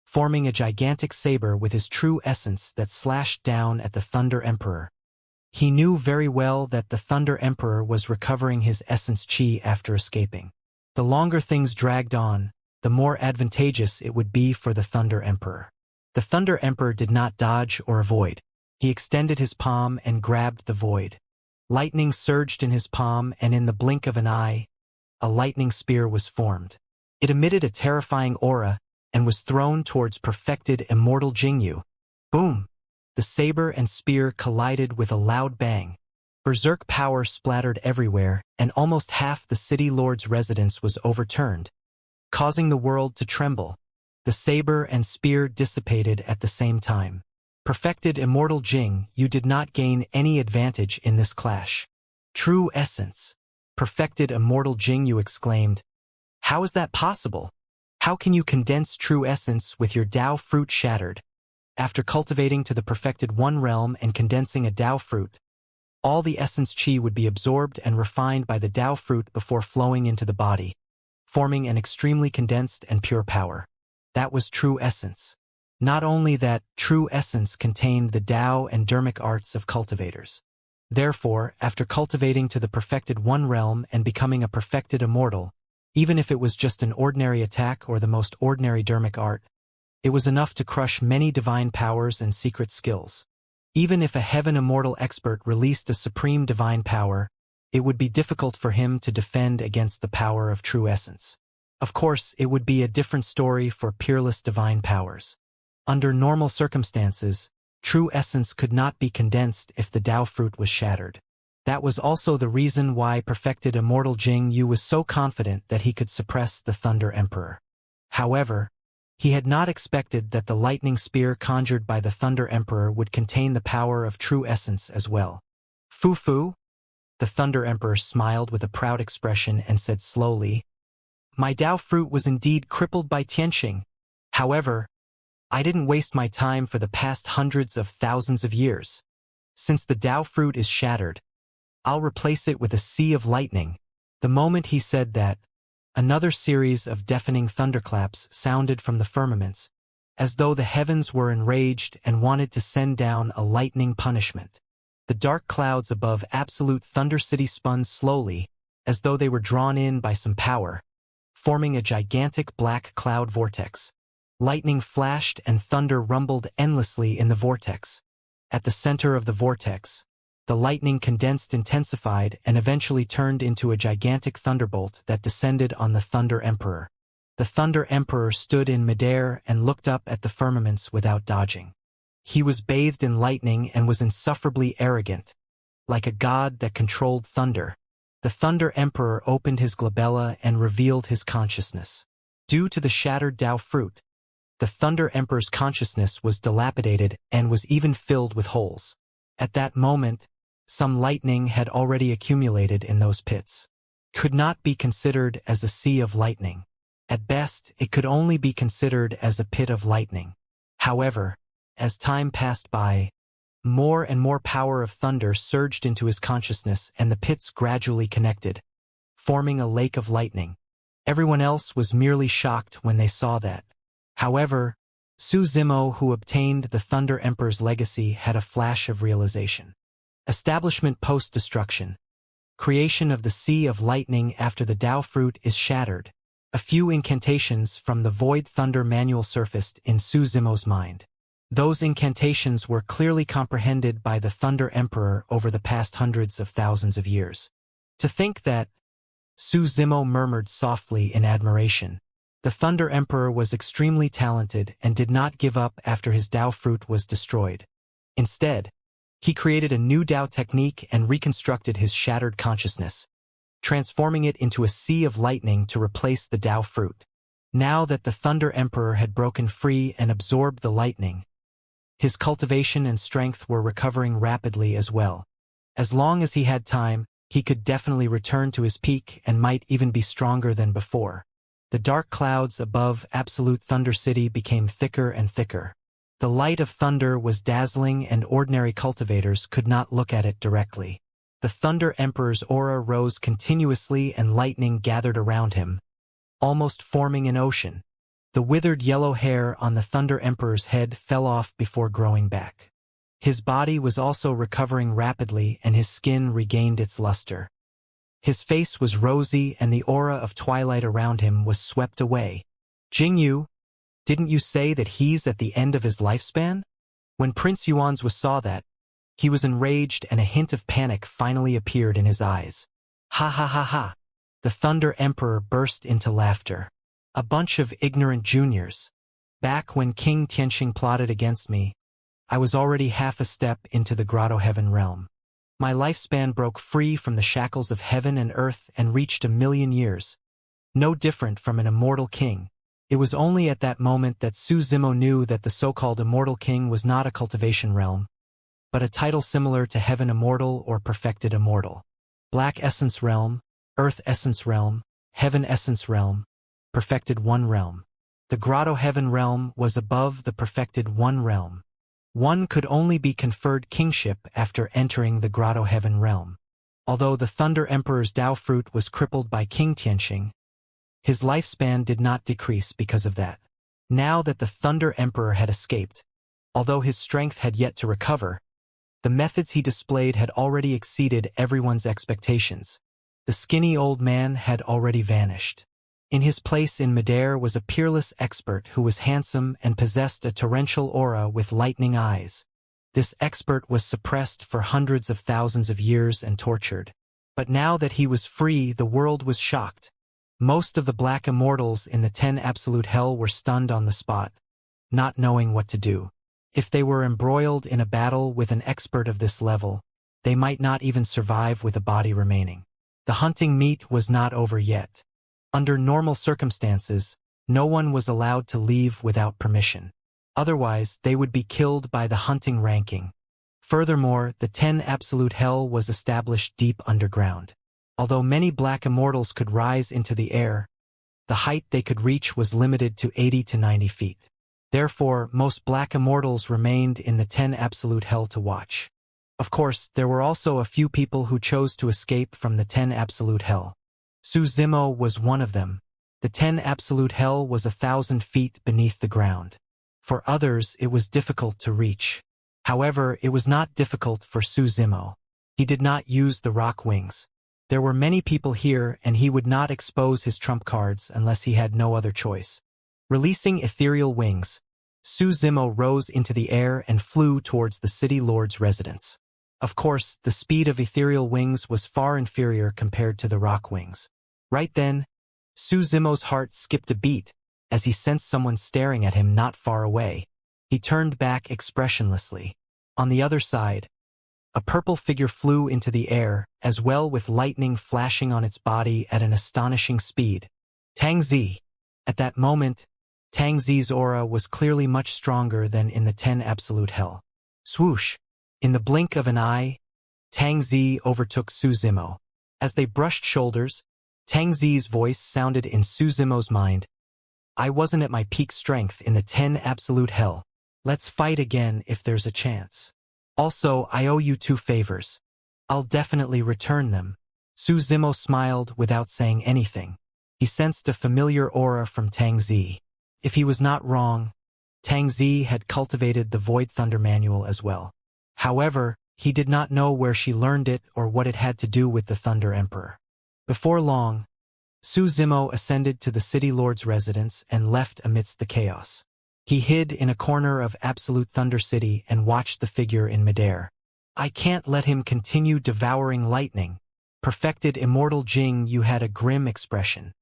forming a gigantic saber with his true essence that slashed down at the Thunder Emperor. He knew very well that the Thunder Emperor was recovering his essence chi after escaping. The longer things dragged on, the more advantageous it would be for the Thunder Emperor. The Thunder Emperor did not dodge or avoid. He extended his palm and grabbed the void. Lightning surged in his palm and in the blink of an eye, a lightning spear was formed. It emitted a terrifying aura and was thrown towards perfected immortal Jing Yu. Boom! The saber and spear collided with a loud bang. Berserk power splattered everywhere, and almost half the city lord's residence was overturned, causing the world to tremble. The saber and spear dissipated at the same time. Perfected immortal Jing Yu did not gain any advantage in this clash. "True essence!" Perfected immortal Jing Yu exclaimed. "How is that possible? How can you condense true essence with your Dao fruit shattered?" After cultivating to the perfected one realm and condensing a Dao fruit, all the essence chi would be absorbed and refined by the Dao fruit before flowing into the body, forming an extremely condensed and pure power. That was true essence. Not only that, true essence contained the Tao and dermic arts of cultivators. Therefore, after cultivating to the perfected one realm and becoming a perfected immortal, even if it was just an ordinary attack or the most ordinary dermic art, it was enough to crush many divine powers and secret skills. Even if a heaven immortal expert released a supreme divine power, it would be difficult for him to defend against the power of true essence. Of course, it would be a different story for peerless divine powers. Under normal circumstances, true essence could not be condensed if the Tao fruit was shattered. That was also the reason why perfected immortal Jing Yu was so confident that he could suppress the Thunder Emperor. However, he had not expected that the lightning spear conjured by the Thunder Emperor would contain the power of true essence as well. Fu. The Thunder Emperor smiled with a proud expression and said slowly, "My Tao fruit was indeed crippled by Tianqing. However, I didn't waste my time for the past hundreds of thousands of years. Since the Tao fruit is shattered, I'll replace it with a sea of lightning." The moment he said that, another series of deafening thunderclaps sounded from the firmaments, as though the heavens were enraged and wanted to send down a lightning punishment. The dark clouds above Absolute Thunder City spun slowly, as though they were drawn in by some power, forming a gigantic black cloud vortex. Lightning flashed and thunder rumbled endlessly in the vortex. At the center of the vortex, the lightning condensed, intensified, and eventually turned into a gigantic thunderbolt that descended on the Thunder Emperor. The Thunder Emperor stood in midair and looked up at the firmaments without dodging. He was bathed in lightning and was insufferably arrogant, like a god that controlled thunder. The Thunder Emperor opened his glabella and revealed his consciousness. Due to the shattered Tao fruit, the Thunder Emperor's consciousness was dilapidated and was even filled with holes. At that moment, some lightning had already accumulated in those pits. Could not be considered as a sea of lightning. At best, it could only be considered as a pit of lightning. However, as time passed by, more and more power of thunder surged into his consciousness and the pits gradually connected, forming a lake of lightning. Everyone else was merely shocked when they saw that. However, Su Zimo, who obtained the Thunder Emperor's legacy, had a flash of realization. Establishment post-destruction. Creation of the Sea of Lightning after the Tao fruit is shattered. A few incantations from the Void Thunder manual surfaced in Su Zimo's mind. Those incantations were clearly comprehended by the Thunder Emperor over the past hundreds of thousands of years. To think that, Su Zimo murmured softly in admiration. The Thunder Emperor was extremely talented and did not give up after his Tao fruit was destroyed. Instead, he created a new Tao technique and reconstructed his shattered consciousness, transforming it into a sea of lightning to replace the Tao fruit. Now that the Thunder Emperor had broken free and absorbed the lightning, his cultivation and strength were recovering rapidly as well. As long as he had time, he could definitely return to his peak and might even be stronger than before. The dark clouds above Absolute Thunder City became thicker and thicker. The light of thunder was dazzling and ordinary cultivators could not look at it directly. The Thunder Emperor's aura rose continuously and lightning gathered around him, almost forming an ocean. The withered yellow hair on the Thunder Emperor's head fell off before growing back. His body was also recovering rapidly and his skin regained its luster. His face was rosy and the aura of twilight around him was swept away. "Jingyu, didn't you say that he's at the end of his lifespan?" When Prince Yuanzhou saw that, he was enraged and a hint of panic finally appeared in his eyes. "Ha ha ha ha!" The Thunder Emperor burst into laughter. "A bunch of ignorant juniors. Back when King Tianqing plotted against me, I was already half a step into the Grotto Heaven realm. My lifespan broke free from the shackles of heaven and earth and reached 1,000,000 years. No different from an immortal king." It was only at that moment that Su Zimo knew that the so-called Immortal King was not a cultivation realm, but a title similar to Heaven Immortal or Perfected Immortal. Black Essence Realm, Earth Essence Realm, Heaven Essence Realm, Perfected One Realm. The Grotto Heaven Realm was above the Perfected One Realm. One could only be conferred kingship after entering the Grotto Heaven Realm. Although the Thunder Emperor's Tao fruit was crippled by King Tianqing, his lifespan did not decrease because of that. Now that the Thunder Emperor had escaped, although his strength had yet to recover, the methods he displayed had already exceeded everyone's expectations. The skinny old man had already vanished. In his place in midair was a peerless expert who was handsome and possessed a torrential aura with lightning eyes. This expert was suppressed for hundreds of thousands of years and tortured. But now that he was free, the world was shocked. Most of the black immortals in the 10 Absolute Hell were stunned on the spot, not knowing what to do. If they were embroiled in a battle with an expert of this level, they might not even survive with a body remaining. The hunting meet was not over yet. Under normal circumstances, no one was allowed to leave without permission. Otherwise, they would be killed by the hunting ranking. Furthermore, the 10 Absolute Hell was established deep underground. Although many black immortals could rise into the air, the height they could reach was limited to 80 to 90 feet. Therefore, most black immortals remained in the 10 Absolute Hell to watch. Of course, there were also a few people who chose to escape from the 10 Absolute Hell. Su Zimo was one of them. The 10 Absolute Hell was 1,000 feet beneath the ground. For others, it was difficult to reach. However, it was not difficult for Su Zimo. He did not use the rock wings. There were many people here, and he would not expose his trump cards unless he had no other choice. Releasing ethereal wings, Su Zimo rose into the air and flew towards the city lord's residence. Of course, the speed of ethereal wings was far inferior compared to the rock wings. Right then, Su Zimo's heart skipped a beat as he sensed someone staring at him not far away. He turned back expressionlessly. On the other side, a purple figure flew into the air, as well with lightning flashing on its body at an astonishing speed. Tang Zi. At that moment, Tang Zi's aura was clearly much stronger than in the 10 Absolute Hell. Swoosh! In the blink of an eye, Tang Zi overtook Su Zimo. As they brushed shoulders, Tang Zi's voice sounded in Su Zimo's mind. I wasn't at my peak strength in the 10 Absolute Hell. Let's fight again if there's a chance. Also, I owe you 2 favors. I'll definitely return them. Su Zimo smiled without saying anything. He sensed a familiar aura from Tang Zi. If he was not wrong, Tang Zi had cultivated the Void Thunder Manual as well. However, he did not know where she learned it or what it had to do with the Thunder Emperor. Before long, Su Zimo ascended to the city lord's residence and left amidst the chaos. He hid in a corner of Absolute Thunder City and watched the figure in midair. I can't let him continue devouring lightning. Perfected Immortal Jing Yu had a grim expression.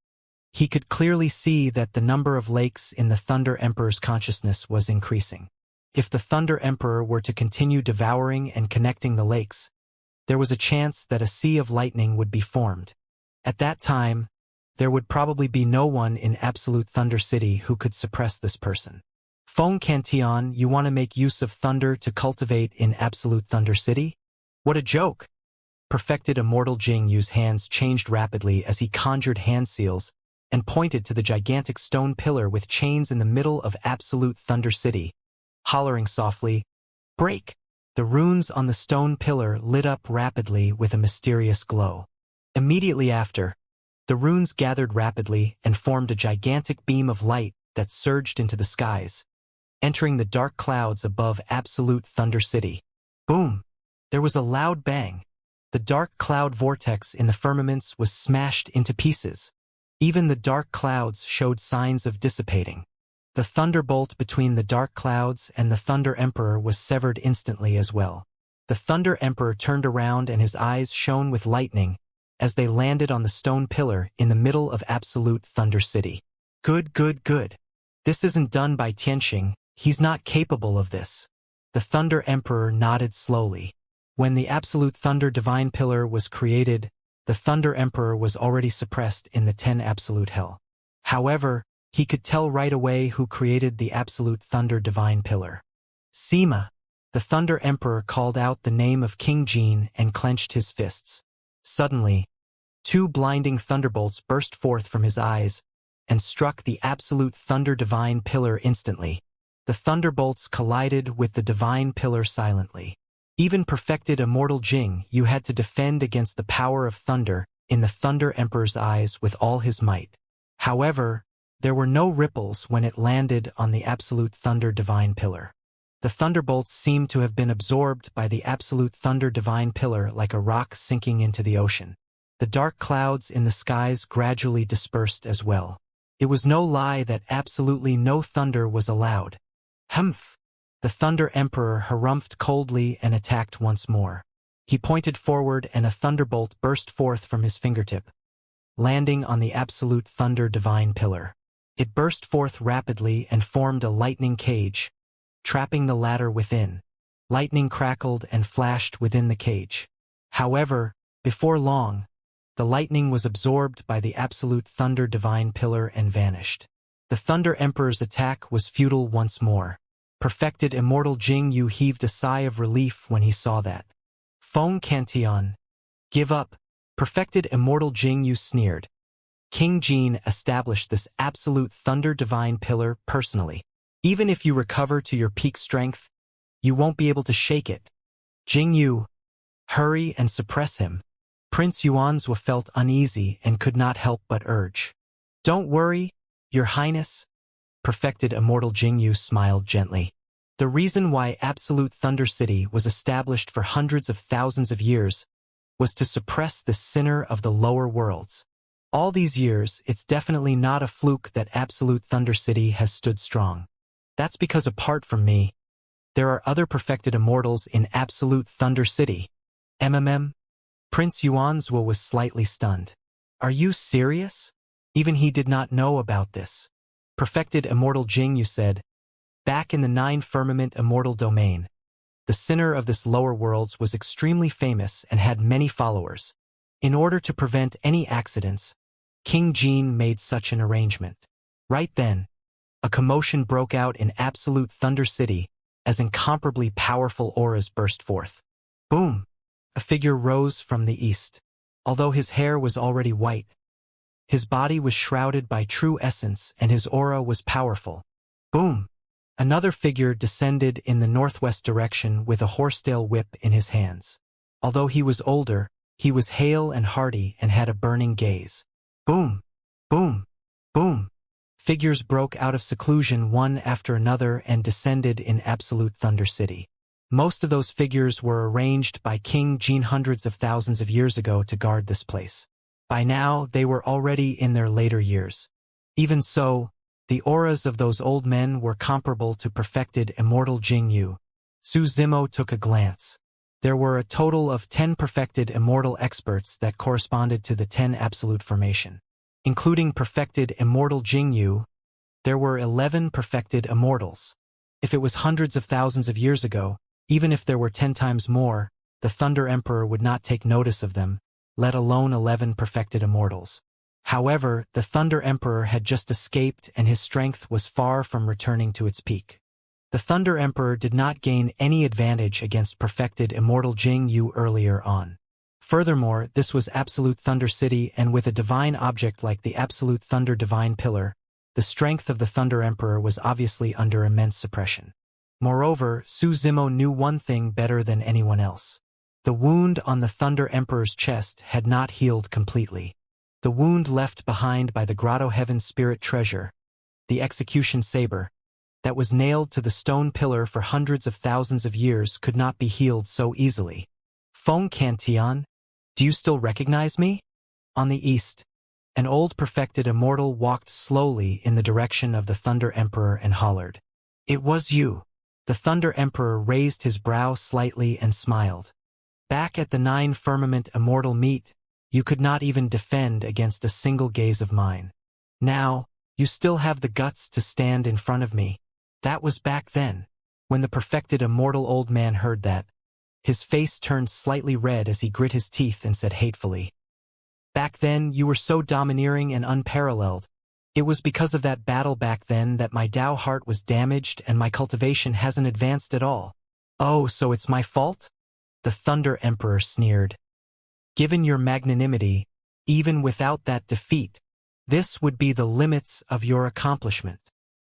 He could clearly see that the number of lakes in the Thunder Emperor's consciousness was increasing. If the Thunder Emperor were to continue devouring and connecting the lakes, there was a chance that a sea of lightning would be formed. At that time, there would probably be no one in Absolute Thunder City who could suppress this person. Feng Cantion, you want to make use of thunder to cultivate in Absolute Thunder City? What a joke! Perfected Immortal Jing Yu's hands changed rapidly as he conjured hand seals and pointed to the gigantic stone pillar with chains in the middle of Absolute Thunder City. Hollering softly, break! The runes on the stone pillar lit up rapidly with a mysterious glow. Immediately after, the runes gathered rapidly and formed a gigantic beam of light that surged into the skies, entering the dark clouds above Absolute Thunder City. Boom! There was a loud bang. The dark cloud vortex in the firmaments was smashed into pieces. Even the dark clouds showed signs of dissipating. The thunderbolt between the dark clouds and the Thunder Emperor was severed instantly as well. The Thunder Emperor turned around and his eyes shone with lightning as they landed on the stone pillar in the middle of Absolute Thunder City. Good, good, good. This isn't done by Tianxing. He's not capable of this. The Thunder Emperor nodded slowly. When the Absolute Thunder Divine Pillar was created, the Thunder Emperor was already suppressed in the 10 Absolute Hell. However, he could tell right away who created the Absolute Thunder Divine Pillar. Sima. The Thunder Emperor called out the name of King Jin and clenched his fists. Suddenly, 2 blinding thunderbolts burst forth from his eyes and struck the Absolute Thunder Divine Pillar instantly. The thunderbolts collided with the Divine Pillar silently. Even perfected Immortal Jing Yu had to defend against the power of thunder in the Thunder Emperor's eyes with all his might. However, There were no ripples when it landed on the absolute thunder divine pillar. The thunderbolts seemed to have been absorbed by the absolute thunder divine pillar like a rock sinking into the ocean. The dark clouds in the skies gradually dispersed as well. It was no lie that absolutely no thunder was allowed. Humph! The Thunder Emperor harumphed coldly and attacked once more. He pointed forward and a thunderbolt burst forth from his fingertip, landing on the absolute thunder divine pillar. It burst forth rapidly and formed a lightning cage, trapping the latter within. Lightning crackled and flashed within the cage. However, before long, the lightning was absorbed by the absolute thunder divine pillar and vanished. The Thunder Emperor's attack was futile once more. Perfected Immortal Jing Yu heaved a sigh of relief when he saw that. Feng Cantian. Give up. Perfected Immortal Jing Yu sneered. King Jin established this absolute thunder divine pillar personally. Even if you recover to your peak strength, you won't be able to shake it. Jing Yu, hurry and suppress him. Prince Yuanzhou felt uneasy and could not help but urge. Don't worry, Your Highness. Perfected Immortal Jing Yu smiled gently. The reason why Absolute Thunder City was established for hundreds of thousands of years was to suppress the sinner of the lower worlds. All these years, it's definitely not a fluke that Absolute Thunder City has stood strong. That's because apart from me, there are other perfected immortals in Absolute Thunder City. Prince Yuanzhou was slightly stunned. Are you serious? Even he did not know about this. Perfected Immortal Jing Yu said, back in the 9 Firmament Immortal Domain, the sinner of this lower worlds was extremely famous and had many followers. In order to prevent any accidents, King Jin made such an arrangement. Right then, a commotion broke out in Absolute Thunder City as incomparably powerful auras burst forth. Boom! A figure rose from the east. Although his hair was already white, his body was shrouded by true essence and his aura was powerful. Boom! Another figure descended in the northwest direction with a horsetail whip in his hands. Although he was older, he was hale and hearty and had a burning gaze. Boom! Boom! Boom! Figures broke out of seclusion one after another and descended in Absolute Thunder City. Most of those figures were arranged by King Jin hundreds of thousands of years ago to guard this place. By now, they were already in their later years. Even so, the auras of those old men were comparable to perfected Immortal Jing Yu. Su Zimo took a glance. There were a total of 10 perfected immortal experts that corresponded to the 10 absolute formation. Including perfected Immortal Jing Yu, there were 11 perfected immortals. If it was hundreds of thousands of years ago, even if there were 10 times more, the Thunder Emperor would not take notice of them, let alone 11 perfected immortals. However, the Thunder Emperor had just escaped and his strength was far from returning to its peak. The Thunder Emperor did not gain any advantage against perfected Immortal Jing Yu earlier on. Furthermore, this was Absolute Thunder City, and with a divine object like the Absolute Thunder Divine Pillar, the strength of the Thunder Emperor was obviously under immense suppression. Moreover, Su Zimo knew one thing better than anyone else. The wound on the Thunder Emperor's chest had not healed completely. The wound left behind by the Grotto Heaven Spirit Treasure, the Execution Saber, that was nailed to the stone pillar for hundreds of thousands of years could not be healed so easily. Feng Cantian, do you still recognize me? On the east, an old perfected immortal walked slowly in the direction of the Thunder Emperor and hollered. It was you. The Thunder Emperor raised his brow slightly and smiled. Back at the 9 Firmament Immortal Meet, you could not even defend against a single gaze of mine. Now, you still have the guts to stand in front of me. That was back then. When the perfected immortal old man heard that, his face turned slightly red as he grit his teeth and said hatefully, back then you were so domineering and unparalleled. It was because of that battle back then that my Tao heart was damaged and my cultivation hasn't advanced at all. Oh, so it's my fault? The Thunder Emperor sneered. Given your magnanimity, even without that defeat, this would be the limits of your accomplishment.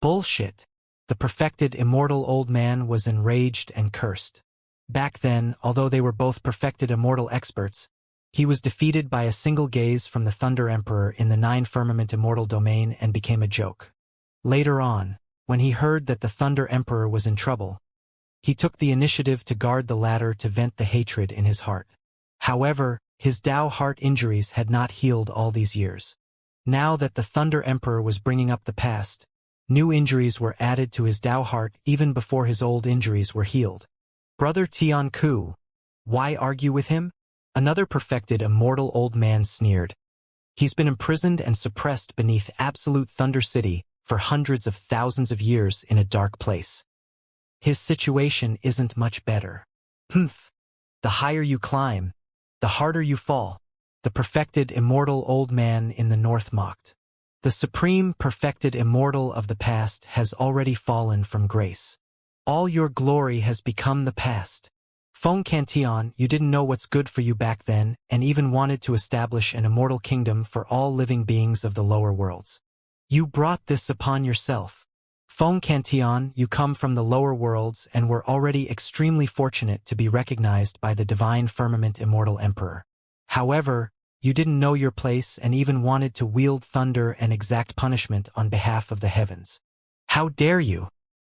Bullshit. The perfected immortal old man was enraged and cursed. Back then, although they were both perfected immortal experts, He was defeated by a single gaze from the Thunder Emperor in the 9-firmament immortal domain and became a joke. Later on, when he heard that the Thunder Emperor was in trouble, he took the initiative to guard the latter to vent the hatred in his heart. However, his Dao heart injuries had not healed all these years. Now that the Thunder Emperor was bringing up the past, new injuries were added to his Dao heart even before his old injuries were healed. Brother Tianku, why argue with him? Another perfected immortal old man sneered. He's been imprisoned and suppressed beneath absolute Thunder City for hundreds of thousands of years in a dark place. His situation isn't much better. Humph. The higher you climb, the harder you fall, the perfected immortal old man in the north mocked. The supreme perfected immortal of the past has already fallen from grace. All your glory has become the past. Feng Cantion, you didn't know what's good for you back then and even wanted to establish an immortal kingdom for all living beings of the lower worlds. You brought this upon yourself. Feng Cantion, you come from the lower worlds and were already extremely fortunate to be recognized by the divine firmament immortal emperor. However, you didn't know your place and even wanted to wield thunder and exact punishment on behalf of the heavens. How dare you?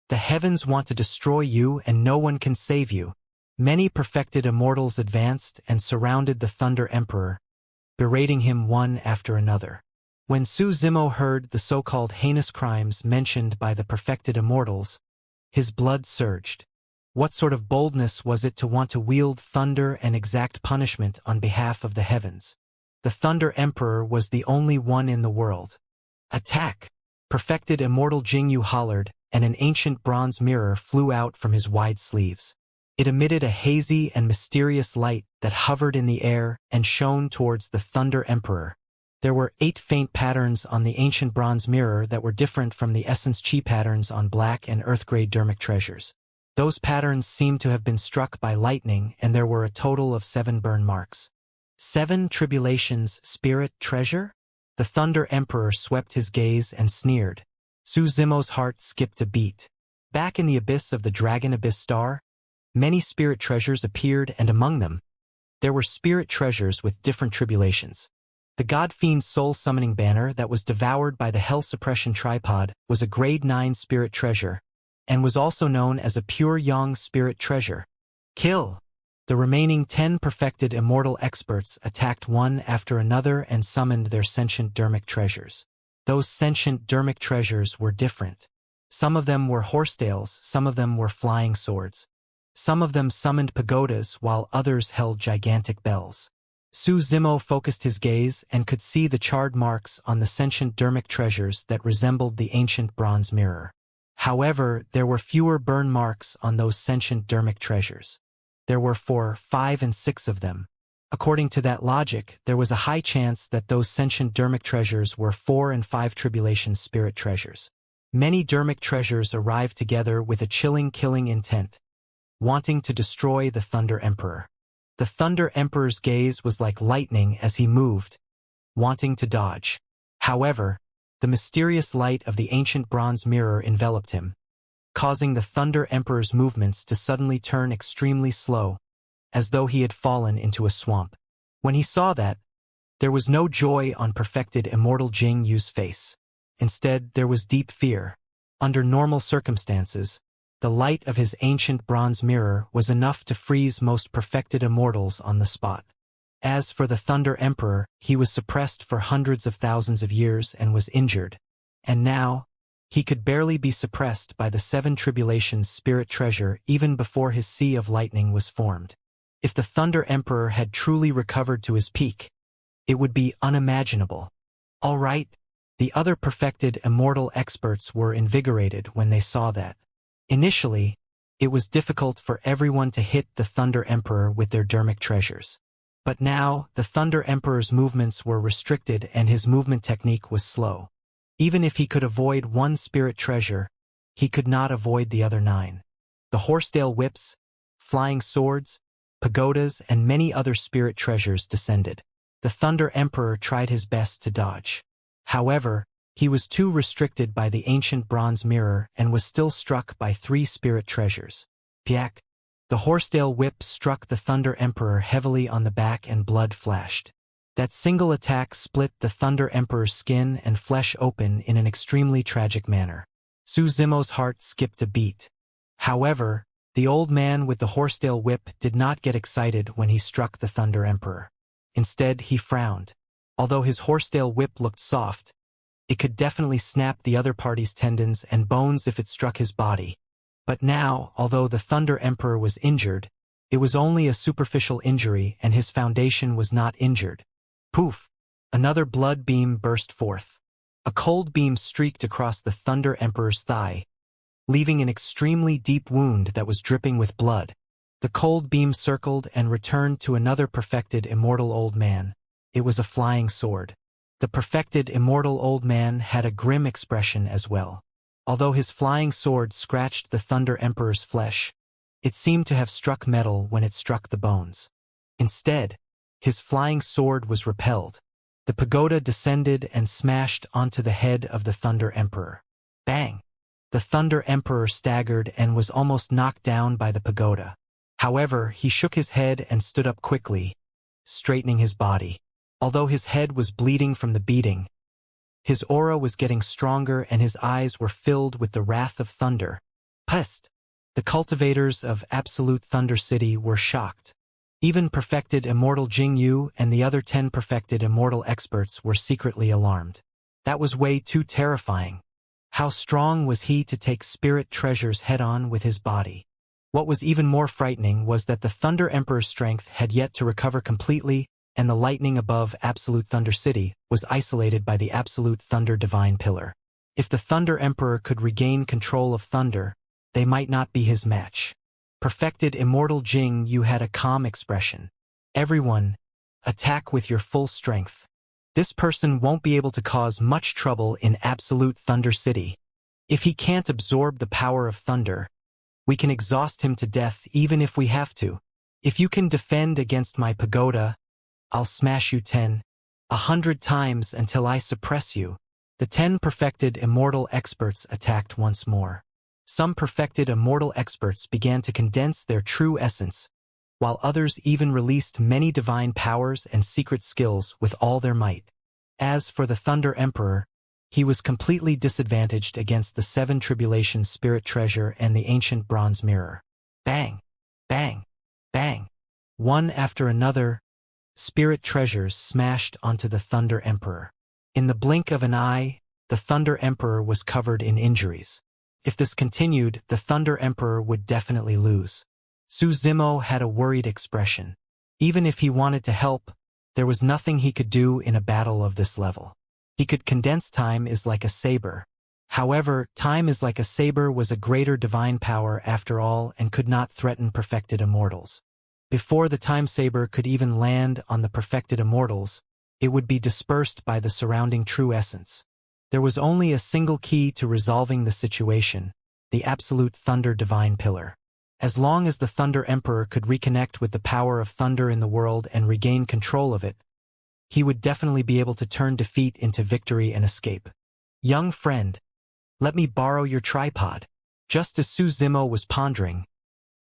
The heavens want to destroy you and no one can save you. Many perfected immortals advanced and surrounded the Thunder Emperor, berating him one after another. When Su Zimo heard the so-called heinous crimes mentioned by the perfected immortals, his blood surged. What sort of boldness was it to want to wield thunder and exact punishment on behalf of the heavens? The Thunder Emperor was the only one in the world. Attack! Perfected immortal Jingyu hollered, and an ancient bronze mirror flew out from his wide sleeves. It emitted a hazy and mysterious light that hovered in the air and shone towards the Thunder Emperor. There were 8 faint patterns on the ancient bronze mirror that were different from the essence chi patterns on black and earth-grade dermic treasures. Those patterns seemed to have been struck by lightning, and there were a total of 7 burn marks. 7 tribulations, spirit treasure? The Thunder Emperor swept his gaze and sneered. Su Zimo's heart skipped a beat. Back in the abyss of the Dragon Abyss Star, many spirit treasures appeared, and among them, there were spirit treasures with different tribulations. The God-Fiend's soul-summoning banner that was devoured by the Hell Suppression Tripod was a grade 9 spirit treasure, and was also known as a pure Yang spirit treasure. Kill! The remaining 10 perfected immortal experts attacked one after another and summoned their sentient dermic treasures. Those sentient dermic treasures were different. Some of them were horsetails, some of them were flying swords. Some of them summoned pagodas while others held gigantic bells. Su Zimo focused his gaze and could see the charred marks on the sentient dermic treasures that resembled the ancient bronze mirror. However, there were fewer burn marks on those sentient dermic treasures. There were 4, 5, and 6 of them. According to that logic, there was a high chance that those sentient dermic treasures were 4 and 5 tribulation spirit treasures. Many dermic treasures arrived together with a chilling killing intent, wanting to destroy the Thunder Emperor. The Thunder Emperor's gaze was like lightning as he moved, wanting to dodge. However, the mysterious light of the ancient bronze mirror enveloped him, causing the Thunder Emperor's movements to suddenly turn extremely slow, as though he had fallen into a swamp. When he saw that, there was no joy on perfected immortal Jing Yu's face. Instead, there was deep fear. Under normal circumstances, the light of his ancient bronze mirror was enough to freeze most perfected immortals on the spot. As for the Thunder Emperor, he was suppressed for hundreds of thousands of years and was injured. And now, he could barely be suppressed by the 7 tribulations spirit treasure even before his sea of lightning was formed. If the Thunder Emperor had truly recovered to his peak, it would be unimaginable. All right, the other perfected immortal experts were invigorated when they saw that. Initially, it was difficult for everyone to hit the Thunder Emperor with their dermic treasures. But now, the Thunder Emperor's movements were restricted and his movement technique was slow. Even if he could avoid one spirit treasure, he could not avoid the other 9. The horsetail whips, flying swords, pagodas, and many other spirit treasures descended. The Thunder Emperor tried his best to dodge. However, he was too restricted by the ancient bronze mirror and was still struck by 3 spirit treasures. Piak! The horsetail whip struck the Thunder Emperor heavily on the back and blood flashed. That single attack split the Thunder Emperor's skin and flesh open in an extremely tragic manner. Su Zimo's heart skipped a beat. However, the old man with the horsetail whip did not get excited when he struck the Thunder Emperor. Instead, he frowned. Although his horsetail whip looked soft, it could definitely snap the other party's tendons and bones if it struck his body. But now, although the Thunder Emperor was injured, it was only a superficial injury and his foundation was not injured. Poof! Another blood beam burst forth. A cold beam streaked across the Thunder Emperor's thigh, leaving an extremely deep wound that was dripping with blood. The cold beam circled and returned to another perfected immortal old man. It was a flying sword. The perfected immortal old man had a grim expression as well. Although his flying sword scratched the Thunder Emperor's flesh, it seemed to have struck metal when it struck the bones. Instead, his flying sword was repelled. The pagoda descended and smashed onto the head of the Thunder Emperor. Bang! The Thunder Emperor staggered and was almost knocked down by the pagoda. However, he shook his head and stood up quickly, straightening his body. Although his head was bleeding from the beating, his aura was getting stronger and his eyes were filled with the wrath of thunder. Pest! The cultivators of Absolute Thunder City were shocked. Even perfected Immortal Jingyu and the other 10 perfected Immortal experts were secretly alarmed. That was way too terrifying. How strong was he to take spirit treasures head-on with his body? What was even more frightening was that the Thunder Emperor's strength had yet to recover completely, and the lightning above Absolute Thunder City was isolated by the Absolute Thunder Divine Pillar. If the Thunder Emperor could regain control of thunder, they might not be his match. Perfected Immortal Jing Yu had a calm expression. Everyone, attack with your full strength. This person won't be able to cause much trouble in Absolute Thunder City. If he can't absorb the power of thunder, we can exhaust him to death even if we have to. If you can defend against my pagoda, I'll smash you 100 times until I suppress you. The 10 perfected immortal experts attacked once more. Some perfected immortal experts began to condense their true essence, while others even released many divine powers and secret skills with all their might. As for the Thunder Emperor, he was completely disadvantaged against the 7 Tribulations Spirit Treasure and the Ancient Bronze Mirror. Bang! Bang! Bang! One after another, spirit treasures smashed onto the Thunder Emperor. In the blink of an eye, the Thunder Emperor was covered in injuries. If this continued, the Thunder Emperor would definitely lose. Su Zimo had a worried expression. Even if he wanted to help, there was nothing he could do in a battle of this level. He could condense time is like a saber. However, time is like a saber was a greater divine power after all and could not threaten perfected immortals. Before the time saber could even land on the perfected immortals, it would be dispersed by the surrounding true essence. There was only a single key to resolving the situation, the Absolute Thunder Divine Pillar. As long as the Thunder Emperor could reconnect with the power of thunder in the world and regain control of it, he would definitely be able to turn defeat into victory and escape. Young friend, let me borrow your tripod. Just as Su Zimo was pondering,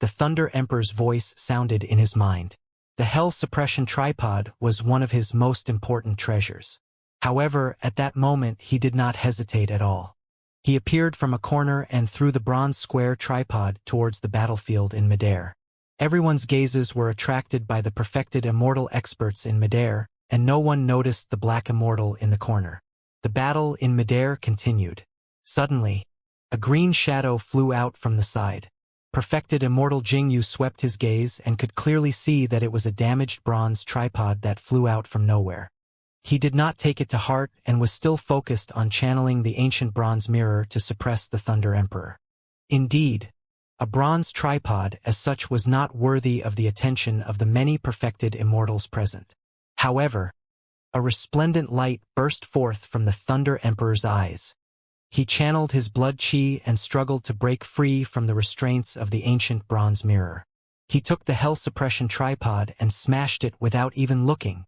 the Thunder Emperor's voice sounded in his mind. The Hell Suppression Tripod was one of his most important treasures. However, at that moment he did not hesitate at all. He appeared from a corner and threw the bronze square tripod towards the battlefield in midair. Everyone's gazes were attracted by the perfected immortal experts in midair, and no one noticed the black immortal in the corner. The battle in midair continued. Suddenly, a green shadow flew out from the side. Perfected Immortal Jingyu swept his gaze and could clearly see that it was a damaged bronze tripod that flew out from nowhere. He did not take it to heart and was still focused on channeling the ancient bronze mirror to suppress the Thunder Emperor. Indeed, a bronze tripod as such was not worthy of the attention of the many perfected immortals present. However, a resplendent light burst forth from the Thunder Emperor's eyes. He channeled his blood chi and struggled to break free from the restraints of the ancient bronze mirror. He took the Hell Suppression Tripod and smashed it without even looking.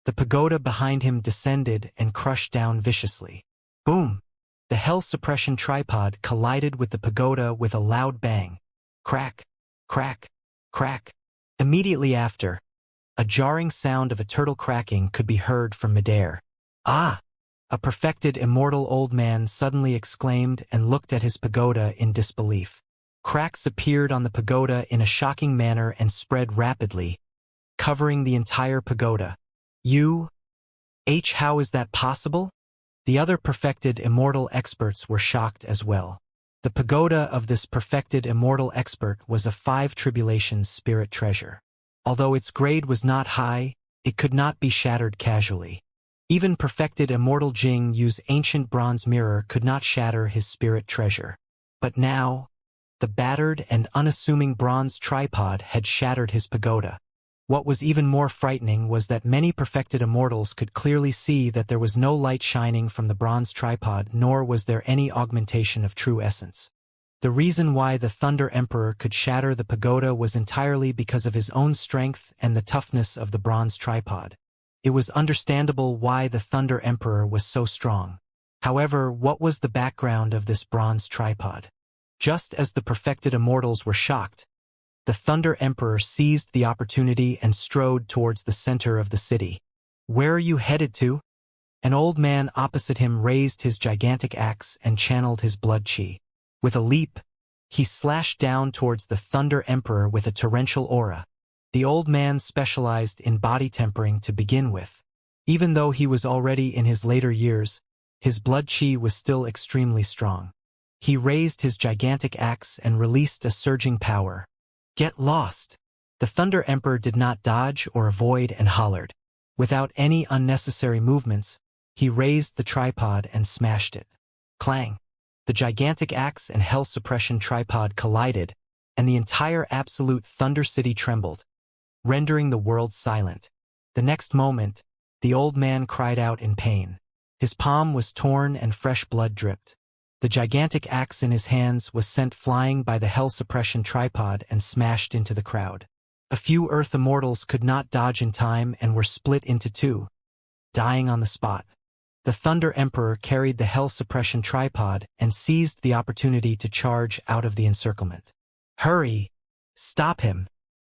The pagoda behind him descended and crushed down viciously. Boom! The Hell Suppression Tripod collided with the pagoda with a loud bang. Crack! Crack! Crack. Immediately after, a jarring sound of a turtle cracking could be heard from midair. Ah! A perfected immortal old man suddenly exclaimed and looked at his pagoda in disbelief. Cracks appeared on the pagoda in a shocking manner and spread rapidly, covering the entire pagoda. How is that possible? The other perfected immortal experts were shocked as well. The pagoda of this perfected immortal expert was a 5 tribulations spirit treasure. Although its grade was not high, it could not be shattered casually. Even perfected immortal Jing Yu's ancient bronze mirror could not shatter his spirit treasure. But now, the battered and unassuming bronze tripod had shattered his pagoda. What was even more frightening was that many perfected immortals could clearly see that there was no light shining from the bronze tripod, nor was there any augmentation of true essence. The reason why the Thunder Emperor could shatter the pagoda was entirely because of his own strength and the toughness of the bronze tripod. It was understandable why the Thunder Emperor was so strong. However, what was the background of this bronze tripod? Just as the perfected immortals were shocked, the Thunder Emperor seized the opportunity and strode towards the center of the city. Where are you headed to? An old man opposite him raised his gigantic axe and channeled his blood chi. With a leap, he slashed down towards the Thunder Emperor with a torrential aura. The old man specialized in body tempering to begin with. Even though he was already in his later years, his blood chi was still extremely strong. He raised his gigantic axe and released a surging power. Get lost! The Thunder Emperor did not dodge or avoid and hollered. Without any unnecessary movements, he raised the tripod and smashed it. Clang! The gigantic axe and hell suppression tripod collided, and the entire absolute Thunder City trembled, rendering the world silent. The next moment, the old man cried out in pain. His palm was torn and fresh blood dripped. The gigantic axe in his hands was sent flying by the hell suppression tripod and smashed into the crowd. A few Earth immortals could not dodge in time and were split into 2, dying on the spot. The Thunder Emperor carried the hell suppression tripod and seized the opportunity to charge out of the encirclement. Hurry! Stop him!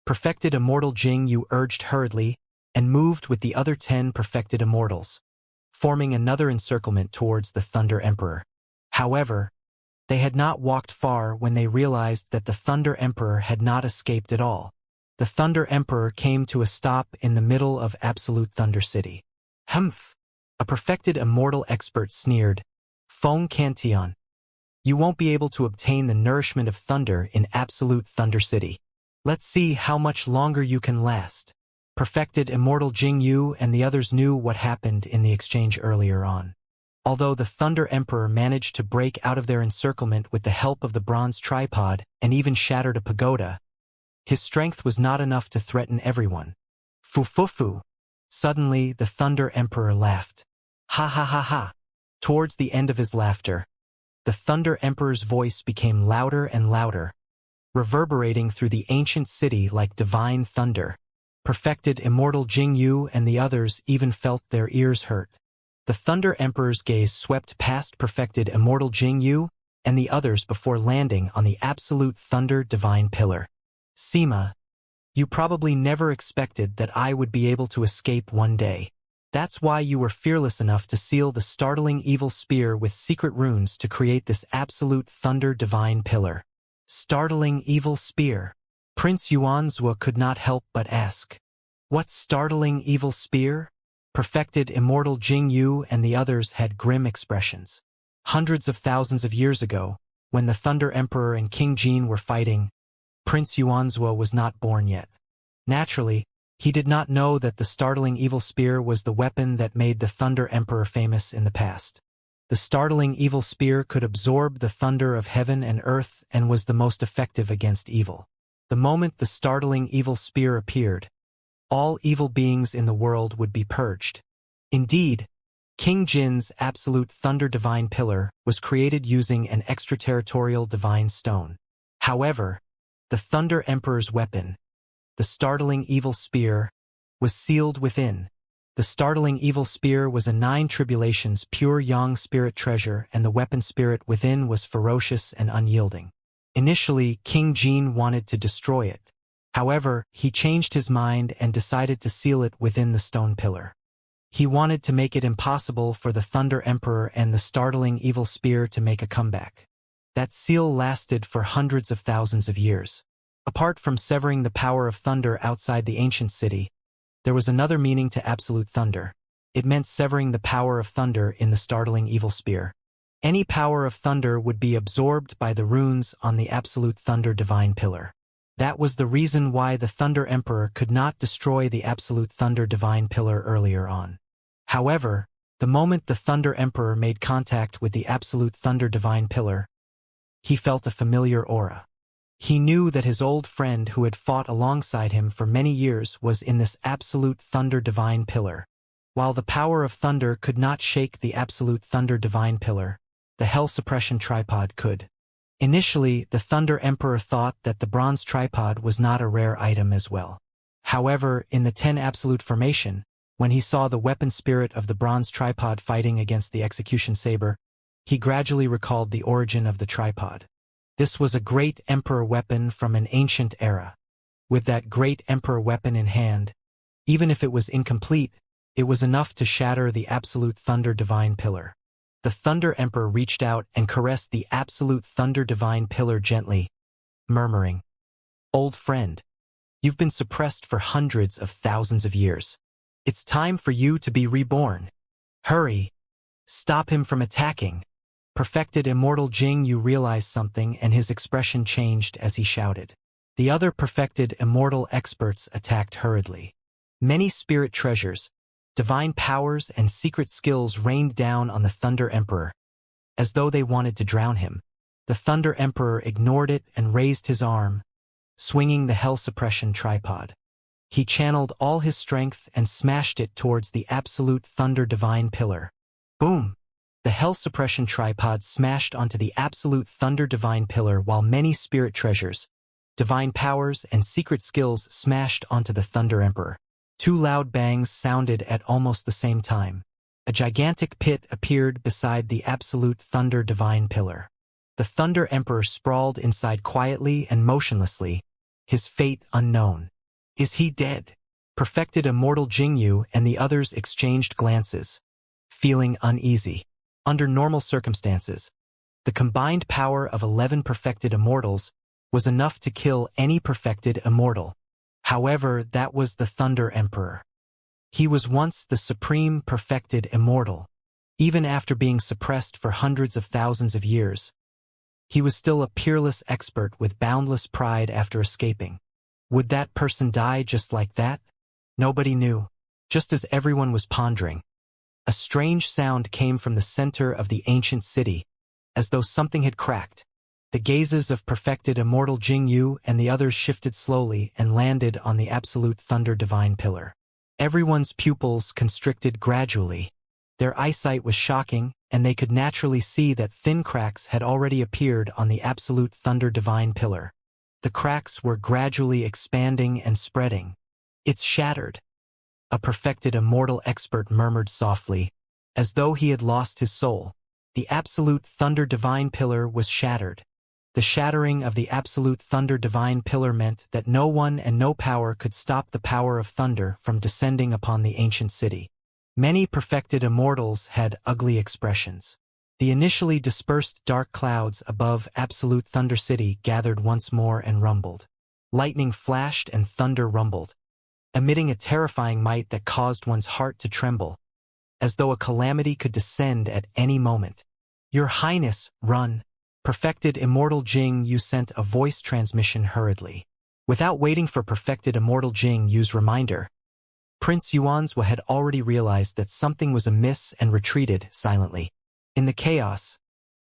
Perfected immortal Jing Yu urged hurriedly and moved with the other 10 perfected immortals, forming another encirclement towards the Thunder Emperor. However, they had not walked far when they realized that the Thunder Emperor had not escaped at all. The Thunder Emperor came to a stop in the middle of absolute Thunder City. Humph! A perfected immortal expert sneered. Feng Cantion. You won't be able to obtain the nourishment of thunder in absolute Thunder City. Let's see how much longer you can last. Perfected immortal Jing Yu and the others knew what happened in the exchange earlier on. Although the Thunder Emperor managed to break out of their encirclement with the help of the bronze tripod and even shattered a pagoda, his strength was not enough to threaten everyone. Fu. Suddenly, the Thunder Emperor laughed. Ha ha ha ha. Towards the end of his laughter, the Thunder Emperor's voice became louder and louder, reverberating through the ancient city like divine thunder. Perfected immortal Jing Yu and the others even felt their ears hurt. The Thunder Emperor's gaze swept past perfected immortal Jing Yu and the others before landing on the absolute thunder divine pillar. Sima, you probably never expected that I would be able to escape one day. That's why you were fearless enough to seal the startling evil spear with secret runes to create this absolute thunder divine pillar. Startling evil spear. Prince Yuanzhua could not help but ask. What startling evil spear? Perfected immortal Jing Yu and the others had grim expressions. Hundreds of thousands of years ago, when the Thunder Emperor and King Jin were fighting, Prince Yuanzhua was not born yet. Naturally, he did not know that the startling evil spear was the weapon that made the Thunder Emperor famous in the past. The startling evil spear could absorb the thunder of heaven and earth and was the most effective against evil. The moment the startling evil spear appeared, all evil beings in the world would be purged. Indeed, King Jin's absolute thunder divine pillar was created using an extraterritorial divine stone. However, the Thunder Emperor's weapon, the startling evil spear, was sealed within. The startling evil spear was a 9 tribulations pure yang spirit treasure, and the weapon spirit within was ferocious and unyielding. Initially, King Jin wanted to destroy it. However, he changed his mind and decided to seal it within the stone pillar. He wanted to make it impossible for the Thunder Emperor and the startling evil spear to make a comeback. That seal lasted for hundreds of thousands of years. Apart from severing the power of thunder outside the ancient city, there was another meaning to absolute thunder. It meant severing the power of thunder in the startling evil spear. Any power of thunder would be absorbed by the runes on the absolute thunder divine pillar. That was the reason why the Thunder Emperor could not destroy the absolute thunder divine pillar earlier on. However, the moment the Thunder Emperor made contact with the absolute thunder divine pillar, he felt a familiar aura. He knew that his old friend who had fought alongside him for many years was in this absolute thunder divine pillar. While the power of thunder could not shake the absolute thunder divine pillar, the hell suppression tripod could. Initially, the Thunder Emperor thought that the bronze tripod was not a rare item as well. However, in the 10 Absolute formation, when he saw the weapon spirit of the bronze tripod fighting against the execution saber, he gradually recalled the origin of the tripod. This was a great emperor weapon from an ancient era. With that great emperor weapon in hand, even if it was incomplete, it was enough to shatter the absolute thunder divine pillar. The Thunder Emperor reached out and caressed the absolute thunder divine pillar gently, murmuring, "Old friend, you've been suppressed for hundreds of thousands of years. It's time for you to be reborn. Hurry! Stop him from attacking." Perfected Immortal Jing-Yu realized something and his expression changed as he shouted. The other perfected Immortal experts attacked hurriedly. Many spirit treasures, divine powers and secret skills rained down on the Thunder Emperor, as though they wanted to drown him. The Thunder Emperor ignored it and raised his arm, swinging the hell suppression tripod. He channeled all his strength and smashed it towards the absolute thunder divine pillar. Boom! The hell suppression tripod smashed onto the absolute thunder divine pillar while many spirit treasures, divine powers and secret skills smashed onto the Thunder Emperor. Two loud bangs sounded at almost the same time. A gigantic pit appeared beside the absolute thunder divine pillar. The Thunder Emperor sprawled inside quietly and motionlessly, his fate unknown. Is he dead? Perfected Immortal Jing-Yu and the others exchanged glances, feeling uneasy. Under normal circumstances, the combined power of 11 perfected immortals was enough to kill any perfected immortal. However, that was the Thunder Emperor. He was once the supreme perfected immortal. Even after being suppressed for hundreds of thousands of years, he was still a peerless expert with boundless pride after escaping. Would that person die just like that? Nobody knew. Just as everyone was pondering, a strange sound came from the center of the ancient city, as though something had cracked. The gazes of perfected Immortal Jing-Yu and the others shifted slowly and landed on the absolute thunder divine pillar. Everyone's pupils constricted gradually. Their eyesight was shocking, and they could naturally see that thin cracks had already appeared on the absolute thunder divine pillar. The cracks were gradually expanding and spreading. "It's shattered," a perfected immortal expert murmured softly, as though he had lost his soul. The absolute thunder divine pillar was shattered. The shattering of the absolute thunder divine pillar meant that no one and no power could stop the power of thunder from descending upon the ancient city. Many perfected immortals had ugly expressions. The initially dispersed dark clouds above absolute thunder city gathered once more and rumbled. Lightning flashed and thunder rumbled, emitting a terrifying might that caused one's heart to tremble, as though a calamity could descend at any moment. "Your Highness, run!" Perfected Immortal Jing-Yu sent a voice transmission hurriedly. Without waiting for Perfected Immortal Jing-Yu's reminder, Prince Yuanzhua had already realized that something was amiss and retreated silently. In the chaos,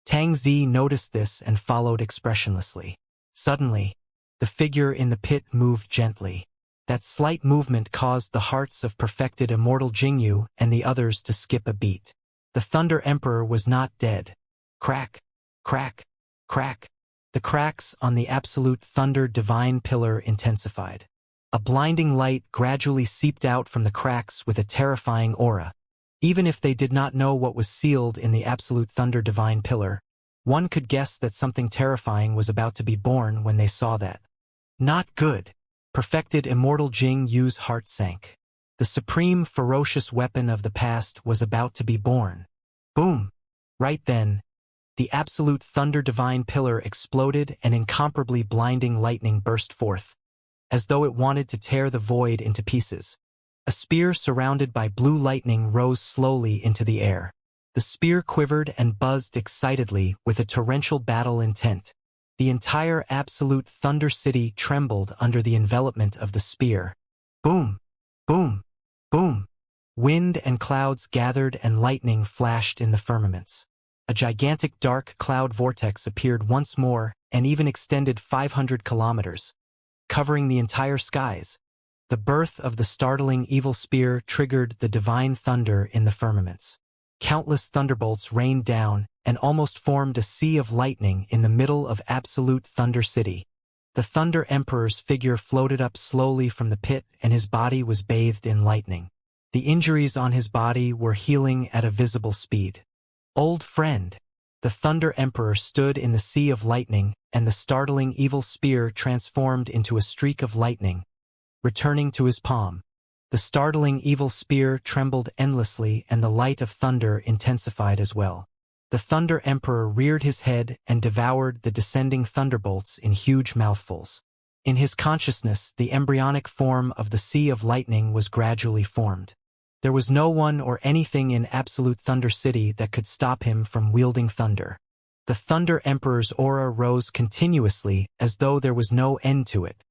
Tang Zi noticed this and followed expressionlessly. Suddenly, the figure in the pit moved gently. That slight movement caused the hearts of Perfected Immortal Jing-Yu and the others to skip a beat. The Thunder Emperor was not dead. Crack, crack, crack. The cracks on the absolute thunder divine pillar intensified. A blinding light gradually seeped out from the cracks with a terrifying aura. Even if they did not know what was sealed in the absolute thunder divine pillar, one could guess that something terrifying was about to be born when they saw that. Not good. Perfected Immortal Jing Yu's heart sank. The supreme ferocious weapon of the past was about to be born. Boom! Right then, the absolute thunder divine pillar exploded and incomparably blinding lightning burst forth, as though it wanted to tear the void into pieces. A spear surrounded by blue lightning rose slowly into the air. The spear quivered and buzzed excitedly with a torrential battle intent. The entire absolute Thunder City trembled under the envelopment of the spear. Boom! Boom! Boom! Wind and clouds gathered and lightning flashed in the firmaments. A gigantic dark cloud vortex appeared once more and even extended 500 kilometers, covering the entire skies. The birth of the startling evil spear triggered the divine thunder in the firmaments. Countless thunderbolts rained down and almost formed a sea of lightning in the middle of absolute Thunder City. The Thunder Emperor's figure floated up slowly from the pit and his body was bathed in lightning. The injuries on his body were healing at a visible speed. Old friend! The Thunder Emperor stood in the sea of lightning and the startling evil spear transformed into a streak of lightning, returning to his palm. The startling evil spear trembled endlessly and the light of thunder intensified as well. The Thunder Emperor reared his head and devoured the descending thunderbolts in huge mouthfuls. In his consciousness, the embryonic form of the Sea of Lightning was gradually formed. There was no one or anything in absolute Thunder City that could stop him from wielding thunder. The Thunder Emperor's aura rose continuously as though there was no end to it.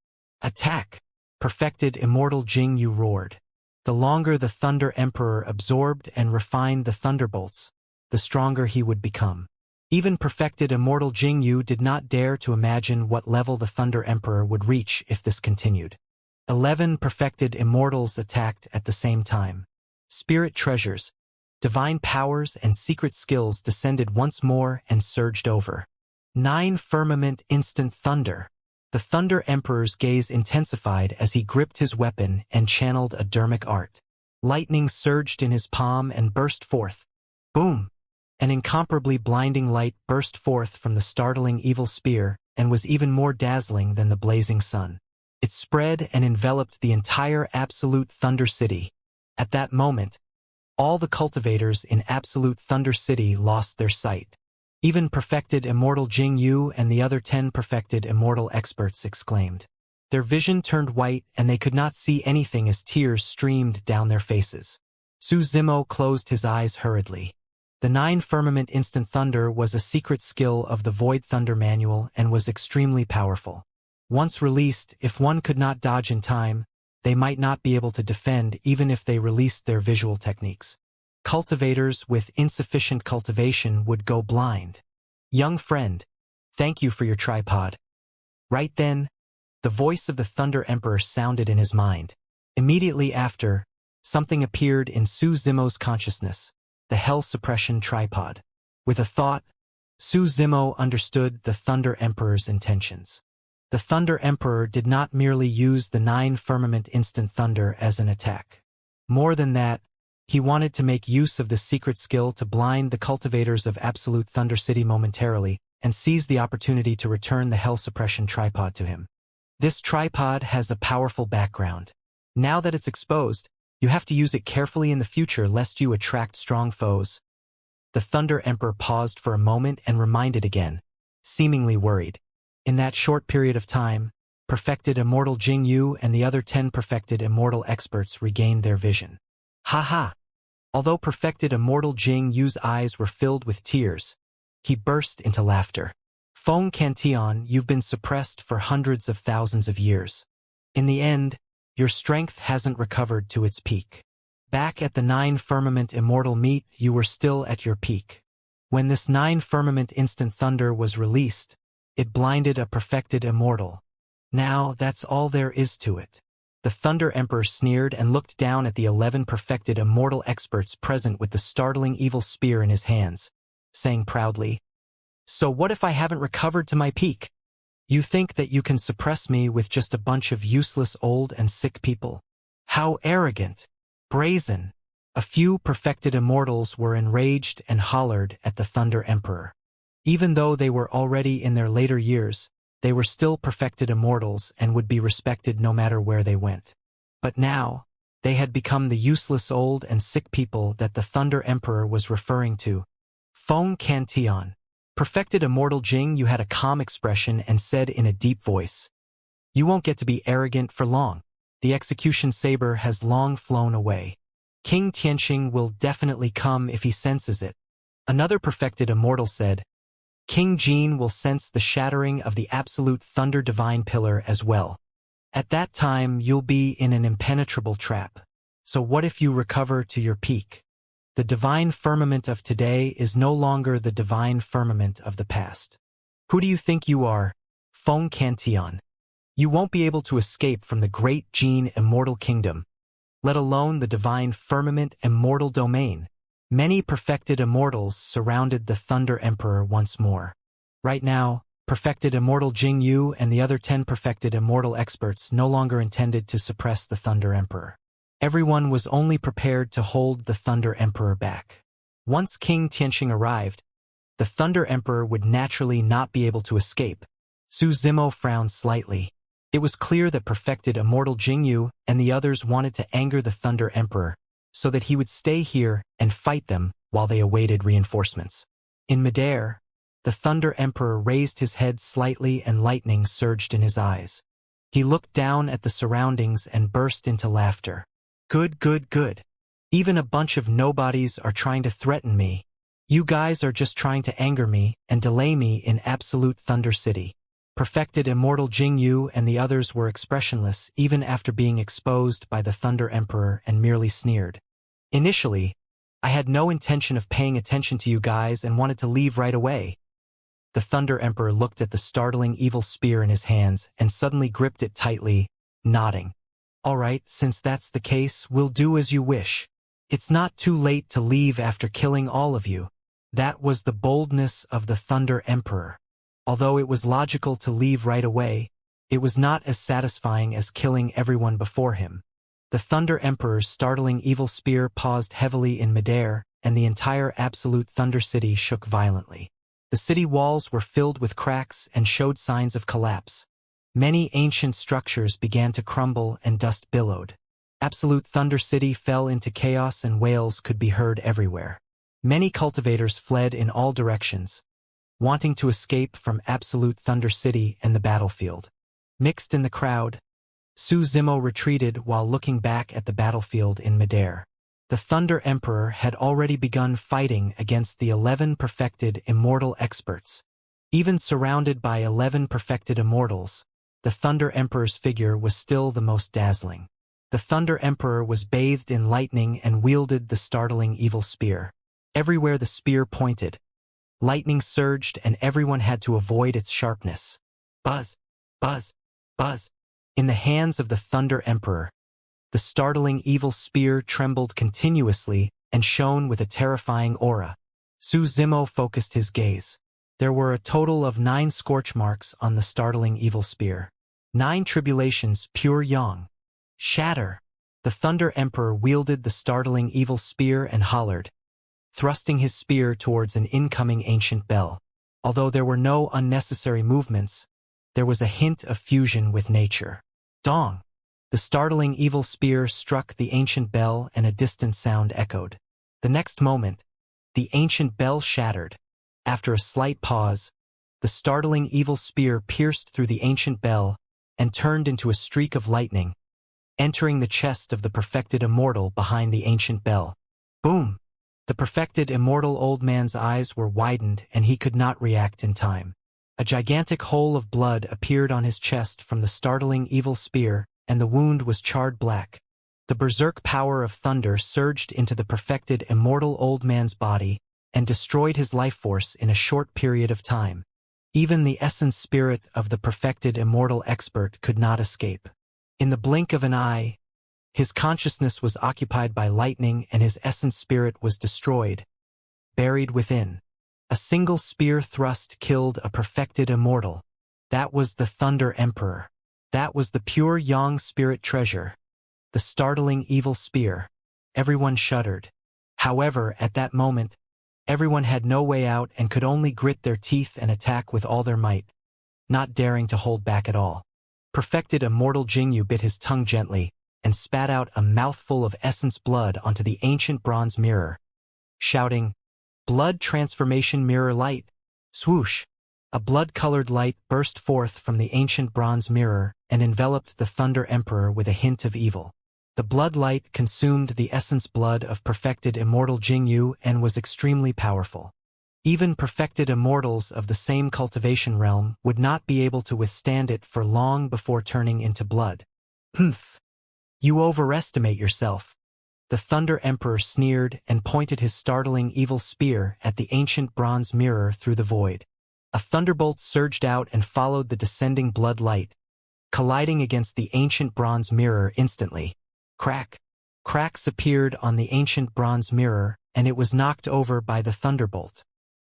Attack! Perfected Immortal Jing Yu roared. The longer the Thunder Emperor absorbed and refined the thunderbolts, the stronger he would become. Even perfected Immortal Jing Yu did not dare to imagine what level the Thunder Emperor would reach if this continued. 11 perfected immortals attacked at the same time. Spirit treasures, divine powers, and secret skills descended once more and surged over. 9 firmament instant thunder. The Thunder Emperor's gaze intensified as he gripped his weapon and channeled a dermic art. Lightning surged in his palm and burst forth. Boom! An incomparably blinding light burst forth from the startling evil spear and was even more dazzling than the blazing sun. It spread and enveloped the entire absolute Thunder City. At that moment, all the cultivators in absolute Thunder City lost their sight. Even perfected Immortal Jing Yu and the other 10 perfected immortal experts exclaimed. Their vision turned white and they could not see anything as tears streamed down their faces. Su Zimo closed his eyes hurriedly. The 9 firmament instant thunder was a secret skill of the Void Thunder Manual and was extremely powerful. Once released, if one could not dodge in time, they might not be able to defend even if they released their visual techniques. Cultivators with insufficient cultivation would go blind. Young friend, thank you for your tripod. Right then, the voice of the Thunder Emperor sounded in his mind. Immediately after, something appeared in Su Zimo's consciousness, the Hell Suppression Tripod. With a thought, Su Zimo understood the Thunder Emperor's intentions. The Thunder Emperor did not merely use the 9 firmament instant thunder as an attack. More than that, he wanted to make use of this secret skill to blind the cultivators of absolute Thunder City momentarily and seize the opportunity to return the Hell Suppression Tripod to him. This tripod has a powerful background. Now that it's exposed, you have to use it carefully in the future lest you attract strong foes. The Thunder Emperor paused for a moment and reminded again, seemingly worried. In that short period of time, perfected Immortal Jing Yu and the other 10 perfected immortal experts regained their vision. Ha! Although perfected Immortal Jing Yu's eyes were filled with tears, he burst into laughter. Feng Cantillon, you've been suppressed for hundreds of thousands of years. In the end, your strength hasn't recovered to its peak. Back at the 9 firmament immortal meet, you were still at your peak. When this 9 firmament instant thunder was released, it blinded a perfected immortal. Now that's all there is to it. The Thunder Emperor sneered and looked down at the 11 perfected immortal experts present with the startling evil spear in his hands, saying proudly, "So what if I haven't recovered to my peak? You think that you can suppress me with just a bunch of useless old and sick people? How arrogant! Brazen!" A few perfected immortals were enraged and hollered at the Thunder Emperor. Even though they were already in their later years, They were still perfected immortals and would be respected no matter where they went. But now, they had become the useless old and sick people that the Thunder Emperor was referring to. Feng Cantion. Perfected immortal Jing, you had a calm expression and said in a deep voice, "You won't get to be arrogant for long. The execution saber has long flown away. King Tianxing will definitely come if he senses it." Another perfected immortal said, "King Jin will sense the shattering of the absolute thunder divine pillar as well. At that time you'll be in an impenetrable trap. So what if you recover to your peak? The divine firmament of today is no longer the divine firmament of the past. Who do you think you are, Feng Cantion? You won't be able to escape from the great Jin immortal kingdom, let alone the divine firmament immortal domain." Many perfected immortals surrounded the Thunder Emperor once more. Right now, perfected immortal Jing Yu and the other 10 perfected immortal experts no longer intended to suppress the Thunder Emperor. Everyone was only prepared to hold the Thunder Emperor back. Once King Tianxing arrived, the Thunder Emperor would naturally not be able to escape. Su Zimo frowned slightly. It was clear that perfected immortal Jingyu and the others wanted to anger the Thunder Emperor, so that he would stay here and fight them while they awaited reinforcements. In midair, the Thunder Emperor raised his head slightly and lightning surged in his eyes. He looked down at the surroundings and burst into laughter. "Good, good, good. Even a bunch of nobodies are trying to threaten me. You guys are just trying to anger me and delay me in absolute Thunder City." Perfected immortal Jing Yu and the others were expressionless even after being exposed by the Thunder Emperor and merely sneered. "Initially, I had no intention of paying attention to you guys and wanted to leave right away." The Thunder Emperor looked at the startling evil spear in his hands and suddenly gripped it tightly, nodding. "All right, since that's the case, we'll do as you wish. It's not too late to leave after killing all of you." That was the boldness of the Thunder Emperor. Although it was logical to leave right away, it was not as satisfying as killing everyone before him. The Thunder Emperor's startling evil spear paused heavily in midair, and the entire absolute Thunder City shook violently. The city walls were filled with cracks and showed signs of collapse. Many ancient structures began to crumble and dust billowed. Absolute Thunder City fell into chaos and wails could be heard everywhere. Many cultivators fled in all directions, wanting to escape from Absolute Thunder City and the battlefield. Mixed in the crowd, Su Zimo retreated while looking back at the battlefield in midair. The Thunder Emperor had already begun fighting against the 11 perfected immortal experts. Even surrounded by 11 perfected immortals, the Thunder Emperor's figure was still the most dazzling. The Thunder Emperor was bathed in lightning and wielded the startling evil spear. Everywhere the spear pointed, lightning surged and everyone had to avoid its sharpness. Buzz, buzz, buzz. In the hands of the Thunder Emperor, the startling evil spear trembled continuously and shone with a terrifying aura. Su Zimo focused his gaze. There were a total of 9 scorch marks on the startling evil spear. 9 tribulations, pure yang. Shatter! The Thunder Emperor wielded the startling evil spear and hollered, thrusting his spear towards an incoming ancient bell. Although there were no unnecessary movements, there was a hint of fusion with nature. Dong! The startling evil spear struck the ancient bell and a distant sound echoed. The next moment, the ancient bell shattered. After a slight pause, the startling evil spear pierced through the ancient bell and turned into a streak of lightning, entering the chest of the perfected immortal behind the ancient bell. Boom! The perfected immortal old man's eyes were widened and he could not react in time. A gigantic hole of blood appeared on his chest from the startling evil spear, and the wound was charred black. The berserk power of thunder surged into the perfected immortal old man's body and destroyed his life force in a short period of time. Even the essence spirit of the perfected immortal expert could not escape. In the blink of an eye, his consciousness was occupied by lightning and his essence spirit was destroyed, buried within. A single spear thrust killed a perfected immortal. That was the Thunder Emperor. That was the pure Yang spirit treasure. The startling evil spear. Everyone shuddered. However, at that moment, everyone had no way out and could only grit their teeth and attack with all their might. not daring to hold back at all. Perfected Immortal Jingyu bit his tongue gently and spat out a mouthful of essence blood onto the ancient bronze mirror, shouting, "Blood transformation mirror light!" Swoosh! A blood-colored light burst forth from the ancient bronze mirror and enveloped the Thunder Emperor with a hint of evil. The blood light consumed the essence blood of perfected Immortal Jingyu and was extremely powerful. Even perfected immortals of the same cultivation realm would not be able to withstand it for long before turning into blood. Humph! You overestimate yourself. The Thunder Emperor sneered and pointed his startling evil spear at the ancient bronze mirror through the void. A thunderbolt surged out and followed the descending blood light, colliding against the ancient bronze mirror instantly. Crack! Cracks appeared on the ancient bronze mirror, and it was knocked over by the thunderbolt.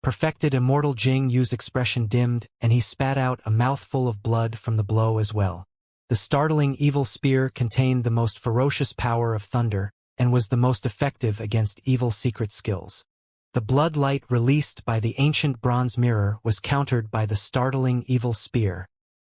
Perfected Immortal Jingyu's expression dimmed, and he spat out a mouthful of blood from the blow as well. The startling evil spear contained the most ferocious power of thunder, and was the most effective against evil secret skills. The blood light released by the ancient bronze mirror was countered by the startling evil spear.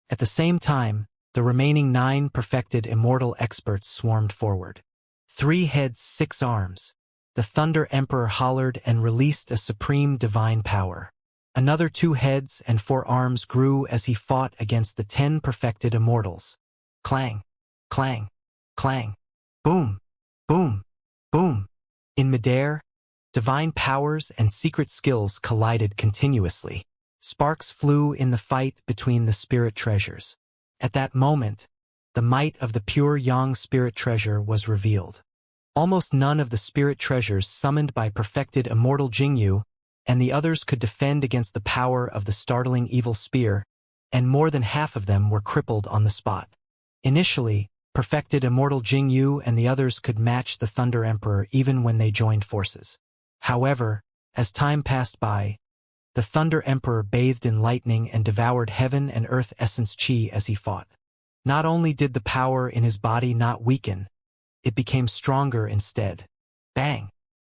At the same time, the remaining 9 perfected immortal experts swarmed forward. 3 heads, 6 arms. The Thunder Emperor hollered and released a supreme divine power. Another 2 heads and 4 arms grew as he fought against the 10 perfected immortals. Clang! Clang! Clang! Boom! Boom! Boom! In midair, divine powers and secret skills collided continuously. Sparks flew in the fight between the spirit treasures. At that moment, the might of the pure Yang spirit treasure was revealed. Almost none of the spirit treasures summoned by perfected Immortal Jingyu and the others could defend against the power of the startling evil spear, and more than half of them were crippled on the spot. Initially, perfected Immortal Jingyu and the others could match the Thunder Emperor even when they joined forces. However, as time passed by, the Thunder Emperor bathed in lightning and devoured heaven and earth essence chi as he fought. Not only did the power in his body not weaken, it became stronger instead. Bang!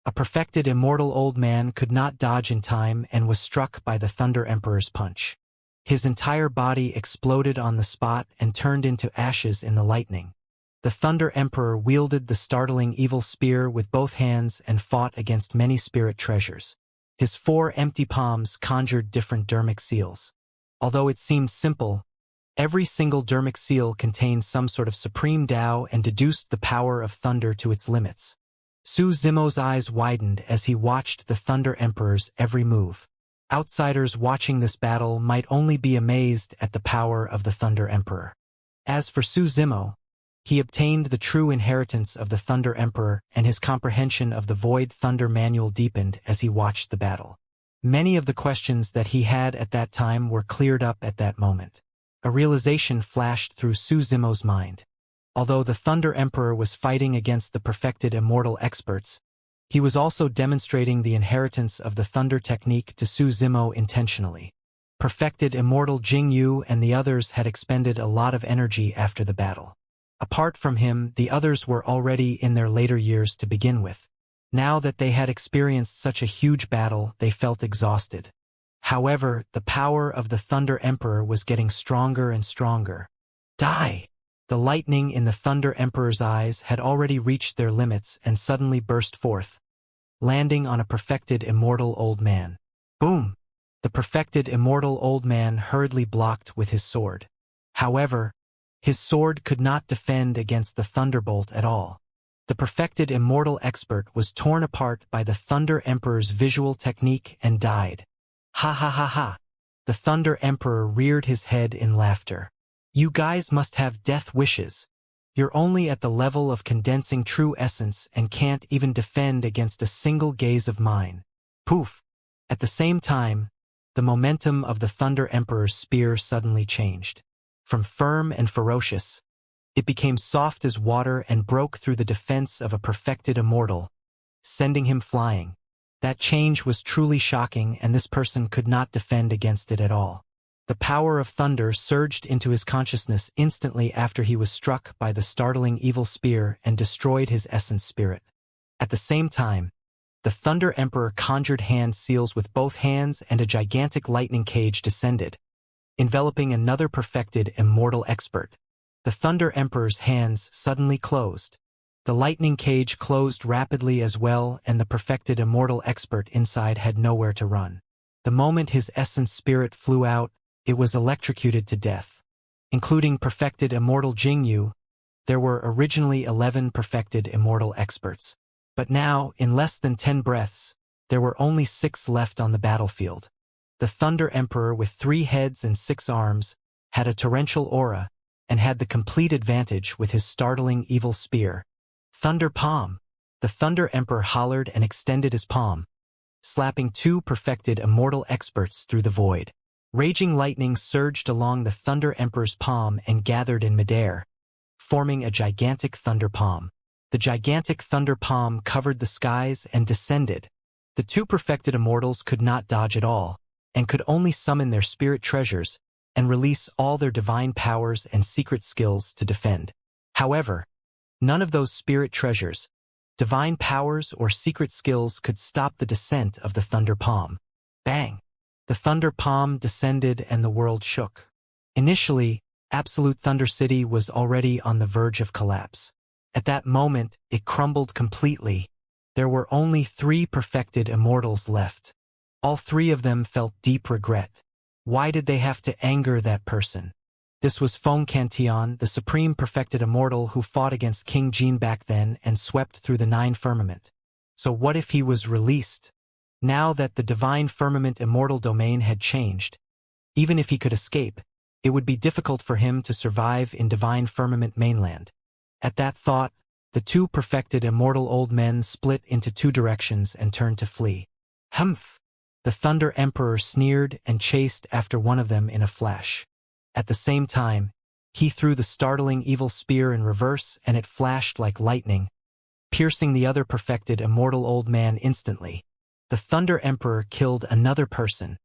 A perfected immortal old man could not dodge in time and was struck by the Thunder Emperor's punch. His entire body exploded on the spot and turned into ashes in the lightning. The Thunder Emperor wielded the startling evil spear with both hands and fought against many spirit treasures. His 4 empty palms conjured different dermic seals. Although it seemed simple, every single dermic seal contained some sort of supreme Tao and deduced the power of thunder to its limits. Su Zimo's eyes widened as he watched the Thunder Emperor's every move. Outsiders watching this battle might only be amazed at the power of the Thunder Emperor. As for Su Zimo, he obtained the true inheritance of the Thunder Emperor, and his comprehension of the Void Thunder Manual deepened as he watched the battle. Many of the questions that he had at that time were cleared up at that moment. A realization flashed through Su Zimo's mind. Although the Thunder Emperor was fighting against the perfected immortal experts, he was also demonstrating the inheritance of the Thunder technique to Su Zimo intentionally. Perfected Immortal Jingyu and the others had expended a lot of energy after the battle. Apart from him, the others were already in their later years to begin with. Now that they had experienced such a huge battle, they felt exhausted. However, the power of the Thunder Emperor was getting stronger and stronger. Die! The lightning in the Thunder Emperor's eyes had already reached their limits and suddenly burst forth, landing on a perfected immortal old man. Boom! The perfected immortal old man hurriedly blocked with his sword. However, his sword could not defend against the thunderbolt at all. The perfected immortal expert was torn apart by the Thunder Emperor's visual technique and died. Ha ha ha ha! The Thunder Emperor reared his head in laughter. You guys must have death wishes. You're only at the level of condensing true essence and can't even defend against a single gaze of mine. Poof! At the same time, the momentum of the Thunder Emperor's spear suddenly changed. From firm and ferocious, it became soft as water and broke through the defense of a perfected immortal, sending him flying. That change was truly shocking, and this person could not defend against it at all. The power of thunder surged into his consciousness instantly after he was struck by the startling evil spear and destroyed his essence spirit. At the same time, the Thunder Emperor conjured hand seals with both hands and a gigantic lightning cage descended, enveloping another perfected immortal expert. The Thunder Emperor's hands suddenly closed. The lightning cage closed rapidly as well, and the perfected immortal expert inside had nowhere to run. The moment his essence spirit flew out, it was electrocuted to death. Including perfected immortal Jingyu, there were originally 11 perfected immortal experts. But now, in less than 10 breaths, there were only 6 left on the battlefield. The Thunder Emperor, with 3 heads and 6 arms, had a torrential aura, and had the complete advantage with his startling evil spear. Thunder Palm! The Thunder Emperor hollered and extended his palm, slapping 2 perfected immortal experts through the void. Raging lightning surged along the Thunder Emperor's palm and gathered in midair, forming a gigantic thunder palm. The gigantic thunder palm covered the skies and descended. The 2 perfected immortals could not dodge at all, and could only summon their spirit treasures and release all their divine powers and secret skills to defend. However, none of those spirit treasures, divine powers, or secret skills could stop the descent of the Thunder Palm. Bang! The Thunder Palm descended and the world shook. Initially, Absolute Thunder City was already on the verge of collapse. At that moment, it crumbled completely. There were only 3 perfected immortals left. All 3 of them felt deep regret. Why did they have to anger that person? This was Feng Cantion, the supreme perfected immortal who fought against King Jin back then and swept through the 9 firmament. So what if he was released? Now that the divine firmament immortal domain had changed, even if he could escape, it would be difficult for him to survive in divine firmament mainland. At that thought, the 2 perfected immortal old men split into 2 directions and turned to flee. Humph! The Thunder Emperor sneered and chased after one of them in a flash. At the same time, he threw the startling evil spear in reverse, and it flashed like lightning, piercing the other perfected immortal old man instantly. The Thunder Emperor killed another person,